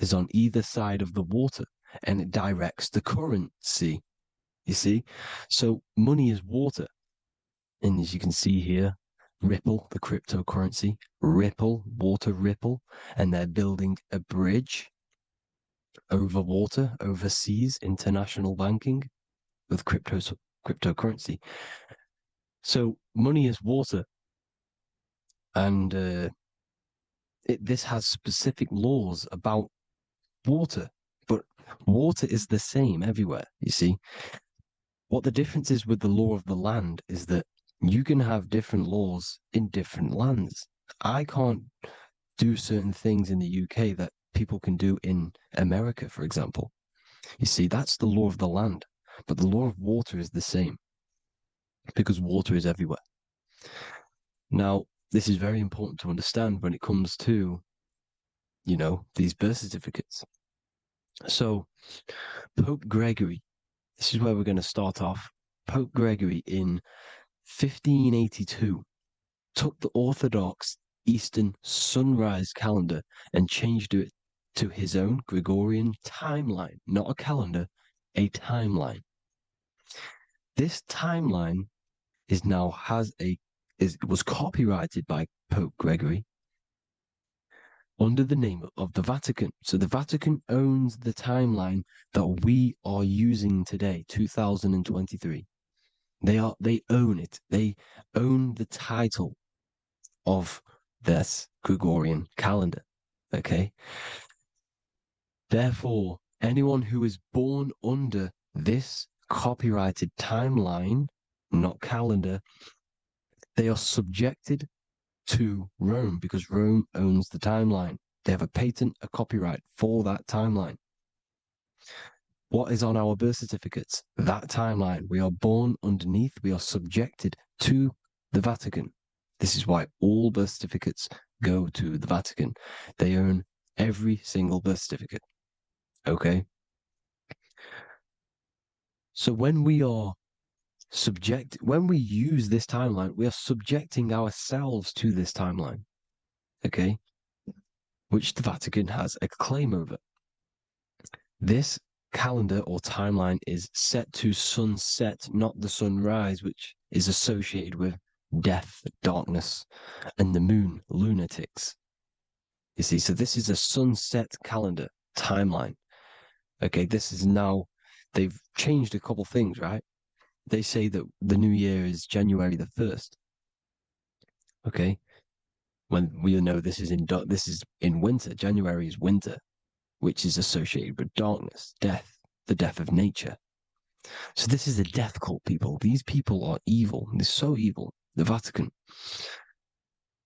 Speaker 1: is on either side of the water, and it directs the currency. You see? So money is water. And as you can see here, Ripple, the cryptocurrency, Ripple, water Ripple, and they're building a bridge over water, overseas, international banking with cryptocurrency. So money is water, and this has specific laws about water, but water is the same everywhere, you see. What the difference is with the law of the land is that you can have different laws in different lands. I can't do certain things in the UK that people can do in America, for example. You see, that's the law of the land, but the law of water is the same because water is everywhere. Now, this is very important to understand when it comes to, these birth certificates. So, Pope Gregory, this is where we're going to start off. Pope Gregory in 1582 took the Orthodox Eastern sunrise calendar and changed it to his own Gregorian timeline, not a calendar, a timeline. This timeline was copyrighted by Pope Gregory under the name of the Vatican. So the Vatican owns the timeline that we are using today, 2023. They own it. They own the title of this Gregorian calendar. Okay. Therefore, anyone who is born under this copyrighted timeline, not calendar, they are subjected to Rome because Rome owns the timeline. They have a patent, a copyright for that timeline. What is on our birth certificates? That timeline. We are born underneath, we are subjected to the Vatican. This is why all birth certificates go to the Vatican. They own every single birth certificate. Okay? So when we use this timeline, we are subjecting ourselves to this timeline. Okay? Which the Vatican has a claim over. This calendar or timeline is set to sunset, not the sunrise, which is associated with death, darkness, and the moon, lunatics. You see, so this is a sunset calendar timeline. Okay, this is now, they've changed a couple things, right? They say that the new year is January the 1st. Okay, when we know this is in winter. January is winter, which is associated with darkness, death, the death of nature. So this is a death cult, people. These people are evil. They're so evil. The Vatican.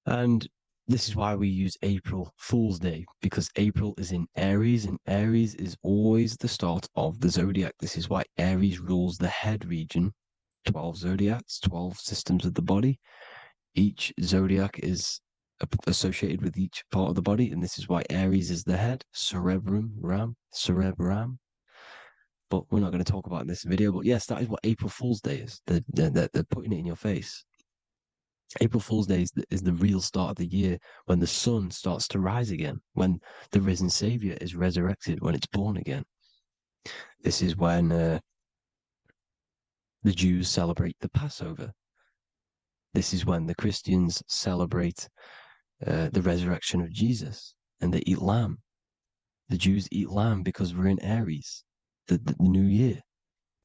Speaker 1: And this is why we use April Fool's Day, because April is in Aries, and Aries is always the start of the zodiac. This is why Aries rules the head region. 12 zodiacs, 12 systems of the body. Each zodiac is associated with each part of the body, and this is why Aries is the head, cerebrum. But we're not going to talk about in this video. But yes, that is what April Fool's Day is. They're putting it in your face. April Fool's Day is the real start of the year, when the sun starts to rise again, when the risen Savior is resurrected, when it's born again. This is when the Jews celebrate the Passover. This is when the Christians celebrate the resurrection of Jesus, and they eat lamb. The Jews eat lamb because we're in Aries, the new year.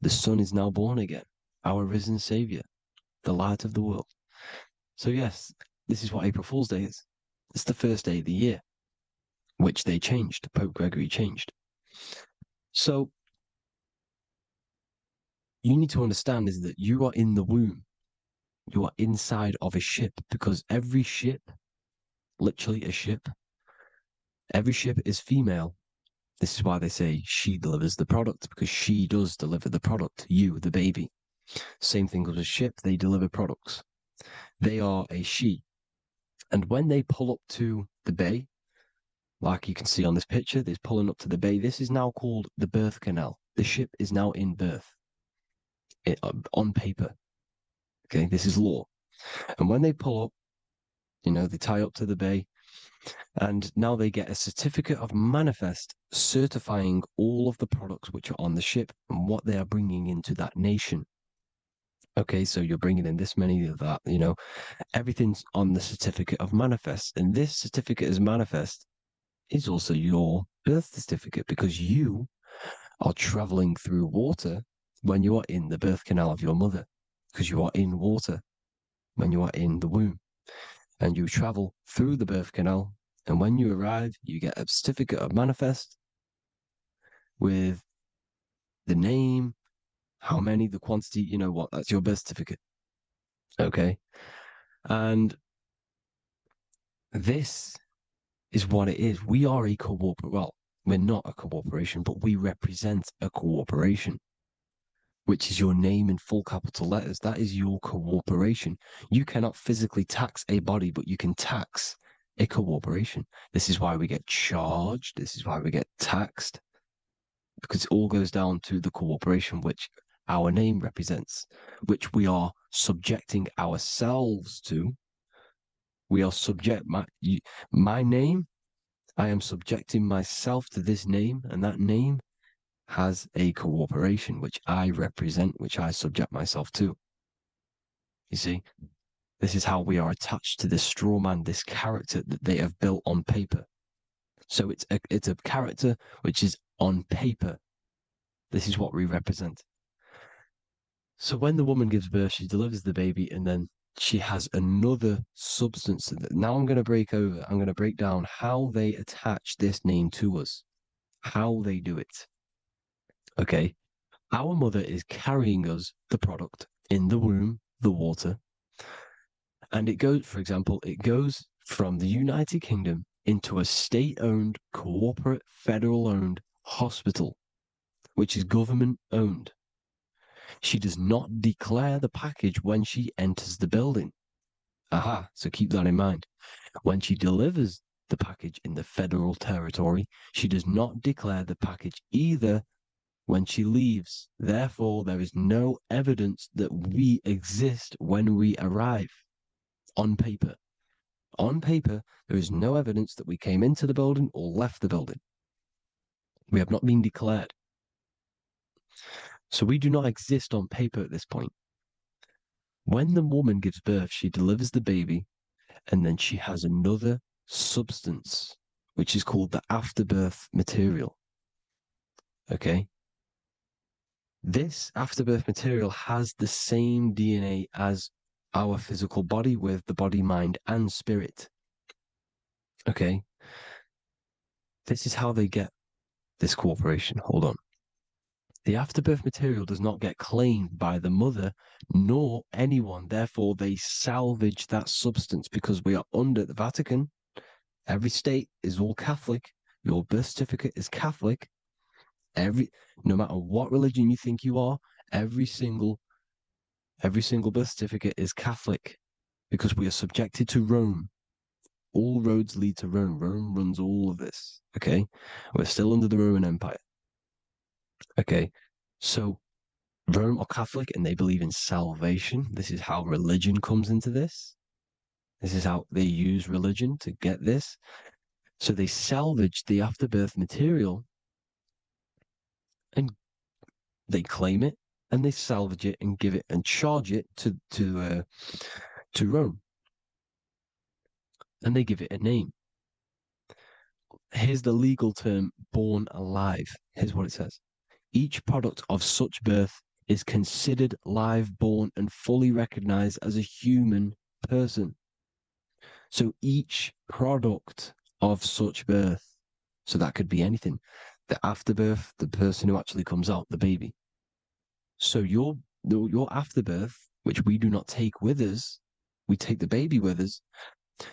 Speaker 1: The sun is now born again, our risen Savior, the light of the world. So yes, this is what April Fool's Day is. It's the first day of the year, which they changed. Pope Gregory changed. So you need to understand is that you are in the womb. You are inside of a ship, because every ship, literally a ship, every ship is female. This is why they say she delivers the product, because she does deliver the product, you, the baby. Same thing with a ship, they deliver products. They are a she. And when they pull up to the bay, like you can see on this picture, they're pulling up to the bay. This is now called the birth canal. The ship is now in birth, on paper. Okay, this is law. And when they pull up, they tie up to the bay, and now they get a certificate of manifest certifying all of the products which are on the ship and what they are bringing into that nation. Okay, so you're bringing in this many of that, everything's on the certificate of manifest. And this certificate of manifest is also your birth certificate, because you are traveling through water when you are in the birth canal of your mother, because you are in water when you are in the womb, and you travel through the birth canal. And when you arrive, you get a certificate of manifest with the name, how many, the quantity, that's your birth certificate. Okay. And this is what it is. We are a we're not a corporation, but we represent a corporation, which is your name in full capital letters. That is your corporation. You cannot physically tax a body, but you can tax a corporation. This is why we get charged. This is why we get taxed, because it all goes down to the corporation which our name represents, which we are subjecting ourselves to. We are my name, I am subjecting myself to this name, and that name has a corporation which I represent, which I subject myself to. You see, this is how we are attached to this straw man, this character that they have built on paper. So it's a character which is on paper. This is what we represent. So when the woman gives birth, she delivers the baby, and then she has another substance. Now I'm going to break down how they attach this name to us, how they do it. Okay. Our mother is carrying us the product in the womb, the water. And it goes from the United Kingdom into a state-owned, corporate, federal-owned hospital. which is government owned. She does not declare the package when she enters the building. Aha, so keep that in mind. When she delivers the package in the federal territory, she does not declare the package either when she leaves. Therefore, there is no evidence that we exist when we arrive. On paper. On paper, there is no evidence that we came into the building or left the building. We have not been declared. So we do not exist on paper at this point. When the woman gives birth, she delivers the baby, and then she has another substance, which is called the afterbirth material. Okay? This afterbirth material has the same DNA as our physical body with the body, mind, and spirit. Okay? This is how they get this corporation. Hold on. The afterbirth material does not get claimed by the mother nor anyone. Therefore, they salvage that substance because we are under the Vatican. Every state is all Catholic. Your birth certificate is Catholic. No matter what religion you think you are, every single birth certificate is Catholic because we are subjected to Rome. All roads lead to Rome. Rome runs all of this. Okay? We're still under the Roman Empire. Okay, so Rome are Catholic and they believe in salvation. This is how religion comes into this. This is how they use religion to get this. So they salvage the afterbirth material and they claim it and they salvage it and give it and charge it to Rome. And they give it a name. Here's the legal term, born alive. Here's what it says. Each product of such birth is considered live, born, and fully recognized as a human person. So each product of such birth, so that could be anything, the afterbirth, the person who actually comes out, the baby. So your afterbirth, which we do not take with us, we take the baby with us,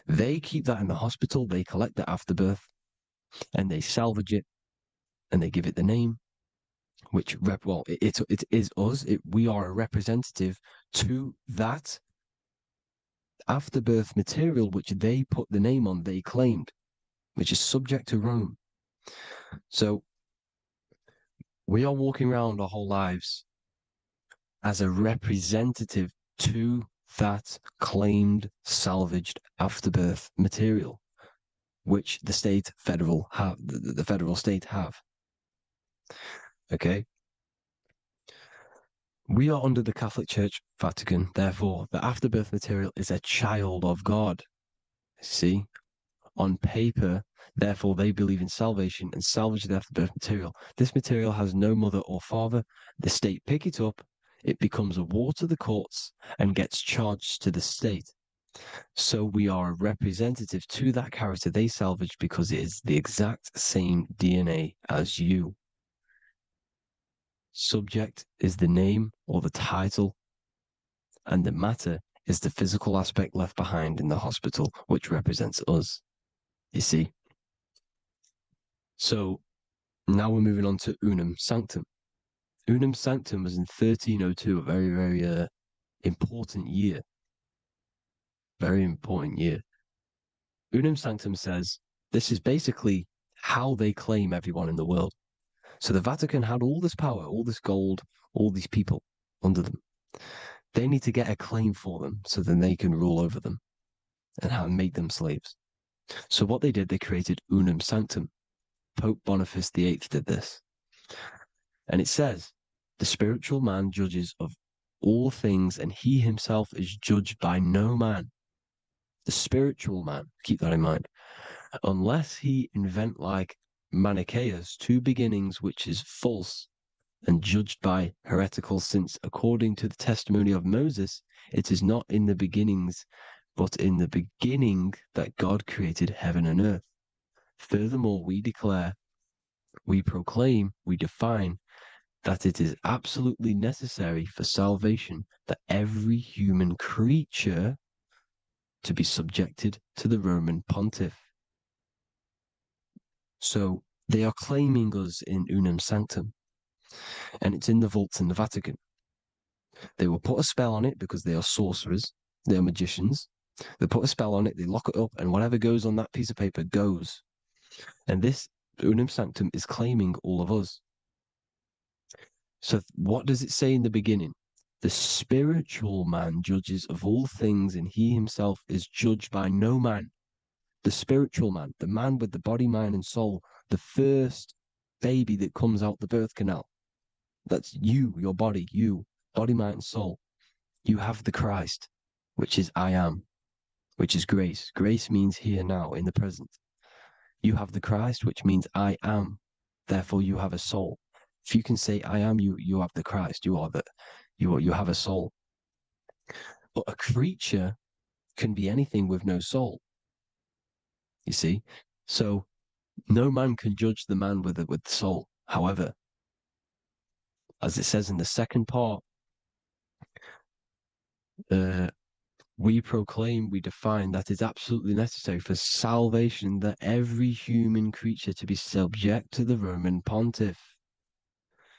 Speaker 1: they keep that in the hospital, they collect the afterbirth, and they salvage it, and they give it the name, which it is us. We are a representative to that afterbirth material, which they put the name on, they claimed, which is subject to Rome. So we are walking around our whole lives as a representative to that claimed salvaged afterbirth material, which the federal state have. Okay. We are under the Catholic Church, Vatican. Therefore, the afterbirth material is a child of God. See, on paper, therefore, they believe in salvation and salvage the afterbirth material. This material has no mother or father. The state pick it up. It becomes a war to the courts and gets charged to the state. So we are a representative to that character they salvaged because it is the exact same DNA as you. Subject is the name or the title, and the matter is the physical aspect left behind in the hospital, which represents us. You see? So now we're moving on to Unum Sanctum. Unum Sanctum was in 1302, a very, very important year. Very important year. Unum Sanctum says this is basically how they claim everyone in the world. So the Vatican had all this power, all this gold, all these people under them. They need to get a claim for them so then they can rule over them and make them slaves. So what they did, they created Unum Sanctum. Pope Boniface VIII did this. And it says, the spiritual man judges of all things and he himself is judged by no man. The spiritual man, keep that in mind, unless he invent like Manichaeus, two beginnings, which is false and judged by heretical, since according to the testimony of Moses, it is not in the beginnings, but in the beginning that God created heaven and earth. Furthermore, we declare, we proclaim, we define that it is absolutely necessary for salvation that every human creature to be subjected to the Roman pontiff. So they are claiming us in Unum Sanctum. and it's in the vaults in the Vatican. They will put a spell on it because they are sorcerers, they are magicians. They put a spell on it, they lock it up, and whatever goes on that piece of paper goes. And this Unum Sanctum is claiming all of us. So what does it say in the beginning? The spiritual man judges of all things, and he himself is judged by no man. The spiritual man, the man with the body, mind, and soul, the first baby that comes out the birth canal. That's you, your body, you, body, mind, and soul. You have the Christ, which is I am, which is grace. Grace means here now, in the present. You have the Christ, which means I am. Therefore, you have a soul. If you can say I am, you have the Christ. You have a soul. But a creature can be anything with no soul. You see, so no man can judge the man with the soul. However, as it says in the second part, we proclaim, we define that it's absolutely necessary for salvation that every human creature to be subject to the Roman pontiff.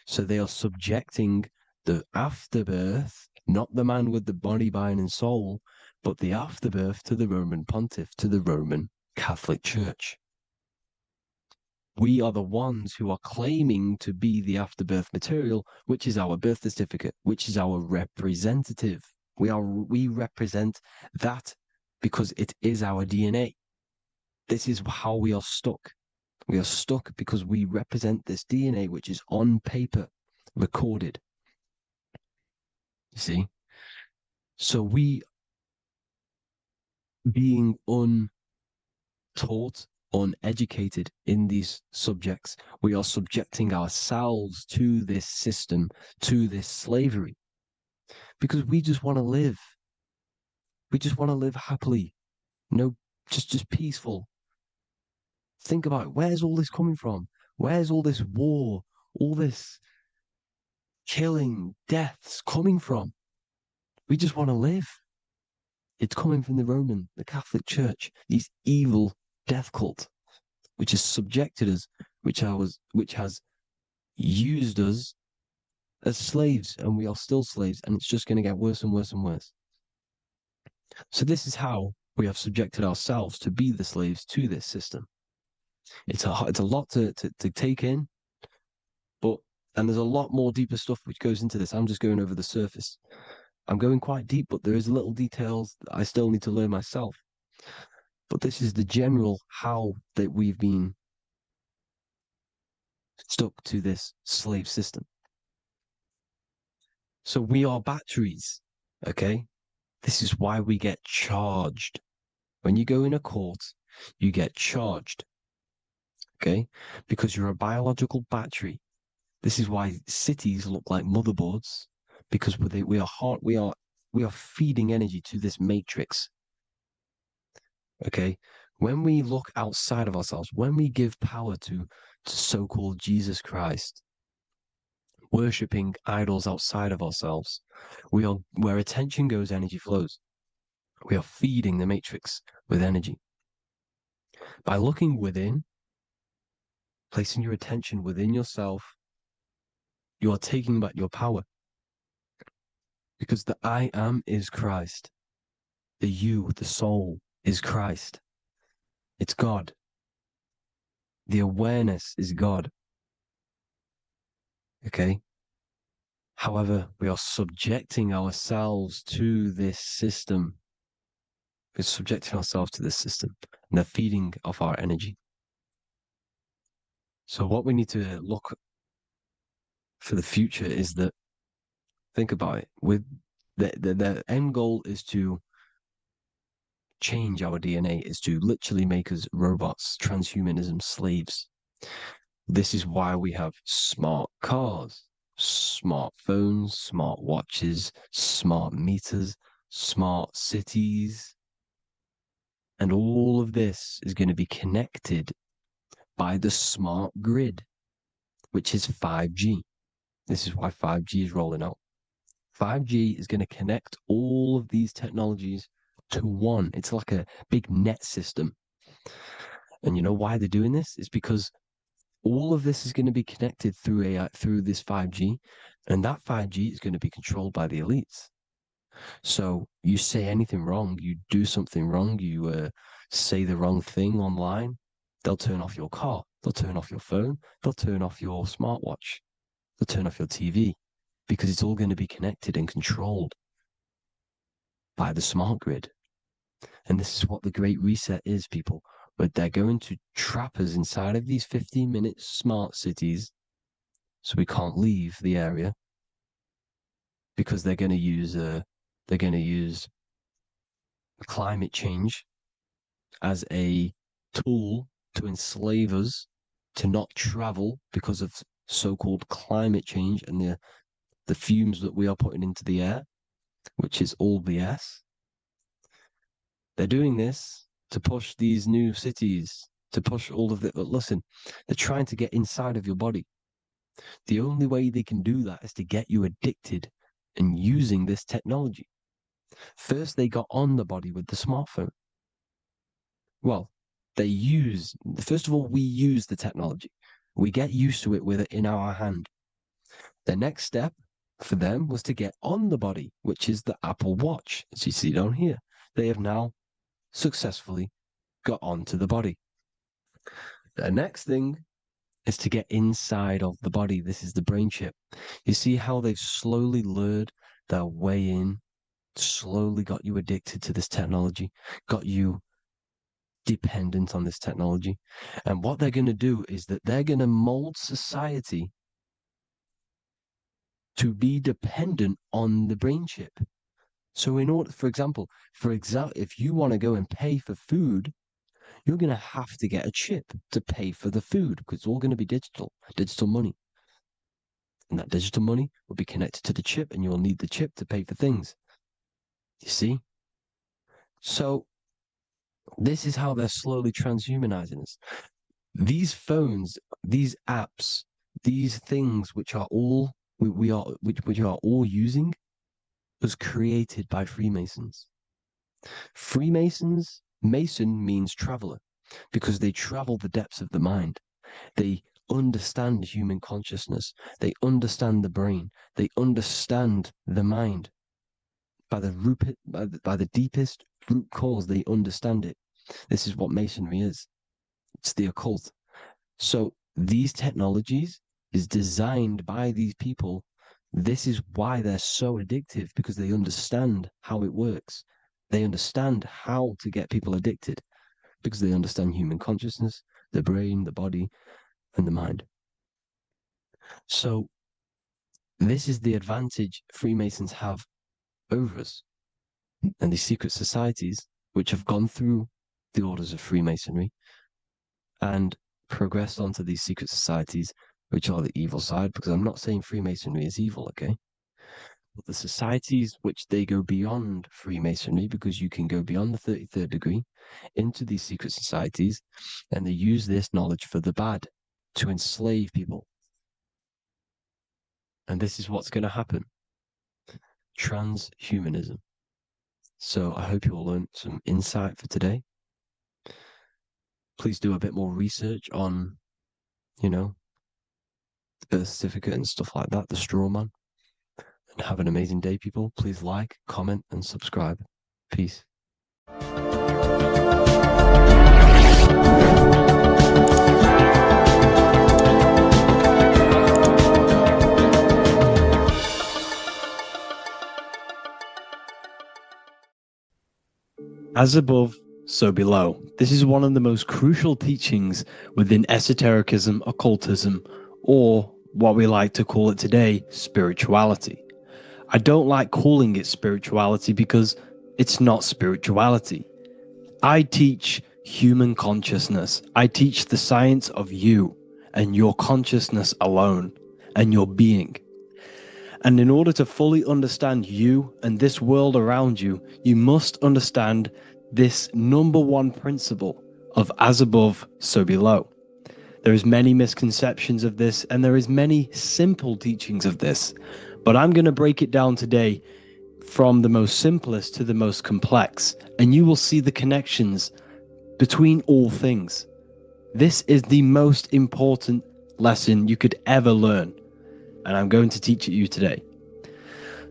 Speaker 1: So they are subjecting the afterbirth, not the man with the body, mind, and soul, but the afterbirth to the Roman pontiff, to the Roman Catholic Church. We are the ones who are claiming to be the afterbirth material, which is our birth certificate, which is our representative. We represent that because it is our DNA. This is how we are stuck. We are stuck because we represent this DNA, which is on paper, recorded. You see? So we, being untaught, uneducated in these subjects, we are subjecting ourselves to this system, to this slavery, because we just want to live. We just want to live happily, just peaceful. Think about it. Where's all this coming from? Where's all this war, all this killing, deaths coming from? We just want to live. It's coming from the Catholic Church, these evil death cult, which has subjected us, which has used us as slaves, and we are still slaves, and it's just going to get worse and worse and worse. So this is how we have subjected ourselves to be the slaves to this system. It's a lot to take in, and there's a lot more deeper stuff which goes into this. I'm just going over the surface. I'm going quite deep, but there is little details that I still need to learn myself. But this is the general how that we've been stuck to this slave system. So we are batteries, okay? This is why we get charged. When you go in a court, you get charged, okay? Because you're a biological battery. This is why cities look like motherboards, because we are feeding energy to this matrix. Okay, when we look outside of ourselves, when we give power to so-called Jesus Christ, worshipping idols outside of ourselves, where attention goes, energy flows. We are feeding the matrix with energy. By looking within, placing your attention within yourself, you are taking back your power. Because the I am is Christ. The you, the soul, is Christ. It's God. The awareness is God. Okay? However, we are subjecting ourselves to this system. We're subjecting ourselves to this system, and they're feeding off our energy. So what we need to look for the future is that, think about it, with the end goal is to change our DNA, is to literally make us robots, transhumanism, slaves. This is why we have smart cars, smartphones, smart watches, smart meters, smart cities. And all of this is going to be connected by the smart grid, which is 5G. This is why 5G is rolling out. 5G is going to connect all of these technologies to one. It's like a big net system. And you know why they're doing this? It's because All of this is going to be connected through AI, through this 5G, and that 5G is going to be controlled by the elites. So you say anything wrong, you do something wrong, you say the wrong thing online, they'll turn off your car, they'll turn off your phone, they'll turn off your smartwatch, they'll turn off your TV, because it's all going to be connected and controlled by the smart grid. And this is what the Great Reset is, people. But they're going to trap us inside of these 15-minute smart cities, so we can't leave the area, because they're going to use climate change as a tool to enslave us to not travel because of so-called climate change and the fumes that we are putting into the air, which is all BS. They're doing this to push these new cities, to push all of it. But listen, they're trying to get inside of your body. The only way they can do that is to get you addicted and using this technology. First, they got on the body with the smartphone. Well, first of all, we use the technology. We get used to it with it in our hand. The next step for them was to get on the body, which is the Apple Watch, as you see down here. They have now successfully got onto the body. The next thing is to get inside of the body. This is the brain chip. You see how they've slowly lured their way in, slowly got you addicted to this technology, got you dependent on this technology. And what they're going to do is that they're going to mold society to be dependent on the brain chip. So in order, for example, if you want to go and pay for food, you're going to have to get a chip to pay for the food, because it's all going to be digital money. And that digital money will be connected to the chip, and you'll need the chip to pay for things. You see? So this is how they're slowly transhumanizing us. These phones, these apps, these things which are all we are all using was created by Freemasons. Mason means traveler, because they travel the depths of the mind. They understand human consciousness. They understand the brain. They understand the mind. By the deepest root cause, they understand it. This is what Masonry is. It's the occult. So these technologies is designed by these people. This is why they're so addictive, because they understand how it works. They understand how to get people addicted, because they understand human consciousness, the brain, the body, and the mind. So this is the advantage Freemasons have over us. And these secret societies, which have gone through the orders of Freemasonry and progressed onto these secret societies, which are the evil side, because I'm not saying Freemasonry is evil, okay? But the societies which they go beyond Freemasonry, because you can go beyond the 33rd degree into these secret societies, and they use this knowledge for the bad, to enslave people. And this is what's going to happen. Transhumanism. So I hope you all learned some insight for today. Please do a bit more research on, the birth certificate and stuff like that, the straw man. And have an amazing day, people. Please like, comment, and subscribe. Peace. As above, so below. This is one of the most crucial teachings within esotericism, occultism, or what we like to call it today, spirituality. I don't like calling it spirituality because it's not spirituality. I teach human consciousness. I teach the science of you and your consciousness alone and your being. And in order to fully understand you and this world around you, you must understand this number one principle of as above, so below. There is many misconceptions of this, and there is many simple teachings of this, but I'm going to break it down today from the most simplest to the most complex, and you will see the connections between all things. This is the most important lesson you could ever learn, and I'm going to teach it you today.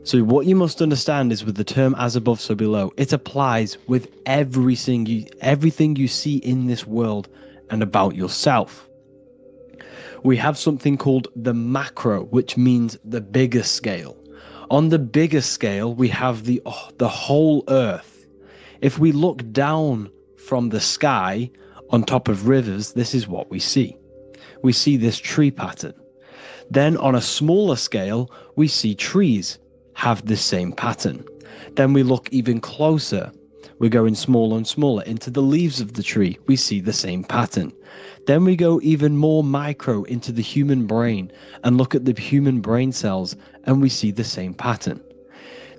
Speaker 1: So what you must understand is with the term as above, so below, it applies with everything you see in this world and about yourself. We have something called the macro, which means the bigger scale. On the bigger scale, we have the whole earth. If we look down from the sky on top of rivers, this is what we see. We see this tree pattern. Then on a smaller scale, we see trees have the same pattern. Then we look even closer. We're going smaller and smaller into the leaves of the tree. We see the same pattern. Then we go even more micro into the human brain and look at the human brain cells, and we see the same pattern.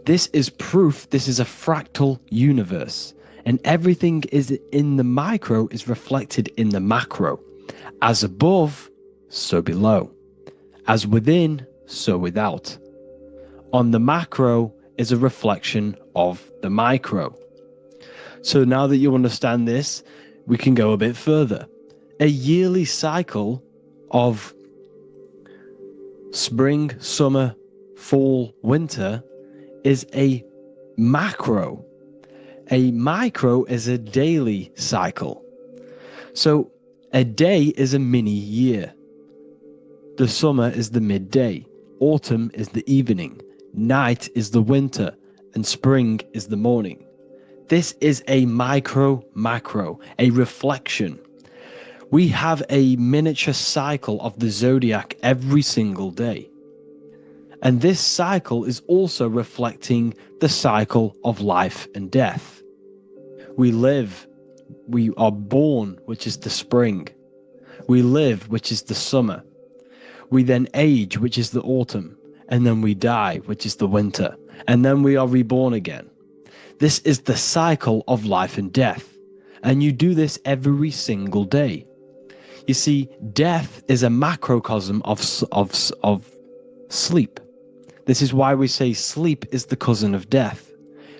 Speaker 1: This is proof this is a fractal universe, and everything is in the micro is reflected in the macro. As above, so below. As within, so without. On the macro is a reflection of the micro. So now that you understand this, we can go a bit further. A yearly cycle of spring, summer, fall, winter is a macro. A micro is a daily cycle. So a day is a mini year. The summer is the midday. Autumn is the evening. Night is the winter, and spring is the morning. This is a macro, a reflection. We have a miniature cycle of the zodiac every single day. And this cycle is also reflecting the cycle of life and death. We live, we are born, which is the spring. We live, which is the summer. We then age, which is the autumn. And then we die, which is the winter, and then we are reborn again. This is the cycle of life and death, and you do this every single day. You see, death is a macrocosm of sleep. This is why we say sleep is the cousin of death,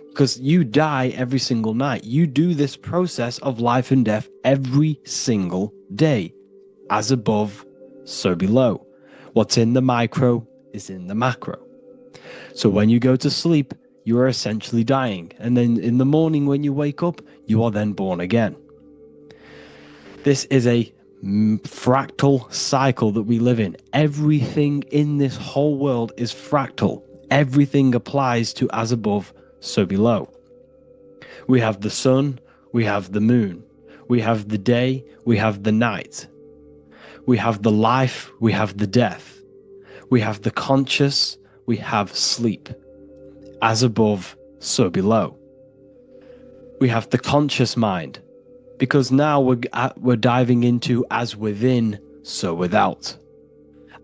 Speaker 1: because you die every single night. You do this process of life and death every single day. As above, so below. What's in the micro is in the macro. So when you go to sleep, you are essentially dying. And then in the morning when you wake up, you are then born again. This is a fractal cycle that we live in. Everything in this whole world is fractal. Everything applies to as above, so below. We have the sun, we have the moon, we have the day, we have the night. We have the life, we have the death. We have the conscious, we have sleep. As above, so below. We have the conscious mind, because now we're diving into as within, so without.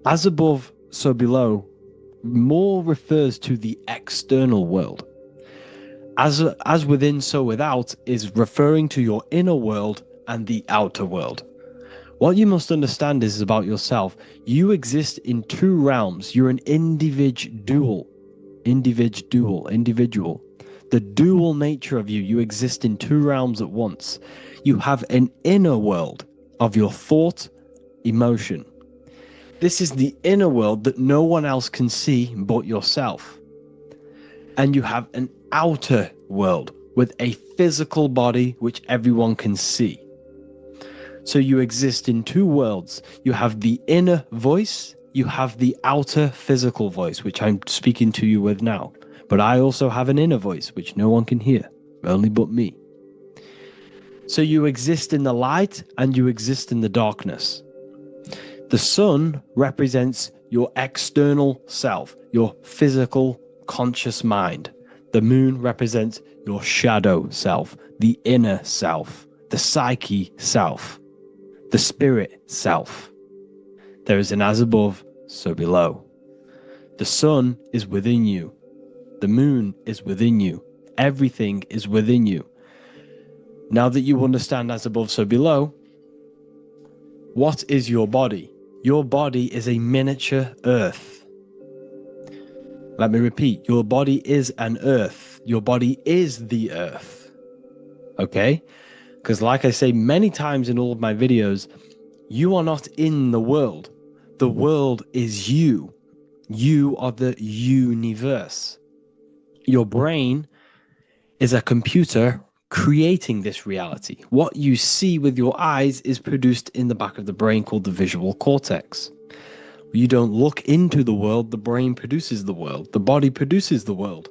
Speaker 1: As above, so below more refers to the external world. As within, so without is referring to your inner world and the outer world. What you must understand is about yourself. You exist in two realms. You're an individual. The dual nature of you. You exist in two realms at once. You have an inner world of your thought, emotion. This is the inner world that no one else can see but yourself. And you have an outer world with a physical body which everyone can see. So you exist in two worlds. You have the inner voice, you have the outer physical voice, which I'm speaking to you with now. But I also have an inner voice, which no one can hear, only but me. So you exist in the light and you exist in the darkness. The sun represents your external self, your physical conscious mind. The moon represents your shadow self, the inner self, the psyche self. The spirit self. There is an as above, so below. The sun is within you. The moon is within you. Everything is within you. Now that you understand as above, so below, what is your body? Your body is a miniature earth. Let me repeat, your body is an earth. Your body is the earth. Okay? Because like I say many times in all of my videos, you are not in the world. The world is you. You are the universe. Your brain is a computer creating this reality. What you see with your eyes is produced in the back of the brain called the visual cortex. You don't look into the world, the brain produces the world. The body produces the world.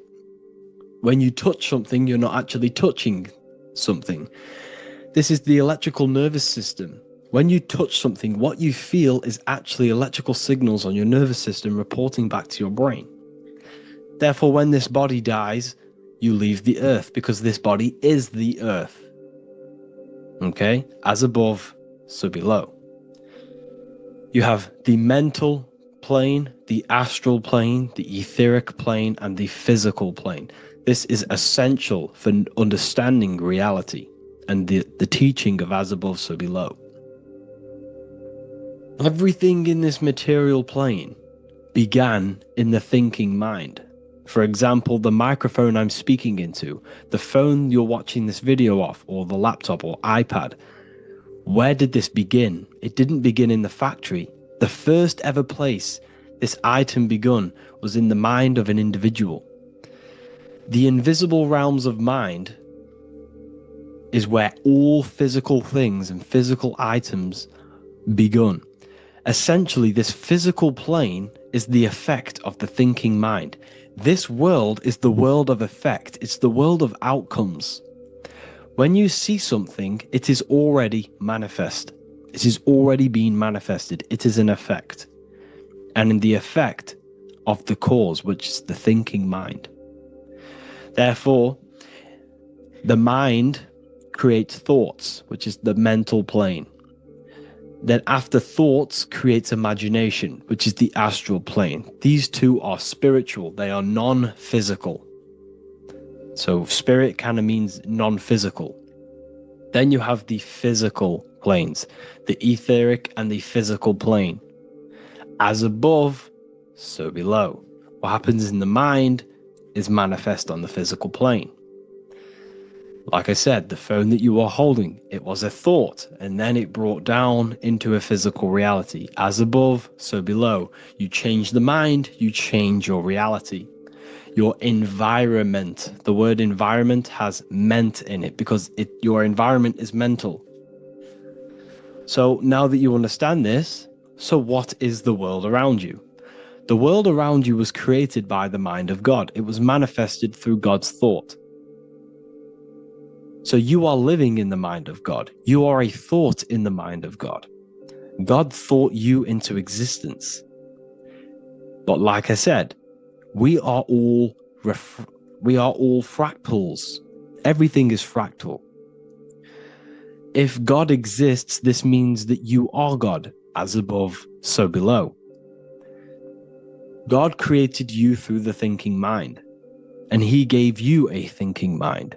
Speaker 1: When you touch something, you're not actually touching something. This is the electrical nervous system. When you touch something, what you feel is actually electrical signals on your nervous system reporting back to your brain. Therefore, when this body dies, you leave the earth because this body is the earth. Okay? As above, so below. You have the mental plane, the astral plane, the etheric plane, and the physical plane. This is essential for understanding reality and the teaching of as above, so below. Everything in this material plane began in the thinking mind. For example, the microphone I'm speaking into, the phone you're watching this video off, or the laptop or iPad. Where did this begin? It didn't begin in the factory. The first ever place this item begun was in the mind of an individual. The invisible realms of mind is where all physical things and physical items begun. Essentially, this physical plane is the effect of the thinking mind. This world is the world of effect. It's the world of outcomes. When you see something, it is already manifest. It is already being manifested. It is an effect. And in the effect of the cause, which is the thinking mind. Therefore, the mind creates thoughts, which is the mental plane. Then after thoughts creates imagination, which is the astral plane. These two are spiritual. They are non-physical. So spirit kind of means non-physical. Then you have the physical planes, the etheric and the physical plane. As above, so below. What happens in the mind is manifest on the physical plane. Like I said, the phone that you are holding, it was a thought, and then it brought down into a physical reality. As above, so below. You change the mind, you change your reality. Your environment, the word environment has ment in it because your environment is mental. So now that you understand this, so what is the world around you? The world around you was created by the mind of God. It was manifested through God's thought. So you are living in the mind of God. You are a thought in the mind of God. God thought you into existence. But like I said, we are all fractals. Everything is fractal. If God exists, this means that you are God. As above, so below. God created you through the thinking mind, and he gave you a thinking mind.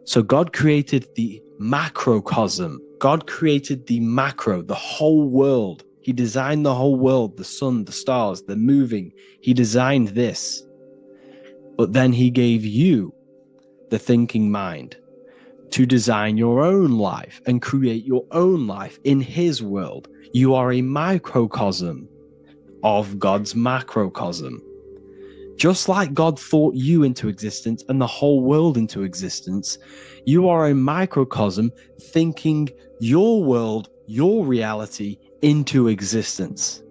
Speaker 1: So God created the macrocosm. God created the macro, the whole world. He designed the whole world, the sun, the stars, the moving. He designed this. But then he gave you the thinking mind to design your own life and create your own life in his world. You are a microcosm of God's macrocosm. Just like God thought you into existence and the whole world into existence, you are a microcosm thinking your world, your reality into existence.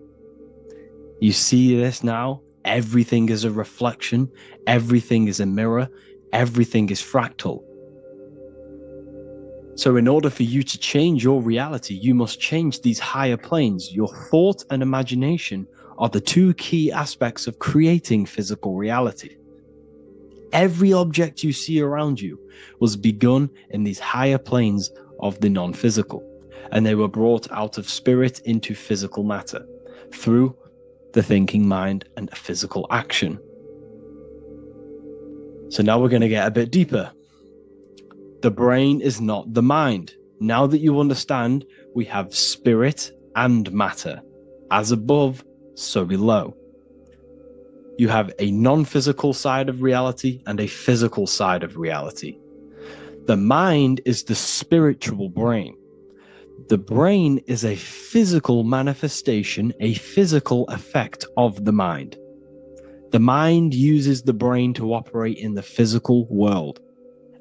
Speaker 1: You see this now? Everything is a reflection. Everything is a mirror. Everything is fractal. So in order for you to change your reality, you must change these higher planes. Your thought and imagination are the two key aspects of creating physical reality. Every object you see around you was begun in these higher planes of the non-physical, and they were brought out of spirit into physical matter through the thinking mind and physical action. So now we're going to get a bit deeper. The brain is not the mind. Now that you understand, we have spirit and matter. As above, so below. You have a non-physical side of reality and a physical side of reality. The mind is the spiritual brain. The brain is a physical manifestation, a physical effect of the mind. The mind uses the brain to operate in the physical world,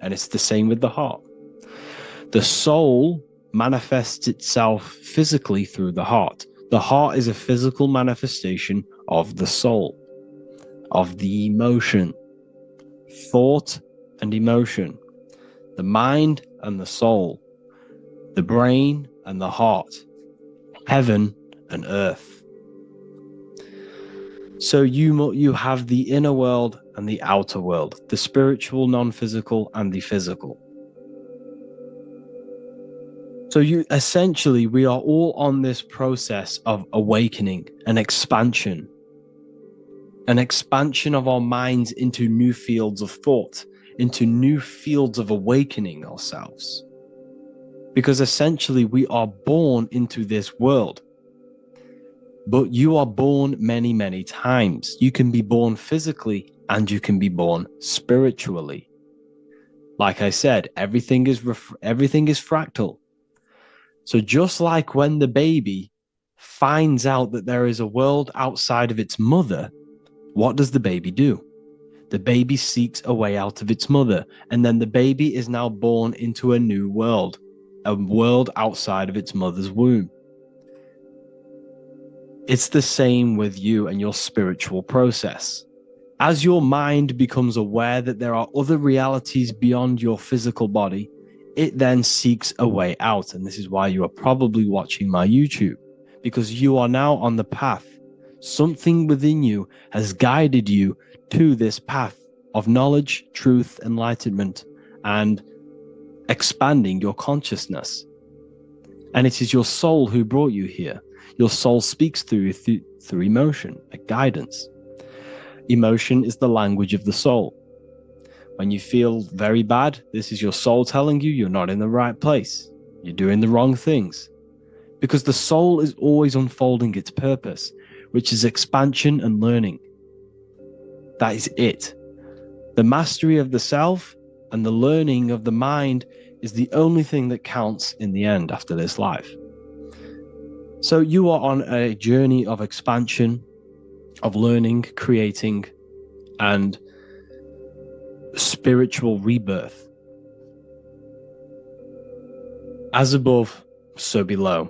Speaker 1: and it's the same with the heart. The soul manifests itself physically through the heart. The heart is a physical manifestation of the soul, of the emotion, thought and emotion, the mind and the soul, the brain and the heart, heaven and earth. So you have the inner world and the outer world, the spiritual, non-physical, and the physical. So we are all on this process of awakening, an expansion of our minds into new fields of thought, into new fields of awakening ourselves. Because essentially we are born into this world, but you are born many, many times. You can be born physically and you can be born spiritually. Like I said, everything is fractal. So just like when the baby finds out that there is a world outside of its mother, what does the baby do? The baby seeks a way out of its mother, and then the baby is now born into a new world, a world outside of its mother's womb. It's the same with you and your spiritual process. As your mind becomes aware that there are other realities beyond your physical body, it then seeks a way out. And this is why you are probably watching my YouTube, because you are now on the path. Something within you has guided you to this path of knowledge, truth, enlightenment, and expanding your consciousness. And it is your soul who brought you here. Your soul speaks through emotion, a guidance. Emotion is the language of the soul. When you feel very bad, this is your soul telling you you're not in the right place. You're doing the wrong things. Because the soul is always unfolding its purpose, which is expansion and learning. That is it. The mastery of the self and the learning of the mind is the only thing that counts in the end after this life. So you are on a journey of expansion, of learning, creating, and spiritual rebirth. As above, so below.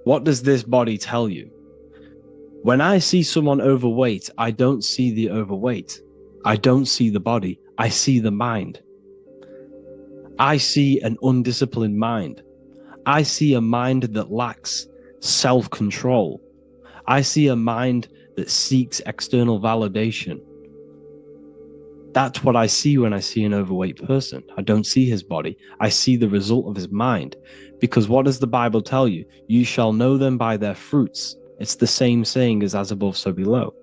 Speaker 1: What does this body tell you? When I see someone overweight, I don't see the overweight. I don't see the body. I see the mind. I see an undisciplined mind. I see a mind that lacks self-control. I see a mind that seeks external validation. That's what I see when I see an overweight person. I don't see his body. I see the result of his mind. Because what does the Bible tell you? You shall know them by their fruits. It's the same saying as above, so below.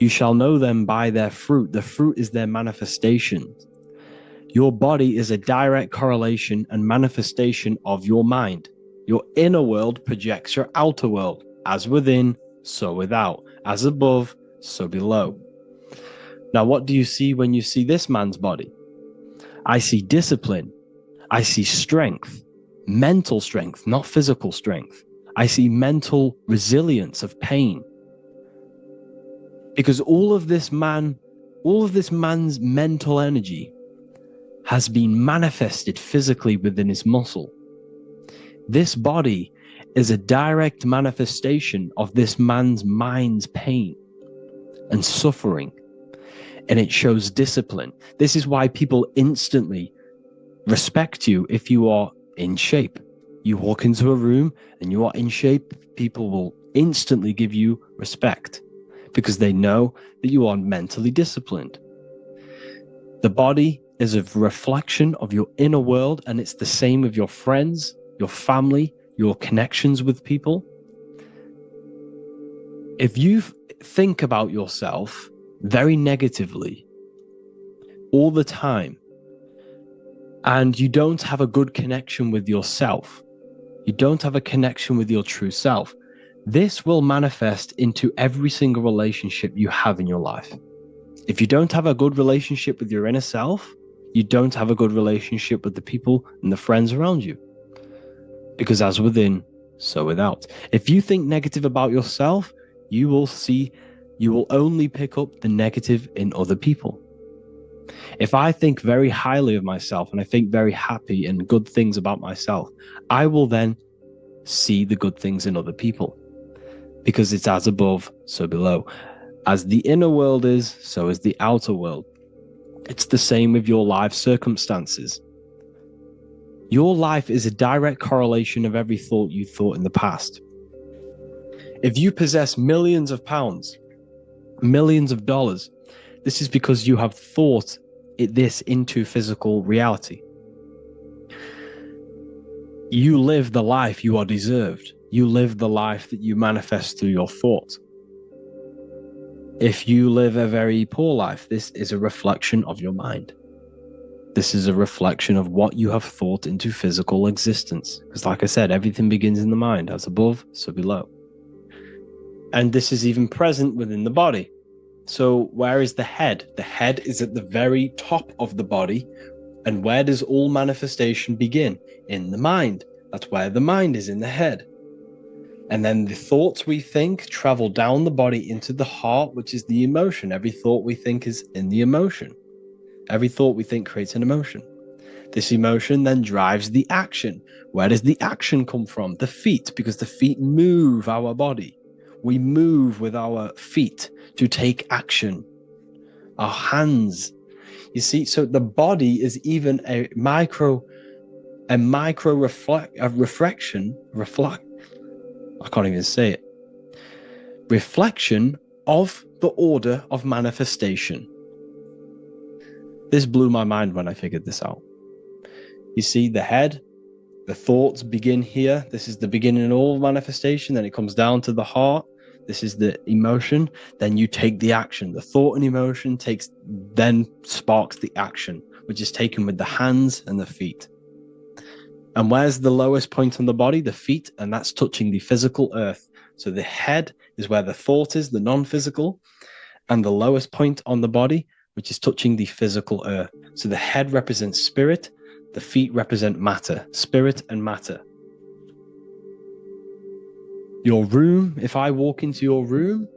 Speaker 1: You shall know them by their fruit. The fruit is their manifestation. Your body is a direct correlation and manifestation of your mind. Your inner world projects your outer world. As within, so without. As above, so below. Now, what do you see when you see this man's body? I see discipline. I see strength, mental strength, not physical strength. I see mental resilience of pain. Because all of this man's mental energy has been manifested physically within his muscle. This body is a direct manifestation of this man's mind's pain and suffering. And it shows discipline. This is why people instantly respect you if you are in shape. You walk into a room and you are in shape, people will instantly give you respect because they know that you are mentally disciplined. The body is a reflection of your inner world, and it's the same with your friends, your family, your connections with people. If you think about yourself very negatively all the time, and you don't have a good connection with yourself, you don't have a connection with your true self, this will manifest into every single relationship you have in your life. If you don't have a good relationship with your inner self, you don't have a good relationship with the people and the friends around you. Because as within, so without. If you think negative about yourself, you will only pick up the negative in other people. If I think very highly of myself and I think very happy and good things about myself, I will then see the good things in other people. Because it's as above, so below. As the inner world is, so is the outer world. It's the same with your life circumstances. Your life is a direct correlation of every thought you thought in the past. If you possess millions of pounds, millions of dollars, this is because you have thought this into physical reality. You live the life you are deserved. You live the life that you manifest through your thought. If you live a very poor life, this is a reflection of your mind. This is a reflection of what you have thought into physical existence. Because like I said, everything begins in the mind, as above, so below. And this is even present within the body. So where is the head? The head is at the very top of the body. And where does all manifestation begin? In the mind. That's where the mind is, in the head. And then the thoughts we think travel down the body into the heart, which is the emotion. Every thought we think is in the emotion. Every thought we think creates an emotion. This emotion then drives the action. Where does the action come from? The feet, because the feet move our body. We move with our feet to take action. Our hands. You see, so the body is even a micro reflection. I can't even say it. Reflection of the order of manifestation. This blew my mind when I figured this out. You see, the head, the thoughts begin here. This is the beginning of all manifestation. Then it comes down to the heart. This is the emotion. Then you take the action. The thought and emotion then sparks the action, which is taken with the hands and the feet. And where's the lowest point on the body? The feet, and that's touching the physical earth. So the head is where the thought is, the non-physical, and the lowest point on the body, which is touching the physical earth. So the head represents spirit, the feet represent matter, spirit and matter. Your room, if I walk into your room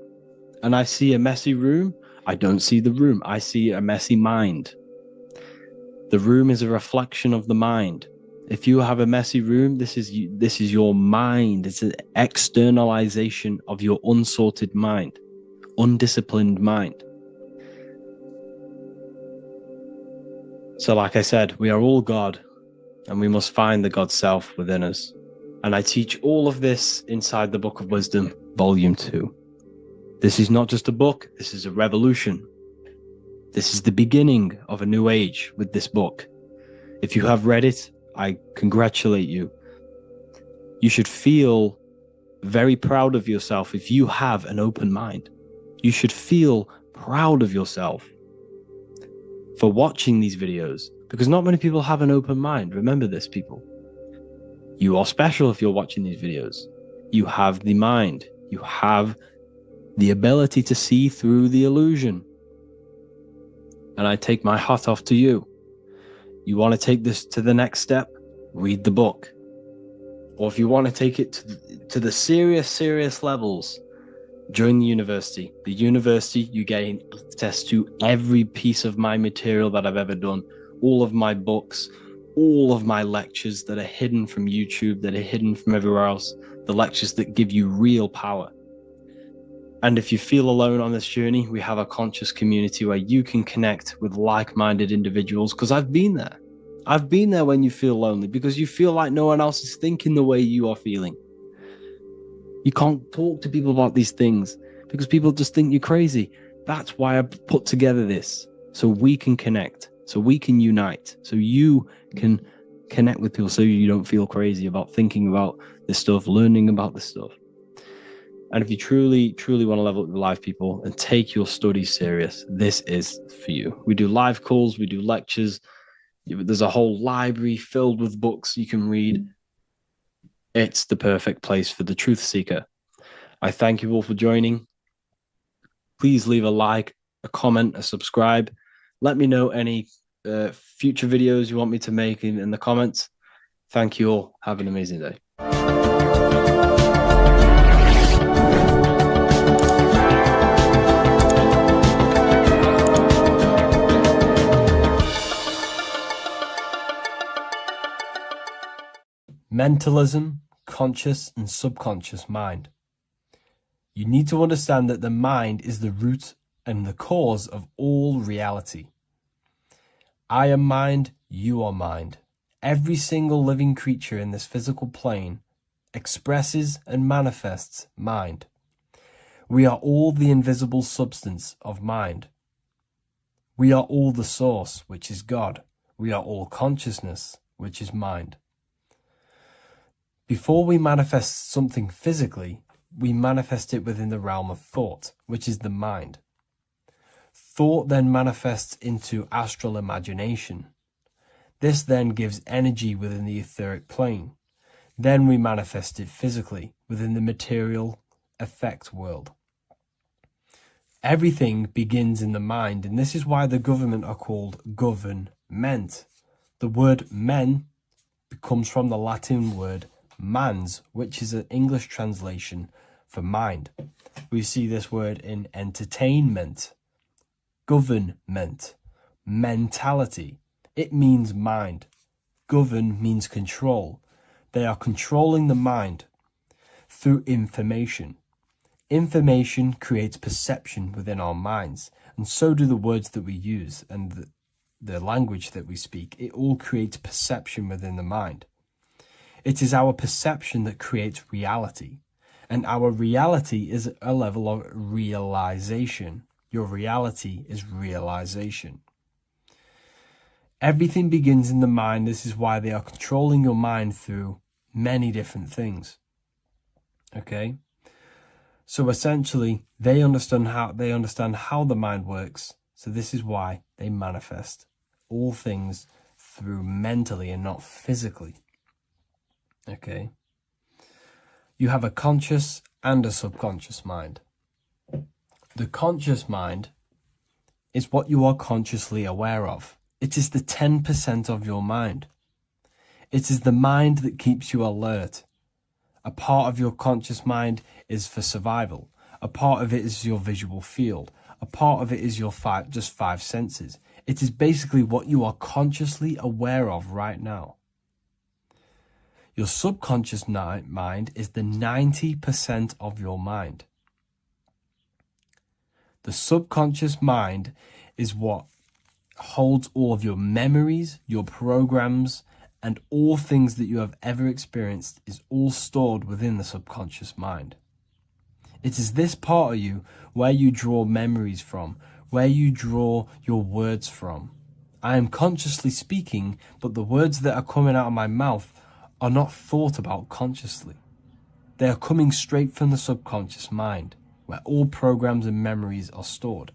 Speaker 1: and I see a messy room, I don't see the room, I see a messy mind. The room is a reflection of the mind. If you have a messy room, this is your mind. It's an externalization of your unsorted mind, undisciplined mind. So like I said, we are all God, and we must find the God self within us. And I teach all of this inside the Book of Wisdom, Volume 2. This is not just a book, this is a revolution. This is the beginning of a new age with this book. If you have read it, I congratulate you. You should feel very proud of yourself if you have an open mind. You should feel proud of yourself for watching these videos, because not many people have an open mind. Remember this, people. You are special if you're watching these videos. You have the mind. You have the ability to see through the illusion. And I take my hat off to you. You want to take this to the next step? Read the book. Or if you want to take it to the serious levels, join the university. The university, you gain access to every piece of my material that I've ever done, all of my books, all of my lectures that are hidden from YouTube, that are hidden from everywhere else, the lectures that give you real power. And if you feel alone on this journey, we have a conscious community where you can connect with like-minded individuals, because I've been there. I've been there when you feel lonely, because you feel like no one else is thinking the way you are feeling. You can't talk to people about these things because people just think you're crazy. That's why I put together this, so we can connect, so we can unite, so you can connect with people, so you don't feel crazy about thinking about this stuff, learning about this stuff. And if you truly want to level up your life, people, and take your studies serious, this is for you. We do live calls, we do lectures. There's a whole library filled with books you can read. It's the perfect place for the truth seeker. I thank you all for joining. Please leave a like, a comment, a subscribe. Let me know any future videos you want me to make in the comments. Thank you all. Have an amazing day.
Speaker 3: Mentalism, conscious and subconscious mind. You need to understand that the mind is the root and the cause of all reality. I am mind, you are mind. Every single living creature in this physical plane expresses and manifests mind. We are all the invisible substance of mind. We are all the source, which is God. We are all consciousness, which is mind. Before we manifest something physically, we manifest it within the realm of thought, which is the mind. Thought then manifests into astral imagination. This then gives energy within the etheric plane. Then we manifest it physically within the material effect world. Everything begins in the mind, and this is why the government are called government. The word men comes from the Latin word mans, which is an English translation for mind. We see this word in entertainment, government, mentality. It means mind. Govern means control. They are controlling the mind through information. Information creates perception within our minds, and so do the words that we use and the language that we speak. It all creates perception within the mind. It is our perception that creates reality, and our reality is a level of realization. Your reality is realization. Everything begins in the mind. This is why they are controlling your mind through many different things. Okay? So essentially, they understand how the mind works. So this is why they manifest all things through mentally and not physically. Okay? You have a conscious and a subconscious mind. The conscious mind is what you are consciously aware of. It is the 10% of your mind. It is the mind that keeps you alert. A part of your conscious mind is for survival. A part of it is your visual field. A part of it is your just five senses. It is basically what you are consciously aware of right now. Your subconscious mind is the 90% of your mind. The subconscious mind is what holds all of your memories, your programs, and all things that you have ever experienced is all stored within the subconscious mind. It is this part of you where you draw memories from, where you draw your words from. I am consciously speaking, but the words that are coming out of my mouth are not thought about consciously. They are coming straight from the subconscious mind, where all programs and memories are stored.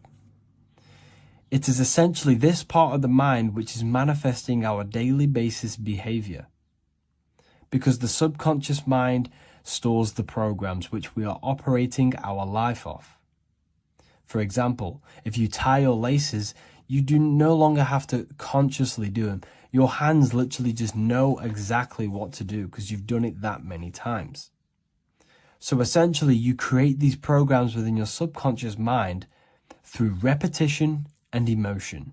Speaker 3: It is essentially this part of the mind which is manifesting our daily basis behavior. Because the subconscious mind stores the programs which we are operating our life off. For example, if you tie your laces, you do no longer have to consciously do them. Your hands literally just know exactly what to do because you've done it that many times. So essentially, you create these programs within your subconscious mind through repetition and emotion.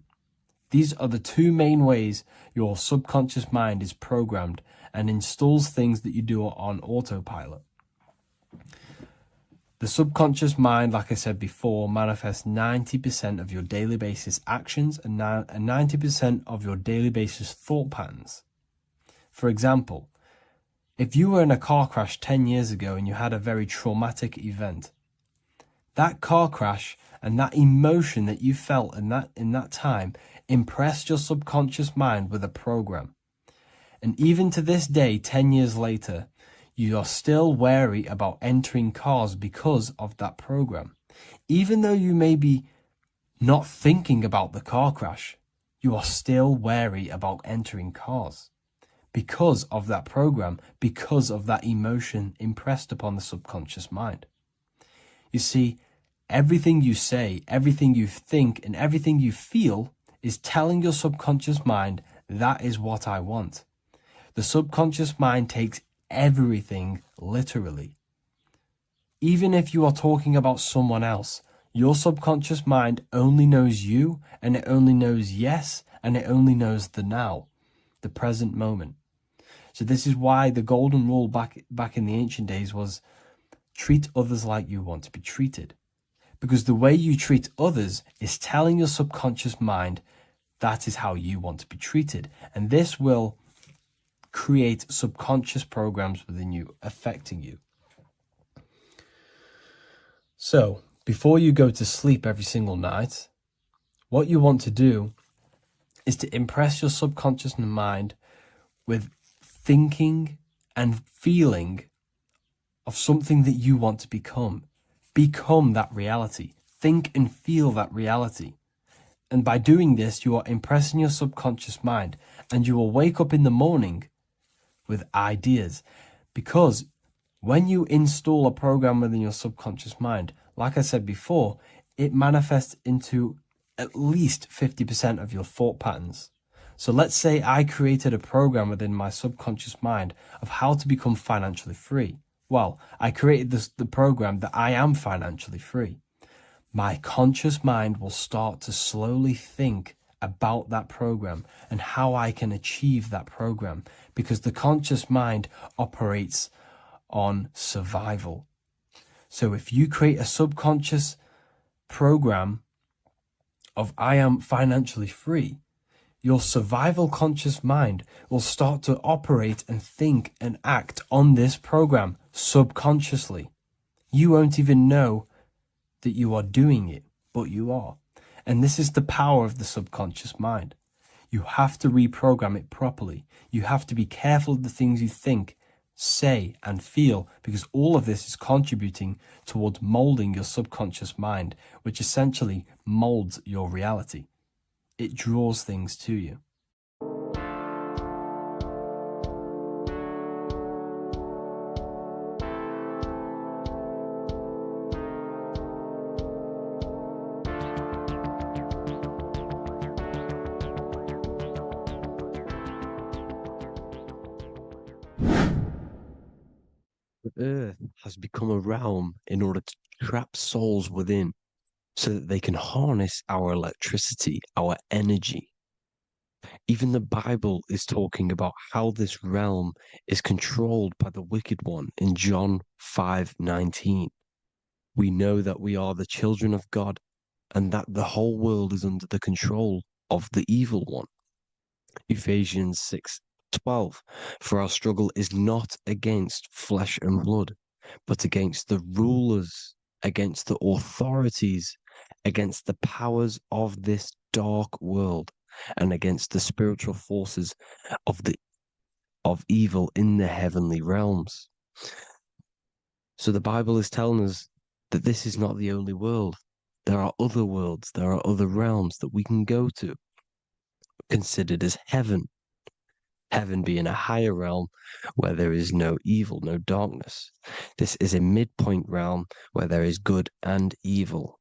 Speaker 3: These are the two main ways your subconscious mind is programmed and installs things that you do on autopilot. The subconscious mind, like I said before, manifests 90% of your daily basis actions and 90% of your daily basis thought patterns. For example, if you were in a car crash 10 years ago and you had a very traumatic event, that car crash and that emotion that you felt in that time impressed your subconscious mind with a program. And even to this day, 10 years later, you are still wary about entering cars because of that program. Even though you may be not thinking about the car crash, you are still wary about entering cars because of that program, because of that emotion impressed upon the subconscious mind. You see, everything you say, everything you think, and everything you feel is telling your subconscious mind, that is what I want. The subconscious mind takes everything literally. Even if you are talking about someone else, your subconscious mind only knows you, and it only knows yes, and it only knows the now, the present moment. So this is why the golden rule back in the ancient days was treat others like you want to be treated. Because the way you treat others is telling your subconscious mind that is how you want to be treated. And this will create subconscious programs within you, affecting you. So, before you go to sleep every single night, what you want to do is to impress your subconscious mind with thinking and feeling of something that you want to become. Become that reality. Think and feel that reality. And by doing this, you are impressing your subconscious mind, and you will wake up in the morning with ideas. Because when you install a program within your subconscious mind, like I said before, it manifests into at least 50% of your thought patterns. So let's say I created a program within my subconscious mind of how to become financially free. Well, I created the program that I am financially free. My conscious mind will start to slowly think about that program and how I can achieve that program, because the conscious mind operates on survival. So if you create a subconscious program of I am financially free, your survival conscious mind will start to operate and think and act on this program subconsciously. You won't even know that you are doing it, but you are. And this is the power of the subconscious mind. You have to reprogram it properly. You have to be careful of the things you think, say, and feel, because all of this is contributing towards molding your subconscious mind, which essentially molds your reality. It draws things to you.
Speaker 1: The earth has become a realm in order to trap souls within, so that they can harness our electricity, our energy. Even the Bible is talking about how this realm is controlled by the wicked one in John 5:19. We know that we are the children of God and that the whole world is under the control of the evil one. Ephesians 6:12. For our struggle is not against flesh and blood, but against the rulers, against the authorities, against the powers of this dark world, and against the spiritual forces of evil in the heavenly realms. So the Bible is telling us that this is not the only world. There are other worlds, there are other realms that we can go to, considered as heaven. Heaven being a higher realm where there is no evil, no darkness. This is a midpoint realm where there is good and evil.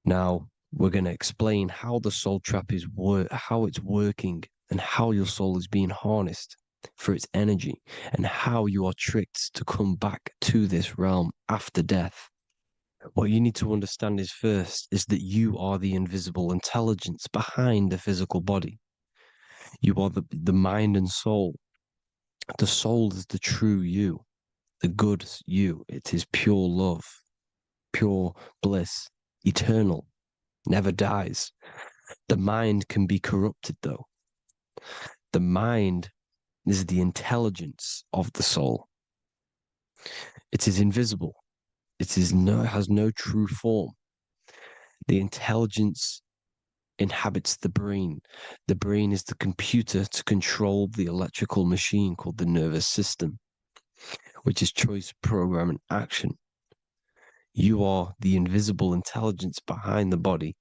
Speaker 1: Now, we're going to explain how the soul trap is how it's working, and how your soul is being harnessed for its energy, and how you are tricked to come back to this realm after death. What you need to understand is first is that you are the invisible intelligence behind the physical body. You are the mind and soul. The soul is the true you, the good you. It is pure love, pure bliss, eternal, never dies. The mind can be corrupted, though. The mind is the intelligence of the soul. It is invisible. It has no true form. The intelligence inhabits the brain. The brain is the computer to control the electrical machine called the nervous system, which is choice, program, and action. You are the invisible intelligence behind the body,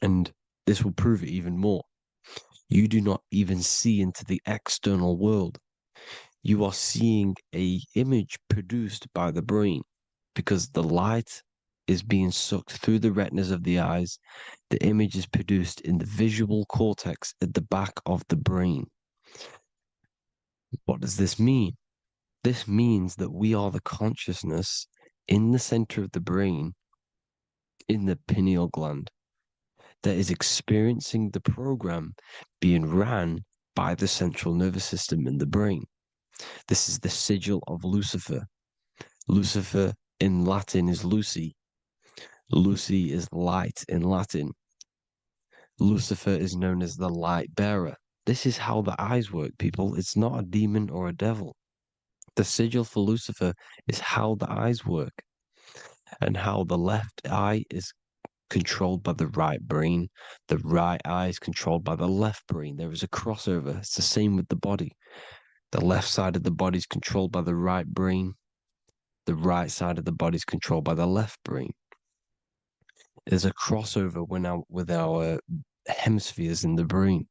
Speaker 1: and this will prove it even more. You do not even see into the external world. You are seeing an image produced by the brain, because the light is being sucked through the retinas of the eyes. The image is produced in the visual cortex at the back of the brain. What does this mean? This means that we are the consciousness in the center of the brain, in the pineal gland, that is experiencing the program being ran by the central nervous system in the brain. This is the sigil of Lucifer. Lucifer in Latin is Lucy. Lucy is light in Latin. Lucifer is known as the light bearer. This is how the eyes work, people. It's not a demon or a devil. The sigil for Lucifer is how the eyes work, and how the left eye is controlled by the right brain. The right eye is controlled by the left brain. There is a crossover. It's the same with the body. The left side of the body is controlled by the right brain. The right side of the body is controlled by the left brain. There's a crossover with our hemispheres in the brain.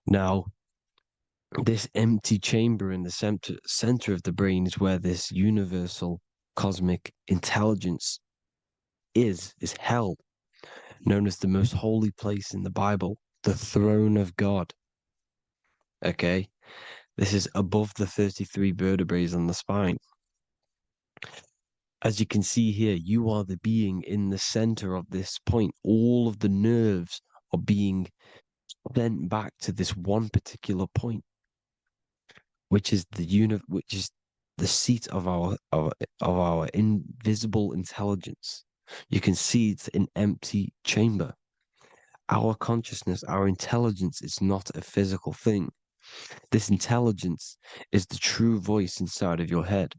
Speaker 1: Now, this empty chamber in the center of the brain is where this universal cosmic intelligence is held, known as the most holy place in the Bible, the throne of God. Okay? This is above the 33 vertebrae on the spine. As you can see here, you are the being in the center of this point. All of the nerves are being sent back to this one particular point, which is the seat of our invisible intelligence. You can see it's an empty chamber. Our consciousness, our intelligence is not a physical thing. This intelligence is the true voice inside of your head.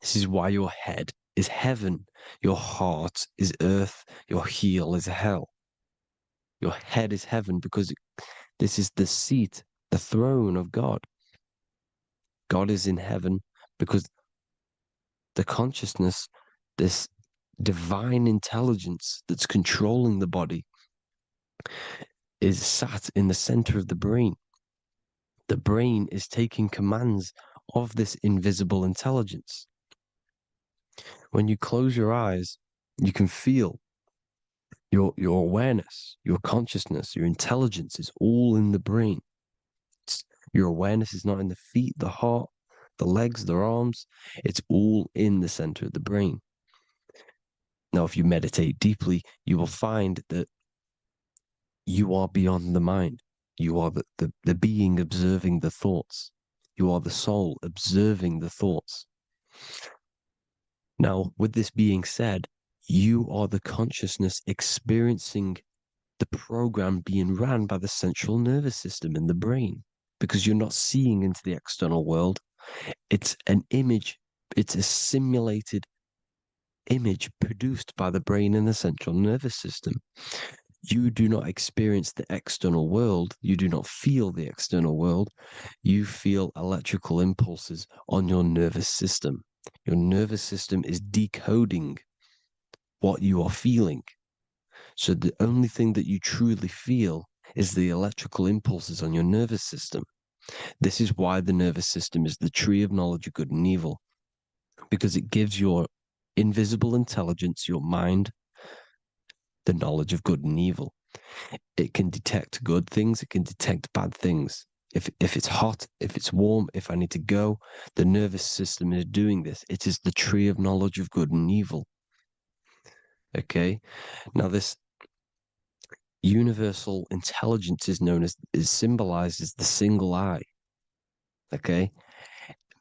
Speaker 1: This is why your head is heaven, your heart is earth, your heel is hell. Your head is heaven because this is the seat, the throne of God. God is in heaven because the consciousness, this divine intelligence that's controlling the body, is sat in the center of the brain. The brain is taking commands of this invisible intelligence. When you close your eyes, you can feel your awareness, your consciousness, your intelligence is all in the brain. Your awareness is not in the feet, the heart, the legs, the arms. It's all in the center of the brain. Now, if you meditate deeply, you will find that you are beyond the mind. You are the being observing the thoughts. You are the soul observing the thoughts. Now, with this being said, you are the consciousness experiencing the program being ran by the central nervous system in the brain, because you're not seeing into the external world. It's an image, it's a simulated image produced by the brain and the central nervous system. You do not experience the external world. You do not feel the external world. You feel electrical impulses on your nervous system. Your nervous system is decoding what you are feeling. So the only thing that you truly feel is the electrical impulses on your nervous system. This is why the nervous system is the tree of knowledge of good and evil, because it gives your invisible intelligence, your mind, the knowledge of good and evil. It can detect good things, it can detect bad things. If it's hot, if it's warm, if I need to go, the nervous system is doing this. It is the tree of knowledge of good and evil. Okay? Now this universal intelligence is symbolized as the single eye. Okay?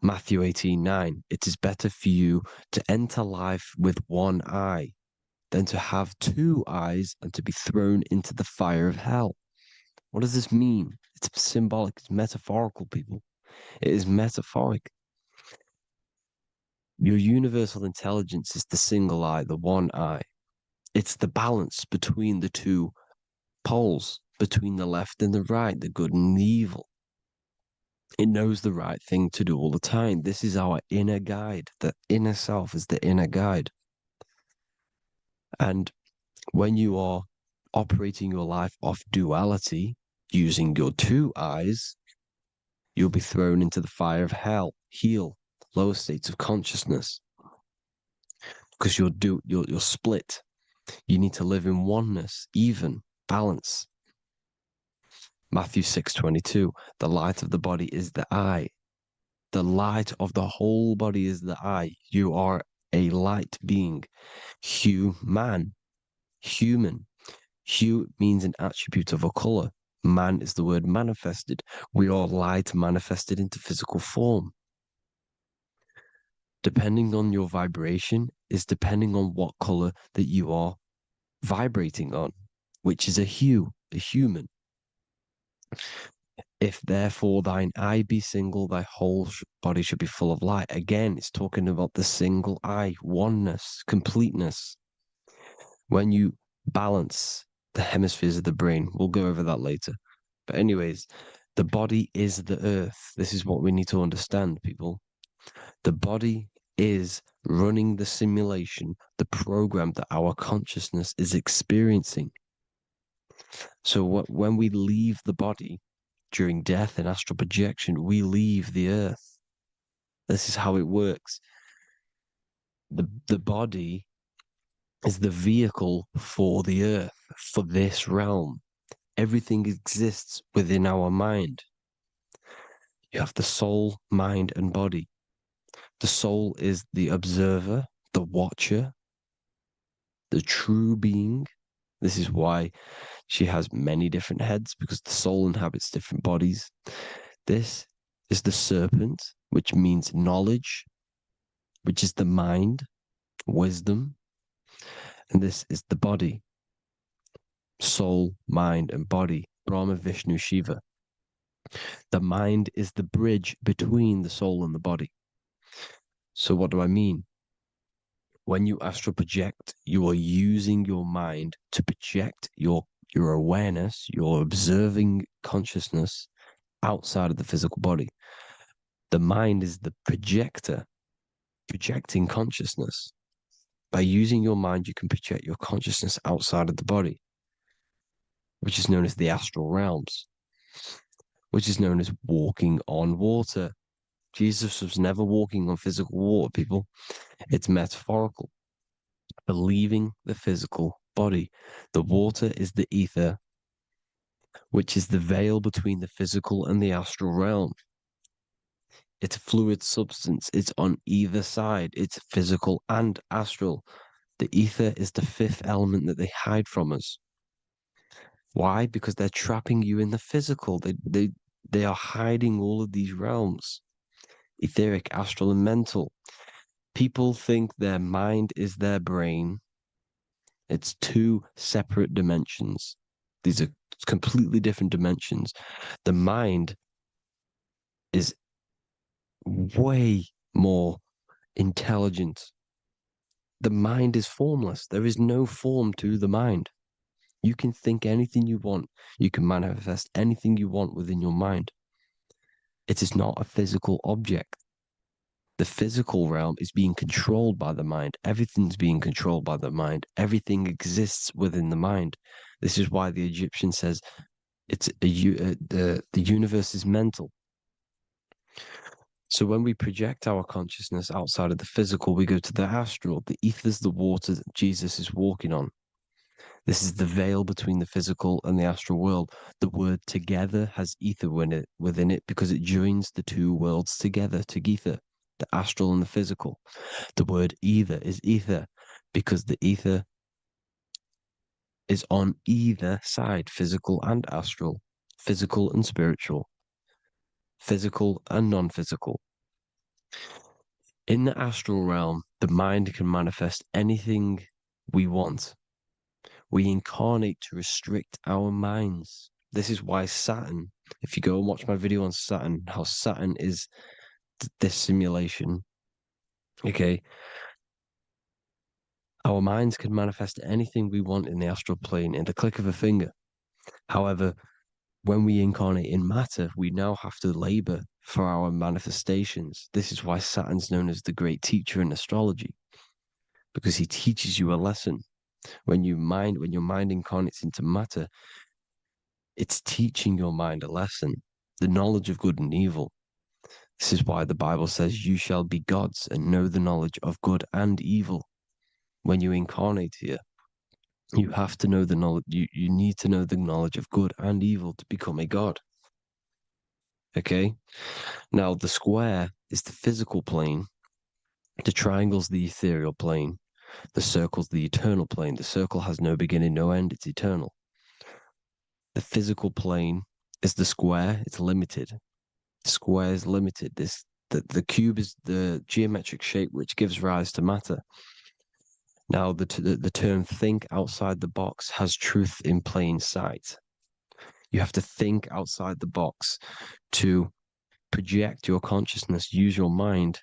Speaker 1: Matthew 18:9. It is better for you to enter life with one eye than to have two eyes and to be thrown into the fire of hell. What does this mean? It's symbolic, it's metaphorical, people. It is metaphoric. Your universal intelligence is the single eye, the one eye. It's the balance between the two poles, between the left and the right, the good and the evil. It knows the right thing to do all the time. This is our inner guide. The inner self is the inner guide. And when you are operating your life off duality, using your two eyes, you'll be thrown into the fire of hell, lower states of consciousness. Because you're split. You need to live in oneness, even, balance. Matthew 6:22, the light of the body is the eye. The light of the whole body is the eye. You are a light being. Human. Human. Hue means an attribute of a color. Man is the word manifested. We are light manifested into physical form. Depending on your vibration is depending on what color that you are vibrating on, which is a hue, a human. If therefore thine eye be single, thy whole body should be full of light. Again, it's talking about the single eye, oneness, completeness. When you balance the hemispheres of the brain, we'll go over that later. But anyways, the body is the earth. This is what we need to understand, people. The body is running the simulation, the program that our consciousness is experiencing. So when we leave the body during death and astral projection, we leave the earth. This is how it works. The body is the vehicle for the earth, for this realm. Everything exists within our mind. You have the soul, mind, and body. The soul is the observer, the watcher, the true being. This is why she has many different heads, because the soul inhabits different bodies. This is the serpent, which means knowledge, which is the mind, wisdom. And this is the body, soul, mind, and body, Brahma, Vishnu, Shiva. The mind is the bridge between the soul and the body. So what do I mean? When you astral project, you are using your mind to project your awareness, your observing consciousness outside of the physical body. The mind is the projector, projecting consciousness. By using your mind, you can project your consciousness outside of the body, which is known as the astral realms, which is known as walking on water. Jesus was never walking on physical water, people. It's metaphorical. Believing the physical body. The water is the ether, which is the veil between the physical and the astral realm. It's a fluid substance. It's on either side. It's physical and astral. The ether is the fifth element that they hide from us. Why? Because they're trapping you in the physical. They are hiding all of these realms. Etheric, astral, and mental. People think their mind is their brain. It's two separate dimensions. These are completely different dimensions. The mind is way more intelligent. The mind is formless. There is no form to the mind. You can think anything you want. You can manifest anything you want within your mind. It is not a physical object. The physical realm is being controlled by the mind. Everything's being controlled by the mind. Everything exists within the mind. This is why the Egyptian says the universe is mental. So when we project our consciousness outside of the physical, we go to the astral. The ether is the water that Jesus is walking on. This is the veil between the physical and the astral world. The word together has ether within it because it joins the two worlds together, together, the astral and the physical. The word either is ether because the ether is on either side, physical and astral, physical and spiritual, physical and non-physical. In the astral realm, the mind can manifest anything we want. We incarnate to restrict our minds. This is why Saturn, if you go and watch my video on Saturn, how Saturn is this simulation, okay, our minds can manifest anything we want in the astral plane in the click of a finger. However, when we incarnate in matter, we now have to labor for our manifestations. This is why Saturn's known as the great teacher in astrology, because he teaches you a lesson. When your mind incarnates into matter, it's teaching your mind a lesson, the knowledge of good and evil. This is why the Bible says, you shall be gods and know the knowledge of good and evil when you incarnate here. You have to know the knowledge. You need to know the knowledge of good and evil to become a god. Okay? Now, the square is the physical plane. The triangle's the ethereal plane. The circle's the eternal plane. The circle has no beginning, no end. It's eternal. The physical plane is the square. It's limited. The square is limited. The cube is the geometric shape which gives rise to matter. Now, the term think outside the box has truth in plain sight. You have to think outside the box to project your consciousness, use your mind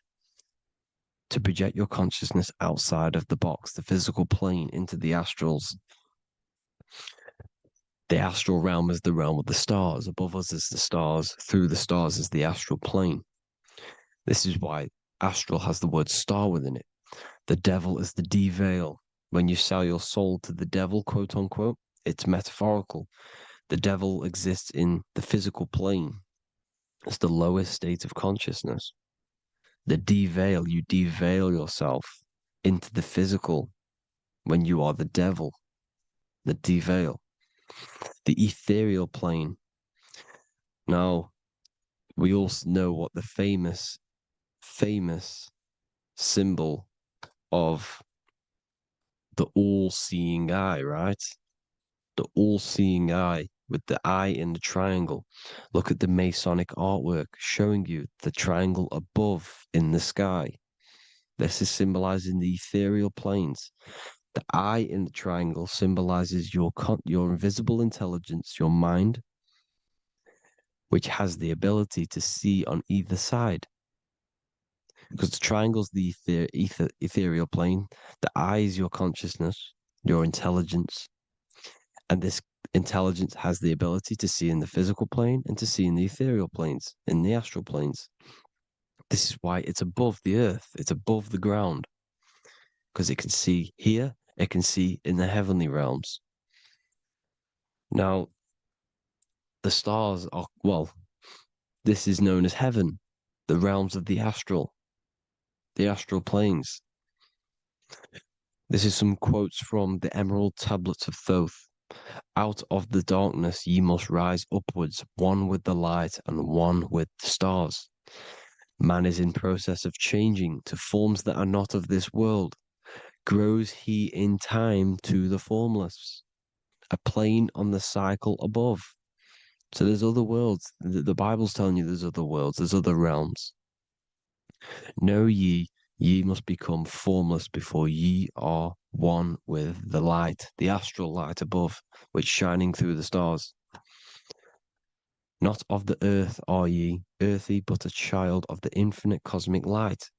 Speaker 1: to project your consciousness outside of the box, the physical plane, into the astrals. The astral realm is the realm of the stars. Above us is the stars. Through the stars is the astral plane. This is why astral has the word star within it. The devil is the de-veil. When you sell your soul to the devil, quote unquote, it's metaphorical. The devil exists in the physical plane. It's the lowest state of consciousness. The de-veil, you de-veil yourself into the physical when you are the devil. The de-veil. The ethereal plane. Now, we all know what the famous symbol of the all-seeing eye, right? The all-seeing eye with the eye in the triangle. Look at the Masonic artwork showing you the triangle above in the sky. This is symbolizing the ethereal planes. The eye in the triangle symbolizes your invisible intelligence, your mind, which has the ability to see on either side. Because the triangle's the ethereal plane. The eye is your consciousness, your intelligence. And this intelligence has the ability to see in the physical plane and to see in the ethereal planes, in the astral planes. This is why it's above the earth. It's above the ground. Because it can see here, it can see in the heavenly realms. Now, the stars are, well, this is known as heaven, the realms of the astral planes. This is some quotes from the Emerald Tablets of Thoth. Out of the darkness ye must rise upwards, one with the light and one with the stars. Man is in process of changing to forms that are not of this world. Grows he in time to the formless, a plane on the cycle above. So there's other worlds. The Bible's telling you there's other worlds, there's other realms. Know ye must become formless before ye are one with the light, the astral light above, which shining through the stars. Not of the earth are ye, earthy, but a child of the infinite cosmic light.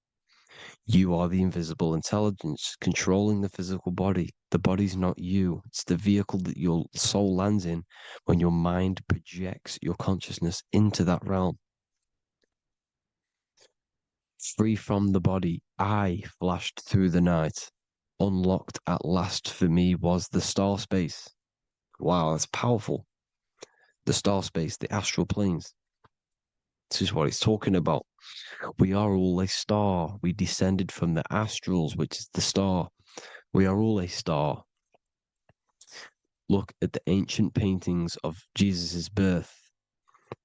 Speaker 1: You are the invisible intelligence controlling the physical body. The body's not you. It's the vehicle that your soul lands in when your mind projects your consciousness into that realm. Free from the body, I flashed through the night. Unlocked at last for me was the star space. Wow, that's powerful. The star space, the astral planes. This is what it's talking about. We are all a star. We descended from the astrals, which is the star. We are all a star. Look at the ancient paintings of Jesus' birth.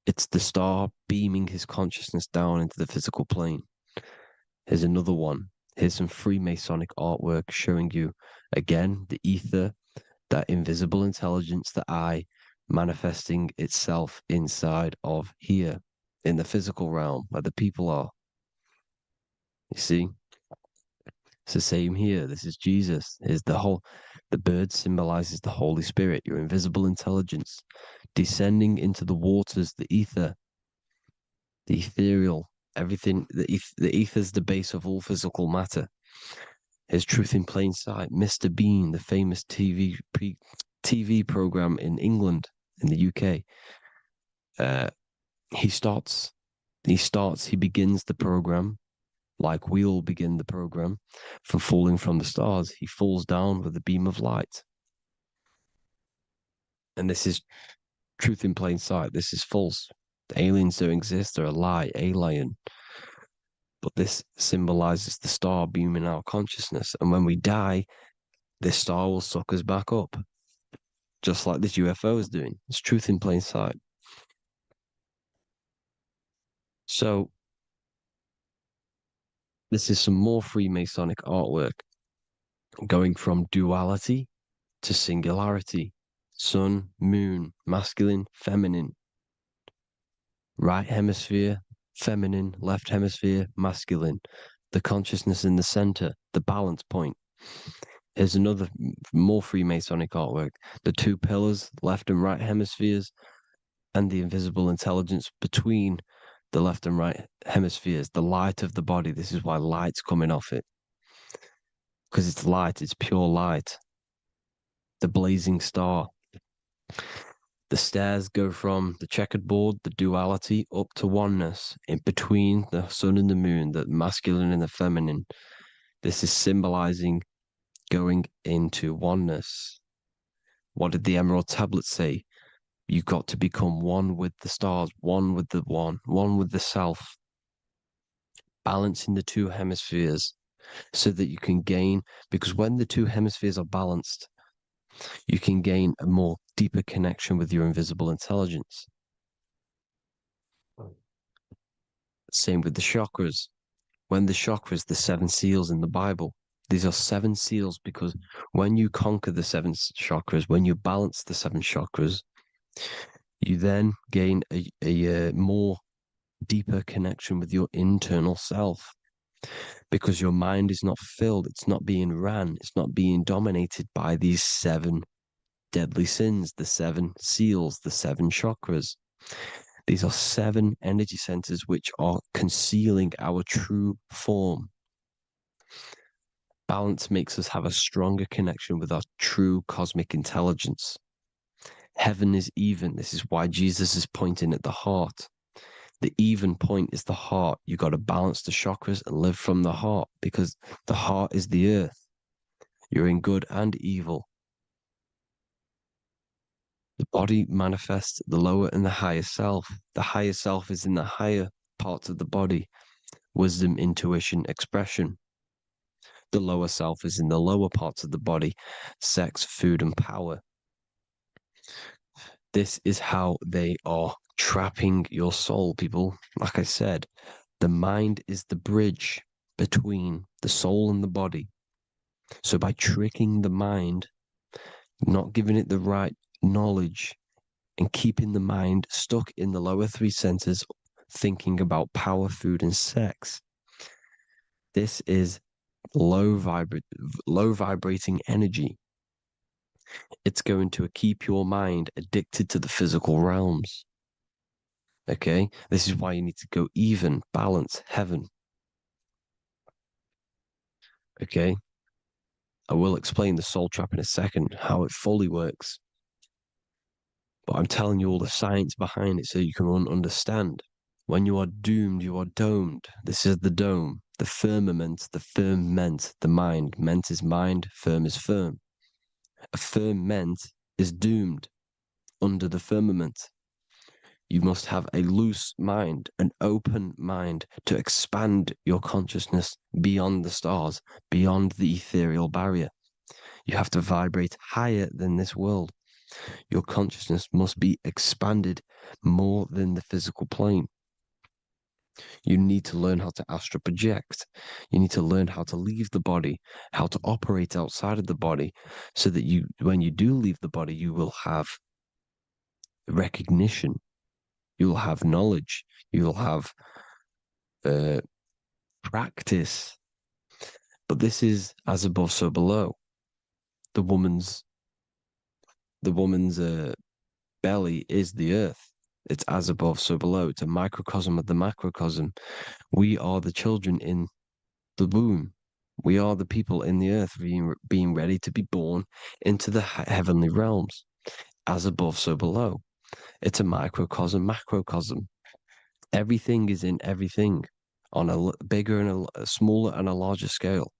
Speaker 1: It's the star beaming his consciousness down into the physical plane. Here's another one. Here's some Freemasonic artwork showing you, again, the ether, that invisible intelligence, the eye, manifesting itself inside of here, in the physical realm, where the people are. You see? It's the same here. This is Jesus. Here's the bird symbolizes the Holy Spirit, your invisible intelligence, descending into the waters, the ether, the ethereal, everything. The ether's the base of all physical matter. Here's Truth in Plain Sight. Mr. Bean, the famous TV program in England, in the UK. He begins the program like we all begin the program from falling from the stars. He falls down with a beam of light. And this is truth in plain sight. This is false. The aliens don't exist. They're a lie, alien. But this symbolizes the star beaming our consciousness. And when we die, this star will suck us back up. Just like this UFO is doing. It's truth in plain sight. So, this is some more Freemasonic artwork, going from duality to singularity. Sun, moon, masculine, feminine. Right hemisphere, feminine, left hemisphere, masculine. The consciousness in the center, the balance point. Here's another more Freemasonic artwork. The two pillars, left and right hemispheres, and the invisible intelligence between the left and right hemispheres, the light of the body. This is why light's coming off it. Because it's light, it's pure light. The blazing star. The stairs go from the checkered board, the duality, up to oneness, in between the sun and the moon, the masculine and the feminine. This is symbolizing going into oneness. What did the Emerald Tablet say? You've got to become one with the stars, one with the one with the self. Balancing the two hemispheres so that you can gain, because when the two hemispheres are balanced, you can gain a more deeper connection with your invisible intelligence. Same with the chakras. When the chakras, the 7 seals in the Bible, these are 7 seals because when you conquer the 7 chakras, when you balance the 7 chakras, you then gain a more deeper connection with your internal self. Because your mind is not filled, it's not being ran, it's not being dominated by these 7 deadly sins, the 7 seals, the 7 chakras. These are 7 energy centers which are concealing our true form. Balance makes us have a stronger connection with our true cosmic intelligence. Heaven is even. This is why Jesus is pointing at the heart. The even point is the heart. You got to balance the chakras and live from the heart because the heart is the earth. You're in good and evil. The body manifests the lower and the higher self. The higher self is in the higher parts of the body. Wisdom, intuition, expression. The lower self is in the lower parts of the body. Sex, food, and power. This is how they are trapping your soul, people. Like I said, the mind is the bridge between the soul and the body. So by tricking the mind, not giving it the right knowledge, and keeping the mind stuck in the lower 3 centers, thinking about power, food, and sex, this is low vibrating energy. It's going to keep your mind addicted to the physical realms. Okay, this is why you need to go even, balance, heaven. Okay, I will explain the soul trap in a second, how it fully works. But I'm telling you all the science behind it so you can understand. When you are doomed, you are domed. This is the dome, the firmament, the firmament, the mind. Ment is mind, firm is firm. A firm ment is doomed under the firmament. You must have a loose mind, an open mind to expand your consciousness beyond the stars, beyond the ethereal barrier. You have to vibrate higher than this world. Your consciousness must be expanded more than the physical plane. You need to learn how to astral project. You need to learn how to leave the body, how to operate outside of the body, so that you, when you do leave the body, you will have recognition. You'll have knowledge. You'll have practice. But this is as above, so below. The woman's belly is the earth. It's as above, so below. It's a microcosm of the macrocosm. We are the children in the womb. We are the people in the earth being ready to be born into the heavenly realms. As above, so below. It's a microcosm, macrocosm. Everything is in everything on a bigger and a smaller and a larger scale.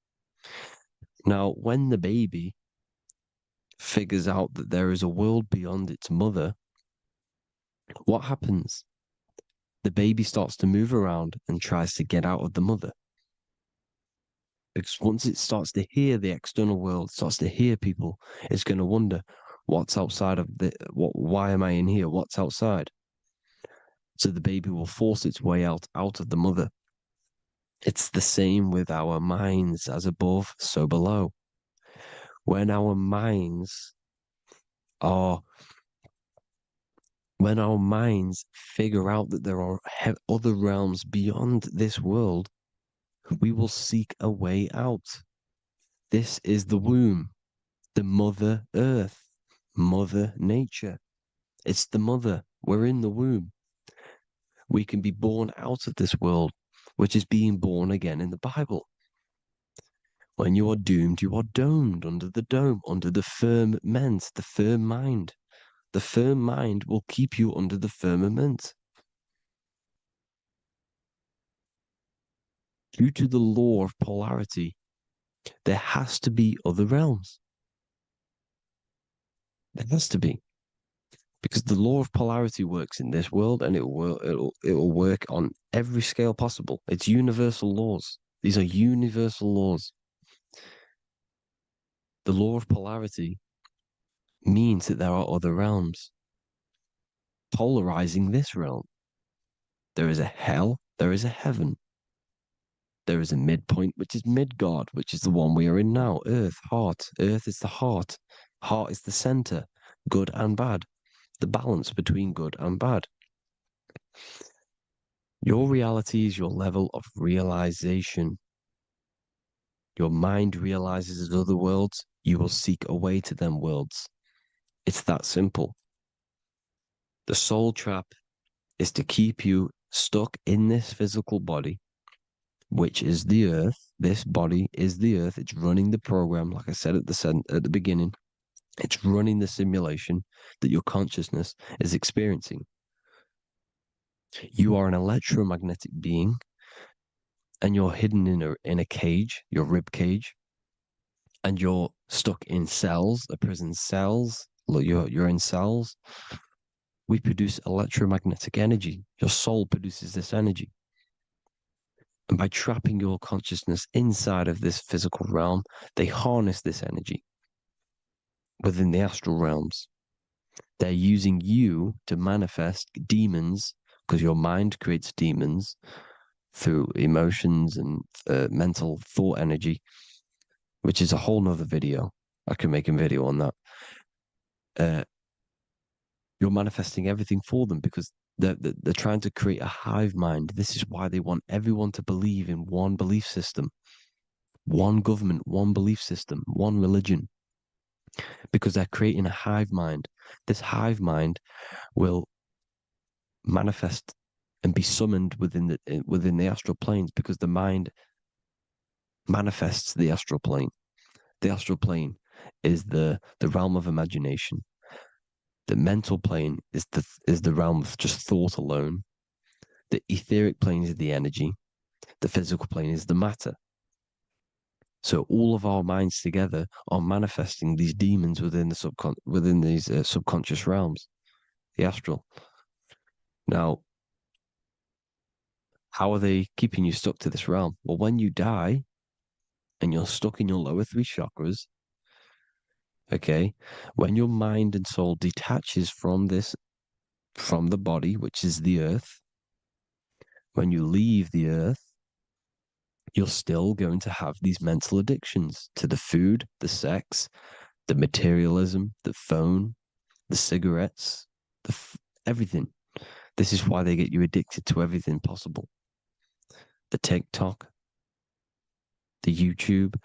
Speaker 1: Now, when the baby figures out that there is a world beyond its mother, what happens? The baby starts to move around and tries to get out of the mother. Because once it starts to hear the external world, starts to hear people, it's going to wonder, what's outside of why am I in here? What's outside? So the baby will force its way out of the mother. It's the same with our minds, as above, so below. When our minds figure out that there are other realms beyond this world, we will seek a way out. This is the womb, the Mother Earth, Mother Nature. It's the mother. We're in the womb. We can be born out of this world, which is being born again in the Bible. When you are doomed, you are domed under the dome, under the firmament, the firm mind. The firm mind will keep you under the firmament. Due to the law of polarity, there has to be other realms. There has to be. Because the law of polarity works in this world, and it will work on every scale possible. It's universal laws. These are universal laws. The law of polarity means that there are other realms polarizing this realm. There is a hell, there is a heaven. There is a midpoint, which is Midgard, which is the one we are in now. Earth, heart. Earth is the heart. Heart is the center, good and bad. The balance between good and bad. Your reality is your level of realization. Your mind realizes other worlds, you will seek a way to them worlds. It's that simple. The soul trap is to keep you stuck in this physical body, which is the earth. This body is the earth. It's running the program, like I said at the beginning. It's running the simulation that your consciousness is experiencing. You are an electromagnetic being, and you're hidden in a cage, your rib cage, and you're stuck in cells, a prison cells. Look, you're in cells. We produce electromagnetic energy. Your soul produces this energy. And by trapping your consciousness inside of this physical realm, they harness this energy within the astral realms. They're using you to manifest demons, because your mind creates demons through emotions and mental thought energy, which is a whole nother video. I can make a video on that. You're manifesting everything for them because they're trying to create a hive mind. This is why they want everyone to believe in one belief system, one government, one belief system, one religion, because they're creating a hive mind. This hive mind will manifest and be summoned within the astral planes, because the mind manifests the astral plane. The astral plane is the realm of imagination. The mental plane is the realm of just thought alone. The etheric plane is the energy. The physical plane is the matter. So all of our minds together are manifesting these demons within these subconscious realms, the astral. Now, how are they keeping you stuck to this realm? Well, when you die and you're stuck in your lower three chakras, okay, when your mind and soul detaches from the body, which is the earth, when you leave the earth, you're still going to have these mental addictions to the food, the sex, the materialism, the phone, the cigarettes, everything. This is why they get you addicted to everything possible. The TikTok, the YouTube,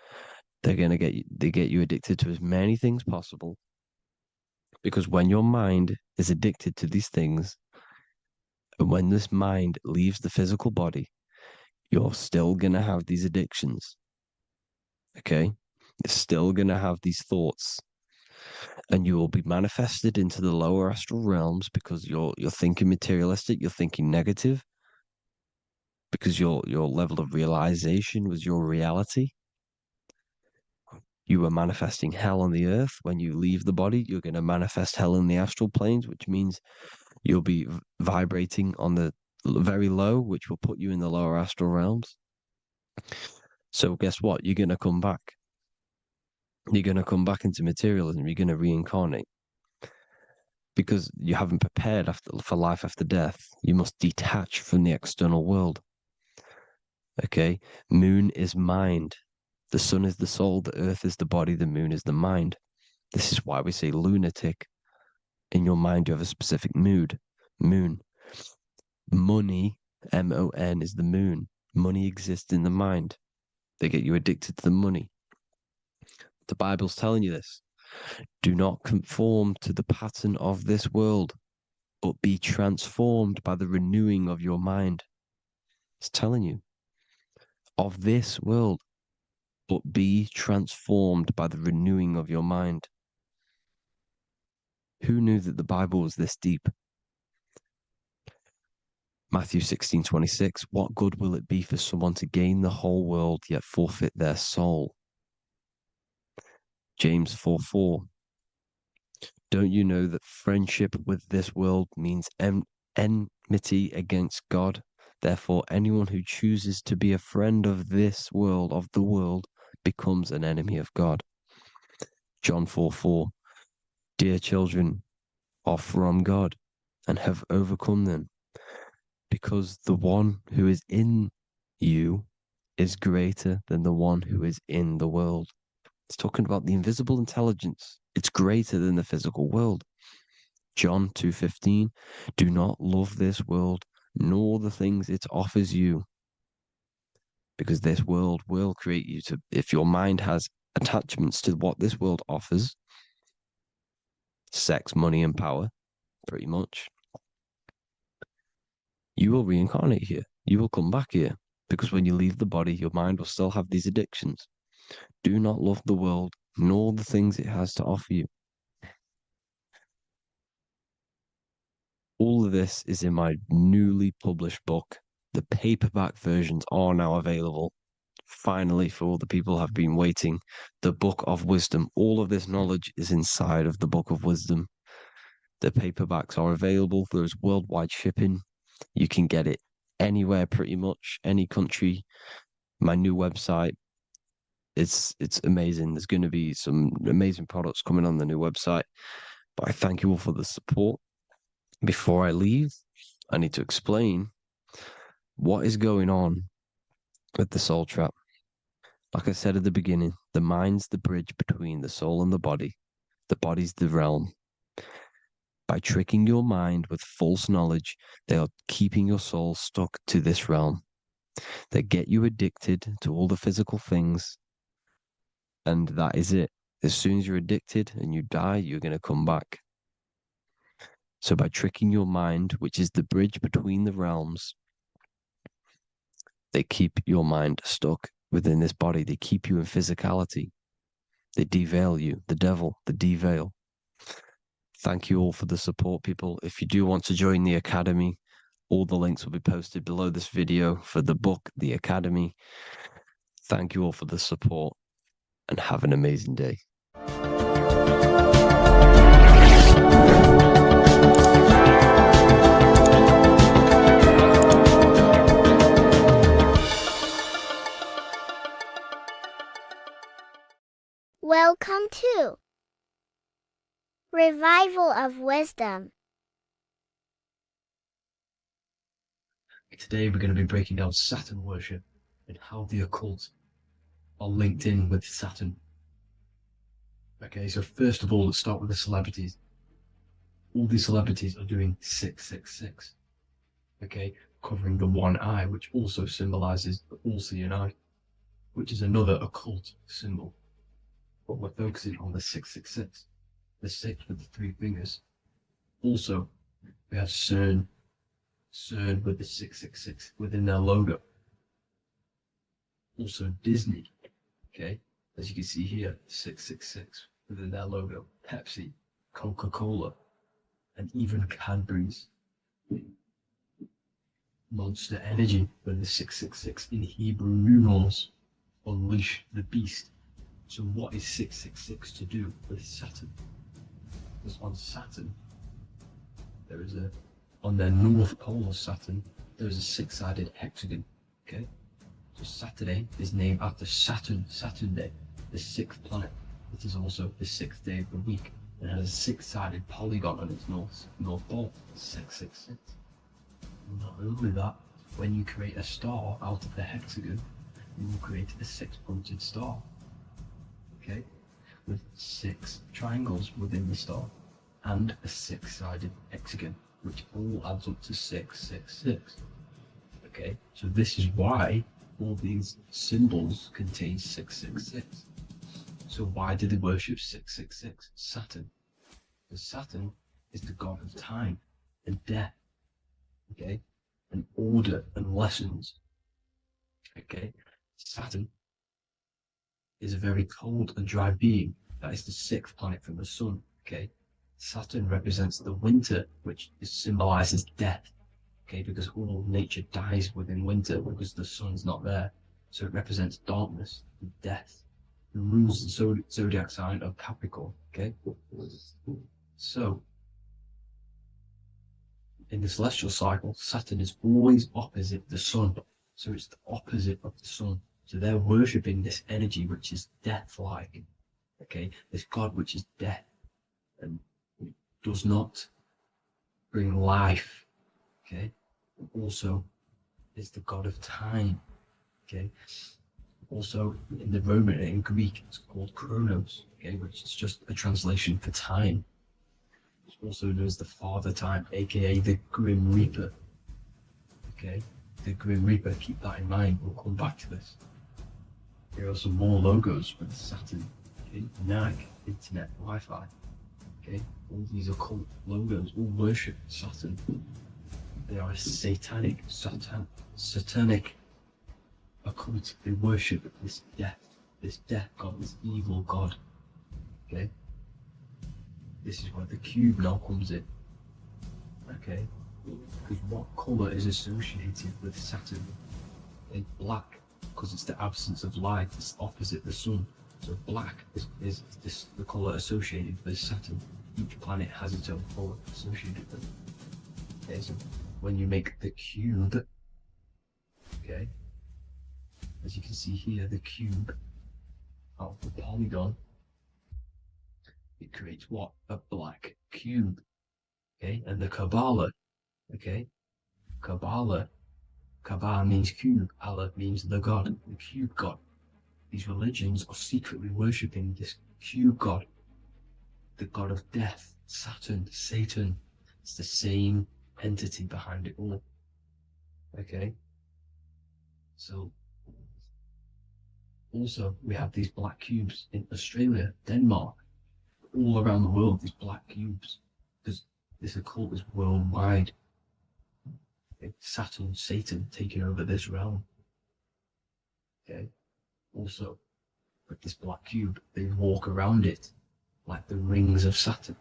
Speaker 1: they get you addicted to as many things possible. Because when your mind is addicted to these things, and when this mind leaves the physical body, you're still going to have these addictions. Okay? You're still going to have these thoughts. And you will be manifested into the lower astral realms because you're thinking materialistic, you're thinking negative, because your level of realization was your reality. You were manifesting hell on the earth. When you leave the body, you're going to manifest hell in the astral planes, which means you'll be vibrating on the very low, which will put you in the lower astral realms. So guess what? You're going to come back. You're going to come back into materialism. You're going to reincarnate. Because you haven't prepared for life after death. You must detach from the external world. Okay? Moon is mind. The sun is the soul. The earth is the body. The moon is the mind. This is why we say lunatic. In your mind, you have a specific mood. Moon. Money, M-O-N, is the moon. Money exists in the mind. They get you addicted to the money. The Bible's telling you this. Do not conform to the pattern of this world, but be transformed by the renewing of your mind. It's telling you. Of this world, but be transformed by the renewing of your mind. Who knew that the Bible was this deep? Matthew 16:26, what good will it be for someone to gain the whole world yet forfeit their soul? James 4:4, don't you know that friendship with this world means enmity against God? Therefore, anyone who chooses to be a friend of this world, of the world, becomes an enemy of God. John 4:4, dear children, are from God and have overcome them, because the one who is in you is greater than the one who is in the world. It's talking about the invisible intelligence. It's greater than the physical world. John 2:15, do not love this world, nor the things it offers you, because this world will create you to, if your mind has attachments to what this world offers, sex, money, and power, pretty much, you will reincarnate here. You will come back here, because when you leave the body, your mind will still have these addictions. Do not love the world, nor the things it has to offer you. All of this is in my newly published book. The paperback versions are now available. Finally, for all the people who have been waiting, the Book of Wisdom. All of this knowledge is inside of the Book of Wisdom. The paperbacks are available. There is worldwide shipping. You can get it anywhere, pretty much, any country. My new website, it's amazing. There's going to be some amazing products coming on the new website. But I thank you all for the support. Before I leave, I need to explain what is going on with the soul trap. Like I said at the beginning, the mind's the bridge between the soul and the body. The body's the realm. By tricking your mind with false knowledge, they are keeping your soul stuck to this realm. They get you addicted to all the physical things, and that is it. As soon as you're addicted and you die, you're going to come back. So by tricking your mind, which is the bridge between the realms, they keep your mind stuck within this body. They keep you in physicality. They deveil you, the devil, the deveil. Thank you all for the support, people. If you do want to join the Academy, all the links will be posted below this video for the book, The Academy. Thank you all for the support and have an amazing day.
Speaker 4: Welcome to Revival of Wisdom.
Speaker 2: Today we're going to be breaking down Saturn worship and how the occult are linked in with Saturn. Okay, so first of all, let's start with the celebrities. All these celebrities are doing 666. Okay, covering the one eye, which also symbolizes the all-seeing eye, which is another occult symbol. But we're focusing on the 666, the 6 with the 3 fingers. Also, we have CERN with the 666 within their logo. Also Disney, okay, as you can see here, 666 within their logo. Pepsi, Coca-Cola, and even Cadbury's. Monster Energy with the 666 in Hebrew numerals. Unleash the beast. So what is 666 to do with Saturn? Because on Saturn, there is on their north pole of Saturn, there is a 6-sided hexagon, okay? So Saturday is named after Saturn Day, the 6th planet. It is also the 6th day of the week and has a 6-sided polygon on its north pole, 666. And not only that, when you create a star out of the hexagon, you will create a 6-pointed star, okay, with 6 triangles within the star and a 6-sided hexagon, which all adds up to 666. Okay, so this is why all these symbols contain 666. So why do they worship 666? Saturn. Because Saturn is the god of time and death, okay, and order and lessons. Okay, Saturn is a very cold and dry being. That is the 6th planet from the sun. Okay, Saturn represents the winter, which symbolizes death. Okay, because all nature dies within winter because the sun's not there. So it represents darkness and death. It rules the zodiac sign of Capricorn. Okay, so in the celestial cycle, Saturn is always opposite the sun. So it's the opposite of the sun. So they're worshipping this energy which is death-like. Okay, this god which is death and does not bring life. Okay, also is the god of time. Okay, also in the Roman and in Greek it's called Chronos. Okay, which is just a translation for time. It's also known as the Father Time, aka the Grim Reaper. Okay, the Grim Reaper. Keep that in mind. We'll come back to this. Here are some more logos with Saturn. Okay, NAG, Internet, Wi-Fi. Okay, all these occult logos all worship Saturn. They are a satanic occult. They worship this death god, this evil god. Okay, this is where the cube now comes in. Okay, because what color is associated with Saturn? It's black, because it's the absence of light. It's opposite the sun. So black is the color associated with Saturn. Each planet has its own color associated with it. Okay, so when you make the cube, okay, as you can see here, the cube out of the polygon, it creates what? A black cube. Okay, and the Kabbalah, okay, Kabbalah means cube, Allah means the god, the cube god. These religions are secretly worshipping this cube god, the god of death, Saturn, Satan. It's the same entity behind it all. Okay, so also we have these black cubes in Australia, Denmark, all around the world, these black cubes, because this occult is worldwide. Okay? Saturn, Satan taking over this realm. Okay, also with this black cube, they walk around it like the rings of Saturn.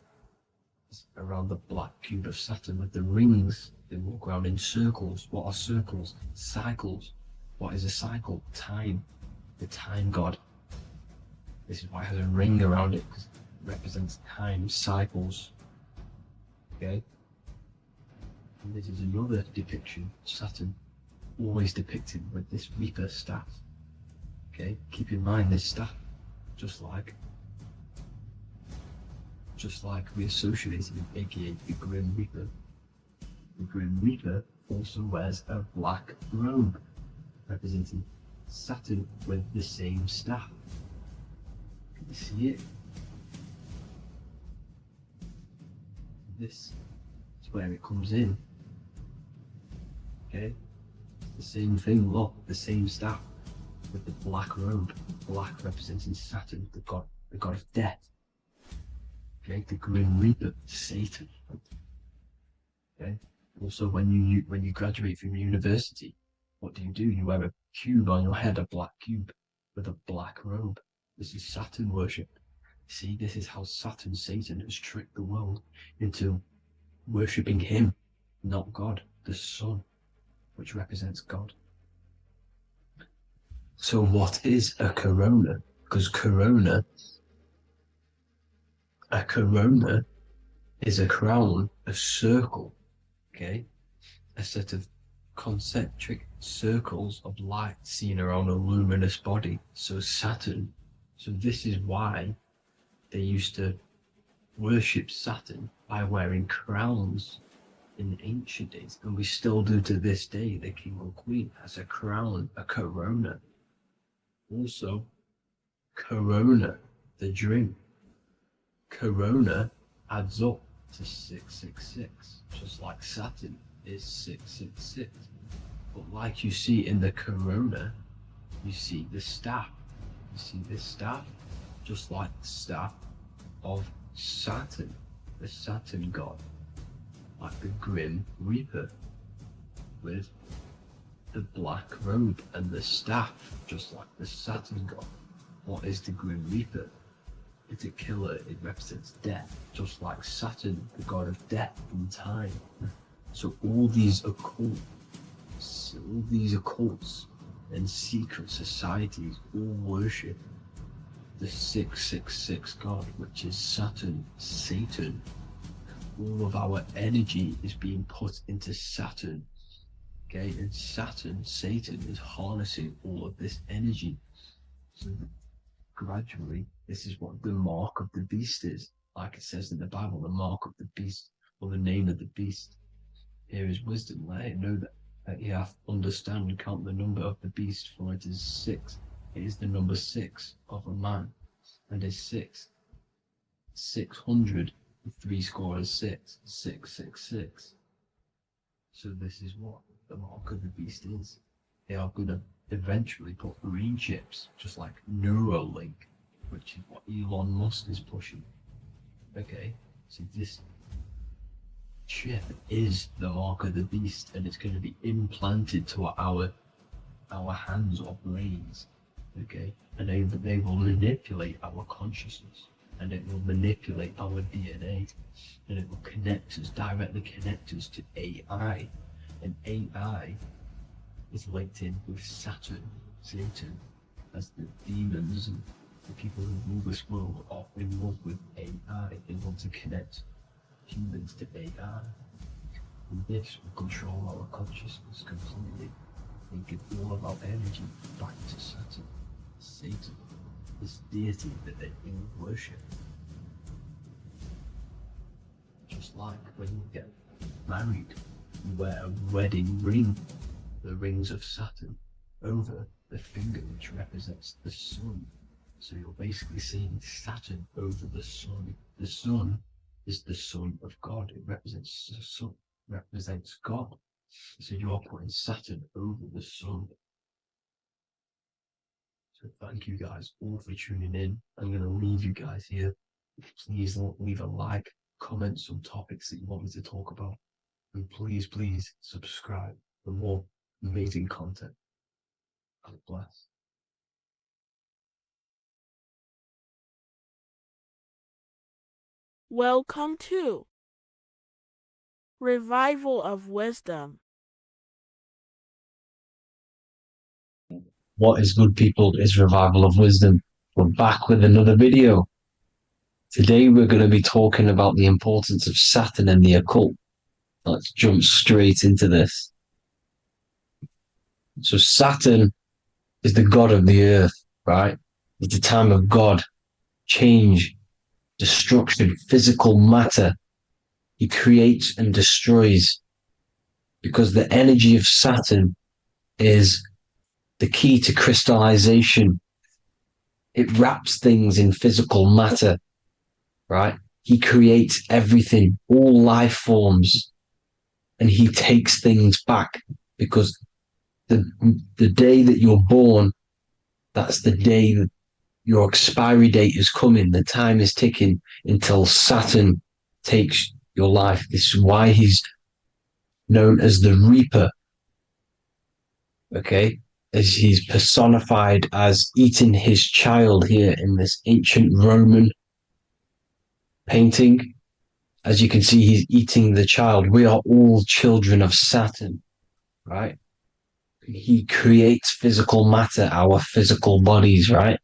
Speaker 2: Around the black cube of Saturn with the rings, they walk around in circles. What are circles? Cycles. What is a cycle? Time. The time god. This is why it has a ring around it, because it represents time, cycles. Okay, and this is another depiction. Saturn always depicted with this Reaper staff. Okay, keep in mind this staff, just like we associated with aka the Grim Reaper. The Grim Reaper also wears a black robe, representing Saturn with the same staff. Can you see it? This is where it comes in. Okay, it's the same thing. Look, the same staff with the black robe. Black representing Saturn, the god of death. Okay, the Grim Reaper, Satan. Okay. Also, when you graduate from university, what do? You wear a cube on your head, a black cube with a black robe. This is Saturn worship. See, this is how Saturn, Satan, has tricked the world into worshipping him, not God, the sun, which represents God. So what is a corona? Because a corona is a crown, a circle, okay? A set of concentric circles of light seen around a luminous body. So Saturn, so this is why they used to worship Saturn by wearing crowns in ancient days, and we still do to this day. The king or queen has a crown, a corona. Also, corona, the drink. Corona adds up to 666, just like Saturn is 666. But like you see in the corona, you see the staff. You see this staff, just like the staff of Saturn, the Saturn god, like the Grim Reaper, with the black robe and the staff, just like the Saturn god. What is the Grim Reaper? It's a killer. It represents death, just like Saturn, the god of death and time. So all these occults and secret societies all worship the 666 god, which is Saturn, Satan. All of our energy is being put into Saturn. Okay, and Saturn, Satan, is harnessing all of this energy. So gradually, this is what the mark of the beast is. Like it says in the Bible, the mark of the beast, or the name of the beast. Here is wisdom. Let him know that you have to understand and count the number of the beast, for it is 6. It is the number 6 of a man, and is 6. 600, 3 score is 6, 666. So this is what the mark of the beast is. They are going to eventually put green chips, just like Neuralink, which is what Elon Musk is pushing. Okay, so this chip is the mark of the beast, and it's going to be implanted to our hands or brains. Okay, and they will manipulate our consciousness, and it will manipulate our DNA, and it will directly connect us to AI, and AI is linked in with Saturn, Satan, as the demons and the people who rule this world are in love with AI. They want to connect humans to AI. And this will control our consciousness completely and give all of our energy back to Saturn, Satan, this deity that they all worship. Just like when you get married, you wear a wedding ring, the rings of Saturn, over the finger, which represents the sun. So you're basically seeing Saturn over the sun. The sun is the son of God. It represents the sun, represents God. So you're putting Saturn over the sun. So thank you guys all for tuning in. I'm going to leave you guys here. Please leave a like, comment some topics that you want me to talk about. And please subscribe for more amazing content. God bless.
Speaker 7: Welcome to Revival of Wisdom.
Speaker 2: What is good, people? Is Revival of Wisdom. We're back with another video. Today we're going to be talking about the importance of Saturn and the occult. Let's jump straight into this. So Saturn is the god of the earth, right? It's the time of God, change, destruction, physical matter. He creates and destroys, because the energy of Saturn is the key to crystallization. It wraps things in physical matter, right? He creates everything, all life forms, and he takes things back, because the day that you're born, that's the day that your expiry date is coming. The time is ticking until Saturn takes your life. This is why he's known as the Reaper. Okay? As he's personified as eating his child here in this ancient Roman painting. As you can see, he's eating the child. We are all children of Saturn, right? He creates physical matter, our physical bodies, right?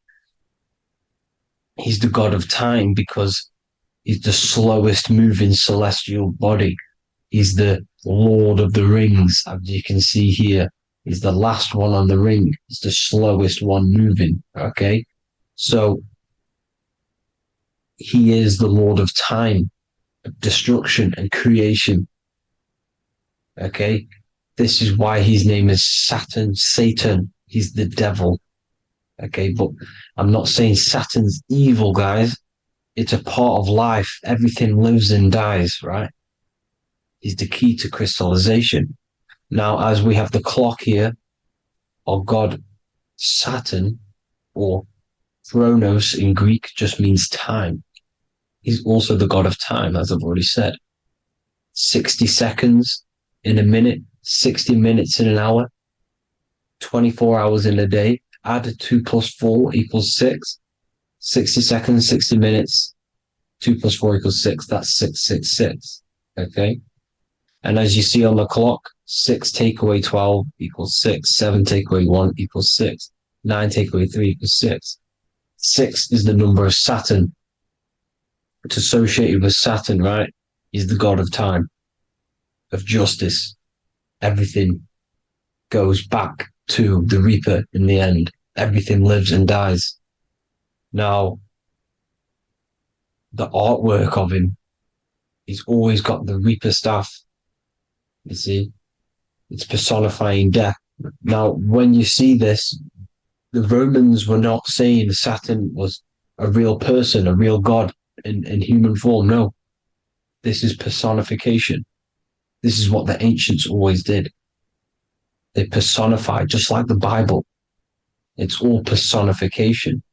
Speaker 2: He's the god of time because he's the slowest moving celestial body. He's the Lord of the Rings, as you can see here. He's the last one on the ring. He's the slowest one moving. Okay. So he is the Lord of time, destruction, and creation. Okay. This is why his name is Satan. He's the devil. Okay. But I'm not saying Saturn's evil, guys. It's a part of life. Everything lives and dies, right? He's the key to crystallization. Now, as we have the clock here, our god Saturn, or Chronos in Greek, just means time. He's also the god of time, as I've already said. 60 seconds in a minute, 60 minutes in an hour, 24 hours in a day. Add 2 plus 4 equals 6. 60 seconds, 60 minutes, 2 plus 4 equals 6. That's 666. Okay? And as you see on the clock, 6 take away 12 equals 6. 7 take away 1 equals 6. 9 take away 3 equals 6. 6 is the number of Saturn. It's associated with Saturn, right? He's the god of time, of justice. Everything goes back to the Reaper in the end. Everything lives and dies. Now, the artwork of him, he's always got the Reaper staff. You see, it's personifying death. Now, when you see this, the Romans were not saying Saturn was a real person, a real god in human form. No, this is personification. This is what the ancients always did. They personified, just like the Bible. It's all personification.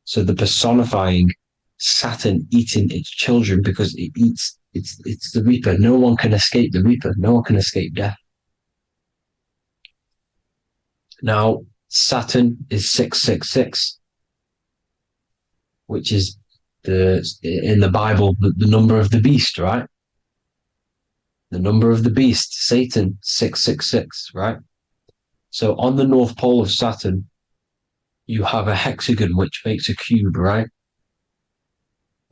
Speaker 2: So the personifying Saturn eating its children because it eats, it's the Reaper. No one can escape the Reaper. No one can escape death. Now, Saturn is 666, which is in the Bible, the number of the beast, right? The number of the beast, Satan, 666, right? So on the North Pole of Saturn, you have a hexagon which makes a cube, right?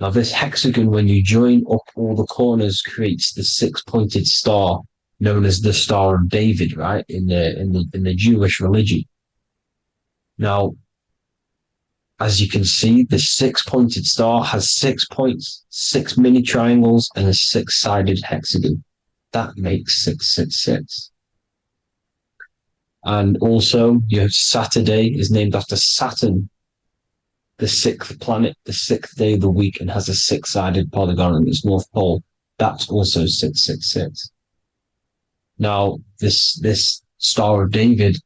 Speaker 2: Now this hexagon, when you join up all the corners, creates the 6-pointed star known as the Star of David, right? In the Jewish religion. Now, as you can see, the 6-pointed star has 6 points, 6 mini triangles, and a 6-sided hexagon. That makes 666. And also, you have Saturday is named after Saturn, the 6th planet, the 6th day of the week, and has a 6-sided polygon on its north pole. That's also 666. Now, this Star of David,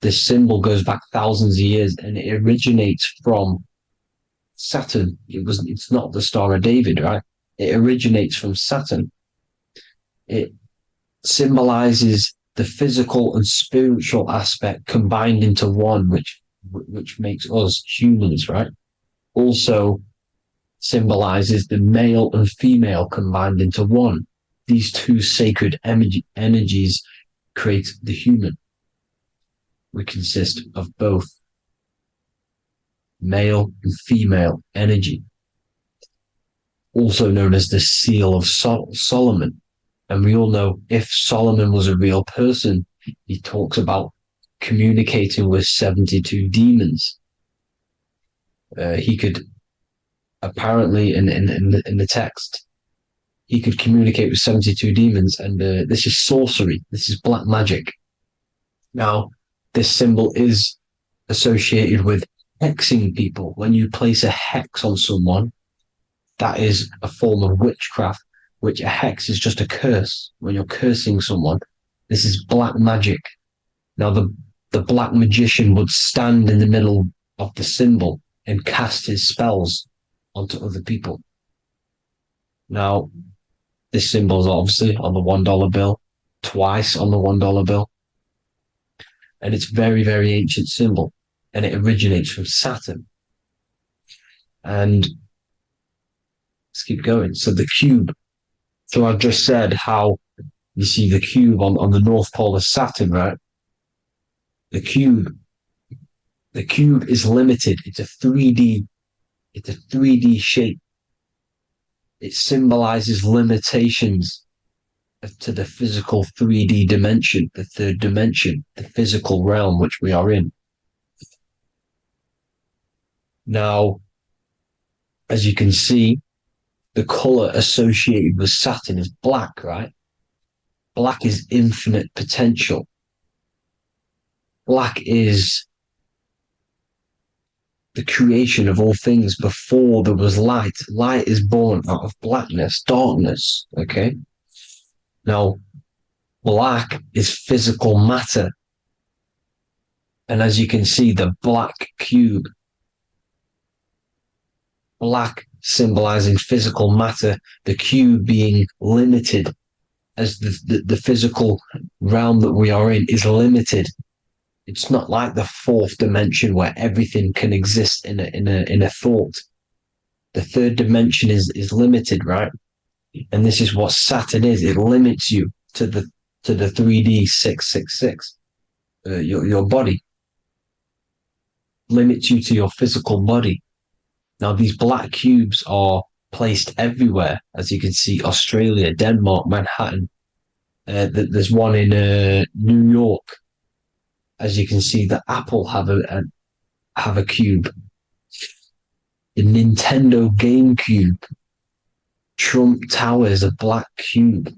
Speaker 2: this symbol goes back thousands of years, and it originates from Saturn. It's not the Star of David, right? It originates from Saturn. It symbolizes the physical and spiritual aspect combined into one, which makes us humans, right? Also symbolizes the male and female combined into one. These two sacred energies create the human. We consist of both male and female energy, also known as the Seal of Solomon. And we all know if Solomon was a real person, he talks about communicating with 72 demons. He could apparently, in the text, he could communicate with 72 demons, and this is sorcery. This is black magic. Now, this symbol is associated with hexing people. When you place a hex on someone, that is a form of witchcraft, which a hex is just a curse. When you're cursing someone, this is black magic. Now, the black magician would stand in the middle of the symbol and cast his spells onto other people. Now, this symbol is obviously on the $1 bill, twice on the $1 bill. And it's very, very ancient symbol. And it originates from Saturn. And let's keep going. So the cube. So I've just said how you see the cube on the North Pole of Saturn, right? The cube is limited. It's a 3D shape. It symbolizes limitations. to the physical 3D dimension, the third dimension, the physical realm which we are in. Now, as you can see, the color associated with Saturn is black, right? Black is infinite potential. Black is the creation of all things before there was light. Light is born out of blackness, darkness, okay? Now, black is physical matter. And as you can see, the black cube, black symbolizing physical matter, the cube being limited, as the physical realm that we are in is limited. It's not like the fourth dimension where everything can exist in a thought. The third dimension is limited, right? And this is what Saturn is. It limits you to the 3D 666. Your body limits you to your physical body. Now, these black cubes are placed everywhere. As you can see, Australia, Denmark, Manhattan. There's one in New York. As you can see, the Apple have a cube. The Nintendo GameCube. Trump Tower is a black cube.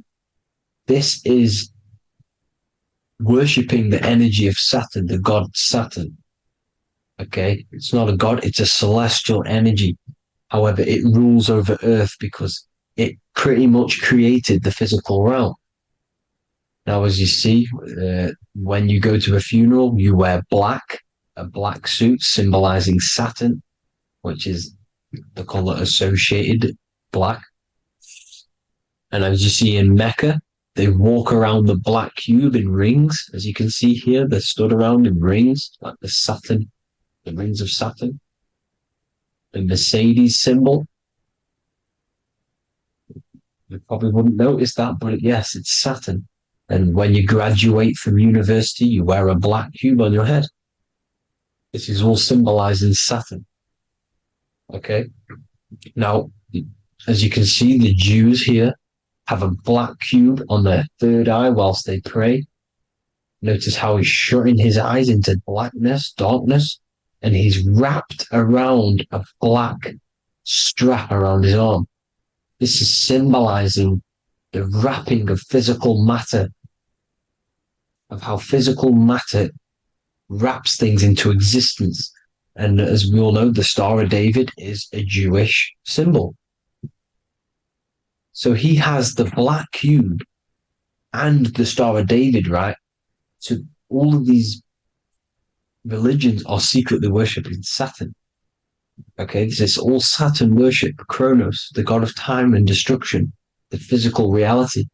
Speaker 2: This is worshipping the energy of Saturn, the god Saturn. Okay, it's not a god, it's a celestial energy. However, it rules over Earth because it pretty much created the physical realm. Now, as you see, when you go to a funeral, you wear black, a black suit symbolizing Saturn, which is the color associated, black. And as you see in Mecca, they walk around the black cube in rings. As you can see here, they're stood around in rings, like the Saturn, the rings of Saturn. The Mercedes symbol. You probably wouldn't notice that, but yes, it's Saturn. And when you graduate from university, you wear a black cube on your head. This is all symbolizing Saturn. Okay. Now, as you can see, the Jews here have a black cube on their third eye whilst they pray. Notice how he's shutting his eyes into blackness, darkness, and he's wrapped around a black strap around his arm. This is symbolizing the wrapping of physical matter, of how physical matter wraps things into existence. And as we all know, the Star of David is a Jewish symbol. So he has the black cube and the Star of David, right? So all of these religions are secretly worshipping Saturn. Okay, this is all Saturn worship, Kronos, the god of time and destruction, the physical reality.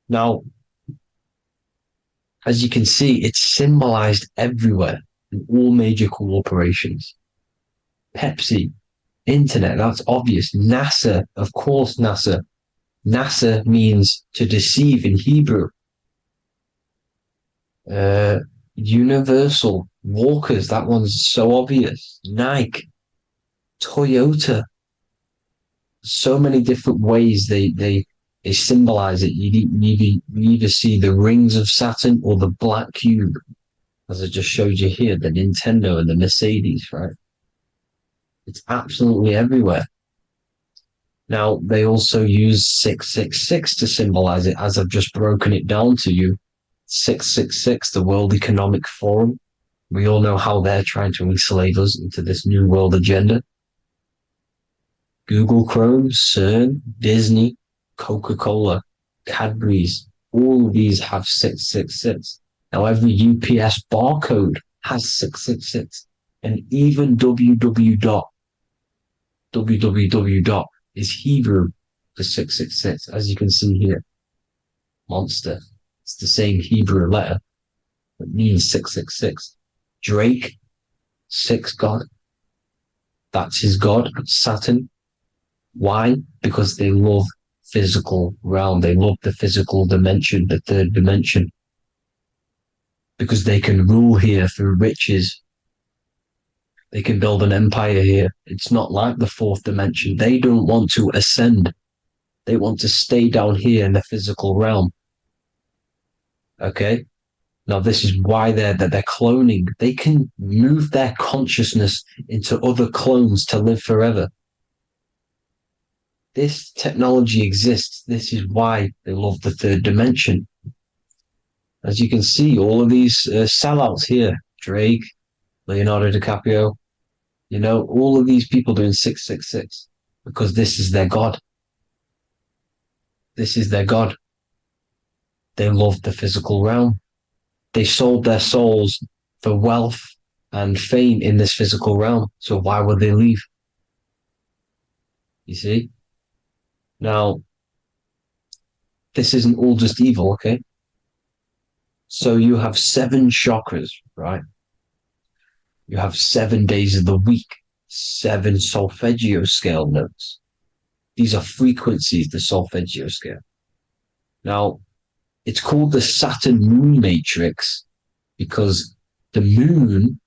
Speaker 2: Now, as you can see, it's symbolized everywhere in all major corporations. Pepsi, internet, that's obvious. NASA, of course, NASA. NASA means to deceive in Hebrew. Universal, Walkers, that one's so obvious. Nike, Toyota. So many different ways they symbolize it. You either see the rings of Saturn or the black cube, as I just showed you here, the Nintendo and the Mercedes, right? It's absolutely everywhere. Now, they also use 666 to symbolize it, as I've just broken it down to you. 666, the World Economic Forum. We all know how they're trying to enslave us into this new world agenda. Google Chrome, CERN, Disney, Coca-Cola, Cadbury's, all of these have 666. Now, every UPS barcode has 666. And even www. Is Hebrew for 666, as you can see here. Monster. It's the same Hebrew letter that means 666. Drake, 6 God. That's his God, Saturn. Why? Because they love physical realm. They love the physical dimension, the third dimension. Because they can rule here through riches. They can build an empire here. It's not like the fourth dimension. They don't want to ascend. They want to stay down here in the physical realm. Okay? Now, this is why they're cloning. They can move their consciousness into other clones to live forever. This technology exists. This is why they love the third dimension. As you can see, all of these sellouts here, Drake, Leonardo DiCaprio, you know, all of these people doing 666 because this is their God. This is their God. They love the physical realm. They sold their souls for wealth and fame in this physical realm. So why would they leave? You see? Now, this isn't all just evil, okay? So you have 7 chakras, right? You have 7 days of the week, 7 solfeggio scale notes. These are frequencies, the solfeggio scale. Now, it's called the Saturn moon matrix because the moon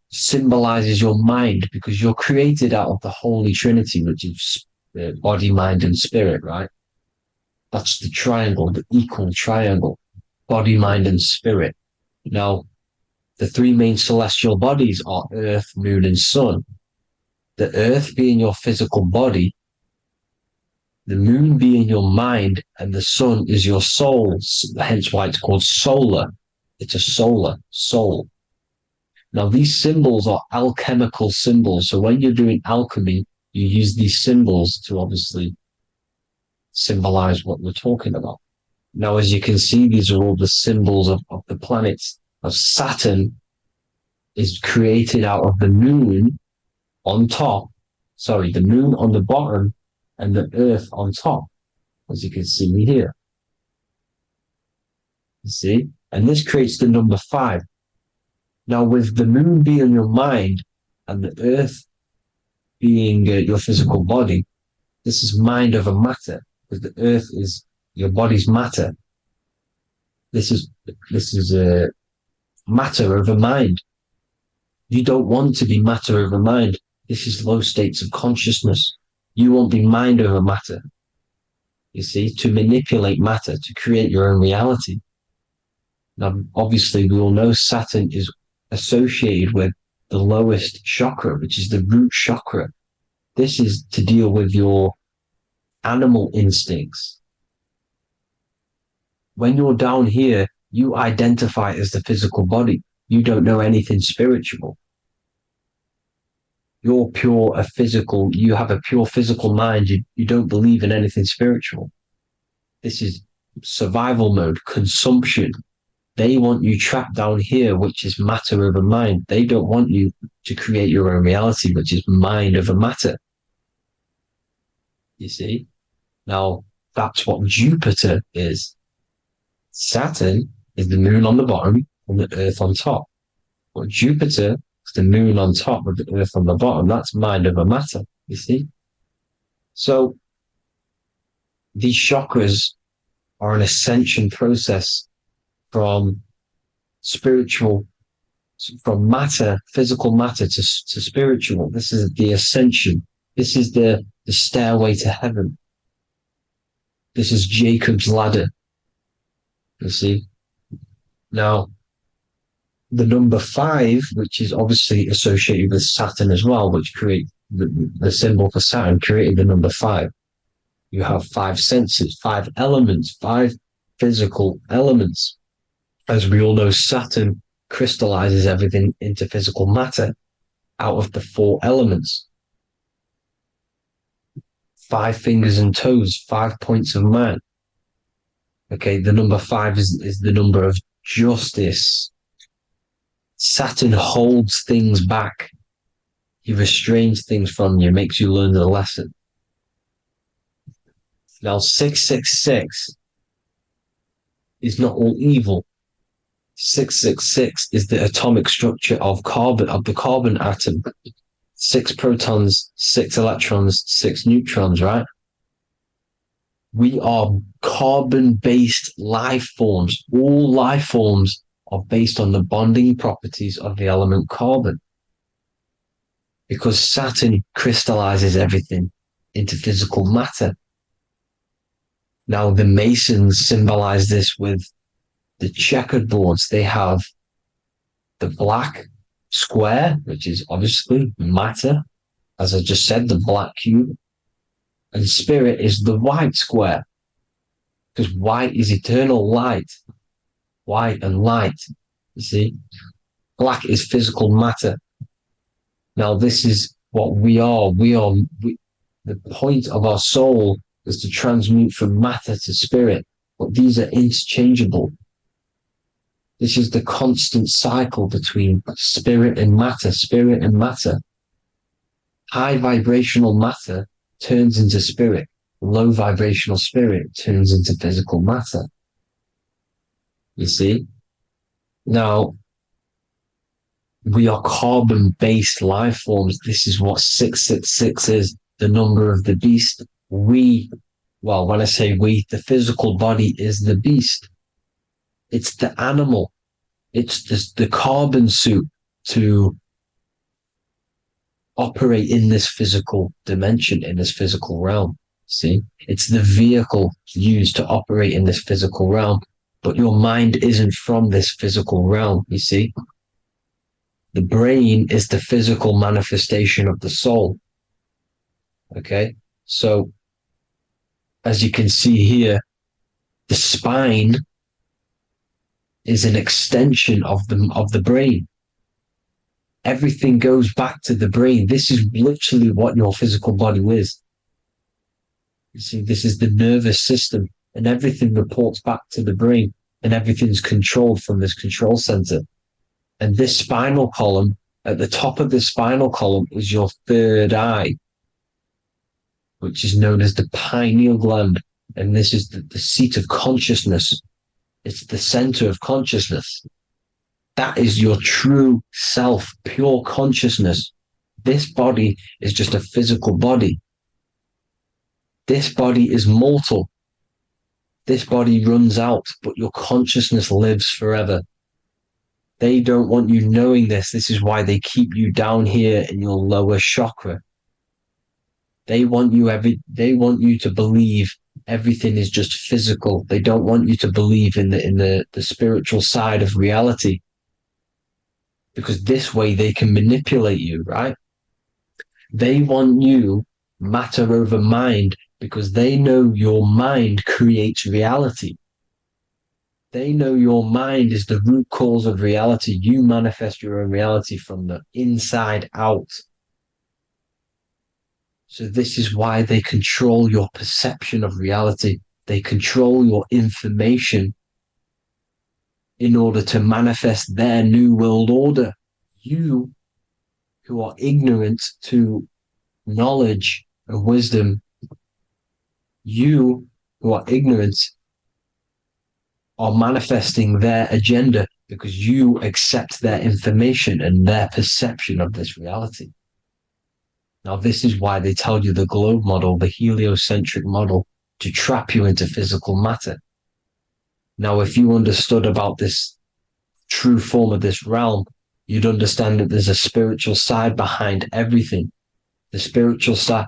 Speaker 2: symbolizes your mind, because you're created out of the Holy Trinity, which is body, mind, and spirit, right? That's the triangle, the equal triangle, body, mind, and spirit. Now, the 3 main celestial bodies are Earth, Moon, and Sun. The Earth being your physical body, the Moon being your mind, and the Sun is your soul, hence why it's called solar. It's a solar soul. Now, these symbols are alchemical symbols. So when you're doing alchemy, you use these symbols to obviously symbolize what we're talking about. Now, as you can see, these are all the symbols of the planets. Now, Saturn is created out of the moon on top, the moon on the bottom and the earth on top, as you can see here. You see? And this creates the number 5. Now, with the moon being your mind and the earth being your physical body, this is mind over matter, because the earth is your body's matter. This is a matter over mind. You don't want to be matter over mind. This is low states of consciousness. You won't be mind over matter. You see, to manipulate matter, to create your own reality. Now, obviously, we all know Saturn is associated with the lowest chakra, which is the root chakra. This is to deal with your animal instincts. When you're down here, you identify as the physical body. You don't know anything spiritual. You're you have a pure physical mind. You don't believe in anything spiritual. This is survival mode, consumption. They want you trapped down here, which is matter over mind. They don't want you to create your own reality, which is mind over matter. You see? Now, that's what Jupiter is. Saturn is the moon on the bottom and the earth on top. But Jupiter is the moon on top with the earth on the bottom. That's mind over matter, you see? So, these chakras are an ascension process from matter, physical matter to spiritual. This is the ascension. This is the stairway to heaven. This is Jacob's ladder. You see? Now, the number 5, which is obviously associated with Saturn as well, which create the symbol for Saturn, created the number 5. You have 5 senses, 5 elements, 5 physical elements. As we all know, Saturn crystallizes everything into physical matter out of the 4 elements. 5 fingers and toes, 5 points of man. Okay, the number 5 is the number of justice. Saturn holds things back. He restrains things from you, makes you learn the lesson. Now, 666 is not all evil. 666 is the atomic structure of the carbon atom. 6 protons, 6 electrons, 6 neutrons, right? We are carbon-based life forms. All life forms are based on the bonding properties of the element carbon. Because Saturn crystallizes everything into physical matter. Now, the Masons symbolize this with the checkered boards. They have the black square, which is obviously matter, as I just said, the black cube, and spirit is the white square, because white is eternal light. White and light, you see. Black is physical matter. Now, this is what we are. The point of our soul is to transmute from matter to spirit, but these are interchangeable. This is the constant cycle between spirit and matter, spirit and matter. High vibrational matter turns into spirit. Low vibrational spirit turns into physical matter. You see? Now, we are carbon-based life forms. This is what 666 is, the number of the beast. Well, when I say we, the physical body is the beast. It's the animal. It's the carbon suit to operate in this physical dimension, in this physical realm. See? It's the vehicle used to operate in this physical realm. But your mind isn't from this physical realm, you see? The brain is the physical manifestation of the soul. Okay? So, as you can see here, the spine is an extension of the brain. Everything goes back to the brain. This is literally what your physical body is. You see, this is the nervous system, and everything reports back to the brain, and everything's controlled from this control center. And this spinal column, at the top of the spinal column, is your third eye, which is known as the pineal gland. And this is the seat of consciousness. It's the center of consciousness. That is your true self, pure consciousness. This body is just a physical body. This body is mortal. This body runs out, but your consciousness lives forever. They don't want you knowing this. This is why they keep you down here in your lower chakra. They want you to believe everything is just physical. They don't want you to believe in the spiritual side of reality. Because this way they can manipulate you, right? They want you matter over mind because they know your mind creates reality. They know your mind is the root cause of reality. You manifest your own reality from the inside out. So this is why they control your perception of reality. They control your information in order to manifest their new world order. You, who are ignorant to knowledge and wisdom, you who are ignorant are manifesting their agenda because you accept their information and their perception of this reality. Now, this is why they tell you the globe model, the heliocentric model, to trap you into physical matter. Now, if you understood about this true form of this realm, you'd understand that there's a spiritual side behind everything. The spiritual side,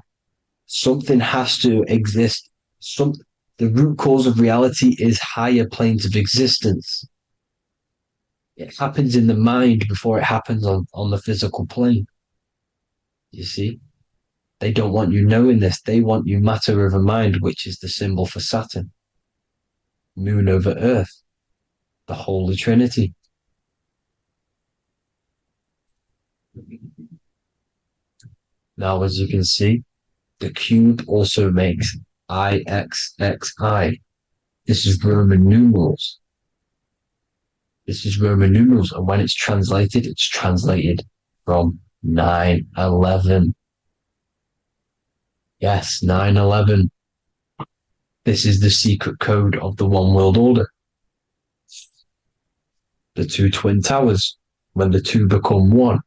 Speaker 2: something has to exist. The root cause of reality is higher planes of existence. It happens in the mind before it happens on the physical plane. You see? They don't want you knowing this. They want you matter over mind, which is the symbol for Saturn. Moon over Earth. The Holy Trinity. Now, as you can see, the cube also makes IXXI. This is Roman numerals. This is Roman numerals, and when it's translated from 9/11. Yes, 9/11. This is the secret code of the One World Order. The two twin towers, when the two become one.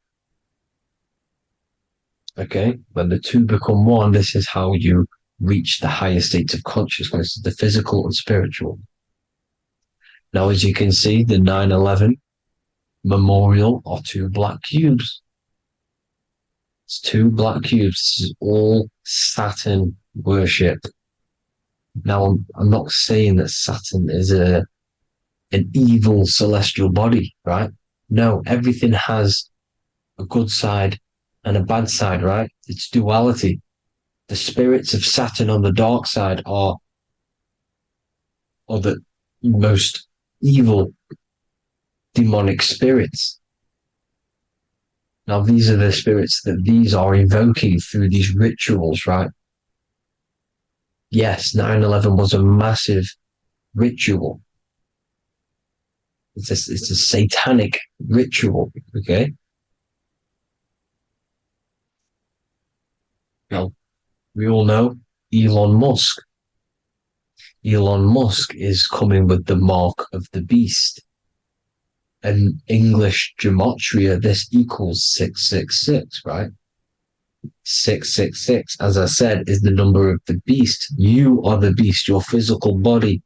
Speaker 2: Okay, when the two become one, this is how you reach the higher states of consciousness, the physical and spiritual. Now, as you can see, the 9/11 memorial are two black cubes. It's 2 black cubes. This is all Saturn worship. Now, I'm not saying that Saturn is an evil celestial body, right? No, everything has a good side and a bad side, right? It's duality. The spirits of Saturn on the dark side are the most evil demonic spirits. Now, these are the spirits that these are invoking through these rituals, right? Yes, 9/11 was a massive ritual. It's a satanic ritual, okay? Now, we all know Elon Musk. Elon Musk is coming with the mark of the beast. And English gematria, this equals 666, right? 666, as I said, is the number of the beast. You are the beast, your physical body.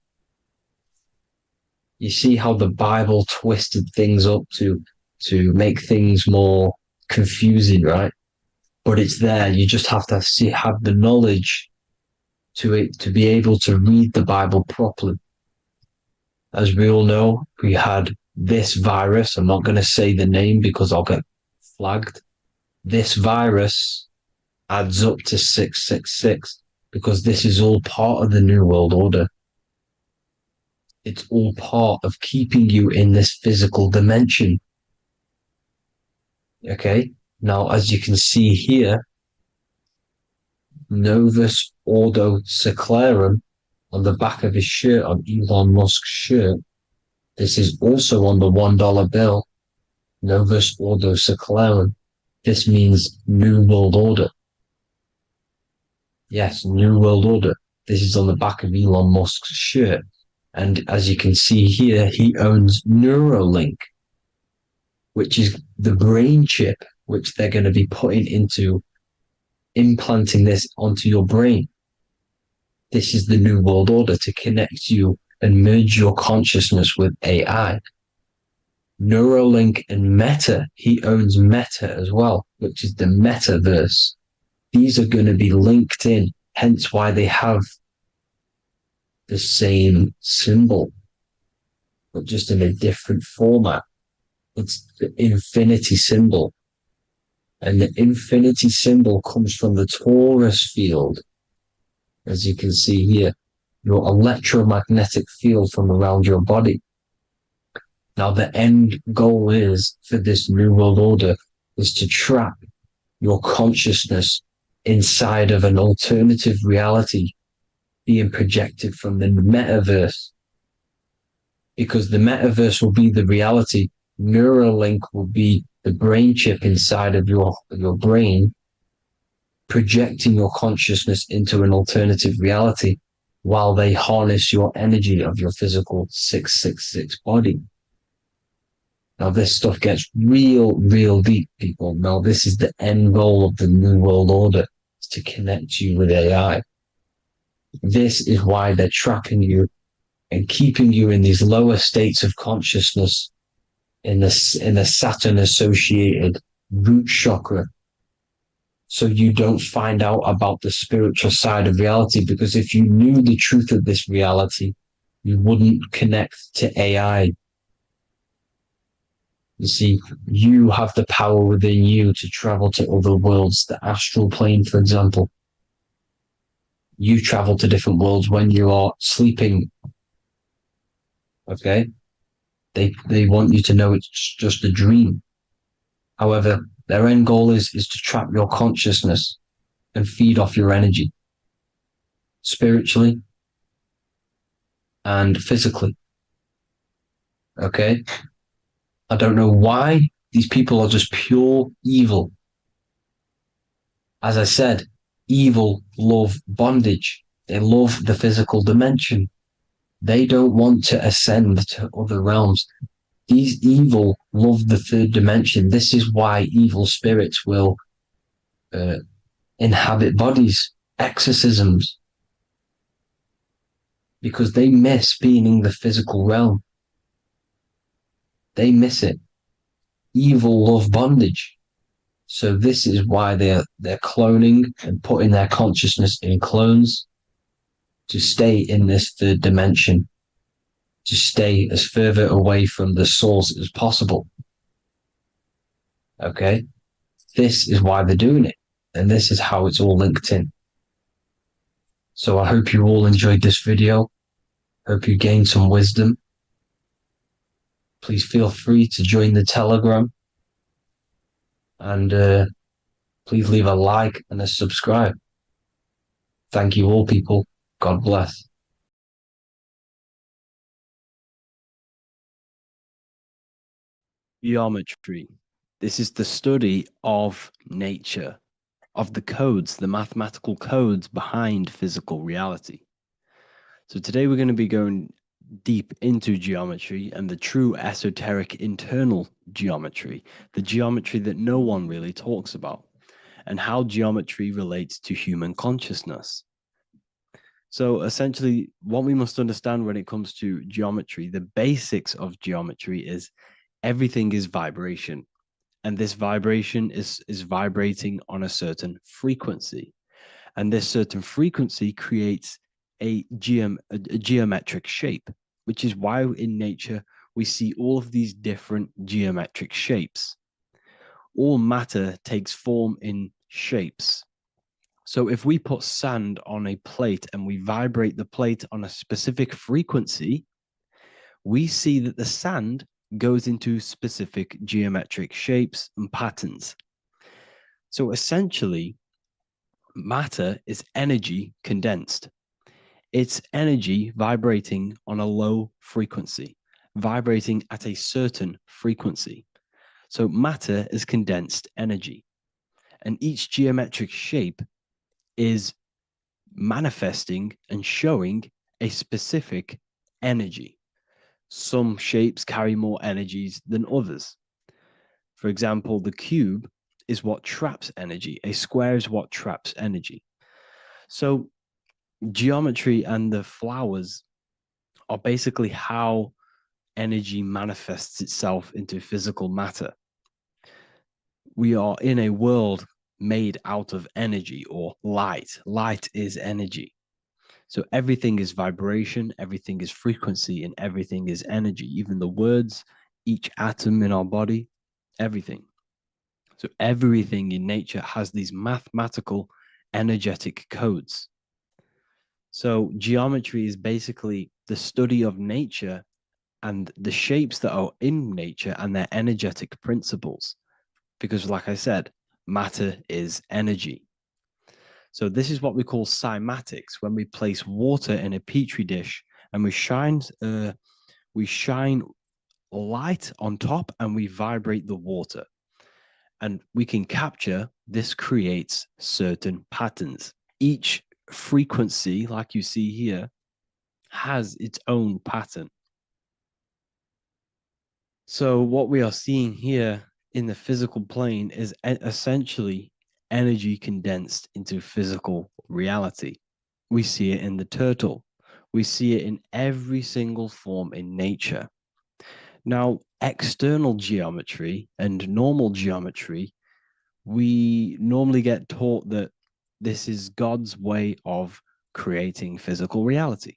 Speaker 2: You see how the Bible twisted things up to make things more confusing, right? But it's there. You just have to have the knowledge to be able to read the Bible properly. As we all know, we had this virus. I'm not going to say the name because I'll get flagged. This virus adds up to 666 because this is all part of the New World Order. It's all part of keeping you in this physical dimension. Okay? Now, as you can see here, Novus Ordo Seclorum on the back of his shirt, on Elon Musk's shirt, this is also on the $1 bill, Novus Ordo Seclorum. This means New World Order. Yes, New World Order. This is on the back of Elon Musk's shirt. And as you can see here, he owns Neuralink, which is the brain chip, which they're going to be putting into implanting this onto your brain. This is the New World Order to connect you and merge your consciousness with AI. Neuralink and Meta, he owns Meta as well, which is the metaverse. These are going to be linked in, hence why they have the same symbol, but just in a different format. It's the infinity symbol. And the infinity symbol comes from the Taurus field, as you can see here, your electromagnetic field from around your body. Now, the end goal is for this New World Order is to trap your consciousness inside of an alternative reality being projected from the metaverse. Because the metaverse will be the reality. Neuralink will be the brain chip inside of your brain, projecting your consciousness into an alternative reality while they harness your energy of your physical 666 body. Now, this stuff gets real deep, people. Now, this is the end goal of the New World Order, is to connect you with AI. This is why they're trapping you and keeping you in these lower states of consciousness in the Saturn-associated root chakra, so you don't find out about the spiritual side of reality. Because if you knew the truth of this reality, you wouldn't connect to AI. You see, you have the power within you to travel to other worlds, the astral plane, for example. You travel to different worlds when you are sleeping. Okay? They want you to know it's just a dream. However, their end goal is to trap your consciousness and feed off your energy, spiritually and physically. Okay? I don't know why these people are just pure evil. As I said, evil love bondage. They love the physical dimension. They don't want to ascend to other realms. These evil love the third dimension. This is why evil spirits will inhabit bodies, exorcisms, because they miss being in the physical realm. They miss it. Evil love bondage. So this is why they're cloning and putting their consciousness in clones to stay in this third dimension, to stay as further away from the source as possible. Okay? This is why they're doing it. And this is how it's all linked in. So I hope you all enjoyed this video. Hope you gained some wisdom. Please feel free to join the Telegram. And please leave a like and a subscribe. Thank you all, people. God bless.
Speaker 1: Geometry. This is the study of nature, of the codes, the mathematical codes behind physical reality. So today we're going to be going deep into geometry and the true esoteric internal geometry, the geometry that no one really talks about, and how geometry relates to human consciousness. So essentially, what we must understand when it comes to geometry, the basics of geometry is everything is vibration. And this vibration is vibrating on a certain frequency. And this certain frequency creates a geometric shape, which is why in nature we see all of these different geometric shapes. All matter takes form in shapes. So if we put sand on a plate and we vibrate the plate on a specific frequency, we see that the sand goes into specific geometric shapes and patterns. So essentially, matter is energy condensed. It's energy vibrating on a low frequency, vibrating at a certain frequency. So matter is condensed energy. And each geometric shape is manifesting and showing a specific energy. Some shapes carry more energies than others. For example, the cube is what traps energy. A square is what traps energy. So geometry and the flowers are basically how energy manifests itself into physical matter. We are in a world made out of energy or light. Light is energy. So everything is vibration, everything is frequency, and everything is energy. Even the words, each atom in our body, everything. So everything in nature has these mathematical, energetic codes. So geometry is basically the study of nature and the shapes that are in nature and their energetic principles. Because like I said, matter is energy. So this is what we call cymatics, when we place water in a petri dish and we shine light on top and we vibrate the water. And we can capture, this creates certain patterns. Each frequency, like you see here, has its own pattern. So what we are seeing here in the physical plane is essentially energy condensed into physical reality. We see it in the turtle. We see it in every single form in nature. Now, external geometry and normal geometry, we normally get taught that this is God's way of creating physical reality,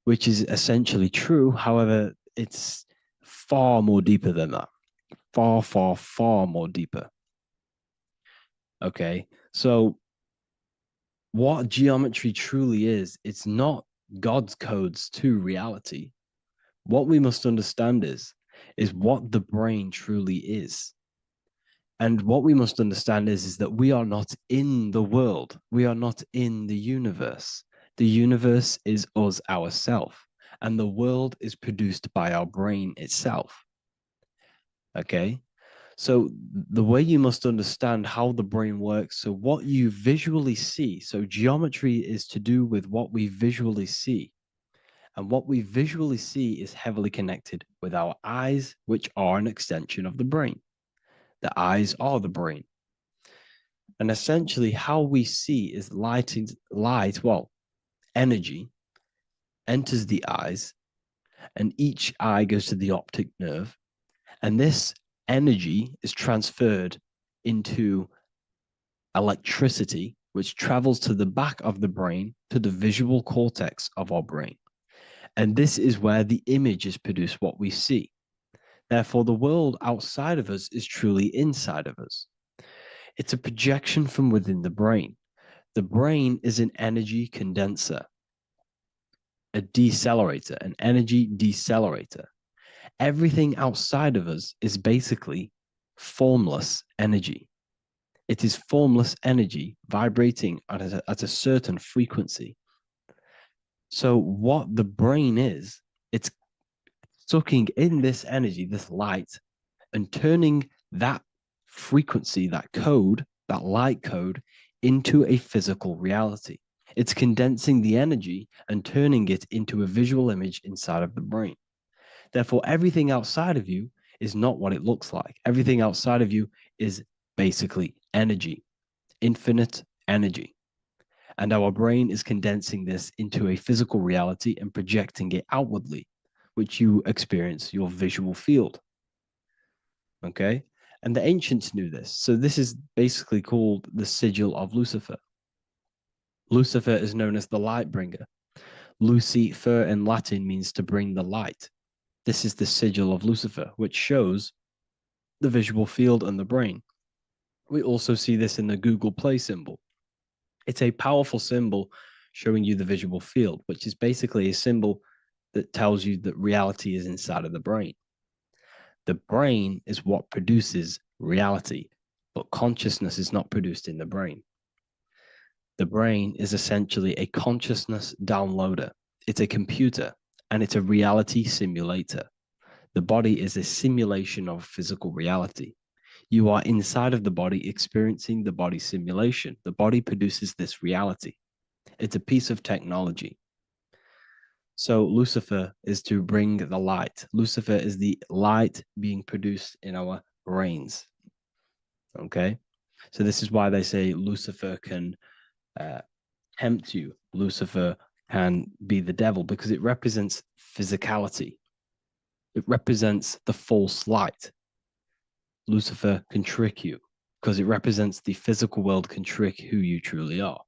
Speaker 1: which is essentially true. However, it's far more deeper than that. Far, far, far more deeper. Okay, so what geometry truly is, it's not God's codes to reality. What we must understand is what the brain truly is. And what we must understand is that we are not in the world. We are not in the universe. The universe is us ourselves. And the world is produced by our brain itself. Okay? So the way you must understand how the brain works, so what you visually see, so geometry is to do with what we visually see. And what we visually see is heavily connected with our eyes, which are an extension of the brain. The eyes are the brain. And essentially how we see is energy enters the eyes, and each eye goes to the optic nerve. And this energy is transferred into electricity, which travels to the back of the brain, to the visual cortex of our brain. And this is where the image is produced, what we see. Therefore, the world outside of us is truly inside of us. It's a projection from within the brain. The brain is an energy condenser, a decelerator, an energy decelerator. Everything outside of us is basically formless energy. It is formless energy vibrating at a certain frequency. So what the brain is, it's sucking in this energy, this light, and turning that frequency, that code, that light code, into a physical reality. It's condensing the energy and turning it into a visual image inside of the brain. Therefore, everything outside of you is not what it looks like. Everything outside of you is basically energy, infinite energy. And our brain is condensing this into a physical reality and projecting it outwardly, which you experience your visual field. Okay? And the ancients knew this. So this is basically called the sigil of Lucifer. Lucifer is known as the light bringer. Lucifer in Latin means to bring the light. This is the sigil of Lucifer, which shows the visual field and the brain. We also see this in the Google Play symbol. It's a powerful symbol showing you the visual field, which is basically a symbol that tells you that reality is inside of the brain. The brain is what produces reality, but consciousness is not produced in the brain. The brain is essentially a consciousness downloader. It's a computer, and it's a reality simulator. The body is a simulation of physical reality. You are inside of the body experiencing the body simulation. The body produces this reality. It's a piece of technology. So Lucifer is to bring the light. Lucifer is the light being produced in our brains. Okay? So this is why they say Lucifer can tempt you. Lucifer can be the devil because it represents physicality. It represents the false light. Lucifer can trick you because it represents the physical world can trick who you truly are.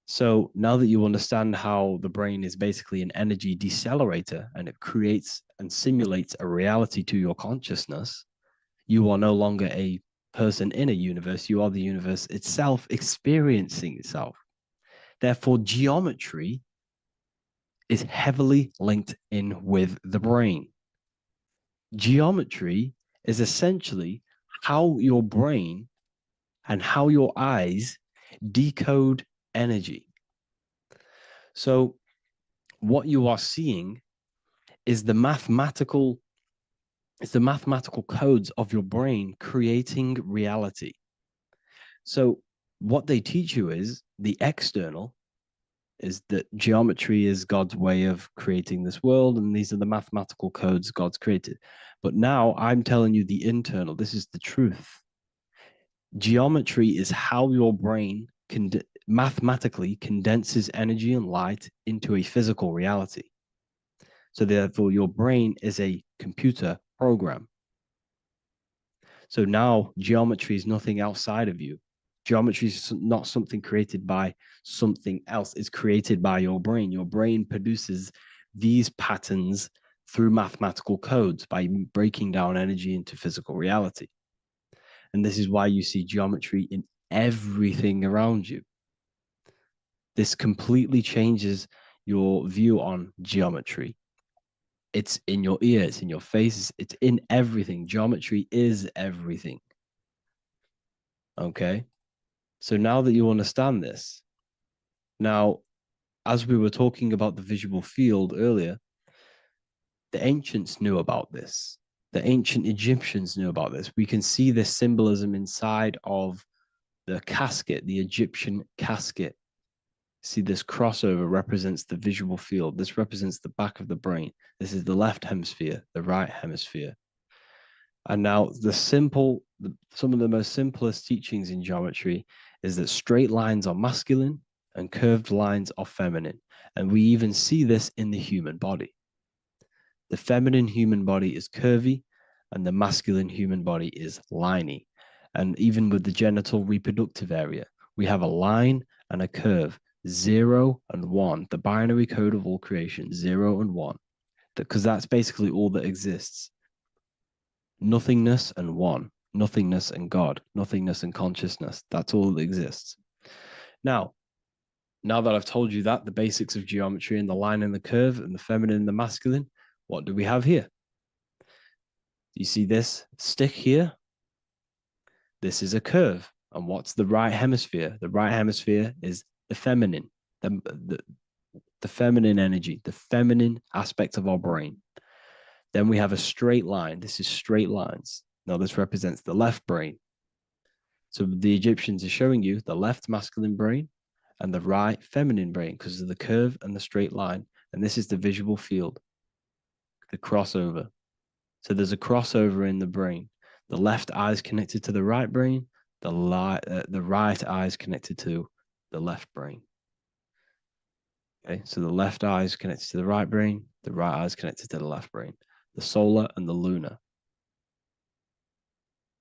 Speaker 1: So now that you understand how the brain is basically an energy decelerator and it creates and simulates a reality to your consciousness, you are no longer a person in a universe. You are the universe itself experiencing itself. Therefore, geometry is heavily linked in with the brain. Geometry is essentially how your brain and how your eyes decode energy. So what you are seeing is the mathematical codes of your brain creating reality. So what they teach you is the external is that geometry is God's way of creating this world, and these are the mathematical codes God's created. But now I'm telling you the internal. This is the truth. Geometry is how your brain mathematically condenses energy and light into a physical reality. So therefore, your brain is a computer program. So now geometry is nothing outside of you. Geometry is not something created by something else. It's created by your brain. Your brain produces these patterns through mathematical codes by breaking down energy into physical reality. And this is why you see geometry in everything around you. This completely changes your view on geometry. It's in your ear, it's in your face, it's in everything. Geometry is everything. Okay? So now that you understand this, now, as we were talking about the visual field earlier, the ancients knew about this. The ancient Egyptians knew about this. We can see this symbolism inside of the casket, the Egyptian casket. See, this crossover represents the visual field. This represents the back of the brain. This is the left hemisphere, the right hemisphere. And now some of the most simplest teachings in geometry is that straight lines are masculine and curved lines are feminine. And we even see this in the human body. The feminine human body is curvy and the masculine human body is liney. And even with the genital reproductive area, we have a line and a curve, 0 and 1, the binary code of all creation, 0 and 1, because that's basically all that exists. Nothingness and one, nothingness and God, nothingness and consciousness. That's all that exists. Now that I've told you that, the basics of geometry and the line and the curve and the feminine and the masculine, what do we have here? You see this stick here? This is a curve. And what's the right hemisphere? The right hemisphere is the feminine, the feminine energy, the feminine aspect of our brain. Then we have a straight line. This is straight lines. Now this represents the left brain. So the Egyptians are showing you the left masculine brain and the right feminine brain because of the curve and the straight line. And this is the visual field, the crossover. So there's a crossover in the brain. The left eye is connected to the right brain. The right eye is connected to the left brain. Okay, so the left eye is connected to the right brain. The right eye is connected to the left brain. The solar and the lunar.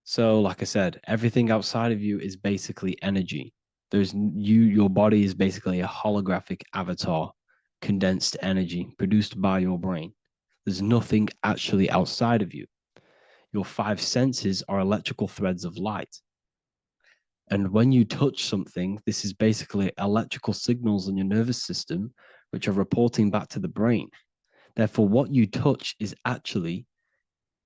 Speaker 1: So, like I said, everything outside of you is basically energy. Your body is basically a holographic avatar, condensed energy produced by your brain. There's nothing actually outside of you. Your 5 senses are electrical threads of light. And when you touch something, this is basically electrical signals in your nervous system, which are reporting back to the brain. Therefore, what you touch is actually,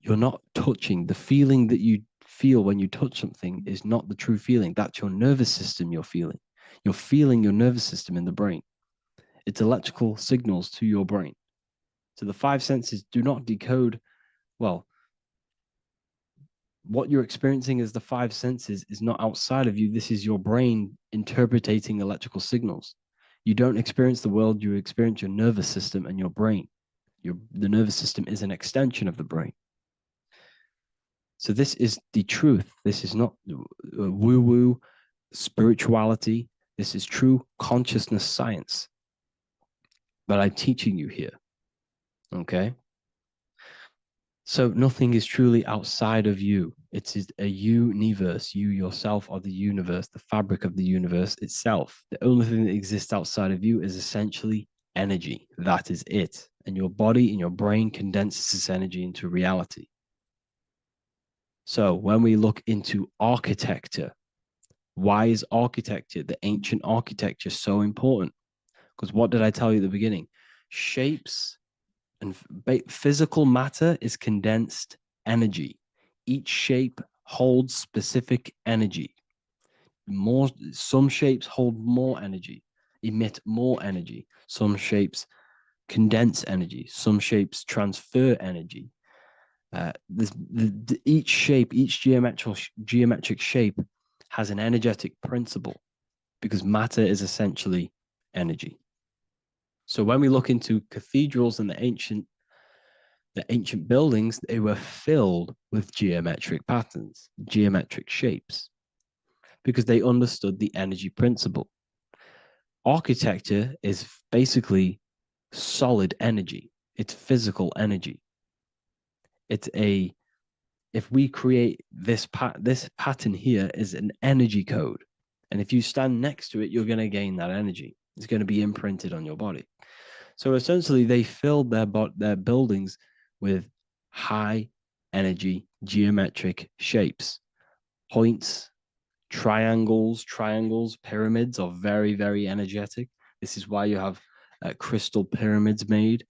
Speaker 1: you're not touching. The feeling that you feel when you touch something is not the true feeling. That's your nervous system you're feeling. You're feeling your nervous system in the brain. It's electrical signals to your brain. So the 5 senses do not decode, well, what you're experiencing as the 5 senses is not outside of you. This is your brain interpreting electrical signals. You don't experience the world, you experience your nervous system and your brain. The nervous system is an extension of the brain. So this is the truth. This is not woo-woo spirituality. This is true consciousness science. But I'm teaching you here. Okay? So nothing is truly outside of you. It is a universe. You yourself are the universe, the fabric of the universe itself. The only thing that exists outside of you is essentially energy. That is it. And your body and your brain condenses this energy into reality. So when we look into architecture, why is architecture, the ancient architecture, so important? Because what did I tell you at the beginning? Shapes and physical matter is condensed energy. Each shape holds specific energy. Some shapes hold more energy, emit more energy. Some shapes condense energy. Some shapes transfer energy. Each shape, each geometric shape has an energetic principle because matter is essentially energy. So when we look into cathedrals and the ancient buildings, they were filled with geometric patterns, geometric shapes, because they understood the energy principle. Architecture is basically solid energy. It's physical energy. If we create this pattern here is an energy code. And if you stand next to it, you're going to gain that energy. It's going to be imprinted on your body. So essentially, they filled their buildings with high energy geometric shapes. Points, triangles, pyramids are very, very energetic. This is why you have crystal pyramids made,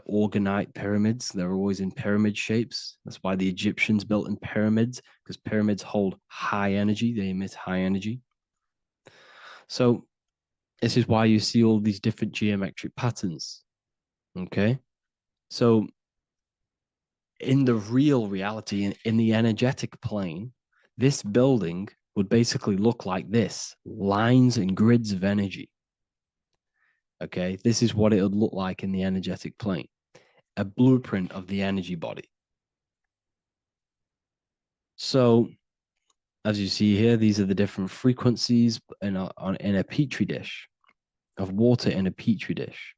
Speaker 1: orgonite pyramids. They're always in pyramid shapes. That's why the Egyptians built in pyramids, because pyramids hold high energy. They emit high energy. So this is why you see all these different geometric patterns. Okay. So in the real reality, in the energetic plane, this building would basically look like this: lines and grids of energy. Okay. This is what it would look like in the energetic plane, a blueprint of the energy body. So as you see here, these are the different frequencies in a petri dish, of water in a petri dish.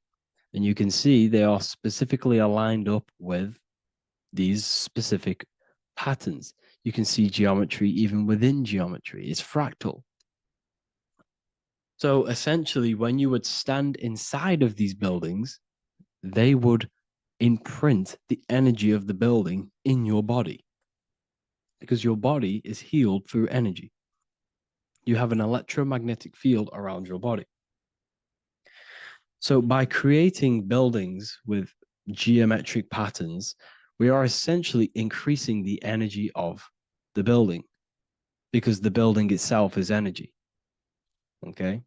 Speaker 1: And you can see they are specifically aligned up with these specific patterns. You can see geometry even within geometry. It's fractal. So essentially, when you would stand inside of these buildings, they would imprint the energy of the building in your body, because your body is healed through energy. You have an electromagnetic field around your body. So by creating buildings with geometric patterns, we are essentially increasing the energy of the building, because the building itself is energy. Okay.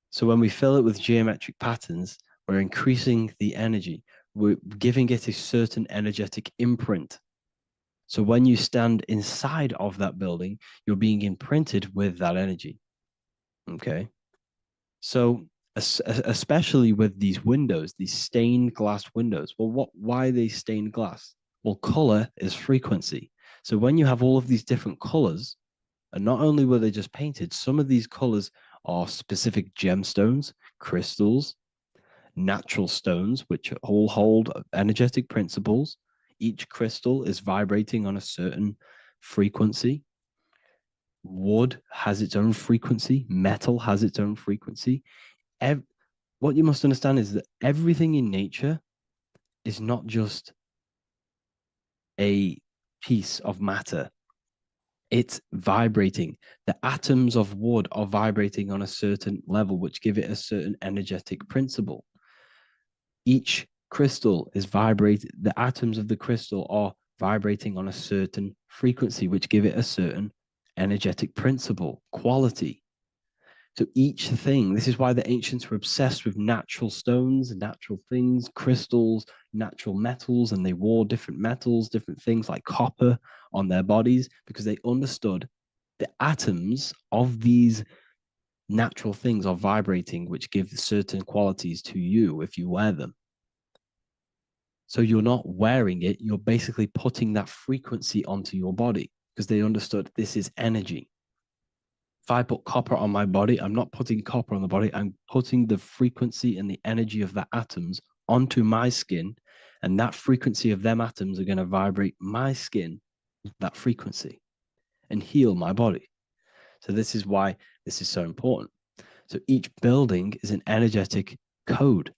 Speaker 1: So when we fill it with geometric patterns, we're increasing the energy. We're giving it a certain energetic imprint. So when you stand inside of that building, you're being imprinted with that energy. Okay. So especially with these windows, these stained glass windows. Well, why are they stained glass? Well, color is frequency. So when you have all of these different colors, and not only were they just painted, some of these colors are specific gemstones, crystals, natural stones, which all hold energetic principles. Each crystal is vibrating on a certain frequency. Wood has its own frequency. Metal has its own frequency. What you must understand is that everything in nature is not just a piece of matter. It's vibrating. The atoms of wood are vibrating on a certain level, which give it a certain energetic principle. Each crystal is vibrating. The atoms of the crystal are vibrating on a certain frequency, which give it a certain energetic principle, quality. So each thing, this is why the ancients were obsessed with natural stones, natural things, crystals, natural metals, and they wore different metals, different things like copper on their bodies, because they understood the atoms of these natural things are vibrating, which give certain qualities to you if you wear them. So you're not wearing it, you're basically putting that frequency onto your body, because they understood this is energy. If I put copper on my body, I'm not putting copper on the body. I'm putting the frequency and the energy of the atoms onto my skin. And that frequency of them atoms are going to vibrate my skin, that frequency, and heal my body. So this is why this is so important. So each building is an energetic code.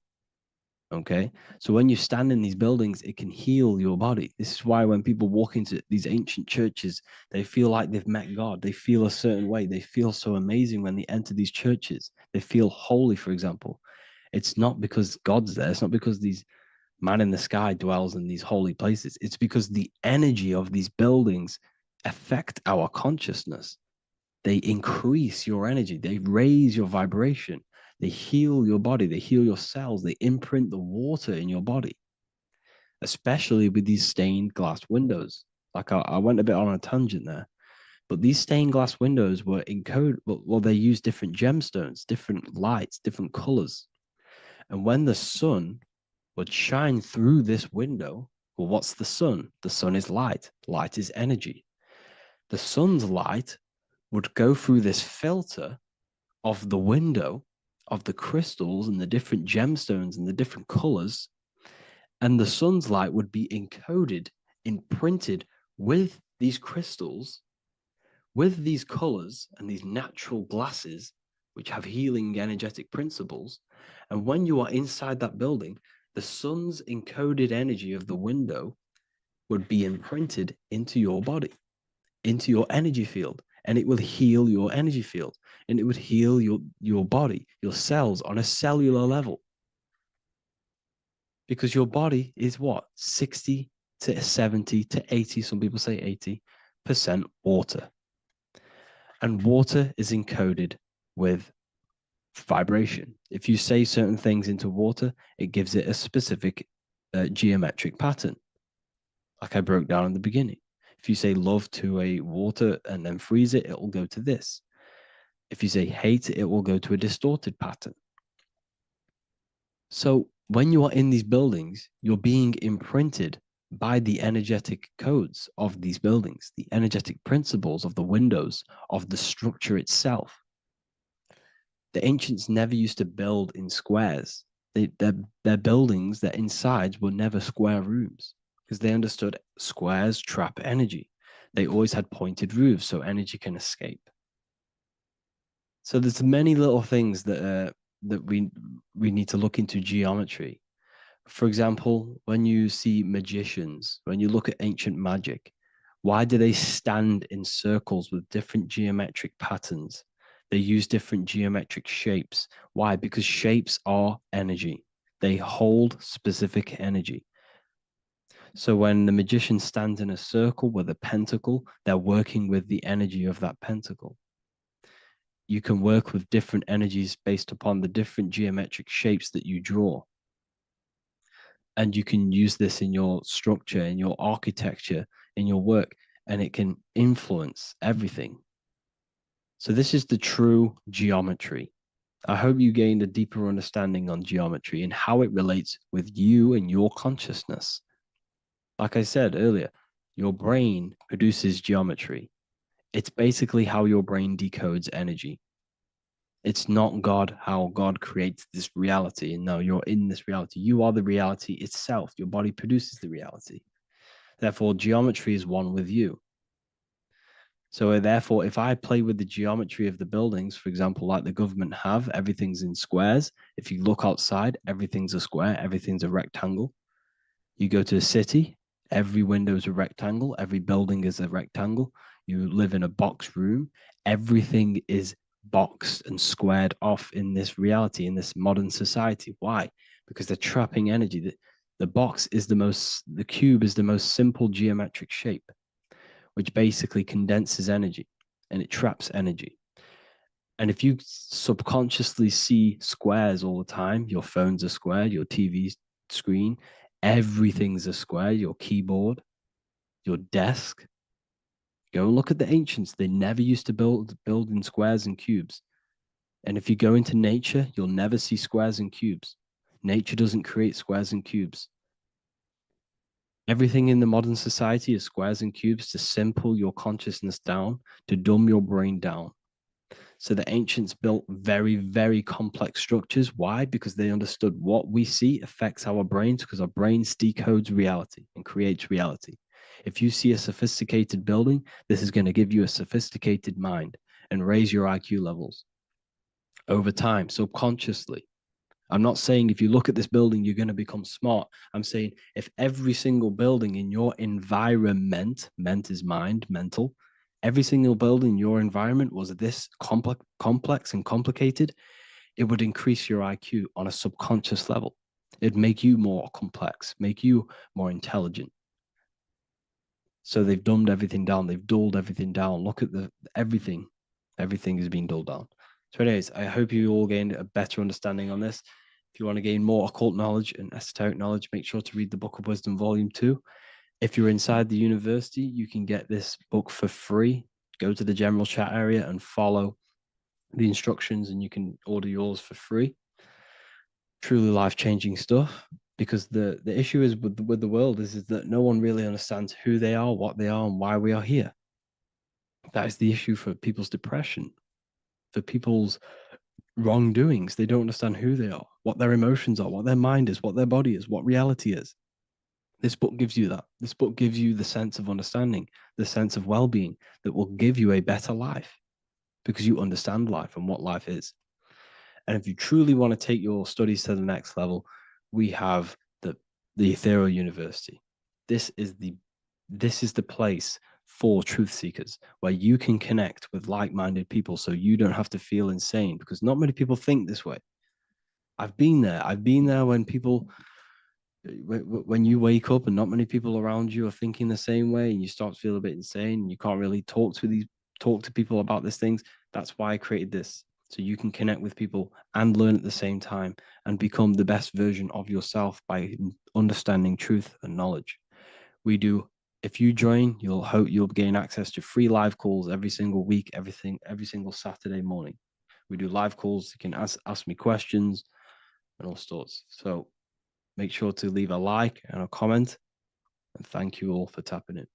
Speaker 1: Okay. So when you stand in these buildings, it can heal your body. This is why when people walk into these ancient churches, they feel like they've met God. They feel a certain way. They feel so amazing when they enter these churches. They feel holy, for example. It's not because God's there. It's not because these man in the sky dwells in these holy places. It's because the energy of these buildings affect our consciousness. They increase your energy. They raise your vibration. They heal your body. They heal your cells. They imprint the water in your body, especially with these stained glass windows. Like I went a bit on a tangent there, but these stained glass windows were encoded. Well, they use different gemstones, different lights, different colors. And when the sun would shine through this window, well, what's the sun? The sun is light. Light is energy. The sun's light would go through this filter of the window of the crystals and the different gemstones and the different colors, and the sun's light would be encoded, imprinted with these crystals, with these colors and these natural glasses, which have healing energetic principles. And when you are inside that building, the sun's encoded energy of the window would be imprinted into your body, into your energy field, and it will heal your energy field, and it would heal your body, your cells on a cellular level. Because your body is what? 60 to 70 to 80, some people say 80% water. And water is encoded with vibration. If you say certain things into water, it gives it a specific geometric pattern, like I broke down in the beginning. If you say love to a water and then freeze it, it will go to this. If you say hate, it will go to a distorted pattern. So when you are in these buildings, you're being imprinted by the energetic codes of these buildings, the energetic principles of the windows, of the structure itself. The ancients never used to build in squares. Their buildings, their insides were never square rooms, because they understood squares trap energy. They always had pointed roofs so energy can escape. So there's many little things that we need to look into geometry. For example, when you see magicians, when you look at ancient magic, why do they stand in circles with different geometric patterns? They use different geometric shapes. Why? Because shapes are energy. They hold specific energy. So when the magician stands in a circle with a pentacle, they're working with the energy of that pentacle. You can work with different energies based upon the different geometric shapes that you draw. And you can use this in your structure, in your architecture, in your work, and it can influence everything. So this is the true geometry. I hope you gained a deeper understanding on geometry and how it relates with you and your consciousness. Like I said earlier, your brain produces geometry. It's basically how your brain decodes energy. It's not God, how God creates this reality. And no, you're in this reality. You are the reality itself. Your body produces the reality. Therefore, geometry is one with you. So therefore, if I play with the geometry of the buildings, for example, like the government have, everything's in squares. If you look outside, everything's a square, everything's a rectangle. You go to a city, every window is a rectangle, every building is a rectangle. You live in a box room, everything is boxed and squared off in this reality, in this modern society. Why? Because they're trapping energy. The cube is the most simple geometric shape, which basically condenses energy and it traps energy. And if you subconsciously see squares all the time, your phone's a square, your TV screen, everything's a square, your keyboard, your desk. Go and look at the ancients. They never used to build in squares and cubes. And if you go into nature, you'll never see squares and cubes. Nature doesn't create squares and cubes. Everything in the modern society is squares and cubes to simple your consciousness down, to dumb your brain down. So the ancients built very, very complex structures. Why? Because they understood what we see affects our brains, because our brains decodes reality and creates reality. If you see a sophisticated building, this is going to give you a sophisticated mind and raise your IQ levels over time, subconsciously. I'm not saying if you look at this building, you're going to become smart. I'm saying if every single building in your environment, ment is mind, mental, every single building in your environment was this complex and complicated, it would increase your IQ on a subconscious level. It'd make you more complex, make you more intelligent. So they've dumbed everything down. They've dulled everything down. Look at everything. Everything is being dulled down. So anyways, I hope you all gained a better understanding on this. If you want to gain more occult knowledge and esoteric knowledge, make sure to read the Book of Wisdom, Volume 2. If you're inside the university, you can get this book for free. Go to the general chat area and follow the instructions and you can order yours for free. Truly life-changing stuff. Because the issue is with the world is that no one really understands who they are, what they are, and why we are here. That is the issue for people's depression, for people's wrongdoings. They don't understand who they are, what their emotions are, what their mind is, what their body is, what reality is. This book gives you that. This book gives you the sense of understanding, the sense of well-being that will give you a better life because you understand life and what life is. And if you truly want to take your studies to the next level, we have the Ethereal University. This is the place for truth seekers where you can connect with like-minded people so you don't have to feel insane, because not many people think this way. I've been there when you wake up and not many people around you are thinking the same way and you start to feel a bit insane and you can't really talk to people about these things. That's why I created this, so you can connect with people and learn at the same time and become the best version of yourself by understanding truth and knowledge. If you join, you'll gain access to free live calls every single week, every single Saturday morning. We do live calls. You can ask me questions and all sorts. So make sure to leave a like and a comment. And thank you all for tapping in.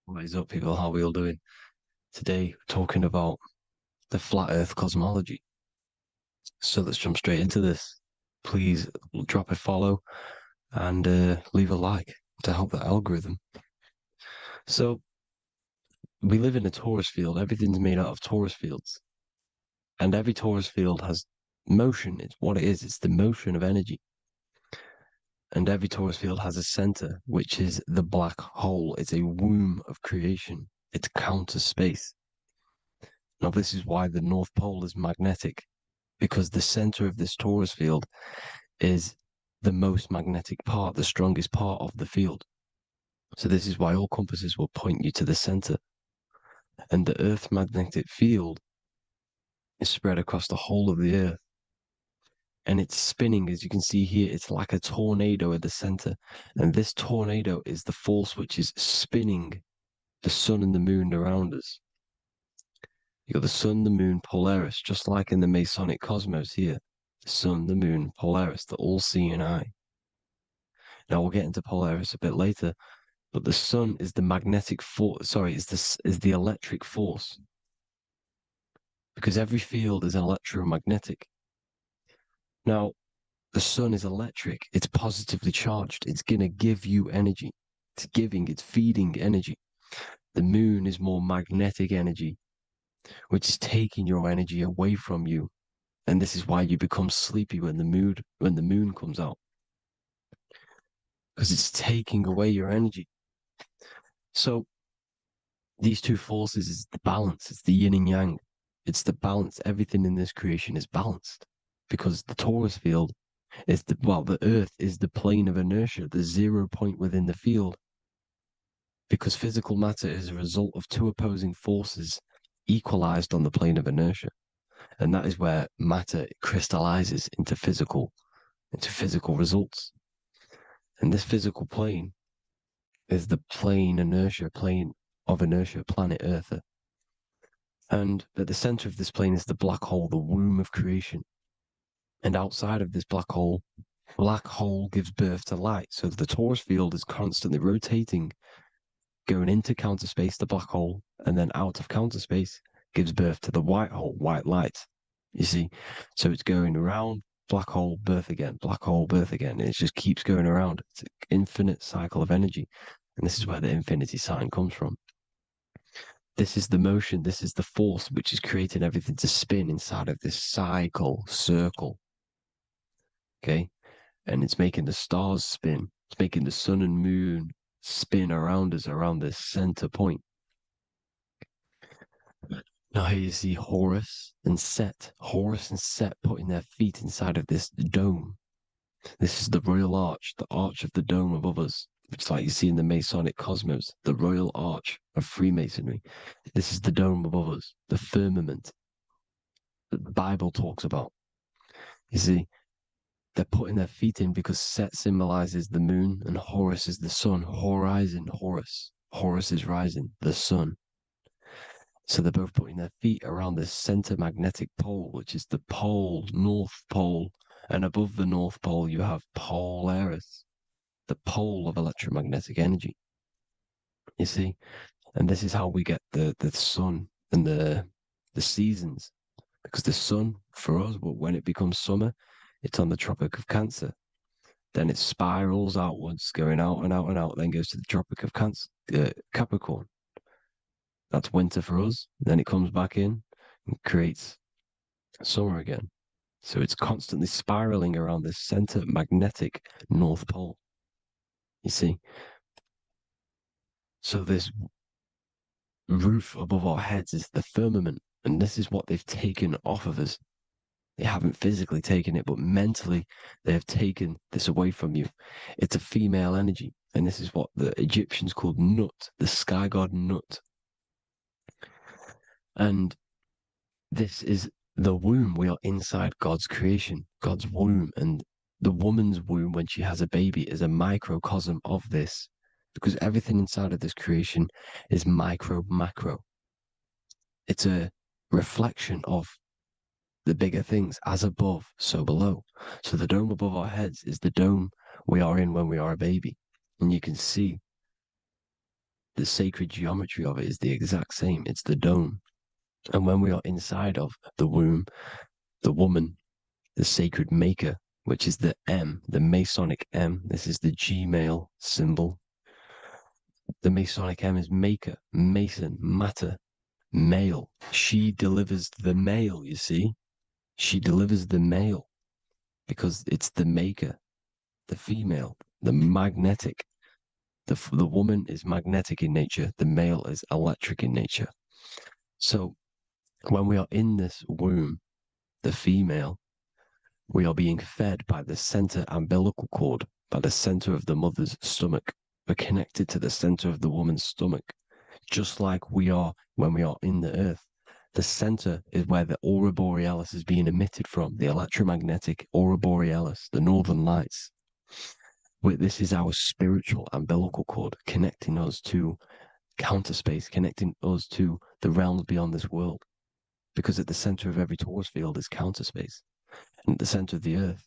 Speaker 1: What is up, people? How are we all doing? Today, we're talking about the flat earth cosmology. So let's jump straight into this. Please drop a follow and leave a like to help the algorithm. So, we live in a Taurus field. Everything's made out of Taurus fields. And every Taurus field has motion. It's what it is. It's the motion of energy. And every Taurus field has a center, which is the black hole. It's a womb of creation. It's counter space. Now, this is why the North Pole is magnetic, because the center of this Taurus field is the most magnetic part, the strongest part of the field. So this is why all compasses will point you to the center. And the Earth's magnetic field is spread across the whole of the Earth. And it's spinning, as you can see here, it's like a tornado at the center. And this tornado is the force which is spinning the sun and the moon around us. You got the sun, the moon, Polaris, just like in the Masonic cosmos here. The sun, the moon, Polaris, the all-seeing eye. Now we'll get into Polaris a bit later, but the sun is the magnetic force. Sorry, is the electric force, because every field is electromagnetic. Now, the sun is electric. It's positively charged. It's gonna give you energy. It's feeding energy. The moon is more magnetic energy, which is taking your energy away from you. And this is why you become sleepy when the moon comes out. Because it's taking away your energy. So these two forces is the balance. It's the yin and yang. It's the balance. Everything in this creation is balanced. Because the Taurus field is the Earth is the plane of inertia, the 0 point within the field. Because physical matter is a result of two opposing forces equalized on the plane of inertia. And that is where matter crystallizes into physical results. And this physical plane is the plane of inertia, planet Earth. And at the center of this plane is the black hole, the womb of creation. And outside of this black hole gives birth to light. So the Taurus field is constantly rotating, going into counter space, the black hole, and then out of counter space gives birth to the white hole, white light. You see? So it's going around, black hole, birth again, black hole, birth again. And it just keeps going around. It's an infinite cycle of energy. And this is where the infinity sign comes from. This is the motion, this is the force which is creating everything to spin inside of this circle. Okay? And it's making the stars spin. It's making the sun and moon spin around us, around this center point. Now here you see Horus and Set putting their feet inside of this dome. This is the royal arch, the arch of the dome above us, which is like you see in the Masonic cosmos, the royal arch of Freemasonry. This is the dome above us, the firmament that the Bible talks about. You see, they're putting their feet in because Set symbolizes the moon and Horus is the sun. Horizon, Horus. Horus is rising, the sun. So they're both putting their feet around this center magnetic pole, which is the pole, North Pole. And above the North Pole, you have Polaris, the pole of electromagnetic energy. You see? And this is how we get the sun and the seasons. Because the sun, for us, when it becomes summer, it's on the Tropic of Cancer. Then it spirals outwards, going out and out and out, then goes to the Tropic of Capricorn. That's winter for us. Then it comes back in and creates summer again. So it's constantly spiraling around this center magnetic North Pole. You see? So this roof above our heads is the firmament. And this is what they've taken off of us. They haven't physically taken it, but mentally they have taken this away from you. It's a female energy. And this is what the Egyptians called Nut, the sky god Nut. And this is the womb. We are inside God's creation, God's womb. And the woman's womb, when she has a baby, is a microcosm of this, because everything inside of this creation is macro. It's a reflection of the bigger things, as above, so below. So the dome above our heads is the dome we are in when we are a baby. And you can see the sacred geometry of it is the exact same. It's the dome. And when we are inside of the womb, the woman, the sacred maker, which is the M, the Masonic M, this is the G male symbol. The Masonic M is maker, mason, matter, male. She delivers the male, you see. She delivers the male because it's the maker, the female, the magnetic. The woman is magnetic in nature, the male is electric in nature. So when we are in this womb, the female, we are being fed by the center umbilical cord, by the center of the mother's stomach. We're connected to the center of the woman's stomach, just like we are when we are in the earth. The center is where the aurora borealis is being emitted from, the electromagnetic aurora borealis, the northern lights. This is our spiritual umbilical cord, connecting us to counter space, connecting us to the realms beyond this world. Because at the center of every Taurus field is counter space. And at the center of the earth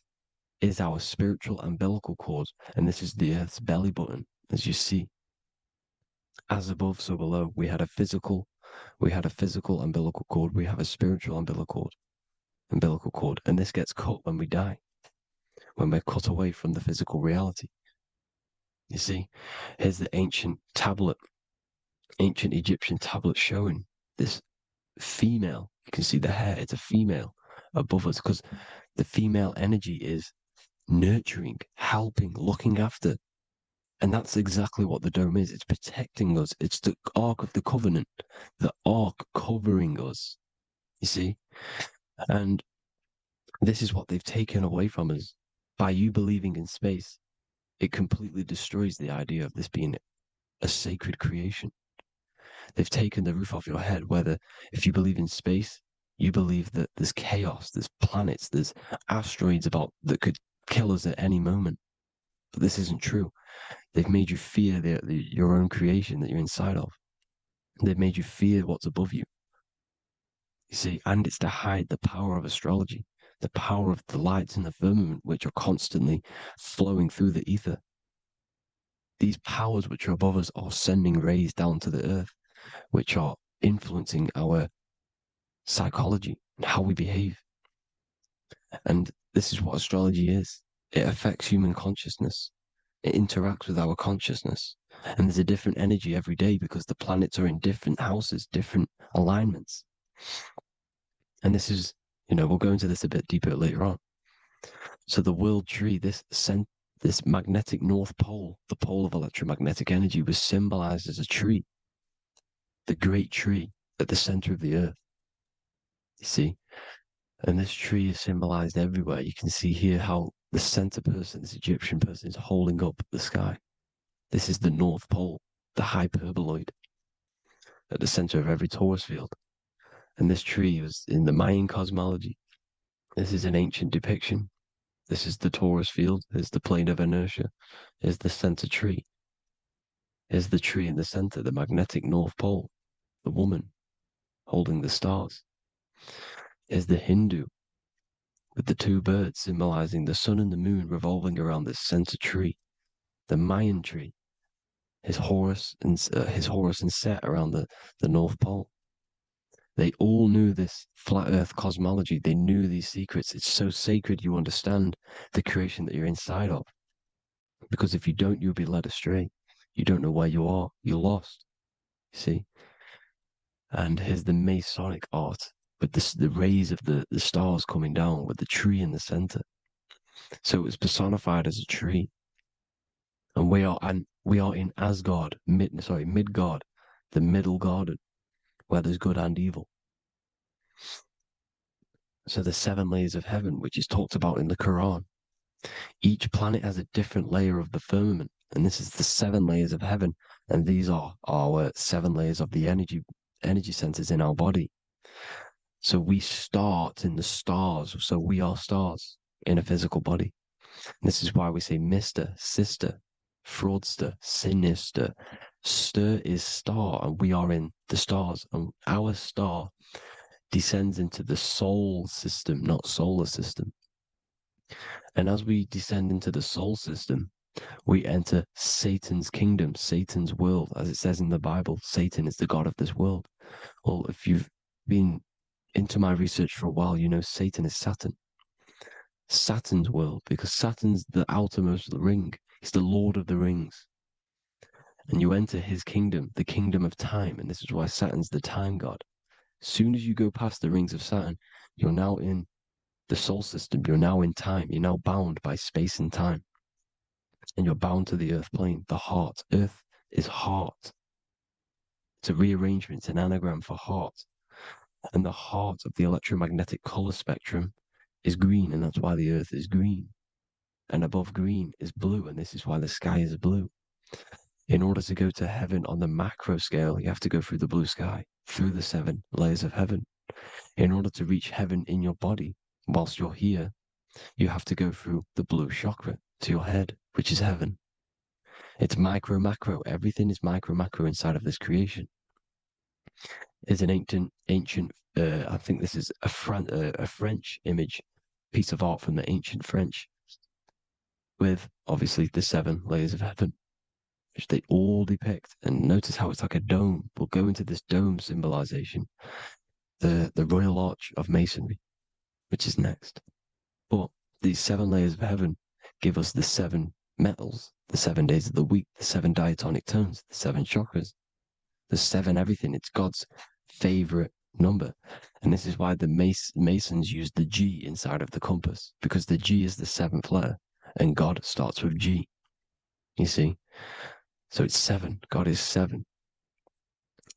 Speaker 1: is our spiritual umbilical cord. And this is the earth's belly button, as you see. As above, so below. We had a physical umbilical cord. We have a spiritual umbilical cord. And this gets cut when we die, when we're cut away from the physical reality. You see, here's the ancient Egyptian tablet showing this female. You can see the hair, it's a female above us because the female energy is nurturing, helping, looking after. And that's exactly what the dome is. It's protecting us. It's the Ark of the Covenant, the Ark covering us, you see? And this is what they've taken away from us. By you believing in space, it completely destroys the idea of this being a sacred creation. They've taken the roof off your head, whether if you believe in space, you believe that there's chaos, there's planets, there's asteroids that could kill us at any moment. But this isn't true. They've made you fear your own creation that you're inside of. They've made you fear what's above you. You see, and it's to hide the power of astrology, the power of the lights in the firmament, which are constantly flowing through the ether. These powers which are above us are sending rays down to the earth, which are influencing our psychology and how we behave. And this is what astrology is. It affects human consciousness. It interacts with our consciousness. And there's a different energy every day because the planets are in different houses, different alignments. And this is, we'll go into this a bit deeper later on. So the world tree, this magnetic north pole, the pole of electromagnetic energy, was symbolized as a tree, the great tree at the center of the earth. You see? And this tree is symbolized everywhere. You can see here how the center person, this Egyptian person, is holding up the sky. This is the North Pole, the hyperboloid, at the center of every Taurus field. And this tree was in the Mayan cosmology. This is an ancient depiction. This is the Taurus field. Here's the plane of inertia. Here's the center tree. Here's the tree in the center, the magnetic North Pole, the woman holding the stars. Here's the Hindu with the two birds symbolizing the sun and the moon revolving around this center tree. The Mayan tree, his Horus and Set around the North Pole. They all knew this flat earth cosmology. They knew these secrets. It's so sacred you understand the creation that you're inside of. Because if you don't, you'll be led astray. You don't know where you are. You're lost. You see? And here's the Masonic art with the rays of the stars coming down with the tree in the center. So it was personified as a tree. And we are in Asgard, Midgard, the middle garden, where there's good and evil. So the 7 layers of heaven, which is talked about in the Quran. Each planet has a different layer of the firmament, and this is the 7 layers of heaven, and these are our 7 layers of the energy centers in our body. So we start in the stars, so we are stars in a physical body. And this is why we say Mr., Sister, Fraudster, Sinister. Stir is star, and we are in the stars, and our star descends into the soul system, not solar system. And as we descend into the soul system, We enter Satan's kingdom, Satan's world. As it says in the Bible, Satan is the god of this world. Well, if you've been into my research for a while, you know Satan is Saturn. Saturn's world, because Saturn's the outermost ring. He's the Lord of the Rings. And you enter his kingdom, the kingdom of time. And this is why Saturn's the time god. As soon as you go past the rings of Saturn, you're now in the soul system. You're now in time. You're now bound by space and time. And you're bound to the earth plane, the heart. Earth is heart. It's a rearrangement, it's an anagram for heart. And the heart of the electromagnetic color spectrum is green, and that's why the earth is green. And above green is blue, and this is why the sky is blue. In order to go to heaven on the macro scale, you have to go through the blue sky, through the 7 layers of heaven. In order to reach heaven in your body, whilst you're here, you have to go through the blue chakra to your head, which is heaven. It's micro, macro. Everything is micro, macro inside of this creation. It's an ancient. I think this is a French image, piece of art from the ancient French, with obviously the 7 layers of heaven, which they all depict. And notice how it's like a dome. We'll go into this dome symbolization, the Royal Arch of Masonry, which is next. But these 7 layers of heaven give us the 7 metals, the 7 days of the week, the 7 diatonic tones, the 7 chakras, the 7 everything. It's God's favorite number. And this is why the Masons use the G inside of the compass, because the G is the 7th letter and God starts with G. You see? So it's 7. God is 7.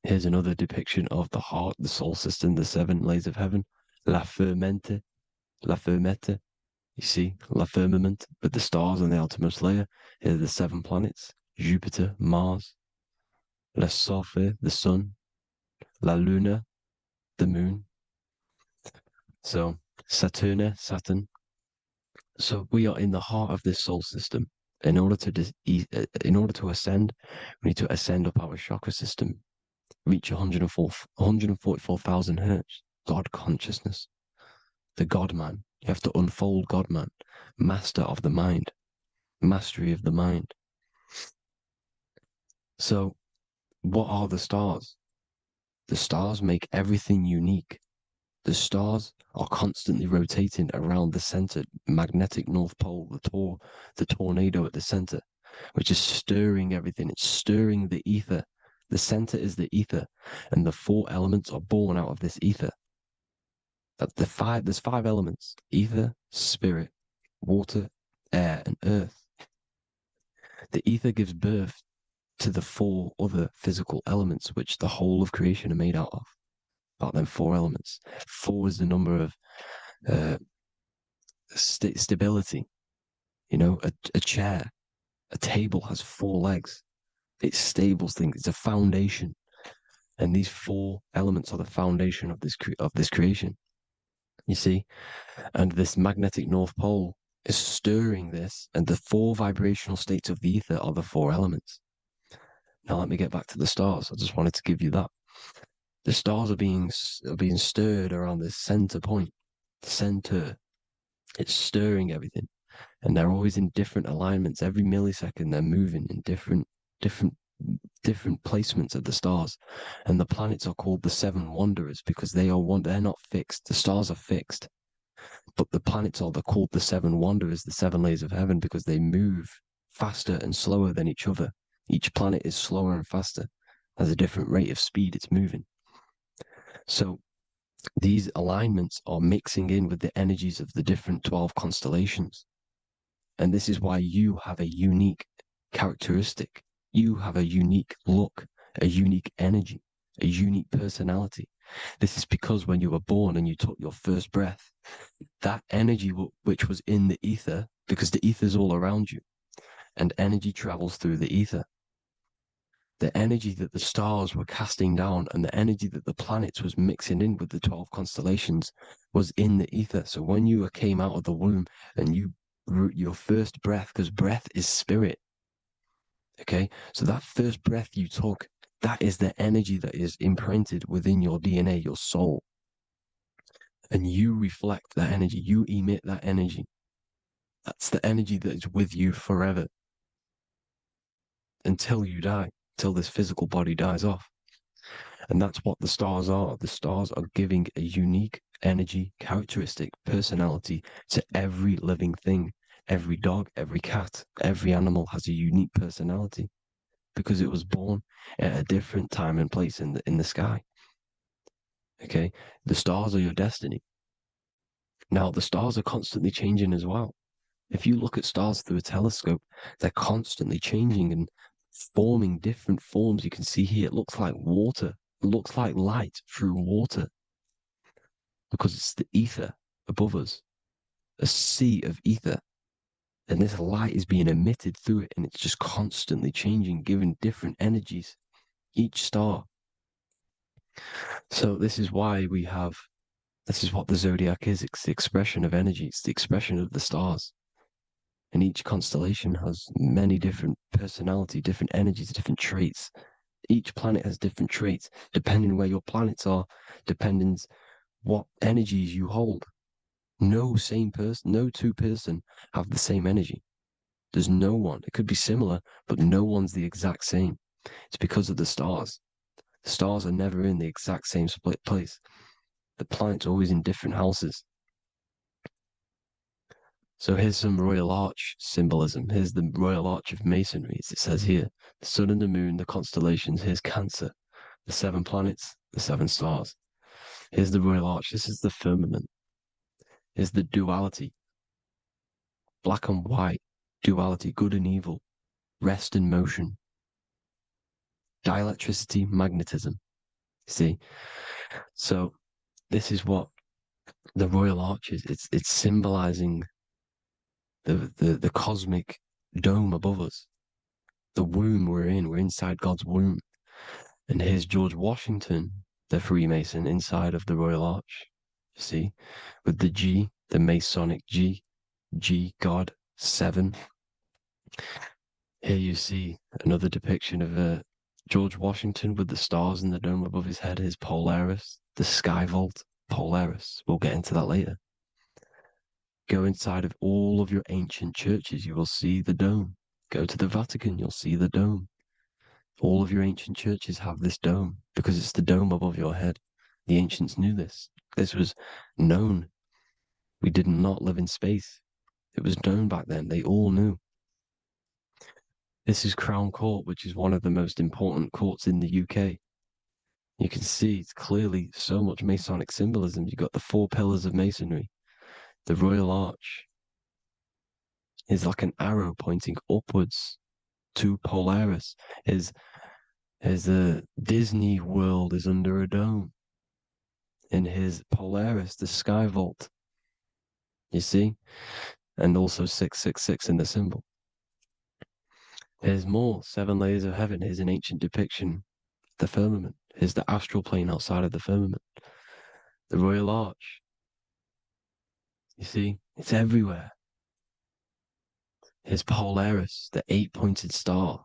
Speaker 1: Here's another depiction of the heart, the soul system, the 7 layers of heaven. La fermete. You see, la firmament, with the stars on the outermost layer. Here are the 7 planets: Jupiter, Mars, la Sophie, the sun, la Luna, the moon. So Saturn. So we are in the heart of this soul system. In order to ascend, we need to ascend up our chakra system, reach 144,000 hertz, God consciousness, the God man. You have to unfold God man, master of the mind, mastery of the mind. So what are the stars? The stars make everything unique. The stars are constantly rotating around the center, magnetic North Pole, the tornado at the center, which is stirring everything. It's stirring the ether. The center is the ether, and the 4 elements are born out of this ether. There's 5 elements: ether, spirit, water, air, and earth. The ether gives birth to the 4 other physical elements, which the whole of creation are made out of. About them 4 elements. 4 is the number of stability. You know, a chair, a table has 4 legs. It stables things. It's a foundation, and these 4 elements are the foundation of this creation. You see, and this magnetic North Pole is stirring this, and the 4 vibrational states of the ether are the 4 elements. Now let me get back to the stars. I just wanted to give you that. The stars are being stirred around this center point. Center. It's stirring everything. And they're always in different alignments. Every millisecond they're moving in different placements of the stars. And the planets are called the 7 wanderers because they're not fixed. The stars are fixed. But the planets they're called the 7 wanderers, the 7 layers of heaven, because they move faster and slower than each other. Each planet is slower and faster. Has a different rate of speed it's moving. So these alignments are mixing in with the energies of the different 12 constellations. And this is why you have a unique characteristic. You have a unique look, a unique energy, a unique personality. This is because when you were born and you took your first breath, that energy which was in the ether, because the ether is all around you, and energy travels through the ether. The energy that the stars were casting down and the energy that the planets was mixing in with the 12 constellations was in the ether. So when you came out of the womb and your first breath, because breath is spirit, okay? So that first breath you took, that is the energy that is imprinted within your DNA, your soul. And you reflect that energy, you emit that energy. That's the energy that is with you forever. until you die, till this physical body dies off. And that's what the stars are. The stars are giving a unique energy, characteristic, personality to every living thing. Every dog, every cat, every animal has a unique personality because it was born at a different time and place in the sky. Okay, the stars are your destiny. Now, the stars are constantly changing as well. If you look at stars through a telescope, they're constantly changing and forming different forms. You can see here, it looks like water. It looks like light through water because it's the ether above us, a sea of ether. And this light is being emitted through it, and it's just constantly changing, giving different energies, each star. So this is why this is what the zodiac is. It's the expression of energy. It's the expression of the stars. And each constellation has many different personality, different energies, different traits. Each planet has different traits, depending where your planets are, depending what energies you hold. No same person, no two person have the same energy. There's no one. It could be similar, but no one's the exact same. It's because of the stars. The stars are never in the exact same split place. The planets are always in different houses. So here's some Royal Arch symbolism. Here's the Royal Arch of Masonry, as it says here. The sun and the moon, the constellations. Here's Cancer, the 7 planets, the 7 stars. Here's the Royal Arch. This is the firmament. Here's the duality. Black and white, duality, good and evil, rest and motion. Dielectricity, magnetism. See? So this is what the Royal Arch is. It's symbolizing the cosmic dome above us. The womb we're in. We're inside God's womb. And here's George Washington, the Freemason, inside of the Royal Arch. You see? With the G, the Masonic G, God, 7. Here you see another depiction of George Washington with the stars in the dome above his head, his Polaris, the sky vault, Polaris. We'll get into that later. Go inside of all of your ancient churches, you will see the dome. Go to the Vatican, you'll see the dome. All of your ancient churches have this dome because it's the dome above your head. The ancients knew this. This was known. We did not live in space. It was known back then. They all knew. This is Crown Court, which is one of the most important courts in the UK. You can see it's clearly so much Masonic symbolism. You've got the 4 pillars of Masonry. The Royal Arch is like an arrow pointing upwards to Polaris. As the Disney World is under a dome. In his Polaris, the sky vault. You see? And also 666 in the symbol. Here's more 7 layers of heaven. Here's an ancient depiction. The firmament. Here's the astral plane outside of the firmament. The Royal Arch. You see, it's everywhere. Here's Polaris, the 8-pointed star.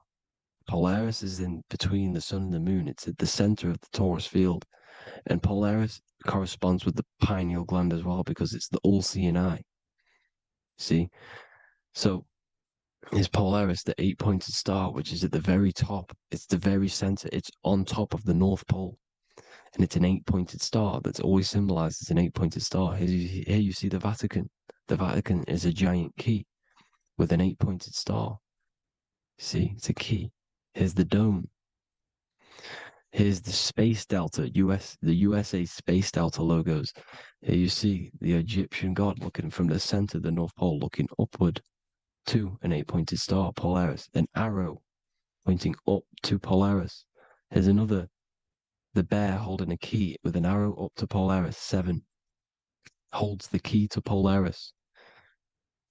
Speaker 1: Polaris is in between the sun and the moon. It's at the center of the Taurus field. And Polaris corresponds with the pineal gland as well because it's the all-seeing eye. See? So, here's Polaris, the 8-pointed star, which is at the very top. It's the very center. It's on top of the North Pole. And it's an 8-pointed star that's always symbolized as an 8-pointed star. Here you see the Vatican. The Vatican is a giant key with an 8-pointed star. See, it's a key. Here's the dome. Here's the Space Delta, the USA Space Delta logos. Here you see the Egyptian god looking from the center of the North Pole, looking upward to an 8-pointed star, Polaris. An arrow pointing up to Polaris. Here's another. The bear holding a key with an arrow up to Polaris, 7. Holds the key to Polaris.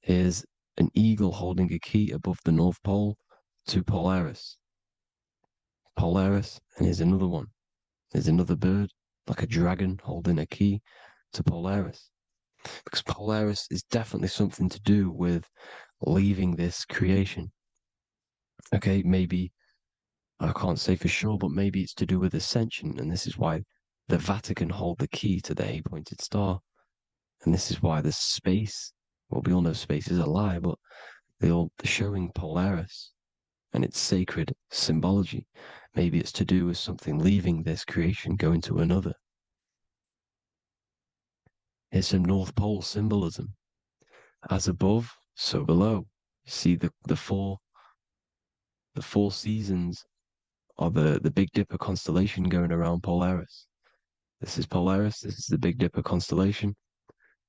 Speaker 1: Here's an eagle holding a key above the North Pole to Polaris. Polaris, and here's another one. There's another bird, like a dragon, holding a key to Polaris. Because Polaris is definitely something to do with leaving this creation. Okay, maybe I can't say for sure, but maybe it's to do with ascension, and this is why the Vatican hold the key to the 8-pointed star. And this is why the space, well, we all know space is a lie, but they're showing Polaris. and it's sacred symbology. Maybe it's to do with something leaving this creation, going to another. Here's some North Pole symbolism. As above, so below. You see the four seasons of the Big Dipper constellation going around Polaris. This is Polaris, this is the Big Dipper constellation,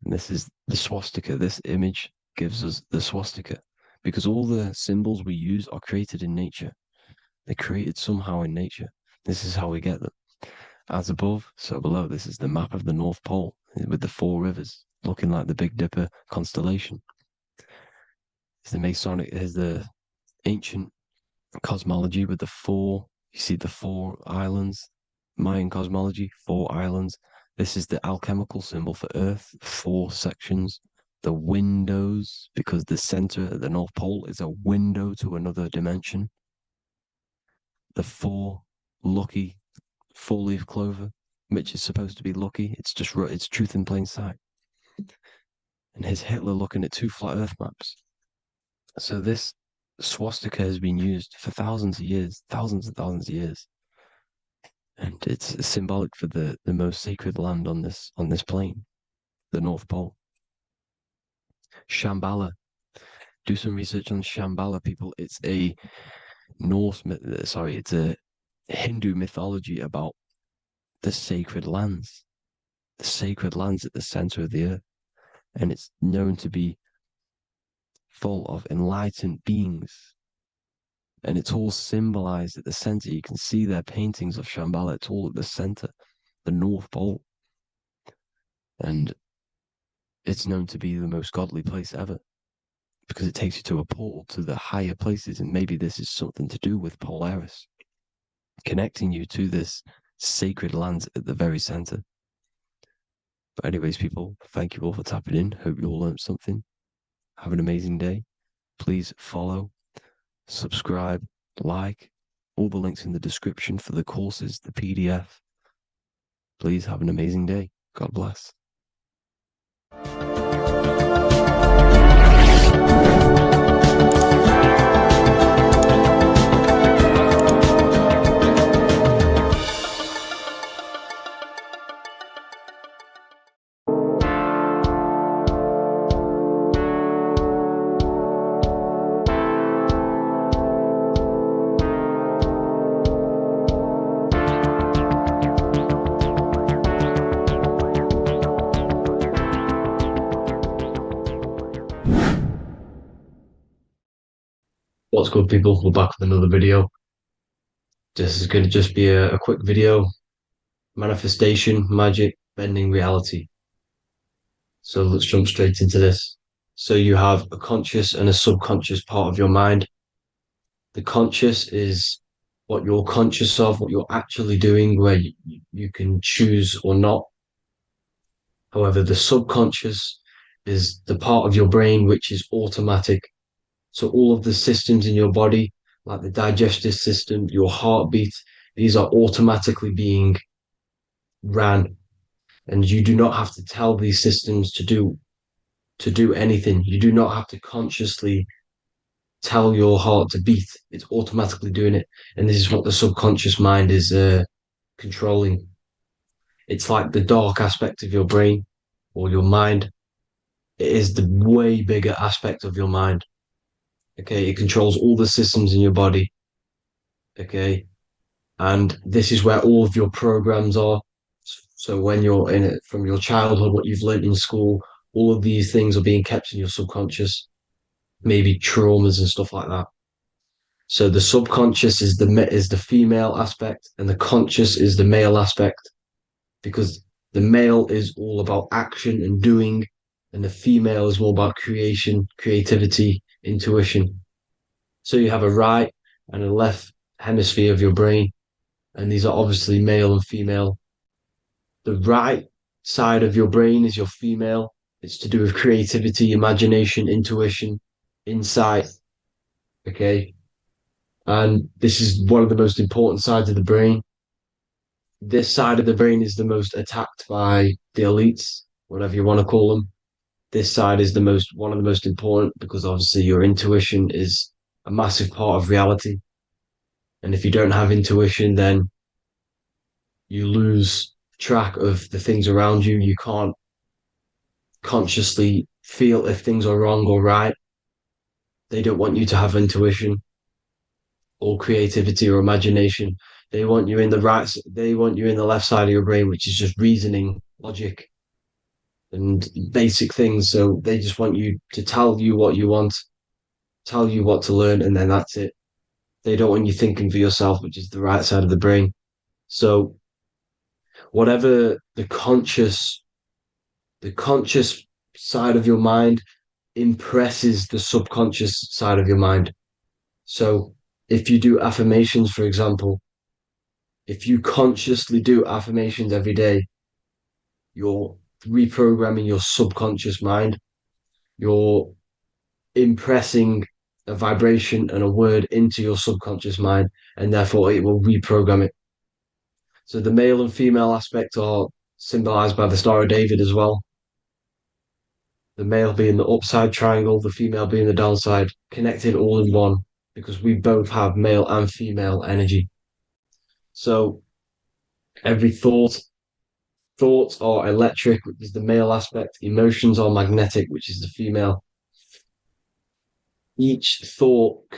Speaker 1: and this is the swastika. This image gives us the swastika, because all the symbols we use are created in nature. They're created somehow in nature. This is how we get them. As above, so below. This is the map of the North Pole with the 4 rivers, looking like the Big Dipper constellation. It's the Masonic, is the ancient cosmology with the 4, you see the 4 islands, Mayan cosmology, 4 islands. This is the alchemical symbol for Earth, 4 sections. The windows, because the center at the North Pole is a window to another dimension. The 4 lucky 4-leaf clover, which is supposed to be lucky. It's just, it's truth in plain sight. And here's Hitler looking at 2 flat Earth maps. So this swastika has been used for thousands of years, thousands and thousands of years. And it's symbolic for the most sacred land on this plane, the North Pole. Shambhala. Do some research on Shambhala, people. It's a it's a Hindu mythology about the sacred lands at the center of the earth. And it's known to be full of enlightened beings. And it's all symbolized at the center. You can see their paintings of Shambhala. It's all at the center, the North Pole. And it's known to be the most godly place ever, because it takes you to a portal to the higher places. And maybe this is something to do with Polaris, connecting you to this sacred land at the very center. But anyways, people, thank you all for tapping in. Hope you all learned something. Have an amazing day. Please follow, subscribe, like, all the links in the description for the courses, the PDF. Please have an amazing day. God bless.
Speaker 2: What's good, people? We're back with another video. This is going to just be a quick video. Manifestation, magic, bending reality. So let's jump straight into this. So you have a conscious and a subconscious part of your mind. The conscious is what you're conscious of, what you're actually doing, where you can choose or not. However, the subconscious is the part of your brain which is automatic. So all of the systems in your body, like the digestive system, your heartbeat, these are automatically being ran. And you do not have to tell these systems to do anything. You do not have to consciously tell your heart to beat. It's automatically doing it. And this is what the subconscious mind is controlling. It's like the dark aspect of your brain or your mind. It is the way bigger aspect of your mind. Okay, it controls all the systems in your body. Okay, and this is where all of your programs are. So when you're in it from your childhood, what you've learned in school, all of these things are being kept in your subconscious, maybe traumas and stuff like that. So the subconscious is the female aspect, and the conscious is the male aspect, because the male is all about action and doing, and the female is more about creation, creativity, intuition. So you have a right and a left hemisphere of your brain, and these are obviously male and female. The right side of your brain is your female. It's to do with creativity, imagination, intuition, insight. Okay. And this is one of the most important sides of the brain. This side of the brain is the most attacked by the elites, whatever you want to call them. This side is one of the most important, because obviously your intuition is a massive part of reality. And if you don't have intuition, then you lose track of the things around you. You can't consciously feel if things are wrong or right. They don't want you to have intuition or creativity or imagination. They want you in the left side of your brain, which is just reasoning, logic, and basic things. So they just want you to tell you what you want, tell you what to learn, and then that's it. They don't want you thinking for yourself, which is the right side of the brain. So whatever the conscious side of your mind impresses the subconscious side of your mind. So if you do affirmations, for example, if you consciously do affirmations every day, you're reprogramming your subconscious mind. You're impressing a vibration and a word into your subconscious mind, and therefore it will reprogram it. So the male and female aspect are symbolized by the Star of David as well. The male being the upside triangle, the female being the downside, connected all in one, because we both have male and female energy. So every thoughts are electric, which is the male aspect. Emotions are magnetic, which is the female. Each thought